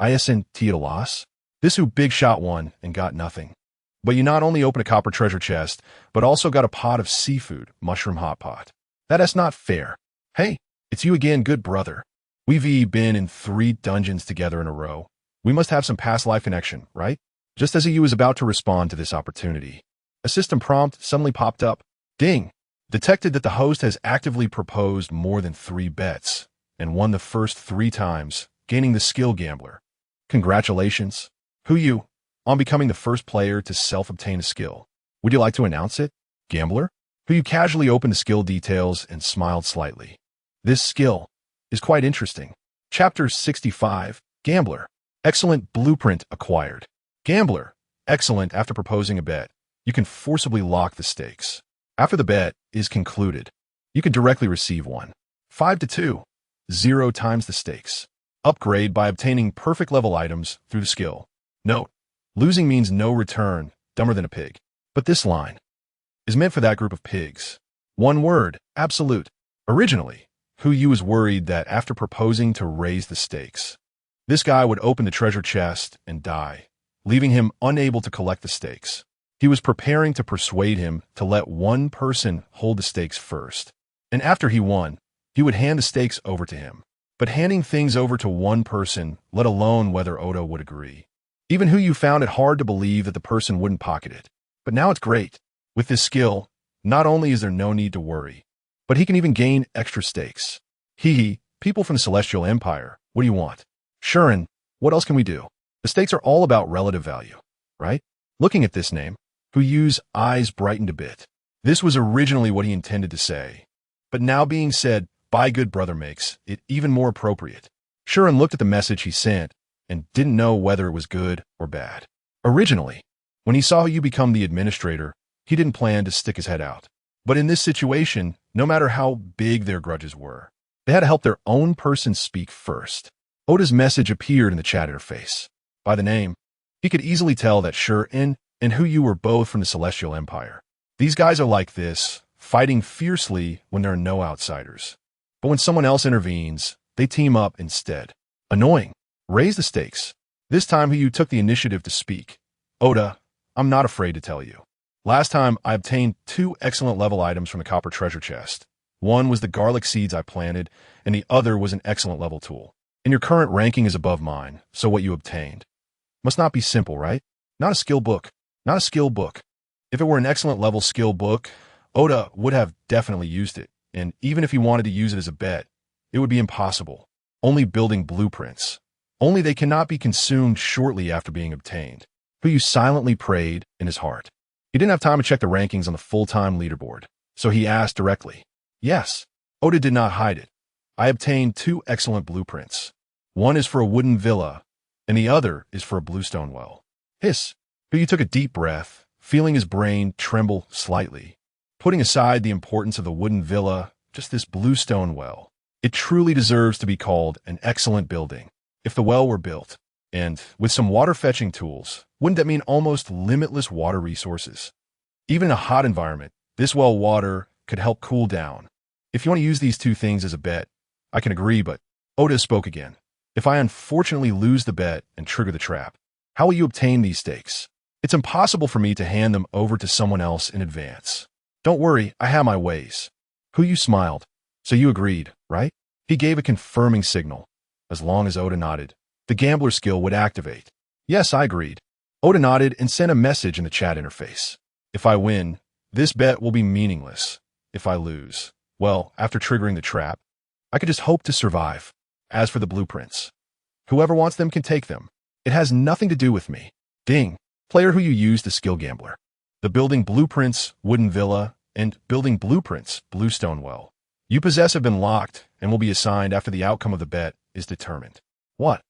ISNT at a loss? This who big shot won and got nothing. But you not only opened a copper treasure chest, but also got a pot of seafood, mushroom hot pot. That's not fair. Hey, it's you again, good brother. We've been in 3 dungeons together in a row. We must have some past life connection, right? Just as he was about to respond to this opportunity, a system prompt suddenly popped up. Ding! Detected that the host has actively proposed more than 3 bets and won the first 3 times, gaining the skill gambler. Congratulations. Who you? On becoming the first player to self-obtain a skill. Would you like to announce it? Gambler? Who you casually opened the skill details and smiled slightly. This skill is quite interesting. Chapter 65, Gambler. Excellent blueprint acquired. Gambler. Excellent after proposing a bet. You can forcibly lock the stakes. After the bet is concluded, you can directly receive 1. 5 to 2. 0 times the stakes. Upgrade by obtaining perfect level items through the skill. Note. Losing means no return, dumber than a pig. But this line is meant for that group of pigs. One word, absolute. Originally, Yu was worried that after proposing to raise the stakes, this guy would open the treasure chest and die, leaving him unable to collect the stakes. He was preparing to persuade him to let one person hold the stakes first, and after he won, he would hand the stakes over to him. But handing things over to one person, let alone whether Oda would agree. Even Yu found it hard to believe that the person wouldn't pocket it. But now it's great. With this skill, not only is there no need to worry, but he can even gain extra stakes. People from the Celestial Empire, what do you want? Shuren, what else can we do? The stakes are all about relative value, right? Looking at this name, Yu's eyes brightened a bit. This was originally what he intended to say, but now being said by good brother makes it even more appropriate. Shuren looked at the message he sent and didn't know whether it was good or bad. Originally, when he saw Yu become the administrator, he didn't plan to stick his head out. But in this situation, no matter how big their grudges were, they had to help their own person speak first. Oda's message appeared in the chat interface. By the name, he could easily tell that Shuren and Yu were both from the Celestial Empire. These guys are like this, fighting fiercely when there are no outsiders. But when someone else intervenes, they team up instead. Annoying. Raise the stakes. This time Yu took the initiative to speak. Oda, I'm not afraid to tell you. Last time I obtained 2 excellent level items from the copper treasure chest. One was the garlic seeds I planted, and the other was an excellent level tool. And your current ranking is above mine, so what you obtained must not be simple, right? Not a skill book. Not a skill book. If it were an excellent level skill book, Oda would have definitely used it, and even if he wanted to use it as a bet, it would be impossible. Only building blueprints. Only they cannot be consumed shortly after being obtained. Yu silently prayed in his heart. He didn't have time to check the rankings on the full-time leaderboard, so he asked directly. Yes, Oda did not hide it. I obtained 2 excellent blueprints. One is for a wooden villa, and the other is for a bluestone well. Hiss. Yu took a deep breath, feeling his brain tremble slightly. Putting aside the importance of the wooden villa, just this bluestone well. It truly deserves to be called an excellent building. If the well were built, and with some water-fetching tools, wouldn't that mean almost limitless water resources? Even in a hot environment, this well water could help cool down. If you want to use these 2 things as a bet, I can agree, but Oda spoke again. If I unfortunately lose the bet and trigger the trap, how will you obtain these stakes? It's impossible for me to hand them over to someone else in advance. Don't worry, I have my ways. Yu smiled. So you agreed, right? He gave a confirming signal. As long as Oda nodded, the gambler skill would activate. Yes, I agreed. Oda nodded and sent a message in the chat interface. If I win, this bet will be meaningless. If I lose, well, after triggering the trap, I could just hope to survive. As for the blueprints, whoever wants them can take them. It has nothing to do with me. Ding. Player who you use the skill gambler. The building blueprints, wooden villa, and building blueprints, bluestone well. You possess have been locked and will be assigned after the outcome of the bet is determined. What?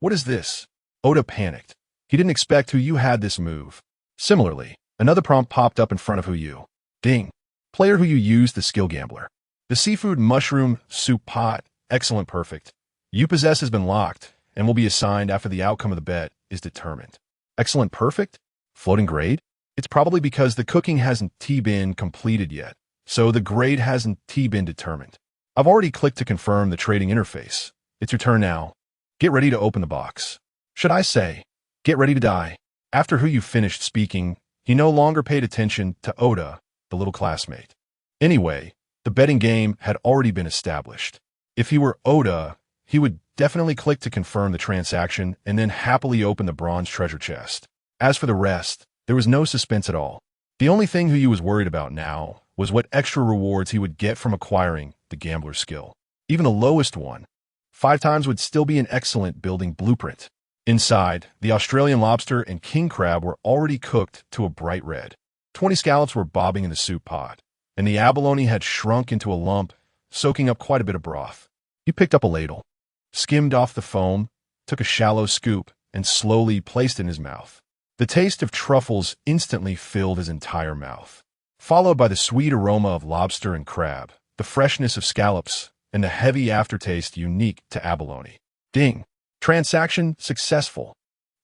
What is this? Oda panicked. He didn't expect Who You had this move. Similarly, another prompt popped up in front of Who You. Ding. Player Who You used the skill gambler. The seafood mushroom soup pot, excellent perfect. You possess has been locked and will be assigned after the outcome of the bet is determined. Excellent perfect? Floating grade? It's probably because the cooking hasn't been completed yet, so the grade hasn't been determined. I've already clicked to confirm the trading interface. It's your turn now. Get ready to open the box. Should I say, get ready to die? After Who You finished speaking, he no longer paid attention to Oda, the little classmate. Anyway, the betting game had already been established. If he were Oda, he would definitely click to confirm the transaction and then happily open the bronze treasure chest. As for the rest, there was no suspense at all. The only thing Who You was worried about now was what extra rewards he would get from acquiring the gambler's skill. Even the lowest one, 5 times, would still be an excellent building blueprint. Inside, the Australian lobster and king crab were already cooked to a bright red. 20 scallops were bobbing in the soup pot, and the abalone had shrunk into a lump, soaking up quite a bit of broth. He picked up a ladle, skimmed off the foam, took a shallow scoop, and slowly placed it in his mouth. The taste of truffles instantly filled his entire mouth, followed by the sweet aroma of lobster and crab, the freshness of scallops, and the heavy aftertaste unique to abalone. Ding. Transaction successful.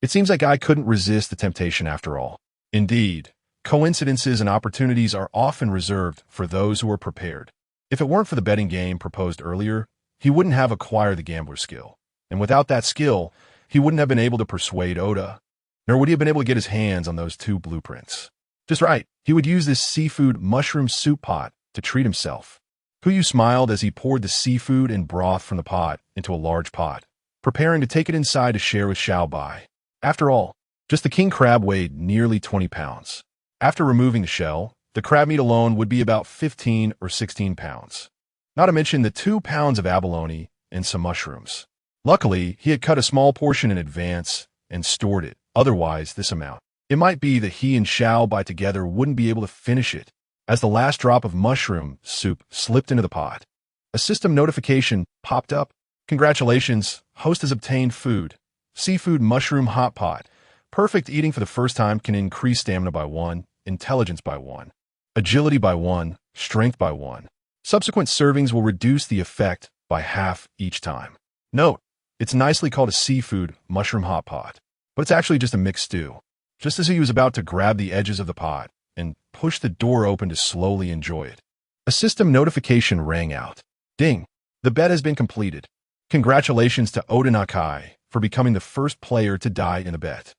It seems like I couldn't resist the temptation after all. Indeed, coincidences and opportunities are often reserved for those who are prepared. If it weren't for the betting game proposed earlier, he wouldn't have acquired the gambler's skill. And without that skill, he wouldn't have been able to persuade Oda, nor would he have been able to get his hands on those 2 blueprints. Just right, he would use this seafood mushroom soup pot to treat himself. Who You smiled as he poured the seafood and broth from the pot into a large pot, preparing to take it inside to share with else.But. After all, just the king crab weighed nearly 20 pounds. After removing the shell, the crab meat alone would be about 15 or 16 pounds. Not to mention the 2 pounds of abalone and some mushrooms. Luckily, he had cut a small portion in advance and stored it. Otherwise, this amount. It might be that he and else.But together wouldn't be able to finish it, as the last drop of mushroom soup slipped into the pot. A system notification popped up. Congratulations, host has obtained food. Seafood mushroom hot pot. Perfect eating for the first time can increase stamina by 1, intelligence by 1, agility by 1, strength by 1. Subsequent servings will reduce the effect by half each time. Note, it's nicely called a seafood mushroom hot pot, but it's actually just a mixed stew. Just as he was about to grab the edges of the pot and push the door open to slowly enjoy it, a system notification rang out. Ding! The bet has been completed. Congratulations to Oda Nakai for becoming the first player to die in the bet.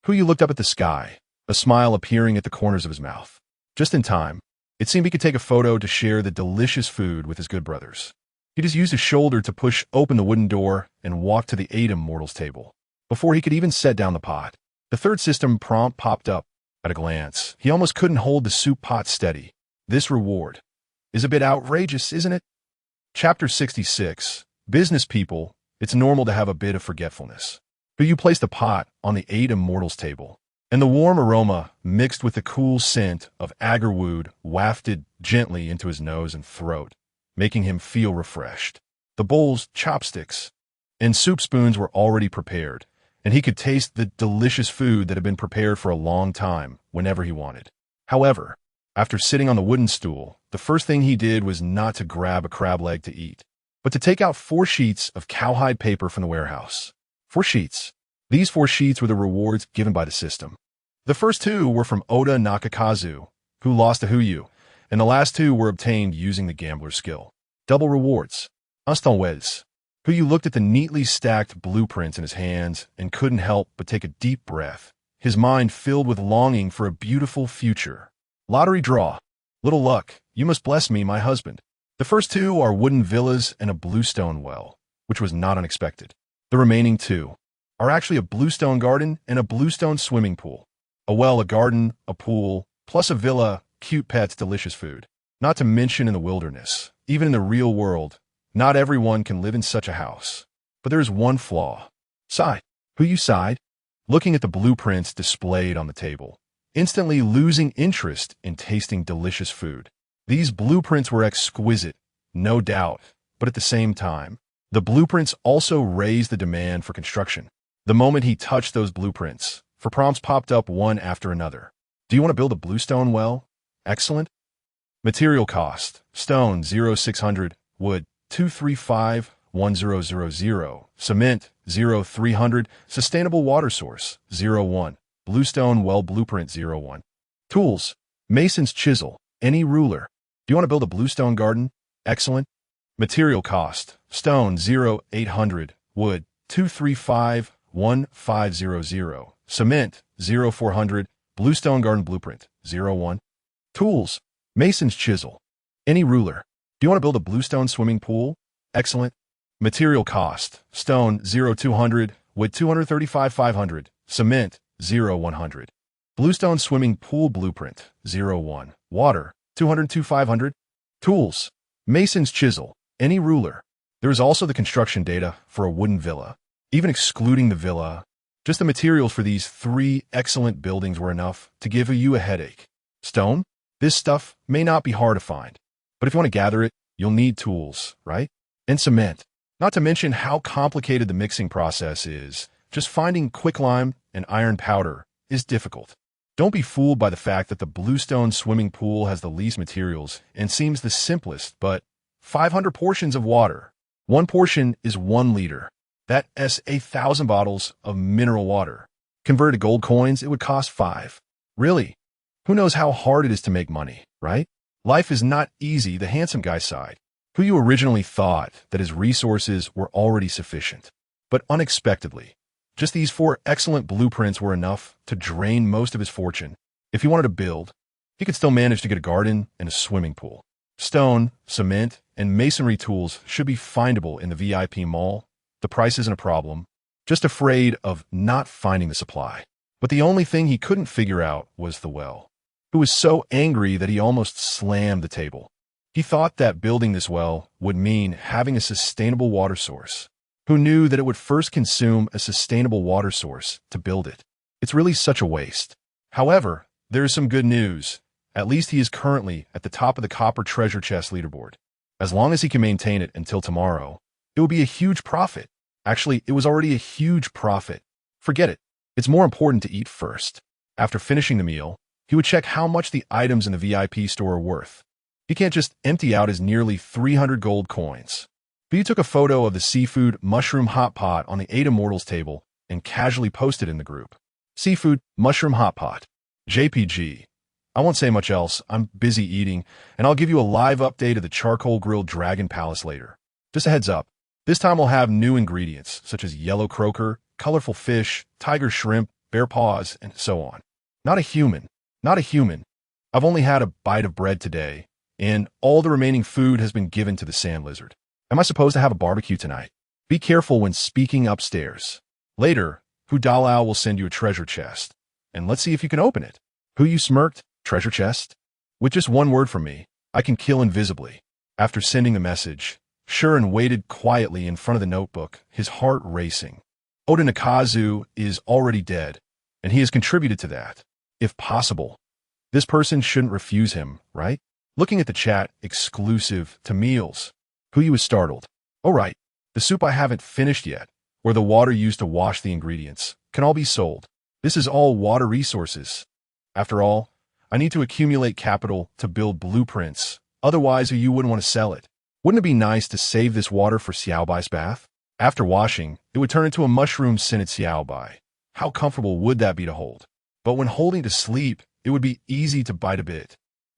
Who You looked up at the sky, a smile appearing at the corners of his mouth. Just in time, it seemed he could take a photo to share the delicious food with his good brothers. He just used his shoulder to push open the wooden door and walk to the Mortal's table. Before he could even set down the pot, the third system prompt popped up. At a glance, he almost couldn't hold the soup pot steady. This reward is a bit outrageous, isn't it? Chapter 66. Business people, it's normal to have a bit of forgetfulness. Who You placed the pot on the Mortal's table, and the warm aroma mixed with the cool scent of agarwood wafted gently into his nose and throat, making him feel refreshed. The bowls, chopsticks, and soup spoons were already prepared, and he could taste the delicious food that had been prepared for a long time whenever he wanted. However, after sitting on the wooden stool, the first thing he did was not to grab a crab leg to eat, but to take out 4 sheets of cowhide paper from the warehouse. 4 sheets. These 4 sheets were the rewards given by the system. The first 2 were from Oda Nakakazu, who lost to Who You, and the last 2 were obtained using the gambler's skill. Double rewards. else.Wes. Who You looked at the neatly stacked blueprints in his hands and couldn't help but take a deep breath, his mind filled with longing for a beautiful future. Lottery draw. Little luck, you must bless me, my husband. The first 2 are wooden villas and a bluestone well, which was not unexpected. The remaining 2 are actually a bluestone garden and a bluestone swimming pool. A well, a garden, a pool, plus a villa, cute pets, delicious food. Not to mention in the wilderness, even in the real world, not everyone can live in such a house. But there is one flaw. Sigh. Who You sighed, looking at the blueprints displayed on the table, instantly losing interest in tasting delicious food. These blueprints were exquisite, no doubt, but at the same time, the blueprints also raised the demand for construction. The moment he touched those blueprints, For prompts popped up one after another. Do you want to build a bluestone well? Excellent. Material cost: stone 0600, wood 2351000, cement 0300, sustainable water source 01, bluestone well blueprint 01. Tools: mason's chisel, any ruler. Do you want to build a bluestone garden? Excellent. Material cost: stone 0800, wood 2351500, cement 0400, bluestone garden blueprint 01. Tools: mason's chisel, any ruler. Do you want to build a bluestone swimming pool? Excellent. Material cost: stone 0200, wood 235,500, cement 0100, bluestone swimming pool blueprint 01, water 202,500. Tools: mason's chisel, any ruler. There is also the construction data for a wooden villa. Even excluding the villa, just the materials for these 3 excellent buildings were enough to give you a headache. Stone? This stuff may not be hard to find, but if you want to gather it, you'll need tools, right? And cement. Not to mention how complicated the mixing process is. Just finding quicklime and iron powder is difficult. Don't be fooled by the fact that the bluestone swimming pool has the least materials and seems the simplest, but 500 portions of water. 1 portion is 1 liter. That's 1,000 bottles of mineral water. Converted to gold coins, it would cost 5. Really? Who knows how hard it is to make money, right? Life is not easy, the handsome guy sighed. Who you originally thought that his resources were already sufficient. But unexpectedly, just these 4 excellent blueprints were enough to drain most of his fortune. If he wanted to build, he could still manage to get a garden and a swimming pool. Stone, cement, and masonry tools should be findable in the VIP mall. The price isn't a problem, just afraid of not finding the supply. But the only thing he couldn't figure out was the well, who was so angry that he almost slammed the table. He thought that building this well would mean having a sustainable water source. Who knew that it would first consume a sustainable water source to build it? It's really such a waste. However, there is some good news. At least he is currently at the top of the copper treasure chest leaderboard. As long as he can maintain it until tomorrow, it will be a huge profit. Actually, it was already a huge profit. Forget it. It's more important to eat first. After finishing the meal, he would check how much the items in the VIP store are worth. He can't just empty out his nearly 300 gold coins. But he took a photo of the seafood mushroom hot pot on the 8 Immortals table and casually posted in the group. Seafood mushroom hot pot. JPG. I won't say much else. I'm busy eating, and I'll give you a live update of the charcoal grilled dragon palace later. Just a heads up. This time we'll have new ingredients, such as yellow croaker, colorful fish, tiger shrimp, bear paws, and so on. Not a human. Not a human. I've only had a bite of bread today, and all the remaining food has been given to the sand lizard. Am I supposed to have a barbecue tonight? Be careful when speaking upstairs. Later, Hudalao will send you a treasure chest, and let's see if you can open it. Who you smirked? Treasure chest? With just 1 word from me, I can kill invisibly. After sending the message, Shuren waited quietly in front of the notebook, his heart racing. Oda Nakazu is already dead, and he has contributed to that. If possible, this person shouldn't refuse him, right? Looking at the chat, exclusive to meals. Who was startled. Oh right, the soup I haven't finished yet, or the water used to wash the ingredients, can all be sold. This is all water resources. After all, I need to accumulate capital to build blueprints, otherwise you wouldn't want to sell it. Wouldn't it be nice to save this water for Xiaobai's bath? After washing, it would turn into a mushroom-scented Xiaobai. How comfortable would that be to hold? But when holding to sleep, it would be easy to bite a bit,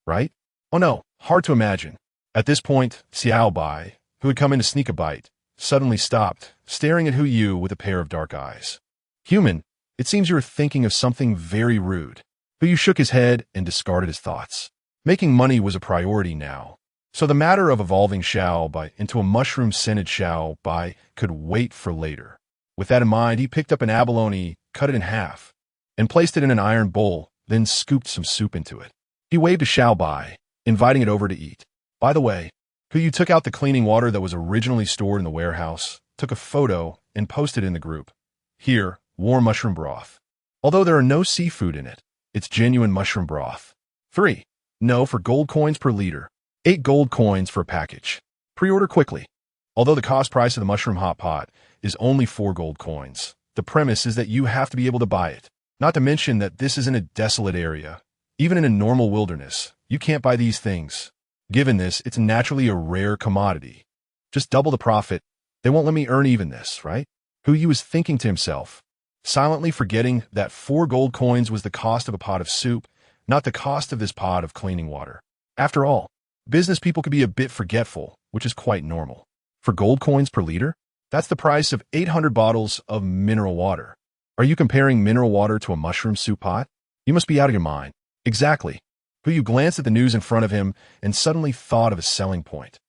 right? Oh no, hard to imagine. At this point, Xiaobai, who had come in to sneak a bite, suddenly stopped, staring at Hu Yu with a pair of dark eyes. Human, it seems you're thinking of something very rude. Hu Yu shook his head and discarded his thoughts. Making money was a priority now. So the matter of evolving Xiaobai into a mushroom-scented Xiaobai could wait for later. With that in mind, he picked up an abalone, cut it in half, and placed it in an iron bowl, then scooped some soup into it. He waved to Xiaobai, inviting it over to eat. By the way, Hu Yu took out the cleaning water that was originally stored in the warehouse, took a photo, and posted it in the group. Here, warm mushroom broth. Although there are no seafood in it, it's genuine mushroom broth. 3. No for gold coins per liter. 8 gold coins for a package. Pre-order quickly. Although the cost price of the mushroom hot pot is only 4 gold coins, the premise is that you have to be able to buy it. Not to mention that this is in a desolate area. Even in a normal wilderness, you can't buy these things. Given this, it's naturally a rare commodity. Just double the profit. They won't let me earn even this, right? Hu was thinking to himself, silently forgetting that 4 gold coins was the cost of a pot of soup, not the cost of this pot of cleaning water. After all, business people could be a bit forgetful, which is quite normal. For gold coins per liter, that's the price of 800 bottles of mineral water. Are you comparing mineral water to a mushroom soup pot? You must be out of your mind. Exactly. Hu glanced at the news in front of him and suddenly thought of a selling point.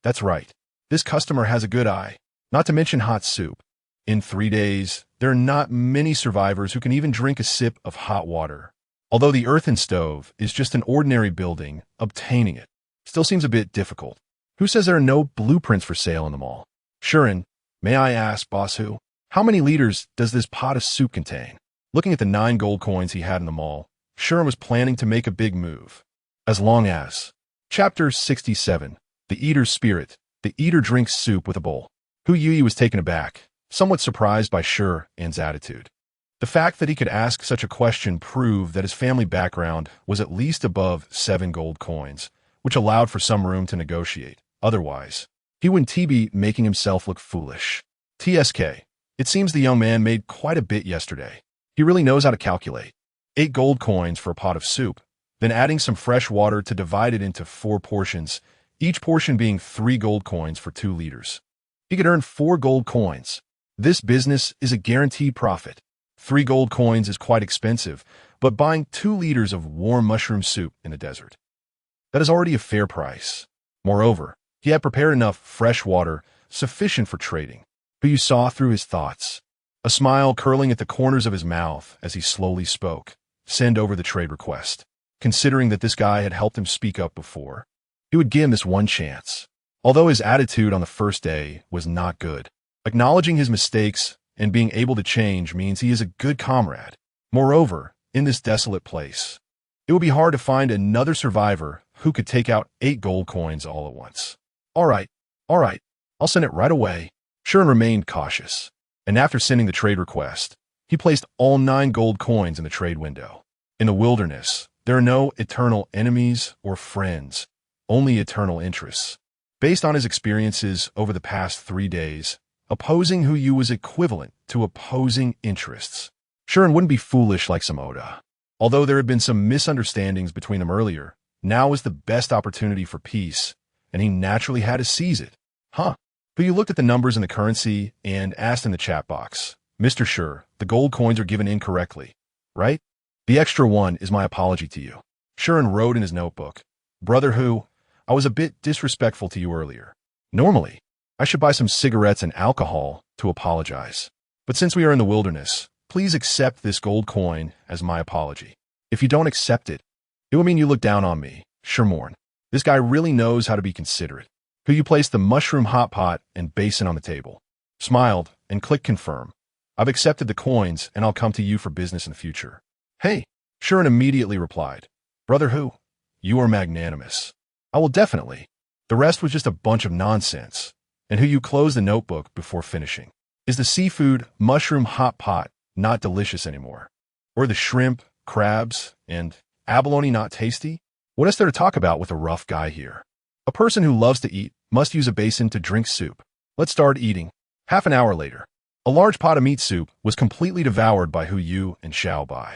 That's right. This customer has a good eye, not to mention hot soup. In 3 days, there are not many survivors who can even drink a sip of hot water. Although the earthen stove is just an ordinary building, obtaining it still seems a bit difficult. Who says there are no blueprints for sale in the mall? Shuren, may I ask, Boss Hu, how many liters does this pot of soup contain? Looking at the 9 gold coins he had in the mall, Shuren was planning to make a big move. As long as. Chapter 67. The Eater's Spirit. The Eater drinks soup with a bowl. Hu was taken aback, somewhat surprised by Shuren's attitude. The fact that he could ask such a question proved that his family background was at least above 7 gold coins, which allowed for some room to negotiate. Otherwise, he wouldn't be making himself look foolish. TSK. It seems the young man made quite a bit yesterday. He really knows how to calculate. 8 gold coins for a pot of soup, then adding some fresh water to divide it into 4 portions, each portion being 3 gold coins for 2 liters. He could earn 4 gold coins. This business is a guaranteed profit. 3 gold coins is quite expensive, but buying 2 liters of warm mushroom soup in the desert, that is already a fair price. Moreover, he had prepared enough fresh water sufficient for trading. Hu saw through his thoughts, a smile curling at the corners of his mouth as he slowly spoke. Send over the trade request. Considering that this guy had helped him speak up before, he would give him this one chance. Although his attitude on the first day was not good, acknowledging his mistakes and being able to change means he is a good comrade. Moreover, in this desolate place, it would be hard to find another survivor who could take out 8 gold coins all at once. All right, I'll send it right away. Shuren remained cautious, and after sending the trade request, he placed all 9 gold coins in the trade window. In the wilderness, there are no eternal enemies or friends, only eternal interests. Based on his experiences over the past 3 days, opposing Hu was equivalent to opposing interests. Shuren wouldn't be foolish like some Oda. Although there had been some misunderstandings between them earlier, now was the best opportunity for peace, and he naturally had to seize it. Hu looked at the numbers in the currency and asked in the chat box, Mr. Sure, the gold coins are given incorrectly, right? The extra one is my apology to you. Shuren wrote in his notebook, Brother Hu, I was a bit disrespectful to you earlier. Normally, I should buy some cigarettes and alcohol to apologize. But since we are in the wilderness, please accept this gold coin as my apology. If you don't accept it, it will mean you look down on me. Shermorn. This guy really knows how to be considerate. Hu placed the mushroom hot pot and basin on the table, smiled, and clicked confirm. I've accepted the coins, and I'll come to you for business in the future. Hey, Shuren immediately replied, Brother Hu, you are magnanimous. I will definitely. The rest was just a bunch of nonsense. And Hu closed the notebook before finishing. Is the seafood mushroom hot pot not delicious anymore? Or the shrimp, crabs, and abalone not tasty? What is there to talk about with a rough guy here? A person who loves to eat must use a basin to drink soup. Let's start eating. Half an hour later, a large pot of meat soup was completely devoured by Hu and Xiaobai.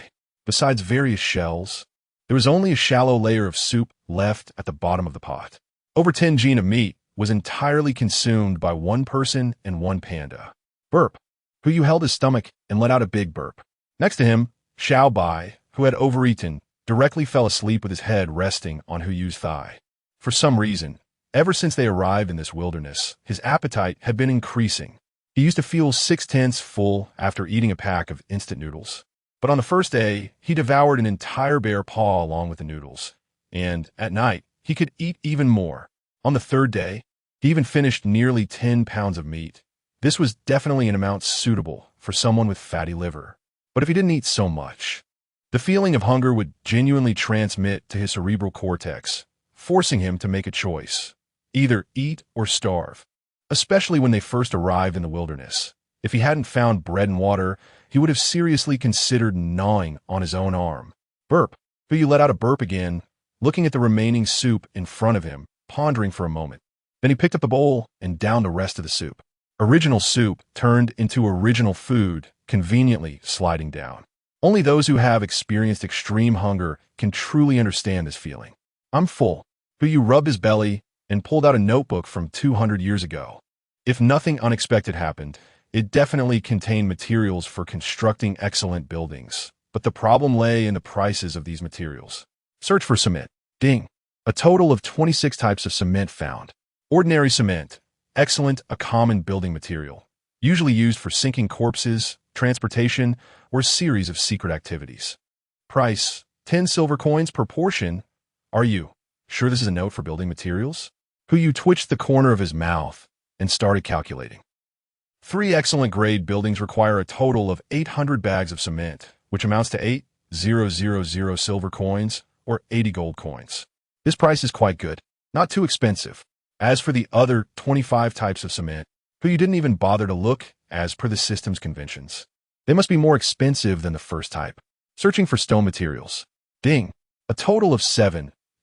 Besides various shells, there was only a shallow layer of soup left at the bottom of the pot. Over 10 jin of meat was entirely consumed by one person and one panda. Burp. Hu held his stomach and let out a big burp. Next to him, Xiaobai, who had overeaten, directly fell asleep with his head resting on Hu's thigh. For some reason, ever since they arrived in this wilderness, his appetite had been increasing. He used to feel 6/10 full after eating a pack of instant noodles. But on the first day, he devoured an entire bear paw along with the noodles. And at night, he could eat even more. On the third day, he even finished nearly 10 pounds of meat. This was definitely an amount suitable for someone with fatty liver. But if he didn't eat so much, the feeling of hunger would genuinely transmit to his cerebral cortex, forcing him to make a choice. Either eat or starve. Especially when they first arrived in the wilderness, If he hadn't found bread and water, he would have seriously considered gnawing on his own arm. Burp. Who let out a burp again, looking at the remaining soup in front of him, pondering for a moment. Then he picked up the bowl and downed the rest of the soup. Original soup turned into original food, conveniently sliding down. Only those who have experienced extreme hunger can truly understand this feeling. I'm full. Who rubbed his belly and pulled out a notebook from 200 years ago. If nothing unexpected happened, it definitely contained materials for constructing excellent buildings. But the problem lay in the prices of these materials. Search for cement. Ding. A total of 26 types of cement found. Ordinary cement. Excellent, a common building material. Usually used for sinking corpses, transportation, or a series of secret activities. Price. 10 silver coins per portion. Are you sure this is a note for building materials? Who twitched the corner of his mouth and started calculating. 3 excellent grade buildings require a total of 800 bags of cement, which amounts to 8,000 silver coins or 80 gold coins. This price is quite good, not too expensive. As for the other 25 types of cement, who didn't even bother to look as per the system's conventions. They must be more expensive than the first type. Searching for stone materials. Ding. A total of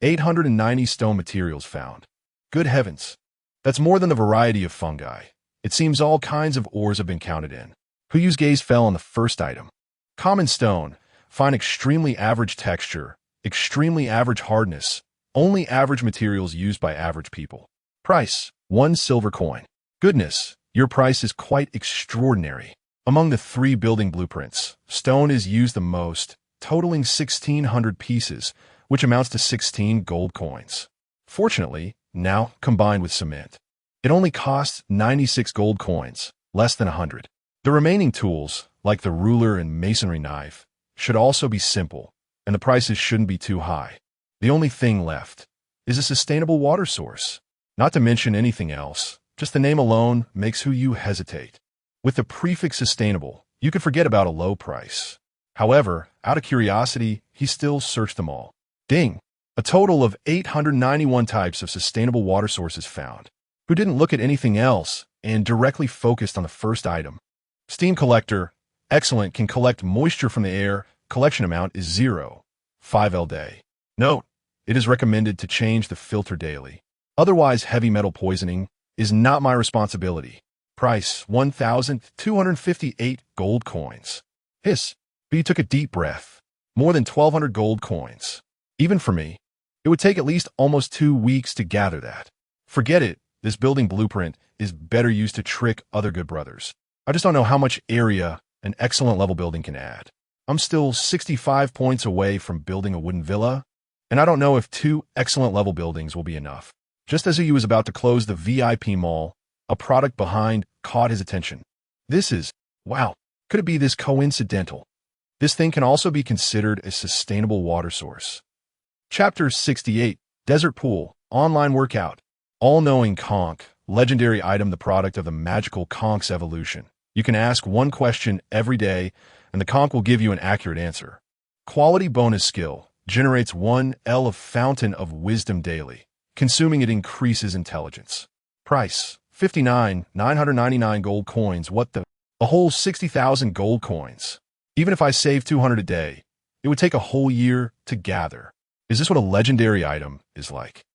890 stone materials found. Good heavens. That's more than the variety of fungi. It seems all kinds of ores have been counted in. Who's gaze fell on the first item. Common stone. Find extremely average texture, extremely average hardness, only average materials used by average people. Price. 1 silver coin. Goodness, your price is quite extraordinary. Among the 3 building blueprints, stone is used the most, totaling 1,600 pieces, which amounts to 16 gold coins. Fortunately, now combined with cement, it only costs 96 gold coins, less than 100. The remaining tools, like the ruler and masonry knife, should also be simple, and the prices shouldn't be too high. The only thing left is a sustainable water source. Not to mention anything else, just the name alone makes you hesitate. With the prefix sustainable, you could forget about a low price. However, out of curiosity, he still searched them all. Ding! A total of 891 types of sustainable water sources found. Who didn't look at anything else and directly focused on the first item. Steam collector. Excellent, can collect moisture from the air. Collection amount is 0.5 L day. Note, it is recommended to change the filter daily. Otherwise, heavy metal poisoning is not my responsibility. Price. 1,258 gold coins. Hiss. But you took a deep breath. More than 1,200 gold coins. Even for me, it would take at least almost 2 weeks to gather that. Forget it. This building blueprint is better used to trick other good brothers. I just don't know how much area an excellent level building can add. I'm still 65 points away from building a wooden villa, and I don't know if 2 excellent level buildings will be enough. Just as he was about to close the VIP mall, a product behind caught his attention. This is, wow, could it be this coincidental? This thing can also be considered a sustainable water source. Chapter 68, Desert Pool, Online Workout. All-knowing conch, legendary item, the product of the magical conch's evolution. You can ask 1 question every day, and the conch will give you an accurate answer. Quality bonus skill, generates 1 L of fountain of wisdom daily. Consuming it increases intelligence. Price. 59,999 gold coins. What the? A whole 60,000 gold coins. Even if I save 200 a day, it would take a whole year to gather. Is this what a legendary item is like?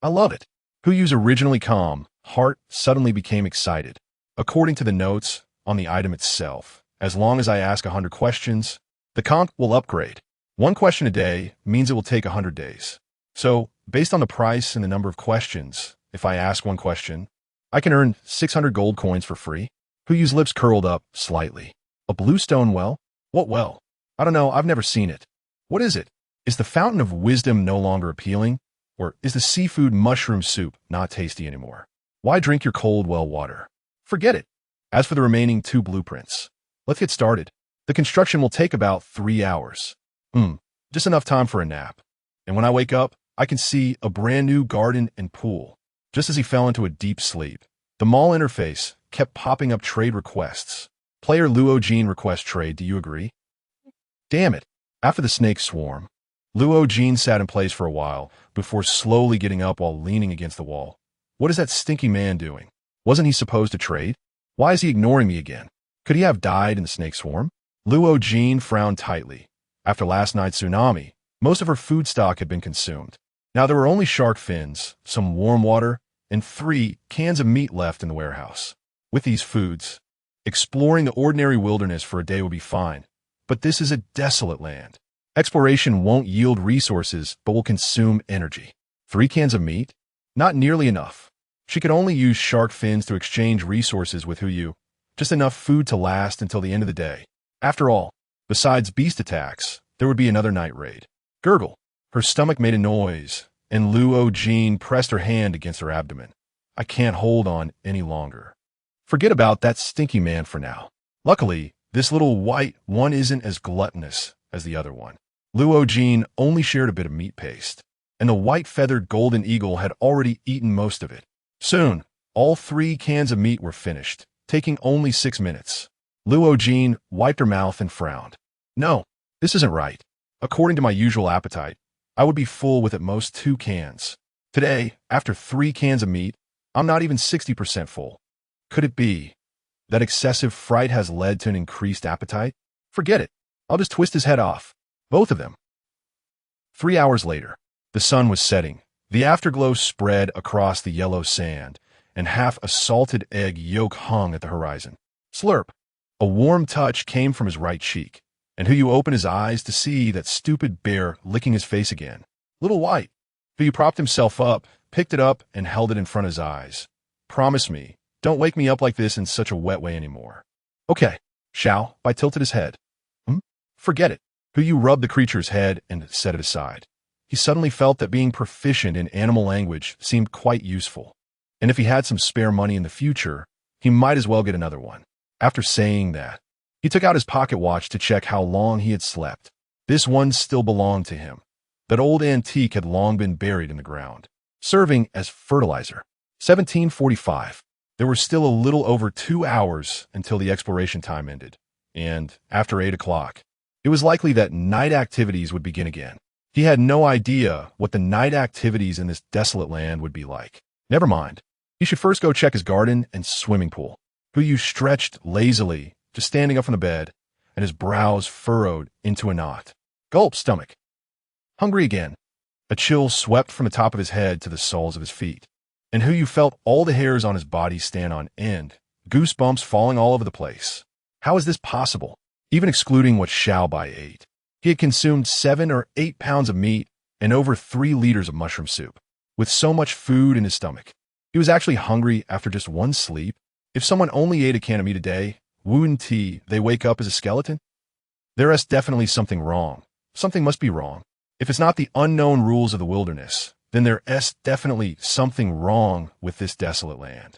I love it. Who's originally calm, heart suddenly became excited. According to the notes on the item itself, as long as I ask 100 questions, the conch will upgrade. 1 question a day means it will take 100 days. So, based on the price and the number of questions, if I ask 1 question, I can earn 600 gold coins for free. Who's lips curled up slightly. A bluestone well? What well? I don't know, I've never seen it. What is it? Is the fountain of wisdom no longer appealing? Or is the seafood mushroom soup not tasty anymore? Why drink your cold well water? Forget it. As for the remaining 2 blueprints, let's get started. The construction will take about 3 hours. Just enough time for a nap. And when I wake up, I can see a brand new garden and pool. Just as he fell into a deep sleep, the mall interface kept popping up trade requests. Player Luo Jean request trade, do you agree? Damn it. After the snake swarm, Luo Jean sat in place for a while before slowly getting up while leaning against the wall. What is that stinky man doing? Wasn't he supposed to trade? Why is he ignoring me again? Could he have died in the snake swarm? Luo Jean frowned tightly. After last night's tsunami, most of her food stock had been consumed. Now there were only shark fins, some warm water, and 3 cans of meat left in the warehouse. With these foods, exploring the ordinary wilderness for a day would be fine, but this is a desolate land. Exploration won't yield resources, but will consume energy. 3 cans of meat? Not nearly enough. She could only use shark fins to exchange resources with Huyu, just enough food to last until the end of the day. After all, besides beast attacks, there would be another night raid. Gurgle. Her stomach made a noise, and Luo Jean pressed her hand against her abdomen. I can't hold on any longer. Forget about that stinky man for now. Luckily, this little white one isn't as gluttonous as the other one. Luo Jean only shared a bit of meat paste, and the white-feathered golden eagle had already eaten most of it. Soon, all 3 cans of meat were finished, taking only 6 minutes. Luo Jean wiped her mouth and frowned. No, this isn't right. According to my usual appetite, I would be full with at most 2 cans. Today, after 3 cans of meat, I'm not even 60% full. Could it be that excessive fright has led to an increased appetite? Forget it. I'll just twist his head off. Both of them. 3 hours later, the sun was setting. The afterglow spread across the yellow sand, and half a salted egg yolk hung at the horizon. Slurp. A warm touch came from his right cheek, and Huyu opened his eyes to see that stupid bear licking his face again. Little white. Huyu propped himself up, picked it up, and held it in front of his eyes. Promise me, don't wake me up like this in such a wet way anymore. Okay. Xiao Bai tilted his head. Forget it. Huyu rubbed the creature's head and set it aside. He suddenly felt that being proficient in animal language seemed quite useful. And if he had some spare money in the future, he might as well get another one. After saying that, he took out his pocket watch to check how long he had slept. This one still belonged to him. That old antique had long been buried in the ground, serving as fertilizer. 1745. There were still a little over 2 hours until the exploration time ended, and after 8 o'clock, it was likely that night activities would begin again. He had no idea what the night activities in this desolate land would be like. Never mind. He should first go check his garden and swimming pool. Huyu stretched lazily, just standing up from the bed, and his brows furrowed into a knot. Gulp, stomach. Hungry again. A chill swept from the top of his head to the soles of his feet, and Huyu felt all the hairs on his body stand on end, goosebumps falling all over the place. How is this possible? Even excluding what Xiao Bai ate. He had consumed 7 or 8 pounds of meat and over 3 liters of mushroom soup. With so much food in his stomach, he was actually hungry after just one sleep. If someone only ate a can of meat a day, wouldn't they wake up as a skeleton? There is definitely something wrong. Something must be wrong. If it's not the unknown rules of the wilderness, then there is definitely something wrong with this desolate land.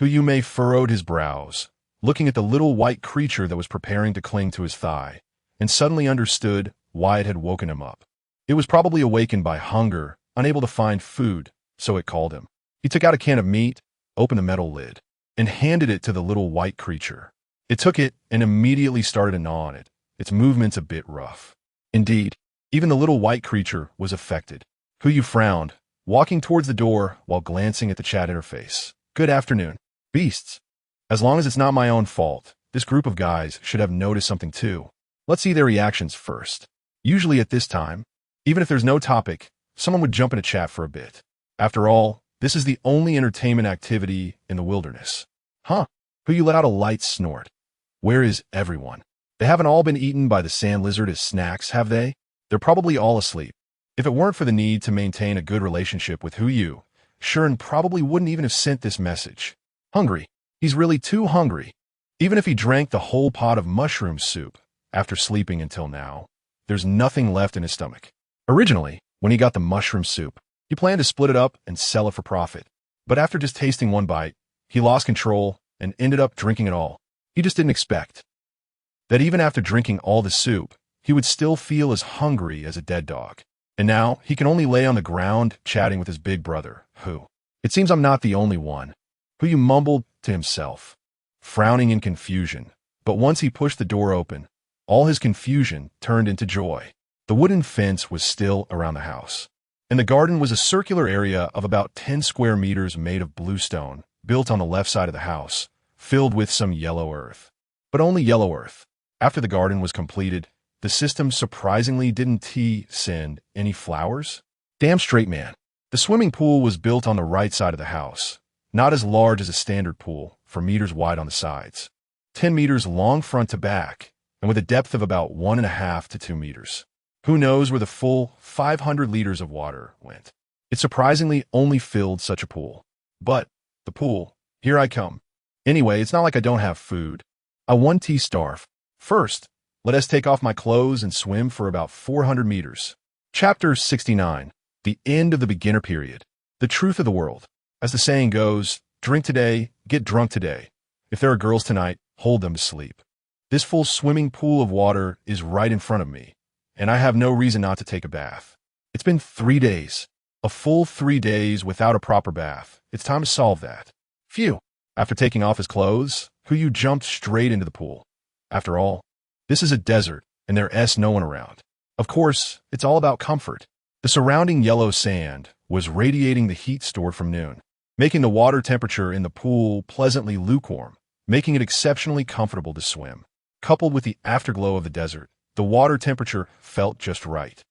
Huyu furrowed his brows, looking at the little white creature that was preparing to cling to his thigh, and suddenly understood why it had woken him up. It was probably awakened by hunger, unable to find food, so it called him. He took out a can of meat, opened the metal lid, and handed it to the little white creature. It took it and immediately started to gnaw on it, its movements a bit rough. Indeed, even the little white creature was affected. Huyu frowned, walking towards the door while glancing at the chat interface. Good afternoon, beasts. As long as it's not my own fault, this group of guys should have noticed something too. Let's see their reactions first. Usually at this time, even if there's no topic, someone would jump in a chat for a bit. After all, this is the only entertainment activity in the wilderness. Huh? Huyu let out a light snort. Where is everyone? They haven't all been eaten by the sand lizard as snacks, have they? They're probably all asleep. If it weren't for the need to maintain a good relationship with Huyu, Shuren probably wouldn't even have sent this message. Hungry. He's really too hungry. Even if he drank the whole pot of mushroom soup after sleeping until now, there's nothing left in his stomach. Originally, when he got the mushroom soup, he planned to split it up and sell it for profit. But after just tasting one bite, he lost control and ended up drinking it all. He just didn't expect that even after drinking all the soup, he would still feel as hungry as a dead dog. And now he can only lay on the ground chatting with his big brother, who. It seems I'm not the only one. Huyu mumbled to himself, frowning in confusion. But once he pushed the door open, all his confusion turned into joy. The wooden fence was still around the house, and the garden was a circular area of about 10 square meters made of bluestone, built on the left side of the house, filled with some yellow earth. but only yellow earth. After the garden was completed, the system surprisingly didn't send any flowers. Damn straight, man. The swimming pool was built on the right side of the house, not as large as a standard pool, 4 meters wide on the sides, 10 meters long front to back, and with a depth of about 1.5 to 2 meters. Who knows where the full 500 liters of water went? It surprisingly only filled such a pool. But the pool, here I come. Anyway, it's not like I don't have food. I want to starve. First, let us take off my clothes and swim for about 400 meters. Chapter 69. The end of the beginner period. The truth of the world. As the saying goes, drink today, get drunk today. If there are girls tonight, hold them to sleep. This full swimming pool of water is right in front of me, and I have no reason not to take a bath. It's been 3 days. A full 3 days without a proper bath. It's time to solve that. Phew. After taking off his clothes, Huyu jumped straight into the pool. After all, this is a desert, and there's no one around. Of course, it's all about comfort. The surrounding yellow sand was radiating the heat stored from noon, making the water temperature in the pool pleasantly lukewarm, making it exceptionally comfortable to swim. Coupled with the afterglow of the desert, the water temperature felt just right.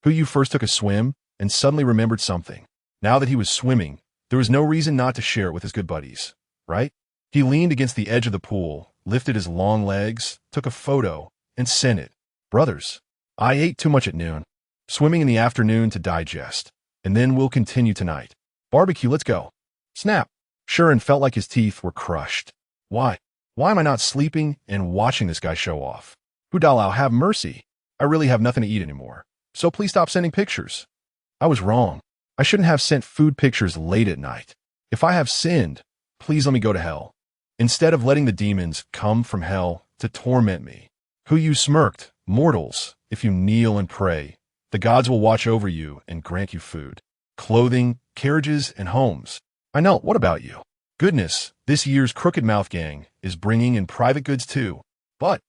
Huyu first took a swim and suddenly remembered something. Now that he was swimming, there was no reason not to share it with his good buddies, right? He leaned against the edge of the pool, lifted his long legs, took a photo, and sent it. Brothers, I ate too much at noon. Swimming in the afternoon to digest, and then we'll continue tonight. Barbecue, let's go. Snap. Shuren felt like his teeth were crushed. Why? Why am I not sleeping and watching this guy show off? Hudalao, have mercy. I really have nothing to eat anymore, so please stop sending pictures. I was wrong. I shouldn't have sent food pictures late at night. If I have sinned, please let me go to hell, instead of letting the demons come from hell to torment me. Huyu smirked. Mortals, if you kneel and pray, the gods will watch over you and grant you food, clothing, carriages, and homes. I know, what about you? Goodness, this year's Crooked Mouth Gang is bringing in private goods too. But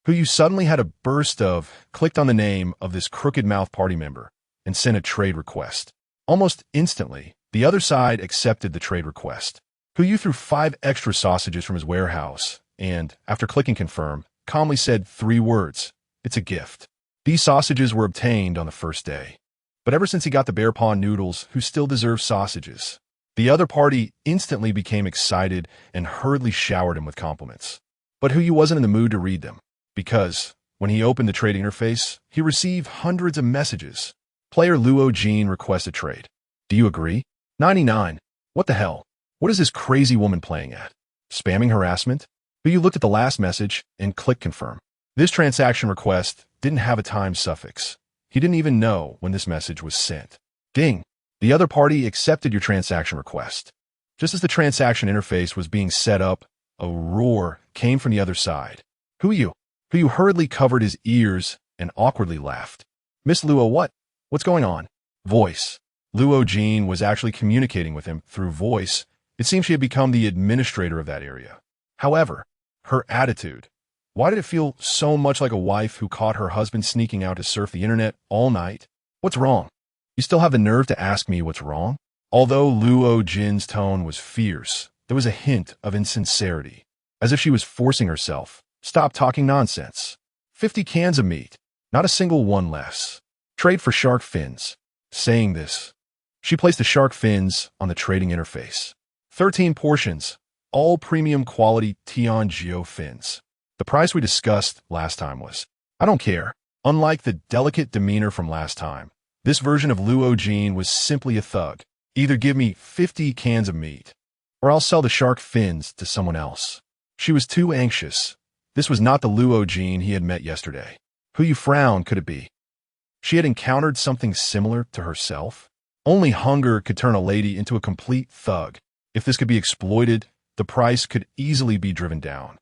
Huyu suddenly had a burst of, clicked on the name of this Crooked Mouth party member and sent a trade request. Almost instantly, the other side accepted the trade request. Huyu threw 5 extra sausages from his warehouse and, after clicking confirm, calmly said 3 words. It's a gift. These sausages were obtained on the first day. But ever since he got the bear paw noodles, who still deserve sausages, the other party instantly became excited and hurriedly showered him with compliments. But Huyu wasn't in the mood to read them, because, when he opened the trade interface, he received hundreds of messages. Player Luo Jean requests a trade. Do you agree? 99. What the hell? What is this crazy woman playing at? Spamming harassment? Huyu looked at the last message and clicked confirm. This transaction request didn't have a time suffix. He didn't even know when this message was sent. Ding! The other party accepted your transaction request. Just as the transaction interface was being set up, a roar came from the other side. Huyu hurriedly covered his ears and awkwardly laughed. Miss Luo, what? What's going on? Voice. Luo Jean was actually communicating with him through voice. It seemed she had become the administrator of that area. However, her attitude. Why did it feel so much like a wife who caught her husband sneaking out to surf the internet all night? What's wrong? You still have the nerve to ask me what's wrong? Although Luo Jin's tone was fierce, there was a hint of insincerity, as if she was forcing herself. Stop talking nonsense. 50 cans of meat, not a single one less. Trade for shark fins. Saying this, she placed the shark fins on the trading interface. 13 portions, all premium quality Tianjio fins. The price we discussed last time was, I don't care. Unlike the delicate demeanor from last time, this version of Luo Jean was simply a thug. Either give me 50 cans of meat, or I'll sell the shark fins to someone else. She was too anxious. This was not the Luo Jean he had met yesterday. Huyu frowned, could it be? She had encountered something similar to herself? Only hunger could turn a lady into a complete thug. If this could be exploited, the price could easily be driven down.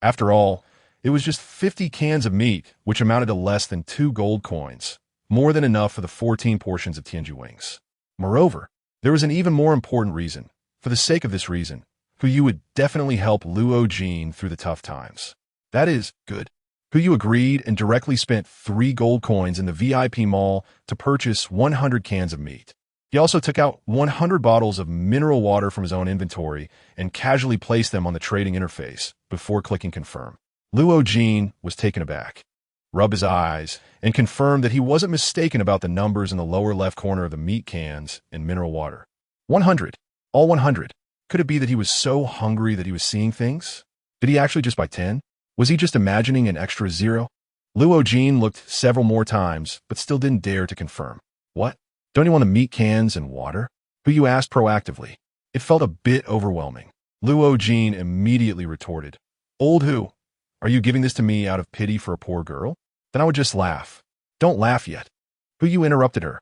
After all, it was just 50 cans of meat, which amounted to less than 2 gold coins, more than enough for the 14 portions of Tianju wings. Moreover, there was an even more important reason. For the sake of this reason, Huyu would definitely help Luo Jean through the tough times. That is, good. Huyu agreed and directly spent 3 gold coins in the VIP mall to purchase 100 cans of meat. He also took out 100 bottles of mineral water from his own inventory and casually placed them on the trading interface before clicking confirm. Luo Jin was taken aback, rubbed his eyes, and confirmed that he wasn't mistaken about the numbers in the lower left corner of the meat cans and mineral water. 100. All 100. Could it be that he was so hungry that he was seeing things? Did he actually just buy 10? Was he just imagining an extra zero? Luo Jin looked several more times, but still didn't dare to confirm. What? Don't you want the meat cans and water? Who you asked proactively. It felt a bit overwhelming. Luo Jin immediately retorted. Old who? Are you giving this to me out of pity for a poor girl? Then I would just laugh. Don't laugh yet. Who you interrupted her?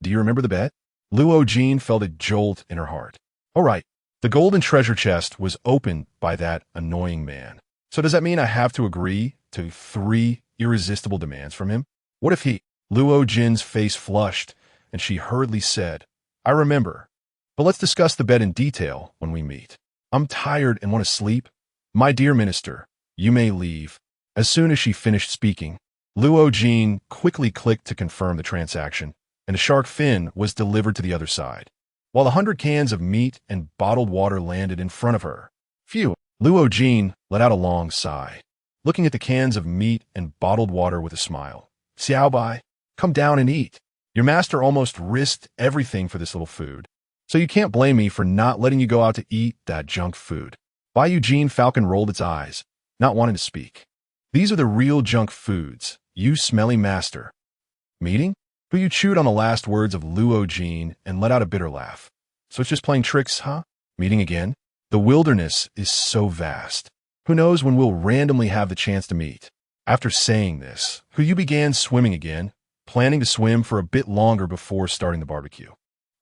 Do you remember the bet? Luo Jin felt a jolt in her heart. All right. The golden treasure chest was opened by that annoying man. So does that mean I have to agree to 3 irresistible demands from him? What if he? Luo Jin's face flushed, and she hurriedly said, I remember. But let's discuss the bet in detail when we meet. I'm tired and want to sleep. My dear minister, you may leave. As soon as she finished speaking, Luo Jin quickly clicked to confirm the transaction, and a shark fin was delivered to the other side, while 100 cans of meat and bottled water landed in front of her. Phew! Luo Jin let out a long sigh, looking at the cans of meat and bottled water with a smile. Xiao Bai, come down and eat. Your master almost risked everything for this little food, so you can't blame me for not letting you go out to eat that junk food. Bai Eugene Falcon rolled its eyes, not wanting to speak. These are the real junk foods, you smelly master. Meeting? Who you chewed on the last words of Luo Jin and let out a bitter laugh. So it's just playing tricks, huh? Meeting again? The wilderness is so vast. Who knows when we'll randomly have the chance to meet? After saying this, Who you began swimming again, planning to swim for a bit longer before starting the barbecue.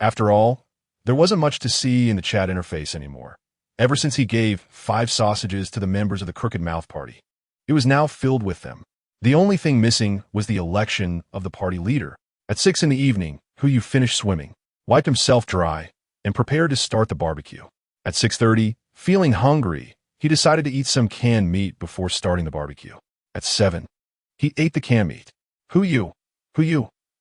After all, there wasn't much to see in the chat interface anymore. Ever since he gave 5 sausages to the members of the Crooked Mouth Party, it was now filled with them. The only thing missing was the election of the party leader. At 6 in the evening, Who you finished swimming, wiped himself dry, and prepared to start the barbecue. At 6:30, feeling hungry, he decided to eat some canned meat before starting the barbecue. At 7, he ate the canned meat. Who you?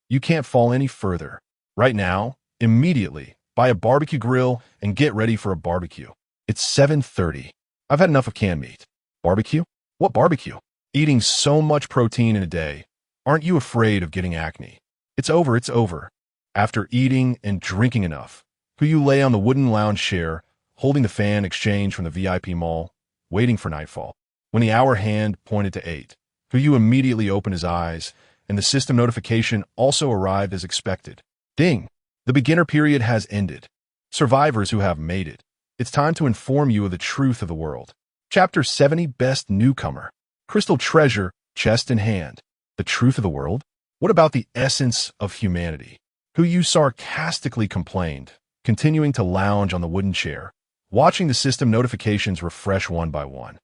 You can't fall any further. Right now, immediately, buy a barbecue grill and get ready for a barbecue. It's 7:30. I've had enough of canned meat. Barbecue? What barbecue? Eating so much protein in a day. Aren't you afraid of getting acne? It's over. After eating and drinking enough, Who you lay on the wooden lounge chair, holding the fan exchanged from the VIP mall, waiting for nightfall. When the hour hand pointed to 8, Who you immediately opened his eyes, and the system notification also arrived as expected. Ding! The beginner period has ended. Survivors who have made it, it's time to inform you of the truth of the world. Chapter 70, Best Newcomer. Crystal Treasure, Chest in Hand. The truth of the world? What about the essence of humanity? Who you sarcastically complained, continuing to lounge on the wooden chair, watching the system notifications refresh one by one.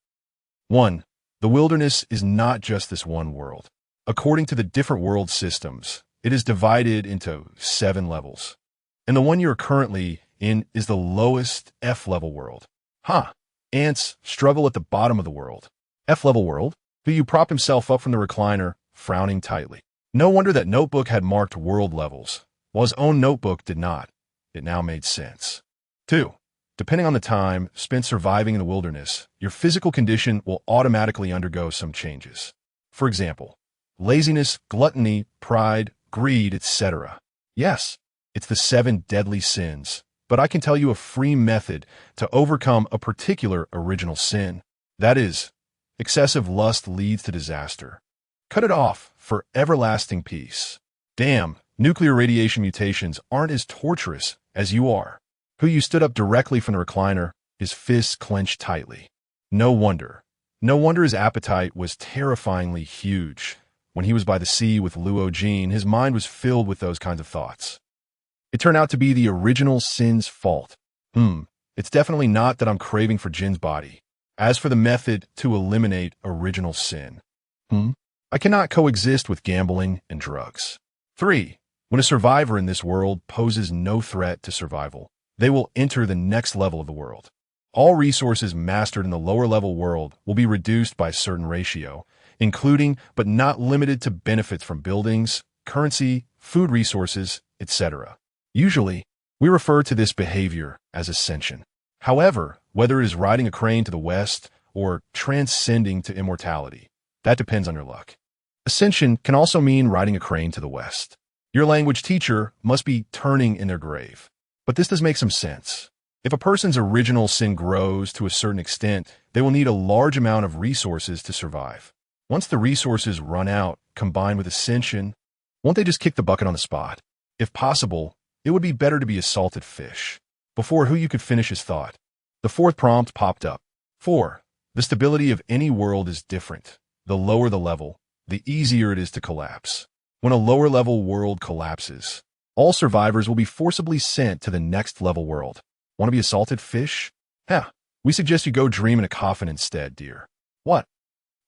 1. The wilderness is not just this one world. According to the different world systems, it is divided into 7 levels. And the one you're currently in is the lowest F-level world. Ants struggle at the bottom of the world. F-level world? Who you propped himself up from the recliner, frowning tightly. No wonder that notebook had marked world levels, while his own notebook did not. It now made sense. 2. Depending on the time spent surviving in the wilderness, your physical condition will automatically undergo some changes. For example, laziness, gluttony, pride, greed, etc. Yes, it's the 7 deadly sins, but I can tell you a free method to overcome a particular original sin. That is, excessive lust leads to disaster. Cut it off for everlasting peace. Damn, nuclear radiation mutations aren't as torturous as you are. Who you stood up directly from the recliner, his fists clenched tightly. No wonder his appetite was terrifyingly huge. When he was by the sea with Luo Jin, his mind was filled with those kinds of thoughts. It turned out to be the original sin's fault. It's definitely not that I'm craving for Jin's body. As for the method to eliminate original sin, I cannot coexist with gambling and drugs. 3. When a survivor in this world poses no threat to survival, they will enter the next level of the world. All resources mastered in the lower level world will be reduced by a certain ratio, including but not limited to benefits from buildings, currency, food resources, etc. Usually, we refer to this behavior as ascension. However, whether it is riding a crane to the west or transcending to immortality. That depends on your luck. Ascension can also mean riding a crane to the west. Your language teacher must be turning in their grave. But this does make some sense. If a person's original sin grows to a certain extent, they will need a large amount of resources to survive. Once the resources run out, combined with ascension, won't they just kick the bucket on the spot? If possible, it would be better to be a salted fish. Before who you could finish his thought, the fourth prompt popped up. 4. The stability of any world is different. The lower the level, the easier it is to collapse. When a lower-level world collapses, all survivors will be forcibly sent to the next-level world. Want to be a salted fish? We suggest you go dream in a coffin instead, dear. What?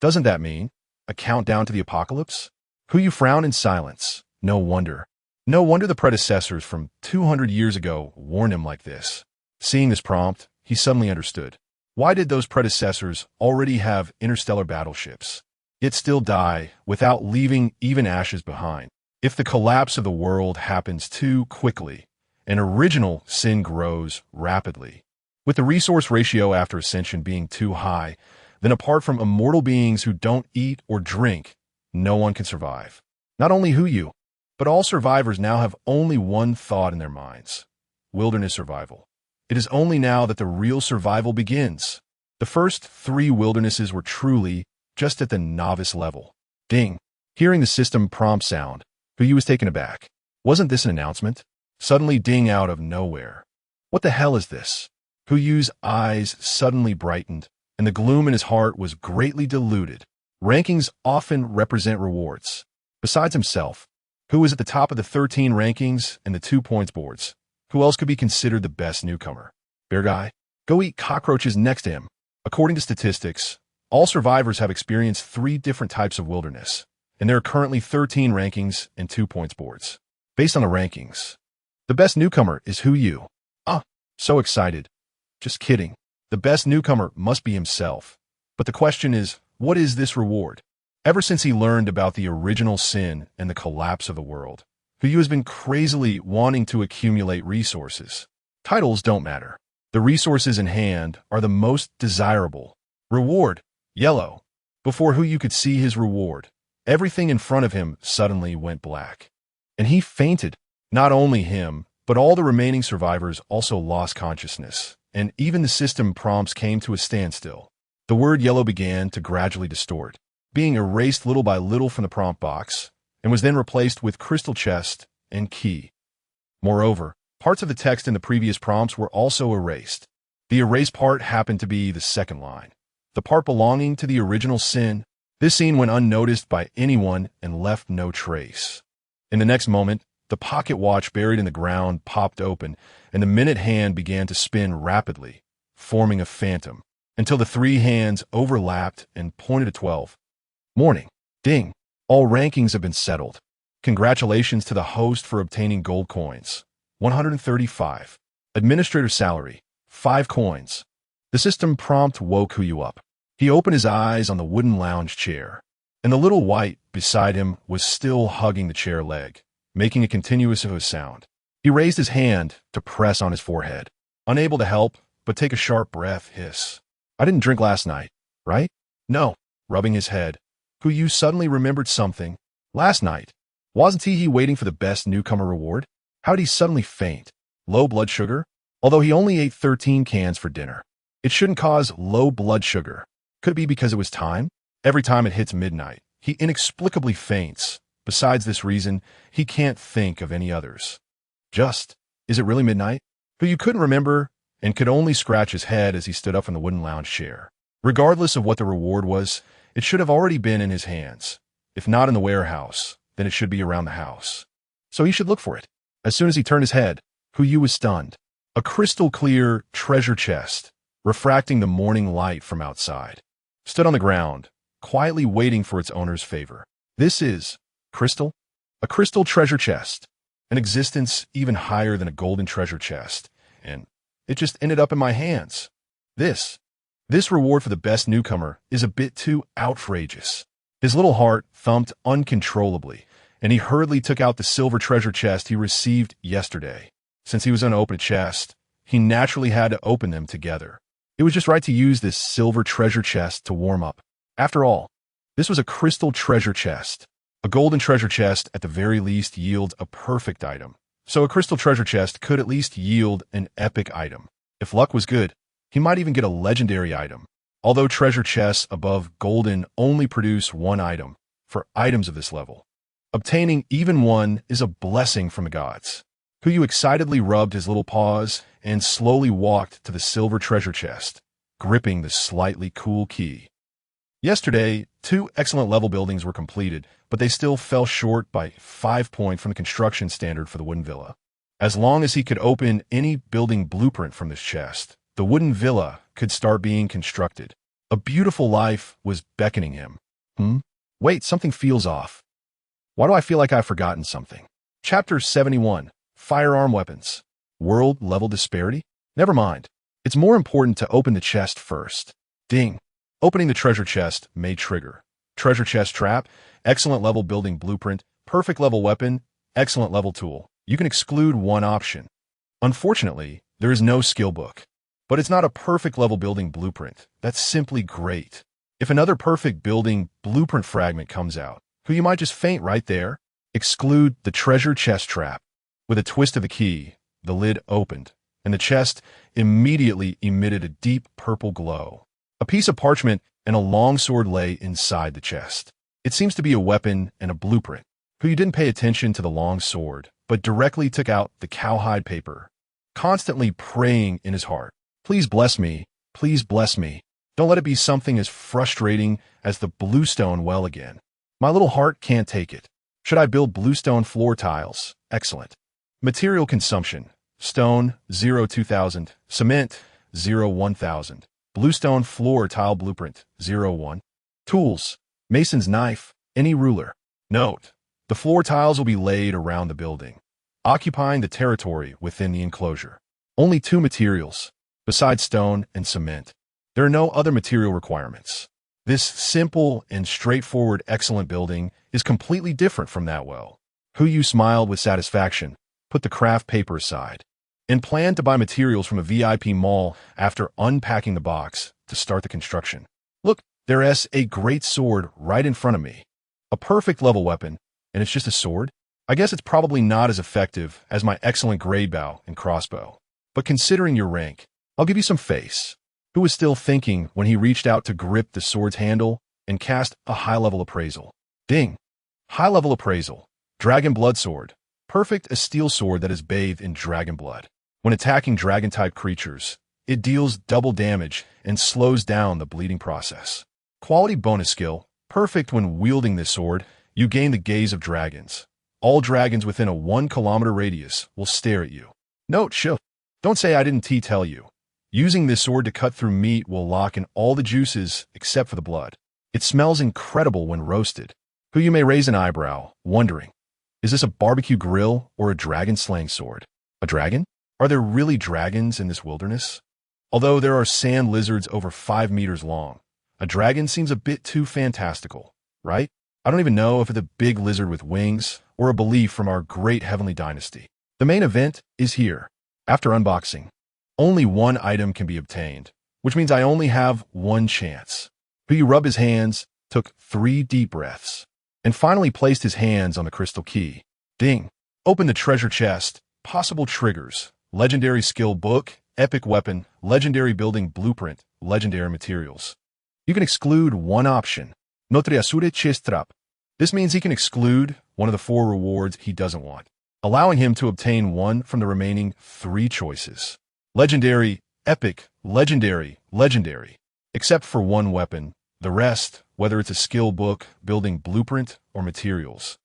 Doesn't that mean a countdown to the apocalypse? Who you frown in silence. No wonder. No wonder the predecessors from 200 years ago warned him like this. Seeing this prompt, he suddenly understood. Why did those predecessors already have interstellar battleships, yet still die without leaving even ashes behind? If the collapse of the world happens too quickly, an original sin grows rapidly. With the resource ratio after ascension being too high, then apart from immortal beings who don't eat or drink, no one can survive. Not only who you, but all survivors now have only one thought in their minds: wilderness survival. It is only now that the real survival begins. The first 3 wildernesses were truly just at the novice level. Ding. Hearing the system prompt sound, Huyu was taken aback. Wasn't this an announcement? Suddenly ding out of nowhere. What the hell is this? Huyu's eyes suddenly brightened, and the gloom in his heart was greatly diluted. Rankings often represent rewards. Besides himself, who was at the top of the 13 rankings and the 2 points boards? Who else could be considered the best newcomer? Bear guy? Go eat cockroaches next to him. According to statistics, all survivors have experienced 3 different types of wilderness, and there are currently 13 rankings and 2 points boards. Based on the rankings, the best newcomer is Huyu. So excited. Just kidding. The best newcomer must be himself. But the question is, what is this reward? Ever since he learned about the original sin and the collapse of the world, Huyu has been crazily wanting to accumulate resources. Titles don't matter. The resources in hand are the most desirable. Reward, yellow. Before Huyu could see his reward, everything in front of him suddenly went black. And he fainted. Not only him, but all the remaining survivors also lost consciousness, and even the system prompts came to a standstill. The word yellow began to gradually distort, being erased little by little from the prompt box, and was then replaced with crystal chest and key. Moreover, parts of the text in the previous prompts were also erased. The erased part happened to be the second line, the part belonging to the original sin. This scene went unnoticed by anyone and left no trace. In the next moment, the pocket watch buried in the ground popped open, and the minute hand began to spin rapidly, forming a phantom, until the 3 hands overlapped and pointed to 12. Morning. Ding. All rankings have been settled. Congratulations to the host for obtaining gold coins. 135. Administrator salary. 5 coins. The system prompt woke Huyu up. He opened his eyes on the wooden lounge chair, and the little white beside him was still hugging the chair leg, making a continuous of a sound. He raised his hand to press on his forehead, unable to help but take a sharp breath. Hiss. I didn't drink last night, right? No. Rubbing his head, Huyu suddenly remembered something. Last night, wasn't he waiting for the best newcomer reward? How did he suddenly faint? Low blood sugar? Although he only ate 13 cans for dinner, it shouldn't cause low blood sugar. Could it be because it was time? Every time it hits midnight, he inexplicably faints. Besides this reason, he can't think of any others. Is it really midnight? Huyu couldn't remember and could only scratch his head as he stood up from the wooden lounge chair. Regardless of what the reward was, it should have already been in his hands. If not in the warehouse, then it should be around the house. So he should look for it. As soon as he turned his head, Huyu was stunned. A crystal-clear treasure chest, refracting the morning light from outside, stood on the ground, quietly waiting for its owner's favor. This is crystal? A crystal treasure chest. An existence even higher than a golden treasure chest. And it just ended up in my hands. This reward for the best newcomer is a bit too outrageous. His little heart thumped uncontrollably, and he hurriedly took out the silver treasure chest he received yesterday. Since he was going to open a chest, he naturally had to open them together. It was just right to use this silver treasure chest to warm up. After all, this was a crystal treasure chest. A golden treasure chest at the very least yields a perfect item. So a crystal treasure chest could at least yield an epic item. If luck was good, he might even get a legendary item. Although treasure chests above golden only produce one item for items of this level. Obtaining even one is a blessing from the gods. Kuyu excitedly rubbed his little paws and slowly walked to the silver treasure chest, gripping the slightly cool key. Yesterday, 2 excellent level buildings were completed, but they still fell short by 5 points from the construction standard for the wooden villa. As long as he could open any building blueprint from this chest, the wooden villa could start being constructed. A beautiful life was beckoning him. Wait, something feels off. Why do I feel like I've forgotten something? Chapter 71. Firearm Weapons. World Level Disparity? Never mind. It's more important to open the chest first. Ding. Opening the treasure chest may trigger. Treasure chest trap, excellent level building blueprint, perfect level weapon, excellent level tool. You can exclude one option. Unfortunately, there is no skill book. But it's not a perfect level building blueprint. That's simply great. If another perfect building blueprint fragment comes out, you might just faint right there. Exclude the treasure chest trap. With a twist of the key, the lid opened, and the chest immediately emitted a deep purple glow. A piece of parchment and a long sword lay inside the chest. It seems to be a weapon and a blueprint. Kuyu didn't pay attention to the long sword, but directly took out the cowhide paper, constantly praying in his heart. Please bless me. Please bless me. Don't let it be something as frustrating as the bluestone well again. My little heart can't take it. Should I build bluestone floor tiles? Excellent. Material consumption. Stone, 0-2000. Cement, 0-1000. Bluestone floor tile blueprint, 0-1. Tools. Mason's knife, any ruler. Note, the floor tiles will be laid around the building, occupying the territory within the enclosure. Only 2 materials, besides stone and cement. There are no other material requirements. This simple and straightforward excellent building is completely different from that well. Kuyu smiled with satisfaction, put the craft paper aside, and planned to buy materials from a VIP mall after unpacking the box to start the construction. Look, there's a great sword right in front of me. A perfect level weapon, and it's just a sword? I guess it's probably not as effective as my excellent grade bow and crossbow. But considering your rank, I'll give you some face. Who was still thinking when he reached out to grip the sword's handle and cast a high-level appraisal. Ding! High-level appraisal. Dragon blood sword. Perfect a steel sword that is bathed in dragon blood. When attacking dragon-type creatures, it deals double damage and slows down the bleeding process. Quality bonus skill. Perfect when wielding this sword, you gain the gaze of dragons. All dragons within a 1-kilometer radius will stare at you. Note, shift. Don't say I didn't tell you. Using this sword to cut through meat will lock in all the juices except for the blood. It smells incredible when roasted. Kuyu may raise an eyebrow, wondering, is this a barbecue grill or a dragon-slaying sword? A dragon? Are there really dragons in this wilderness? Although there are sand lizards over 5 meters long, a dragon seems a bit too fantastical, right? I don't even know if it's a big lizard with wings or a belief from our great heavenly dynasty. The main event is here. After unboxing, only one item can be obtained, which means I only have one chance. Kuyu rubbed his hands, took 3 deep breaths, and finally placed his hands on the crystal key. Ding! Open the treasure chest. Possible triggers. Legendary skill book, epic weapon, legendary building blueprint, legendary materials. You can exclude one option. Notriasure chestrap. This means he can exclude one of the 4 rewards he doesn't want, allowing him to obtain one from the remaining 3 choices. Legendary, epic, legendary, legendary. Except for one weapon, the rest, whether it's a skill book, building blueprint, or materials,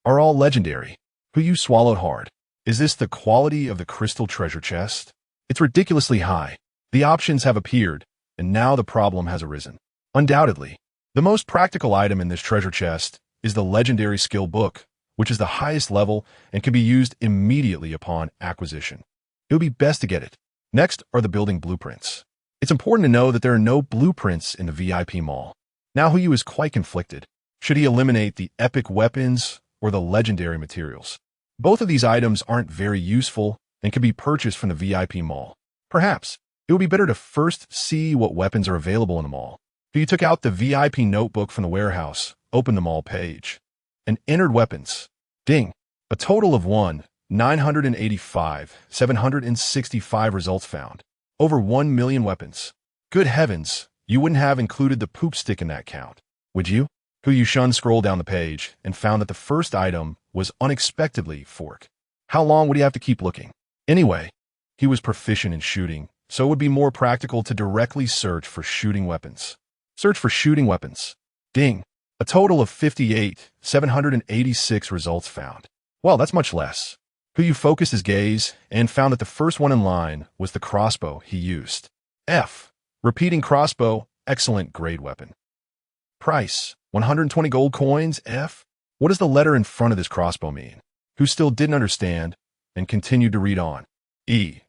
are all legendary. Kuyu swallowed hard. Is this the quality of the crystal treasure chest? It's ridiculously high. The options have appeared, and now the problem has arisen. Undoubtedly, the most practical item in this treasure chest is the legendary skill book, which is the highest level and can be used immediately upon acquisition. It would be best to get it. Next are the building blueprints. It's important to know that there are no blueprints in the VIP mall. Now Kuyu is quite conflicted. Should he eliminate the epic weapons or the legendary materials? Both of these items aren't very useful and can be purchased from the VIP mall. Perhaps It would be better to first see what weapons are available in the mall. So you took out the VIP notebook from the warehouse, opened the mall page, and entered weapons. Ding. A total of 765 results found. Over 1 million weapons. Good heavens, you wouldn't have included the poop stick in that count, would you? You scrolled down the page and found that the first item was unexpectedly fork. How long would he have to keep looking? Anyway, he was proficient in shooting, so it would be more practical to directly search for shooting weapons. Search for shooting weapons. Ding. A total of 786 results found. Well, that's much less. You focused his gaze and found that the first one in line was the crossbow he used. F. Repeating crossbow, excellent grade weapon. Price, 120 gold coins. F. What does the letter in front of this crossbow mean? Who still didn't understand and continued to read on. E.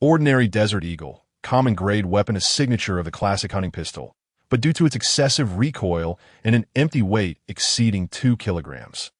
Ordinary Desert Eagle, common grade weapon, a signature of the classic hunting pistol, but due to its excessive recoil and an empty weight exceeding 2 kilograms.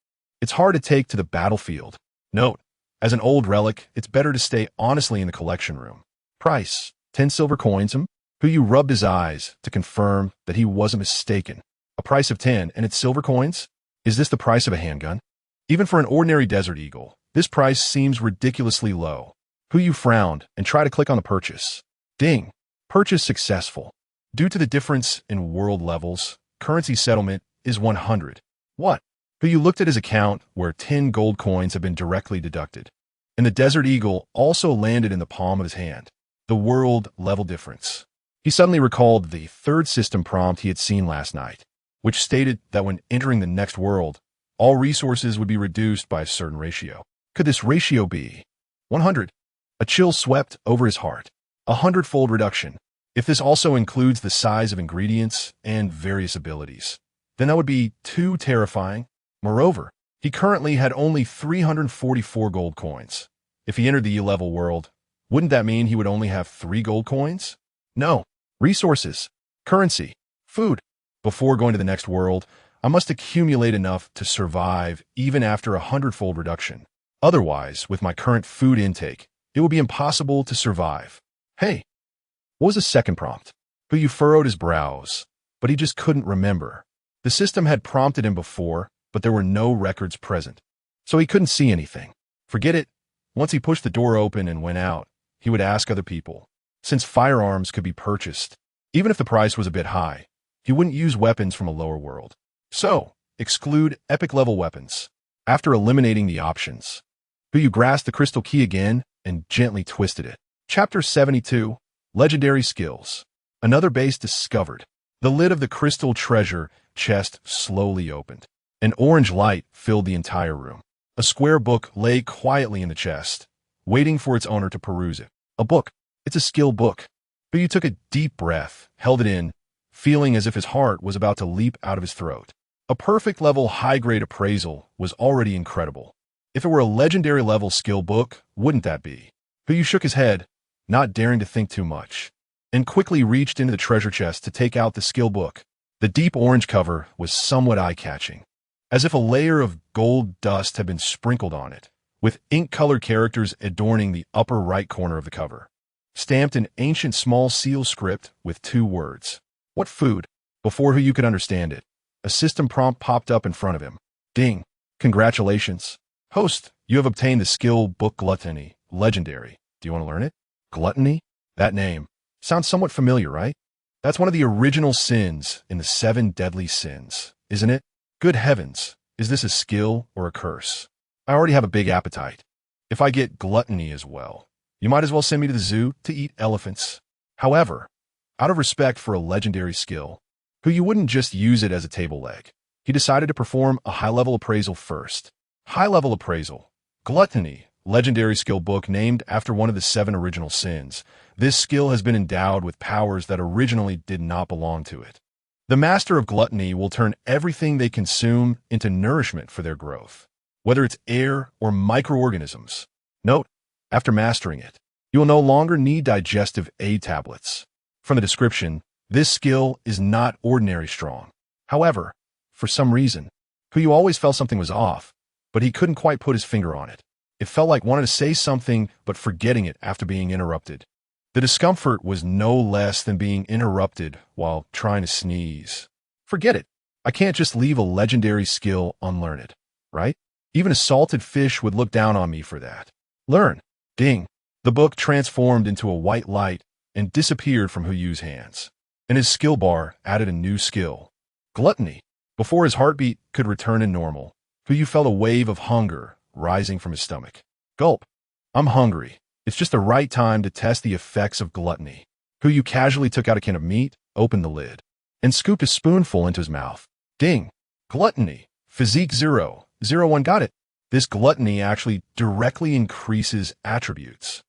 It's hard to take to the battlefield. Note, as an old relic, it's better to stay honestly in the collection room. Price, 10 silver coins. You rubbed his eyes to confirm that he wasn't mistaken. A price of 10 and it's silver coins? Is this the price of a handgun? Even for an ordinary Desert Eagle, this price seems ridiculously low. You frowned and tried to click on the purchase. Ding. Purchase successful. Due to the difference in world levels, currency settlement is 100. What? You looked at his account where 10 gold coins have been directly deducted. And the Desert Eagle also landed in the palm of his hand. The world level difference. He suddenly recalled the third system prompt he had seen last night, which stated that when entering the next world, all resources would be reduced by a certain ratio. Could this ratio be 100? A chill swept over his heart. 100-fold reduction. If this also includes the size of ingredients and various abilities, then that would be too terrifying. Moreover, he currently had only 344 gold coins. If he entered the E-level world, wouldn't that mean he would only have 3 gold coins? No. Resources, currency, food. Before going to the next world, I must accumulate enough to survive even after 100-fold reduction. Otherwise, with my current food intake, it will be impossible to survive. Hey, what was the second prompt? You furrowed his brows, but he just couldn't remember. The system had prompted him before, but there were no records present, so he couldn't see anything. Forget it. Once he pushed the door open and went out, he would ask other people. Since firearms could be purchased, even if the price was a bit high, he wouldn't use weapons from a lower world. So, exclude epic-level weapons. After eliminating the options, you grasped the crystal key again and gently twisted it. Chapter 72, Legendary Skills. Another base discovered. The lid of the crystal treasure chest slowly opened. An orange light filled the entire room. A square book lay quietly in the chest, waiting for its owner to peruse it. A book. It's a skill book. You took a deep breath, held it in, feeling as if his heart was about to leap out of his throat. A perfect level high-grade appraisal was already incredible. If it were a legendary level skill book, wouldn't that be? You shook his head, not daring to think too much, and quickly reached into the treasure chest to take out the skill book. The deep orange cover was somewhat eye-catching, as if a layer of gold dust had been sprinkled on it, with ink-colored characters adorning the upper right corner of the cover. Stamped in ancient small seal script with 2 words. What food? Before you could understand it, a system prompt popped up in front of him. Ding. Congratulations. Host, you have obtained the skill book Gluttony, legendary. Do you want to learn it? Gluttony? That name. Sounds somewhat familiar, right? That's one of the original sins in the 7 deadly sins, isn't it? Good heavens, is this a skill or a curse? I already have a big appetite. If I get gluttony as well, you might as well send me to the zoo to eat elephants. However, out of respect for a legendary skill, you wouldn't just use it as a table leg. He decided to perform a high-level appraisal first. High-level appraisal. Gluttony, legendary skill book named after one of the 7 original sins. This skill has been endowed with powers that originally did not belong to it. The master of gluttony will turn everything they consume into nourishment for their growth, whether it's air or microorganisms. Note, after mastering it, you will no longer need digestive aid tablets. From the description, this skill is not ordinary strong. However, for some reason, Kuyu always felt something was off, but he couldn't quite put his finger on it. It felt like wanting to say something but forgetting it after being interrupted. The discomfort was no less than being interrupted while trying to sneeze. Forget it. I can't just leave a legendary skill unlearned, right? Even a salted fish would look down on me for that. Learn. Ding. The book transformed into a white light and disappeared from Huyu's hands. And his skill bar added a new skill. Gluttony. Before his heartbeat could return to normal, Huyu felt a wave of hunger rising from his stomach. Gulp. I'm hungry. It's just the right time to test the effects of gluttony. Huyu casually took out a can of meat, opened the lid, and scooped a spoonful into his mouth. Ding. Gluttony. Physique 001 got it. This gluttony actually directly increases attributes.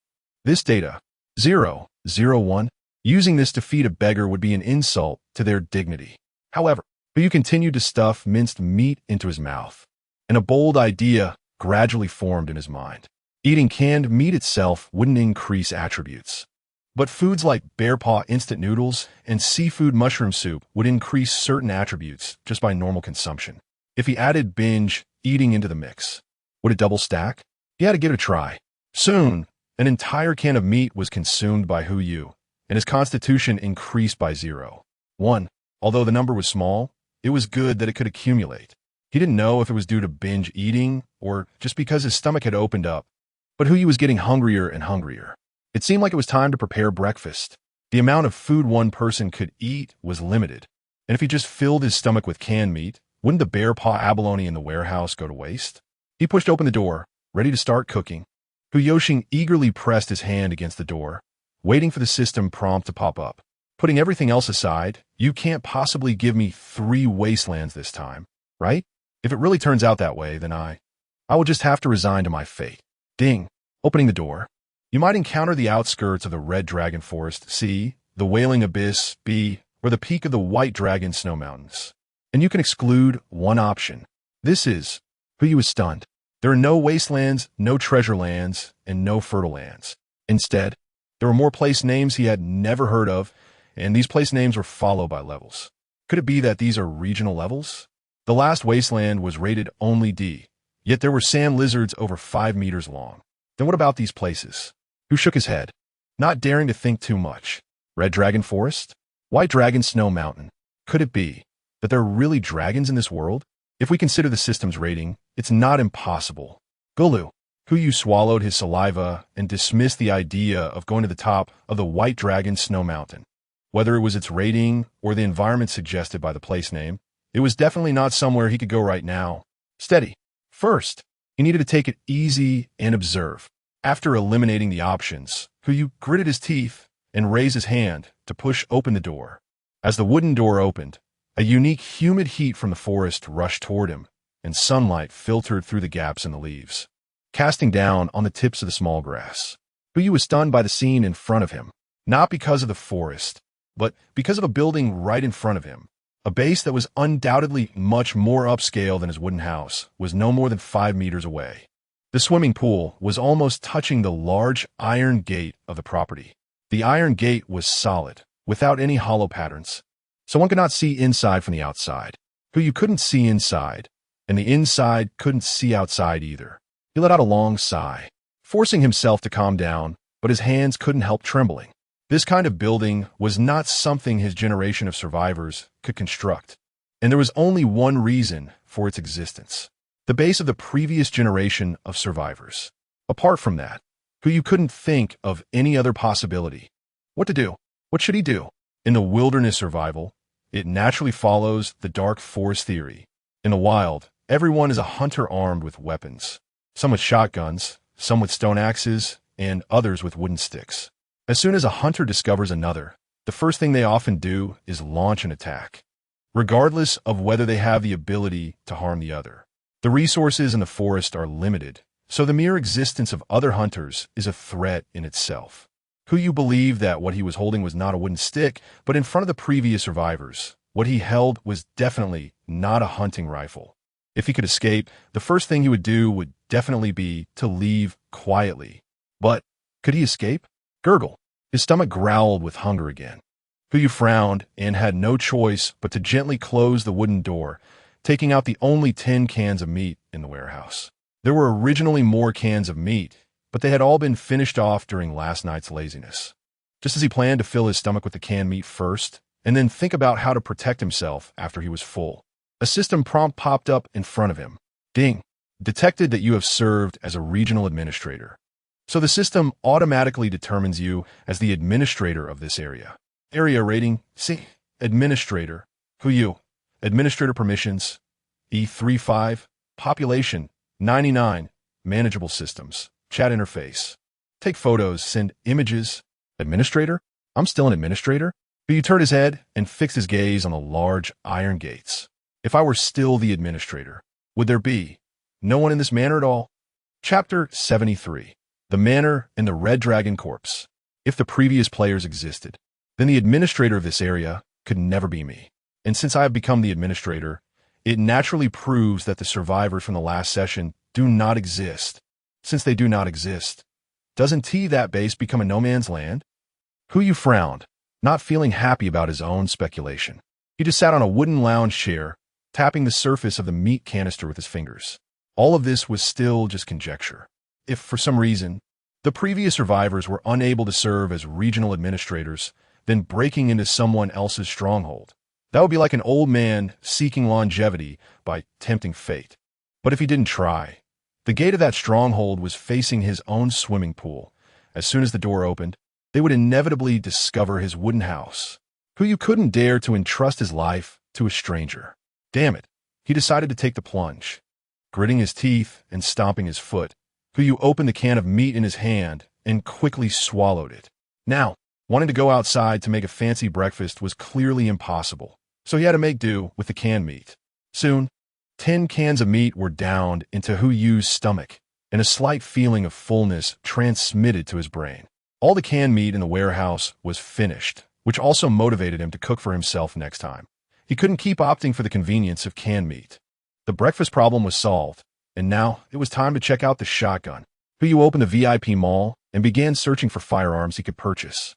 This data, 001, using this to feed a beggar would be an insult to their dignity. However, Huyu continued to stuff minced meat into his mouth, and a bold idea gradually formed in his mind. Eating canned meat itself wouldn't increase attributes. But foods like bear paw instant noodles and seafood mushroom soup would increase certain attributes just by normal consumption. If he added binge eating into the mix, would it double stack? He had to give it a try. Soon, an entire can of meat was consumed by Huyu, and his constitution increased by 0.1. Although the number was small, it was good that it could accumulate. He didn't know if it was due to binge eating or just because his stomach had opened up. But Huyu was getting hungrier and hungrier. It seemed like it was time to prepare breakfast. The amount of food one person could eat was limited, and if he just filled his stomach with canned meat, wouldn't the bear paw abalone in the warehouse go to waste? He pushed open the door, ready to start cooking. Huyoshing eagerly pressed his hand against the door, waiting for the system prompt to pop up. Putting everything else aside, you can't possibly give me 3 wastelands this time, right? If it really turns out that way, then I will just have to resign to my fate. Ding. Opening the door. You might encounter the outskirts of the Red Dragon Forest, C, the Wailing Abyss, B, or the peak of the White Dragon Snow Mountains. And you can exclude one option. This is, Huyu is stunned. There are no wastelands, no treasure lands, and no fertile lands. Instead, there were more place names he had never heard of, and these place names were followed by levels. Could it be that these are regional levels? The last wasteland was rated only D, yet there were sand lizards over 5 meters long. Then what about these places? Who shook his head, not daring to think too much? Red Dragon Forest? White Dragon Snow Mountain? Could it be that there are really dragons in this world? If we consider the system's rating, it's not impossible. Gulu. Huyu swallowed his saliva and dismissed the idea of going to the top of the White Dragon Snow Mountain. Whether it was its rating or the environment suggested by the place name, it was definitely not somewhere he could go right now. Steady. First, he needed to take it easy and observe. After eliminating the options, Huyu gritted his teeth and raised his hand to push open the door. As the wooden door opened, a unique humid heat from the forest rushed toward him, and sunlight filtered through the gaps in the leaves, casting down on the tips of the small grass. Huyu was stunned by the scene in front of him, not because of the forest, but because of a building right in front of him. A base that was undoubtedly much more upscale than his wooden house was no more than 5 meters away. The swimming pool was almost touching the large iron gate of the property. The iron gate was solid, without any hollow patterns, so one could not see inside from the outside. Huyu couldn't see inside, and the inside couldn't see outside either. He let out a long sigh, forcing himself to calm down, but his hands couldn't help trembling. This kind of building was not something his generation of survivors could construct, and there was only one reason for its existence: the base of the previous generation of survivors. Apart from that, Huyu couldn't think of any other possibility. What to do? What should he do? In the wilderness survival, it naturally follows the dark forest theory. In the wild, everyone is a hunter armed with weapons, some with shotguns, some with stone axes, and others with wooden sticks. As soon as a hunter discovers another, the first thing they often do is launch an attack, regardless of whether they have the ability to harm the other. The resources in the forest are limited, so the mere existence of other hunters is a threat in itself. Huyu believed that what he was holding was not a wooden stick, but in front of the previous survivors, what he held was definitely not a hunting rifle. If he could escape, the first thing he would do would definitely be to leave quietly. But could he escape? Gurgle. His stomach growled with hunger again. Huyu frowned and had no choice but to gently close the wooden door, taking out the only 10 cans of meat in the warehouse. There were originally more cans of meat, but they had all been finished off during last night's laziness. just as he planned to fill his stomach with the canned meat first, and then think about how to protect himself after he was full. A system prompt popped up in front of him. Ding. Detected that you have served as a regional administrator. So the system automatically determines you as the administrator of this area. Area rating, C. Administrator. Who you? Administrator permissions, E35. Population, 99. Manageable systems. Chat interface. Take photos, send images. Administrator? I'm still an administrator? But you turned his head and fixed his gaze on the large iron gates. If I were still the administrator, would there be no one in this manor at all? Chapter 73. The Manor and the Red Dragon Corpse. If the previous players existed, then the administrator of this area could never be me. And since I have become the administrator, it naturally proves that the survivors from the last session do not exist. Since they do not exist, doesn't that base become a no man's land? Who you frowned, not feeling happy about his own speculation. He just sat on a wooden lounge chair, tapping the surface of the meat canister with his fingers. All of this was still just conjecture. If, for some reason, the previous survivors were unable to serve as regional administrators, then breaking into someone else's stronghold, that would be like an old man seeking longevity by tempting fate. But if he didn't try, the gate of that stronghold was facing his own swimming pool. As soon as the door opened, they would inevitably discover his wooden house, who you couldn't dare to entrust his life to a stranger. Damn it, he decided to take the plunge. Gritting his teeth and stomping his foot, who you opened the can of meat in his hand and quickly swallowed it. Now, wanting to go outside to make a fancy breakfast was clearly impossible, so he had to make do with the canned meat. Soon, 10 cans of meat were downed into Hu Yu's stomach, and a slight feeling of fullness transmitted to his brain. All the canned meat in the warehouse was finished, which also motivated him to cook for himself next time. He couldn't keep opting for the convenience of canned meat. The breakfast problem was solved, and now it was time to check out the shotgun. Hu Yu opened the VIP mall and began searching for firearms he could purchase.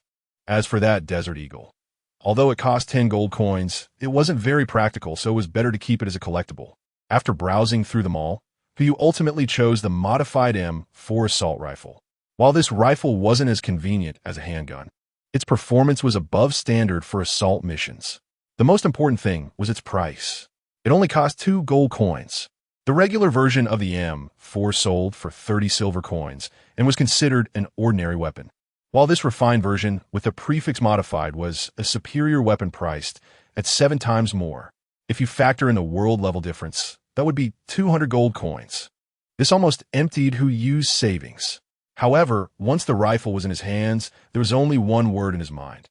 As for that Desert Eagle, although it cost 10 gold coins, it wasn't very practical, so it was better to keep it as a collectible. After browsing through the mall, Hu Yu ultimately chose the modified M4 assault rifle. While this rifle wasn't as convenient as a handgun, its performance was above standard for assault missions. The most important thing was its price. It only cost 2 gold coins. The regular version of the M4 sold for 30 silver coins and was considered an ordinary weapon, while this refined version with the prefix modified was a superior weapon priced at 7 times more. If you factor in the world level difference, that would be 200 gold coins. This almost emptied Hu Yu's savings. However, once the rifle was in his hands, there was only one word in his mind.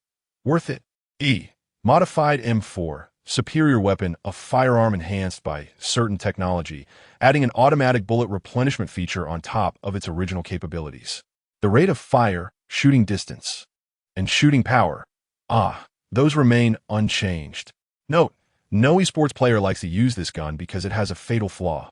Worth it. E. Modified M4. Superior weapon, a firearm enhanced by certain technology, adding an automatic bullet replenishment feature on top of its original capabilities. The rate of fire, shooting distance, and shooting power, those remain unchanged. Note, no esports player likes to use this gun because it has a fatal flaw.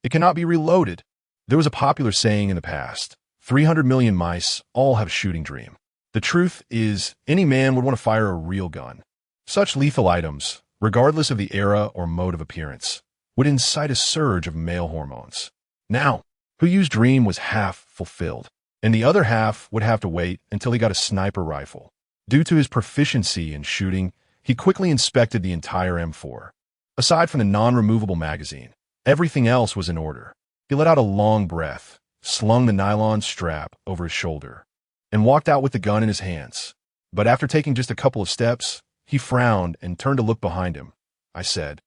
It cannot be reloaded. There was a popular saying in the past, 300 million mice all have shooting dream. The truth is, any man would want to fire a real gun. Such lethal items, regardless of the era or mode of appearance, would incite a surge of male hormones. Now, Hu Yu's dream was half fulfilled, and the other half would have to wait until he got a sniper rifle. Due to his proficiency in shooting, he quickly inspected the entire M4. Aside from the non-removable magazine, everything else was in order. He let out a long breath, slung the nylon strap over his shoulder, and walked out with the gun in his hands. But after taking just a couple of steps, he frowned and turned to look behind him. I said,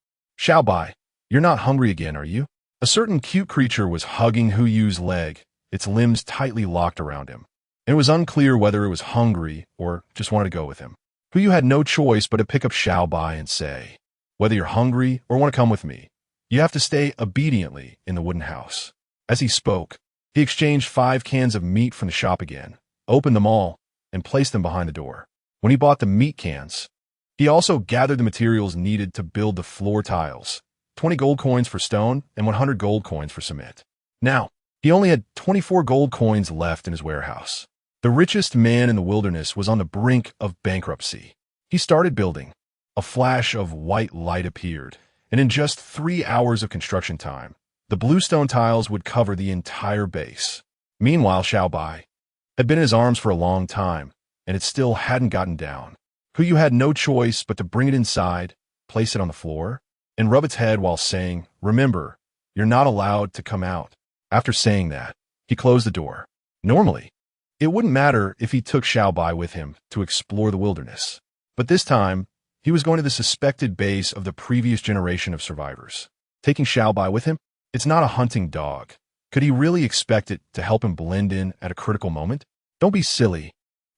"else.But, you're not hungry again, are you?" A certain cute creature was hugging Hu Yu's leg, its limbs tightly locked around him. And it was unclear whether it was hungry or just wanted to go with him. Hu Yu had no choice but to pick up else.But and say, "Whether you're hungry or want to come with me, you have to stay obediently in the wooden house." As he spoke, he exchanged 5 cans of meat from the shop again, opened them all, and placed them behind the door. When he bought the meat cans, he also gathered the materials needed to build the floor tiles, 20 gold coins for stone and 100 gold coins for cement. Now, he only had 24 gold coins left in his warehouse. The richest man in the wilderness was on the brink of bankruptcy. He started building. A flash of white light appeared, and in just 3 hours of construction time, the bluestone tiles would cover the entire base. Meanwhile, else.But had been in his arms for a long time, and it still hadn't gotten down. Huyu had no choice but to bring it inside, place it on the floor, and rub its head while saying, "Remember, you're not allowed to come out." After saying that, he closed the door. Normally, it wouldn't matter if he took xiaobai with him to explore the wilderness. But this time, he was going to the suspected base of the previous generation of survivors. Taking xiaobai with him? It's not a hunting dog. Could he really expect it to help him blend in at a critical moment? Don't be silly.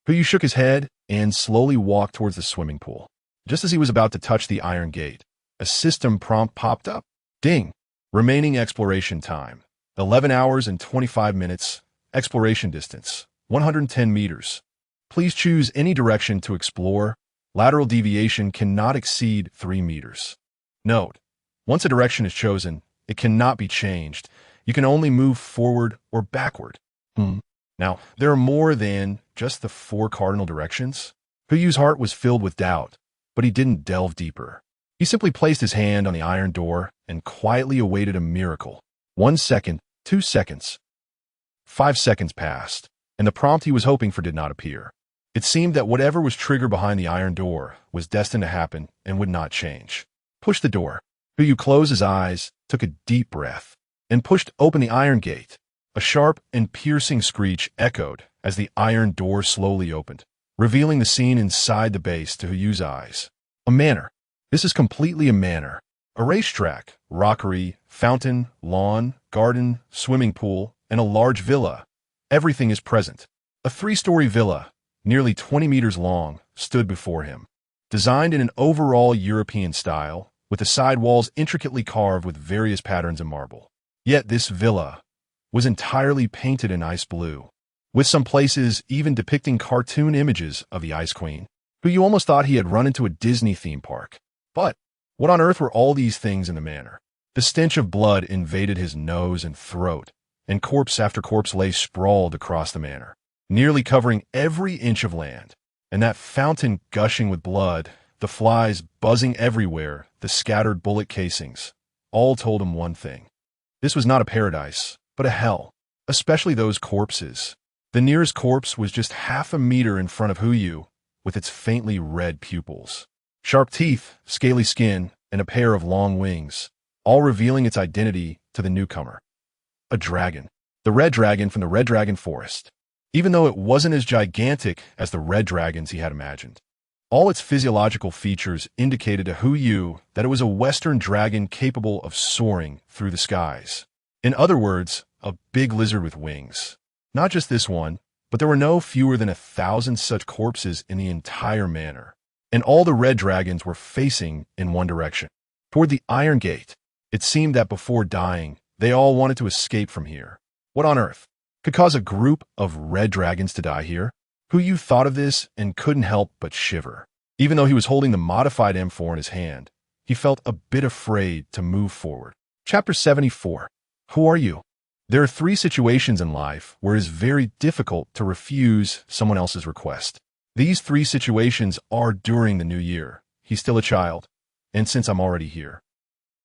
Huyu shook his head and slowly walked towards the swimming pool. Just as he was about to touch the iron gate, a system prompt popped up. Ding! Remaining exploration time. 11 hours and 25 minutes. Exploration distance. 110 meters. Please choose any direction to explore. Lateral deviation cannot exceed 3 meters. Note: once a direction is chosen, it cannot be changed. You can only move forward or backward. Now, there are more than just the 4 cardinal directions. Huyu's heart was filled with doubt, but he didn't delve deeper. He simply placed his hand on the iron door and quietly awaited a miracle. 1 second, 2 seconds. 5 seconds passed, and the prompt he was hoping for did not appear. It seemed that whatever was triggered behind the iron door was destined to happen and would not change. Push the door. Huyu closed his eyes, took a deep breath, and pushed open the iron gate. A sharp and piercing screech echoed as the iron door slowly opened, revealing the scene inside the base to Huyu's eyes. A manor. This is completely a manor. A racetrack, rockery, fountain, lawn, garden, swimming pool, and a large villa. Everything is present. A 3-story villa, nearly 20 meters long, stood before him. Designed in an overall European style, with the side walls intricately carved with various patterns in marble. Yet this villa was entirely painted in ice blue, with some places even depicting cartoon images of the Ice Queen, who you almost thought he had run into a Disney theme park. But what on earth were all these things in the manor? The stench of blood invaded his nose and throat, and corpse after corpse lay sprawled across the manor, nearly covering every inch of land. And that fountain gushing with blood, the flies buzzing everywhere, the scattered bullet casings, all told him one thing. This was not a paradise, but a hell, especially those corpses. The nearest corpse was just half a meter in front of Huyu, with its faintly red pupils. Sharp teeth, scaly skin, and a pair of long wings, all revealing its identity to the newcomer. A dragon. The red dragon from the Red Dragon Forest. Even though it wasn't as gigantic as the red dragons he had imagined. All its physiological features indicated to Huyu that it was a Western dragon capable of soaring through the skies. In other words, a big lizard with wings. Not just this one, but there were no fewer than 1,000 such corpses in the entire manor. And all the red dragons were facing in one direction, toward the Iron Gate. It seemed that before dying, they all wanted to escape from here. What on earth could cause a group of red dragons to die here? Huyu thought of this and couldn't help but shiver. Even though he was holding the modified M4 in his hand, he felt a bit afraid to move forward. Chapter 74. Who are you? There are 3 situations in life where it is very difficult to refuse someone else's request. These 3 situations are during the new year. He's still a child, and since I'm already here.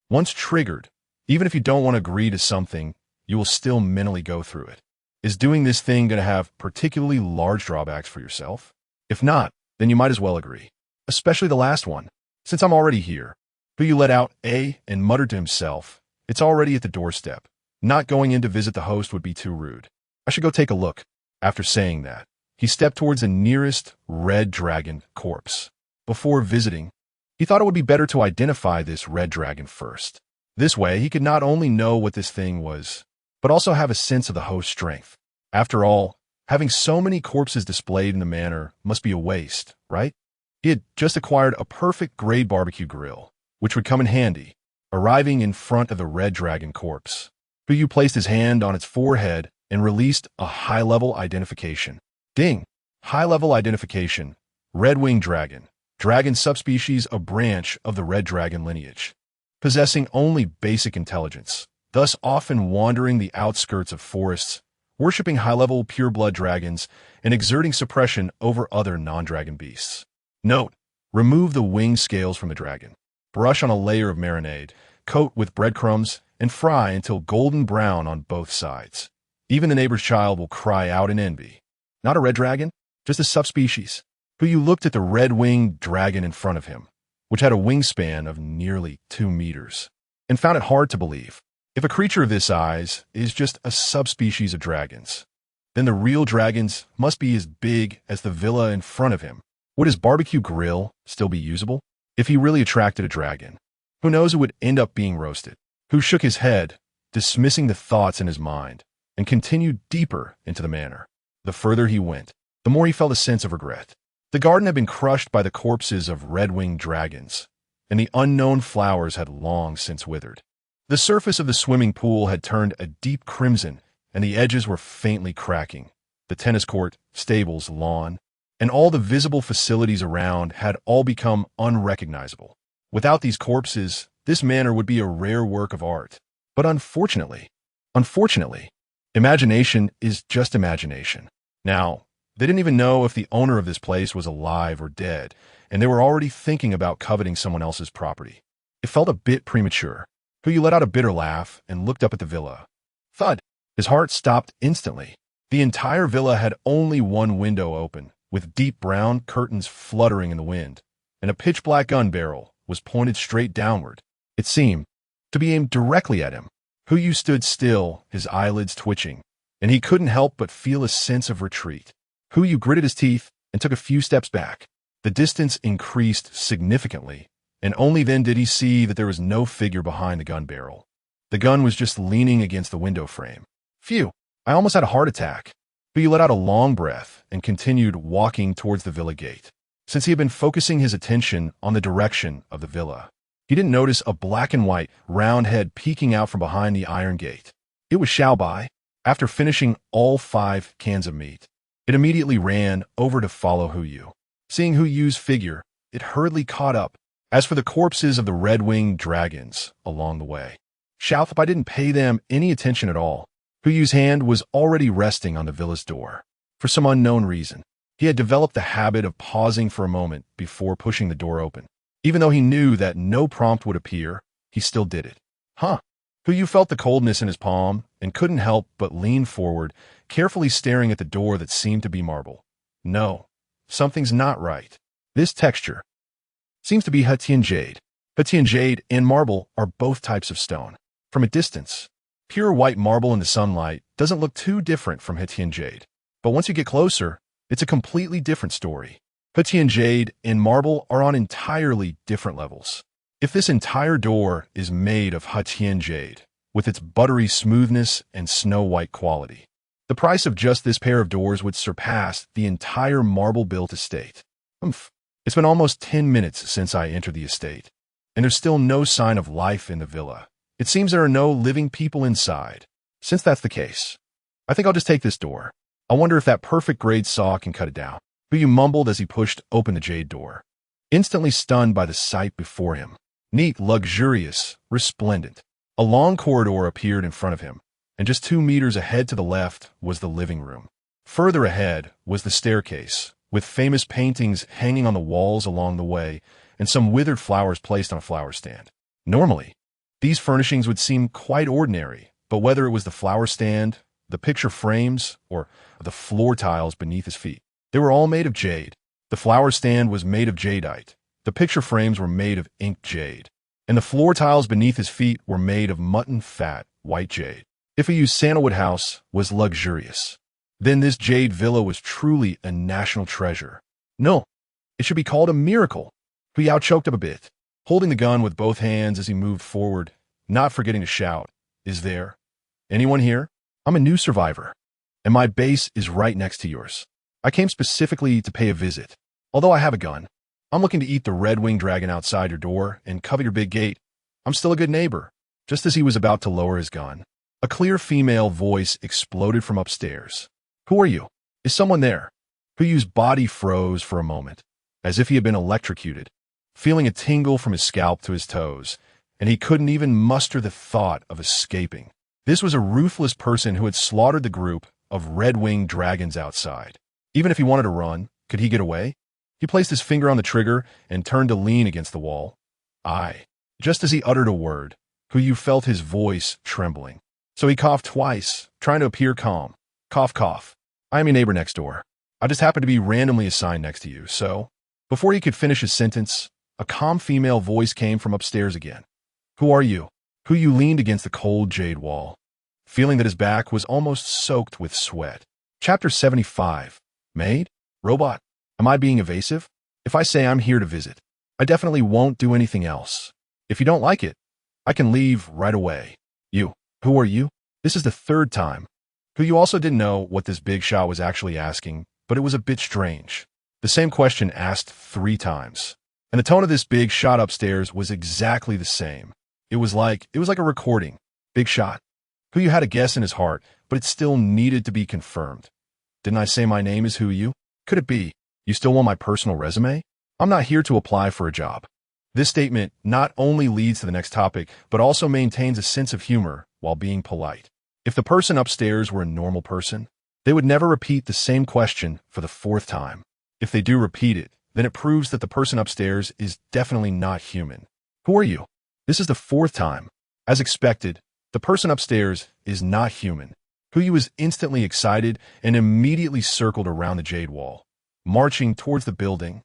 Once triggered, even if you don't want to agree to something, you will still mentally go through it. Is doing this thing going to have particularly large drawbacks for yourself? If not, then you might as well agree. Especially the last one. Since I'm already here. Huyu let out a and muttered to himself, it's already at the doorstep. Not going in to visit the host would be too rude. I should go take a look. After saying that, he stepped towards the nearest red dragon corpse. Before visiting, he thought it would be better to identify this red dragon first. This way, he could not only know what this thing was, but also have a sense of the host's strength. After all, having so many corpses displayed in the manor must be a waste, right? He had just acquired a perfect grade barbecue grill, which would come in handy, arriving in front of the red dragon corpse. Huyu placed his hand on its forehead and released a high-level identification. Ding! High-level identification. Red-winged dragon. Dragon subspecies, a branch of the red dragon lineage. Possessing only basic intelligence, thus often wandering the outskirts of forests, worshipping high-level pure-blood dragons, and exerting suppression over other non-dragon beasts. Note: remove the wing scales from the dragon. Brush on a layer of marinade, coat with breadcrumbs, and fry until golden brown on both sides. Even the neighbor's child will cry out in envy. Not a red dragon? just a subspecies. Hu looked at the red-winged dragon in front of him, which had a wingspan of nearly 2 meters, and found it hard to believe. If a creature of this size is just a subspecies of dragons, then the real dragons must be as big as the villa in front of him. Would his barbecue grill still be usable? If he really attracted a dragon, who knows, it would end up being roasted. Hu shook his head, dismissing the thoughts in his mind, and continued deeper into the manor. The further he went, the more he felt a sense of regret. The garden had been crushed by the corpses of red-winged dragons, and the unknown flowers had long since withered. The surface of the swimming pool had turned a deep crimson, and the edges were faintly cracking. The tennis court, stables, lawn, and all the visible facilities around had all become unrecognizable. Without these corpses, this manor would be a rare work of art. But unfortunately, imagination is just imagination. Now, they didn't even know if the owner of this place was alive or dead, and they were already thinking about coveting someone else's property. It felt a bit premature. Hu let out a bitter laugh and looked up at the villa. Thud! His heart stopped instantly. The entire villa had only one window open, with deep brown curtains fluttering in the wind, and a pitch-black gun barrel was pointed straight downward. It seemed to be aimed directly at him. Hu stood still, his eyelids twitching, and he couldn't help but feel a sense of retreat. Hu gritted his teeth and took a few steps back. The distance increased significantly, and only then did he see that there was no figure behind the gun barrel. The gun was just leaning against the window frame. Phew, I almost had a heart attack. Hu let out a long breath and continued walking towards the villa gate. Since he had been focusing his attention on the direction of the villa, he didn't notice a black and white, round head peeking out from behind the iron gate. It was Xiaobai. After finishing all 5 cans of meat, it immediately ran over to follow Hu. Seeing Hu's figure, it hurriedly caught up. As for the corpses of the red-winged dragons along the way, else.But didn't pay them any attention at all. Hu's hand was already resting on the villa's door. For some unknown reason, he had developed the habit of pausing for a moment before pushing the door open. Even though he knew that no prompt would appear, he still did it. Hu felt the coldness in his palm and couldn't help but lean forward, carefully staring at the door that seemed to be marble. No, something's not right. This texture seems to be Hetian jade. Hetian jade and marble are both types of stone. From a distance, pure white marble in the sunlight doesn't look too different from Hetian jade. But once you get closer, it's a completely different story. Hetian jade and marble are on entirely different levels. If this entire door is made of Hetian jade, with its buttery smoothness and snow-white quality, the price of just this pair of doors would surpass the entire marble-built estate. It's been almost 10 minutes since I entered the estate, and there's still no sign of life in the villa. It seems there are no living people inside. Since that's the case, I think I'll just take this door. I wonder if that perfect grade saw can cut it down. Hu mumbled as he pushed open the jade door, instantly stunned by the sight before him. Neat, luxurious, resplendent. A long corridor appeared in front of him, and just 2 meters ahead to the left was the living room. Further ahead was the staircase, with famous paintings hanging on the walls along the way, and some withered flowers placed on a flower stand. Normally, these furnishings would seem quite ordinary, but whether it was the flower stand, the picture frames, or the floor tiles beneath his feet, they were all made of jade. The flower stand was made of jadeite, the picture frames were made of inked jade, and the floor tiles beneath his feet were made of mutton-fat white jade. If Hu's sandalwood house was luxurious, then this jade villa was truly a national treasure. No, it should be called a miracle. Hu choked up a bit, holding the gun with both hands as he moved forward, not forgetting to shout, "Is there anyone here? I'm a new survivor, and my base is right next to yours. I came specifically to pay a visit. Although I have a gun, I'm looking to eat the red-winged dragon outside your door and cover your big gate. I'm still a good neighbor." Just as he was about to lower his gun, a clear female voice exploded from upstairs. "Who are you? Is someone there?" Hu's body froze for a moment, as if he had been electrocuted, feeling a tingle from his scalp to his toes, and he couldn't even muster the thought of escaping. This was a ruthless person who had slaughtered the group of red-winged dragons outside. Even if he wanted to run, could he get away? He placed his finger on the trigger and turned to lean against the wall. Just as he uttered a word, Hu felt his voice trembling. So he coughed twice, trying to appear calm. Cough, cough. "I am your neighbor next door. I just happened to be randomly assigned next to you, so—" Before he could finish his sentence, a calm female voice came from upstairs again. "Who are you?" Who you leaned against the cold jade wall, feeling that his back was almost soaked with sweat. Chapter 75. Maid? Robot? Am I being evasive? If I say I'm here to visit, I definitely won't do anything else. If you don't like it, I can leave right away. You. Who are you? This is the third time. Who you also didn't know what this big shot was actually asking, but it was a bit strange. The same question asked 3 times. And the tone of this big shot upstairs was exactly the same. It was like a recording. Big shot. Who you had a guess in his heart, but it still needed to be confirmed. Didn't I say my name is Who you? Could it be you still want my personal resume? I'm not here to apply for a job. This statement not only leads to the next topic, but also maintains a sense of humor while being polite. If the person upstairs were a normal person, they would never repeat the same question for the 4th time. If they do repeat it, then it proves that the person upstairs is definitely not human. Who are you? This is the 4th time. As expected, the person upstairs is not human. Who you was instantly excited and immediately circled around the jade wall, marching towards the building.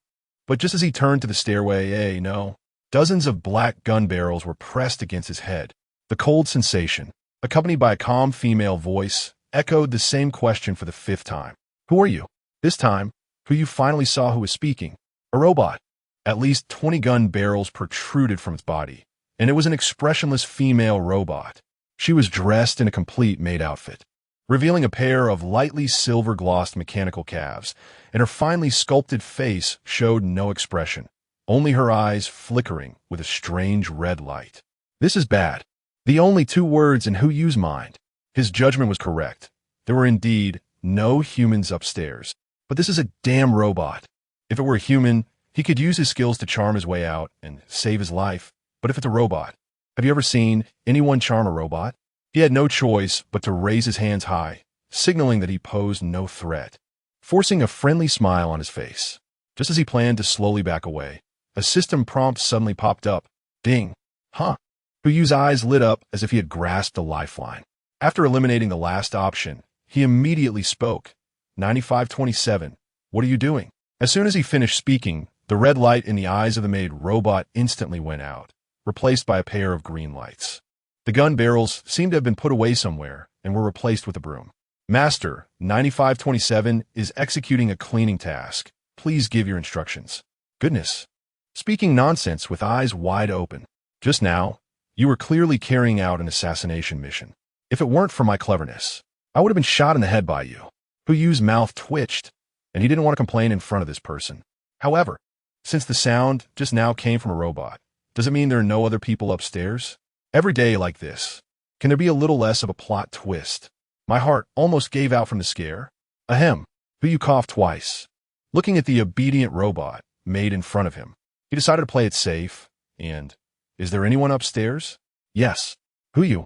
But just as he turned to the stairway, no, dozens of black gun barrels were pressed against his head. The cold sensation, accompanied by a calm female voice, echoed the same question for the 5th time. Who are you? This time, Who you finally saw who was speaking. A robot. At least 20 gun barrels protruded from its body, and it was an expressionless female robot. She was dressed in a complete maid outfit, revealing a pair of lightly silver-glossed mechanical calves, and her finely sculpted face showed no expression, only her eyes flickering with a strange red light. This is bad. The only 2 words in Who You's mind. His judgment was correct. There were indeed no humans upstairs. But this is a damn robot. If it were a human, he could use his skills to charm his way out and save his life. But if it's a robot, have you ever seen anyone charm a robot? He had no choice but to raise his hands high, signaling that he posed no threat, forcing a friendly smile on his face. Just as he planned to slowly back away, a system prompt suddenly popped up. Ding. Huh. Who You's eyes lit up as if he had grasped a lifeline. After eliminating the last option, he immediately spoke. 9527. What are you doing? As soon as he finished speaking, the red light in the eyes of the maid robot instantly went out, replaced by a pair of green lights. The gun barrels seemed to have been put away somewhere and were replaced with a broom. Master, 9527 is executing a cleaning task. Please give your instructions. Goodness. Speaking nonsense with eyes wide open. Just now, you were clearly carrying out an assassination mission. If it weren't for my cleverness, I would have been shot in the head by you. Who You's mouth twitched, and he didn't want to complain in front of this person. However, since the sound just now came from a robot, does it mean there are no other people upstairs? Every day like this, can there be a little less of a plot twist? My heart almost gave out from the scare. Ahem. Who You coughed twice. Looking at the obedient robot made in front of him, he decided to play it safe, and, is there anyone upstairs? Yes. Who You?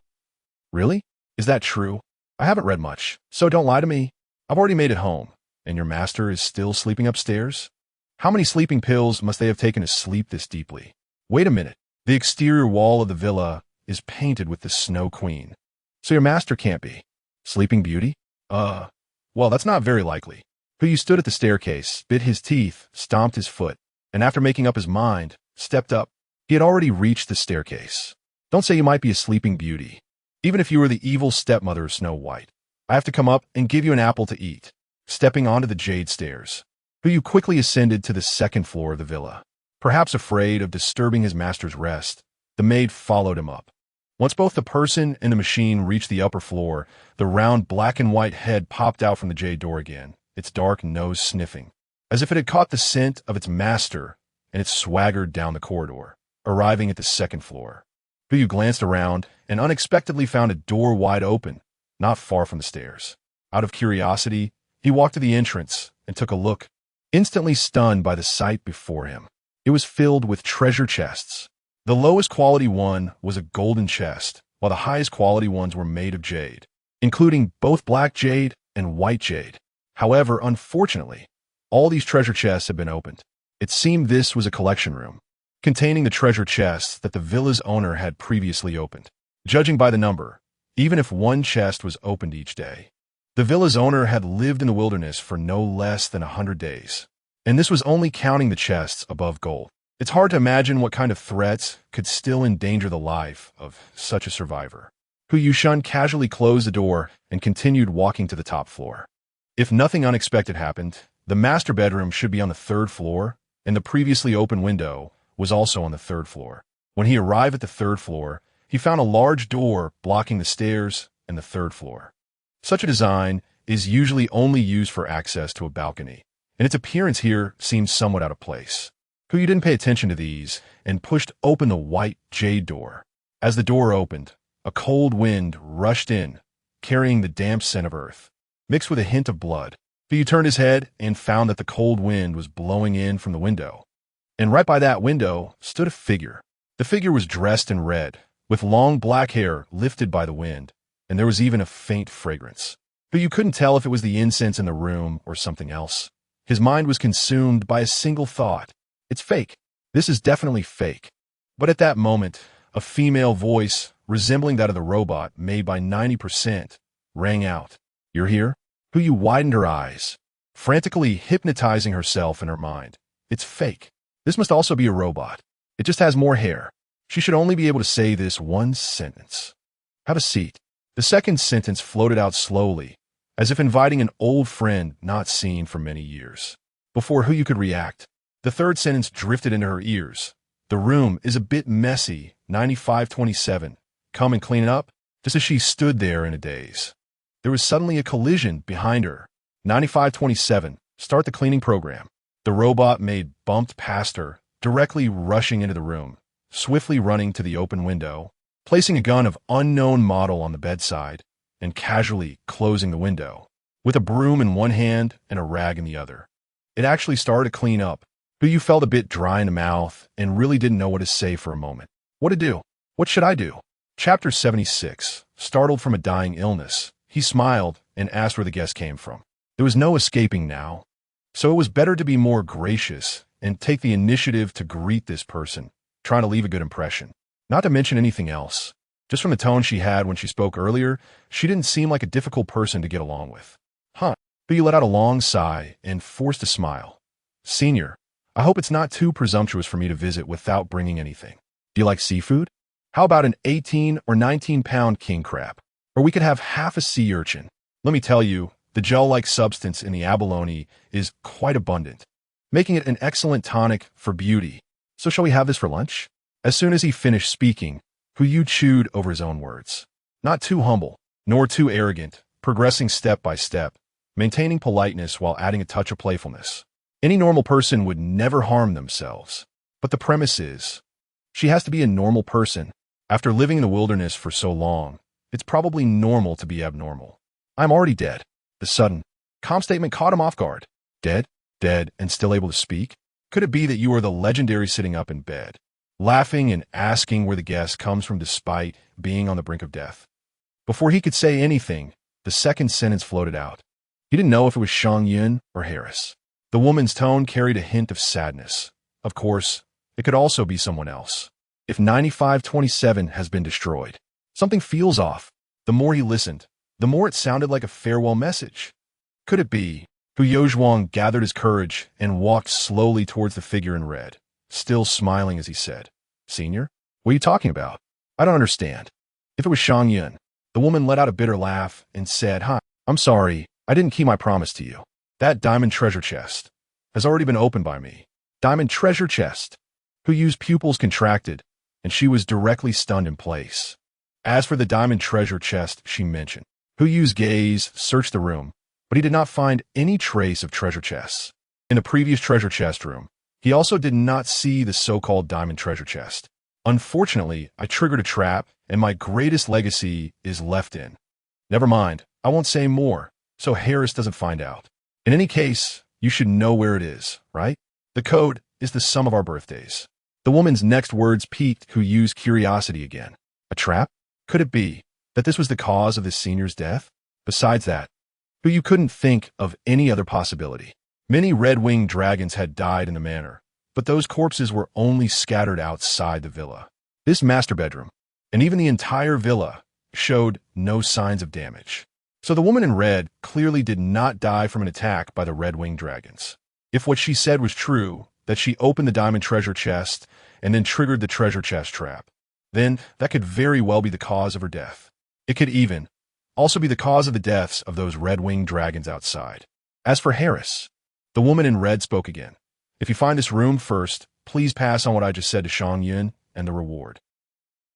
Really? Is that true? I haven't read much, so don't lie to me. I've already made it home, and your master is still sleeping upstairs? How many sleeping pills must they have taken to sleep this deeply? Wait a minute. The exterior wall of the villa is painted with the Snow Queen. So your master can't be Sleeping Beauty? Well, that's not very likely. Who You stood at the staircase, bit his teeth, stomped his foot, and after making up his mind, stepped up. He had already reached the staircase. Don't say you might be a Sleeping Beauty. Even if you were the evil stepmother of Snow White, I have to come up and give you an apple to eat. Stepping onto the jade stairs, Who You quickly ascended to the 2nd floor of the villa. Perhaps afraid of disturbing his master's rest, the maid followed him up. Once both the person and the machine reached the upper floor, the round black and white head popped out from the jade door again, its dark nose sniffing, as if it had caught the scent of its master, and it swaggered down the corridor, arriving at the 2nd floor. Who You glanced around and unexpectedly found a door wide open, not far from the stairs. Out of curiosity, he walked to the entrance and took a look, instantly stunned by the sight before him. It was filled with treasure chests. The lowest quality one was a golden chest, while the highest quality ones were made of jade, including both black jade and white jade. However, unfortunately, all these treasure chests had been opened. It seemed this was a collection room, containing the treasure chests that the villa's owner had previously opened. Judging by the number, even if one chest was opened each day, The villa's owner had lived in the wilderness for no less than 100 days, and this was only counting the chests above gold. It's hard to imagine what kind of threats could still endanger the life of such a survivor. Hu Yushun casually closed the door and continued walking to the top floor. If nothing unexpected happened, the master bedroom should be on the 3rd floor, and the previously open window was also on the 3rd floor. When he arrived at the 3rd floor, he found a large door blocking the stairs and the 3rd floor. Such a design is usually only used for access to a balcony, and its appearance here seems somewhat out of place. Hu Yu didn't pay attention to these and pushed open the white jade door. As the door opened, a cold wind rushed in, carrying the damp scent of earth, mixed with a hint of blood. Hu Yu turned his head and found that the cold wind was blowing in from the window. And right by that window stood a figure. The figure was dressed in red, with long black hair lifted by the wind, and there was even a faint fragrance. Hu Yu couldn't tell if it was the incense in the room or something else. His mind was consumed by a single thought. It's fake. This is definitely fake. But at that moment, a female voice, resembling that of the robot made by 90%, rang out. You're here? Hu Yu widened her eyes, frantically hypnotizing herself in her mind. It's fake. This must also be a robot. It just has more hair. She should only be able to say this one sentence. Have a seat. The second sentence floated out slowly, as if inviting an old friend not seen for many years. Before Hu Yu could react, the third sentence drifted into her ears. The room is a bit messy, 9527. Come and clean it up? Just as she stood there in a daze, there was suddenly a collision behind her. 9527, start the cleaning program. The robot maid bumped past her, directly rushing into the room, swiftly running to the open window, placing a gun of unknown model on the bedside, and casually closing the window, with a broom in one hand and a rag in the other. It actually started to clean up. Hu Yu felt a bit dry in the mouth and really didn't know what to say for a moment. What to do? What should I do? Chapter 76. Startled from a dying illness, he smiled and asked where the guest came from. There was no escaping now, so it was better to be more gracious and take the initiative to greet this person, trying to leave a good impression. Not to mention anything else. Just from the tone she had when she spoke earlier, she didn't seem like a difficult person to get along with. Huh. Hu Yu let out a long sigh and forced a smile. Senior, I hope it's not too presumptuous for me to visit without bringing anything. Do you like seafood? How about an 18 or 19-pound king crab? Or we could have half a sea urchin. Let me tell you, the gel-like substance in the abalone is quite abundant, making it an excellent tonic for beauty. So shall we have this for lunch? As soon as he finished speaking, Hu Yu chewed over his own words. Not too humble, nor too arrogant, progressing step by step, maintaining politeness while adding a touch of playfulness. Any normal person would never harm themselves. But the premise is, she has to be a normal person. After living in the wilderness for so long, it's probably normal to be abnormal. I'm already dead. The sudden, calm statement caught him off guard. Dead? Dead and still able to speak? Could it be that you are the legendary sitting up in bed, laughing and asking where the guest comes from despite being on the brink of death? Before he could say anything, the second sentence floated out. He didn't know if it was Shang Yun or Harris. The woman's tone carried a hint of sadness. Of course, it could also be someone else. If 9527 has been destroyed, something feels off. The more he listened, the more it sounded like a farewell message. Could it be? Hu Yozhuang gathered his courage and walked slowly towards the figure in red, still smiling as he said, Senior, what are you talking about? I don't understand. If it was Shang Yun, the woman let out a bitter laugh and said, Hi, I'm sorry, I didn't keep my promise to you. That diamond treasure chest has already been opened by me. Diamond treasure chest. Hu Yu's pupils contracted, and she was directly stunned in place. As for the diamond treasure chest she mentioned, Hu Yu's gaze searched the room, but he did not find any trace of treasure chests. In the previous treasure chest room, he also did not see the so-called diamond treasure chest. Unfortunately, I triggered a trap, and my greatest legacy is left in. Never mind, I won't say more, so Harris doesn't find out. In any case, you should know where it is, right? The code is the sum of our birthdays. The woman's next words piqued Hu Yu's curiosity again. A trap? Could it be that this was the cause of the senior's death? Besides that, Hu Yu couldn't think of any other possibility. Many red-winged dragons had died in the manor, but those corpses were only scattered outside the villa. This master bedroom, and even the entire villa, showed no signs of damage. So the woman in red clearly did not die from an attack by the red-winged dragons. If what she said was true, that she opened the diamond treasure chest and then triggered the treasure chest trap, then that could very well be the cause of her death. It could even also be the cause of the deaths of those red-winged dragons outside. As for Harris, the woman in red spoke again. If you find this room first, please pass on what I just said to Shang Yun, and the reward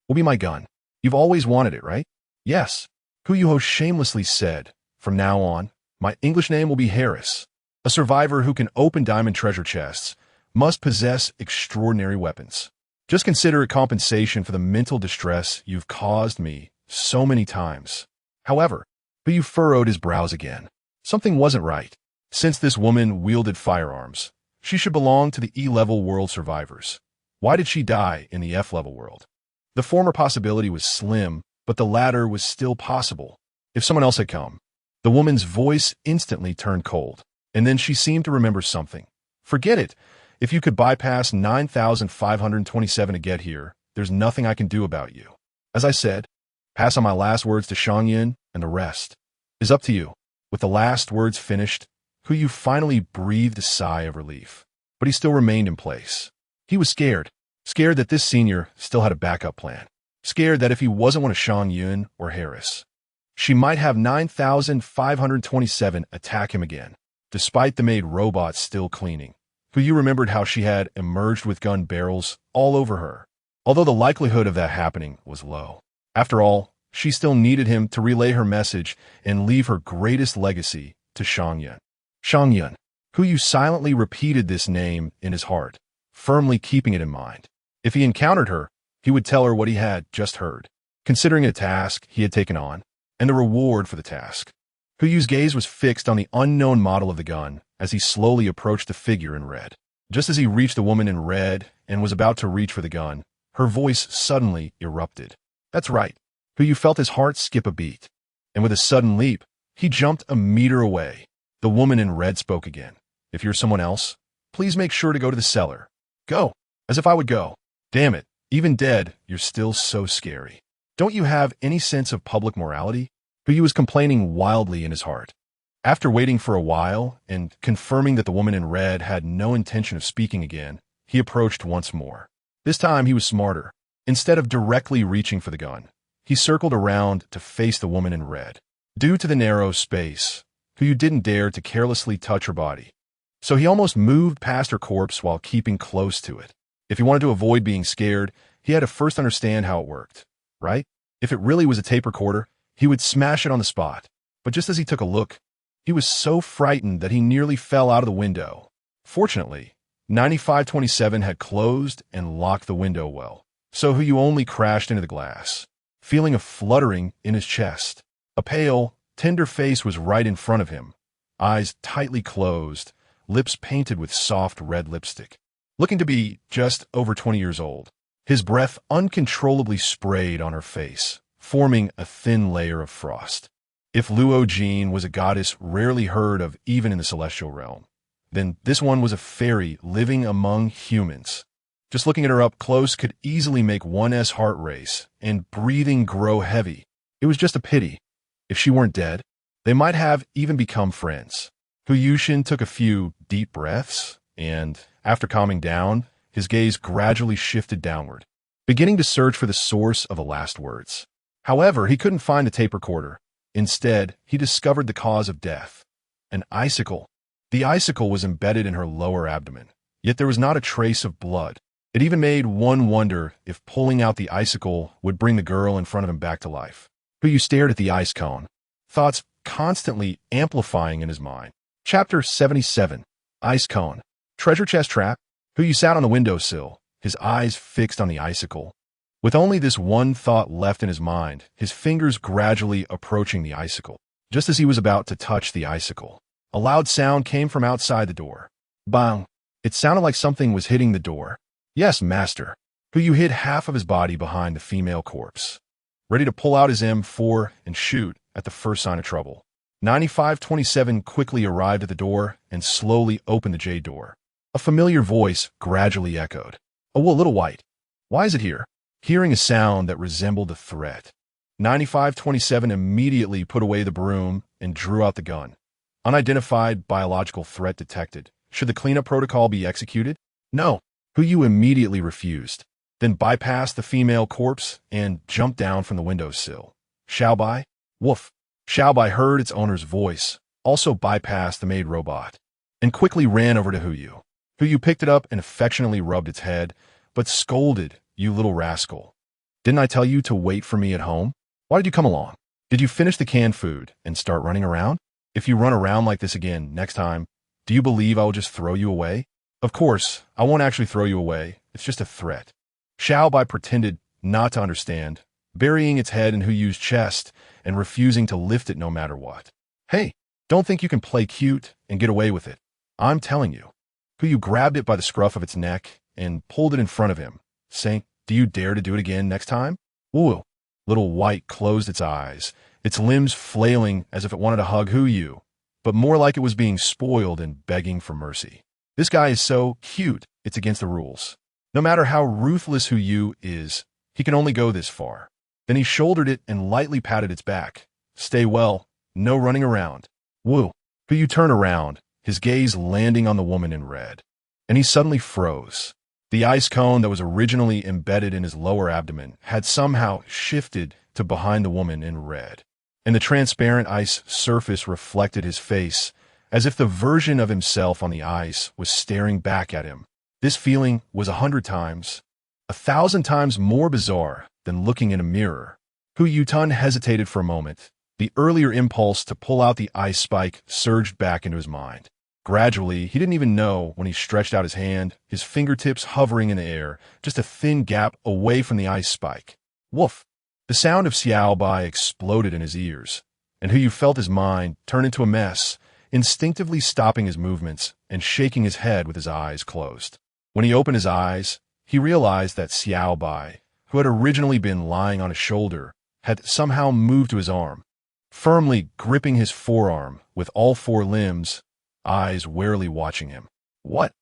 will be my gun. You've always wanted it, right? Yes. Hu Yuho shamelessly said, from now on, my English name will be Harris. A survivor who can open diamond treasure chests must possess extraordinary weapons. Just consider it compensation for the mental distress you've caused me so many times. However, Hu Yu furrowed his brows again. Something wasn't right. Since this woman wielded firearms, she should belong to the E-level world survivors. Why did she die in the F-level world? The former possibility was slim, but the latter was still possible. If someone else had come, the woman's voice instantly turned cold, and then she seemed to remember something. Forget it. If you could bypass 9,527 to get here, there's nothing I can do about you. As I said, pass on my last words to Shangyin, and the rest is up to you. With the last words finished, Hu Yu finally breathed a sigh of relief. But he still remained in place. He was scared. Scared that this senior still had a backup plan. Scared that if he wasn't one of Shang Yun or Harris, she might have 9,527 attack him again, despite the maid robot still cleaning. Hu Yu remembered how she had emerged with gun barrels all over her, although the likelihood of that happening was low. After all, she still needed him to relay her message and leave her greatest legacy to Shang Yun. Shang Yun. Hu Yu silently repeated this name in his heart, firmly keeping it in mind. If he encountered her, he would tell her what he had just heard, considering a task he had taken on, and the reward for the task. Hu Yu's gaze was fixed on the unknown model of the gun as he slowly approached the figure in red. Just as he reached the woman in red and was about to reach for the gun, her voice suddenly erupted. That's right. Hu Yu felt his heart skip a beat, and with a sudden leap, he jumped a meter away. The woman in red spoke again. If you're someone else, please make sure to go to the cellar. Go. As if I would go. Damn it. Even dead, you're still so scary. Don't you have any sense of public morality? Hu Yu was complaining wildly in his heart. After waiting for a while and confirming that the woman in red had no intention of speaking again, he approached once more. This time he was smarter. Instead of directly reaching for the gun, he circled around to face the woman in red. Due to the narrow space, Hu Yu didn't dare to carelessly touch her body, so he almost moved past her corpse while keeping close to it. If he wanted to avoid being scared, he had to first understand how it worked, right? If it really was a tape recorder, he would smash it on the spot. But just as he took a look, he was so frightened that he nearly fell out of the window. Fortunately, 9527 had closed and locked the window well, so Hu Yu only crashed into the glass, feeling a fluttering in his chest. A pale, tender face was right in front of him, eyes tightly closed, lips painted with soft red lipstick. Looking to be just over 20 years old, his breath uncontrollably sprayed on her face, forming a thin layer of frost. If Luo Jin was a goddess rarely heard of even in the celestial realm, then this one was a fairy living among humans. Just looking at her up close could easily make one's heart race and breathing grow heavy. It was just a pity. If she weren't dead, they might have even become friends. Hu Yushin took a few deep breaths, and after calming down, his gaze gradually shifted downward, beginning to search for the source of the last words. However, he couldn't find the tape recorder. Instead, he discovered the cause of death. An icicle. The icicle was embedded in her lower abdomen, yet there was not a trace of blood. It even made one wonder if pulling out the icicle would bring the girl in front of him back to life. Hu Yu stared at the ice cone, thoughts constantly amplifying in his mind. Chapter 77. Ice Cone. Treasure chest trap. Hu Yu sat on the windowsill, his eyes fixed on the icicle. With only this one thought left in his mind, his fingers gradually approaching the icicle. Just as he was about to touch the icicle, a loud sound came from outside the door. Bang! It sounded like something was hitting the door. Yes, master. Hu Yu hid half of his body behind the female corpse, ready to pull out his M4 and shoot at the first sign of trouble. 9527 quickly arrived at the door and slowly opened the jade door. A familiar voice gradually echoed. Oh, well, little white. Why is it here? Hearing a sound that resembled a threat, 9527 immediately put away the broom and drew out the gun. Unidentified biological threat detected. Should the cleanup protocol be executed? No. Huyu immediately refused, then bypassed the female corpse and jumped down from the windowsill. Xiaobai? Woof. Xiaobai heard its owner's voice, also bypassed the maid robot, and quickly ran over to Huyu. Huyu picked it up and affectionately rubbed its head, but scolded, "You little rascal. Didn't I tell you to wait for me at home? Why did you come along? Did you finish the canned food and start running around? If you run around like this again next time, do you believe I will just throw you away?" "Of course, I won't actually throw you away. It's just a threat." Xiaobai pretended not to understand, burying its head in Huyu's chest and refusing to lift it no matter what. "Hey, don't think you can play cute and get away with it. I'm telling you." Huyu grabbed it by the scruff of its neck and pulled it in front of him, saying, "Do you dare to do it again next time?" Woo! Little White closed its eyes, its limbs flailing as if it wanted to hug Huyu, but more like it was being spoiled and begging for mercy. This guy is so cute, it's against the rules. No matter how ruthless Huyu is, he can only go this far. Then he shouldered it and lightly patted its back. "Stay well, no running around." Woo! Huyu turned around, his gaze landing on the woman in red, and he suddenly froze. The ice cone that was originally embedded in his lower abdomen had somehow shifted to behind the woman in red, and the transparent ice surface reflected his face, as if the version of himself on the ice was staring back at him. This feeling was 100 times, 1,000 times more bizarre than looking in a mirror. Huyu hesitated for a moment. The earlier impulse to pull out the ice spike surged back into his mind. Gradually, he didn't even know when he stretched out his hand, his fingertips hovering in the air, just a thin gap away from the ice spike. Woof! The sound of Xiaobai exploded in his ears, and Huyu felt his mind turn into a mess, instinctively stopping his movements and shaking his head with his eyes closed. When he opened his eyes, he realized that Xiaobai, who had originally been lying on his shoulder, had somehow moved to his arm, firmly gripping his forearm with all four limbs, eyes warily watching him. What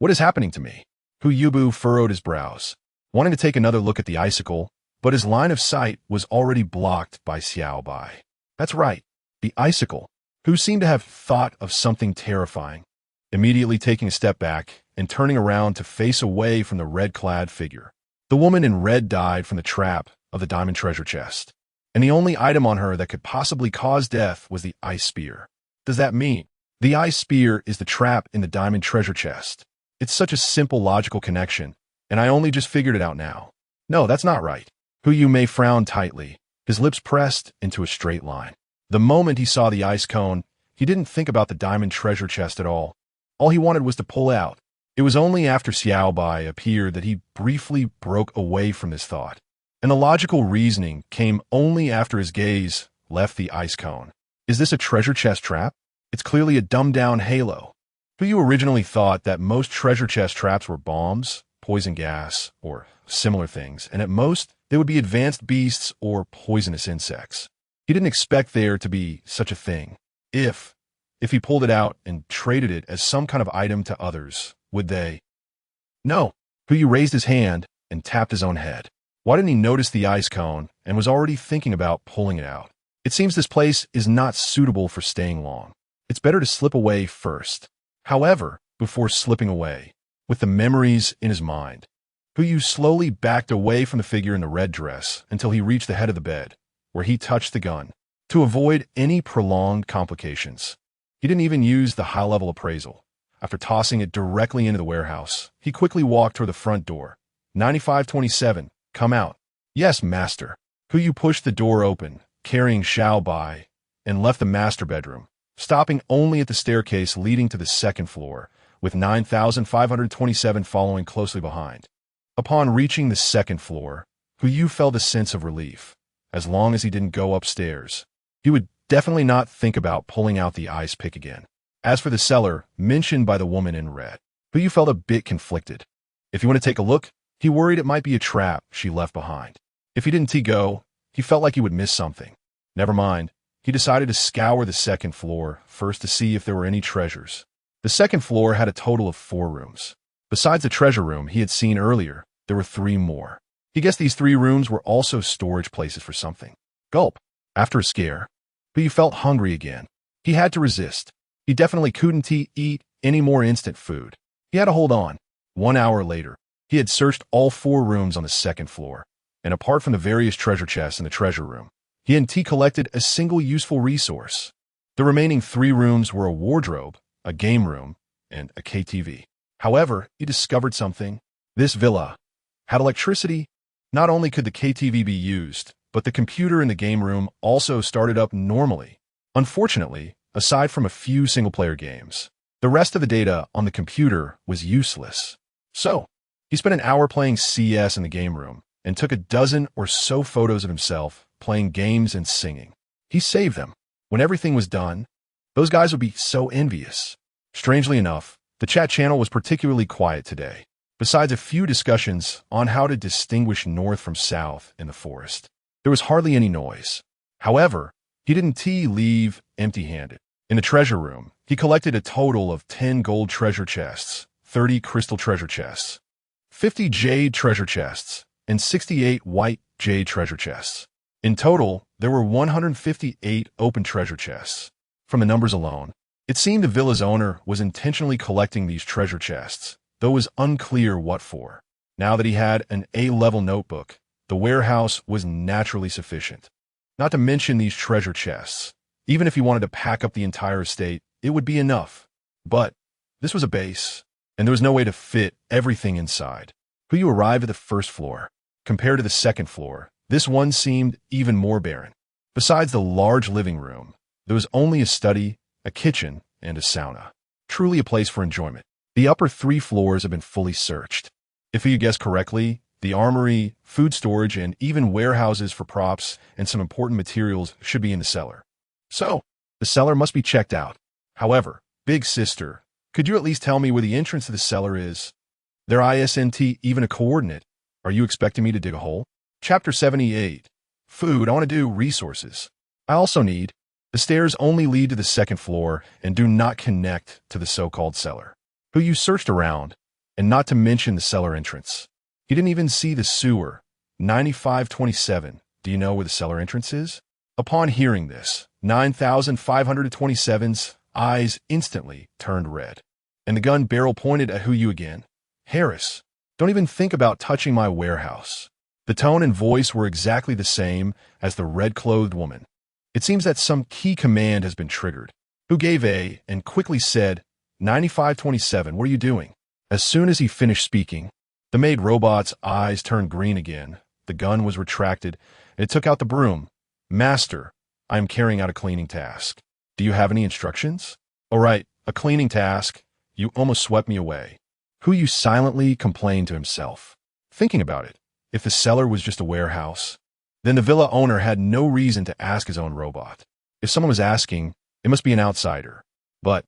is happening to me?" Huyubu furrowed his brows, wanting to take another look at the icicle, but his line of sight was already blocked by Xiaobai. That's right, the icicle, who seemed to have thought of something terrifying, immediately taking a step back and turning around to face away from the red-clad figure. The woman in red died from the trap of the diamond treasure chest, and the only item on her that could possibly cause death was the ice spear. Does that mean the ice spear is the trap in the diamond treasure chest? It's such a simple logical connection, and I only just figured it out now. No, that's not right. Huyu Mei frowned tightly, his lips pressed into a straight line. The moment he saw the ice cone, he didn't think about the diamond treasure chest at all. All he wanted was to pull out. It was only after Xiaobai appeared that he briefly broke away from this thought, and the logical reasoning came only after his gaze left the ice cone. Is this a treasure chest trap? It's clearly a dumbed-down halo. Huyu originally thought that most treasure chest traps were bombs, poison gas, or similar things, and at most, they would be advanced beasts or poisonous insects. He didn't expect there to be such a thing. If he pulled it out and traded it as some kind of item to others, would they? No. Huyu raised his hand and tapped his own head. Why didn't he notice the ice cone and was already thinking about pulling it out? It seems this place is not suitable for staying long. It's better to slip away first. However, before slipping away, with the memories in his mind, Huyu slowly backed away from the figure in the red dress until he reached the head of the bed, where he touched the gun, to avoid any prolonged complications. He didn't even use the high-level appraisal. After tossing it directly into the warehouse, he quickly walked toward the front door. 9527, come out. Yes, master. Huyu pushed the door open, carrying Xiaobai, and left the master bedroom, stopping only at the staircase leading to the second floor, with 9527 following closely behind. Upon reaching the second floor, Huyu felt a sense of relief. As long as he didn't go upstairs, he would definitely not think about pulling out the ice pick again. As for the cellar, mentioned by the woman in red, Huyu felt a bit conflicted. If you want to take a look, he worried it might be a trap she left behind. If he didn't go, he felt like he would miss something. Never mind. He decided to scour the second floor first to see if there were any treasures. The second floor had a total of 4 rooms. Besides the treasure room he had seen earlier, there were 3 more. He guessed these 3 rooms were also storage places for something. Gulp. After a scare, Hu felt hungry again. He had to resist. He definitely couldn't eat any more instant food. He had to hold on. 1 hour later, he had searched all 4 rooms on the second floor, and apart from the various treasure chests in the treasure room, he hadn't collected a single useful resource. The remaining 3 rooms were a wardrobe, a game room, and a KTV. However, he discovered something. This villa had electricity. Not only could the KTV be used, but the computer in the game room also started up normally. Unfortunately, aside from a few single-player games, the rest of the data on the computer was useless. So, he spent an hour playing CS in the game room and took a dozen or so photos of himself playing games and singing. He saved them. When everything was done, those guys would be so envious. Strangely enough, the chat channel was particularly quiet today, besides a few discussions on how to distinguish north from south in the forest. There was hardly any noise. However, he didn't leave empty-handed. In the treasure room, he collected a total of 10 gold treasure chests, 30 crystal treasure chests, 50 jade treasure chests, and 68 white jade treasure chests. In total, there were 158 open treasure chests. From the numbers alone, it seemed the villa's owner was intentionally collecting these treasure chests, though it was unclear what for. Now that he had an A-level notebook, the warehouse was naturally sufficient. Not to mention these treasure chests. Even if he wanted to pack up the entire estate, it would be enough. But this was a base, and there was no way to fit everything inside. When you arrived at the first floor, compared to the second floor, this one seemed even more barren. Besides the large living room, there was only a study, a kitchen, and a sauna. Truly a place for enjoyment. The upper 3 floors have been fully searched. If you guessed correctly, the armory, food storage, and even warehouses for props and some important materials should be in the cellar. So, the cellar must be checked out. However, big sister, could you at least tell me where the entrance to the cellar is? There isn't even a coordinate. Are you expecting me to dig a hole? Chapter 78. Food. I want to do resources. I also need. The stairs only lead to the second floor and do not connect to the so-called cellar. Who you searched around, and not to mention the cellar entrance. You didn't even see the sewer. 9527. Do you know where the cellar entrance is? Upon hearing this, 9527's eyes instantly turned red, and the gun barrel pointed at you again. Harris, don't even think about touching my warehouse. The tone and voice were exactly the same as the red-clothed woman. It seems that some key command has been triggered. Who gave A and quickly said, 9527, what are you doing? As soon as he finished speaking, the maid robot's eyes turned green again. The gun was retracted, and it took out the broom. Master, I am carrying out a cleaning task. Do you have any instructions? All right, a cleaning task. You almost swept me away. Who silently complained to himself. Thinking about it, if the cellar was just a warehouse, then the villa owner had no reason to ask his own robot. If someone was asking, it must be an outsider. But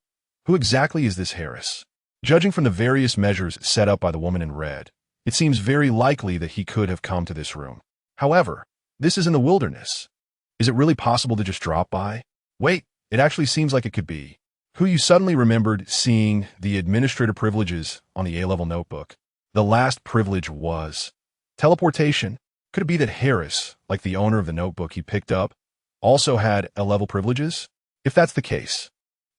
who exactly is this Harris? Judging from the various measures set up by the woman in red, it seems very likely that he could have come to this room. However, this is in the wilderness. Is it really possible to just drop by? Wait, it actually seems like it could be. Who suddenly remembered seeing the administrative privileges on the A-level notebook. The last privilege was teleportation. Could it be that Harris, like the owner of the notebook he picked up, also had A-level privileges? If that's the case,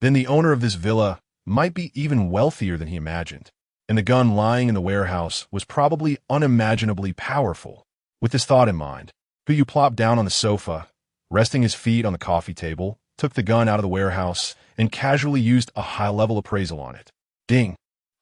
then the owner of this villa might be even wealthier than he imagined, and the gun lying in the warehouse was probably unimaginably powerful. With this thought in mind, who plopped down on the sofa, resting his feet on the coffee table, took the gun out of the warehouse, and casually used a high-level appraisal on it. Ding.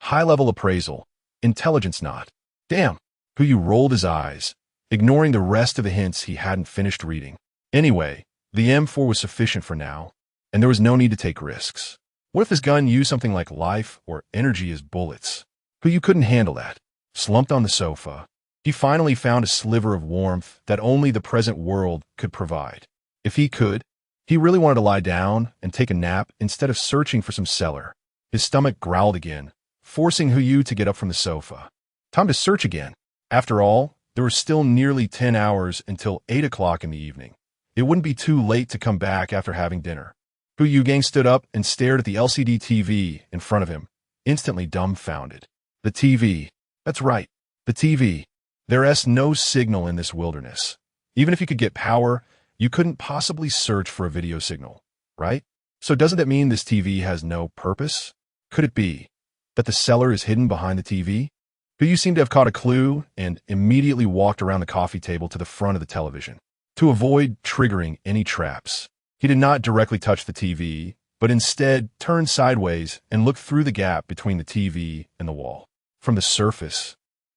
High-level appraisal. Intelligence not. Damn. Who rolled his eyes, ignoring the rest of the hints he hadn't finished reading. Anyway, the M4 was sufficient for now, and there was no need to take risks. What if this gun used something like life or energy as bullets? Who couldn't handle that. Slumped on the sofa, he finally found a sliver of warmth that only the present world could provide. If he could, he really wanted to lie down and take a nap instead of searching for some cellar. His stomach growled again, forcing Hu to get up from the sofa. Time to search again. After all, there were still nearly 10 hours until 8 o'clock in the evening. It wouldn't be too late to come back after having dinner. Hu Gang stood up and stared at the LCD TV in front of him, instantly dumbfounded. The TV. That's right, the TV. There's no signal in this wilderness. Even if you could get power, You couldn't possibly search for a video signal, right? So doesn't that mean this TV has no purpose? Could it be that the cellar is hidden behind the TV? But you seem to have caught a clue and immediately walked around the coffee table to the front of the television to avoid triggering any traps. He did not directly touch the TV, but instead turned sideways and looked through the gap between the TV and the wall. From the surface,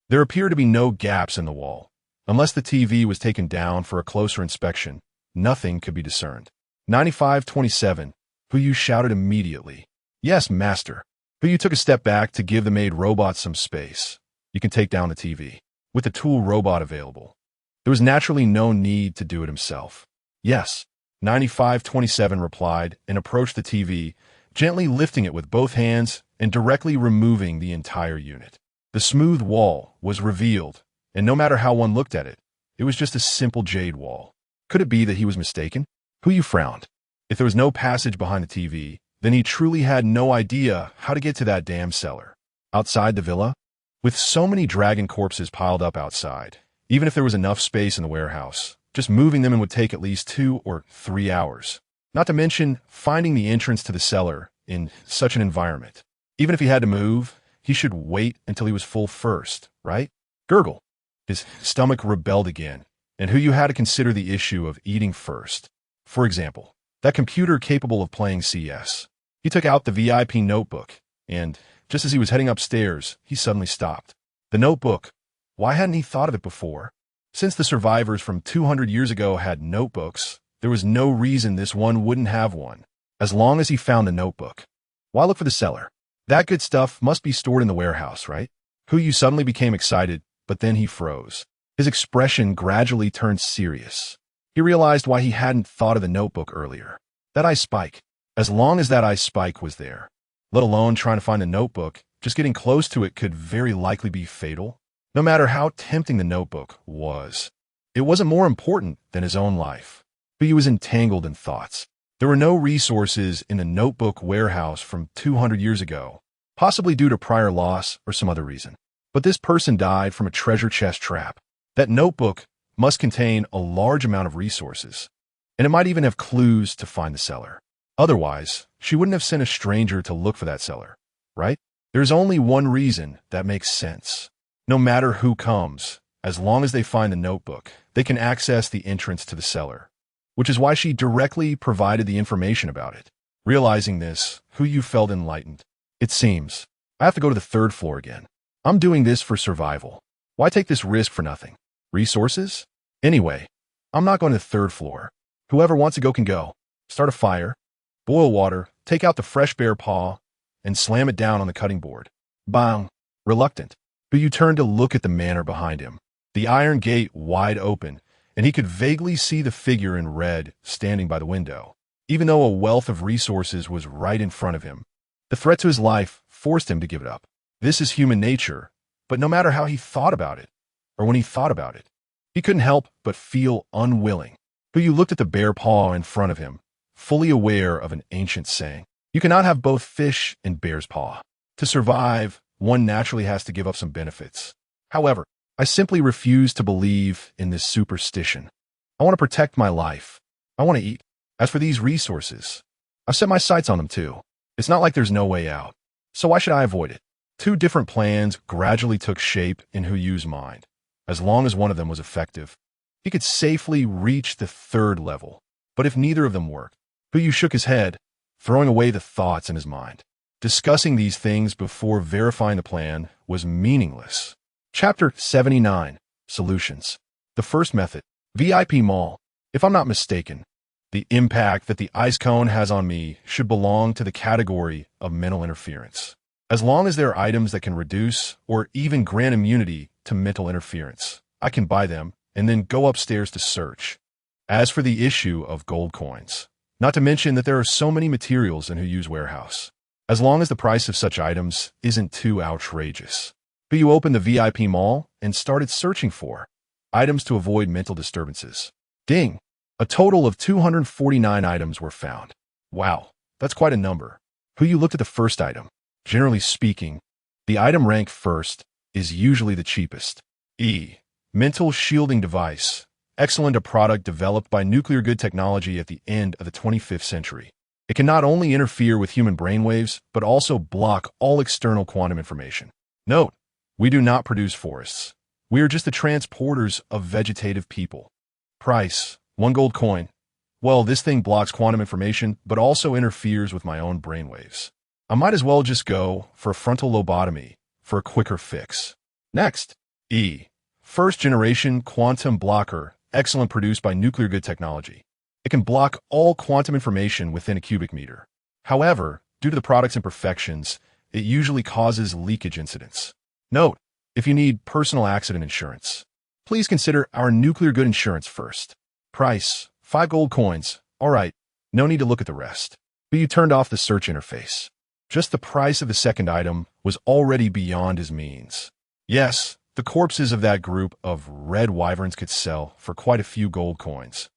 there appeared to be no gaps in the wall. Unless the TV was taken down for a closer inspection, nothing could be discerned. 9527, who you shouted immediately. Yes, master. Who you took a step back to give the maid robot some space. You can take down the TV. With the tool robot available, there was naturally no need to do it himself. Yes, 9527 replied and approached the TV, gently lifting it with both hands and directly removing the entire unit. The smooth wall was revealed, and no matter how one looked at it, it was just a simple jade wall. Could it be that he was mistaken? Who you frowned. If there was no passage behind the TV, then he truly had no idea how to get to that damn cellar. Outside the villa, with so many dragon corpses piled up outside, even if there was enough space in the warehouse, just moving them would take at least 2 or 3 hours. Not to mention finding the entrance to the cellar in such an environment. Even if he had to move, he should wait until he was full first, right? Gurgle. His stomach rebelled again, and who you had to consider the issue of eating first. For example, that computer capable of playing CS. He took out the VIP notebook, and just as he was heading upstairs, he suddenly stopped. The notebook. Why hadn't he thought of it before? Since the survivors from 200 years ago had notebooks, there was no reason this one wouldn't have one, as long as he found the notebook. Why look for the cellar? That good stuff must be stored in the warehouse, right? Who you suddenly became excited, but then he froze. His expression gradually turned serious. He realized why he hadn't thought of the notebook earlier. That ice spike. As long as that ice spike was there, let alone trying to find a notebook, just getting close to it could very likely be fatal. No matter how tempting the notebook was, it wasn't more important than his own life. But he was entangled in thoughts. There were no resources in the notebook warehouse from 200 years ago, possibly due to prior loss or some other reason. But this person died from a treasure chest trap. That notebook must contain a large amount of resources, and it might even have clues to find the cellar. Otherwise, she wouldn't have sent a stranger to look for that cellar, right? There's only one reason that makes sense. No matter who comes, as long as they find the notebook, they can access the entrance to the cellar, which is why she directly provided the information about it. Realizing this, who you felt enlightened. It seems I have to go to the 3rd floor again. I'm doing this for survival. Why take this risk for nothing? Resources? Anyway, I'm not going to the 3rd floor. Whoever wants to go can go. Start a fire, boil water, take out the fresh bear paw, and slam it down on the cutting board. Bang! Reluctant, but you turned to look at the manor behind him. The iron gate wide open, and he could vaguely see the figure in red standing by the window. Even though a wealth of resources was right in front of him, the threat to his life forced him to give it up. This is human nature, but no matter how he thought about it, or when he thought about it, he couldn't help but feel unwilling. But you looked at the bear paw in front of him, fully aware of an ancient saying. You cannot have both fish and bear's paw. To survive, one naturally has to give up some benefits. However, I simply refuse to believe in this superstition. I want to protect my life. I want to eat. As for these resources, I've set my sights on them too. It's not like there's no way out. So why should I avoid it? 2 different plans gradually took shape in Hu Yu's mind. As long as one of them was effective, he could safely reach the 3rd level. But if neither of them worked, Hu Yu shook his head, throwing away the thoughts in his mind. Discussing these things before verifying the plan was meaningless. Chapter 79. Solutions. The first method. VIP Mall. If I'm not mistaken, the impact that the ice cone has on me should belong to the category of mental interference. As long as there are items that can reduce or even grant immunity to mental interference, I can buy them and then go upstairs to search. As for the issue of gold coins, not to mention that there are so many materials in Hu Yu's warehouse, as long as the price of such items isn't too outrageous. Hu Yu opened the VIP Mall and started searching for items to avoid mental disturbances. Ding! A total of 249 items were found. Wow, that's quite a number. Hu Yu looked at the first item. Generally speaking, the item ranked first is usually the cheapest. Mental shielding device. excellent, a product developed by nuclear good technology at the end of the 25th century. It can not only interfere with human brainwaves, but also block all external quantum information. Note, we do not produce forests. We are just the transporters of vegetative people. Price, 1 gold coin. Well, this thing blocks quantum information, but also interferes with my own brainwaves. I might as well just go for a frontal lobotomy for a quicker fix. Next, E. First generation quantum blocker, excellent, produced by nuclear good technology. It can block all quantum information within a cubic meter. However, due to the product's imperfections, it usually causes leakage incidents. Note, if you need personal accident insurance, please consider our nuclear good insurance first. Price, 5 gold coins. All right, no need to look at the rest. But you turned off the search interface. Just the price of the second item was already beyond his means. Yes, the corpses of that group of red wyverns could sell for quite a few gold coins.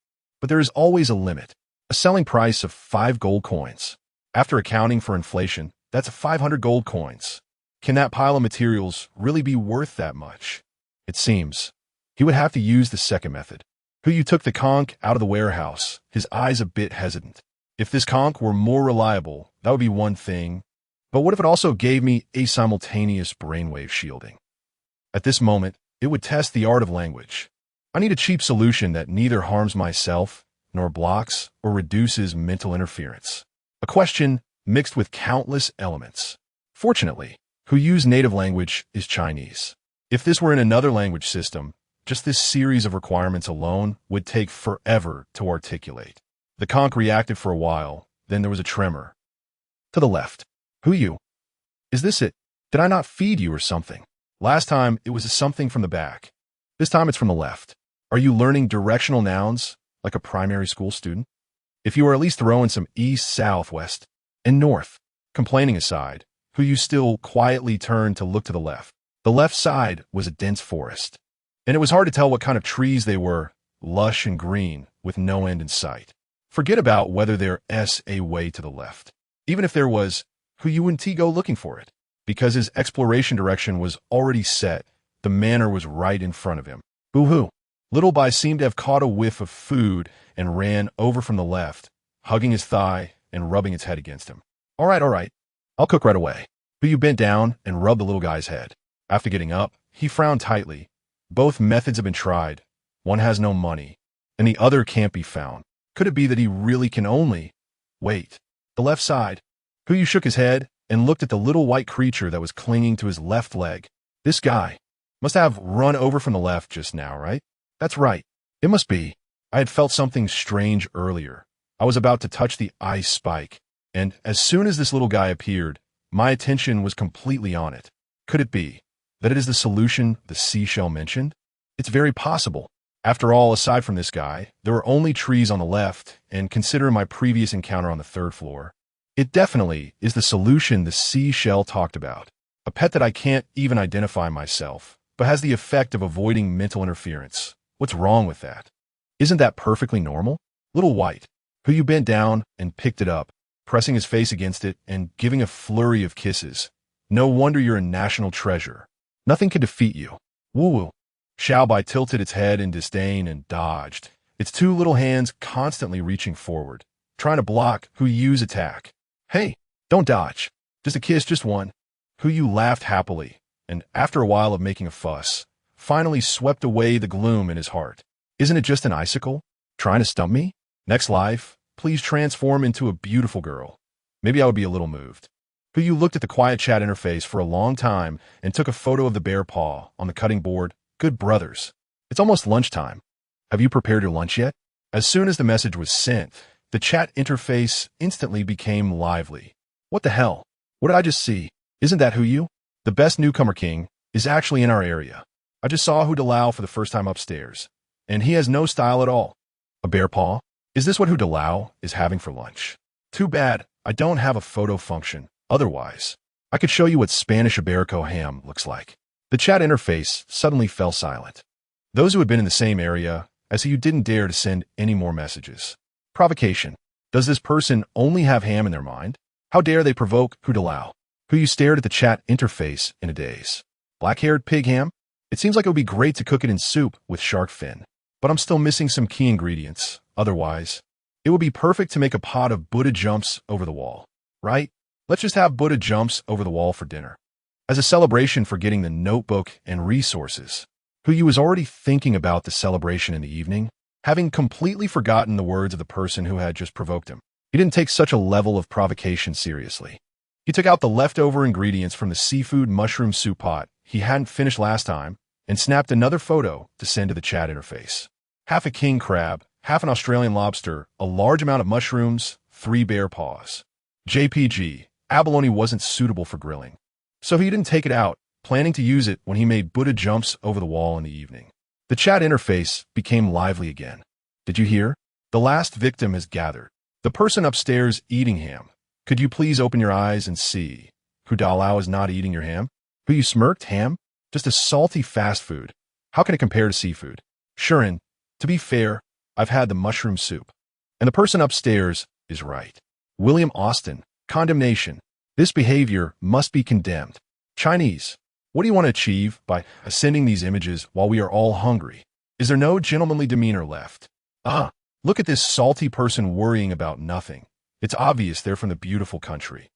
But there is always a limit, a selling price of 5 gold coins. After accounting for inflation, that's 500 gold coins. Can that pile of materials really be worth that much? It seems. He would have to use the second method. You took the conch out of the warehouse, his eyes a bit hesitant. If this conch were more reliable, that would be one thing. But what if it also gave me a simultaneous brainwave shielding? At this moment, it would test the art of language. I need a cheap solution that neither harms myself, nor blocks or reduces mental interference. A question mixed with countless elements. Fortunately, Huyu's native language is Chinese. If this were in another language system, just this series of requirements alone would take forever to articulate. The conch reacted for a while, then there was a tremor. To the left. Huyu. Is this it? Did I not feed you or something? Last time, it was something from the back. This time it's from the left. Are you learning directional nouns like a primary school student? If you are at least throwing some east, south, west, and north. Complaining aside, Huyu still quietly turned to look to the left. The left side was a dense forest, and it was hard to tell what kind of trees they were, lush and green, with no end in sight. Forget about whether there's a way to the left. Even if there was, Huyu wouldn't go looking for it, because his exploration direction was already set. The manor was right in front of him. Boo-hoo. Little Bai seemed to have caught a whiff of food and ran over from the left, hugging his thigh and rubbing its head against him. All right. I'll cook right away. Huyu bent down and rubbed the little guy's head. After getting up, he frowned tightly. Both methods have been tried. One has no money, and the other can't be found. Could it be that he really can only wait? The left side. Huyu shook his head and looked at the little white creature that was clinging to his left leg. This guy must have run over from the left just now, right? That's right. It must be. I had felt something strange earlier. I was about to touch the ice spike, and as soon as this little guy appeared, my attention was completely on it. Could it be that it is the solution the seashell mentioned? It's very possible. After all, aside from this guy, there were only trees on the left, and considering my previous encounter on the 3rd floor, it definitely is the solution the seashell talked about. A pet that I can't even identify myself, but has the effect of avoiding mental interference. What's wrong with that? Isn't that perfectly normal? Little White, Huyu bent down and picked it up, pressing his face against it and giving a flurry of kisses. No wonder you're a national treasure. Nothing can defeat you. Woo-woo. Xiaobai tilted its head in disdain and dodged, its 2 little hands constantly reaching forward, trying to block Huyu's attack. Hey, don't dodge. Just a kiss, just one. Huyu laughed happily, and after a while of making a fuss, finally swept away the gloom in his heart. Isn't it just an icicle? Trying to stump me? Next life, please transform into a beautiful girl. Maybe I would be a little moved. Huyu looked at the quiet chat interface for a long time and took a photo of the bear paw on the cutting board. Good brothers. It's almost lunchtime. Have you prepared your lunch yet? As soon as the message was sent, the chat interface instantly became lively. What the hell? What did I just see? Isn't that Huyu? The best newcomer king is actually in our area. I just saw Hu Dalao for the first time upstairs, and he has no style at all. A bear paw? Is this what Hu Dalao is having for lunch? Too bad I don't have a photo function. Otherwise, I could show you what Spanish Iberico ham looks like. The chat interface suddenly fell silent. Those who had been in the same area, as Huyu didn't dare to send any more messages. Provocation. Does this person only have ham in their mind? How dare they provoke Hu Dalao? Huyu stared at the chat interface in a daze. Black-haired pig ham? It seems like it would be great to cook it in soup with shark fin. but I'm still missing some key ingredients. Otherwise, it would be perfect to make a pot of Buddha jumps over the wall, right? Let's just have Buddha jumps over the wall for dinner. As a celebration for getting the notebook and resources, Huyu was already thinking about the celebration in the evening, having completely forgotten the words of the person who had just provoked him. He didn't take such a level of provocation seriously. He took out the leftover ingredients from the seafood mushroom soup pot he hadn't finished last time and snapped another photo to send to the chat interface. Half a king crab, half an Australian lobster, a large amount of mushrooms, 3 bear paws. JPG, abalone wasn't suitable for grilling, so he didn't take it out, planning to use it when he made Buddha jumps over the wall in the evening. The chat interface became lively again. Did you hear? The last victim has gathered. The person upstairs eating ham. Could you please open your eyes and see? Hudalao is not eating your ham? Who you smirked? Ham? Just a salty fast food. How can it compare to seafood? Shurin, to be fair, I've had the mushroom soup. And the person upstairs is right. William Austin, condemnation. This behavior must be condemned. Chinese, what do you want to achieve by sending these images while we are all hungry? Is there no gentlemanly demeanor left? Look at this salty person worrying about nothing. It's obvious they're from the beautiful country.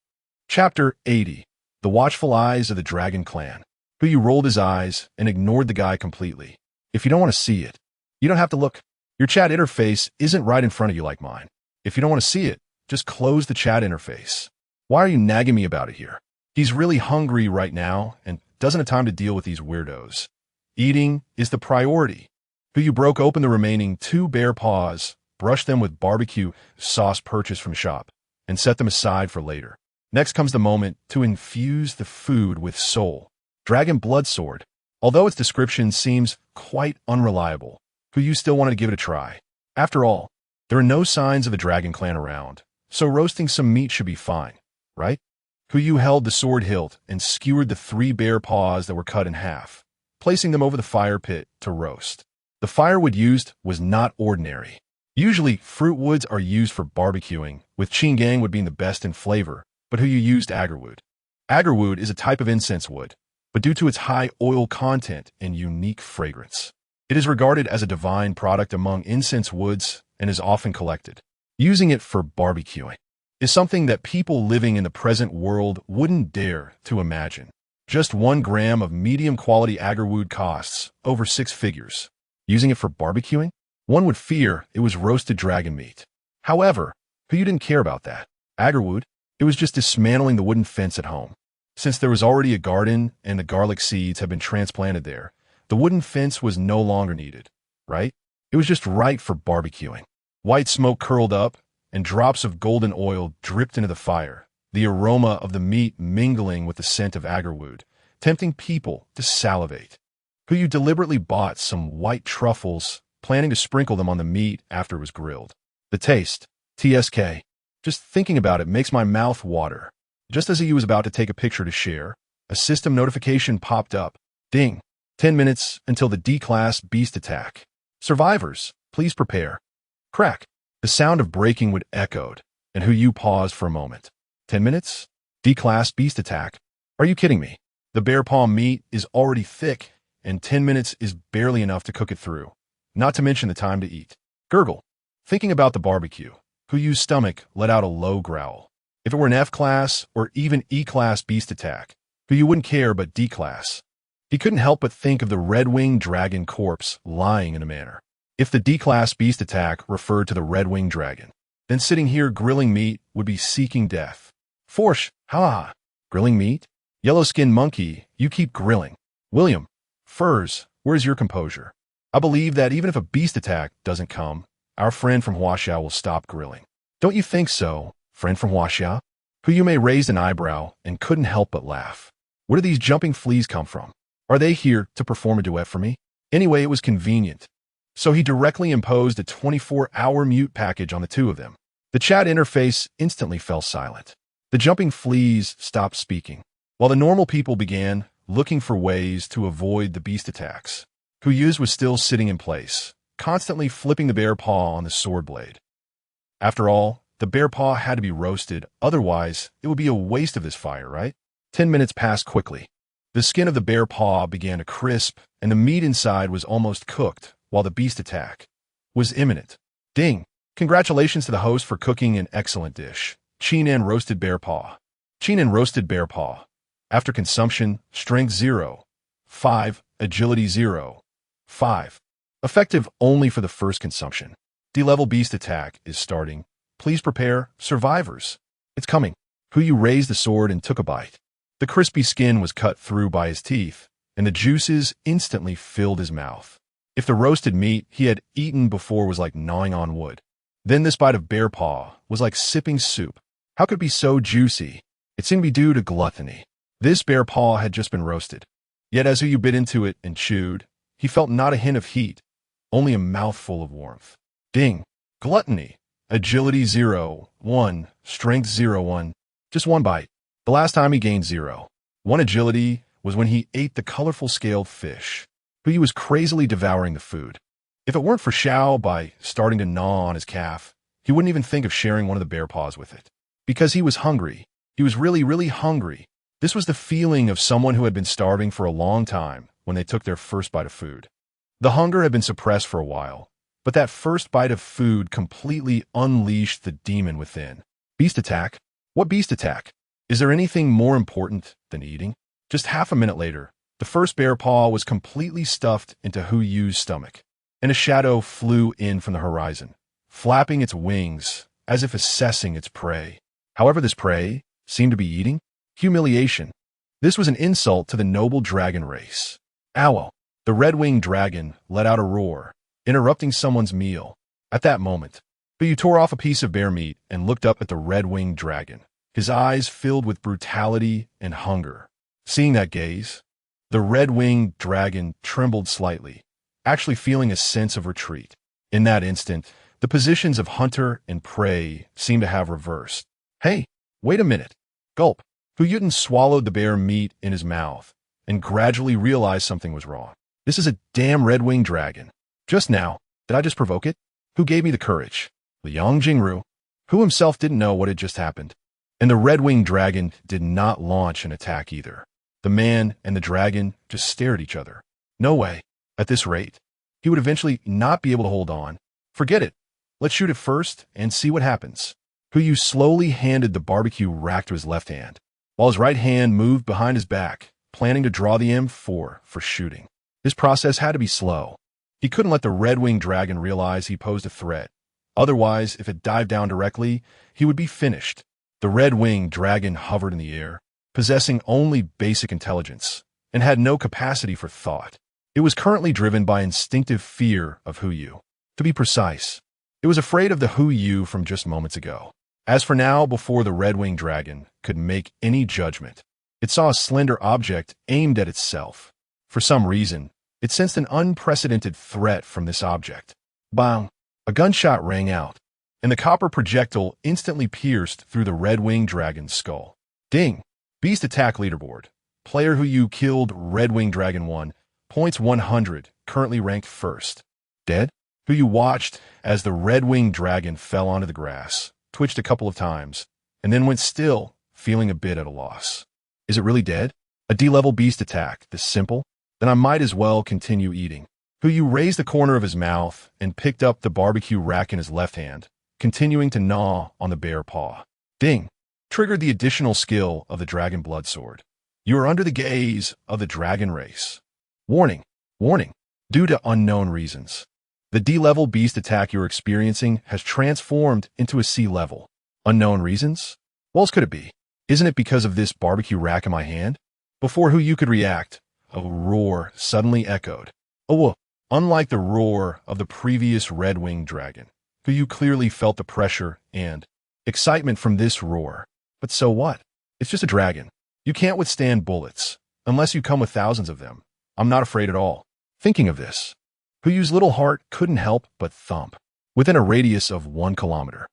Chapter 80. The Watchful Eyes of the Dragon Clan. Huyu rolled his eyes and ignored the guy completely. If you don't want to see it, you don't have to look. Your chat interface isn't right in front of you like mine. If you don't want to see it, just close the chat interface. Why are you nagging me about it here? He's really hungry right now and doesn't have time to deal with these weirdos. Eating is the priority. Huyu broke open the remaining 2 bear paws, brushed them with barbecue sauce purchased from shop, and set them aside for later. Next comes the moment to infuse the food with soul. Dragon blood sword. Although its description seems quite unreliable, Huyu still wanted to give it a try. After all, there are no signs of a dragon clan around, so roasting some meat should be fine, right? Huyu held the sword hilt and skewered the 3 bear paws that were cut in half, placing them over the fire pit to roast. The firewood used was not ordinary. Usually, fruit woods are used for barbecuing, with Qinggang wood being the best in flavor, but Huyu used agarwood. Agarwood is a type of incense wood, but due to its high oil content and unique fragrance, it is regarded as a divine product among incense woods and is often collected. Using it for barbecuing is something that people living in the present world wouldn't dare to imagine. Just 1 gram of medium-quality agarwood costs over 6 figures. Using it for barbecuing? One would fear it was roasted dragon meat. However, Huyu didn't care about that. Agarwood? It was just dismantling the wooden fence at home. Since there was already a garden and the garlic seeds had been transplanted there, the wooden fence was no longer needed, right? It was just right for barbecuing. White smoke curled up, and drops of golden oil dripped into the fire, the aroma of the meat mingling with the scent of agarwood, tempting people to salivate. Huyu deliberately bought some white truffles, planning to sprinkle them on the meat after it was grilled. The taste, TSK. Just thinking about it makes my mouth water. Just as he was about to take a picture to share, a system notification popped up. Ding. 10 minutes until the D-class beast attack. Survivors, please prepare. Crack. The sound of breaking wood echoed, and Huyu paused for a moment. 10 minutes? D-class beast attack? Are you kidding me? The bear paw meat is already thick, and 10 minutes is barely enough to cook it through, not to mention the time to eat. Gurgle. Thinking about the barbecue, Huyu's stomach let out a low growl. If it were an F-class or even E-class beast attack, Huyu wouldn't care but D-class. He couldn't help but think of the red-winged dragon corpse lying in a manor. If the D-class beast attack referred to the red-winged dragon, then sitting here grilling meat would be seeking death. Forsh, ha! Grilling meat? Yellow-skinned monkey, you keep grilling. William, Furs, where's your composure? I believe that even if a beast attack doesn't come, our friend from Huaxia will stop grilling. Don't you think so, friend from Huaxia? Huyume raised an eyebrow and couldn't help but laugh. Where do these jumping fleas come from? Are they here to perform a duet for me? Anyway, it was convenient. So he directly imposed a 24-hour mute package on the 2 of them. The chat interface instantly fell silent. The jumping fleas stopped speaking, while the normal people began looking for ways to avoid the beast attacks. Huyu's was still sitting in place, constantly flipping the bear paw on the sword blade. After all, the bear paw had to be roasted, otherwise it would be a waste of this fire, right? 10 minutes passed quickly. The skin of the bear paw began to crisp, and the meat inside was almost cooked, while the beast attack was imminent. Ding! Congratulations to the host for cooking an excellent dish. Chinan roasted bear paw. Chinan roasted bear paw. After consumption, strength 0. 5. Agility 0. 5. Effective only for the first consumption. D-level beast attack is starting. Please prepare, survivors. It's coming. Who raised the sword and took a bite. The crispy skin was cut through by his teeth, and the juices instantly filled his mouth. If the roasted meat he had eaten before was like gnawing on wood, then this bite of bear paw was like sipping soup. How could it be so juicy? It seemed to be due to gluttony. This bear paw had just been roasted. Yet as Who bit into it and chewed, he felt not a hint of heat, only a mouthful of warmth. Ding! Gluttony. Agility 0. 1. Strength 0. 1. Just one bite. The last time he gained 0. 1 agility was when he ate the colorful scaled fish. Who was crazily devouring the food. If it weren't for Xiao by starting to gnaw on his calf, he wouldn't even think of sharing one of the bear paws with it. Because he was hungry. He was really, really hungry. This was the feeling of someone who had been starving for a long time when they took their first bite of food. The hunger had been suppressed for a while, but that first bite of food completely unleashed the demon within. Beast attack? What beast attack? Is there anything more important than eating? Just half a minute later, the first bear paw was completely stuffed into Yu's stomach, and a shadow flew in from the horizon, flapping its wings as if assessing its prey. However, this prey seemed to be eating. Humiliation. This was an insult to the noble dragon race. Owl. The red-winged dragon let out a roar, interrupting someone's meal. At that moment, Yu tore off a piece of bear meat and looked up at the red-winged dragon, his eyes filled with brutality and hunger. Seeing that gaze, the red-winged dragon trembled slightly, actually feeling a sense of retreat. In that instant, the positions of hunter and prey seemed to have reversed. Hey, wait a minute. Gulp. Yuten swallowed the bear meat in his mouth and gradually realized something was wrong. This is a damn red-winged dragon. Just now, did I just provoke it? Who gave me the courage? Liang Jingru, who himself didn't know what had just happened. And the red-winged dragon did not launch an attack either. The man and the dragon just stared at each other. No way. At this rate, he would eventually not be able to hold on. Forget it. Let's shoot it first and see what happens. Yu slowly handed the barbecue rack to his left hand, while his right hand moved behind his back, planning to draw the M4 for shooting. This process had to be slow. He couldn't let the red-winged dragon realize he posed a threat. Otherwise, if it dived down directly, he would be finished. The red-winged dragon hovered in the air, possessing only basic intelligence, and had no capacity for thought. It was currently driven by instinctive fear of Yu. To be precise, it was afraid of the Yu from just moments ago. As for now, before the red-winged dragon could make any judgment, it saw a slender object aimed at itself. For some reason, it sensed an unprecedented threat from this object. Bang! A gunshot rang out, and the copper projectile instantly pierced through the red-winged dragon's skull. Ding! Beast attack leaderboard. Player Yu killed red-winged dragon 1, points 100, currently ranked first. Dead? Yu watched as the red-winged dragon fell onto the grass, twitched a couple of times, and then went still, feeling a bit at a loss. Is it really dead? A D-level beast attack, this simple? Then I might as well continue eating. Yu raised the corner of his mouth and picked up the barbecue rack in his left hand, continuing to gnaw on the bear paw. Ding! Triggered the additional skill of the dragon blood sword. You are under the gaze of the dragon race. Warning! Warning! Due to unknown reasons, the D-level beast attack you're experiencing has transformed into a C-level. Unknown reasons? What else could it be? Isn't it because of this barbecue rack in my hand? Before Yu could react, a roar suddenly echoed. Oh, unlike the roar of the previous red-winged dragon, Yu clearly felt the pressure and excitement from this roar. But so what? It's just a dragon. You can't withstand bullets, unless you come with thousands of them. I'm not afraid at all. Thinking of this, Yu's little heart couldn't help but thump. Within a radius of 1 kilometer.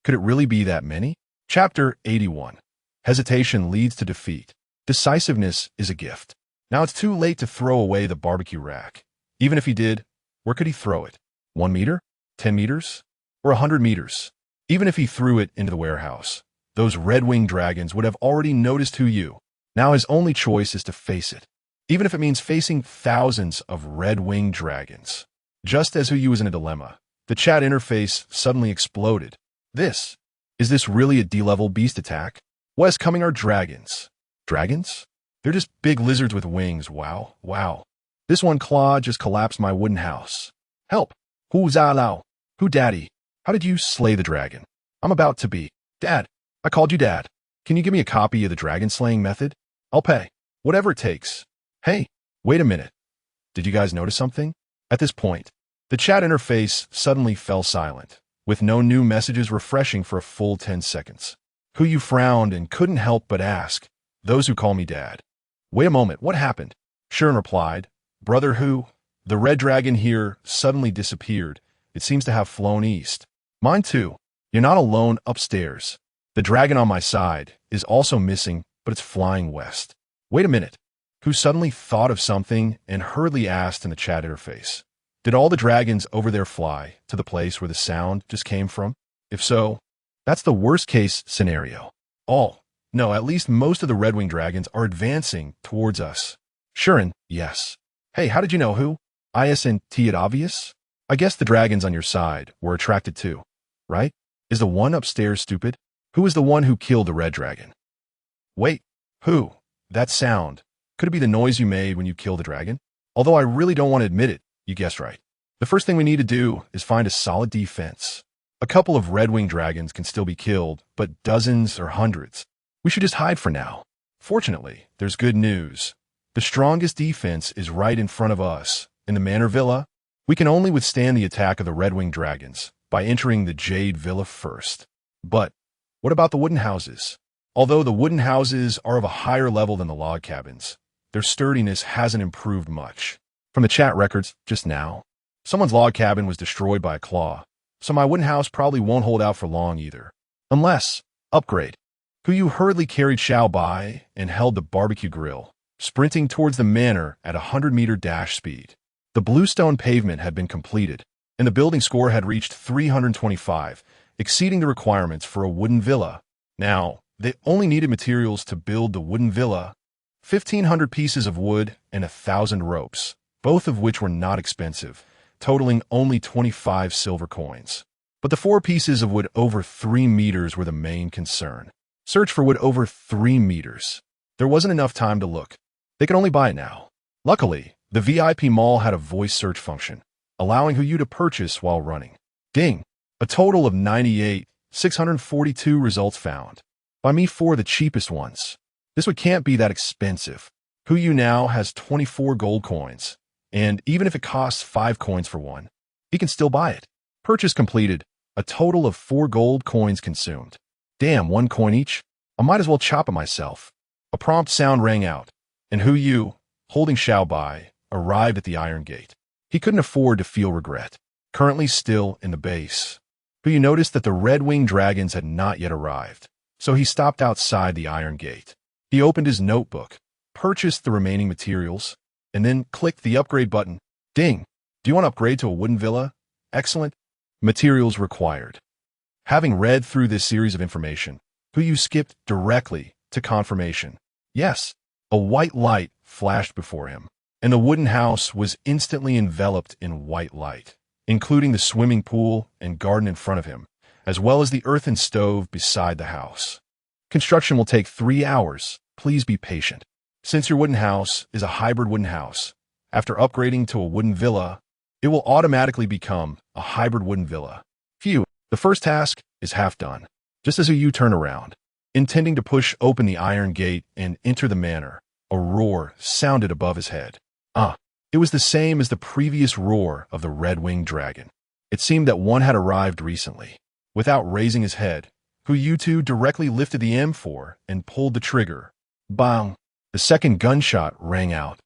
Could it really be that many? Chapter 81. Hesitation leads to defeat. Decisiveness is a gift. Now it's too late to throw away the barbecue rack. Even if he did, where could he throw it? 1 meter? 10 meters? Or 100 meters? Even if he threw it into the warehouse, those red-winged dragons would have already noticed Yu. Now his only choice is to face it. Even if it means facing thousands of red-winged dragons. Just as Huyu was in a dilemma, the chat interface suddenly exploded. Is this really a D-level beast attack? West coming are dragons. Dragons? They're just big lizards with wings, wow. This one claw just collapsed my wooden house. Help! Hu Zalao? Who daddy? How did you slay the dragon? I'm about to be. Dad, I called you Dad. Can you give me a copy of the dragon slaying method? I'll pay. Whatever it takes. Hey, wait a minute. Did you guys notice something? At this point, the chat interface suddenly fell silent, with no new messages refreshing for a full 10 seconds. Huyu frowned and couldn't help but ask, those who call me Dad. Wait a moment, what happened? Sharon replied, Brother Hu, the red dragon here suddenly disappeared. It seems to have flown east. Mine too. You're not alone upstairs. The dragon on my side is also missing, but it's flying west. Wait a minute. Hu suddenly thought of something and hurriedly asked in the chat interface, did all the dragons over there fly to the place where the sound just came from? If so, that's the worst case scenario. All. No, at least most of the red-winged dragons are advancing towards us. Sharon, yes. Hey, how did you know Hu? Isn't it obvious? I guess the dragons on your side were attracted too, right? Is the one upstairs stupid? Who is the one who killed the red dragon? Wait, who? That sound. Could it be the noise you made when you killed the dragon? Although I really don't want to admit it, you guessed right. The first thing we need to do is find a solid defense. A couple of red-winged dragons can still be killed, but dozens or hundreds. We should just hide for now. Fortunately, there's good news. The strongest defense is right in front of us. In the manor villa, we can only withstand the attack of the red-winged dragons by entering the Jade Villa first. But what about the wooden houses? Although the wooden houses are of a higher level than the log cabins, their sturdiness hasn't improved much. From the chat records just now, someone's log cabin was destroyed by a claw, so my wooden house probably won't hold out for long either. Unless, upgrade. Huyu hurriedly carried Xiao by and held the barbecue grill, sprinting towards the manor at a 100-meter dash speed. The bluestone pavement had been completed, and the building score had reached 325, exceeding the requirements for a wooden villa. Now, they only needed materials to build the wooden villa, 1,500 pieces of wood and 1,000 ropes, both of which were not expensive, totaling only 25 silver coins. But the 4 pieces of wood over 3 meters were the main concern. Search for wood over 3 meters. There wasn't enough time to look. They could only buy it now. Luckily, the VIP mall had a voice search function, allowing Huyu to purchase while running. Ding! A total of 98,642 results found. Buy me 4 the cheapest ones. This one can't be that expensive. Huyu now has 24 gold coins, and even if it costs 5 coins for one, he can still buy it. Purchase completed. A total of 4 gold coins consumed. Damn, 1 coin each? I might as well chop it myself. A prompt sound rang out, and Huyu, holding Xiao Bai, arrived at the iron gate. He couldn't afford to feel regret. Currently still in the base, Huyu noticed that the red-winged dragons had not yet arrived, so he stopped outside the iron gate. He opened his notebook, purchased the remaining materials, and then clicked the upgrade button. Ding! Do you want to upgrade to a wooden villa? Excellent. Materials required. Having read through this series of information, Huyu skipped directly to confirmation. Yes, a white light flashed before him, and the wooden house was instantly enveloped in white light, including the swimming pool and garden in front of him, as well as the earthen stove beside the house. Construction will take 3 hours. Please be patient. Since your wooden house is a hybrid wooden house, after upgrading to a wooden villa, it will automatically become a hybrid wooden villa. Phew, the first task is half done. Just as Huyu turned around, intending to push open the iron gate and enter the manor, a roar sounded above his head. It was the same as the previous roar of the red-winged dragon. It seemed that one had arrived recently. Without raising his head, Huyu directly lifted the M4 and pulled the trigger. Bang! The second gunshot rang out,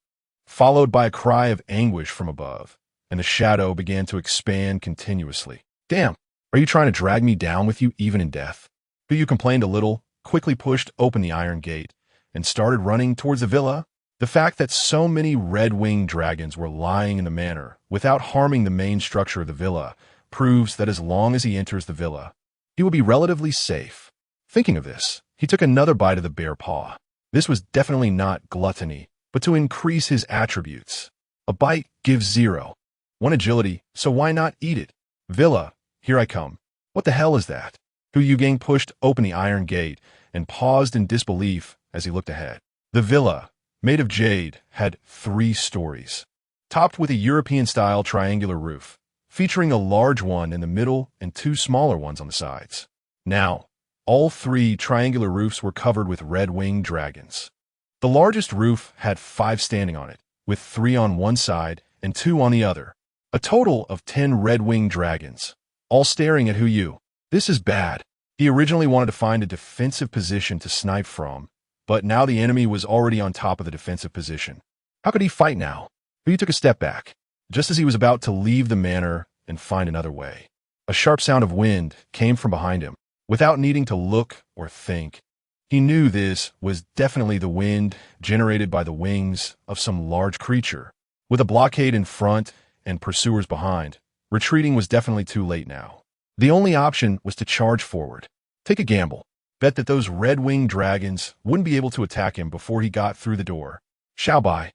followed by a cry of anguish from above, and the shadow began to expand continuously. Damn! Are you trying to drag me down with you even in death? Huyu complained a little, quickly pushed open the iron gate, and started running towards the villa. The fact that so many red-winged dragons were lying in the manor without harming the main structure of the villa proves that as long as he enters the villa, he will be relatively safe. Thinking of this, he took another bite of the bear paw. This was definitely not gluttony, but to increase his attributes. A bite gives 0. One agility, so why not eat it? Villa, here I come. What the hell is that? Hu Yugang pushed open the iron gate and paused in disbelief as he looked ahead. The villa, made of jade, had 3 stories, topped with a European-style triangular roof, featuring a large one in the middle and 2 smaller ones on the sides. Now, all 3 triangular roofs were covered with red-winged dragons. The largest roof had 5 standing on it, with 3 on one side and 2 on the other. A total of 10 red-winged dragons, all staring at Hu Yu. This is bad. He originally wanted to find a defensive position to snipe from, but now the enemy was already on top of the defensive position. How could he fight now? Hu Yu took a step back, just as he was about to leave the manor and find another way. A sharp sound of wind came from behind him. Without needing to look or think, he knew this was definitely the wind generated by the wings of some large creature. With a blockade in front and pursuers behind, retreating was definitely too late now. The only option was to charge forward. Take a gamble. Bet that those red-winged dragons wouldn't be able to attack him before he got through the door. Xiaobai,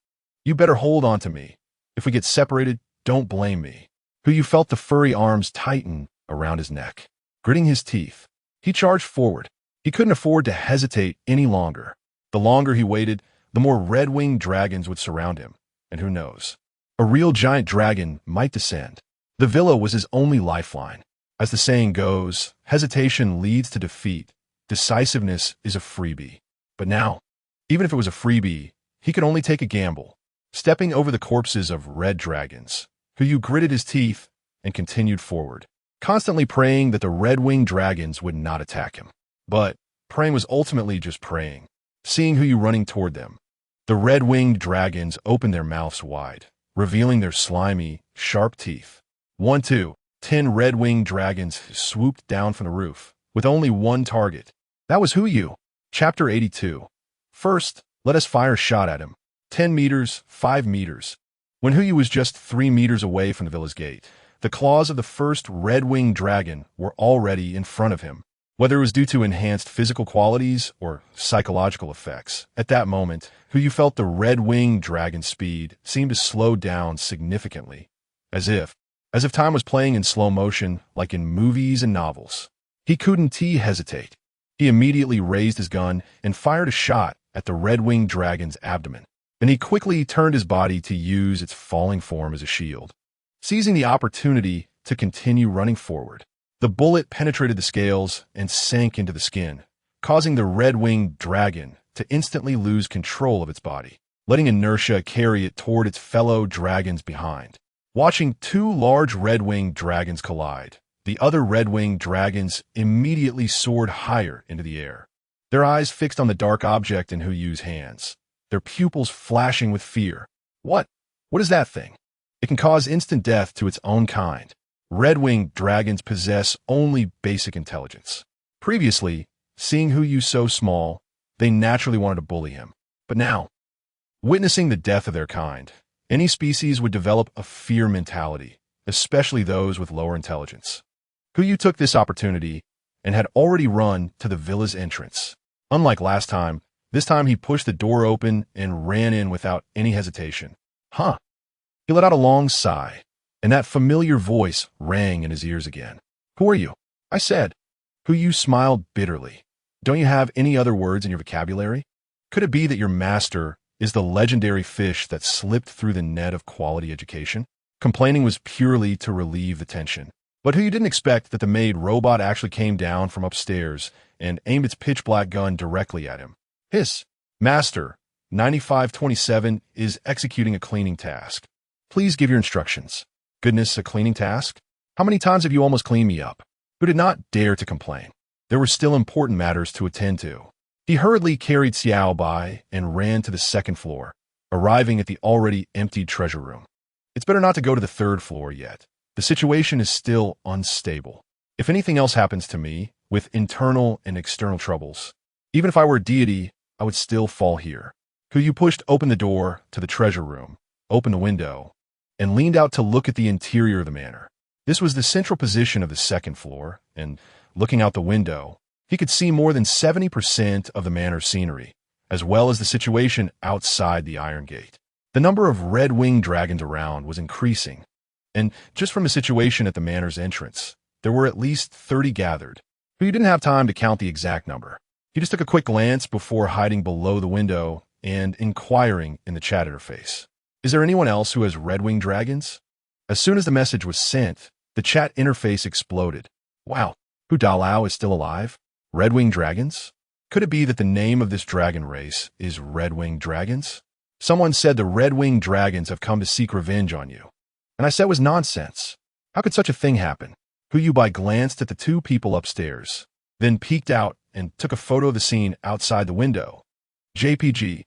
you better hold on to me. If we get separated, don't blame me. Hu Yu felt the furry arms tighten around his neck. Gritting his teeth, he charged forward. He couldn't afford to hesitate any longer. The longer he waited, the more red-winged dragons would surround him. And who knows? A real giant dragon might descend. The villa was his only lifeline. As the saying goes, hesitation leads to defeat. Decisiveness is a freebie. But now, even if it was a freebie, he could only take a gamble. Stepping over the corpses of red dragons, Hu Yu gritted his teeth and continued forward, constantly praying that the red-winged dragons would not attack him. But praying was ultimately just praying. Seeing Hu Yu running toward them, the red-winged dragons opened their mouths wide, revealing their slimy, sharp teeth. 1, 2, 10 red-winged dragons swooped down from the roof, with only one target. That was Hu Yu. Chapter 82. First, let us fire a shot at him. 10 meters, 5 meters. When Hu Yu was just 3 meters away from the villa's gate, the claws of the first red-winged dragon were already in front of him. Whether it was due to enhanced physical qualities or psychological effects, at that moment, Hu Yu felt the red-winged dragon's speed seemed to slow down significantly, as if time was playing in slow motion like in movies and novels. He couldn't hesitate. He immediately raised his gun and fired a shot at the red-winged dragon's abdomen. Then he quickly turned his body to use its falling form as a shield. Seizing the opportunity to continue running forward, the bullet penetrated the scales and sank into the skin, causing the red-winged dragon to instantly lose control of its body, letting inertia carry it toward its fellow dragons behind. Watching 2 large red-winged dragons collide, the other red-winged dragons immediately soared higher into the air, their eyes fixed on the dark object in Hu Yu's hands, their pupils flashing with fear. What is that thing? It can cause instant death to its own kind. Red-winged dragons possess only basic intelligence. Previously, seeing Hu Yu so small, they naturally wanted to bully him. But now, witnessing the death of their kind, any species would develop a fear mentality, especially those with lower intelligence. Hu Yu took this opportunity and had already run to the villa's entrance. Unlike last time, this time he pushed the door open and ran in without any hesitation. Huh. He let out a long sigh, and that familiar voice rang in his ears again. Who are you? I said. Hu Yu smiled bitterly. Don't you have any other words in your vocabulary? Could it be that your master is the legendary fish that slipped through the net of quality education? Complaining was purely to relieve the tension. But Hu Yu didn't expect that the maid robot actually came down from upstairs and aimed its pitch-black gun directly at him. Hiss. Master, 9527 is executing a cleaning task. Please give your instructions. Goodness, a cleaning task? How many times have you almost cleaned me up? Who did not dare to complain? There were still important matters to attend to. He hurriedly carried Xiao by and ran to the 2nd floor, arriving at the already emptied treasure room. It's better not to go to the 3rd floor yet. The situation is still unstable. If anything else happens to me, with internal and external troubles, even if I were a deity, I would still fall here. Hu Yu pushed open the door to the treasure room, opened the window, and leaned out to look at the interior of the manor. This was the central position of the 2nd floor, and looking out the window, he could see more than 70% of the manor's scenery, as well as the situation outside the Iron Gate. The number of red-winged dragons around was increasing, And just from the situation at the manor's entrance, there were at least 30 gathered, but you didn't have time to count the exact number. He just took a quick glance before hiding below the window and inquiring in the chat interface. Is there anyone else who has red-winged dragons? As soon as the message was sent, the chat interface exploded. Wow, Hu Dalao is still alive? Red-winged dragons? Could it be that the name of this dragon race is red-winged dragons? Someone said the red-winged dragons have come to seek revenge on you. And I said it was nonsense. How could such a thing happen? Hu Yubai glanced at the two people upstairs, then peeked out and took a photo of the scene outside the window. JPG.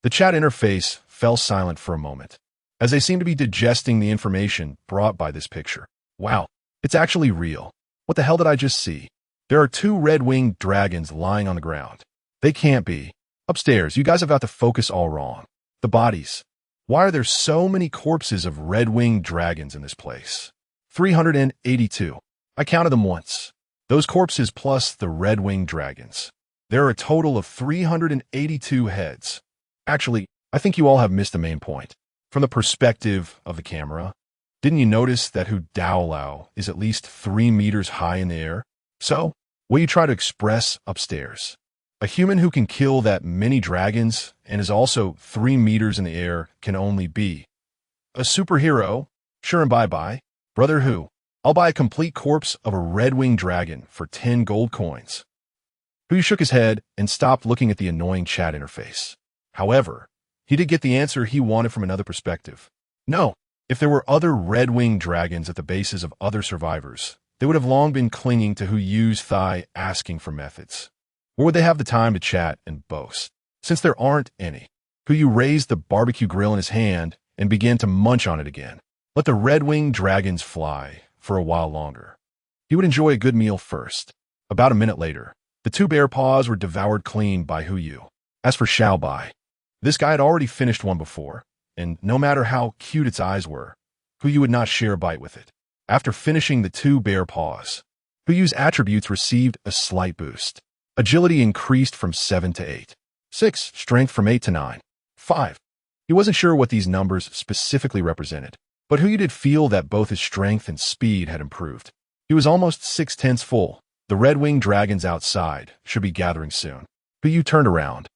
The chat interface fell silent for a moment, as they seemed to be digesting the information brought by this picture. Wow, it's actually real. What the hell did I just see? There are two red-winged dragons lying on the ground. They can't be. Upstairs, you guys have got the focus all wrong. The bodies. Why are there so many corpses of red-winged dragons in this place? 382. I counted them once. Those corpses plus the red-winged dragons. There are a total of 382 heads. Actually, I think you all have missed the main point. From the perspective of the camera, didn't you notice that Hu Daolao is at least 3 meters high in the air? So, what you try to express upstairs? A human who can kill that many dragons and is also 3 meters in the air can only be a superhero? Sure and bye-bye. Brother Hu, I'll buy a complete corpse of a red-winged dragon for 10 gold coins. Hu shook his head and stopped looking at the annoying chat interface. However, he did get the answer he wanted from another perspective. No, if there were other red-winged dragons at the bases of other survivors, they would have long been clinging to Hu Yu's thigh asking for methods. Or would they have the time to chat and boast? Since there aren't any, Hu Yu raised the barbecue grill in his hand and began to munch on it again. Let the red-winged dragons fly for a while longer. He would enjoy a good meal first. About a minute later, the two bear paws were devoured clean by Hu Yu. As for Xiao Bai, this guy had already finished one before, and no matter how cute its eyes were, Hu Yu would not share a bite with it. After finishing the two bear paws, Hu Yu's attributes received a slight boost. Agility increased from 7 to 8. 6. Strength from 8 to 9. 5. He wasn't sure what these numbers specifically represented, but Hu Yu did feel that both his strength and speed had improved. He was almost 6/10 full. The red-winged dragons outside should be gathering soon. Hu Yu turned around,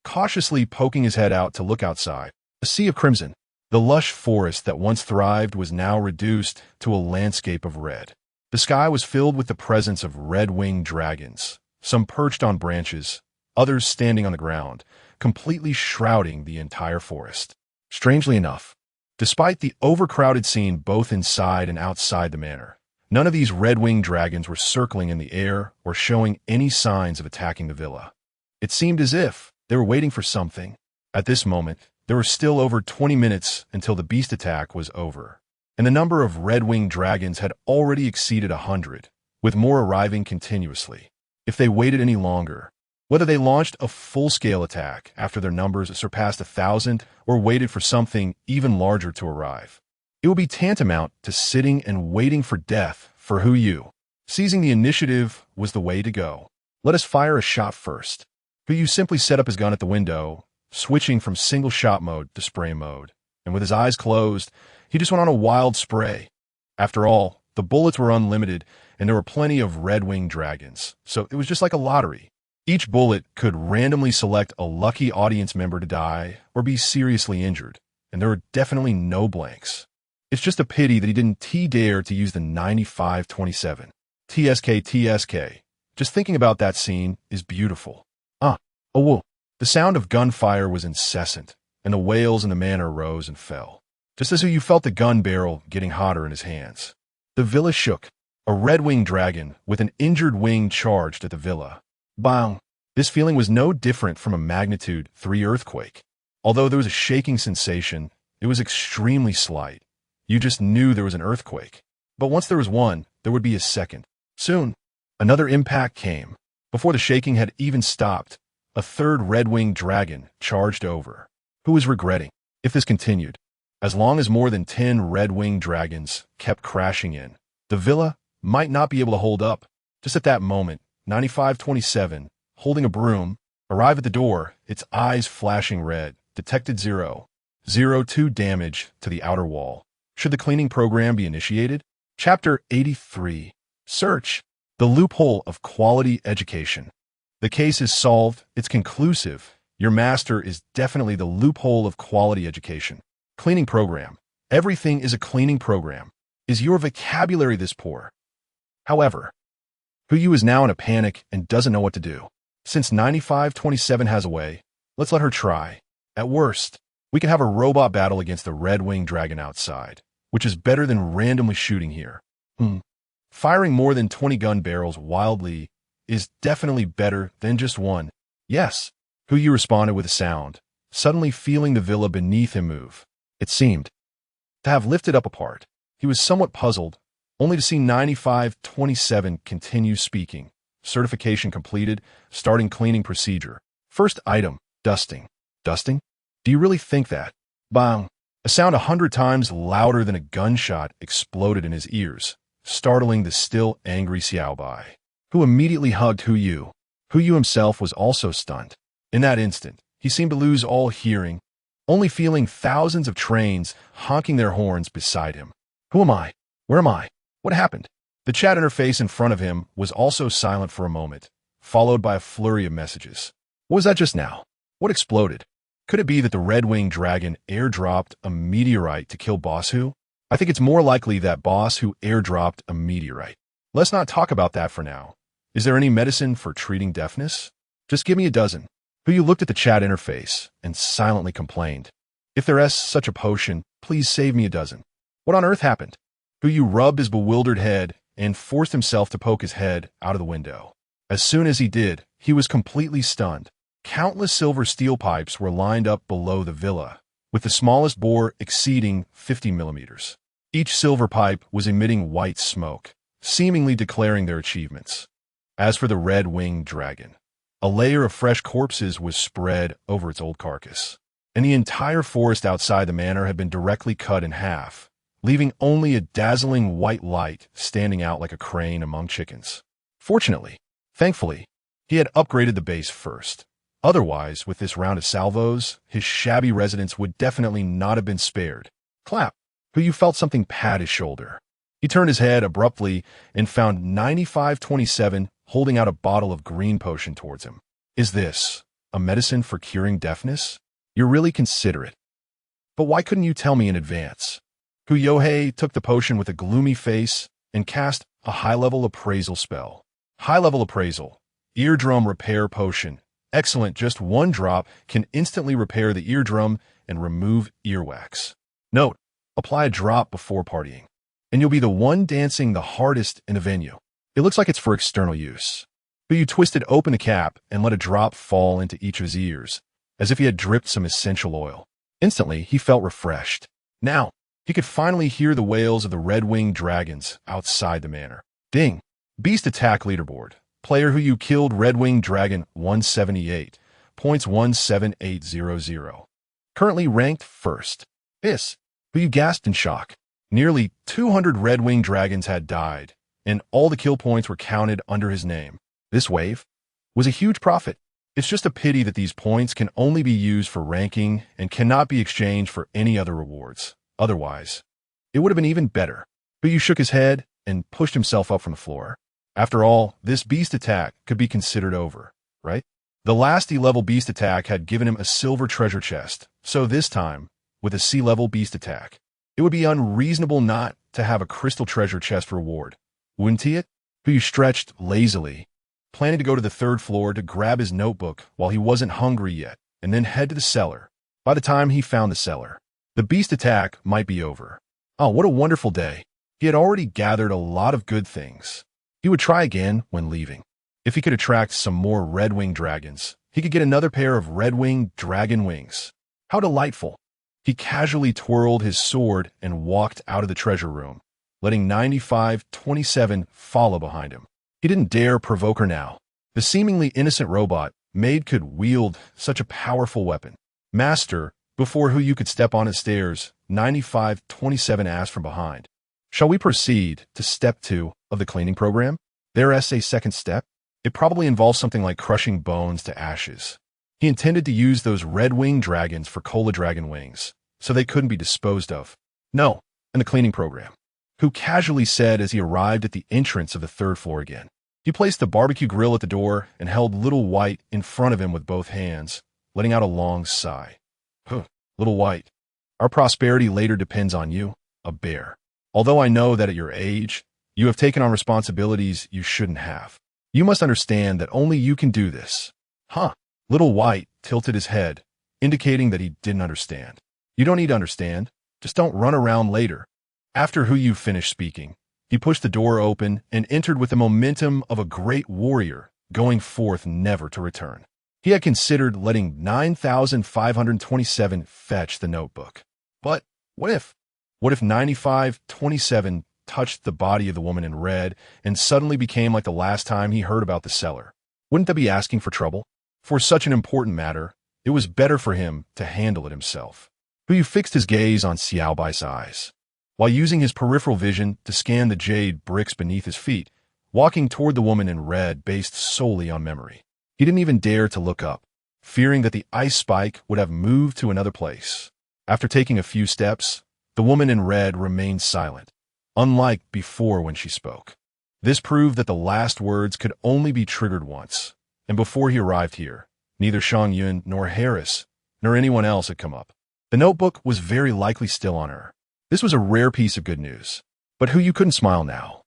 cautiously poking his head out to look outside. A sea of crimson. The lush forest that once thrived was now reduced to a landscape of red. The sky was filled with the presence of red-winged dragons, some perched on branches, others standing on the ground, completely shrouding the entire forest. Strangely enough, despite the overcrowded scene both inside and outside the manor, none of these red-winged dragons were circling in the air or showing any signs of attacking the villa. It seemed as if they were waiting for something. At this moment, there were still over 20 minutes until the beast attack was over, and the number of red-winged dragons had already exceeded 100, with more arriving continuously. If they waited any longer, whether they launched a full-scale attack after their numbers surpassed 1,000 or waited for something even larger to arrive, it would be tantamount to sitting and waiting for death for Hu Yu. Seizing the initiative was the way to go. Let us fire a shot first. Hu Yu simply set up his gun at the window, switching from single-shot mode to spray mode, and with his eyes closed, he just went on a wild spray. After all, the bullets were unlimited, and there were plenty of red-winged dragons, so it was just like a lottery. Each bullet could randomly select a lucky audience member to die or be seriously injured, and there were definitely no blanks. It's just a pity that he didn't dare to use the 9527. TSK. Just thinking about that scene is beautiful. Oh, whoa. The sound of gunfire was incessant, and the wails in the manor rose and fell, just as you felt the gun barrel getting hotter in his hands. The villa shook. A red-winged dragon with an injured wing charged at the villa. Bang! This feeling was no different from a magnitude 3 earthquake. Although there was a shaking sensation, it was extremely slight. You just knew there was an earthquake. But once there was one, there would be a second. Soon, another impact came. Before the shaking had even stopped, a third red-winged dragon charged over. Who was regretting if this continued? As long as more than 10 red-winged dragons kept crashing in, the villa might not be able to hold up. Just at that moment, 9527, holding a broom, arrived at the door, its eyes flashing red, detected 002 damage to the outer wall. Should the cleaning program be initiated? Chapter 83. Search. The loophole of quality education. The case is solved. It's conclusive. Your master is definitely the loophole of quality education. Cleaning program. Everything is a cleaning program. Is your vocabulary this poor? However, Huyu is now in a panic and doesn't know what to do. Since 9527 has a way, let's let her try. At worst, we can have a robot battle against the red-winged dragon outside, which is better than randomly shooting here. Firing more than 20 gun barrels wildly is definitely better than just one. Yes, Huyu responded with a sound, suddenly feeling the villa beneath him move. It seemed to have lifted up apart. He was somewhat puzzled, only to see 9527 continue speaking. Certification completed, starting cleaning procedure. First item, dusting. Dusting? Do you really think that? Bang! A sound 100 times louder than a gunshot exploded in his ears, startling the still angry Xiaobai, who immediately hugged Huyu. Huyu himself was also stunned. In that instant, he seemed to lose all hearing, only feeling thousands of trains honking their horns beside him. Who am I? Where am I? What happened? The chat interface in front of him was also silent for a moment, followed by a flurry of messages. What was that just now? What exploded? Could it be that the red-winged dragon airdropped a meteorite to kill Boss Hu? I think it's more likely that Boss Hu airdropped a meteorite. Let's not talk about that for now. Is there any medicine for treating deafness? Just give me a dozen. Huyu looked at the chat interface and silently complained. If there is such a potion, please save me a dozen. What on earth happened? Huyu rubbed his bewildered head and forced himself to poke his head out of the window. As soon as he did, he was completely stunned. Countless silver steel pipes were lined up below the villa, with the smallest bore exceeding 50 millimeters. Each silver pipe was emitting white smoke, seemingly declaring their achievements. As for the red-winged dragon, a layer of fresh corpses was spread over its old carcass, and the entire forest outside the manor had been directly cut in half, leaving only a dazzling white light standing out like a crane among chickens. Thankfully, he had upgraded the base first. Otherwise, with this round of salvos, his shabby residence would definitely not have been spared. Clap! Huyu felt something pat his shoulder. He turned his head abruptly and found 9527 holding out a bottle of green potion towards him. Is this a medicine for curing deafness? You're really considerate. But why couldn't you tell me in advance? Huyohei took the potion with a gloomy face and cast a high-level appraisal spell. High-level appraisal. Eardrum repair potion. Excellent, just one drop can instantly repair the eardrum and remove earwax. Note, apply a drop before partying, and you'll be the one dancing the hardest in a venue. It looks like it's for external use. But you twisted open the cap and let a drop fall into each of his ears, as if he had dripped some essential oil. Instantly, he felt refreshed. Now, he could finally hear the wails of the red-winged dragons outside the manor. Ding! Beast attack leaderboard. Player Huyu killed red-winged dragon 178. Points 17800. Currently ranked first. Huyu gasped in shock. Nearly 200 red-winged dragons had died, and all the kill points were counted under his name. This wave was a huge profit. It's just a pity that these points can only be used for ranking and cannot be exchanged for any other rewards. Otherwise, it would have been even better. Huyu shook his head and pushed himself up from the floor. After all, this beast attack could be considered over, right? The last E-level beast attack had given him a silver treasure chest, so this time, with a C-level beast attack, it would be unreasonable not to have a crystal treasure chest reward. Wouldn't he? Huyu stretched lazily, planning to go to the third floor to grab his notebook while he wasn't hungry yet, and then head to the cellar. By the time he found the cellar, the beast attack might be over. Oh, what a wonderful day. He had already gathered a lot of good things. He would try again when leaving. If he could attract some more red-winged dragons, he could get another pair of red-winged dragon wings. How delightful. He casually twirled his sword and walked out of the treasure room, letting 9527 follow behind him. He didn't dare provoke her now. The seemingly innocent robot maid could wield such a powerful weapon. Master, before Huyu could step on his stairs, 9527 asked from behind. Shall we proceed to step 2 of the cleaning program? There is a second step. It probably involves something like crushing bones to ashes. He intended to use those red-winged dragons for cola dragon wings, so they couldn't be disposed of. No, and the cleaning program, who casually said as he arrived at the entrance of the third floor again. He placed the barbecue grill at the door and held Little White in front of him with both hands, letting out a long sigh. Huh, Little White, our prosperity later depends on you, a bear. Although I know that at your age, you have taken on responsibilities you shouldn't have. You must understand that only you can do this. Huh? Little White tilted his head, indicating that he didn't understand. You don't need to understand. Just don't run around later. After Yu finished speaking, he pushed the door open and entered with the momentum of a great warrior, going forth never to return. He had considered letting 9,527 fetch the notebook. But what if 9527 touched the body of the woman in red and suddenly became like the last time he heard about the seller? Wouldn't that be asking for trouble? For such an important matter, it was better for him to handle it himself. Yu fixed his gaze on Xiao Bai's eyes, while using his peripheral vision to scan the jade bricks beneath his feet, walking toward the woman in red based solely on memory. He didn't even dare to look up, fearing that the ice spike would have moved to another place. After taking a few steps, the woman in red remained silent, unlike before when she spoke. This proved that the last words could only be triggered once, and before he arrived here, neither Shang Yun nor Harris nor anyone else had come up. The notebook was very likely still on her. This was a rare piece of good news, but Yu couldn't smile now.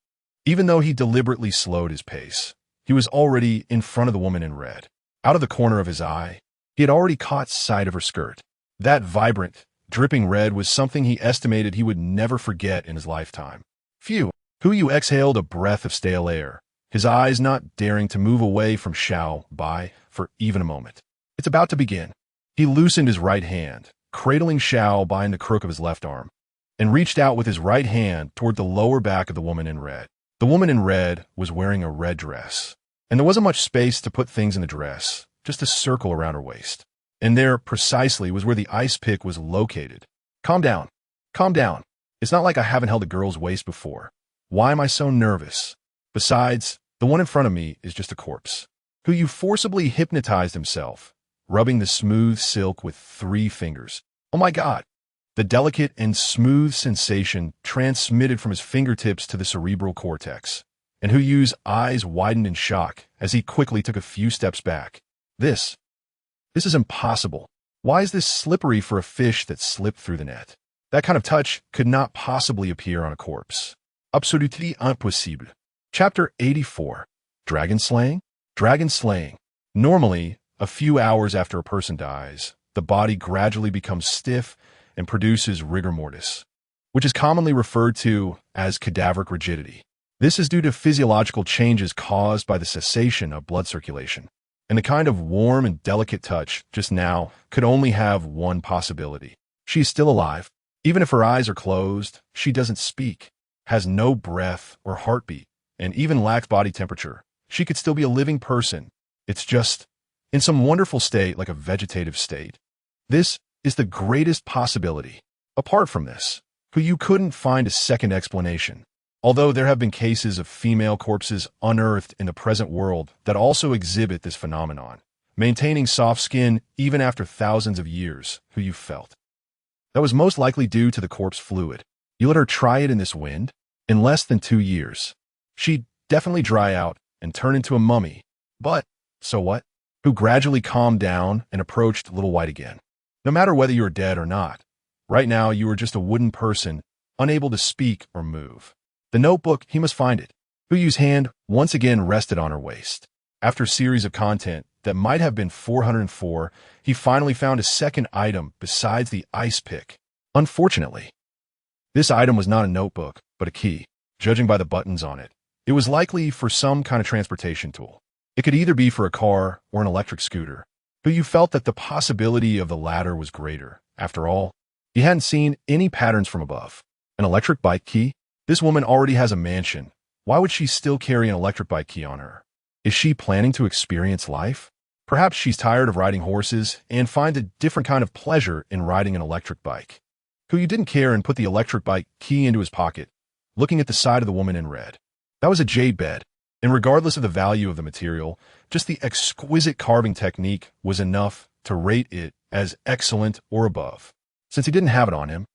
Even though he deliberately slowed his pace, he was already in front of the woman in red. Out of the corner of his eye, he had already caught sight of her skirt. That vibrant, dripping red was something he estimated he would never forget in his lifetime. Phew! Yu exhaled a breath of stale air, his eyes not daring to move away from Xiao Bai for even a moment. It's about to begin. He loosened his right hand, cradling Xiao Bai in the crook of his left arm, and reached out with his right hand toward the lower back of the woman in red. The woman in red was wearing a red dress, and there wasn't much space to put things in the dress, just a circle around her waist. And there, precisely, was where the ice pick was located. Calm down. Calm down. It's not like I haven't held a girl's waist before. Why am I so nervous? Besides, the one in front of me is just a corpse. Yu forcibly hypnotized himself, rubbing the smooth silk with 3 fingers. Oh my God! The delicate and smooth sensation transmitted from his fingertips to the cerebral cortex, and Yu's eyes widened in shock as he quickly took a few steps back. This is impossible. Why is this slippery for a fish that slipped through the net? That kind of touch could not possibly appear on a corpse. Absolument impossible. Chapter 84. Dragon Slaying? Dragon Slaying. Normally, a few hours after a person dies, the body gradually becomes stiff and produces rigor mortis, which is commonly referred to as cadaveric rigidity. This is due to physiological changes caused by the cessation of blood circulation. And the kind of warm and delicate touch just now could only have one possibility. She is still alive. Even if her eyes are closed, she doesn't speak, has no breath or heartbeat, and even lacks body temperature. She could still be a living person. It's just in some wonderful state, like a vegetative state. This is the greatest possibility. Apart from this, Yu couldn't find a second explanation. Although there have been cases of female corpses unearthed in the present world that also exhibit this phenomenon, maintaining soft skin even after thousands of years, Yu felt. That was most likely due to the corpse fluid. You let her try it in this wind? In less than 2 years, she'd definitely dry out and turn into a mummy. But, so what? Yu gradually calmed down and approached Little White again. No matter whether you are dead or not, right now you are just a wooden person, unable to speak or move. The notebook, he must find it. Yu's hand once again rested on her waist. After a series of content that might have been 404, he finally found a second item besides the ice pick. Unfortunately, this item was not a notebook, but a key. Judging by the buttons on it, it was likely for some kind of transportation tool. It could either be for a car or an electric scooter. Yu felt that the possibility of the latter was greater. After all, he hadn't seen any patterns from above. An electric bike key? This woman already has a mansion. Why would she still carry an electric bike key on her? Is she planning to experience life? Perhaps she's tired of riding horses and finds a different kind of pleasure in riding an electric bike. Yu didn't care and put the electric bike key into his pocket, looking at the side of the woman in red. That was a jade bed, and regardless of the value of the material, just the exquisite carving technique was enough to rate it as excellent or above. Since he didn't have it on him,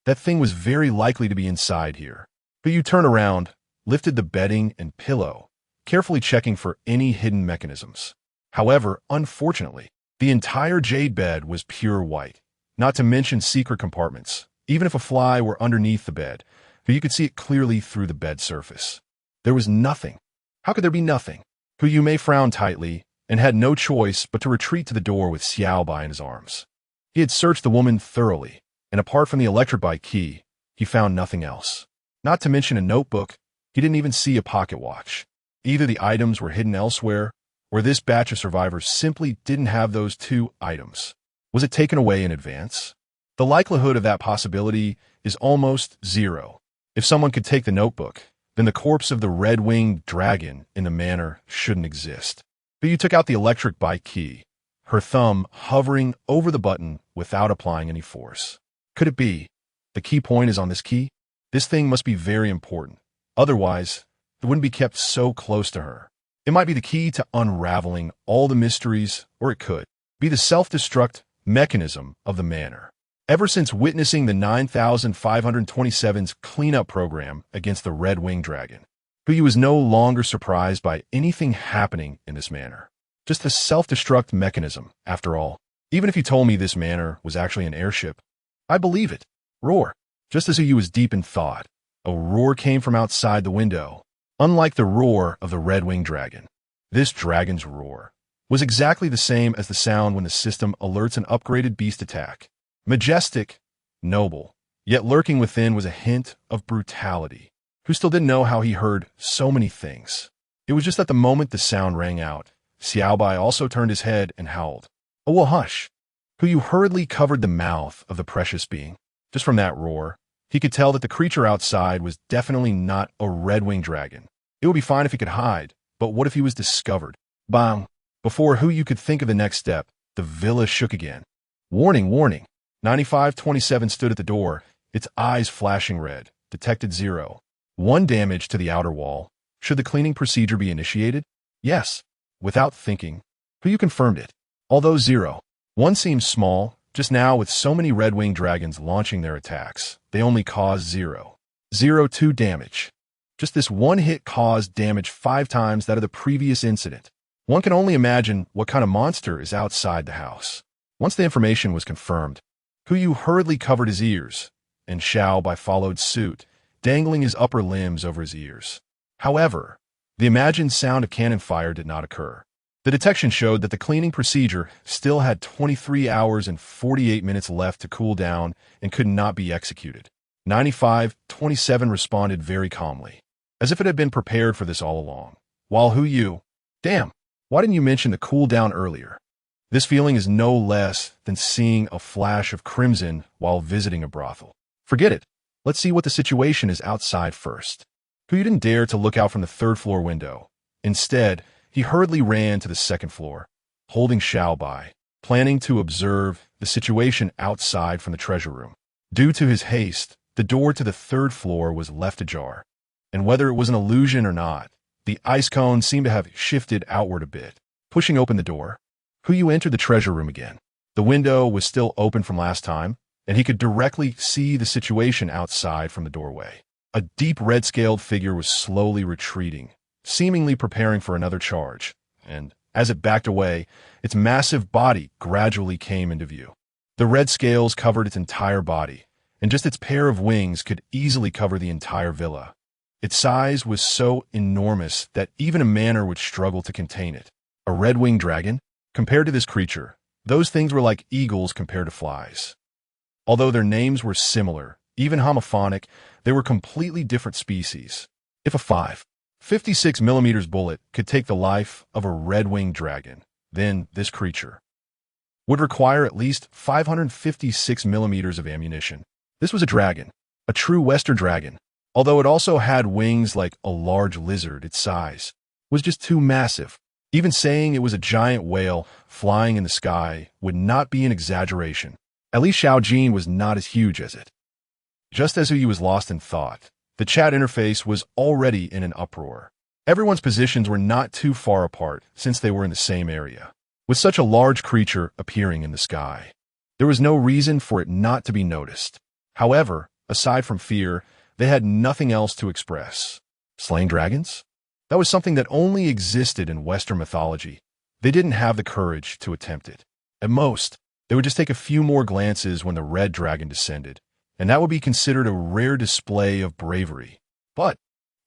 That thing was very likely to be inside here. But you turned around, lifted the bedding and pillow, carefully checking for any hidden mechanisms. However, unfortunately, the entire jade bed was pure white, not to mention secret compartments, even if a fly were underneath the bed, but you could see it clearly through the bed surface. There was nothing. How could there be nothing? Yu Mei frowned tightly and had no choice but to retreat to the door with Xiaobai in his arms. He had searched the woman thoroughly, and apart from the electric bike key, he found nothing else. Not to mention a notebook, he didn't even see a pocket watch. Either the items were hidden elsewhere, or this batch of survivors simply didn't have those two items. Was it taken away in advance? The likelihood of that possibility is almost zero. If someone could take the notebook, then the corpse of the red-winged dragon in the manor shouldn't exist. But you took out the electric bike key, her thumb hovering over the button without applying any force. Could it be? The key point is on this key? This thing must be very important. Otherwise, it wouldn't be kept so close to her. It might be the key to unraveling all the mysteries, or it could be the self-destruct mechanism of the manor. Ever since witnessing the 9527's cleanup program against the red-winged dragon, he was no longer surprised by anything happening in this manor. Just the self-destruct mechanism, after all. Even if you told me this manor was actually an airship, I believe it. Roar. Just as he was deep in thought, a roar came from outside the window. Unlike the roar of the red-winged dragon, this dragon's roar was exactly the same as the sound when the system alerts an upgraded beast attack. Majestic, noble, yet lurking within was a hint of brutality. Who still didn't know how he heard so many things. It was just that the moment the sound rang out, Xiaobai also turned his head and howled. Oh, well, hush. Yu hurriedly covered the mouth of the precious being. Just from that roar, he could tell that the creature outside was definitely not a red-winged dragon. It would be fine if he could hide, but what if he was discovered? Bang! Before Yu could think of the next step, the villa shook again. Warning, warning. 9527 stood at the door, its eyes flashing red. Detected 0. 1 damage to the outer wall. Should the cleaning procedure be initiated? Yes. Without thinking, Yu confirmed it. Although 0. 1 seems small, just now with so many red-winged dragons launching their attacks, they only caused 0. 2 damage. Just this one hit caused damage 5 times that of the previous incident. One can only imagine what kind of monster is outside the house. Once the information was confirmed, Yu hurriedly covered his ears, and Xiaobai followed suit, dangling his upper limbs over his ears. However, the imagined sound of cannon fire did not occur. The detection showed that the cleaning procedure still had 23 hours and 48 minutes left to cool down and could not be executed. 9527 responded very calmly, as if it had been prepared for this all along. While Yu, damn, why didn't you mention the cooldown earlier? This feeling is no less than seeing a flash of crimson while visiting a brothel. Forget it. Let's see what the situation is outside first. Yu didn't dare to look out from the 3rd floor window. Instead, he hurriedly ran to the 2nd floor, holding Xiaobai, planning to observe the situation outside from the treasure room. Due to his haste, the door to the 3rd floor was left ajar, and whether it was an illusion or not, the ice cone seemed to have shifted outward a bit. Pushing open the door, Yu entered the treasure room again. The window was still open from last time, and he could directly see the situation outside from the doorway. A deep red-scaled figure was slowly retreating, seemingly preparing for another charge, and as it backed away, its massive body gradually came into view. The red scales covered its entire body, and just its pair of wings could easily cover the entire villa. Its size was so enormous that even a manor would struggle to contain it. A red-winged dragon? Compared to this creature, those things were like eagles compared to flies. Although their names were similar, even homophonic, they were completely different species. If a 5.56mm bullet could take the life of a red-winged dragon, then this creature would require at least 556mm of ammunition. This was a dragon, a true Western dragon. Although it also had wings like a large lizard, its size was just too massive. Even saying it was a giant whale flying in the sky would not be an exaggeration. At least Xiao Jin was not as huge as it. Just as he was lost in thought, the chat interface was already in an uproar. Everyone's positions were not too far apart since they were in the same area. With such a large creature appearing in the sky, there was no reason for it not to be noticed. However, Aside from fear, they had nothing else to express. Slaying dragons? That was something that only existed in Western mythology. They didn't have the courage to attempt it. At most, they would just take a few more glances when the red dragon descended, and that would be considered a rare display of bravery. But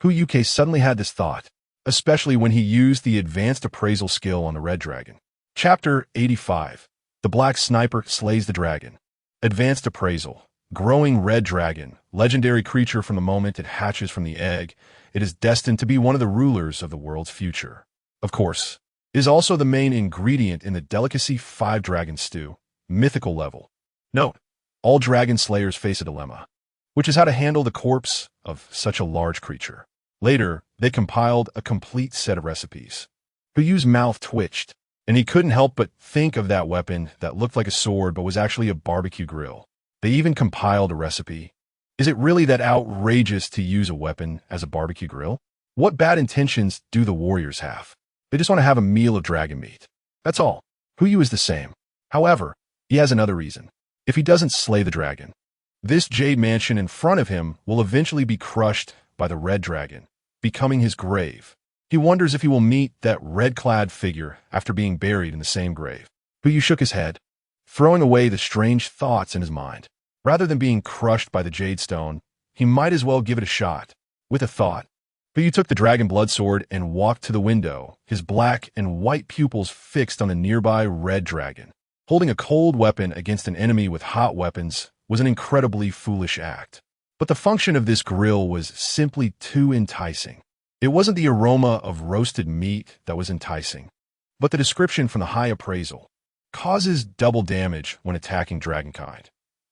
Huyuke suddenly had this thought, especially when he used the advanced appraisal skill on the red dragon. Chapter 85. The Black Sniper Slays the Dragon. Advanced Appraisal. Growing red dragon, legendary creature from the moment it hatches from the egg, it is destined to be one of the rulers of the world's future. Of course, it is also the main ingredient in the delicacy 5 dragon stew, mythical level. Note, all dragon slayers face a dilemma, which is how to handle the corpse of such a large creature. Later, they compiled a complete set of recipes. Huyu's mouth twitched, and he couldn't help but think of that weapon that looked like a sword but was actually a barbecue grill. They even compiled a recipe. Is it really that outrageous to use a weapon as a barbecue grill? What bad intentions do the warriors have? They just want to have a meal of dragon meat. That's all. Huyu is the same. However, he has another reason. If he doesn't slay the dragon, this jade mansion in front of him will eventually be crushed by the red dragon, becoming his grave. He wonders if he will meet that red-clad figure after being buried in the same grave. Huyu shook his head, throwing away the strange thoughts in his mind. Rather than being crushed by the jade stone, he might as well give it a shot. With a thought, Huyu took the dragon blood sword and walked to the window, his black and white pupils fixed on the nearby red dragon. Holding a cold weapon against an enemy with hot weapons was an incredibly foolish act. But the function of this grill was simply too enticing. It wasn't the aroma of roasted meat that was enticing, but the description from the high appraisal. Causes double damage when attacking dragonkind.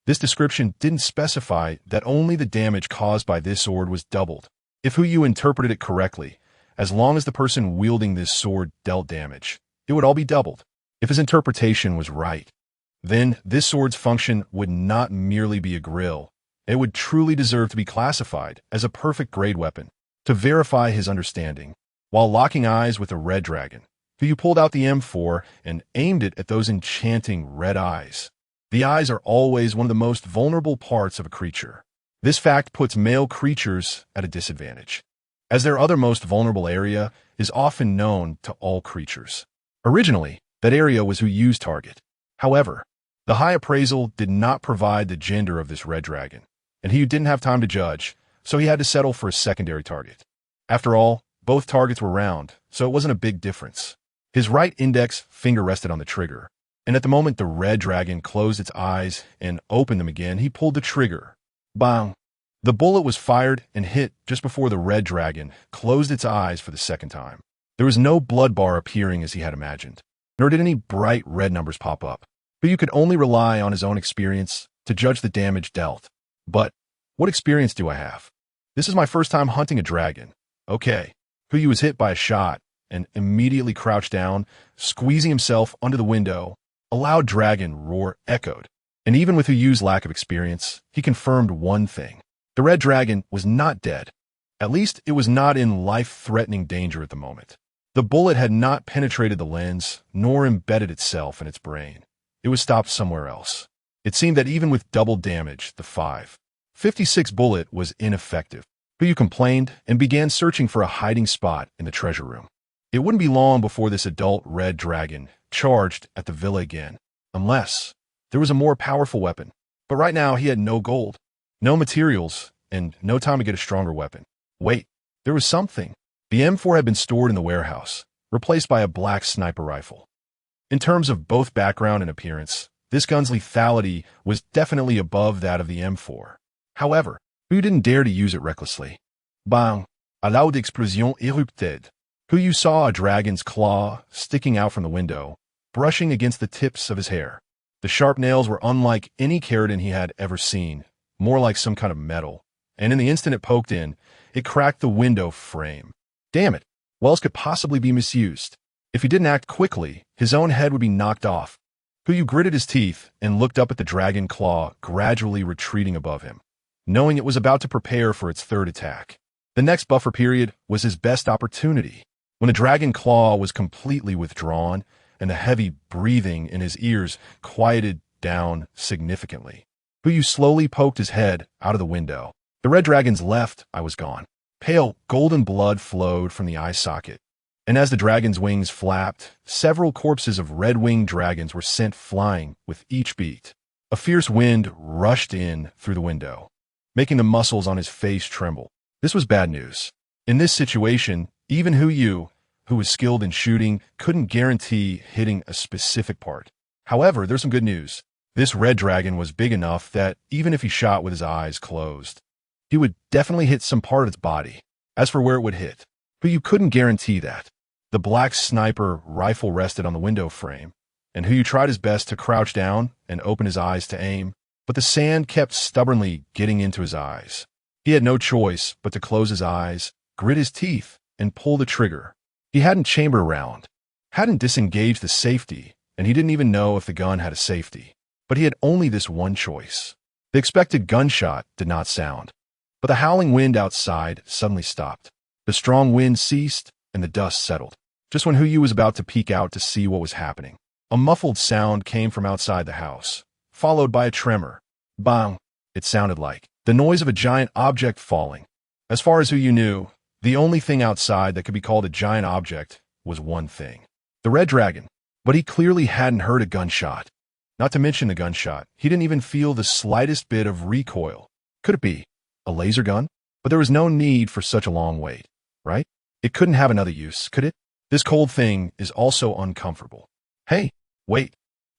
This description didn't specify that only the damage caused by this sword was doubled. If Huyu interpreted it correctly, as long as the person wielding this sword dealt damage, it would all be doubled. If his interpretation was right, then this sword's function would not merely be a grill. It would truly deserve to be classified as a perfect grade weapon. To verify his understanding, while locking eyes with a red dragon, Huyu pulled out the M4 and aimed it at those enchanting red eyes. The eyes are always one of the most vulnerable parts of a creature. This fact puts male creatures at a disadvantage, as their other most vulnerable area is often known to all creatures. Originally, that area was Huyu's target. However, the high appraisal did not provide the gender of this red dragon, and Huyu didn't have time to judge, so he had to settle for a secondary target. After all, both targets were round, so it wasn't a big difference. His right index finger rested on the trigger, and at the moment the red dragon closed its eyes and opened them again, he pulled the trigger. Bang! The bullet was fired and hit just before the red dragon closed its eyes for the second time. There was no blood bar appearing as he had imagined, nor did any bright red numbers pop up. But you could only rely on his own experience to judge the damage dealt. But what experience do I have? This is my first time hunting a dragon. Okay. Huyu was hit by a shot and immediately crouched down, squeezing himself under the window. A loud dragon roar echoed, and even with Huyu's lack of experience, he confirmed one thing. The red dragon was not dead. At least it was not in life-threatening danger at the moment. The bullet had not penetrated the lens, nor embedded itself in its brain. It was stopped somewhere else. It seemed that even with double damage, the 5.56 bullet was ineffective. Huyu complained and began searching for a hiding spot in the treasure room. It wouldn't be long before this adult red dragon charged at the villa again, unless there was a more powerful weapon. But right now he had no gold, no materials, and no time to get a stronger weapon. Wait, there was something. The M4 had been stored in the warehouse, replaced by a black sniper rifle. In terms of both background and appearance, this gun's lethality was definitely above that of the M4. However, Huyu didn't dare to use it recklessly. Bang! A loud explosion erupted. Huyu saw a dragon's claw sticking out from the window, brushing against the tips of his hair. The sharp nails were unlike any keratin he had ever seen, more like some kind of metal, and in the instant it poked in, it cracked the window frame. Damn it, what else could possibly be misused? If he didn't act quickly, his own head would be knocked off. Huyu gritted his teeth and looked up at the dragon claw gradually retreating above him, knowing it was about to prepare for its third attack. The next buffer period was his best opportunity. When the dragon claw was completely withdrawn and the heavy breathing in his ears quieted down significantly, Who you slowly poked his head out of the window. The red dragon's left eye was gone. Pale, golden blood flowed from the eye socket. And as the dragon's wings flapped, several corpses of red-winged dragons were sent flying with each beat. A fierce wind rushed in through the window, making the muscles on his face tremble. This was bad news. In this situation, even who was skilled in shooting, couldn't guarantee hitting a specific part. However, there's some good news. This red dragon was big enough that even if he shot with his eyes closed, he would definitely hit some part of its body. As for where it would hit, but you couldn't guarantee that. The black sniper rifle rested on the window frame, and who tried his best to crouch down and open his eyes to aim, but the sand kept stubbornly getting into his eyes. He had no choice but to close his eyes, grit his teeth, and pull the trigger. He hadn't chambered around, hadn't disengaged the safety, and he didn't even know if the gun had a safety. But he had only this one choice. The expected gunshot did not sound, but the howling wind outside suddenly stopped. The strong wind ceased, and the dust settled. Just when Huyu was about to peek out to see what was happening, a muffled sound came from outside the house, followed by a tremor. Bang! It sounded like the noise of a giant object falling. As far as Huyu knew, the only thing outside that could be called a giant object was one thing. The red dragon. But he clearly hadn't heard a gunshot. Not to mention the gunshot, he didn't even feel the slightest bit of recoil. Could it be a laser gun? But there was no need for such a long wait, right? It couldn't have another use, could it? This cold thing is also uncomfortable. Hey, wait,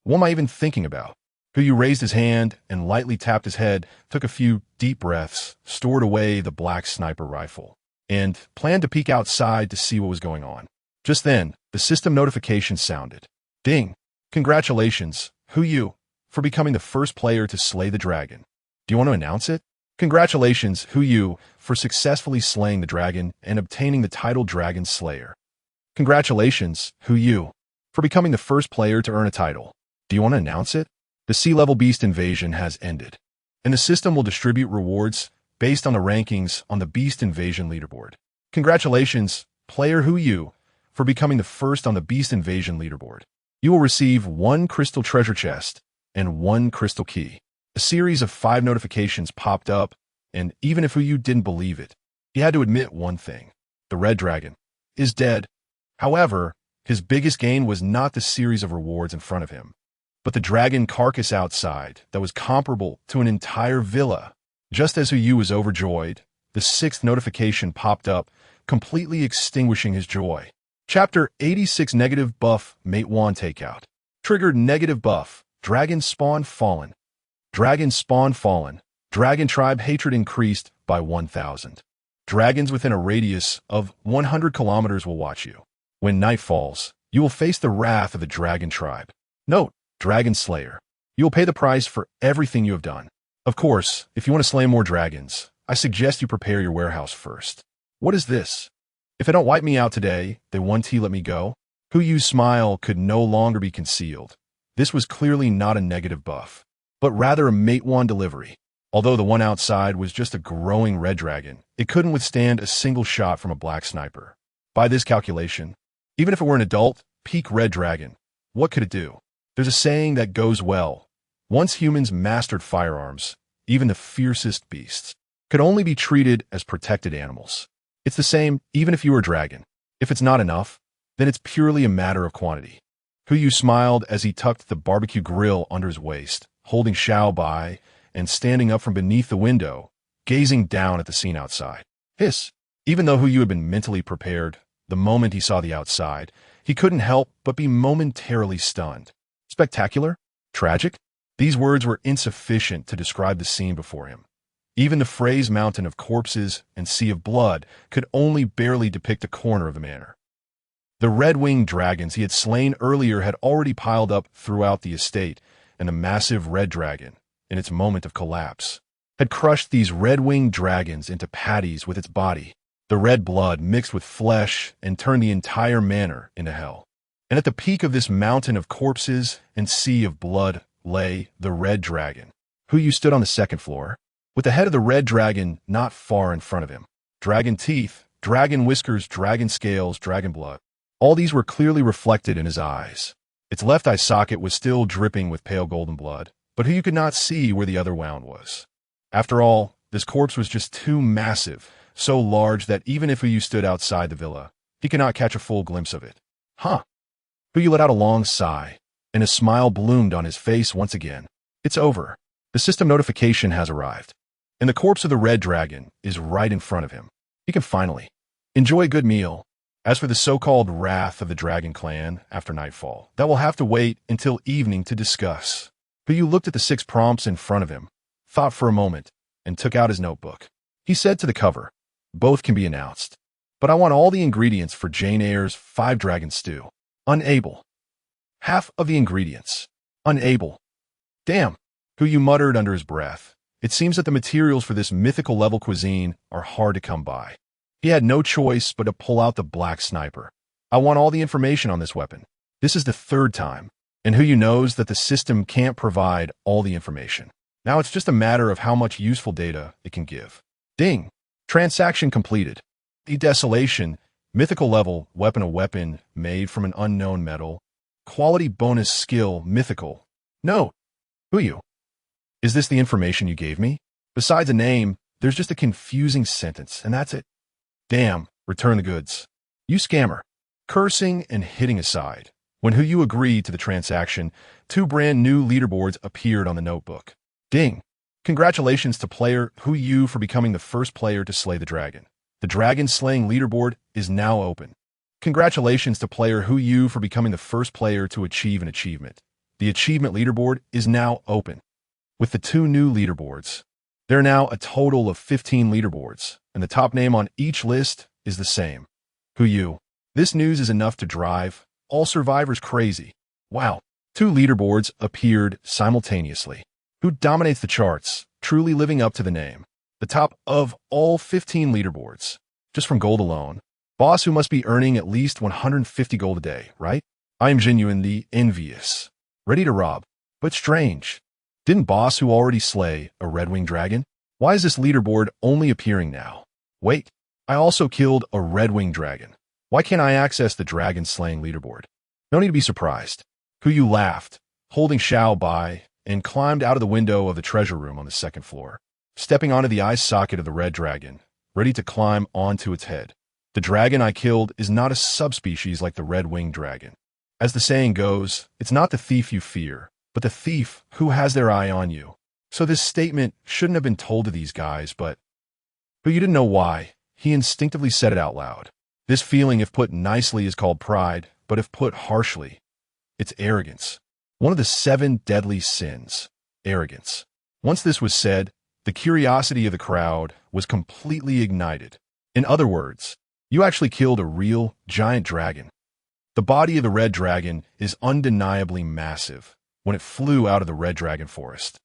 what am I even thinking about? Huyu raised his hand and lightly tapped his head, took a few deep breaths, stored away the black sniper rifle, and planned to peek outside to see what was going on. Just then, the system notification sounded. Ding! Congratulations, Huyu, for becoming the first player to slay the dragon. Do you want to announce it? Congratulations, Huyu, for successfully slaying the dragon and obtaining the title Dragon Slayer. Congratulations, Huyu, for becoming the first player to earn a title. Do you want to announce it? The sea-level beast invasion has ended, and the system will distribute rewards based on the rankings on the beast invasion leaderboard. Congratulations, player Huyu, for becoming the first on the beast invasion leaderboard. You will receive 1 crystal treasure chest and 1 crystal key. A series of 5 notifications popped up, and even if Huyu didn't believe it, he had to admit one thing. The red dragon is dead. However, his biggest gain was not the series of rewards in front of him, but the dragon carcass outside that was comparable to an entire villa. Just as Huyu was overjoyed, the 6th notification popped up, completely extinguishing his joy. Chapter 86 Negative Buff Mate 1 Takeout. Triggered negative buff. Dragon spawn fallen. Dragon spawn fallen. Dragon tribe hatred increased by 1,000. Dragons within a radius of 100 kilometers will watch you. When night falls, you will face the wrath of the dragon tribe. Note, Dragon Slayer. You will pay the price for everything you have done. Of course, if you want to slay more dragons, I suggest you prepare your warehouse first. What is this? If they don't wipe me out today, they won't let me go. Huyu's smile could no longer be concealed. This was clearly not a negative buff, but rather a Mate 1 delivery. Although the one outside was just a growing red dragon, it couldn't withstand a single shot from a black sniper. By this calculation, even if it were an adult, peak red dragon, what could it do? There's a saying that goes well. Once humans mastered firearms, even the fiercest beasts could only be treated as protected animals. It's the same even if you were a dragon. If it's not enough, then it's purely a matter of quantity. Huyu smiled as he tucked the barbecue grill under his waist, holding Xiao by and standing up from beneath the window, gazing down at the scene outside. Hiss! Even though Huyu had been mentally prepared, the moment he saw the outside, he couldn't help but be momentarily stunned. Spectacular? Tragic? These words were insufficient to describe the scene before him. Even the phrase mountain of corpses and sea of blood could only barely depict a corner of the manor. The red-winged dragons he had slain earlier had already piled up throughout the estate, and the massive red dragon, in its moment of collapse, had crushed these red-winged dragons into patties with its body. The red blood mixed with flesh and turned the entire manor into hell. And at the peak of this mountain of corpses and sea of blood lay the red dragon. Huyu stood on the 2nd floor, with the head of the red dragon not far in front of him. Dragon teeth, dragon whiskers, dragon scales, dragon blood. All these were clearly reflected in his eyes. Its left eye socket was still dripping with pale golden blood, but who could not see where the other wound was. After all, this corpse was just too massive, so large that even if Who stood outside the villa, he could not catch a full glimpse of it. Huh. Who let out a long sigh, and a smile bloomed on his face once again. It's over. The system notification has arrived, and the corpse of the red dragon is right in front of him. He can finally enjoy a good meal. As for the so-called wrath of the dragon clan after nightfall, that will have to wait until evening to discuss. Who looked at the 6 prompts in front of him, thought for a moment, and took out his notebook. He said to the cover, "Both can be announced, but I want all the ingredients for Jane Eyre's 5-dragon stew." Unable. Half of the ingredients. Unable. Damn. Who muttered under his breath. It seems that the materials for this mythical level cuisine are hard to come by. He had no choice but to pull out the black sniper. I want all the information on this weapon. This is the 3rd time, and Who knows that the system can't provide all the information. Now it's just a matter of how much useful data it can give. Ding. Transaction completed. The desolation, mythical level, weapon, a weapon made from an unknown metal. Quality bonus skill, mythical. No. Who? Is this the information you gave me? Besides a name, there's just a confusing sentence, and that's it. Damn, return the goods. You scammer. Cursing and hitting aside, when Who agreed to the transaction, 2 brand new leaderboards appeared on the notebook. Ding. Congratulations to player Who for becoming the first player to slay the dragon. The dragon slaying leaderboard is now open. Congratulations to player Who for becoming the first player to achieve an achievement. The achievement leaderboard is now open. With the 2 new leaderboards, there are now a total of 15 leaderboards, and the top name on each list is the same. Who. This news is enough to drive all survivors crazy. Wow. 2 leaderboards appeared simultaneously. Who dominates the charts, truly living up to the name. The top of all 15 leaderboards, just from gold alone. Boss Who must be earning at least 150 gold a day, right? I am genuinely envious. Ready to rob. But strange. Didn't Boss Who already slay a red-winged dragon? Why is this leaderboard only appearing now? Wait, I also killed a red-winged dragon. Why can't I access the dragon-slaying leaderboard? No need to be surprised. Who laughed, holding Xiao by, and climbed out of the window of the treasure room on the 2nd floor, stepping onto the eye socket of the red dragon, ready to climb onto its head. The dragon I killed is not a subspecies like the red-winged dragon. As the saying goes, it's not the thief you fear, but the thief who has their eye on you. So this statement shouldn't have been told to these guys, but Who didn't know why. He instinctively said it out loud. This feeling, if put nicely, is called pride, but if put harshly, it's arrogance. One of the 7 deadly sins. Arrogance. Once this was said, the curiosity of the crowd was completely ignited. In other words, you actually killed a real giant dragon. The body of the red dragon is undeniably massive when it flew out of the red dragon forest.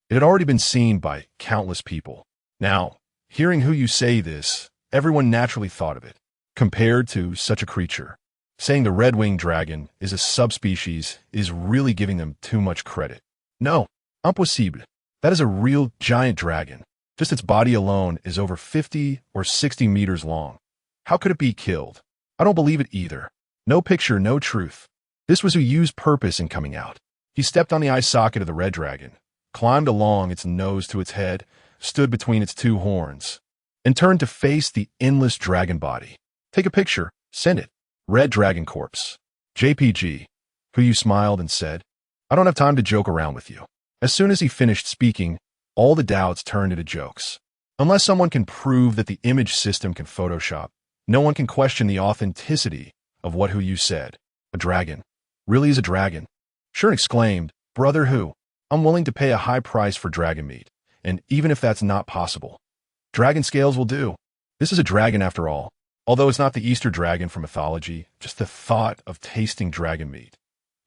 It had already been seen by countless people. Now, hearing Who say this, everyone naturally thought of it. Compared to such a creature, saying the red-winged dragon is a subspecies is really giving them too much credit. No, impossible. That is a real giant dragon. Just its body alone is over 50 or 60 meters long. How could it be killed? I don't believe it either. No picture, no truth. This was Who's purpose in coming out. He stepped on the eye socket of the red dragon, climbed along its nose to its head, stood between its 2 horns, and turned to face the endless dragon body. Take a picture, send it. Red Dragon Corpse. JPG. Who smiled and said, I don't have time to joke around with you. As soon as he finished speaking, all the doubts turned into jokes. Unless someone can prove that the image system can Photoshop, no one can question the authenticity of what Who said. A dragon. Really is a dragon. Shern exclaimed, Brother Who, I'm willing to pay a high price for dragon meat, and even if that's not possible, dragon scales will do. This is a dragon after all. Although it's not the Easter dragon from mythology, just the thought of tasting dragon meat.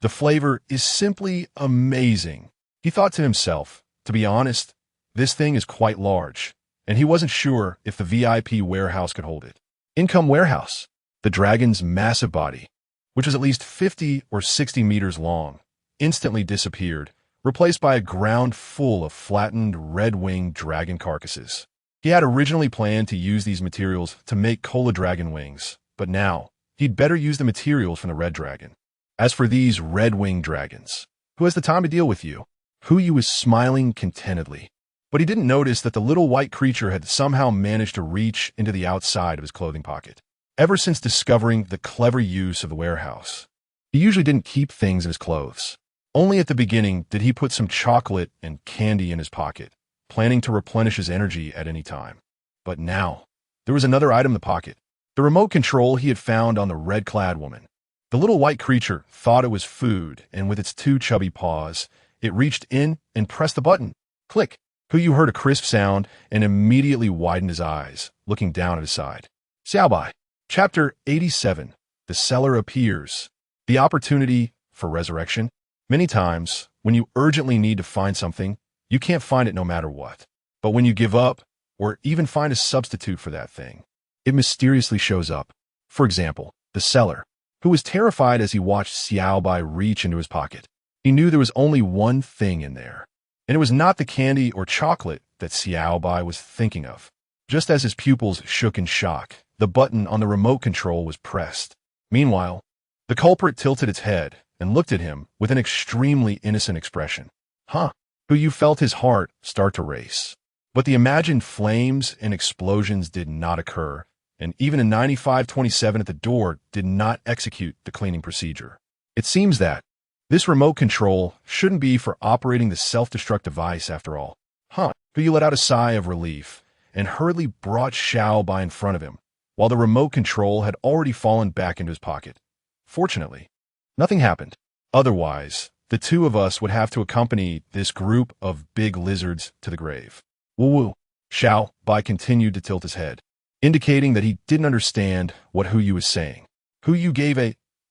The flavor is simply amazing. He thought to himself, to be honest, this thing is quite large, and he wasn't sure if the VIP warehouse could hold it. Income warehouse. The dragon's massive body, which was at least 50 or 60 meters long, instantly disappeared, replaced by a ground full of flattened red-winged dragon carcasses. He had originally planned to use these materials to make cola dragon wings, but now he'd better use the materials from the red dragon. As for these red-winged dragons, who has the time to deal with you? Hu was smiling contentedly, but he didn't notice that the little white creature had somehow managed to reach into the outside of his clothing pocket. Ever since discovering the clever use of the warehouse, he usually didn't keep things in his clothes. Only at the beginning did he put some chocolate and candy in his pocket, planning to replenish his energy at any time. But now, there was another item in the pocket, the remote control he had found on the red-clad woman. The little white creature thought it was food, and with its two chubby paws, it reached in and pressed the button. Click! Hu heard a crisp sound and immediately widened his eyes, looking down at his side. xiaobai. Chapter 87. The Seller Appears. The Opportunity for Resurrection. Many times, when you urgently need to find something, you can't find it no matter what. But when you give up, or even find a substitute for that thing, it mysteriously shows up. For example, the seller, who was terrified as he watched xiaobai reach into his pocket. He knew there was only one thing in there, and it was not the candy or chocolate that xiaobai was thinking of. Just as his pupils shook in shock, the button on the remote control was pressed. Meanwhile, the culprit tilted its head and looked at him with an extremely innocent expression. Hu felt his heart start to race. But the imagined flames and explosions did not occur, and even a 9527 at the door did not execute the cleaning procedure. It seems that this remote control shouldn't be for operating the self-destruct device after all. Hu let out a sigh of relief and hurriedly brought xiaobai in front of him, while the remote control had already fallen back into his pocket. Fortunately, nothing happened. Otherwise, the two of us would have to accompany this group of big lizards to the grave. Woo-woo. Xiaobai continued to tilt his head, indicating that he didn't understand what Hu was saying. Hu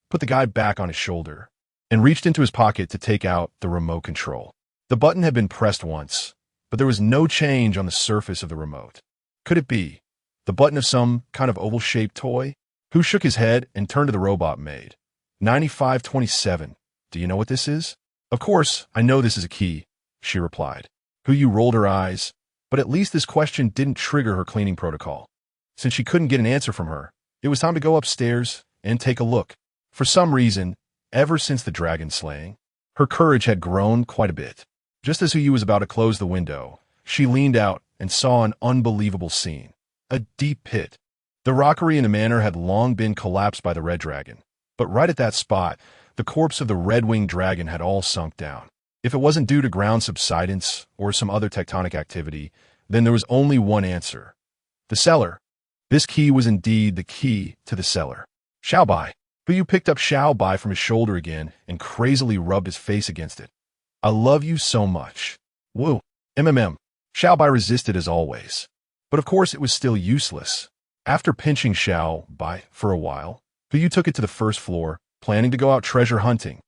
put the guy back on his shoulder and reached into his pocket to take out the remote control. The button had been pressed once, but there was no change on the surface of the remote. Could it be the button of some kind of oval-shaped toy? Hu shook his head and turned to the robot maid. 9527. Do you know what this is? Of course, I know this is a key, she replied. Hu rolled her eyes, but at least this question didn't trigger her cleaning protocol. Since she couldn't get an answer from her, it was time to go upstairs and take a look. For some reason, ever since the dragon slaying, her courage had grown quite a bit. Just as Hu was about to close the window, she leaned out and saw an unbelievable scene. A deep pit. The rockery in the manor had long been collapsed by the red dragon, but right at that spot, the corpse of the red-winged dragon had all sunk down. If it wasn't due to ground subsidence or some other tectonic activity, then there was only one answer. The cellar. This key was indeed the key to the cellar. Xiaobai. Hu picked up xiaobai from his shoulder again and crazily rubbed his face against it. I love you so much. Woo. Xiaobai resisted as always. But of course it was still useless. After pinching xiaobai for a while, Hu took it to the first floor, planning to go out treasure hunting.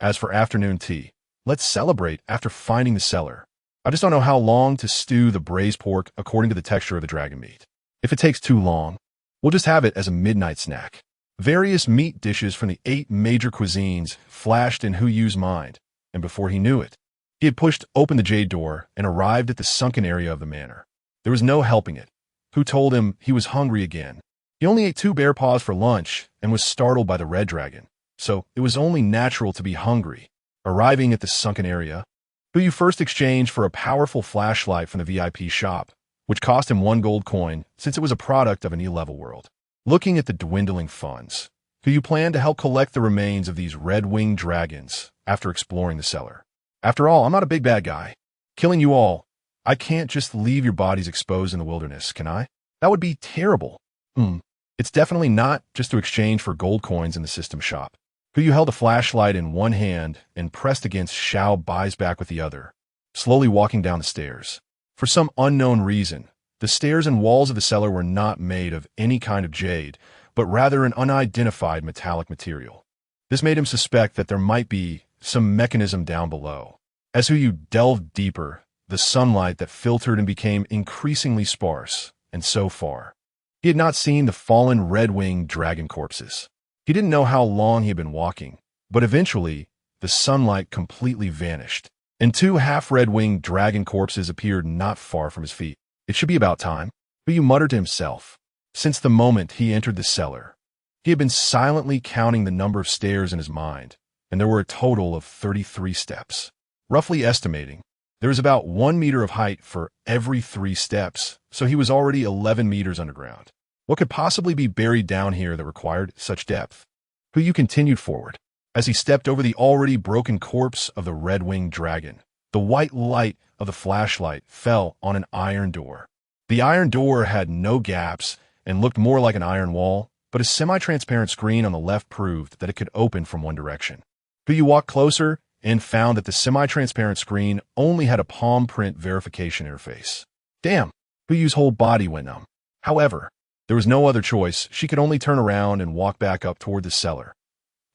As for afternoon tea, let's celebrate after finding the cellar. I just don't know how long to stew the braised pork according to the texture of the dragon meat. If it takes too long, we'll just have it as a midnight snack. Various meat dishes from the 8 major cuisines flashed in Hu's mind, and before he knew it, he had pushed open the jade door and arrived at the sunken area of the manor. There was no helping it. Hu told him he was hungry again. He only ate 2 bear paws for lunch and was startled by the red dragon, so it was only natural to be hungry. Arriving at the sunken area, Hu first exchanged for a powerful flashlight from the VIP shop, which cost him 1 gold coin since it was a product of an E-level world. Looking at the dwindling funds, Hu planned to help collect the remains of these red-winged dragons after exploring the cellar. After all, I'm not a big bad guy. Killing you all, I can't just leave your bodies exposed in the wilderness, can I? That would be terrible. It's definitely not just to exchange for gold coins in the system shop. Hu held a flashlight in one hand and pressed against xiaobai's back with the other, slowly walking down the stairs. For some unknown reason, the stairs and walls of the cellar were not made of any kind of jade, but rather an unidentified metallic material. This made him suspect that there might be some mechanism down below. As Hu delved deeper, the sunlight that filtered and became increasingly sparse, and so far, he had not seen the fallen red-winged dragon corpses. He didn't know how long he had been walking, but eventually, the sunlight completely vanished, and 2 half-red-winged dragon corpses appeared not far from his feet. It should be about time, Hu muttered to himself. Since the moment he entered the cellar, he had been silently counting the number of stairs in his mind, and there were a total of 33 steps. roughly estimating. There was about 1 meter of height for every 3 steps, so he was already 11 meters underground. What could possibly be buried down here that required such depth? Huyu continued forward. As he stepped over the already broken corpse of the red-winged dragon, the white light of the flashlight fell on an iron door. The iron door had no gaps and looked more like an iron wall, but a semi-transparent screen on the left proved that it could open from one direction. Huyu walked closer and found that the semi-transparent screen only had a palm print verification interface. Damn, Huyu's whole body went numb. However, there was no other choice. She could only turn around and walk back up toward the cellar.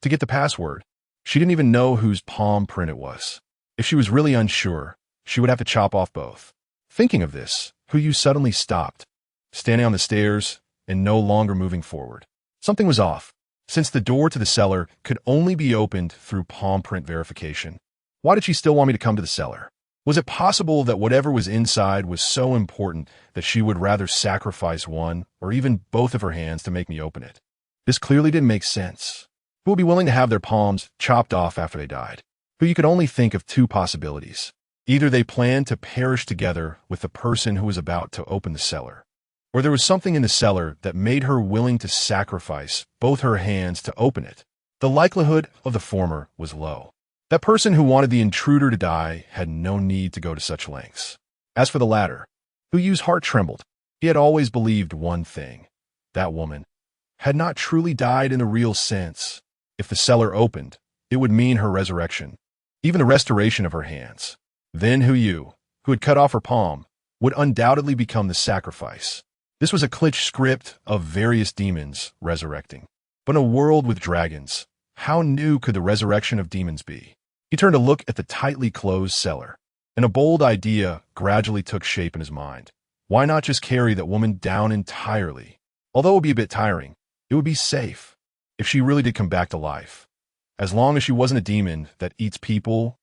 To get the password, she didn't even know whose palm print it was. If she was really unsure, she would have to chop off both. Thinking of this, Huyu suddenly stopped, standing on the stairs and no longer moving forward. Something was off, since the door to the cellar could only be opened through palm print verification. Why did she still want me to come to the cellar? Was it possible that whatever was inside was so important that she would rather sacrifice one or even both of her hands to make me open it? This clearly didn't make sense. Who would be willing to have their palms chopped off after they died? Who could only think of 2 possibilities. Either they planned to perish together with the person who was about to open the cellar, or there was something in the cellar that made her willing to sacrifice both her hands to open it. The likelihood of the former was low. That person who wanted the intruder to die had no need to go to such lengths. As for the latter, Huyu's heart trembled. He had always believed one thing. That woman had not truly died in the real sense. If the cellar opened, it would mean her resurrection, even the restoration of her hands. Then Huyu, who had cut off her palm, would undoubtedly become the sacrifice. This was a glitch script of various demons resurrecting. But in a world with dragons, how new could the resurrection of demons be? He turned to look at the tightly closed cellar, and a bold idea gradually took shape in his mind. Why not just carry that woman down entirely? Although it would be a bit tiring, it would be safe if she really did come back to life. As long as she wasn't a demon that eats people,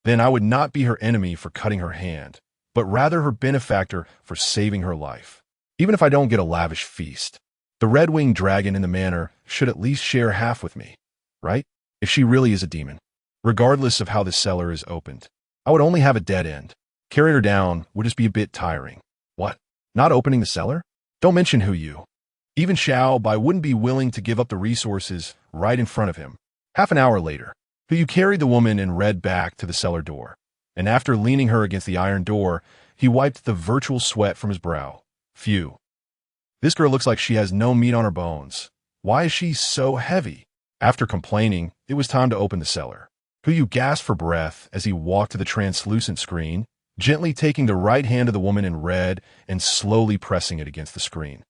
then I would not be her enemy for cutting her hand, but rather her benefactor for saving her life. Even if I don't get a lavish feast, the red-winged dragon in the manor should at least share half with me, right? If she really is a demon. Regardless of how the cellar is opened, I would only have a dead end. Carrying her down would just be a bit tiring. What? Not opening the cellar? Don't mention Huyu. Even Xiao Bai wouldn't be willing to give up the resources right in front of him. Half an hour later, Huyu carried the woman in red back to the cellar door, and after leaning her against the iron door, he wiped the virtual sweat from his brow. Phew. This girl looks like she has no meat on her bones. Why is she so heavy? After complaining, it was time to open the cellar. Huyu gasped for breath as he walked to the translucent screen, gently taking the right hand of the woman in red and slowly pressing it against the screen.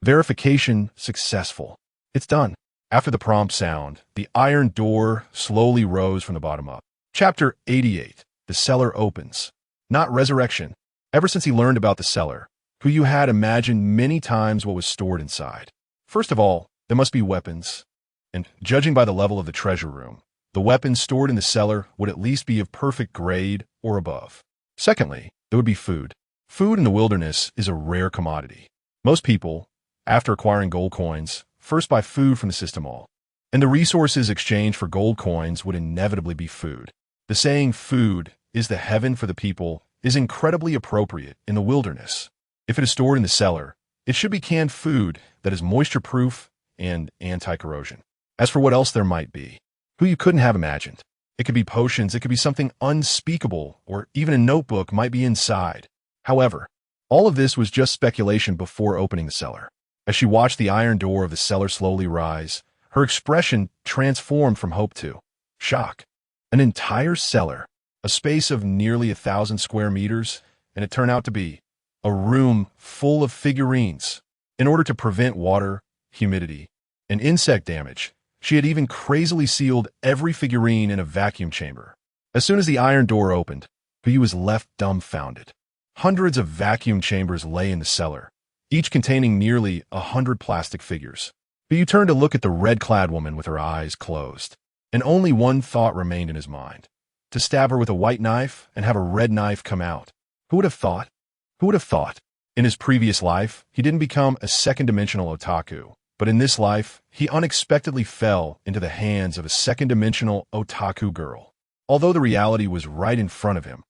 Verification successful. It's done. After the prompt sound, the iron door slowly rose from the bottom up. Chapter 88. The cellar opens. Not resurrection. Ever since he learned about the cellar, Huyu had imagined many times what was stored inside. First of all, there must be weapons. And judging by the level of the treasure room, the weapons stored in the cellar would at least be of perfect grade or above. Secondly, there would be food. Food in the wilderness is a rare commodity. Most people, after acquiring gold coins, first buy food from the system hall, and the resources exchanged for gold coins would inevitably be food. The saying, food is the heaven for the people, is incredibly appropriate in the wilderness. If it is stored in the cellar, it should be canned food that is moisture-proof and anti-corrosion. As for what else there might be, who you couldn't have imagined. It could be potions, it could be something unspeakable, or even a notebook might be inside. However, all of this was just speculation before opening the cellar. As she watched the iron door of the cellar slowly rise, her expression transformed from hope to shock. An entire cellar, a space of nearly 1,000 square meters, and it turned out to be a room full of figurines. In order to prevent water, humidity, and insect damage, she had even crazily sealed every figurine in a vacuum chamber. As soon as the iron door opened, he was left dumbfounded. Hundreds of vacuum chambers lay in the cellar, each containing nearly 100 plastic figures. But you turned to look at the red-clad woman with her eyes closed, and only one thought remained in his mind: to stab her with a white knife and have a red knife come out. Who would have thought? Who would have thought? In his previous life, he didn't become a second-dimensional otaku, but in this life, he unexpectedly fell into the hands of a second-dimensional otaku girl. Although the reality was right in front of him,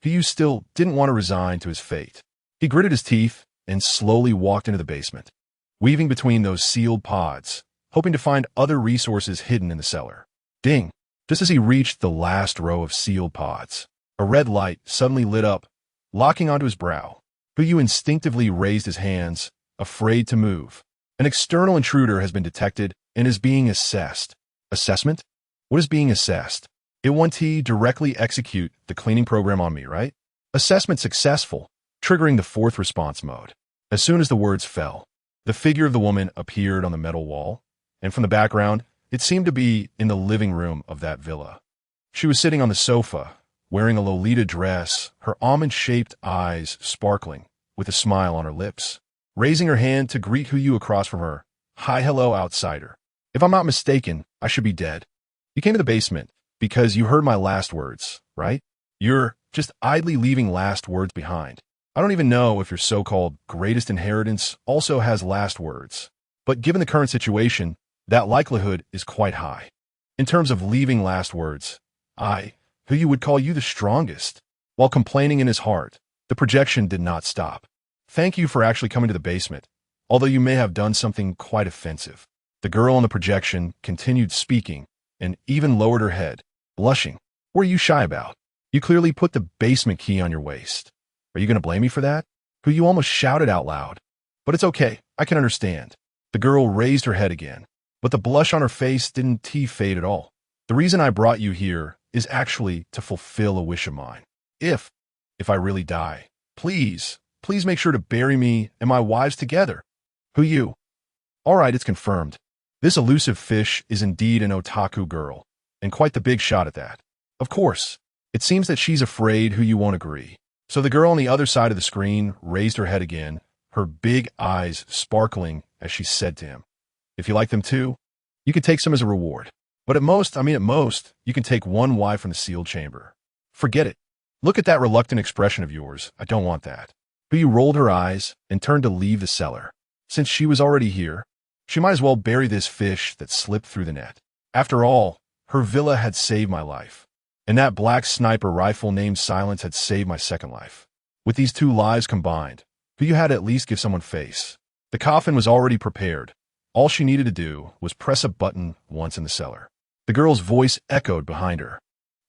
Hu still didn't want to resign to his fate. He gritted his teeth and slowly walked into the basement, weaving between those sealed pods, hoping to find other resources hidden in the cellar. Ding! Just as he reached the last row of sealed pods, a red light suddenly lit up, locking onto his brow. Hu instinctively raised his hands, afraid to move. An external intruder has been detected and is being assessed. Assessment? What is being assessed? It won't directly execute the cleaning program on me, right? Assessment successful, triggering the fourth response mode. As soon as the words fell, the figure of the woman appeared on the metal wall, and from the background, it seemed to be in the living room of that villa. She was sitting on the sofa, wearing a Lolita dress, her almond-shaped eyes sparkling, with a smile on her lips. Raising her hand to greet Hu across from her, "Hi, hello, outsider. If I'm not mistaken, I should be dead. You came to the basement because you heard my last words, right? You're just idly leaving last words behind. I don't even know if your so-called greatest inheritance also has last words. But given the current situation, that likelihood is quite high. In terms of leaving last words, Hu would call you the strongest." While complaining in his heart, the projection did not stop. "Thank you for actually coming to the basement, although you may have done something quite offensive." The girl on the projection continued speaking and even lowered her head, blushing. "What are you shy about? You clearly put the basement key on your waist. Are you going to blame me for that?" Hu almost shouted out loud. "But it's okay, I can understand." The girl raised her head again, but the blush on her face didn't fade at all. "The reason I brought you here is actually to fulfill a wish of mine. If I really die, please make sure to bury me and my wives together." Hu. "All right, it's confirmed. This elusive fish is indeed an otaku girl, and quite the big shot at that. Of course, it seems that she's afraid Hu won't agree." So the girl on the other side of the screen raised her head again, her big eyes sparkling as she said to him, "If you like them too, you can take some as a reward. But at most, you can take one wife from the sealed chamber. Forget it. Look at that reluctant expression of yours. I don't want that." Hu rolled her eyes and turned to leave the cellar. Since she was already here, she might as well bury this fish that slipped through the net. After all, her villa had saved my life, and that black sniper rifle named Silence had saved my second life. With these two lives combined, Hu had to at least give someone face. The coffin was already prepared. All she needed to do was press a button once in the cellar. The girl's voice echoed behind her,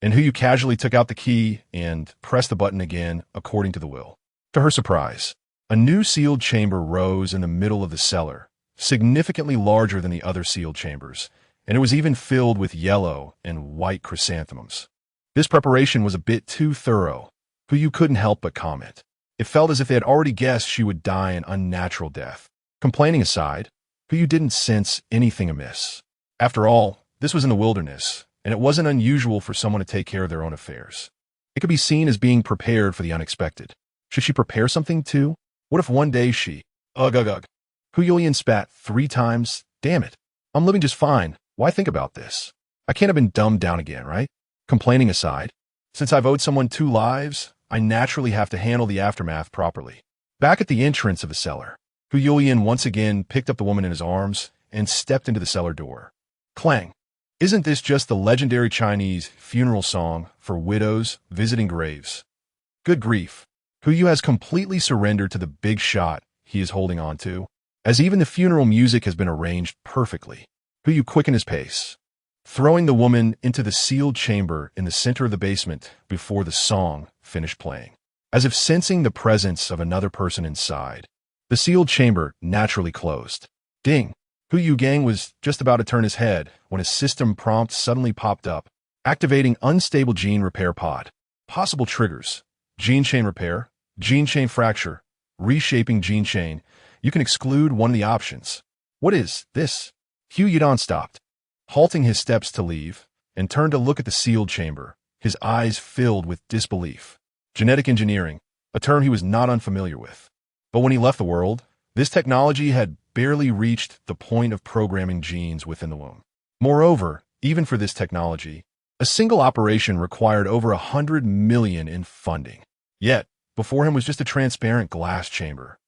and Hu casually took out the key and pressed the button again according to the will. To her surprise, a new sealed chamber rose in the middle of the cellar, significantly larger than the other sealed chambers, and it was even filled with yellow and white chrysanthemums. This preparation was a bit too thorough. Hu couldn't help but comment. It felt as if they had already guessed she would die an unnatural death. Complaining aside, Hu didn't sense anything amiss. After all, this was in the wilderness, and it wasn't unusual for someone to take care of their own affairs. It could be seen as being prepared for the unexpected. Should she prepare something too? What if one day she... Ugh. Hu spat 3 times. Damn it. I'm living just fine. Why think about this? I can't have been dumbed down again, right? Complaining aside, since I've owed someone 2 lives, I naturally have to handle the aftermath properly. Back at the entrance of the cellar, Hu once again picked up the woman in his arms and stepped into the cellar door. Clang. Isn't this just the legendary Chinese funeral song for widows visiting graves? Good grief. Hu has completely surrendered to the big shot he is holding on to, as even the funeral music has been arranged perfectly. Hu quickened his pace, throwing the woman into the sealed chamber in the center of the basement before the song finished playing. As if sensing the presence of another person inside, the sealed chamber naturally closed. Ding! Hu Gang was just about to turn his head when a system prompt suddenly popped up, activating unstable gene repair pod. Possible triggers: gene chain repair, gene chain fracture, reshaping gene chain. You can exclude one of the options. What is this? Hu Yadon stopped, halting his steps to leave, and turned to look at the sealed chamber, his eyes filled with disbelief. Genetic engineering, a term he was not unfamiliar with. But when he left the world, this technology had barely reached the point of programming genes within the womb. Moreover, even for this technology, a single operation required over 100 million in funding. Yet, before him was just a transparent glass chamber.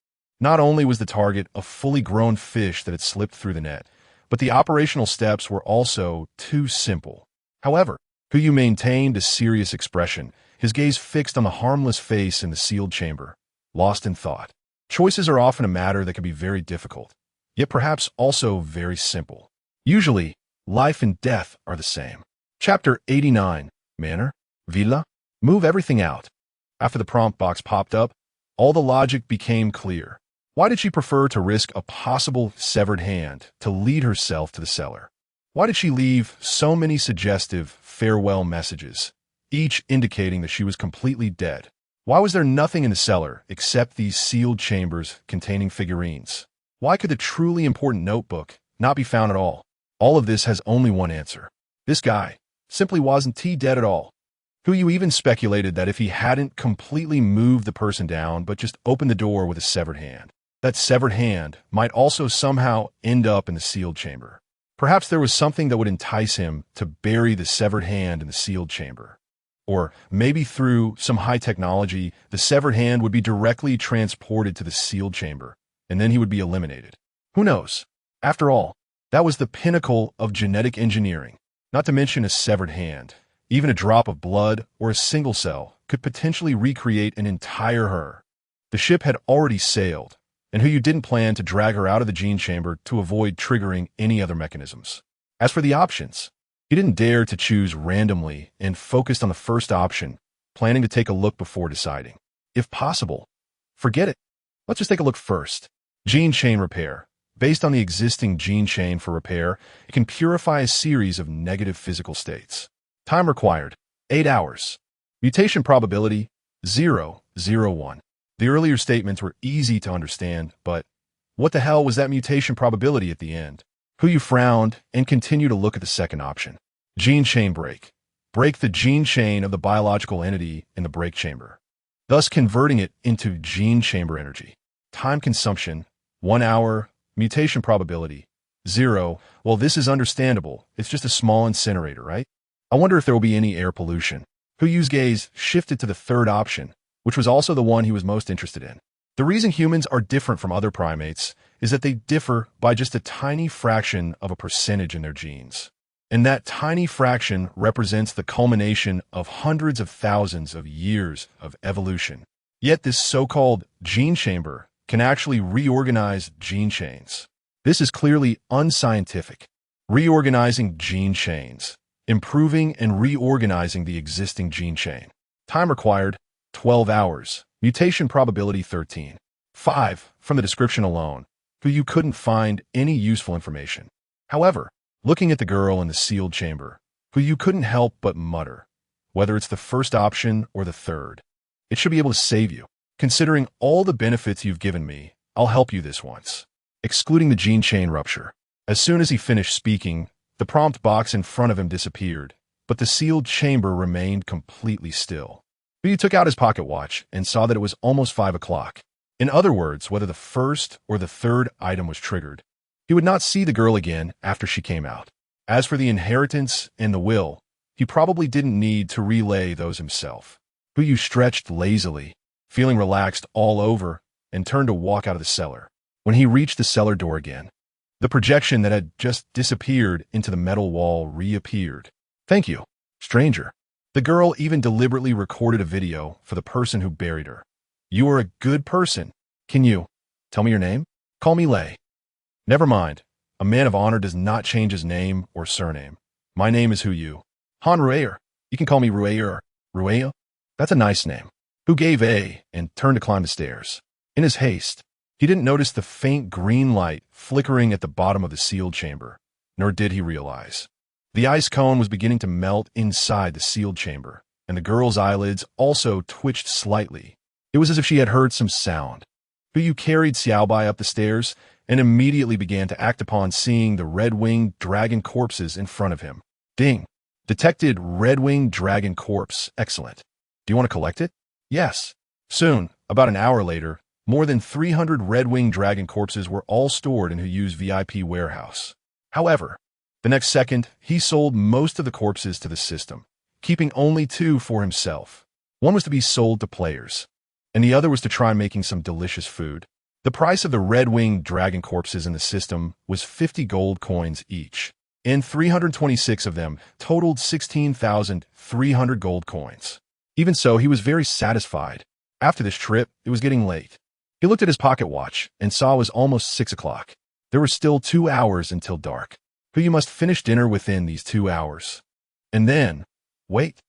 Not only was the target a fully grown fish that had slipped through the net, but the operational steps were also too simple. However, Hu maintained a serious expression, his gaze fixed on the harmless face in the sealed chamber, lost in thought. Choices are often a matter that can be very difficult, yet perhaps also very simple. Usually, life and death are the same. Chapter 89, Manor, Villa, move everything out. After the prompt box popped up, all the logic became clear. Why did she prefer to risk a possible severed hand to lead herself to the cellar? Why did she leave so many suggestive farewell messages, each indicating that she was completely dead? Why was there nothing in the cellar except these sealed chambers containing figurines? Why could the truly important notebook not be found at all? All of this has only one answer. This guy simply wasn't dead at all. Hu even speculated that if he hadn't completely moved the person down but just opened the door with a severed hand, that severed hand might also somehow end up in the sealed chamber. Perhaps there was something that would entice him to bury the severed hand in the sealed chamber. Or maybe through some high technology, the severed hand would be directly transported to the sealed chamber, and then he would be eliminated. Who knows? After all, that was the pinnacle of genetic engineering. Not to mention a severed hand. Even a drop of blood or a single cell could potentially recreate an entire her. The ship had already sailed, and Hu didn't plan to drag her out of the gene chamber to avoid triggering any other mechanisms. As for the options, he didn't dare to choose randomly and focused on the first option, planning to take a look before deciding. If possible, forget it. Let's just take a look first. Gene chain repair. Based on the existing gene chain for repair, it can purify a series of negative physical states. Time required, 8 hours. Mutation probability, 0.01. The earlier statements were easy to understand, but what the hell was that mutation probability at the end? Hu frowned and continued to look at the second option. Gene chain break. Break the gene chain of the biological entity in the break chamber, thus converting it into gene chamber energy. Time consumption, 1 hour. Mutation probability, 0. Well, this is understandable. It's just a small incinerator, right? I wonder if there will be any air pollution. Hu's gaze shifted to the third option, which was also the one he was most interested in. The reason humans are different from other primates is that they differ by just a tiny fraction of a percentage in their genes. And that tiny fraction represents the culmination of hundreds of thousands of years of evolution. Yet this so-called gene chamber can actually reorganize gene chains. This is clearly unscientific. Reorganizing gene chains, improving and reorganizing the existing gene chain. Time required, 12 hours. Mutation probability 13. 5. From the description alone, you couldn't find any useful information. However, looking at the girl in the sealed chamber, you couldn't help but mutter, whether it's the first option or the third, it should be able to save you. Considering all the benefits you've given me, I'll help you this once. Excluding the gene chain rupture. As soon as he finished speaking, the prompt box in front of him disappeared, but the sealed chamber remained completely still. He took out his pocket watch and saw that it was almost 5 o'clock. In other words, whether the first or the third item was triggered, he would not see the girl again after she came out. As for the inheritance and the will, he probably didn't need to relay those himself. Hu stretched lazily, feeling relaxed all over, and turned to walk out of the cellar. When he reached the cellar door again, the projection that had just disappeared into the metal wall reappeared. Thank you, stranger. The girl even deliberately recorded a video for the person who buried her. You are a good person. Can you tell me your name? Call me Lei. Never mind. A man of honor does not change his name or surname. My name is Hu. Han Rueyer. You can call me Rueyer. Rueyer? That's a nice name. Hu gave a and turned to climb the stairs. In his haste, he didn't notice the faint green light flickering at the bottom of the sealed chamber, nor did he realize. The ice cone was beginning to melt inside the sealed chamber, and the girl's eyelids also twitched slightly. It was as if she had heard some sound. Hu carried Xiaobai up the stairs and immediately began to act upon seeing the red-winged dragon corpses in front of him. Ding! Detected red-winged dragon corpse. Excellent. Do you want to collect it? Yes. Soon, about an hour later, more than 300 red-winged dragon corpses were all stored in Hu's VIP warehouse. However, the next second, he sold most of the corpses to the system, keeping only 2 for himself. One was to be sold to players, and the other was to try making some delicious food. The price of the red-winged dragon corpses in the system was 50 gold coins each. and 326 of them totaled 16,300 gold coins. Even so, he was very satisfied. After this trip, it was getting late. He looked at his pocket watch and saw it was almost 6 o'clock. There were still 2 hours until dark. You must finish dinner within these 2 hours. And then, wait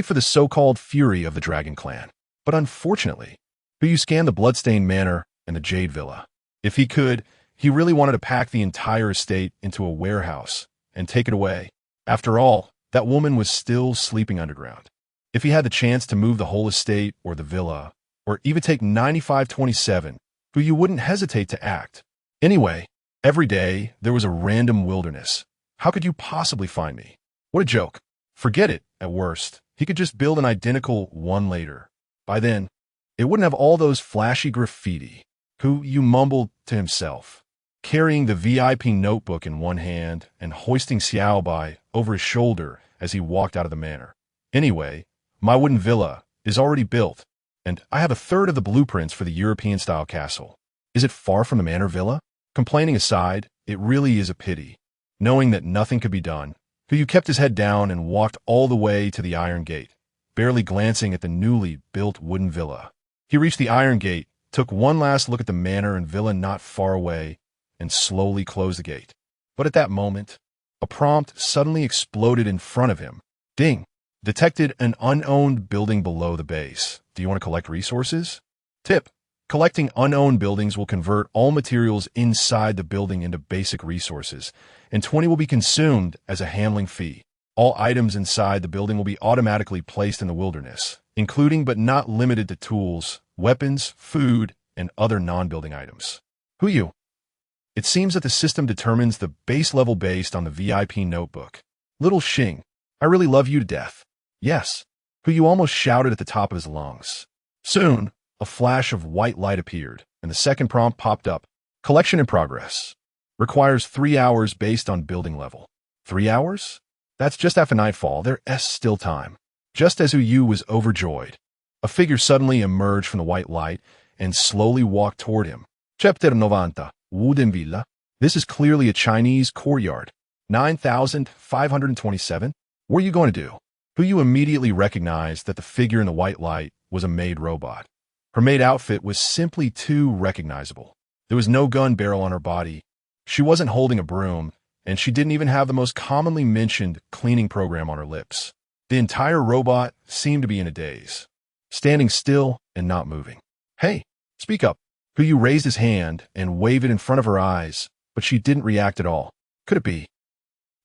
for the so-called fury of the Dragon Clan. But unfortunately, you scanned the Bloodstained Manor and the Jade Villa. If he could, he really wanted to pack the entire estate into a warehouse and take it away. After all, that woman was still sleeping underground. If he had the chance to move the whole estate or the villa, or even take 9527, you wouldn't hesitate to act. Anyway, every day there was a random wilderness. How could you possibly find me? What a joke. Forget it, at worst. He could just build an identical one later. By then, it wouldn't have all those flashy graffiti. You mumbled to himself, carrying the VIP notebook in one hand and hoisting Xiaobai over his shoulder as he walked out of the manor. Anyway, my wooden villa is already built, and I have a third of the blueprints for the European-style castle. Is it far from the manor villa? Complaining aside, it really is a pity. Knowing that nothing could be done, you kept his head down and walked all the way to the Iron Gate, barely glancing at the newly built wooden villa. He reached the Iron Gate, took one last look at the manor and villa not far away, and slowly closed the gate. But at that moment, a prompt suddenly exploded in front of him. Ding! Detected an unowned building below the base. Do you want to collect resources? Tip: collecting unowned buildings will convert all materials inside the building into basic resources, and 20 will be consumed as a handling fee. All items inside the building will be automatically placed in the wilderness, including but not limited to tools, weapons, food, and other non-building items. It seems that the system determines the base level based on the VIP notebook. Little Xing, I really love you to death. Yes, you almost shouted at the top of his lungs. Soon, a flash of white light appeared, and the second prompt popped up. Collection in progress. Requires 3 hours based on building level. 3 hours? That's just after nightfall. There's still time. Just as Yu was overjoyed, a figure suddenly emerged from the white light and slowly walked toward him. Chapter 90, Wooden Villa. This is clearly a Chinese courtyard. 9,527. What are you going to do? You immediately recognized that the figure in the white light was a maid robot. Her maid outfit was simply too recognizable. There was no gun barrel on her body. She wasn't holding a broom, and she didn't even have the most commonly mentioned cleaning program on her lips. The entire robot seemed to be in a daze, standing still and not moving. Hey, speak up. You raised his hand and waved it in front of her eyes, but she didn't react at all. Could it be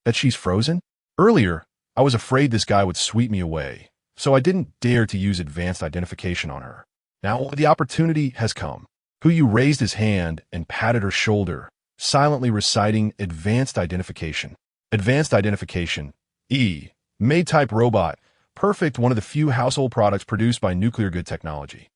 that she's frozen? Earlier, I was afraid this guy would sweep me away, so I didn't dare to use advanced identification on her. Now the opportunity has come. You raised his hand and patted her shoulder, silently reciting advanced identification. Advanced identification, maid-type robot, perfect, one of the few household products produced by Nuclear Good Technology.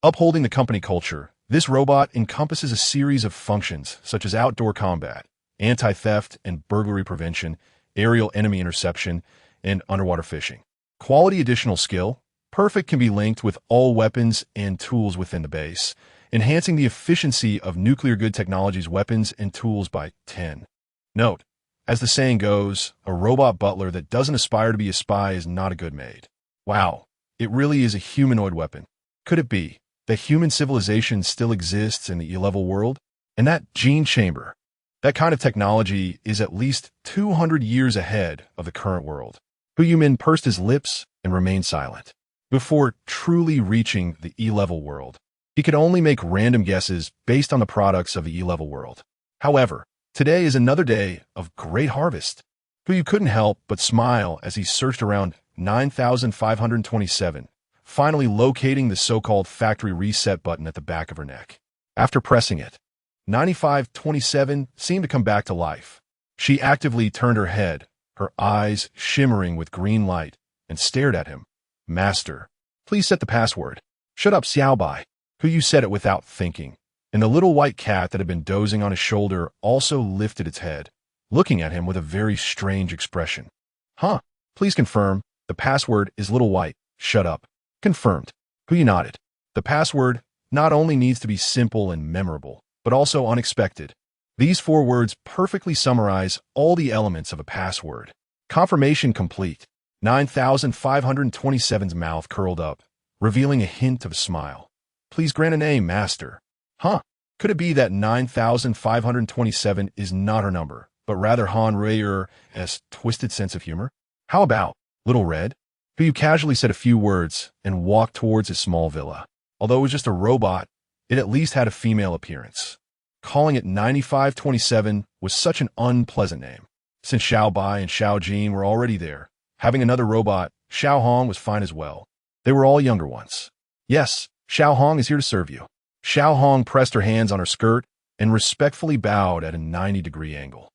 Upholding the company culture, this robot encompasses a series of functions such as outdoor combat, anti-theft and burglary prevention, aerial enemy interception, and underwater fishing. Quality additional skill, perfect, can be linked with all weapons and tools within the base, enhancing the efficiency of Nuclear Good Technology's weapons and tools by 10. Note, as the saying goes, a robot butler that doesn't aspire to be a spy is not a good maid. Wow, it really is a humanoid weapon. Could it be that human civilization still exists in the E-level world? And that gene chamber, that kind of technology is at least 200 years ahead of the current world. Min pursed his lips and remained silent. Before truly reaching the E-level world, he could only make random guesses based on the products of the E-level world. However, today is another day of great harvest. You couldn't help but smile as he searched around 9,527, finally locating the so-called factory reset button at the back of her neck. After pressing it, 9527 seemed to come back to life. She actively turned her head, her eyes shimmering with green light, and stared at him. Master, please set the password. Shut up, Xiaobai. You said it without thinking, and the little white cat that had been dozing on his shoulder also lifted its head, looking at him with a very strange expression. Huh, please confirm. The password is Little White. Shut up. Confirmed. You nodded. The password not only needs to be simple and memorable, but also unexpected. These 4 words perfectly summarize all the elements of a password. Confirmation complete. 9527's mouth curled up, revealing a hint of a smile. Please grant a name, master. Huh? Could it be that 9527 is not her number, but rather Han Rayer's twisted sense of humor? How about Little Red, who you casually said a few words and walked towards his small villa? Although it was just a robot, it at least had a female appearance. Calling it 9527 was such an unpleasant name. Since Xiao Bai and Xiao Jin were already there, having another robot, Xiao Hong, was fine as well. They were all younger ones. Yes, Xiao Hong is here to serve you. Xiao Hong pressed her hands on her skirt and respectfully bowed at a 90-degree angle.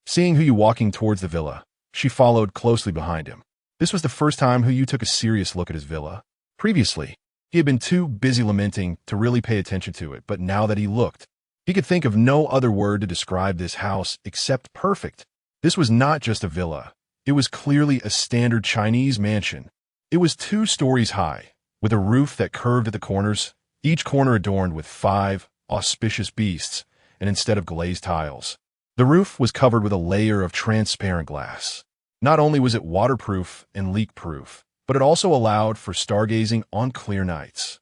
Seeing Hu Yu walking towards the villa, she followed closely behind him. This was the first time Hu Yu took a serious look at his villa. Previously, he had been too busy lamenting to really pay attention to it, but now that he looked, he could think of no other word to describe this house except perfect. This was not just a villa. It was clearly a standard Chinese mansion. It was 2 stories high, with a roof that curved at the corners, each corner adorned with 5 auspicious beasts, and instead of glazed tiles. The roof was covered with a layer of transparent glass. Not only was it waterproof and leak-proof, but it also allowed for stargazing on clear nights.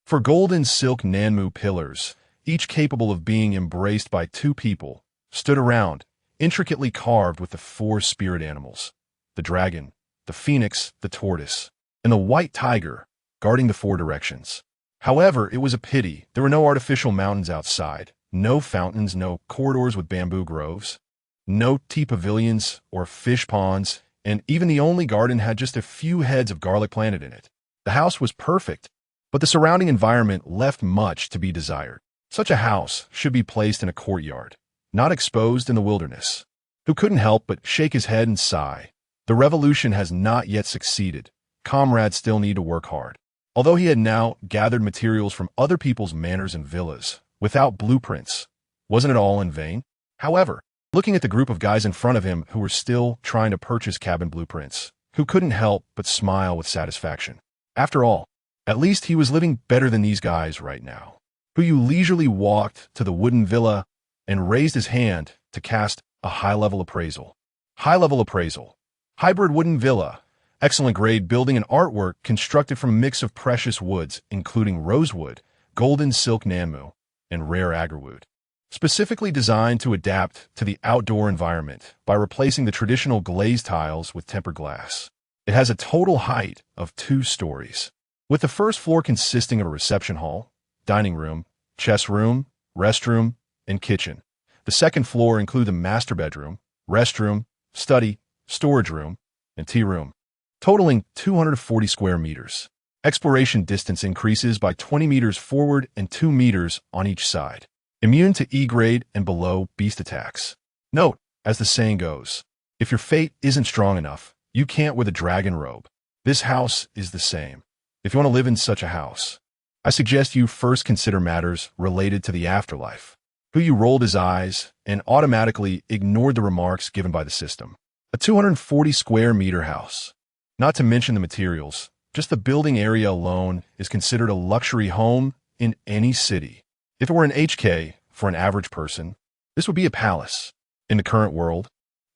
For golden silk Nanmu pillars, each capable of being embraced by 2 people, stood around, intricately carved with the 4 spirit animals: the dragon, the phoenix, the tortoise, and the white tiger, guarding the 4 directions. However, it was a pity there were no artificial mountains outside, no fountains, no corridors with bamboo groves, no tea pavilions or fish ponds, and even the only garden had just a few heads of garlic planted in it. The house was perfect, but the surrounding environment left much to be desired. Such a house should be placed in a courtyard, not exposed in the wilderness. Who couldn't help but shake his head and sigh. The revolution has not yet succeeded. Comrades still need to work hard. Although he had now gathered materials from other people's manors and villas, without blueprints, wasn't it all in vain? However, looking at the group of guys in front of him who were still trying to purchase cabin blueprints, who couldn't help but smile with satisfaction. After all, at least he was living better than these guys right now. Hu Yu leisurely walked to the wooden villa and raised his hand to cast a high-level appraisal. High-level appraisal. Hybrid wooden villa. Excellent grade building and artwork constructed from a mix of precious woods, including rosewood, golden silk Nanmu, and rare agarwood. Specifically designed to adapt to the outdoor environment by replacing the traditional glazed tiles with tempered glass. It has a total height of 2 stories, with the first floor consisting of a reception hall, dining room, chess room, restroom, and kitchen. The second floor includes a master bedroom, restroom, study, storage room, and tea room, totaling 240 square meters. Exploration distance increases by 20 meters forward and 2 meters on each side. Immune to E-grade and below beast attacks. Note, as the saying goes, if your fate isn't strong enough, you can't wear the dragon robe. This house is the same. If you want to live in such a house, I suggest you first consider matters related to the afterlife. Hu Yu rolled his eyes and automatically ignored the remarks given by the system. A 240 square meter house. Not to mention the materials, just the building area alone is considered a luxury home in any city. If it were an HK for an average person, this would be a palace. In the current world,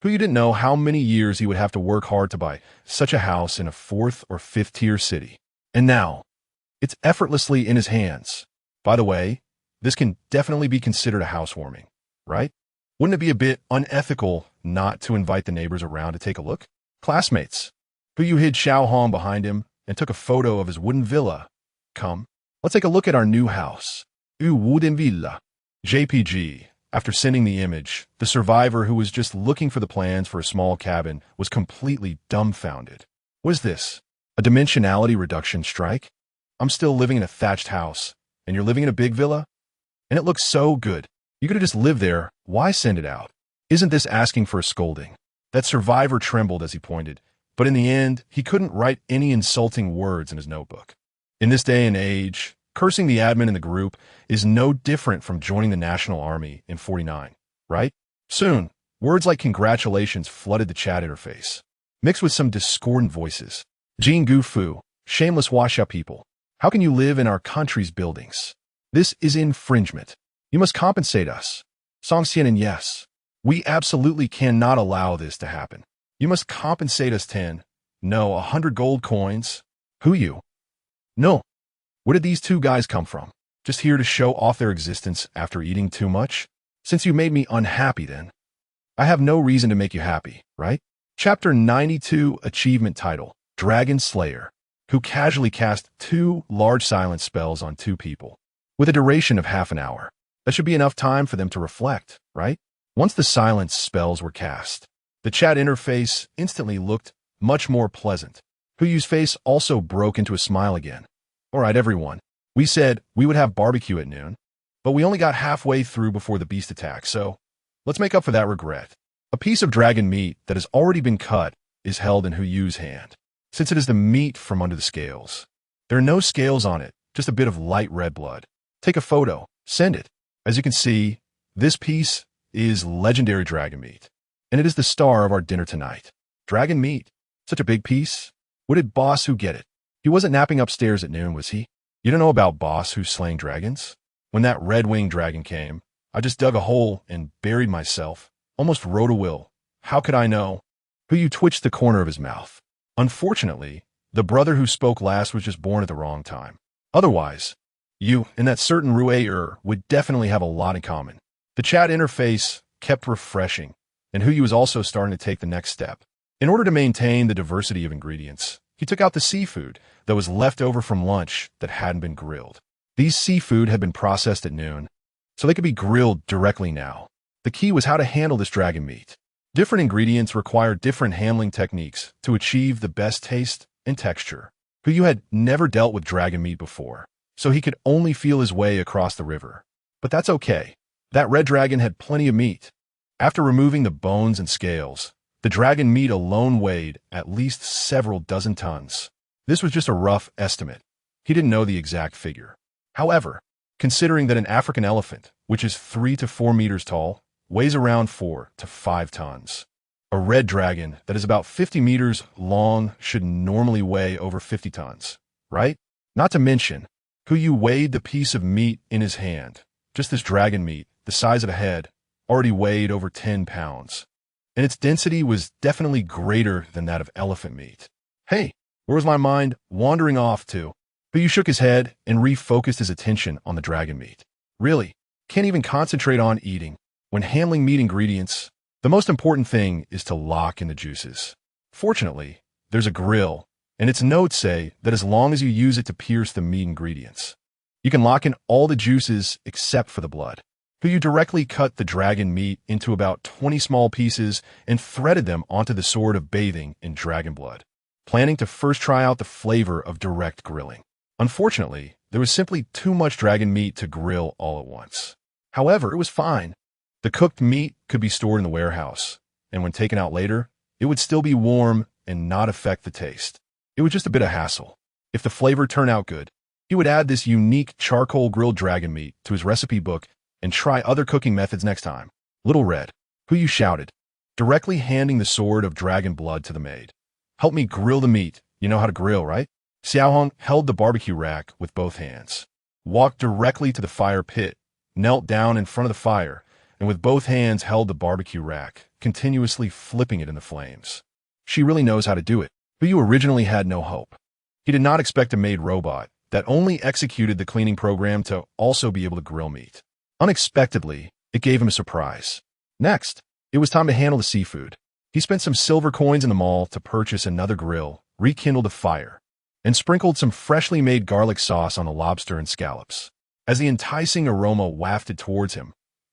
Hu Yu didn't know how many years he would have to work hard to buy such a house in a 4th or 5th tier city. And now, it's effortlessly in his hands. By the way, this can definitely be considered a housewarming, right? Wouldn't it be a bit unethical not to invite the neighbors around to take a look? Classmates. Hu Yu hid Xiao Hong behind him and took a photo of his wooden villa. Come, let's take a look at our new house. Wooden villa. JPG. After sending the image, the survivor who was just looking for the plans for a small cabin was completely dumbfounded. What is this? A dimensionality reduction strike? I'm still living in a thatched house, and you're living in a big villa? And it looks so good. You could have just lived there. Why send it out? Isn't this asking for a scolding? That survivor trembled as he pointed, but in the end, he couldn't write any insulting words in his notebook. In this day and age, cursing the admin in the group is no different from joining the National Army in 49, right? Soon, words like congratulations flooded the chat interface, mixed with some discordant voices. Jin Gu Fu, shameless washout people. How can you live in our country's buildings? This is infringement. You must compensate us. Songxian, and yes, we absolutely cannot allow this to happen. You must compensate us 10, no, 100 gold coins. Who you? No. Where did these two guys come from? Just here to show off their existence after eating too much? Since you made me unhappy then. I have no reason to make you happy, right? Chapter 92 Achievement Title, Dragon Slayer, who casually cast 2 large silence spells on 2 people, with a duration of half an hour. That should be enough time for them to reflect, right? Once the silence spells were cast, the chat interface instantly looked much more pleasant. Huyu's face also broke into a smile again. All right, everyone. We said we would have barbecue at noon, but we only got halfway through before the beast attack, so let's make up for that regret. A piece of dragon meat that has already been cut is held in Huyu's hand, since it is the meat from under the scales. There are no scales on it, just a bit of light red blood. Take a photo, send it. As you can see, this piece is legendary dragon meat, and it is the star of our dinner tonight. Dragon meat? Such a big piece? What did Boss Who get it? He wasn't napping upstairs at noon, was he? You don't know about Boss Who's slaying dragons? When that red-winged dragon came, I just dug a hole and buried myself. Almost wrote a will. How could I know? Huyu twitched the corner of his mouth. Unfortunately, the brother who spoke last was just born at the wrong time. Otherwise, you and that certain Rue would definitely have a lot in common. The chat interface kept refreshing, and Huyu was also starting to take the next step. In order to maintain the diversity of ingredients, he took out the seafood that was left over from lunch that hadn't been grilled. These seafood had been processed at noon, so they could be grilled directly now. The key was how to handle this dragon meat. Different ingredients require different handling techniques to achieve the best taste and texture. Huyu had never dealt with dragon meat before, so he could only feel his way across the river. But that's okay. That red dragon had plenty of meat. After removing the bones and scales, the dragon meat alone weighed at least several dozen tons. This was just a rough estimate. He didn't know the exact figure. However, considering that an African elephant, which is 3 to 4 meters tall, weighs around 4 to 5 tons. A red dragon that is about 50 meters long should normally weigh over 50 tons, right? Not to mention, Huyu weighed the piece of meat in his hand. Just this dragon meat, the size of a head, already weighed over 10 pounds. And its density was definitely greater than that of elephant meat. Hey, where was my mind wandering off to? Huyu shook his head and refocused his attention on the dragon meat. Really, can't even concentrate on eating. When handling meat ingredients, the most important thing is to lock in the juices. Fortunately, there's a grill, and its notes say that as long as you use it to pierce the meat ingredients, you can lock in all the juices except for the blood. Huyu directly cut the dragon meat into about 20 small pieces and threaded them onto the sword of bathing in dragon blood, planning to first try out the flavor of direct grilling. Unfortunately, there was simply too much dragon meat to grill all at once. However, it was fine. The cooked meat could be stored in the warehouse, and when taken out later, it would still be warm and not affect the taste. It was just a bit of hassle. If the flavor turned out good, he would add this unique charcoal grilled dragon meat to his recipe book and try other cooking methods next time. Little Red, Huyu shouted, directly handing the sword of dragon blood to the maid. Help me grill the meat. You know how to grill, right? Xiaohong held the barbecue rack with both hands, walked directly to the fire pit, knelt down in front of the fire, and with both hands held the barbecue rack, continuously flipping it in the flames. She really knows how to do it. Huyu originally had no hope. He did not expect a maid robot that only executed the cleaning program to also be able to grill meat. Unexpectedly, it gave him a surprise. Next, it was time to handle the seafood. He spent some silver coins in the mall to purchase another grill, rekindled a fire, and sprinkled some freshly made garlic sauce on the lobster and scallops. As the enticing aroma wafted towards him,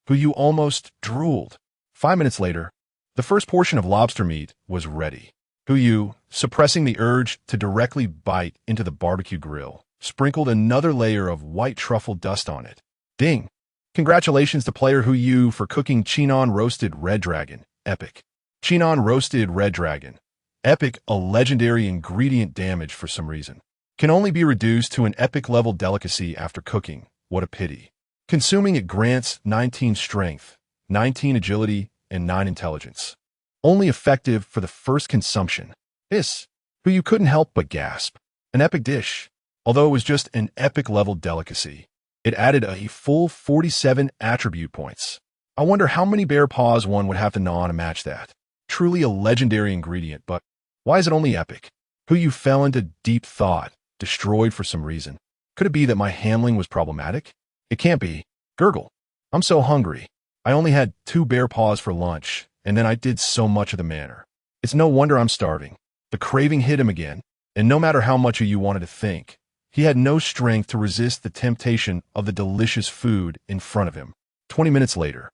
Huyu almost drooled. 5 minutes later, the first portion of lobster meat was ready. Huyu, suppressing the urge to directly bite into the barbecue grill, sprinkled another layer of white truffle dust on it. Ding! Congratulations to player Huyu for cooking Chinon Roasted Red Dragon, Epic. Chinon Roasted Red Dragon, Epic, a legendary ingredient damage for some reason, can only be reduced to an epic level delicacy after cooking. What a pity. Consuming it grants 19 strength, 19 agility, and 9 intelligence. Only effective for the first consumption. This, Huyu couldn't help but gasp. An epic dish. Although it was just an epic level delicacy, it added a full 47 attribute points. I wonder how many bear paws one would have to gnaw to match that. Truly a legendary ingredient, but why is it only epic? Who you fell into deep thought, destroyed for some reason. Could it be that my handling was problematic? It can't be. Gurgle. I'm so hungry. I only had 2 bear paws for lunch, and then I did so much of the manor. It's no wonder I'm starving. The craving hit him again, and no matter how much of you wanted to think, he had no strength to resist the temptation of the delicious food in front of him. 20 minutes later,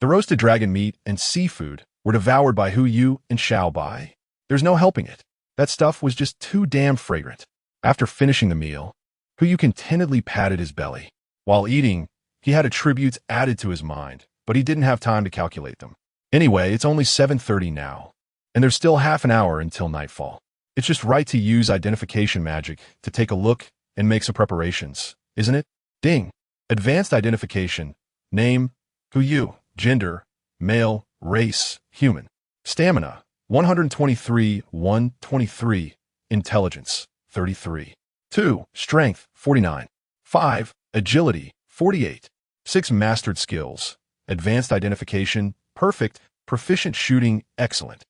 the roasted dragon meat and seafood were devoured by Hu Yu and Xiao Bai. There's no helping it. That stuff was just too damn fragrant. After finishing the meal, Hu Yu contentedly patted his belly. While eating, he had attributes added to his mind, but he didn't have time to calculate them. Anyway, it's only 7:30 now, and there's still half an hour until nightfall. It's just right to use identification magic to take a look and make some preparations, isn't it? Ding. Advanced identification. Name, Hu Yu. Gender, male. Race, human. Stamina, 123, 123. Intelligence, 33. 2. Strength, 49. 5. Agility, 48. 6. Mastered skills. Advanced identification, perfect. Proficient shooting, excellent.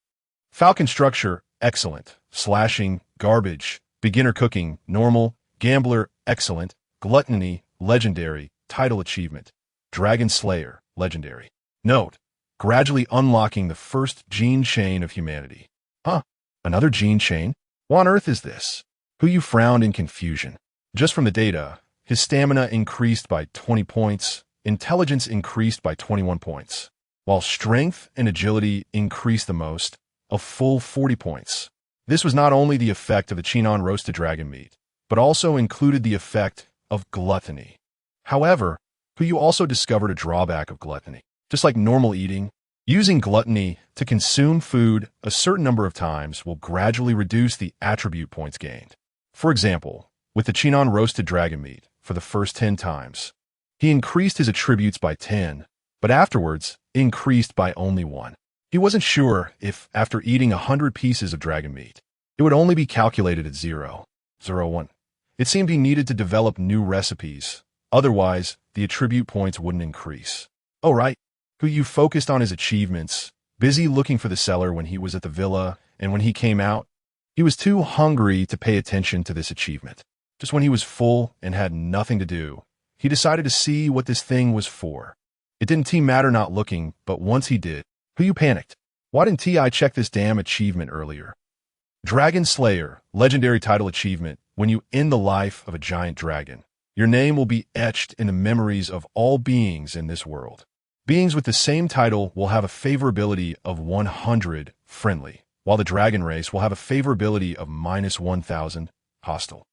Falcon structure, excellent. Slashing, garbage. Beginner cooking, normal. Gambler, excellent. Gluttony, legendary. Title achievement. Dragon Slayer, legendary. Note, gradually unlocking the first gene chain of humanity. Huh? Another gene chain? What on earth is this? Hu Yu frowned in confusion. Just from the data, his stamina increased by 20 points, intelligence increased by 21 points, while strength and agility increased the most, a full 40 points. This was not only the effect of the Chinon roasted dragon meat, but also included the effect of gluttony. However, Hu Yu also discovered a drawback of gluttony. Just like normal eating, using gluttony to consume food a certain number of times will gradually reduce the attribute points gained. For example, with the Chinon roasted dragon meat, for the first 10 times, he increased his attributes by 10, but afterwards increased by only 1. He wasn't sure if, after eating 100 pieces of dragon meat, it would only be calculated at 0, 1. It seemed he needed to develop new recipes, otherwise the attribute points wouldn't increase. Oh right. Hu Yu focused on his achievements, busy looking for the cellar when he was at the villa, and when he came out, he was too hungry to pay attention to this achievement. Just when he was full and had nothing to do, he decided to see what this thing was for. It didn't matter not looking, but once he did, Hu Yu panicked. Why didn't I check this damn achievement earlier? Dragon Slayer, legendary title achievement. When you end the life of a giant dragon, your name will be etched in the memories of all beings in this world. Beings with the same title will have a favorability of 100, friendly, while the dragon race will have a favorability of -1000, hostile.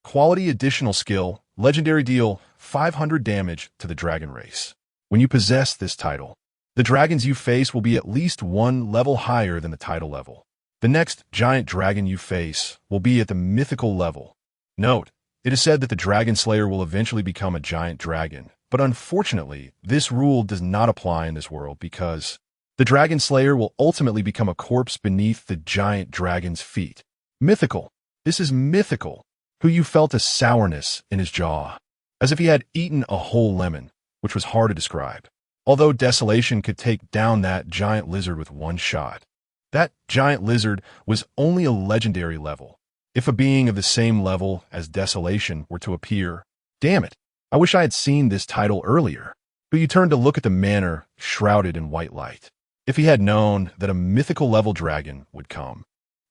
Quality additional skill, legendary deal 500 damage to the dragon race. When you possess this title, the dragons you face will be at least 1 level higher than the title level. The next giant dragon you face will be at the mythical level. Note, it is said that the Dragon Slayer will eventually become a giant dragon, but unfortunately, this rule does not apply in this world because the Dragon Slayer will ultimately become a corpse beneath the giant dragon's feet. Mythical. This is mythical. Hu Yu felt a sourness in his jaw, as if he had eaten a whole lemon, which was hard to describe. Although Desolation could take down that giant lizard with 1 shot, that giant lizard was only a legendary level. If a being of the same level as Desolation were to appear, damn it, I wish I had seen this title earlier. But you turned to look at the manor shrouded in white light. If he had known that a mythical level dragon would come,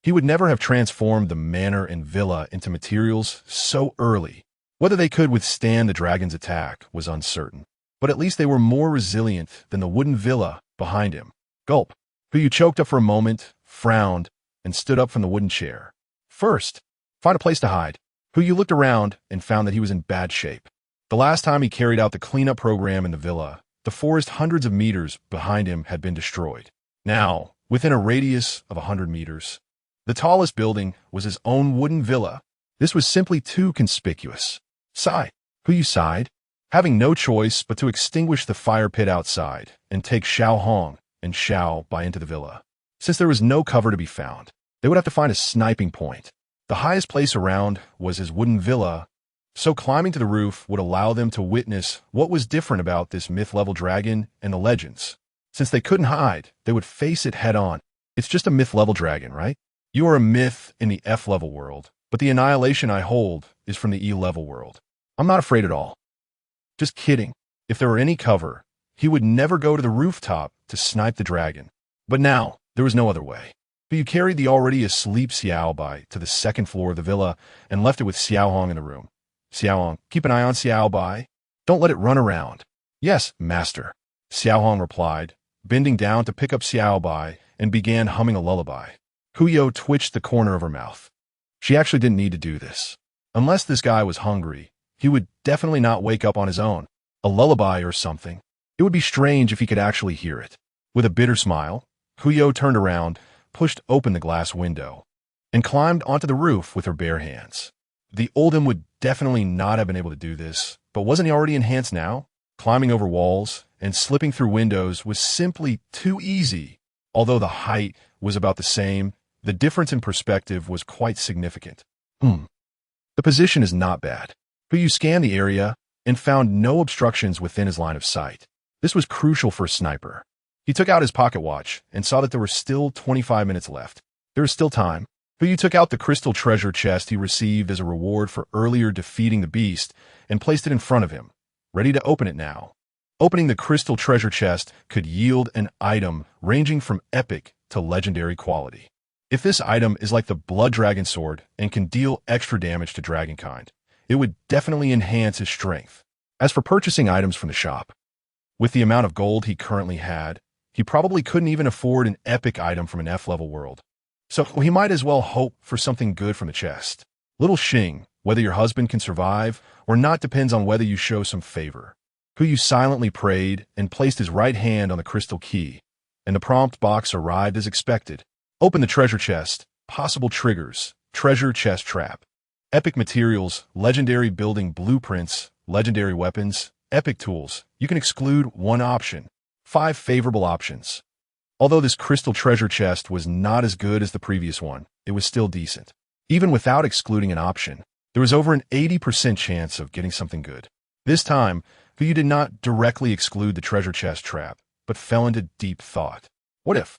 he would never have transformed the manor and villa into materials so early. Whether they could withstand the dragon's attack was uncertain, but at least they were more resilient than the wooden villa behind him. Gulp. Hu Yu choked up for a moment, frowned, and stood up from the wooden chair. First, find a place to hide. Hu Yu looked around and found that he was in bad shape. The last time he carried out the cleanup program in the villa, the forest hundreds of meters behind him had been destroyed. Now, within a radius of 100 meters, the tallest building was his own wooden villa. This was simply too conspicuous. Sigh. Hu Yu sighed, having no choice but to extinguish the fire pit outside and take Xiao Hong and Xiao Bai into the villa. Since there was no cover to be found, they would have to find a sniping point. The highest place around was his wooden villa, So climbing to the roof would allow them to witness what was different about this myth-level dragon and the legends. Since they couldn't hide, they would face it head-on. It's just a myth-level dragon, right? You are a myth in the F-level world, but the annihilation I hold is from the E-level world. I'm not afraid at all. Just kidding. If there were any cover, he would never go to the rooftop to snipe the dragon. But now, there was no other way. But you carried the already asleep Xiaobai to the second floor of the villa and left it with Xiaohong in the room. Xiaohong, keep an eye on Xiaobai. Don't let it run around. Yes, master. Xiaohong replied, bending down to pick up Xiaobai and began humming a lullaby. Huyo twitched the corner of her mouth. She actually didn't need to do this. Unless this guy was hungry, he would definitely not wake up on his own. A lullaby or something. It would be strange if he could actually hear it. With a bitter smile, Huyo turned around, pushed open the glass window, and climbed onto the roof with her bare hands. The Oldham would definitely not have been able to do this, but wasn't he already enhanced now? Climbing over walls and slipping through windows was simply too easy. Although the height was about the same, the difference in perspective was quite significant. The position is not bad. Huyo scanned the area and found no obstructions within his line of sight. This was crucial for a sniper. He took out his pocket watch and saw that there were still 25 minutes left. There is still time. Huyo took out the crystal treasure chest he received as a reward for earlier defeating the beast and placed it in front of him, ready to open it now. Opening the crystal treasure chest could yield an item ranging from epic to legendary quality. If this item is like the Blood Dragon Sword and can deal extra damage to Dragonkind, it would definitely enhance his strength. As for purchasing items from the shop, with the amount of gold he currently had, he probably couldn't even afford an epic item from an F-level world. So he might as well hope for something good from the chest. Little Xing, whether your husband can survive or not depends on whether you show some favor. Huyo silently prayed and placed his right hand on the crystal key, and the prompt box arrived as expected. Open the treasure chest. Possible triggers. Treasure chest trap. Epic materials, legendary building blueprints, legendary weapons, epic tools. You can exclude one option. 5 favorable options. Although this crystal treasure chest was not as good as the previous one, it was still decent. Even without excluding an option, there was over an 80% chance of getting something good. This time, Huyo did not directly exclude the treasure chest trap, but fell into deep thought. What if,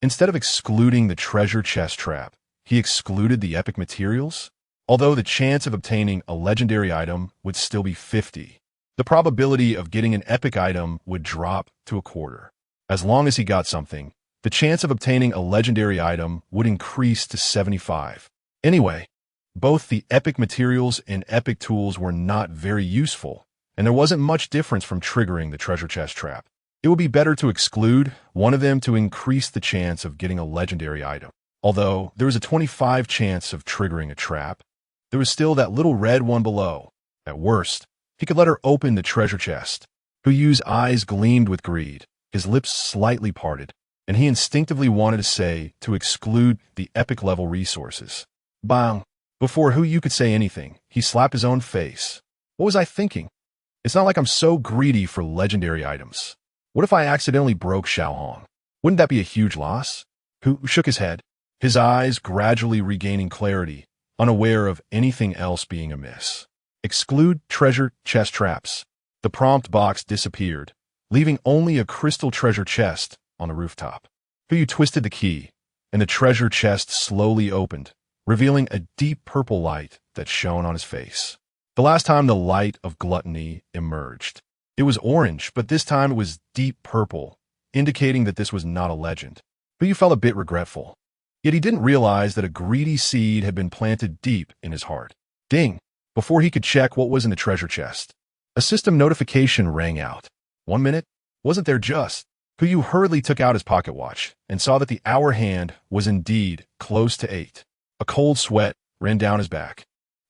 instead of excluding the treasure chest trap, he excluded the epic materials? Although the chance of obtaining a legendary item would still be 50, the probability of getting an epic item would drop to a quarter. As long as he got something, the chance of obtaining a legendary item would increase to 75. Anyway, both the epic materials and epic tools were not very useful, and there wasn't much difference from triggering the treasure chest trap. It would be better to exclude one of them to increase the chance of getting a legendary item. Although there was a 25 chance of triggering a trap, there was still that little red one below. At worst, he could let her open the treasure chest. Huyo's eyes gleamed with greed, his lips slightly parted, and he instinctively wanted to say to exclude the epic level resources. Bang! Before Huyo could say anything, he slapped his own face. What was I thinking? It's not like I'm so greedy for legendary items. What if I accidentally broke Xiaohong? Wouldn't that be a huge loss? Huyo shook his head, his eyes gradually regaining clarity, unaware of anything else being amiss. Exclude treasure chest traps. The prompt box disappeared, leaving only a crystal treasure chest on the rooftop. Huyo twisted the key, and the treasure chest slowly opened, revealing a deep purple light that shone on his face. The last time the light of gluttony emerged, it was orange, but this time it was deep purple, indicating that this was not a legend. Huyo felt a bit regretful. Yet he didn't realize that a greedy seed had been planted deep in his heart. Ding! Before he could check what was in the treasure chest, a system notification rang out. 1 minute? Wasn't there just? Huyo hurriedly took out his pocket watch and saw that the hour hand was indeed close to 8. A cold sweat ran down his back,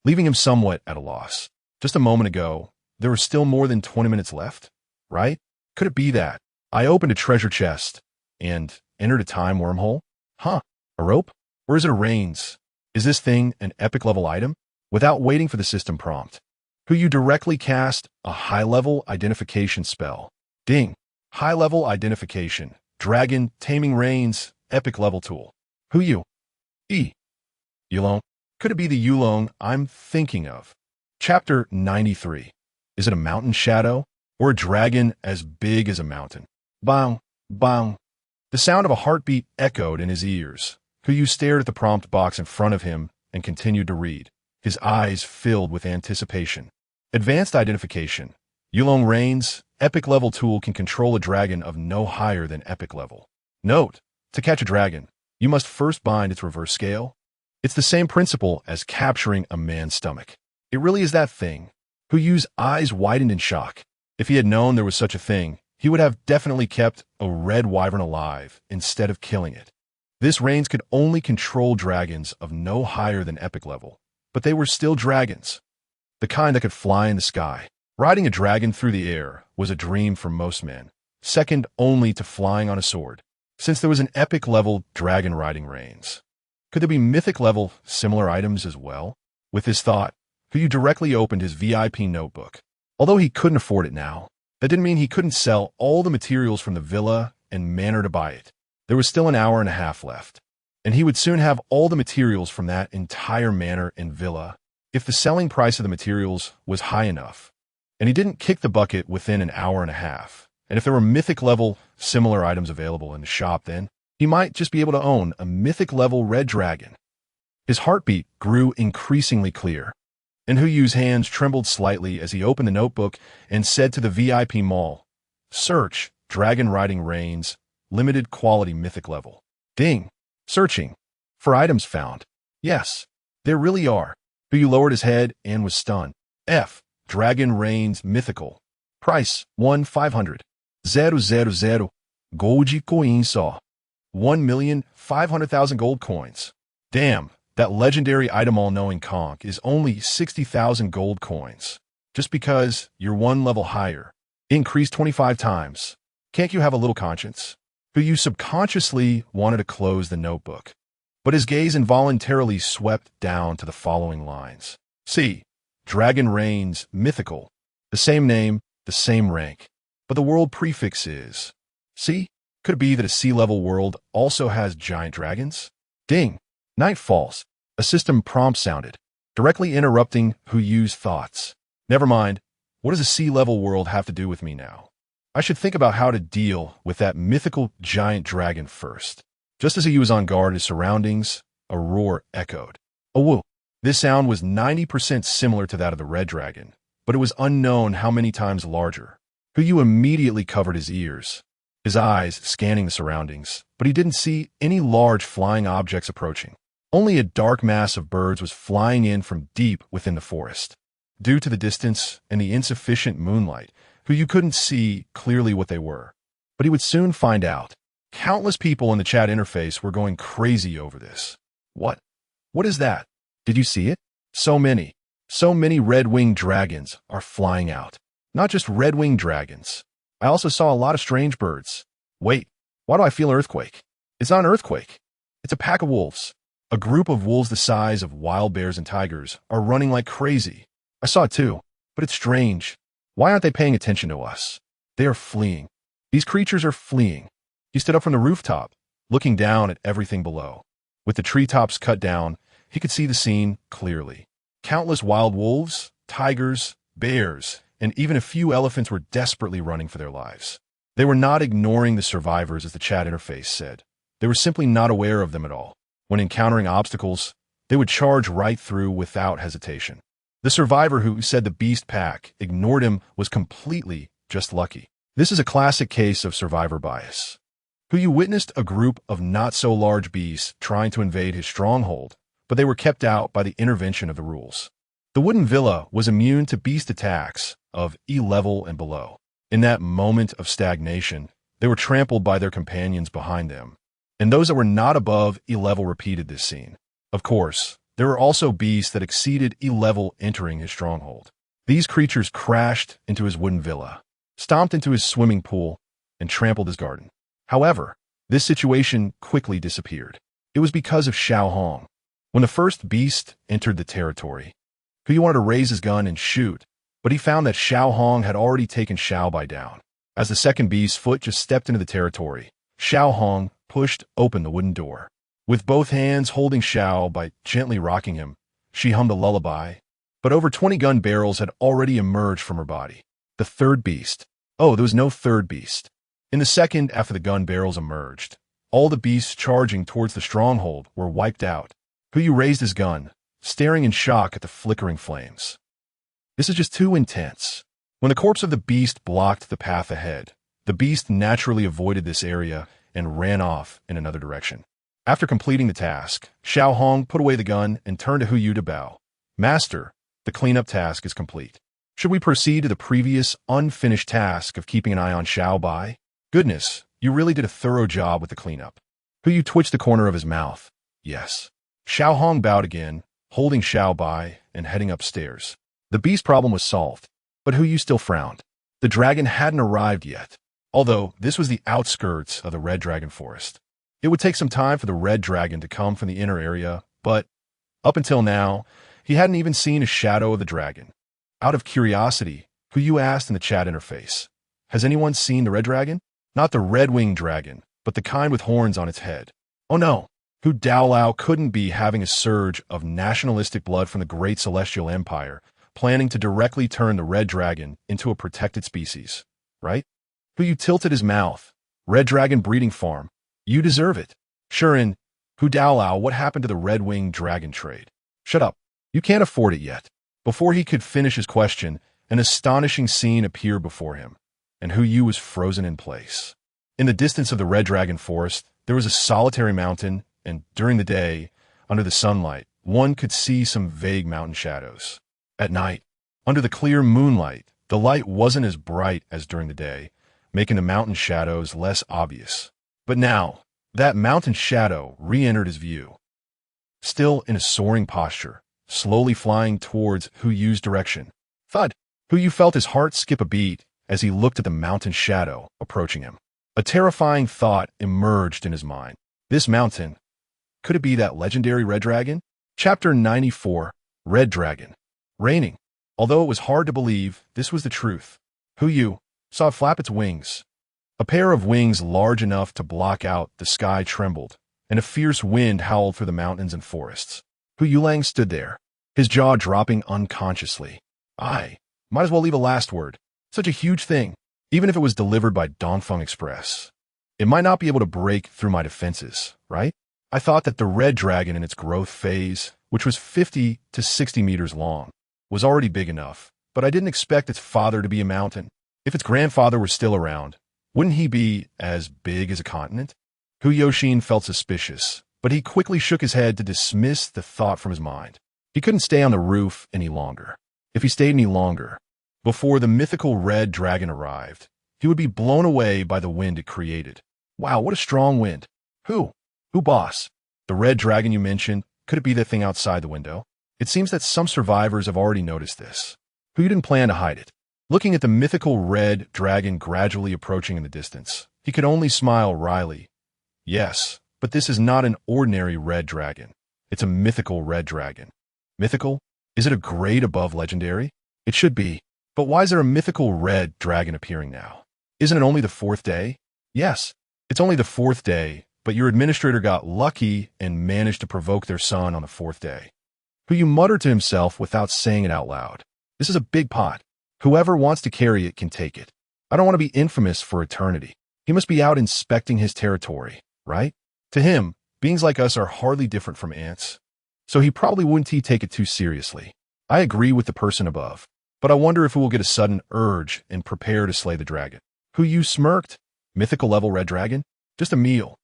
leaving him somewhat at a loss. Just a moment ago, there were still more than 20 minutes left, right? Could it be that? I opened a treasure chest and entered a time wormhole? Huh? A rope? Or is it a reins? Is this thing an epic level item? Without waiting for the system prompt, Huyo directly cast a high-level identification spell. Ding! High-level identification. Dragon taming reins. Epic level tool. Huyo. Yulong. Could it be the Yulong I'm thinking of? Chapter 93. Is it a mountain shadow or a dragon as big as a mountain? Bang, bang. The sound of a heartbeat echoed in his ears. Kuyu stared at the prompt box in front of him and continued to read, his eyes filled with anticipation. Advanced identification. Yulong Rain's epic level tool can control a dragon of no higher than epic level. Note, to catch a dragon, you must first bind its reverse scale. It's the same principle as capturing a man's stomach. It really is that thing. Kuyu's eyes widened in shock. If he had known there was such a thing, he would have definitely kept a red wyvern alive instead of killing it. This Rains could only control dragons of no higher than epic level, but they were still dragons. The kind that could fly in the sky. Riding a dragon through the air was a dream for most men, second only to flying on a sword, since there was an epic level dragon riding Rains. Could there be mythic level similar items as well? With this thought, Kuyu directly opened his VIP notebook. Although he couldn't afford it now, that didn't mean he couldn't sell all the materials from the villa and manor to buy it. There was still an hour and a half left, and he would soon have all the materials from that entire manor and villa if the selling price of the materials was high enough. And he didn't kick the bucket within an hour and a half. And if there were mythic level similar items available in the shop, then he might just be able to own a mythic level red dragon. His heartbeat grew increasingly clear, and Huyu's hands trembled slightly as he opened the notebook and said to the VIP mall, "Search Dragon Riding Rains, limited quality mythic level." Ding. Searching. For items found. Yes, there really are. Huyu lowered his head and was stunned. F. Dragon Rains Mythical. Price, 1,500. 000. Gold coin saw. 1,500,000 gold coins. Damn. That legendary item all-knowing conch is only 60,000 gold coins. Just because you're one level higher. Increased 25 times. Can't you have a little conscience? Huyu subconsciously wanted to close the notebook, but his gaze involuntarily swept down to the following lines. C. Dragon Rains Mythical. The same name, the same rank, but the world prefix is C. Could it be that a sea-level world also has giant dragons? Ding. Night falls. A system prompt sounded, directly interrupting Huyu's thoughts. Never mind. What does a sea-level world have to do with me now? I should think about how to deal with that mythical giant dragon first. Just as he was on guard, his surroundings, a roar echoed. A woo. This sound was 90% similar to that of the red dragon, but it was unknown how many times larger. Huyu immediately covered his ears, his eyes scanning the surroundings, but he didn't see any large flying objects approaching. Only a dark mass of birds was flying in from deep within the forest. Due to the distance and the insufficient moonlight, Huyu couldn't see clearly what they were. But he would soon find out. Countless people in the chat interface were going crazy over this. What? What is that? Did you see it? So many red-winged dragons are flying out. Not just red-winged dragons. I also saw a lot of strange birds. Wait, why do I feel an earthquake? It's not an earthquake. It's a pack of wolves. A group of wolves the size of wild bears and tigers are running like crazy. I saw it too, but it's strange. Why aren't they paying attention to us? They are fleeing. These creatures are fleeing. He stood up from the rooftop, looking down at everything below. With the treetops cut down, he could see the scene clearly. Countless wild wolves, tigers, bears, and even a few elephants were desperately running for their lives. They were not ignoring the survivors, as the chat interface said. They were simply not aware of them at all. When encountering obstacles, they would charge right through without hesitation. The survivor who said the beast pack ignored him was completely just lucky. This is a classic case of survivor bias. Huyu witnessed a group of not-so-large beasts trying to invade his stronghold, but they were kept out by the intervention of the rules. The wooden villa was immune to beast attacks of E level and below. In that moment of stagnation, they were trampled by their companions behind them, and those that were not above E level repeated this scene. Of course, there were also beasts that exceeded E level entering his stronghold. These creatures crashed into his wooden villa, stomped into his swimming pool, and trampled his garden. However, this situation quickly disappeared. It was because of Xiao Hong. When the first beast entered the territory, Huyu wanted to raise his gun and shoot, but he found that Xiao Hong had already taken Xiao Bai down. As the second beast's foot just stepped into the territory, Xiao Hong pushed open the wooden door. With both hands holding Xiao Bai, gently rocking him, she hummed a lullaby. but over 20 gun barrels had already emerged from her body. The third beast. Oh, there was no third beast. In the second after the gun barrels emerged, all the beasts charging towards the stronghold were wiped out. Huyu raised his gun, staring in shock at the flickering flames. This is just too intense. When the corpse of the beast blocked the path ahead, the beast naturally avoided this area and ran off in another direction. After completing the task, Xiao Hong put away the gun and turned to Huyu to bow. Master, the cleanup task is complete. Should we proceed to the previous unfinished task of keeping an eye on Xiao Bai? Goodness, you really did a thorough job with the cleanup. Huyu twitched the corner of his mouth. Yes. Xiao Hong bowed again, holding Xiao Bai and heading upstairs. The beast problem was solved, but Huyu still frowned. The dragon hadn't arrived yet, although this was the outskirts of the Red Dragon Forest. It would take some time for the Red Dragon to come from the inner area, but up until now, he hadn't even seen a shadow of the dragon. Out of curiosity, Huyu asked in the chat interface, has anyone seen the Red Dragon? Not the red-winged dragon, but the kind with horns on its head. Oh no, Hu Daolao couldn't be having a surge of nationalistic blood from the great celestial empire, planning to directly turn the Red Dragon into a protected species, right? Huyu tilted his mouth. Red Dragon breeding farm. You deserve it. Shurin, Hu Daolao, what happened to the red-winged dragon trade? Shut up. You can't afford it yet. Before he could finish his question, an astonishing scene appeared before him, and Huyu was frozen in place. In the distance of the Red Dragon Forest, there was a solitary mountain, and during the day, under the sunlight, one could see some vague mountain shadows. At night, under the clear moonlight, the light wasn't as bright as during the day, making the mountain shadows less obvious. But now, that mountain shadow re-entered his view. Still in a soaring posture, slowly flying towards Huyu's direction. Thud! Huyu felt his heart skip a beat as he looked at the mountain shadow approaching him. A terrifying thought emerged in his mind. This mountain, could it be that legendary Red Dragon? Chapter 94, Red Dragon. Raining. Although it was hard to believe, this was the truth. Huyu saw it flap its wings. A pair of wings large enough to block out the sky trembled, and a fierce wind howled through the mountains and forests. Huyu Lang stood there, his jaw dropping unconsciously. I might as well leave a last word. Such a huge thing, even if it was delivered by Dongfeng Express. It might not be able to break through my defenses, right? I thought that the Red Dragon in its growth phase, which was 50 to 60 meters long, was already big enough, but I didn't expect its father to be a mountain. If its grandfather were still around, wouldn't he be as big as a continent? Hu Yoshin felt suspicious, but he quickly shook his head to dismiss the thought from his mind. He couldn't stay on the roof any longer. If he stayed any longer, before the mythical Red Dragon arrived, he would be blown away by the wind it created. Wow, what a strong wind. Who boss? The Red Dragon you mentioned, could it be the thing outside the window? It seems that some survivors have already noticed this. Who didn't plan to hide it? Looking at the mythical Red Dragon gradually approaching in the distance, he could only smile wryly. Yes, but this is not an ordinary Red Dragon. It's a mythical Red Dragon. Mythical? Is it a grade above legendary? It should be. But why is there a mythical Red Dragon appearing now? Isn't it only the 4th day? Yes, it's only the 4th day, but your administrator got lucky and managed to provoke their son on the 4th day. Huyu muttered to himself without saying it out loud. This is a big pot. Whoever wants to carry it can take it. I don't want to be infamous for eternity. He must be out inspecting his territory, right? To him, beings like us are hardly different from ants. So he probably wouldn't take it too seriously. I agree with the person above, but I wonder if he will get a sudden urge and prepare to slay the dragon. Huyu smirked. Mythical level Red Dragon? Just a meal.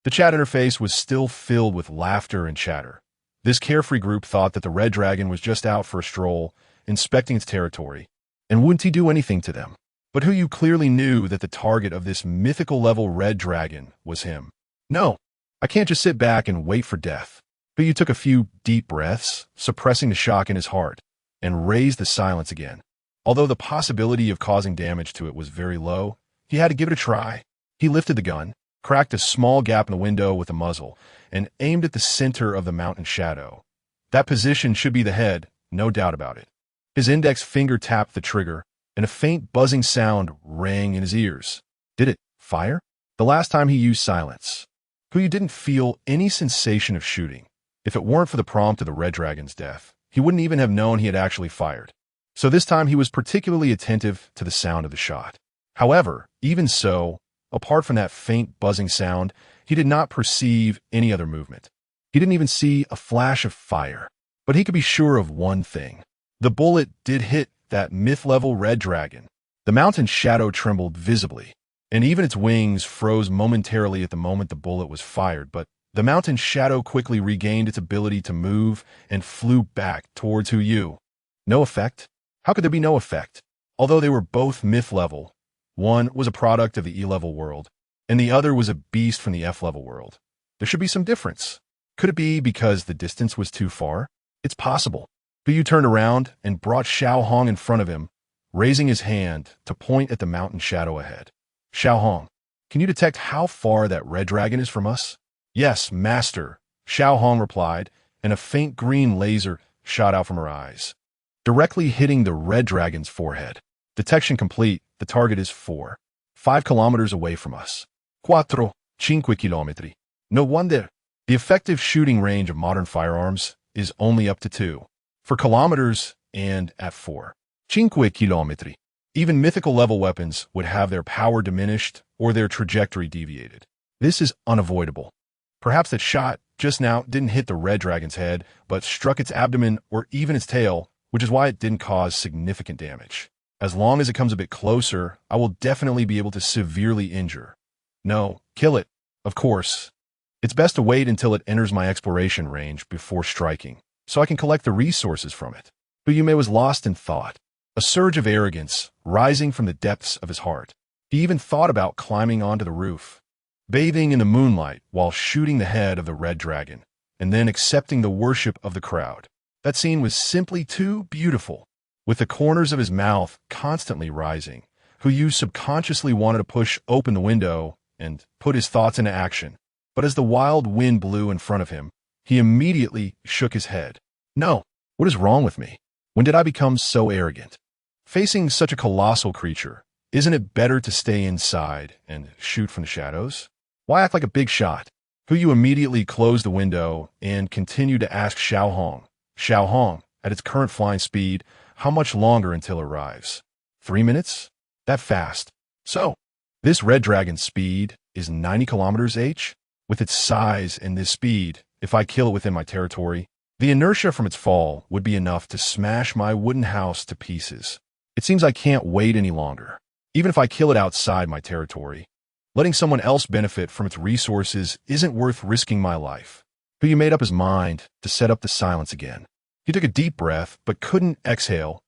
The chat interface was still filled with laughter and chatter. This carefree group thought that the Red Dragon was just out for a stroll, inspecting its territory, and wouldn't he do anything to them? But Huyu clearly knew that the target of this mythical level Red Dragon was him. No, I can't just sit back and wait for death. Huyu took a few deep breaths, suppressing the shock in his heart, and raised the silence again. Although the possibility of causing damage to it was very low, he had to give it a try. He lifted the gun, cracked a small gap in the window with the muzzle, and aimed at the center of the mountain shadow. That position should be the head, no doubt about it. His index finger tapped the trigger, and a faint buzzing sound rang in his ears. Did it fire? The last time he used silence. Huyu didn't feel any sensation of shooting. If it weren't for the prompt of the Red Dragon's death, he wouldn't even have known he had actually fired. So this time he was particularly attentive to the sound of the shot. However, even so, apart from that faint buzzing sound, he did not perceive any other movement. He didn't even see a flash of fire. But he could be sure of one thing. The bullet did hit that myth-level red dragon. The mountain shadow trembled visibly, and even its wings froze momentarily at the moment the bullet was fired, but the mountain shadow quickly regained its ability to move and flew back towards Huyu. No effect? How could there be no effect? Although they were both myth-level, one was a product of the E-level world, and the other was a beast from the F-level world. There should be some difference. Could it be because the distance was too far? It's possible. Huyu turned around and brought Xiao Hong in front of him, raising his hand to point at the mountain shadow ahead. Xiao Hong, can you detect how far that red dragon is from us? Yes, master, Xiao Hong replied, and a faint green laser shot out from her eyes, directly hitting the red dragon's forehead. Detection complete. The target is 5 kilometers away from us. 5 chilometri. No wonder. The effective shooting range of modern firearms is only up to 2 kilometers, and at 5 chilometri. Even mythical level weapons would have their power diminished or their trajectory deviated. This is unavoidable. Perhaps that shot just now didn't hit the red dragon's head, but struck its abdomen or even its tail, which is why it didn't cause significant damage. As long as it comes a bit closer, I will definitely be able to severely injure. No, kill it, of course. It's best to wait until it enters my exploration range before striking, so I can collect the resources from it. Huyume was lost in thought, a surge of arrogance rising from the depths of his heart. He even thought about climbing onto the roof, bathing in the moonlight while shooting the head of the red dragon, and then accepting the worship of the crowd. That scene was simply too beautiful. With the corners of his mouth constantly rising, Huyu subconsciously wanted to push open the window and put his thoughts into action. But as the wild wind blew in front of him, he immediately shook his head. No, what is wrong with me? When did I become so arrogant? Facing such a colossal creature, isn't it better to stay inside and shoot from the shadows? Why act like a big shot? Huyu immediately closed the window and continued to ask Xiao Hong. Xiao Hong, at its current flying speed, how much longer until it arrives? 3 minutes? That fast. So, this red dragon's speed is 90 kilometers h? With its size and this speed, if I kill it within my territory, the inertia from its fall would be enough to smash my wooden house to pieces. It seems I can't wait any longer. Even if I kill it outside my territory, letting someone else benefit from its resources isn't worth risking my life. Huyu made up his mind to set up the silence again. He took a deep breath, but couldn't exhale,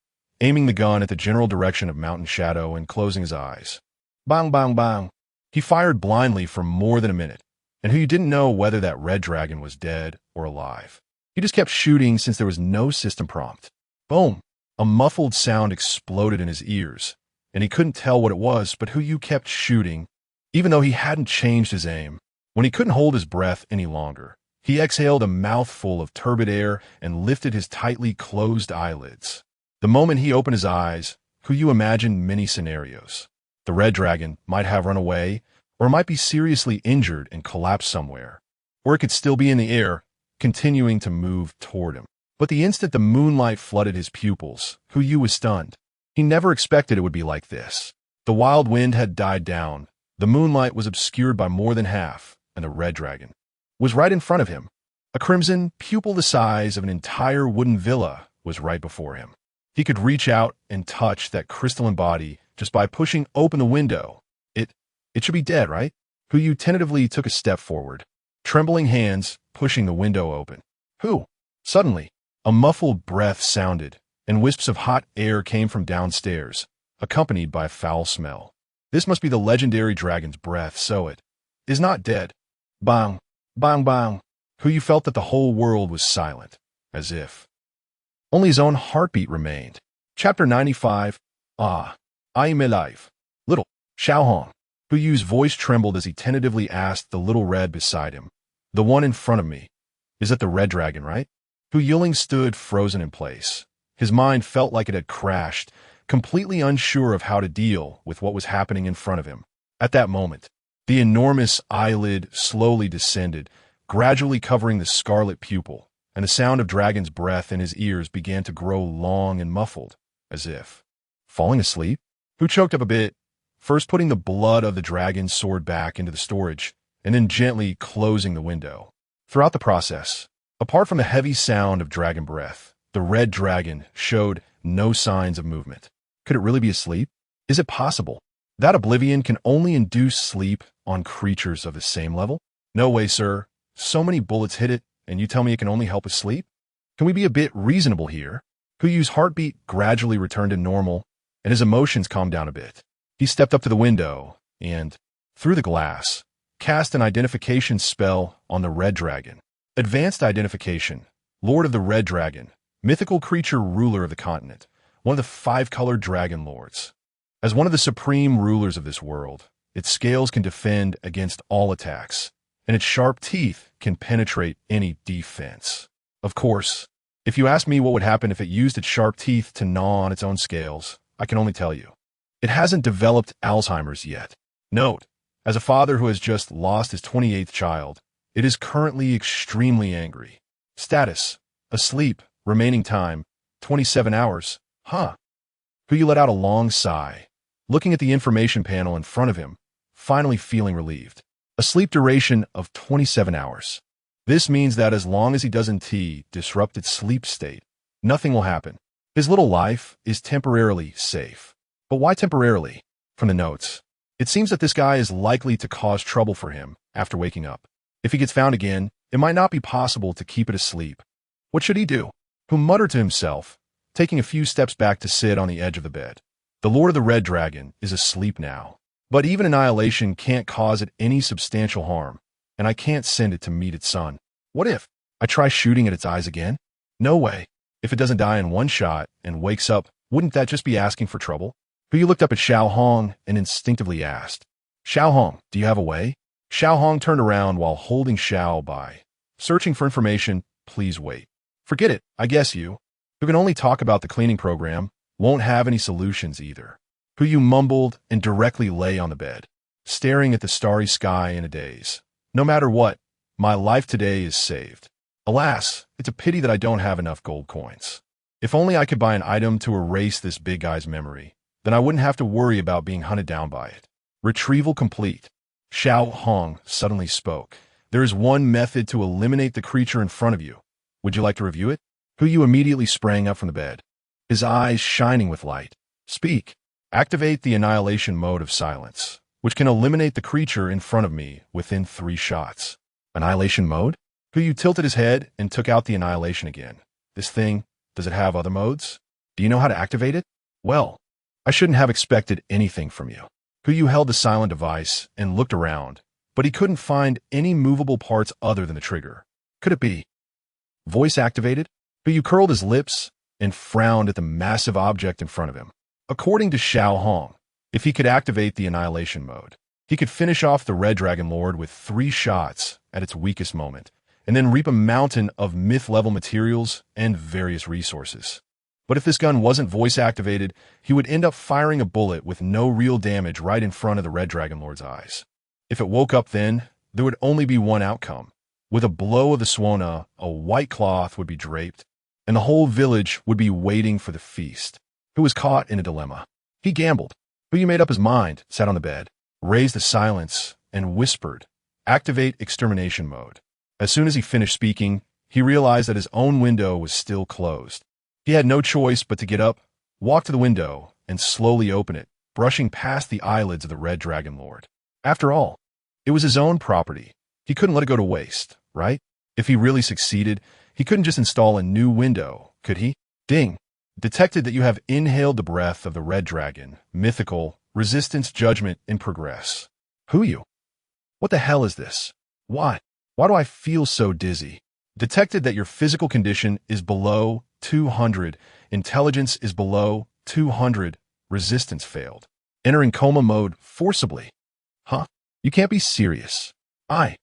aiming the gun at the general direction of mountain shadow and closing his eyes. Bang, bang, bang. He fired blindly for more than a minute, and Huyu didn't know whether that red dragon was dead or alive. He just kept shooting since there was no system prompt. Boom! A muffled sound exploded in his ears, and he couldn't tell what it was, but Huyu kept shooting, even though he hadn't changed his aim. When he couldn't hold his breath any longer, he exhaled a mouthful of turbid air and lifted his tightly closed eyelids. The moment he opened his eyes, Huyu imagined many scenarios. The red dragon might have run away, or might be seriously injured and collapsed somewhere. Or it could still be in the air, continuing to move toward him. But the instant the moonlight flooded his pupils, Huyu was stunned. He never expected it would be like this. The wild wind had died down, the moonlight was obscured by more than half, and the red dragon was right in front of him. A crimson pupil the size of an entire wooden villa was right before him. He could reach out and touch that crystalline body just by pushing open the window. It should be dead, right? Huyu tentatively took a step forward, trembling hands pushing the window open. Who? Suddenly, a muffled breath sounded, and wisps of hot air came from downstairs, accompanied by a foul smell. This must be the legendary dragon's breath, so it is not dead. Bang, bang, bang. Huyu felt that the whole world was silent, as if only his own heartbeat remained. Chapter 95. I am alive. Little Xiao Hong. Huyu's voice trembled as he tentatively asked the little red beside him. The one in front of me. Is that the red dragon, right? Huyuling stood frozen in place. His mind felt like it had crashed, completely unsure of how to deal with what was happening in front of him. At that moment, the enormous eyelid slowly descended, gradually covering the scarlet pupil, and the sound of dragon's breath in his ears began to grow long and muffled, as if falling asleep. Who choked up a bit, first putting the blood of the dragon's sword back into the storage, and then gently closing the window. Throughout the process, apart from the heavy sound of dragon breath, the red dragon showed no signs of movement. Could it really be asleep? Is it possible that oblivion can only induce sleep on creatures of the same level? No way, sir. So many bullets hit it, and you tell me it can only help us sleep? Can we be a bit reasonable here? Kuyu's heartbeat gradually returned to normal, and his emotions calmed down a bit. He stepped up to the window and, through the glass, cast an identification spell on the red dragon. Advanced identification, Lord of the Red Dragon, mythical creature ruler of the continent, one of the 5-colored dragon lords. As one of the supreme rulers of this world, its scales can defend against all attacks, and its sharp teeth can penetrate any defense. Of course, if you ask me what would happen if it used its sharp teeth to gnaw on its own scales, I can only tell you. It hasn't developed Alzheimer's yet. Note, as a father who has just lost his 28th child, it is currently extremely angry. Status: asleep, remaining time, 27 hours. Kuyu let out a long sigh, looking at the information panel in front of him, finally feeling relieved. A sleep duration of 27 hours. This means that as long as he doesn't disrupt its sleep state, nothing will happen. His little life is temporarily safe. But why temporarily? From the notes, it seems that this guy is likely to cause trouble for him after waking up. If he gets found again, it might not be possible to keep it asleep. What should he do? Who muttered to himself, taking a few steps back to sit on the edge of the bed. The Lord of the Red Dragon is asleep now. But even annihilation can't cause it any substantial harm, and I can't send it to meet its son. What if I try shooting at its eyes again? No way. If it doesn't die in one shot and wakes up, wouldn't that just be asking for trouble? Huyu looked up at Xiao Hong and instinctively asked, Xiao Hong, do you have a way? Xiao Hong turned around while holding Xiao by. Searching for information, please wait. Forget it, I guess you, who can only talk about the cleaning program, won't have any solutions either. Huyu mumbled and directly lay on the bed, staring at the starry sky in a daze. No matter what, my life today is saved. Alas, it's a pity that I don't have enough gold coins. If only I could buy an item to erase this big guy's memory, then I wouldn't have to worry about being hunted down by it. Retrieval complete. Xiao Hong suddenly spoke. There is one method to eliminate the creature in front of you. Would you like to review it? Huyu immediately sprang up from the bed, his eyes shining with light. Speak. Activate the annihilation mode of silence, which can eliminate the creature in front of me within 3 shots. Annihilation mode? Huyu tilted his head and took out the annihilation again. This thing, does it have other modes? Do you know how to activate it? Well, I shouldn't have expected anything from you. Huyu held the silent device and looked around, but he couldn't find any movable parts other than the trigger. Could it be voice activated? Huyu curled his lips and frowned at the massive object in front of him. According to Xiao Hong, if he could activate the annihilation mode, he could finish off the Red Dragon Lord with 3 shots at its weakest moment, and then reap a mountain of myth-level materials and various resources. But if this gun wasn't voice-activated, he would end up firing a bullet with no real damage right in front of the Red Dragon Lord's eyes. If it woke up then, there would only be one outcome. With a blow of the Suona, a white cloth would be draped, and the whole village would be waiting for the feast. Who was caught in a dilemma. He gambled. Huyu made up his mind, sat on the bed, raised the silence, and whispered, Activate extermination mode. As soon as he finished speaking, he realized that his own window was still closed. He had no choice but to get up, walk to the window, and slowly open it, brushing past the eyelids of the Red Dragon Lord. After all, it was his own property. He couldn't let it go to waste, right? If he really succeeded, he couldn't just install a new window, could he? Ding. Detected that you have inhaled the breath of the Red Dragon, mythical, resistance judgment in progress. Huyu? What the hell is this? Why? Why do I feel so dizzy? Detected that your physical condition is below 200, intelligence is below 200, resistance failed. Entering coma mode forcibly. Huh? You can't be serious. I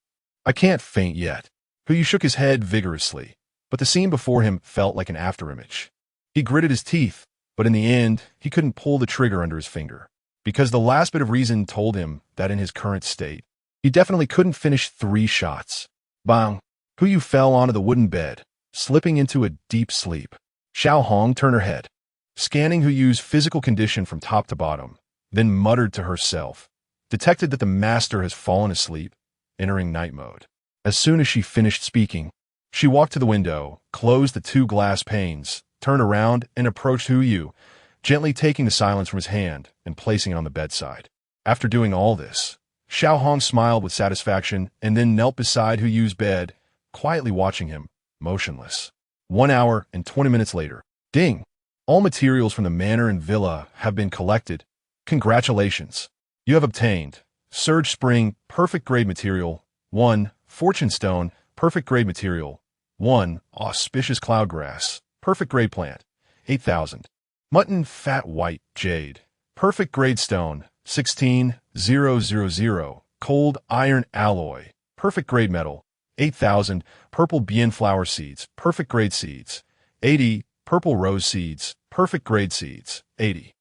can't faint yet. Huyu shook his head vigorously, but the scene before him felt like an afterimage. He gritted his teeth, but in the end, he couldn't pull the trigger under his finger, because the last bit of reason told him that in his current state, he definitely couldn't finish 3 shots. Bang! Huyu fell onto the wooden bed, slipping into a deep sleep. Xiao Hong turned her head, scanning Hu Yu's physical condition from top to bottom, then muttered to herself, detected that the master has fallen asleep, entering night mode. As soon as she finished speaking, she walked to the window, closed the 2 glass panes, turned around, and approached Hu Yu, gently taking the silence from his hand and placing it on the bedside. After doing all this, Xiao Hong smiled with satisfaction and then knelt beside Hu Yu's bed, quietly watching him, motionless. 1 hour and 20 minutes later. Ding! All materials from the manor and villa have been collected. Congratulations! You have obtained Surge Spring, perfect grade material, 1. Fortune Stone, perfect grade material, 1. Auspicious Cloudgrass, perfect grade plant, 8,000. Mutton Fat White Jade, perfect grade stone, 16,000. Cold Iron Alloy, perfect grade metal, 8,000. Purple Bien Flower Seeds, perfect grade seeds, 80. Purple Rose Seeds, perfect grade seeds, 80.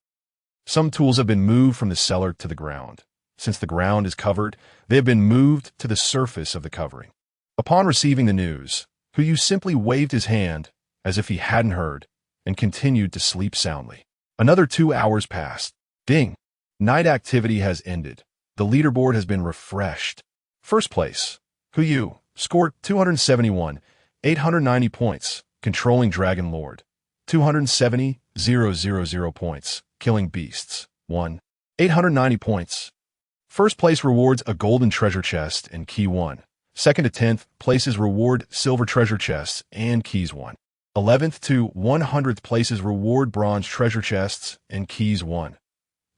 Some tools have been moved from the cellar to the ground. Since the ground is covered, they have been moved to the surface of the covering. Upon receiving the news, Hu Yu simply waved his hand as if he hadn't heard and continued to sleep soundly. Another 2 hours passed. Ding! Night activity has ended. The leaderboard has been refreshed. First place, Hu Yu, scored 271, 890 points, controlling Dragon Lord. 270,000 points, killing beasts. 1. 890 points. First place rewards a golden treasure chest and key 1. Second to 10th places reward silver treasure chests and keys 1. 11th to 100th places reward bronze treasure chests and keys 1.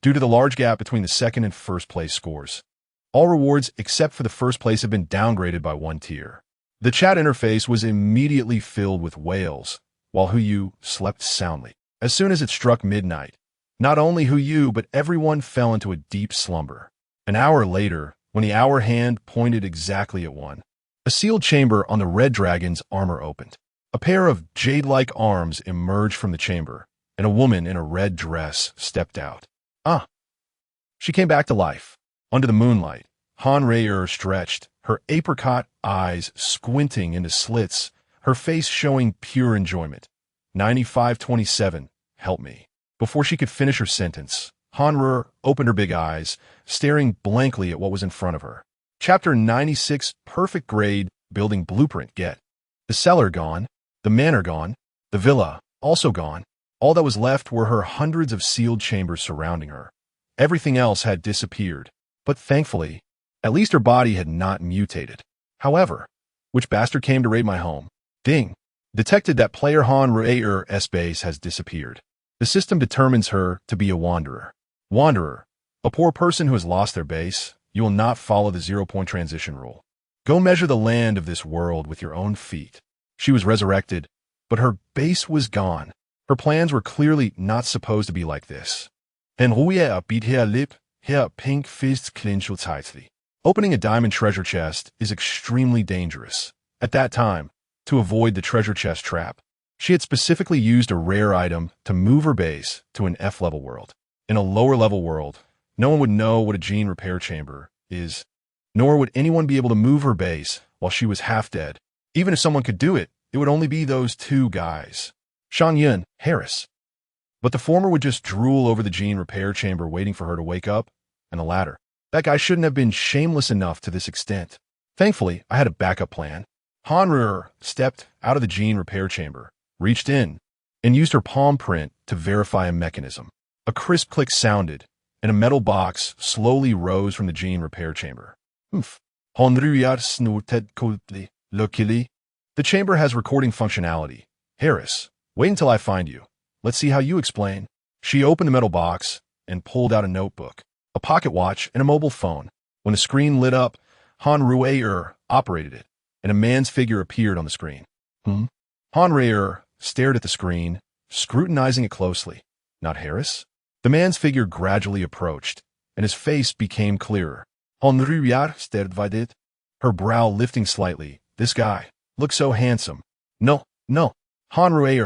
Due to the large gap between the second and first place scores, all rewards except for the first place have been downgraded by 1 tier. The chat interface was immediately filled with wails, while Hu Yu slept soundly. As soon as it struck midnight, not only Hu Yu but everyone fell into a deep slumber. An hour later, when the hour hand pointed exactly at 1, a sealed chamber on the Red Dragon's armor opened. A pair of jade-like arms emerged from the chamber, and a woman in a red dress stepped out. Ah! She came back to life. Under the moonlight, Han Rei stretched, her apricot eyes squinting into slits, her face showing pure enjoyment. 9527, help me. Before she could finish her sentence, Han Rei opened her big eyes, staring blankly at what was in front of her. Chapter 96, Perfect Grade, Building Blueprint, get. The cellar gone, the manor gone, the villa also gone. All that was left were her hundreds of sealed chambers surrounding her. Everything else had disappeared, but thankfully, at least her body had not mutated. However, which bastard came to raid my home? Ding! Detected that player Han Rei's base has disappeared. The system determines her to be a wanderer. Wanderer, a poor person who has lost their base. You will not follow the 0-point transition rule. Go measure the land of this world with your own feet. She was resurrected, but her base was gone. Her plans were clearly not supposed to be like this. Pink fist clinch tightly. Opening a diamond treasure chest is extremely dangerous. At that time, to avoid the treasure chest trap, she had specifically used a rare item to move her base to an F-level world. In a lower-level world, no one would know what a gene repair chamber is, nor would anyone be able to move her base while she was half dead. Even if someone could do it, it would only be those 2 guys, Shan Yun, Harris. But the former would just drool over the gene repair chamber waiting for her to wake up, and the latter, that guy shouldn't have been shameless enough to this extent. Thankfully, I had a backup plan. Han Rei stepped out of the gene repair chamber, reached in, and used her palm print to verify a mechanism. A crisp click sounded, and a metal box slowly rose from the gene repair chamber. Luckily, the chamber has recording functionality. Harris, wait until I find you. Let's see how you explain. She opened the metal box and pulled out a notebook, a pocket watch, and a mobile phone. When the screen lit up, Han Rei operated it, and a man's figure appeared on the screen. Han Rei stared at the screen, scrutinizing it closely. Not Harris? The man's figure gradually approached, and his face became clearer. Han Rei stared at it, her brow lifting slightly. This guy looks so handsome. No. Han Rei,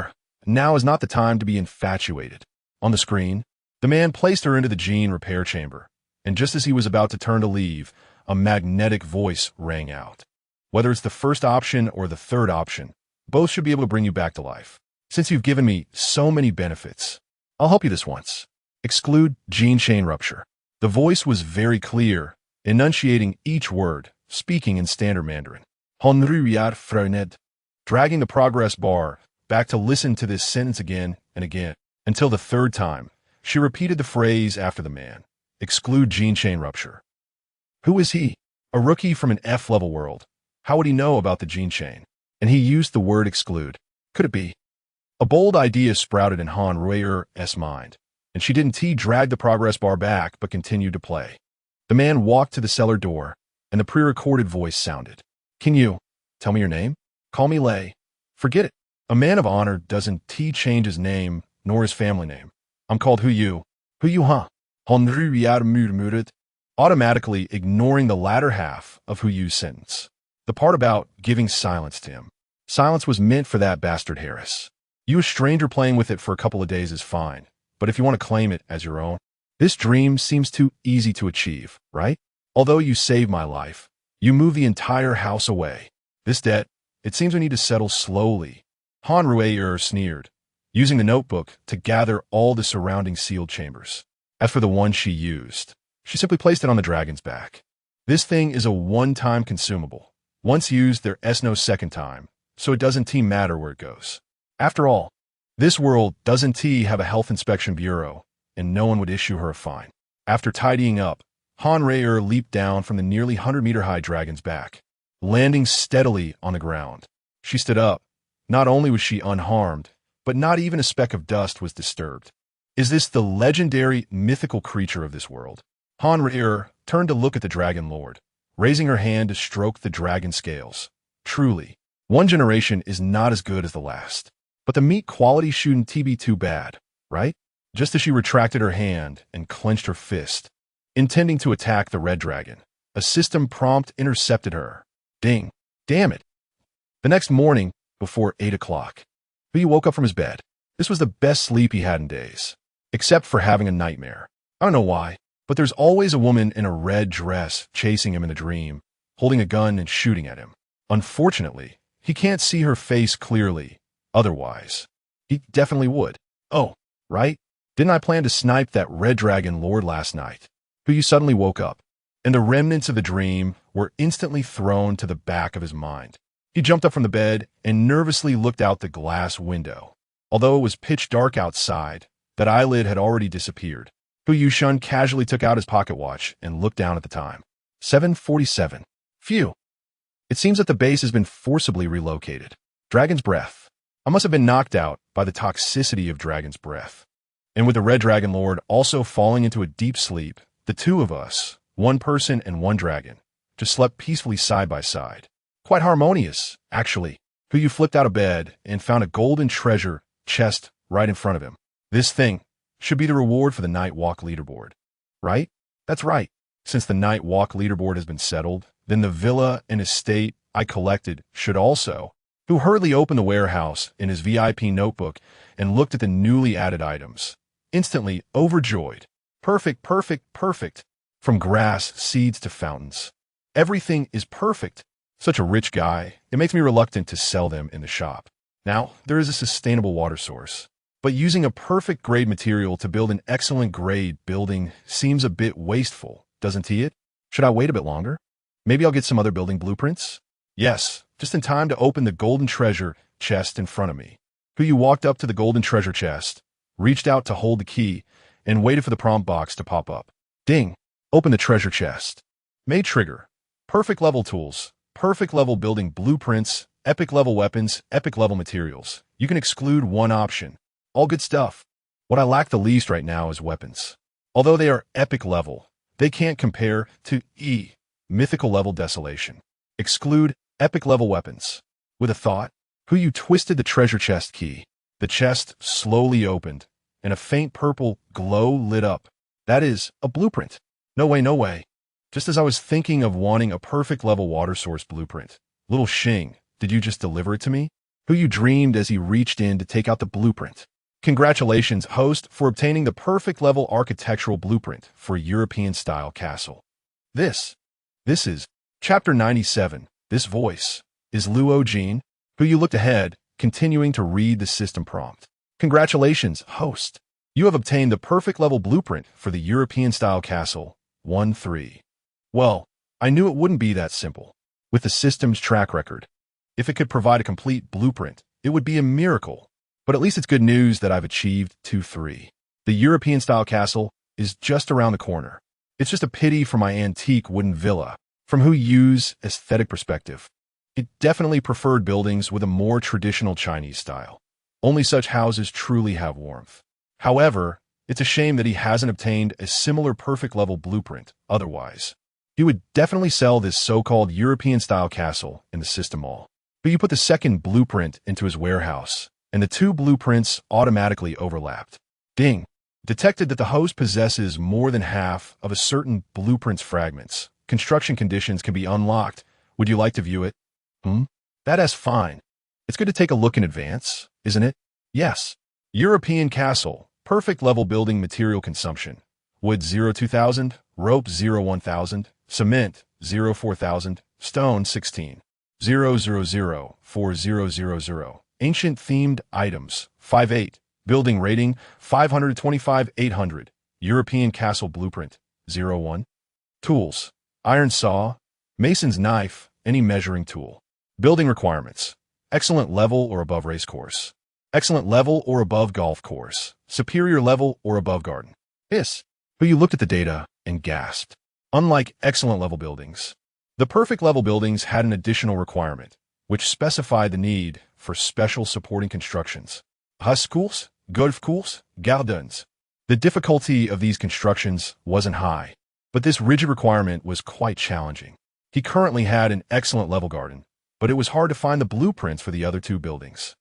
now is not the time to be infatuated. On the screen, the man placed her into the gene repair chamber, and just as he was about to turn to leave, a magnetic voice rang out. Whether it's the first option or the third option, Both should be able to bring you back to life. Since you've given me so many benefits, I'll help you this once. Exclude gene chain rupture. The voice was very clear, enunciating each word, speaking in standard Mandarin. Dragging the progress bar back to listen to this sentence again and again. Until the third time, she repeated the phrase after the man. Exclude gene chain rupture. Who is he? A rookie from an F-level world. How would he know about the gene chain? And he used the word exclude. Could it be? A bold idea sprouted in Han Rueyer's mind, and she didn't drag the progress bar back but continued to play. The man walked to the cellar door, and the pre-recorded voice sounded. Can you tell me your name? Call me Lei. Forget it. A man of honor doesn't change his name nor his family name. I'm called Hu Yu. Hu Yu, huh? Automatically ignoring the latter half of Hu Yu's sentence. The part about giving silence to him. Silence was meant for that bastard Harris. You a stranger playing with it for a couple of days is fine, but if you want to claim it as your own, this dream seems too easy to achieve, right? Although you saved my life, you moved the entire house away. This debt, it seems we need to settle slowly. Han Rueyer sneered, using the notebook to gather all the surrounding sealed chambers. As for the one she used, she simply placed it on the dragon's back. This thing is a one-time consumable. Once used, there's no second time, so it doesn't matter where it goes. After all, this world doesn't have a health inspection bureau, and no one would issue her a fine. After tidying up, Han Rueyer leaped down from the nearly 100-meter-high dragon's back, landing steadily on the ground. She stood up. Not only was she unharmed, but not even a speck of dust was disturbed. Is this the legendary, mythical creature of this world? Han Rueyer turned to look at the Dragon Lord, raising her hand to stroke the dragon scales. Truly, one generation is not as good as the last. But the meat quality shouldn't be too bad, right? Just as she retracted her hand and clenched her fist, intending to attack the red dragon, a system prompt intercepted her. Ding. Damn it. The next morning, before 8 o'clock, he woke up from his bed. This was the best sleep he had in days, except for having a nightmare. I don't know why, but there's always a woman in a red dress chasing him in the dream, holding a gun and shooting at him. Unfortunately, he can't see her face clearly. Otherwise, he definitely would. Oh, right? Didn't I plan to snipe that red dragon lord last night? He suddenly woke up, and the remnants of the dream were instantly thrown to the back of his mind. He jumped up from the bed and nervously looked out the glass window. Although it was pitch dark outside, that eyelid had already disappeared. Hu Yushun casually took out his pocket watch and looked down at the time. 7:47. Phew. It seems that the base has been forcibly relocated. Dragon's breath. I must have been knocked out by the toxicity of dragon's breath. And with the red dragon lord also falling into a deep sleep, the two of us, one person and one dragon, just slept peacefully side by side. Quite harmonious, actually. Hu Yu flipped out of bed and found a golden treasure chest right in front of him. This thing should be the reward for the night walk leaderboard. Right? That's right. Since the night walk leaderboard has been settled, then the villa and estate I collected should also. Who hurriedly opened the warehouse in his VIP notebook and looked at the newly added items, instantly overjoyed. Perfect, perfect, perfect. From grass, seeds to fountains. Everything is perfect. Such a rich guy, it makes me reluctant to sell them in the shop. Now, there is a sustainable water source, but using a perfect grade material to build an excellent grade building seems a bit wasteful, doesn't it? Should I wait a bit longer? Maybe I'll get some other building blueprints? Yes, just in time to open the golden treasure chest in front of me. Hu Yu walked up to the golden treasure chest, reached out to hold the key, and waited for the prompt box to pop up. Ding! Open the treasure chest. Made trigger. Perfect level tools. Perfect level building blueprints. Epic level weapons. Epic level materials. You can exclude one option. All good stuff. What I lack the least right now is weapons. Although they are epic level, they can't compare to mythical level desolation. Exclude epic level weapons. With a thought, Hu Yu twisted the treasure chest key. The chest slowly opened, and a faint purple glow lit up. That is, a blueprint. No way, no way. Just as I was thinking of wanting a perfect level water source blueprint. Little Xing, did you just deliver it to me? Hu Yu dreamed as he reached in to take out the blueprint. Congratulations, host, for obtaining the perfect level architectural blueprint for a European-style castle. This is Chapter 97. This voice is Luo Jin. Hu Yu looked ahead, continuing to read the system prompt. Congratulations, host. You have obtained the perfect level blueprint for the European-style castle, 1-3. Well, I knew it wouldn't be that simple. With the system's track record, if it could provide a complete blueprint, it would be a miracle. But at least it's good news that I've achieved 2-3. The European-style castle is just around the corner. It's just a pity for my antique wooden villa. From Hu Yu's aesthetic perspective, it definitely preferred buildings with a more traditional Chinese style. Only such houses truly have warmth. However, it's a shame that he hasn't obtained a similar perfect level blueprint otherwise. He would definitely sell this so-called European-style castle in the system mall. But you put the second blueprint into his warehouse, and the two blueprints automatically overlapped. Ding! Detected that the host possesses more than half of a certain blueprint's fragments. Construction conditions can be unlocked. Would you like to view it? That's fine. It's good to take a look in advance, isn't it? Yes. European castle, perfect level building material consumption. Wood 0-2000, rope 0-1000, cement 0-4000, stone 16. 0004000. Ancient themed items 5-8. Building rating 525-800. European castle blueprint 01. Tools: iron saw, mason's knife, any measuring tool. Building requirements: excellent level or above race course, excellent level or above golf course, superior level or above garden. But you looked at the data and gasped. Unlike excellent level buildings, the perfect level buildings had an additional requirement, which specified the need for special supporting constructions. Schools, golfschools, gardens. The difficulty of these constructions wasn't high, but this rigid requirement was quite challenging. He currently had an excellent level garden, but it was hard to find the blueprints for the other two buildings.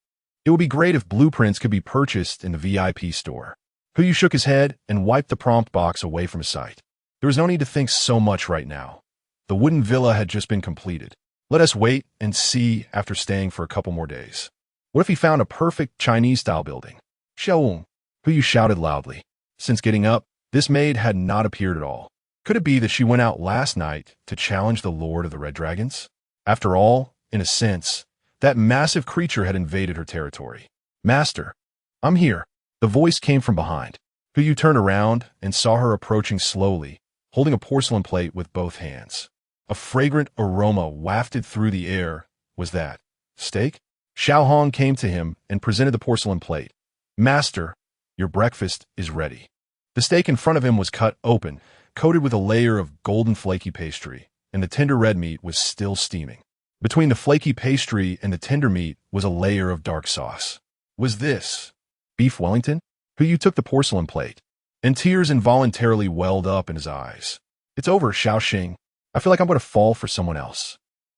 It would be great if blueprints could be purchased in the VIP store. Hu Yu shook his head and wiped the prompt box away from his sight. There was no need to think so much right now. The wooden villa had just been completed. Let us wait and see after staying for a couple more days. What if he found a perfect Chinese-style building? Xiaowong, Hu Yu shouted loudly. Since getting up, this maid had not appeared at all. Could it be that she went out last night to challenge the Lord of the Red Dragons? After all, in a sense, that massive creature had invaded her territory. Master, I'm here. The voice came from behind. Hu Yu turned around and saw her approaching slowly, holding a porcelain plate with both hands. A fragrant aroma wafted through the air. Was that steak? Xiao Hong came to him and presented the porcelain plate. Master, your breakfast is ready. The steak in front of him was cut open, coated with a layer of golden flaky pastry, and the tender red meat was still steaming. Between the flaky pastry and the tender meat was a layer of dark sauce. Was this beef Wellington? Hu Yu took the porcelain plate, and tears involuntarily welled up in his eyes. It's over, Xiaoxing. I feel like I'm going to fall for someone else.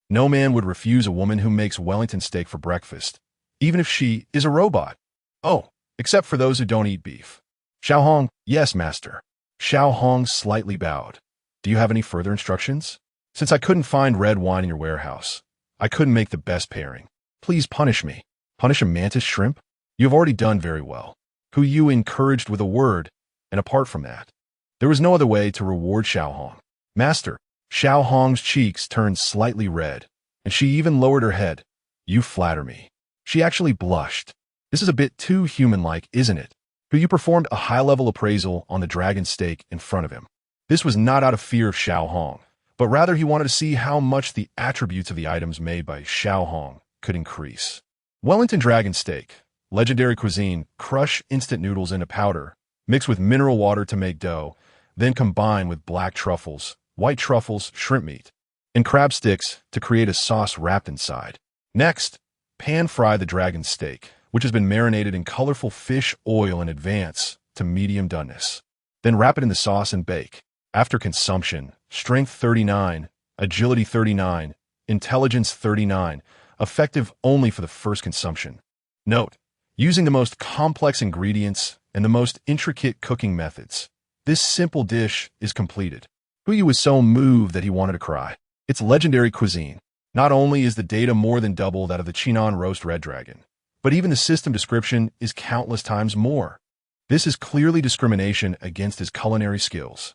No man would refuse a woman who makes Wellington steak for breakfast, even if she is a robot. Oh, except for those who don't eat beef. Xiao Hong, yes, master. Xiao Hong slightly bowed. Do you have any further instructions? Since I couldn't find red wine in your warehouse, I couldn't make the best pairing. Please punish me. Punish a mantis shrimp? You have already done very well. Hu Yu encouraged with a word, and apart from that, there was no other way to reward Xiao Hong. Master, Xiao Hong's cheeks turned slightly red, and she even lowered her head. You flatter me. She actually blushed. This is a bit too human-like, isn't it? Hu Yu performed a high-level appraisal on the dragon steak in front of him. This was not out of fear of Xiao Hong, but rather he wanted to see how much the attributes of the items made by Xiao Hong could increase. Wellington dragon steak, legendary cuisine, crush instant noodles into powder, mix with mineral water to make dough, then combine with black truffles, white truffles, shrimp meat, and crab sticks to create a sauce wrapped inside. Next, pan-fry the dragon steak, which has been marinated in colorful fish oil in advance to medium doneness. Then wrap it in the sauce and bake. After consumption, strength 39, agility 39, intelligence 39, effective only for the first consumption. Note, using the most complex ingredients and the most intricate cooking methods, this simple dish is completed. Hu Yu was so moved that he wanted to cry. It's legendary cuisine. Not only is the data more than double that of the Chinon roast red dragon, but even the system description is countless times more. This is clearly discrimination against his culinary skills.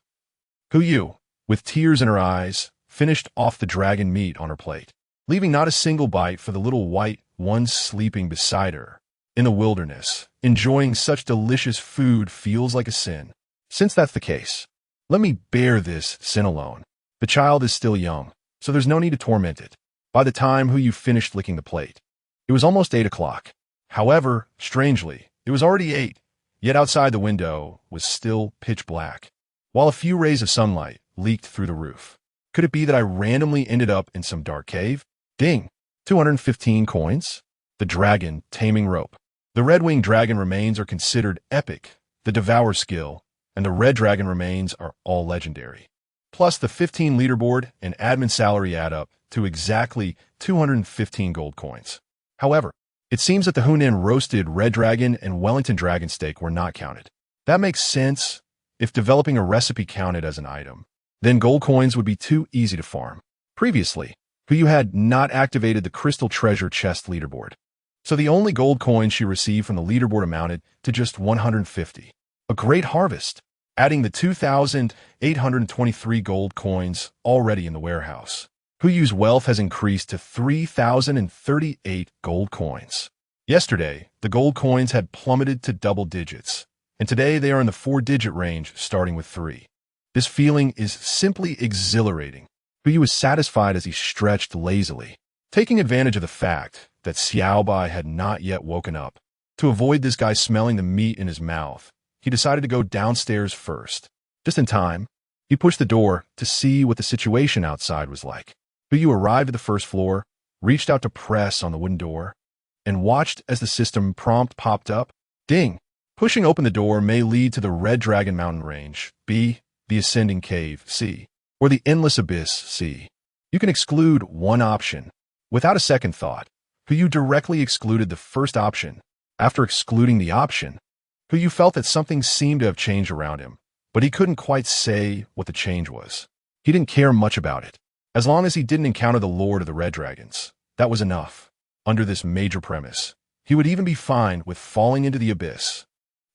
Hu Yu, with tears in her eyes, finished off the dragon meat on her plate, leaving not a single bite for the little white, one sleeping beside her. In the wilderness, enjoying such delicious food feels like a sin. Since that's the case, let me bear this sin alone. The child is still young, so there's no need to torment it. By the time you finished licking the plate, it was almost 8 o'clock. However, strangely, it was already 8, yet outside the window was still pitch black, while a few rays of sunlight leaked through the roof. Could it be that I randomly ended up in some dark cave? Ding! 215 coins. The dragon taming rope. The red-winged dragon remains are considered epic. The devour skill and the red dragon remains are all legendary. Plus the 15 leaderboard and admin salary add up to exactly 215 gold coins. However, it seems that the Hunan roasted red dragon and Wellington dragon steak were not counted. That makes sense. If developing a recipe counted as an item, then gold coins would be too easy to farm. Previously, you had not activated the crystal treasure chest leaderboard, so the only gold coins she received from the leaderboard amounted to just 150. A great harvest, adding the 2,823 gold coins already in the warehouse. Huyu's wealth has increased to 3,038 gold coins. Yesterday, the gold coins had plummeted to double digits, and today they are in the 4-digit range starting with 3. This feeling is simply exhilarating. Huyu was satisfied as he stretched lazily, taking advantage of the fact that Xiaobai had not yet woken up. To avoid this guy smelling the meat in his mouth, he decided to go downstairs first. Just in time, he pushed the door to see what the situation outside was like. Huyu arrived at the first floor, reached out to press on the wooden door, and watched as the system prompt popped up. Ding! Pushing open the door may lead to the Red Dragon Mountain Range, B, the Ascending Cave, C, or the Endless Abyss, C. You can exclude one option. Without a second thought, Huyu directly excluded the first option. After excluding the option, Huyu felt that something seemed to have changed around him, but he couldn't quite say what the change was. He didn't care much about it. As long as he didn't encounter the Lord of the Red Dragons, that was enough. Under this major premise, he would even be fine with falling into the abyss.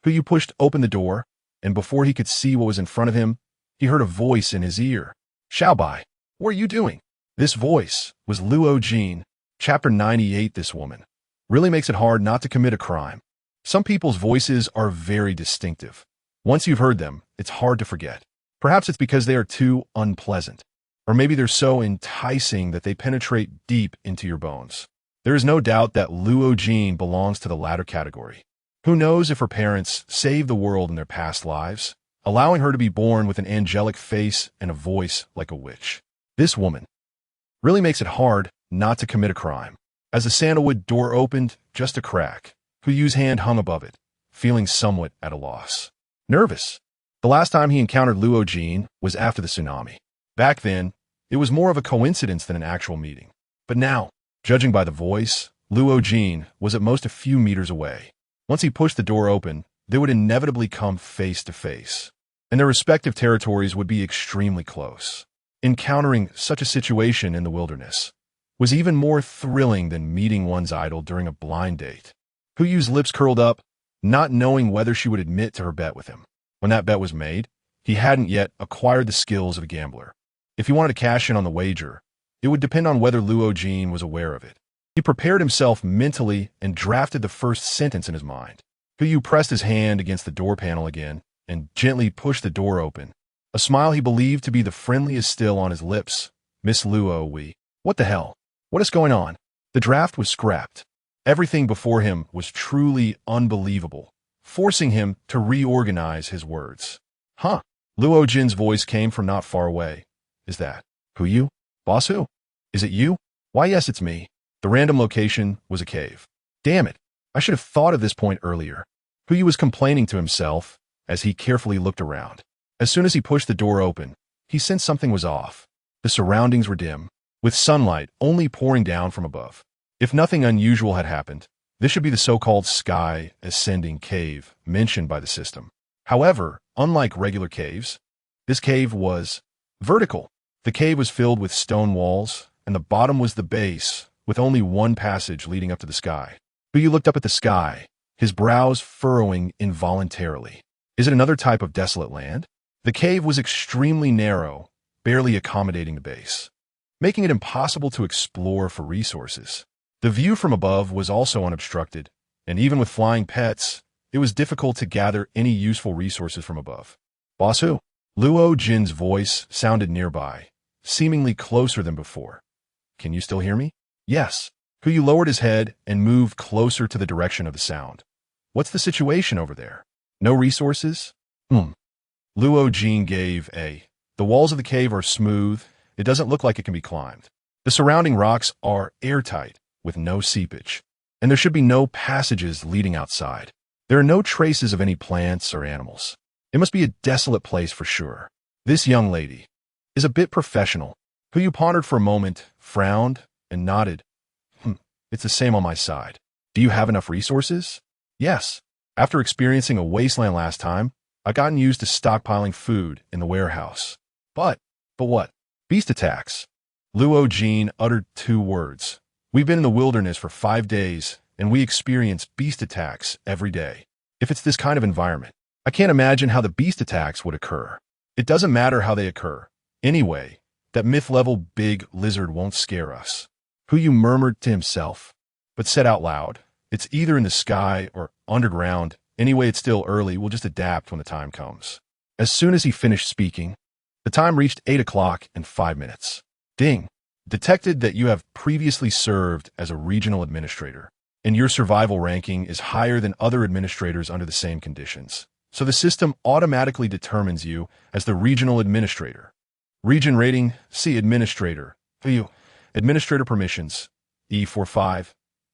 Huyu pushed open the door, and before he could see what was in front of him, he heard a voice in his ear. Xiaobai, what are you doing? This voice was Luo Jin, Chapter 98. This woman really makes it hard not to commit a crime. Some people's voices are very distinctive. Once you've heard them, it's hard to forget. Perhaps it's because they are too unpleasant, or maybe they're so enticing that they penetrate deep into your bones. There is no doubt that Luo Jin belongs to the latter category. Who knows if her parents saved the world in their past lives, allowing her to be born with an angelic face and a voice like a witch. This woman really makes it hard not to commit a crime. As the sandalwood door opened, just a crack, Huyu's hand hung above it, feeling somewhat at a loss. Nervous. The last time he encountered Luo Jin was after the tsunami. Back then, it was more of a coincidence than an actual meeting. But now, judging by the voice, Luo Jin was at most a few meters away. Once he pushed the door open, they would inevitably come face to face, and their respective territories would be extremely close. Encountering such a situation in the wilderness was even more thrilling than meeting one's idol during a blind date. Huyu's lips curled up, not knowing whether she would admit to her bet with him. When that bet was made, he hadn't yet acquired the skills of a gambler. If he wanted to cash in on the wager, it would depend on whether Luo Jin was aware of it. He prepared himself mentally and drafted the first sentence in his mind. Huyu pressed his hand against the door panel again and gently pushed the door open. A smile he believed to be the friendliest still on his lips. Miss Luo, what the hell? What is going on? The draft was scrapped. Everything before him was truly unbelievable, forcing him to reorganize his words. Huh? Luo Jin's voice came from not far away. Is that Huyu? Boss who? Is it you? Why, yes, it's me. The random location was a cave. Damn it, I should have thought of this point earlier. Huyu was complaining to himself as he carefully looked around. As soon as he pushed the door open, he sensed something was off. The surroundings were dim, with sunlight only pouring down from above. If nothing unusual had happened, this should be the so-called sky ascending cave mentioned by the system. However, unlike regular caves, this cave was vertical. The cave was filled with stone walls, and the bottom was the base, with only one passage leading up to the sky. Huyu looked up at the sky, his brows furrowing involuntarily. Is it another type of desolate land? The cave was extremely narrow, barely accommodating the base, making it impossible to explore for resources. The view from above was also unobstructed, and even with flying pets, it was difficult to gather any useful resources from above. Boss who? Luo Jin's voice sounded nearby, seemingly closer than before. Can you still hear me? Yes. Huyu lowered his head and moved closer to the direction of the sound. What's the situation over there? No resources? Luo Jin gave a. The walls of the cave are smooth. It doesn't look like it can be climbed. The surrounding rocks are airtight, with no seepage, and there should be no passages leading outside. There are no traces of any plants or animals. It must be a desolate place for sure. This young lady is a bit professional. Huyu pondered for a moment, frowned, and nodded. It's the same on my side. Do you have enough resources? Yes. After experiencing a wasteland last time, I've gotten used to stockpiling food in the warehouse. But what? Beast attacks. Luo Jin uttered 2 words. We've been in the wilderness for 5 days, and we experience beast attacks every day. If it's this kind of environment, I can't imagine how the beast attacks would occur. It doesn't matter how they occur. Anyway, that myth-level big lizard won't scare us. Huyu murmured to himself, but said out loud, it's either in the sky or underground. Anyway, it's still early. We'll just adapt when the time comes. As soon as he finished speaking, the time reached 8 o'clock and 5 minutes. Ding. Detected that you have previously served as a regional administrator, and your survival ranking is higher than other administrators under the same conditions. So the system automatically determines you as the regional administrator. Region rating, C administrator. View. Administrator permissions, E45.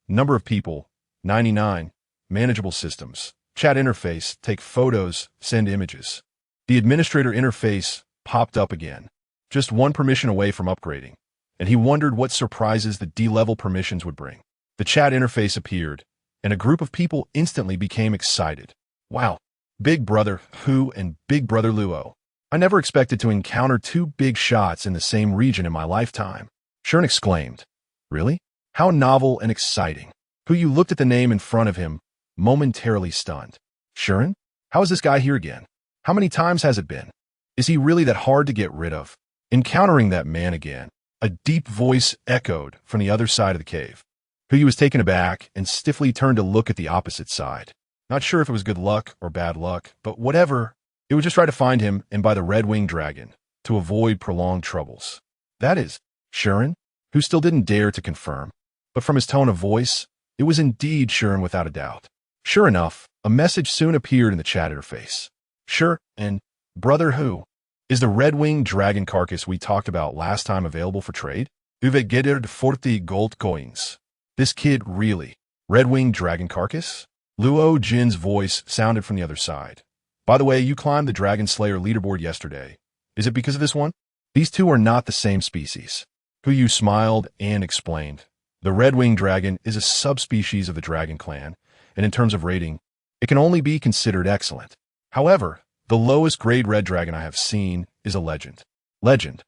Number of people, 99. Manageable systems. Chat interface, take photos, send images. The administrator interface popped up again, just 1 permission away from upgrading, and he wondered what surprises the D-level permissions would bring. The chat interface appeared, and a group of people instantly became excited. Wow, Big Brother Hu and Big Brother Luo. I never expected to encounter 2 big shots in the same region in my lifetime. Shuren exclaimed. Really? How novel and exciting. Huyu looked at the name in front of him, momentarily stunned. Shuren? How is this guy here again? How many times has it been? Is he really that hard to get rid of? Encountering that man again, a deep voice echoed from the other side of the cave. Huyu was taken aback and stiffly turned to look at the opposite side. Not sure if it was good luck or bad luck, but whatever, it would just try to find him and buy the red-winged dragon to avoid prolonged troubles. That is, Shuren, who still didn't dare to confirm, but from his tone of voice, it was indeed Shuren without a doubt. Sure enough, a message soon appeared in the chat interface. Sure, and Brother Who? Is the red-winged dragon carcass we talked about last time available for trade? Uve gederd 40 gold coins. This kid really? Red-winged dragon carcass? Luo Jin's voice sounded from the other side. By the way, you climbed the Dragon Slayer leaderboard yesterday. Is it because of this one? These 2 are not the same species. Huyu smiled and explained. The red-winged dragon is a subspecies of the dragon clan, and in terms of rating, it can only be considered excellent. However, the lowest grade red dragon I have seen is a legend. Legend?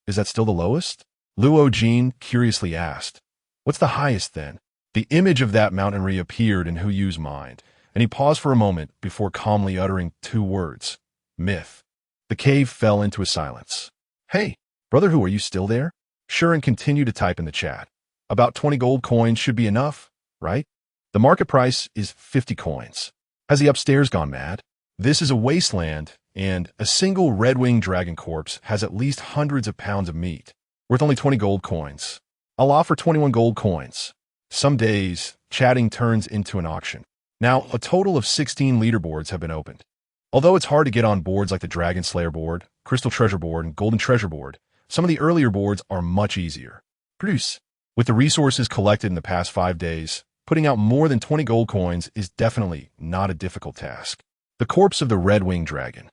Is that still the lowest? Luo Jin curiously asked. What's the highest then? The image of that mountain reappeared in Huyu's mind, and he paused for a moment before calmly uttering 2 words. Myth. The cave fell into a silence. Hey, Brother Hu, are you still there? Shuren continued to type in the chat. About 20 gold coins should be enough, right? The market price is 50 coins. Has he upstairs gone mad? This is a wasteland, and a single red-winged dragon corpse has at least hundreds of pounds of meat, worth only 20 gold coins. I'll offer 21 gold coins. Some days, chatting turns into an auction. Now, a total of 16 leaderboards have been opened. Although it's hard to get on boards like the Dragon Slayer board, Crystal Treasure board, and Golden Treasure board, some of the earlier boards are much easier. Produce. With the resources collected in the past 5 days, putting out more than 20 gold coins is definitely not a difficult task. The corpse of the red-winged dragon.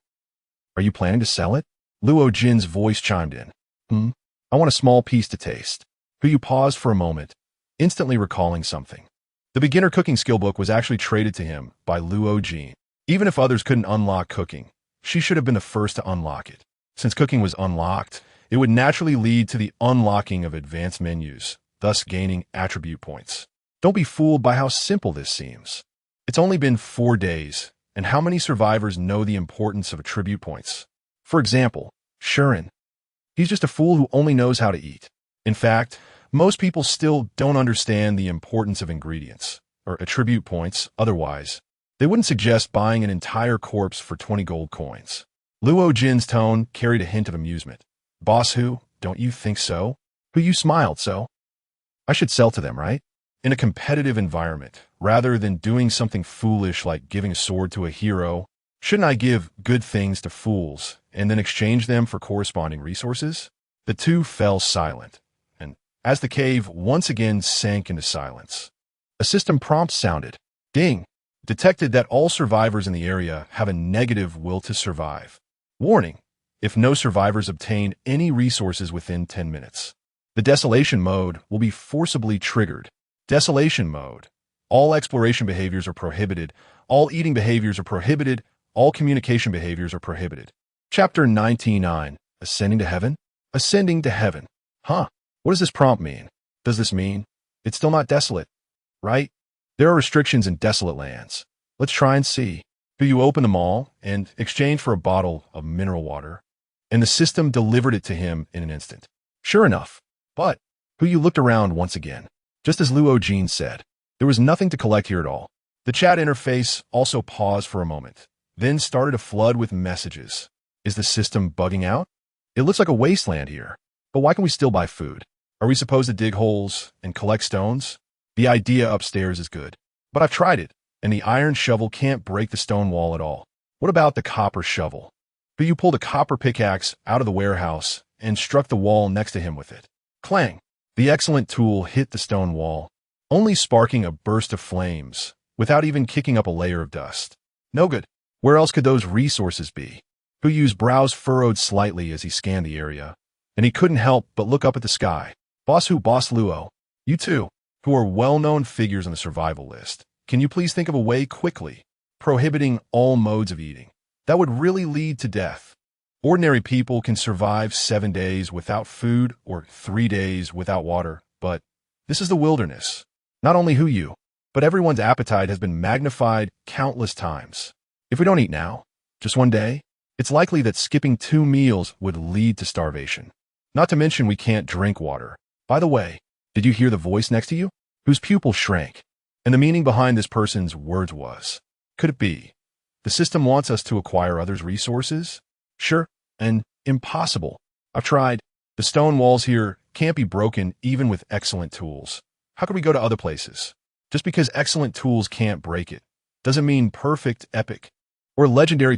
Are you planning to sell it? Luo Jin's voice chimed in. I want a small piece to taste. Huyu paused for a moment, instantly recalling something. The beginner cooking skill book was actually traded to him by Luo Jin. Even if others couldn't unlock cooking, she should have been the first to unlock it. Since cooking was unlocked, it would naturally lead to the unlocking of advanced menus, thus gaining attribute points. Don't be fooled by how simple this seems. It's only been 4 days, and how many survivors know the importance of attribute points? For example, Shuren. He's just a fool who only knows how to eat. In fact, Most people still don't understand the importance of ingredients, or attribute points, otherwise. They wouldn't suggest buying an entire corpse for 20 gold coins. Luo Jin's tone carried a hint of amusement. Boss who? Don't you think so? Who you smiled so? I should sell to them, right? In a competitive environment, rather than doing something foolish like giving a sword to a hero, shouldn't I give good things to fools and then exchange them for corresponding resources? The two fell silent, and as the cave once again sank into silence, a system prompt sounded. Ding! Detected that all survivors in the area have a negative will to survive. Warning! If no survivors obtain any resources within 10 minutes, the desolation mode will be forcibly triggered. Desolation mode. All exploration behaviors are prohibited. All eating behaviors are prohibited. All communication behaviors are prohibited. Chapter 99. Ascending to Heaven? Ascending to Heaven. Huh. What does this prompt mean? Does this mean it's still not desolate, right? There are restrictions in desolate lands. Let's try and see. Do you open them all and exchange for a bottle of mineral water? And the system delivered it to him in an instant. Sure enough. But who you looked around once again. Just as Luo Jin said, there was nothing to collect here at all. The chat interface also paused for a moment, then started a flood with messages. Is the system bugging out? It looks like a wasteland here. But why can we still buy food? Are we supposed to dig holes and collect stones? The idea upstairs is good. But I've tried it, and the iron shovel can't break the stone wall at all. What about the copper shovel? But you pulled a copper pickaxe out of the warehouse and struck the wall next to him with it. Clang! The excellent tool hit the stone wall, only sparking a burst of flames, without even kicking up a layer of dust. No good. Where else could those resources be? Huyu's brows furrowed slightly as he scanned the area, and he couldn't help but look up at the sky. Boss Luo, you two, who are well-known figures on the survival list, can you please think of a way quickly, prohibiting all modes of eating? That would really lead to death. Ordinary people can survive 7 days without food or 3 days without water, but this is the wilderness. Not only Huyu, but everyone's appetite has been magnified countless times. If we don't eat now, just one day, it's likely that skipping 2 meals would lead to starvation. Not to mention we can't drink water. By the way, did you hear the voice next to you? Whose pupil shrank? And the meaning behind this person's words was, could it be the system wants us to acquire others' resources? Sure, and impossible. I've tried. The stone walls here can't be broken even with excellent tools. How could we go to other places? Just because excellent tools can't break it doesn't mean perfect, epic, or legendary